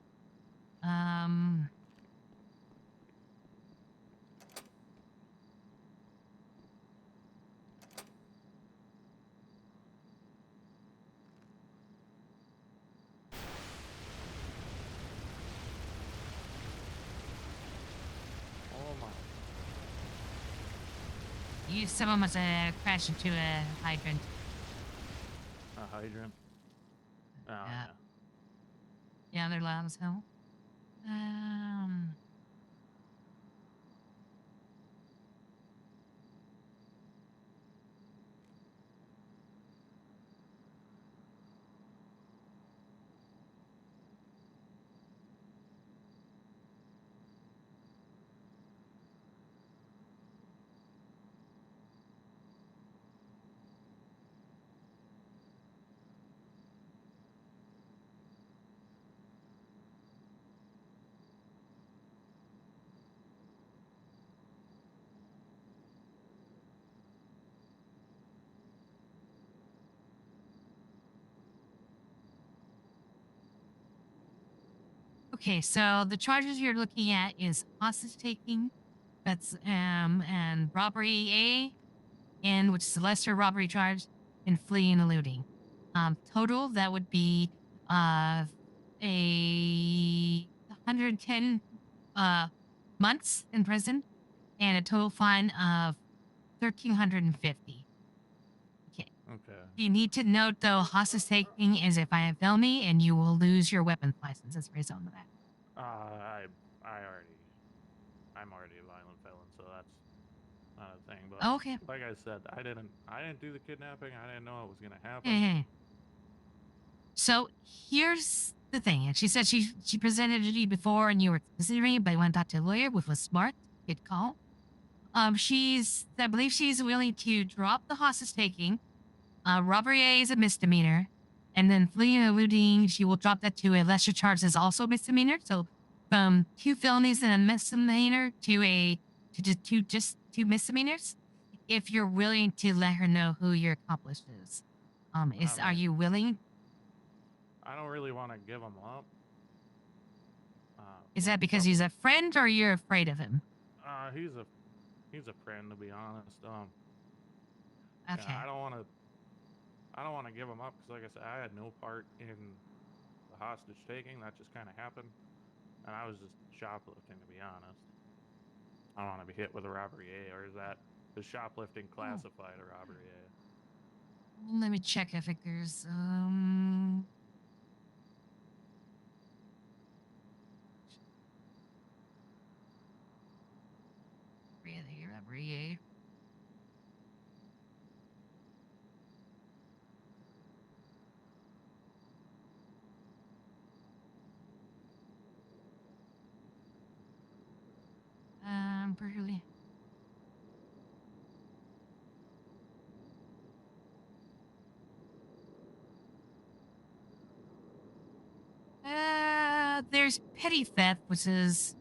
Oh my. Someone must have crashed into a hydrant. A hydrant? Oh, Yeah. Yeah, they're loud as hell. Okay, so the charges you're looking at is hostage taking, that's and robbery A, and which is a lesser robbery charge, and fleeing and eluding. Total that would be a 110 months in prison, and a total fine of 1,350. Okay. Okay. You need to note though, hostage taking is a felony, and you will lose your weapons license as a result of that. I'm already a violent felon, so that's not a thing. But Okay. like I said, I didn't do the kidnapping. I didn't know it was gonna happen. Mm-hmm. So here's the thing. And she said she presented you before and you were considering it, but went out to a lawyer, which was smart. Good call. I believe she's willing to drop the hostage taking. Robbery A is a misdemeanor. And then fleeing and eluding, she will drop that to a lesser charge that's also a misdemeanor. So from 2 felonies and a misdemeanor to just 2 misdemeanors. If you're willing to let her know who your accomplice is. Are you willing? I don't really want to give him up. Is that because he's a friend or you're afraid of him? He's a friend, to be honest. Okay. Yeah, I don't want to give him up because, like I said, I had no part in the hostage taking. That just kind of happened, and I was just shoplifting, to be honest. I don't want to be hit with a robbery A, or is shoplifting classified a robbery A? Let me check if there's really robbery. really. There's petty theft, which is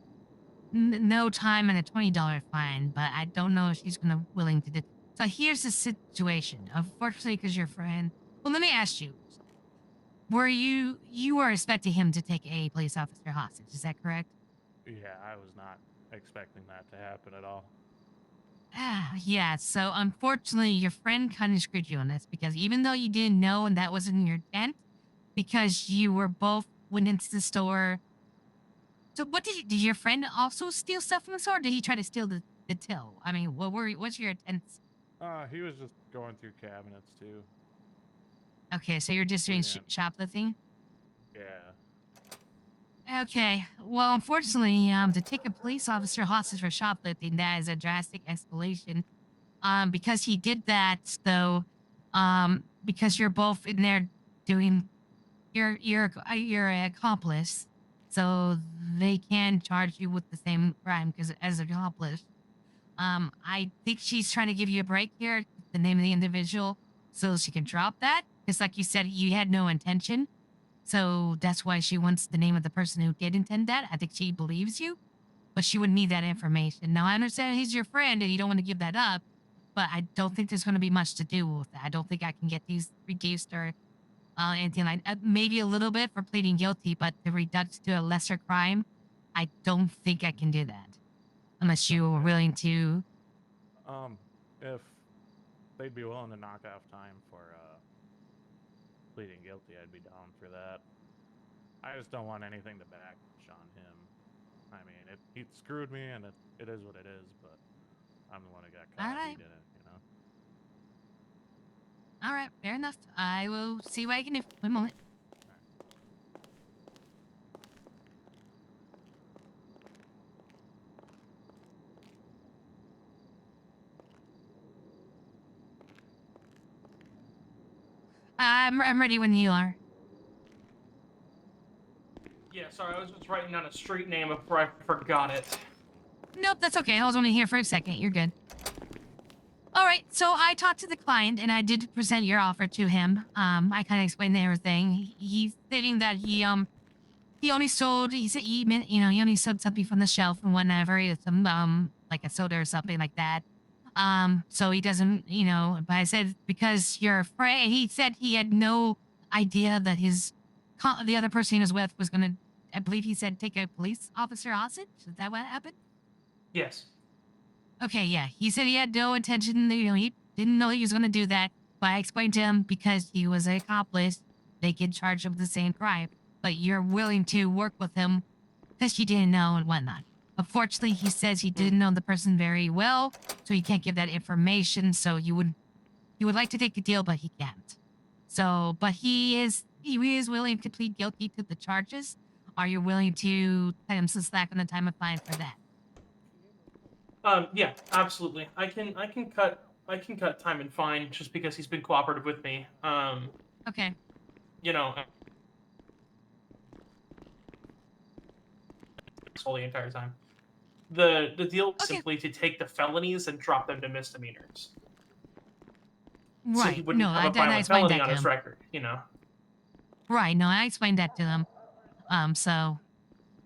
no time and a $20 fine, but I don't know if she's gonna willing to do. So here's the situation. Unfortunately, because your friend. Well, let me ask you: were you were expecting him to take a police officer hostage? Is that correct? Yeah, I was not expecting that to happen at all. Yeah. So unfortunately, your friend kind of screwed you on this because even though you didn't know and that wasn't your intent, because you were both went into the store. So what did your friend also steal stuff from the store? Or did he try to steal the till? I mean, what's your intents? He was just going through cabinets too. Okay, so you're just doing shoplifting? Yeah. Okay. Well, unfortunately, to take a police officer hostage for shoplifting, that is a drastic escalation. Because he did that, though, because you're both in there doing, you're an accomplice, so they can charge you with the same crime because as an accomplice. I think she's trying to give you a break here, the name of the individual, so she can drop that. Because, like you said, you had no intention. So that's why she wants the name of the person who did intend that. I think she believes you, but she would need that information. Now, I understand he's your friend and you don't want to give that up, but I don't think there's going to be much to do with that. I don't think I can get these reduced or anything like maybe a little bit for pleading guilty, but to reduce to a lesser crime, I don't think I can do that unless you were willing to. If they'd be willing to knock off time for pleading guilty, I'd be down for that. I just don't want anything to backwash on him. I mean, he screwed me, and it is what it is. But I'm the one who got caught. He did it, you know. All right, fair enough. I will see what I can do. One moment. I'm ready when you are. Yeah, sorry, I was just writing down a street name before I forgot it. Nope, that's okay. I was only here for a second. You're good. All right, so I talked to the client and I did present your offer to him. I kind of explained everything. He's stating that he only sold. He said he only sold something from the shelf and whenever some like a soda or something like that. So he doesn't, But I said because you're afraid. He said he had no idea that the other person he was with was gonna. I believe he said take a police officer hostage. Is that what happened? Yes. Okay, yeah. He said he had no intention, he didn't know he was going to do that. But I explained to him because he was an accomplice, they could charge him with the same crime. But you're willing to work with him because you didn't know and whatnot. Unfortunately, he says he didn't know the person very well, so he can't give that information. So he would like to take a deal, but he can't. So, but he is willing to plead guilty to the charges. Are you willing to cut him some slack on the time of fine for that? Yeah, absolutely. I can cut time and fine just because he's been cooperative with me. Okay. You know, the entire time. The deal is simply to take the felonies and drop them to misdemeanors. Right. So he wouldn't have a I violent explained felony that on to his him. record, you know. Right. No, I explained that to him.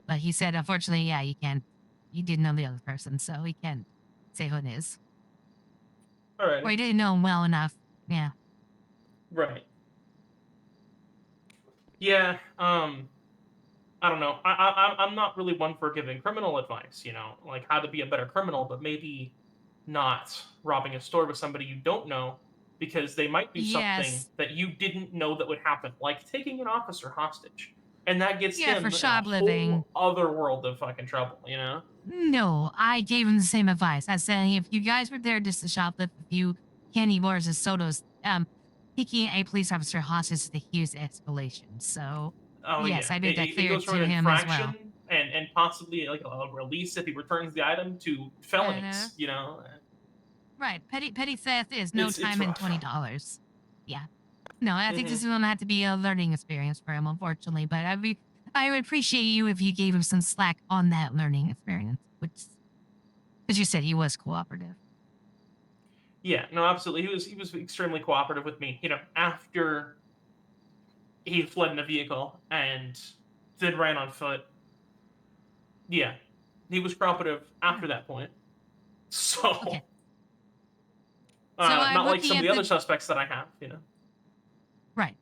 But he said, unfortunately, yeah, you can't. You didn't know the other person, so he can't say who it is. All right. Or he didn't know him well enough. Yeah. Right. Yeah. I don't know. I'm not really one for giving criminal advice. You know, like how to be a better criminal, but maybe not robbing a store with somebody you don't know because they might do something that you didn't know that would happen, like taking an officer hostage, and that gets Yeah, him for in a shoplifting. whole other world of fucking trouble. You know. No, I gave him the same advice. I said if you guys were there just to shoplift a few candy bars and sodas, taking a police officer hostage is a huge escalation. So, Oh yes, yeah, I made that it clear goes from to an him as well. infraction and possibly like a release if he returns the item to felonies. You know. Right. Petty theft is no It's time and rough. $20. Yeah. No, I think this is gonna have to be a learning experience for him, unfortunately. But I would appreciate you if you gave him some slack on that learning experience. Which Because you said he was cooperative. Yeah, no, absolutely. He was extremely cooperative with me. You know, after he fled in a vehicle and then ran on foot. Yeah, he was cooperative after that point. So, Okay. So I'm not like looking some of at the the- other suspects that I have. You know. Right.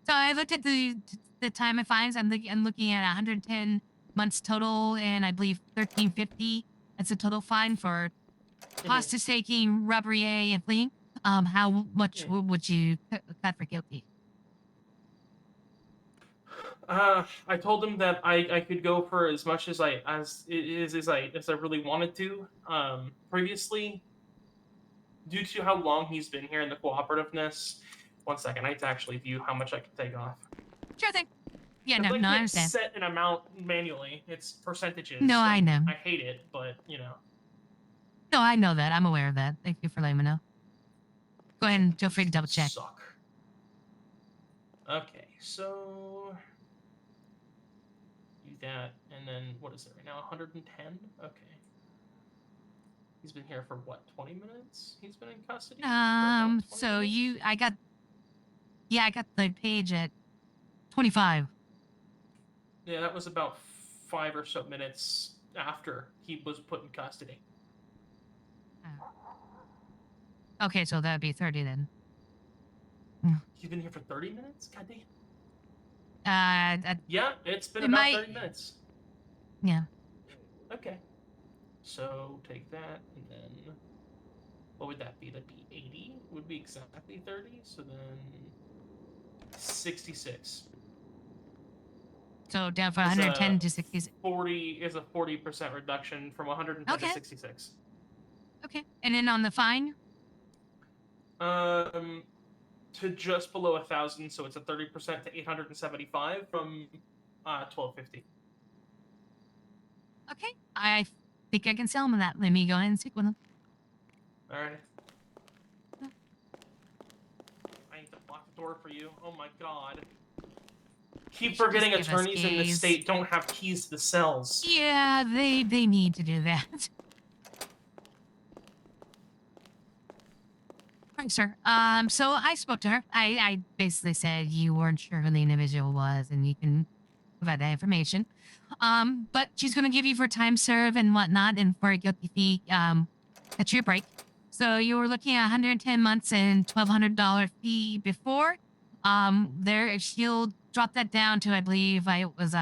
So I looked at the time of fines. I'm looking at 110 months total, and I believe 1350. That's a total fine for hostage taking, robbery, and fleeing. How much would you cut for guilty? I told him that I could go for as much as I really wanted to. Previously, due to how long he's been here and the cooperativeness. One second, I need to actually view how much I can take off. Sure thing. Yeah, I I can't understand. set an amount manually. It's percentages. No, I know. I hate it, but you know. No, I know that. I'm aware of that. Thank you for letting me know. Go ahead and feel free to double check. Suck. Okay, so do that, and then what is it right now? 110. Okay. He's been here for what? 20 minutes? He's been in custody. So I got the page at 25. Yeah, that was about 5 or so minutes after he was put in custody. Okay, so that'd be 30 then. He's been here for 30 minutes? God damn. Yeah, it's been about 30 minutes. Yeah. Okay. So take that, and then what would that be? That'd be 80. Would be exactly 30. So then 66. So down from 110 to 66. 40 is a 40% reduction from 110 to 66. Okay. And then on the fine? To just below 1,000, so it's a 30% to 875 from 1,250. Okay. I think I can sell him that. Let me go ahead and stick with him. All right. I need to lock the door for you. Oh my god. Keep forgetting just give us attorneys in this keys. state don't have keys to the cells. Yeah, they need to do that. Right, sir. So I spoke to her. I basically said you weren't sure who the individual was and you can provide that information. But she's gonna give you for time served and whatnot and for a guilty fee, a true break. So you were looking at 110 months and $1,200 fee before. She'll drop that down to, I believe it was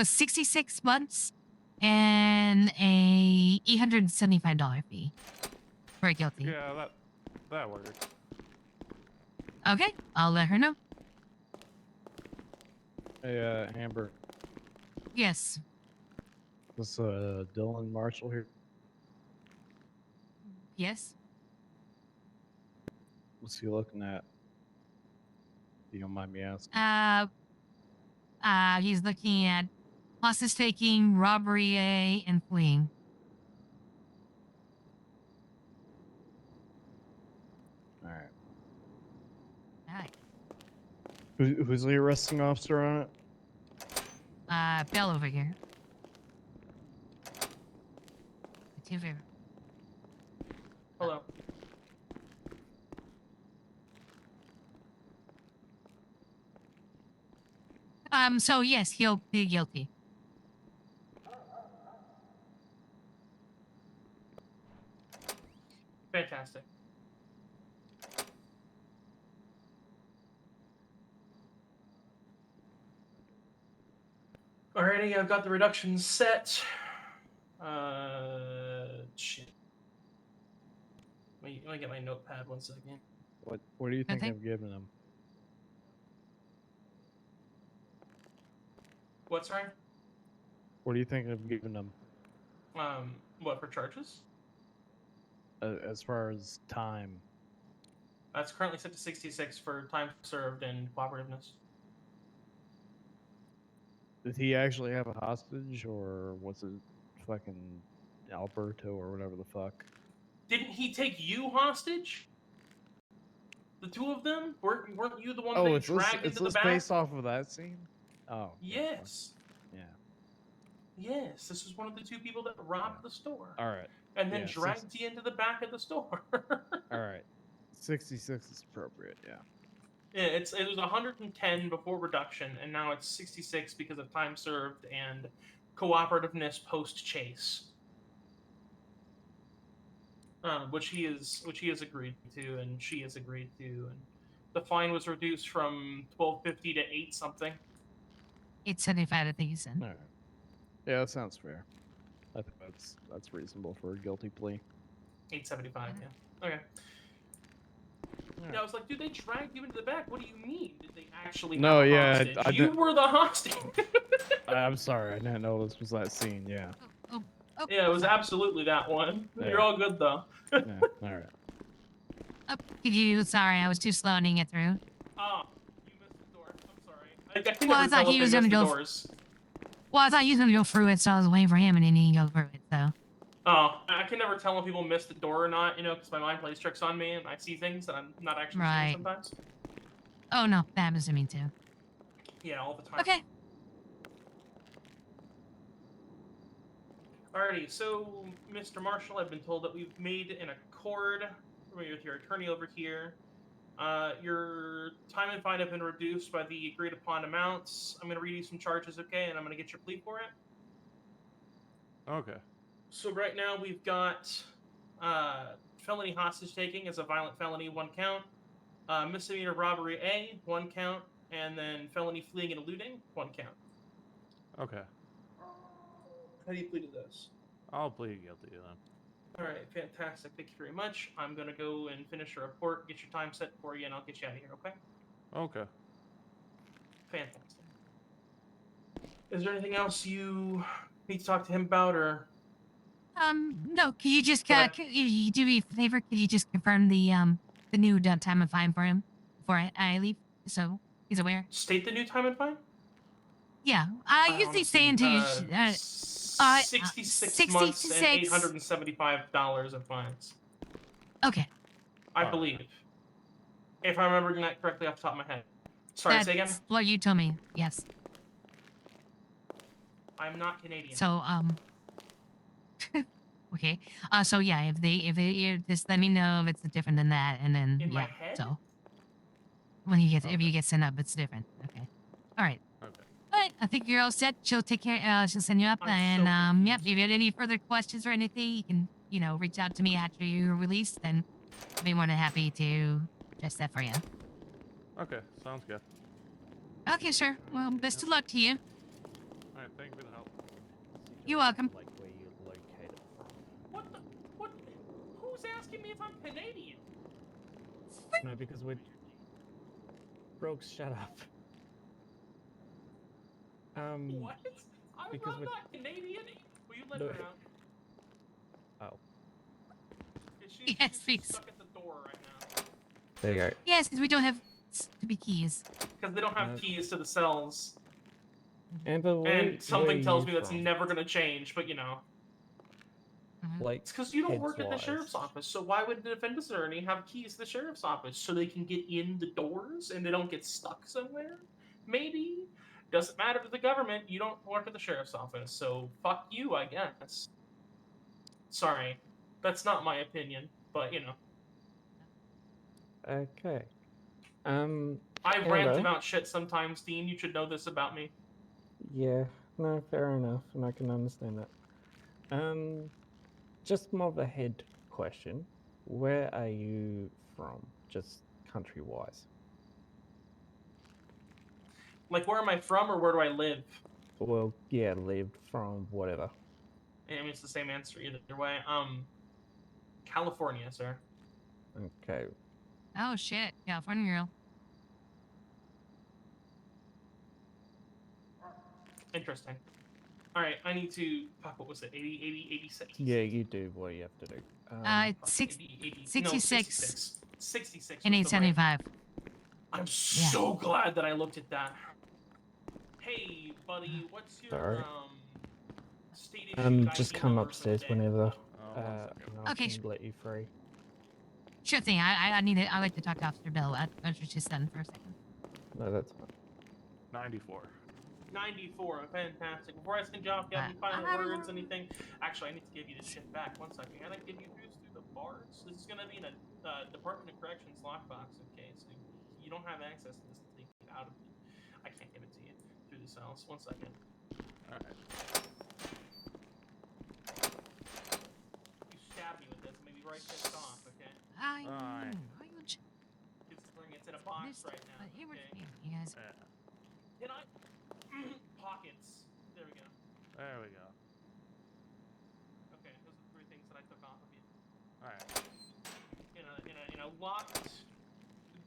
66 months and a $875 fee for a guilty. Yeah, that works. Okay, I'll let her know. Hey, Amber. Yes. This Dylan Marshall here. Yes. What's he looking at? You don't mind me asking? He's looking at hostage taking, robbery, and fleeing. All right. All right. Who's the arresting officer on it? Bell over here. The two favor. Hello. So yes, he'll be guilty. Fantastic. Alrighty, I've got the reduction set. Shit. Let me get my notepad 1 second. What do you think I've given him? What, sorry? What do you think I've given him? What, for charges? As far as time. That's currently set to 66 for time served and cooperativeness. Did he actually have a hostage, or was it fucking Alberto or whatever the fuck? Didn't he take you hostage? The two of them? Weren't you the one Oh, they it's dragged into the back? based off of that scene? Oh. Yes. Yeah. Yes, this was one of the two people that robbed the store. All right. And then Yeah, dragged you into the back of the store. All right. 66 is appropriate. Yeah. Yeah, it was 110 before reduction, and now it's 66 because of time served and cooperativeness post chase, which he has agreed to, and she has agreed to, and the fine was reduced from 1250 to 8 something. 875, I think you said. All right. Yeah, that sounds fair. I think that's reasonable for a guilty plea. 875, yeah. Okay. Yeah, I was like, dude, they dragged you into the back. What do you mean? Did they actually No, have a yeah, hostage? I You didn't- were the hostage. I'm sorry, I didn't know this was that scene. Yeah. Yeah, it was absolutely that one. Yeah. You're all good though. Yeah. All right. Could you? Sorry, I was too slow to get through. Oh, you missed the door. I'm sorry. I can Well, I never thought tell he if was they gonna missed the go. doors. Well, I thought he was gonna go through it, so I was waiting for him, and then he go through it. So. Oh, I can never tell when people miss the door or not, because my mind plays tricks on me and I see things that I'm not actually Right. seeing sometimes. Oh no, that happens to me too. Yeah, all the time. Okay. Alrighty, so Mr. Marshall, I've been told that we've made an accord with your attorney over here. Your time and fine have been reduced by the agreed upon amounts. I'm going to read you some charges, okay, and I'm going to get your plea for it. Okay. So right now we've got felony hostage taking as a violent felony, 1 count. Misdemeanor robbery A, 1 count. And then felony fleeing and eluding, 1 count. Okay. How do you plead to this? I'll plead guilty then. All right, fantastic. Thank you very much. I'm going to go and finish a report, get your time set for you, and I'll get you out of here, okay? Okay. Fantastic. Is there anything else you need to talk to him about, or? No. Could you just could you do me a favor? Could you just confirm the new time and fine for him before I leave, so he's aware? State the new time and fine? Yeah, I usually say until 66 months and $875 in fines. Okay. I believe. If I'm remembering that correctly off the top of my head. Sorry, say again? That's what you told me. Yes. I'm not Canadian. So okay. So yeah, if they just let me know if it's different than that, and then In my yeah. head? So when you get if you get sent up, it's different. Okay. All right. Okay. But I think you're all set. She'll take care. She'll send you up, and yep. If you had any further questions or anything, you can reach out to me after you're released, and I'll be more than happy to address that for you. Okay, sounds good. Okay, sure. Well, best of luck to you. All right, thank you for the help. You're welcome. Like where you located. What? Who's asking me if I'm Canadian? No, because we're. Brooks, shut up. What? I'm because not Canadian. Will you let No. her out? Oh. Yes, please. Stuck at the door right now. There you go. Yes, because we don't have stupid keys. Because they don't have keys to the cells. Amber, And something where tells are me you that's from? never going to change, but Like, It's because you don't work at the heads-wise. sheriff's office, so why would the defense attorney have keys to the sheriff's office? So they can get in the doors and they don't get stuck somewhere? Maybe. Doesn't matter to the government, you don't work at the sheriff's office, so fuck you, I guess. Sorry. That's not my opinion, but Okay. I rant Amber? about shit sometimes, Dean. You should know this about me. Yeah, no, fair enough, and I can understand that. Just more of a head question. Where are you from, just country-wise? Like, where am I from or where do I live? Well, yeah, lived from whatever. I mean, it's the same answer either way. California, sir. Okay. Oh shit, California girl. Interesting. Alright, I need to... Fuck, what was it? 80, 86? Yeah, you do what you have to do. It's 66. 66 And was the right- 875. I'm so glad that I looked at that. Hey, buddy, what's your, Sorry. state issued Just ID come number for upstairs the day? whenever. Oh, And I Okay, can let you free. Sure thing. I need it. I like to talk to Officer Bill. I was just done for a second. No, that's fine. 94. 94, fantastic. Before I send you off, do you have any final words, anything? Actually, I need to give you this shit back. One second. Can I give you through the bars? This is going to be in a Department of Corrections lockbox, okay? So you don't have access to this until you get out of it. I can't give it to you through the cells. One second. All right. You stab me with this, maybe right this off, okay? Considering it's in a box right now. Okay? You guys. Can I? Pockets. There we go. There we go. Okay, those are the 3 things that I took off of you. All right. In a locked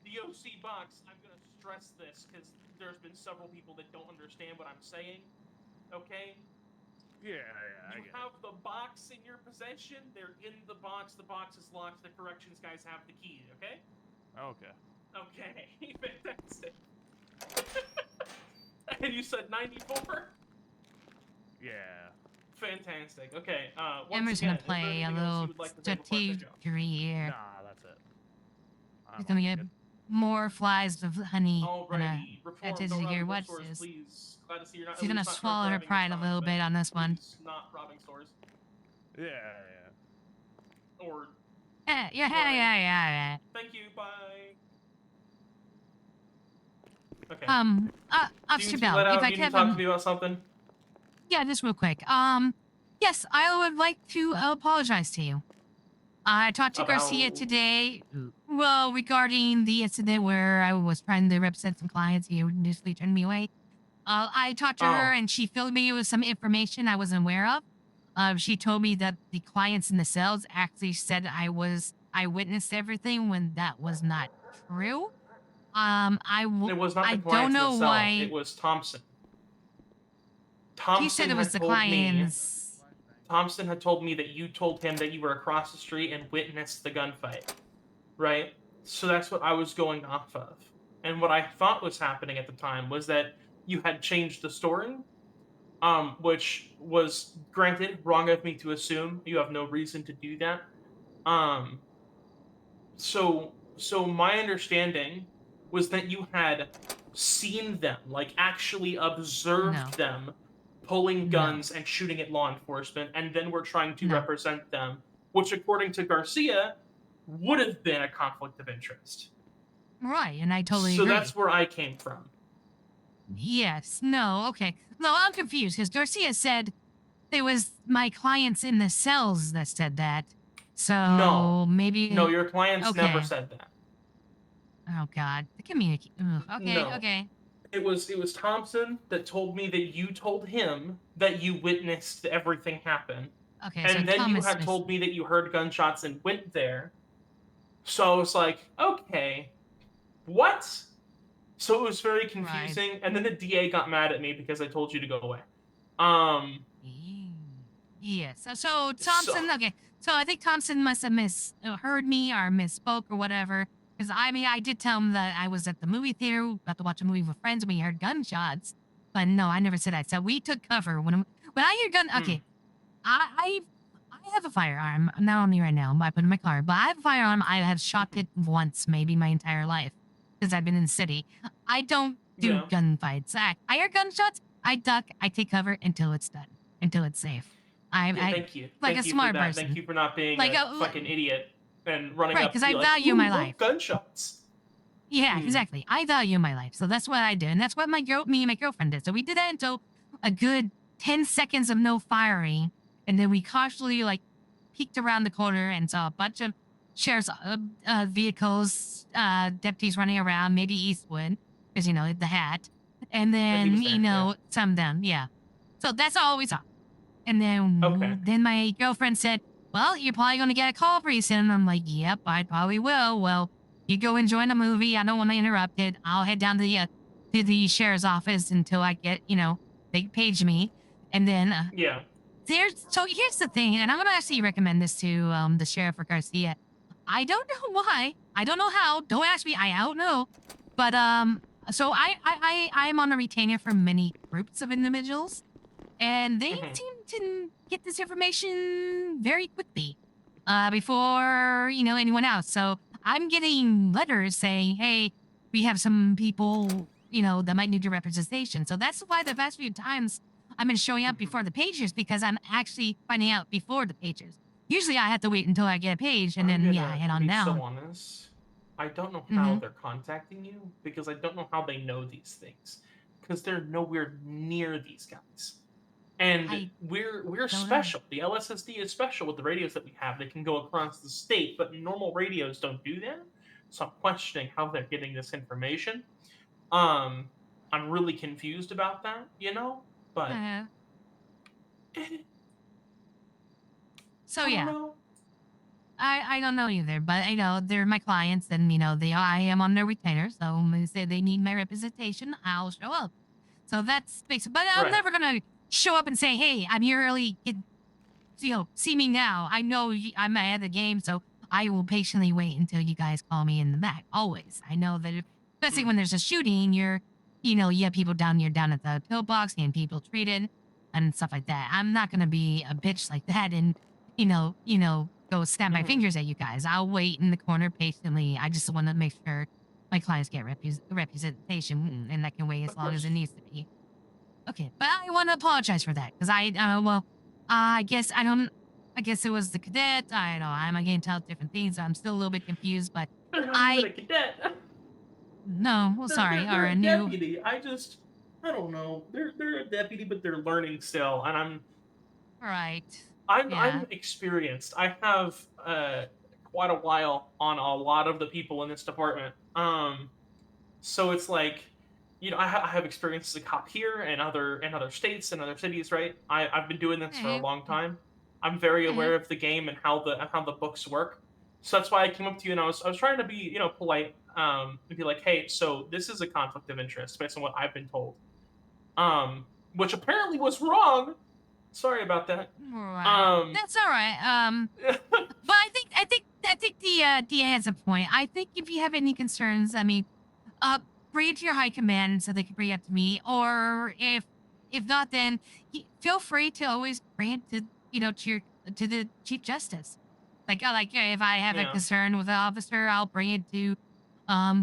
DOC box. I'm gonna stress this because there's been several people that don't understand what I'm saying. Okay. Yeah, You have the box in your possession. They're in the box. The box is locked. The corrections guys have the key. Okay. Okay. Okay. Fantastic. And you said 94? Yeah. Fantastic. Okay. Amber's gonna play a little strategy here. Nah, that's it. He's gonna get more flies of honey. Alrighty. Strategy here. Watch Stores, this. please. Glad to see you're not. She's gonna swallow her pride a little bit on this one. Not robbing stores. Yeah. Or. Yeah. Thank you. Bye. Okay. Officer Seems Bell, let out. if I You need to can talk to me about something. Yeah, just real quick. Yes, I would like to apologize to you. I talked to Garcia today. Well, regarding the incident where I was trying to represent some clients, he initially turned me away. I talked to her and she filled me with some information I wasn't aware of. She told me that the clients in the cells actually said I witnessed everything when that was not true. It was not the I clients don't know in the cell. why. It was Thompson. He said it was the clients. Thompson had told me that you told him that you were across the street and witnessed the gunfight, right? So that's what I was going off of. And what I thought was happening at the time was that you had changed the story, which was, granted, wrong of me to assume. You have no reason to do that. So my understanding was that you had seen them, like actually observed them pulling guns and shooting at law enforcement, and then were trying to represent them, which according to Garcia would have been a conflict of interest. Right, and I totally agree. So agree. that's where I came from. Yes, no, okay. No, I'm confused because Garcia said there was my clients in the cells that said that. So maybe No, your clients never said that. Oh God, Okay. It was Thompson that told me that you told him that you witnessed everything happen. Okay, and so then Thomas you had told me that you heard gunshots and went there. So I was like, okay, what? So it was very confusing. Right. And then the DA got mad at me because I told you to go away. Yes. So Thompson. Okay. So I think Thompson must have heard me or misspoke or whatever. Because I did tell him that I was at the movie theater, about to watch a movie with friends, and we heard gunshots. But no, I never said that. So we took cover when I hear gun. Okay, I have a firearm. Not on me right now, but I put it in my car. But I have a firearm. I have shot it once, maybe my entire life, because I've been in the city. I don't do gunfights. I hear gunshots. I duck. I take cover until it's done, until it's safe. Thank you. Like Thank a you smart for that. person. Thank you for not being like a fucking idiot and running up. Right, because I like, value my look, life. Gunshots. Yeah, exactly. I value my life, so that's what I did, and that's what me and my girlfriend did. So we did that until a good 10 seconds of no firing, and then we cautiously peeked around the corner and saw a bunch of sheriff's vehicles, deputies running around, maybe Eastwood, because the hat, and then some of them, yeah. So that's all we saw, and then then my girlfriend said, "Well, you're probably gonna get a call pretty soon." I'm like, "Yep, I probably will." Well. You go enjoy the movie. I don't want to interrupt it. I'll head down to the sheriff's office until I get, they page me. And then, so here's the thing, and I'm going to actually recommend this to the sheriff or Garcia. I don't know why. I don't know how. Don't ask me. I don't know. But, so I'm on a retainer for many groups of individuals, and they seem to get this information very quickly, before, anyone else. So, I'm getting letters saying, hey, we have some people that might need your representation. So that's why the past few times I've been showing up before the pagers, because I'm actually finding out before the pagers. Usually I have to wait until I get a page and then I head on be down. so honest. I don't know how they're contacting you because I don't know how they know these things because they're nowhere near these guys. And we're special. The LSSD is special with the radios that we have. They can go across the state, but normal radios don't do that. So I'm questioning how they're getting this information. I'm really confused about that, but So I don't yeah. know. I don't know either, but I know they're my clients, and I am on their retainer. So when they say they need my representation, I'll show up. So that's basic. But I'm never gonna show up and say, "Hey, I'm here early. See me now." I know I'm ahead of the game, so I will patiently wait until you guys call me in the back. Always. I know that, especially when there's a shooting, you have people down at the pillbox getting people treated and stuff like that. I'm not gonna be a bitch like that and go snap my fingers at you guys. I'll wait in the corner patiently. I just want to make sure my clients get representation, and that can wait as long as it needs to be. Okay, but I want to apologize for that because I guess I don't. I guess it was the cadet. I know I'm again tell different things. I'm still a little bit confused, but They're not even a cadet. No, well, sorry, They're or a a new. deputy. I don't know. They're a deputy, but they're learning still, and Right. I'm experienced. I have quite a while on a lot of the people in this department. So it's like, I have experience as a cop here and other states and other cities, right? I've been doing this for a long time. I'm very aware of the game and how the books work. So that's why I came up to you and I was trying to be polite and be like, hey, so this is a conflict of interest based on what I've been told, which apparently was wrong. Sorry about that. Right. That's all right. But I think the DA has a point. I think if you have any concerns, bring it to your high command so they can bring it up to me. Or if not, then feel free to always bring it to to the chief justice. Like if I have a concern with an officer, I'll bring it to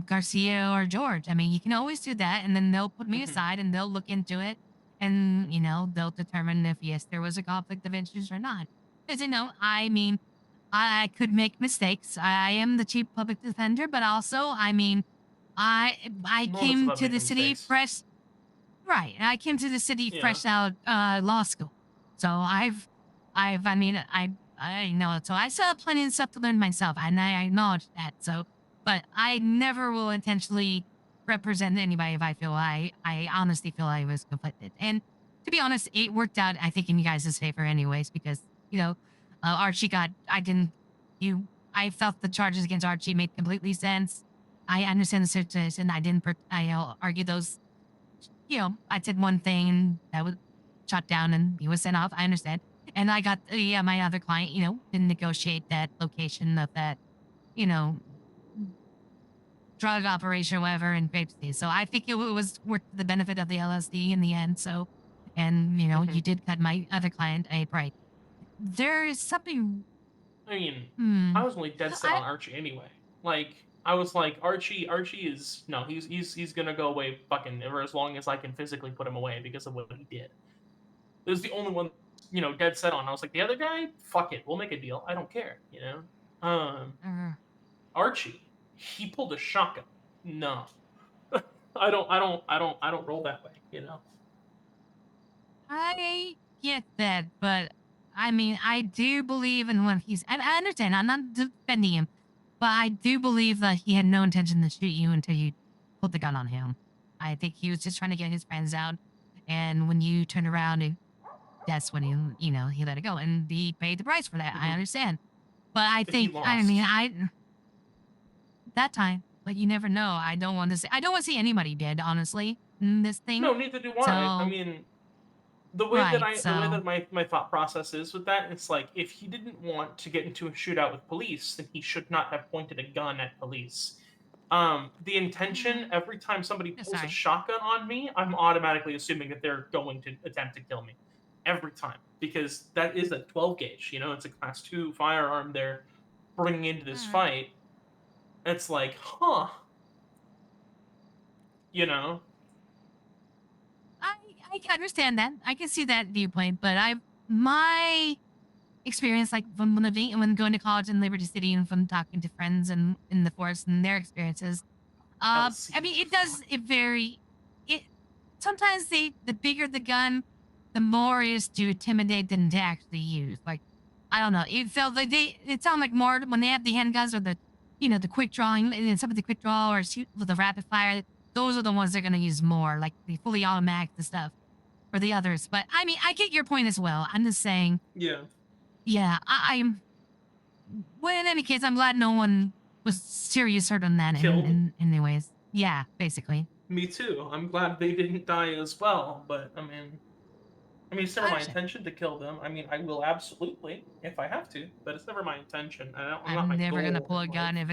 Garcia or George. I mean, you can always do that, and then they'll put me aside and they'll look into it, and they'll determine if yes there was a conflict of interest or not. Because I mean, I could make mistakes. I am the chief public defender, but also, I mean, I came to the city fresh. Right, I came to the city fresh out law school, so I mean, I know. So I still have plenty of stuff to learn myself, and I acknowledge that. So, but I never will intentionally represent anybody if I feel I honestly feel I was conflicted. And to be honest, it worked out, I think, in you guys' favor anyways, because Archie got. I felt the charges against Archie made completely sense. I understand the situation. I didn't. Argue those. I said one thing and that was shot down and he was sent off. I understand. And I got my other client, to negotiate that location of that, you know, drug operation or whatever in Grape City. So I think it was worth the benefit of the LSD in the end. So, and you did cut my other client a break. There is something. I mean, I was only dead set on Archie anyway. Like, I was like, Archie is no, he's gonna go away fucking for as long as I can physically put him away because of what he did. It was the only one, dead set on. I was like, the other guy, fuck it, we'll make a deal. I don't care, Archie, he pulled a shotgun. No, I don't roll that way, I get that, but I mean, I do believe in what he's. I understand. I'm not defending him, but I do believe that he had no intention to shoot you until you pulled the gun on him. I think he was just trying to get his friends out, and when you turned around, that's when he let it go, and he paid the price for that. I understand, but I think that time, but you never know. I don't want to see anybody dead, honestly, in this thing. No, neither do I. So, I mean, the way that my thought process is with that, it's like if he didn't want to get into a shootout with police, then he should not have pointed a gun at police. The intention every time somebody pulls a shotgun on me, I'm automatically assuming that they're going to attempt to kill me every time because that is a 12 gauge. It's a class 2 firearm they're bringing into this fight. It's like, huh? I can understand that. I can see that viewpoint, but my experience, like when going to college in Liberty City and from talking to friends and in the forest and their experiences, I mean, it sometimes the bigger the gun, the more is to intimidate than to actually use. Like, I don't know. It felt like it sounded like more when they have the handguns or the quick drawing and some of the quick draw or shoot with the rapid fire. Those are the ones they're gonna use more, like the fully automatic and stuff, for the others. But I mean, I get your point as well. I'm just saying, Yeah. yeah, I'm. Well, in any case, I'm glad no one was serious hurt on that. Killed? In anyways, yeah, basically. Me too. I'm glad they didn't die as well, but I mean, it's never my Understand. intention to kill them. I mean, I will absolutely if I have to, but it's never my intention. I'm not I'm my never gonna goal pull a in gun life. if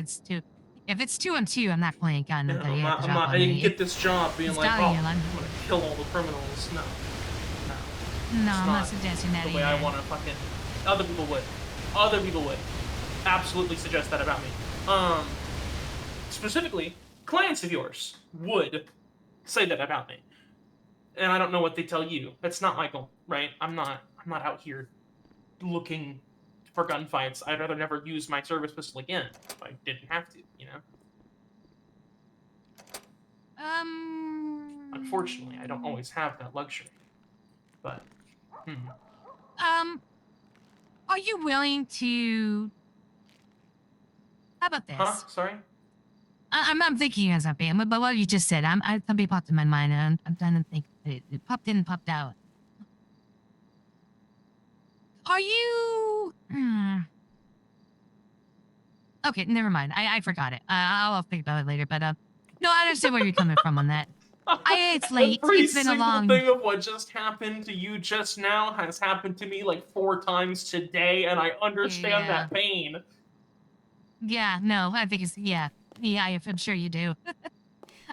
it's 2-on-2. I'm not pulling a gun No, until I'm you have not. to I'm drop not. on I didn't me. get this job being Just like, telling oh, you, I'm I'm gonna kill all the criminals. No, No, it's I'm not suggesting that the way I either. want to fucking. Other people would. Other people would absolutely suggest that about me. Specifically, clients of yours would say that about me, and I don't know what they tell you. That's not my goal, right? I'm not out here looking for gunfights. I'd rather never use my service pistol again if I didn't have to, you know? Unfortunately, I don't always have that luxury. But, Are you willing to? How about this? Huh? Sorry? I'm thinking as something, but what you just said, something popped in my mind, and I'm trying to think. It popped in, popped out. Are you? Okay, never mind. I forgot it. I'll think about it later. But no, I understand where you're coming from on that. It's late. Every It's been a single long. thing of what just happened to you just now has happened to me like 4 times today, and I understand Yeah. that pain. Yeah, no, I think it's yeah. I'm sure you do.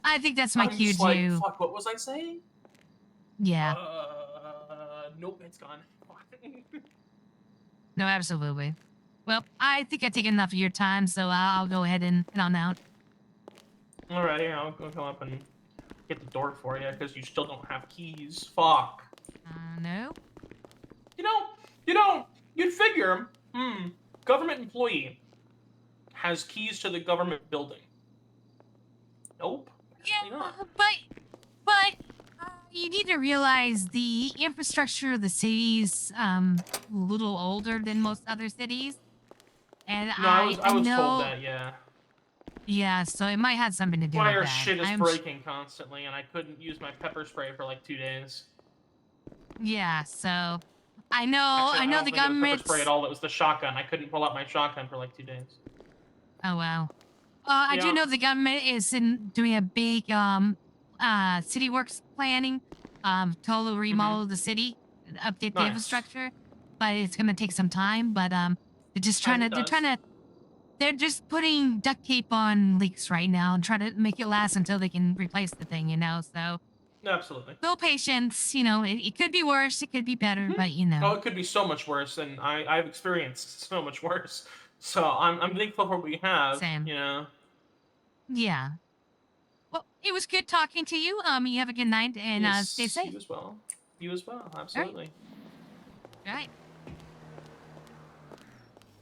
I think that's my I'm cue just like, to. fuck, what was I saying? Yeah. Nope, it's gone. No, absolutely. Well, I think I take enough of your time, so I'll go ahead and head on out. Alright, here, I'll go come up and get the door for you, because you still don't have keys. Fuck. No. You'd figure, government employee has keys to the government building. Nope. Yeah, but you need to realize the infrastructure of the city's a little older than most other cities, and No, I was know. told that, yeah. Yeah, so it might have something to do Why with our that. shit is breaking constantly, and I couldn't use my pepper spray for like 2 days. Yeah, so I know. Actually, I know don't the think it was government. pepper spray at all. It was the shotgun. I couldn't pull out my shotgun for like 2 days. Oh wow. I do Yeah. know the government is doing a big city works planning, total remodel of the city, update the Nice. infrastructure, but it's gonna take some time. But they're just trying to. They're just putting duct tape on leaks right now and trying to make it last until they can replace the thing. So. Absolutely. No patience. It could be worse. It could be better, but Oh, it could be so much worse, and I've experienced so much worse. So I'm thankful for what we have. Same. You know. Yeah. Well, it was good talking to you. You have a good night and Yes, stay safe. You as well. You as well. Absolutely. All right.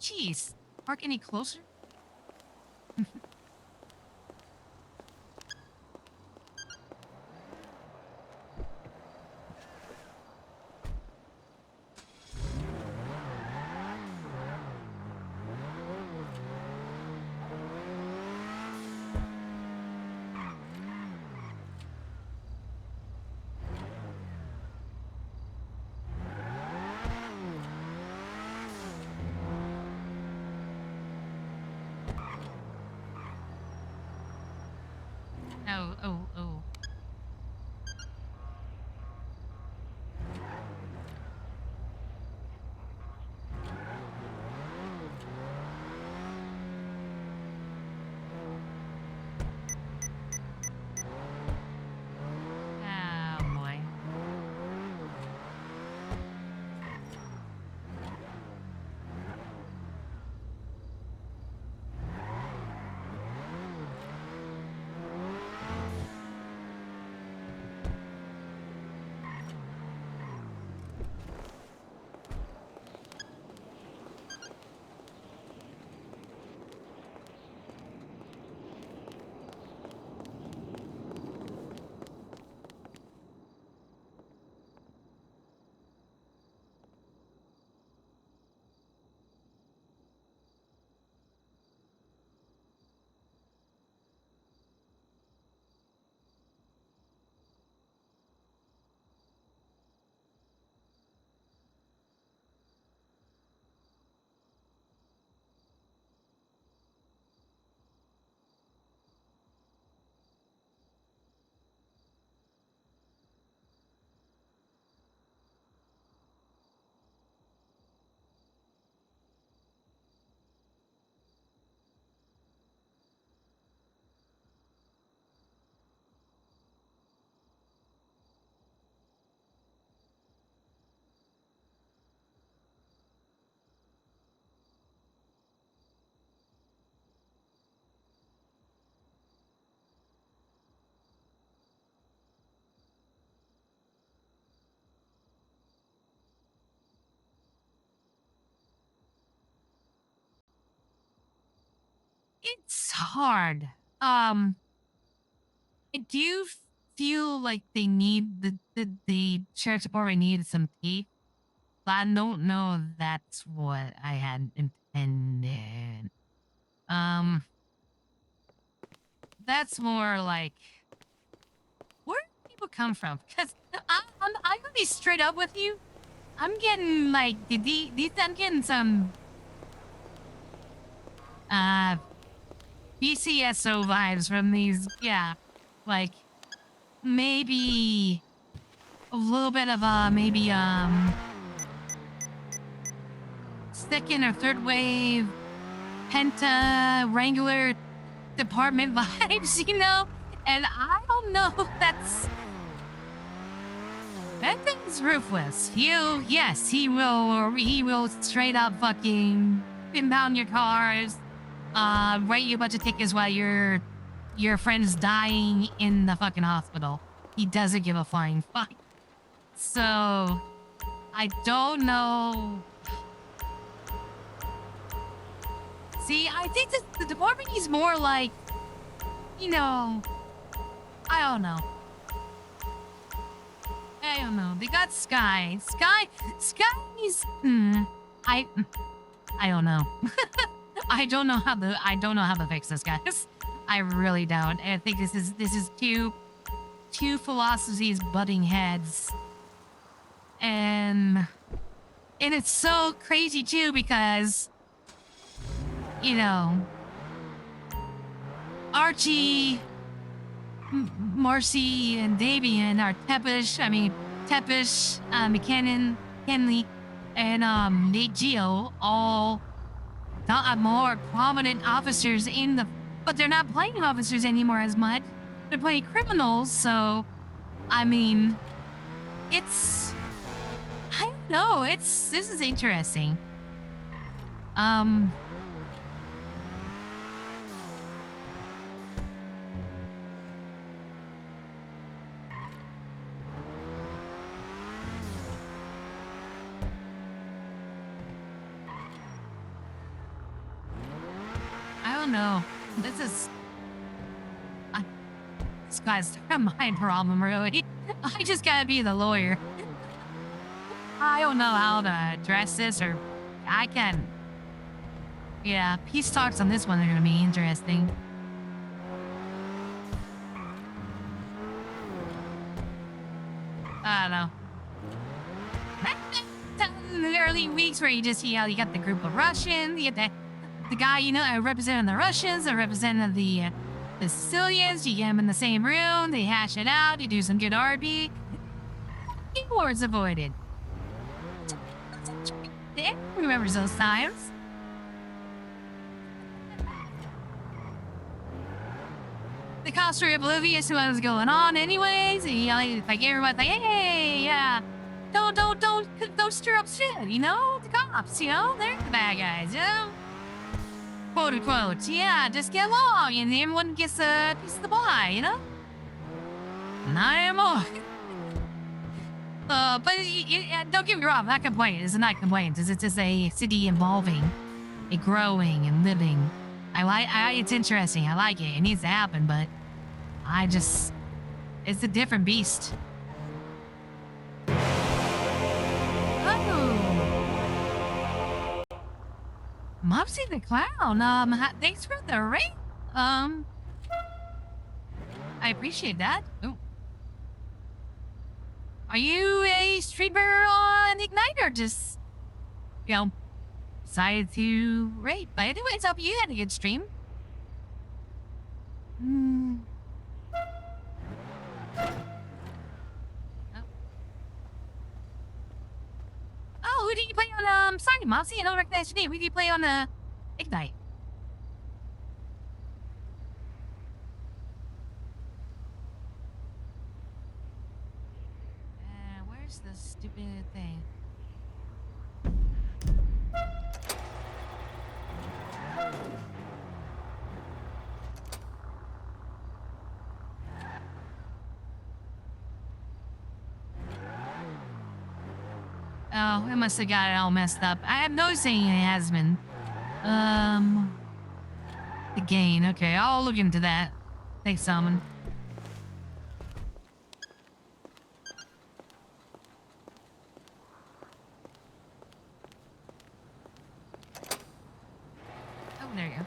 Jeez. Park any closer? It's hard. I do feel like they need the sheriff's department needed some teeth. But I don't know if that's what I had intended. That's more like where do people come from? Because I'm gonna be straight up with you. I'm getting like I'm getting some BCSO vibes from these. Yeah, like maybe a little bit of maybe second or third wave Penta Wrangler department vibes, you know? And I don't know if that's Penta's ruthless. Yes, he will straight up fucking impound your cars, write you a bunch of tickets while your friend's dying in the fucking hospital. He doesn't give a flying fuck. So I don't know. See, I think that the department is more like, you know, I don't know. They got Sky. Sky's. I don't know. I don't know how to fix this, guys. I really don't. I think this is two philosophies butting heads, and it's so crazy too because, you know, Archie, Marcy, and Davian are Tepish, McKinnon, Kenley, and Nate Geo, all more prominent officers but they're not playing officers anymore as much. They're playing criminals, so, I mean, I don't know, this is interesting. I don't know. This guy's not my problem, really. I just gotta be the lawyer. I don't know how to address this, or I can. Yeah, peace talks on this one are gonna be interesting. I don't know. In the early weeks where you just see how you got the group of Russians, you get the guy, you know, representing the Russians, or representing the Sicilians. You get them in the same room, they hash it out, you do some good RP. Wars avoided. Everyone remembers those times. The cops were oblivious to what was going on anyways. And, you know, like everybody's like, hey, yeah. Don't stir up shit, you know? The cops, you know? They're the bad guys, you know? Quote unquote. Yeah, just get along and everyone gets a piece of the pie, you know? Not anymore. But don't get me wrong, I'm not complaining. It's not complaints. It's just a city evolving, a growing and living. It's interesting. I like it. It needs to happen, but it's a different beast. Oh. Mopsy the Clown, thanks for the rate. I appreciate that. Ooh. Are you a streamer on Ignite or just, you know, decided to rate? But anyways, hope you had a good stream. Oh, who did you play on, sorry, Mopsy, I don't recognize your name. Who did you play on, Ignite? Where's the stupid thing? Oh, it must have got it all messed up. I am noticing it has been. The gain. Okay, I'll look into that. Thanks, Salmon. Oh, there you go.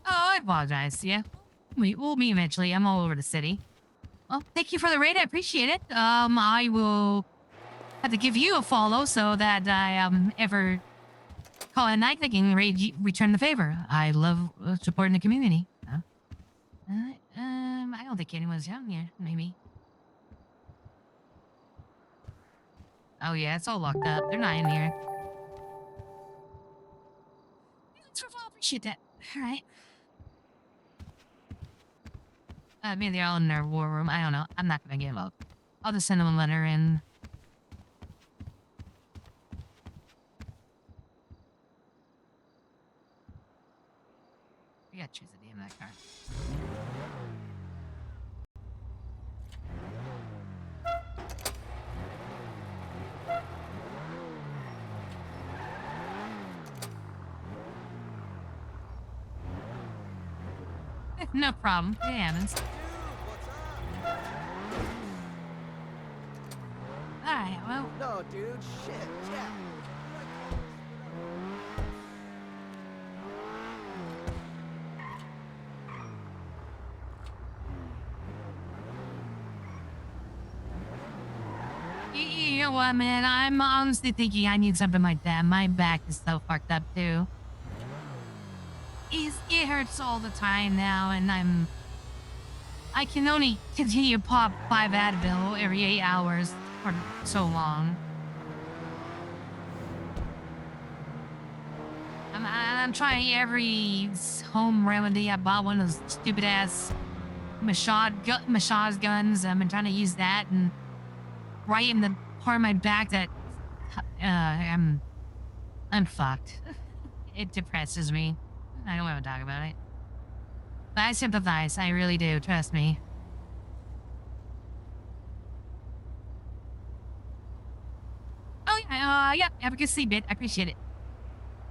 Oh, I apologize. Yeah, we'll meet eventually. I'm all over the city. Well, thank you for the raid. I appreciate it. I will have to give you a follow so that I ever call a night thinking return the favor. I love supporting the community. I don't think anyone's down here. Maybe. Oh yeah, it's all locked up. They're not in here. Thanks for follow. Appreciate that. All right. Maybe they're all in their war room. I don't know. I'm not gonna give up. I'll just send them a letter and. We gotta choose the name of that car. No problem. It happens. Alright, well. No, dude, shit, yeah. You know what, man? I'm honestly thinking I need something like that. My back is so fucked up, too. It hurts all the time now, and I can only continue to pop 5 Advil every 8 hours for so long. I'm trying every home remedy. I bought one of those stupid ass massage guns. I've been trying to use that, and right in the part of my back that I'm fucked. It depresses me. I don't want to talk about it. But I sympathize. I really do. Trust me. Oh yeah. Yeah. Have a good sleep, bit. I appreciate it.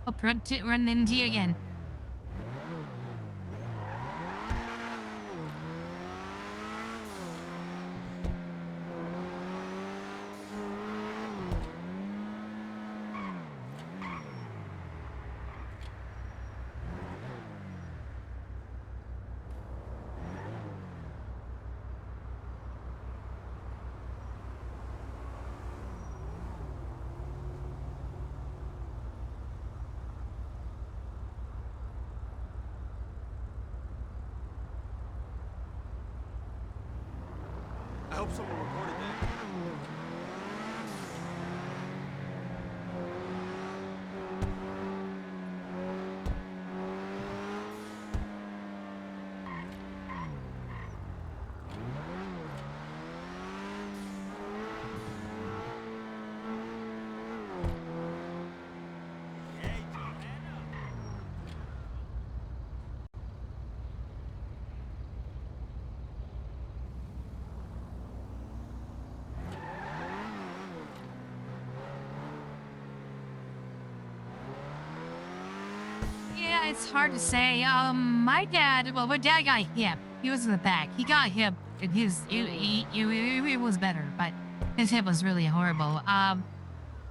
Hope to run into you again. I hope someone reported that. Yeah, it's hard to say. My dad got hip. He was in the back. He got hip, and it was better, but his hip was really horrible.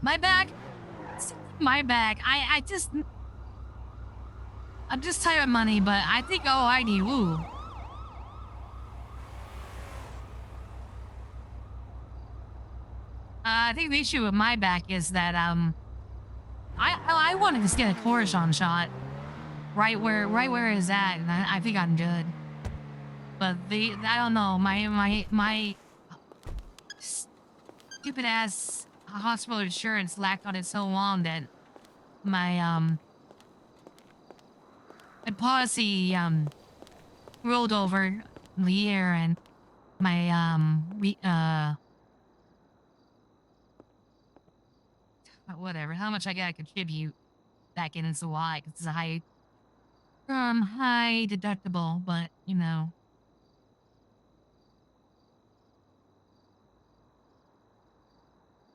My back. I'm just tired of money, but I think I need woo. I think the issue with my back is that I want to just get a Coruscant shot right where it's at, and I think I'm good. But I don't know, my stupid ass hospital insurance lacked on it so long that my policy rolled over the year, and my whatever. How much I gotta contribute back into the Y, 'cause it's a high deductible, but you know.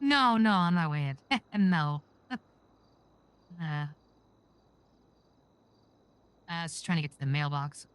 No, I'm not with it. No. I was trying to get to the mailbox.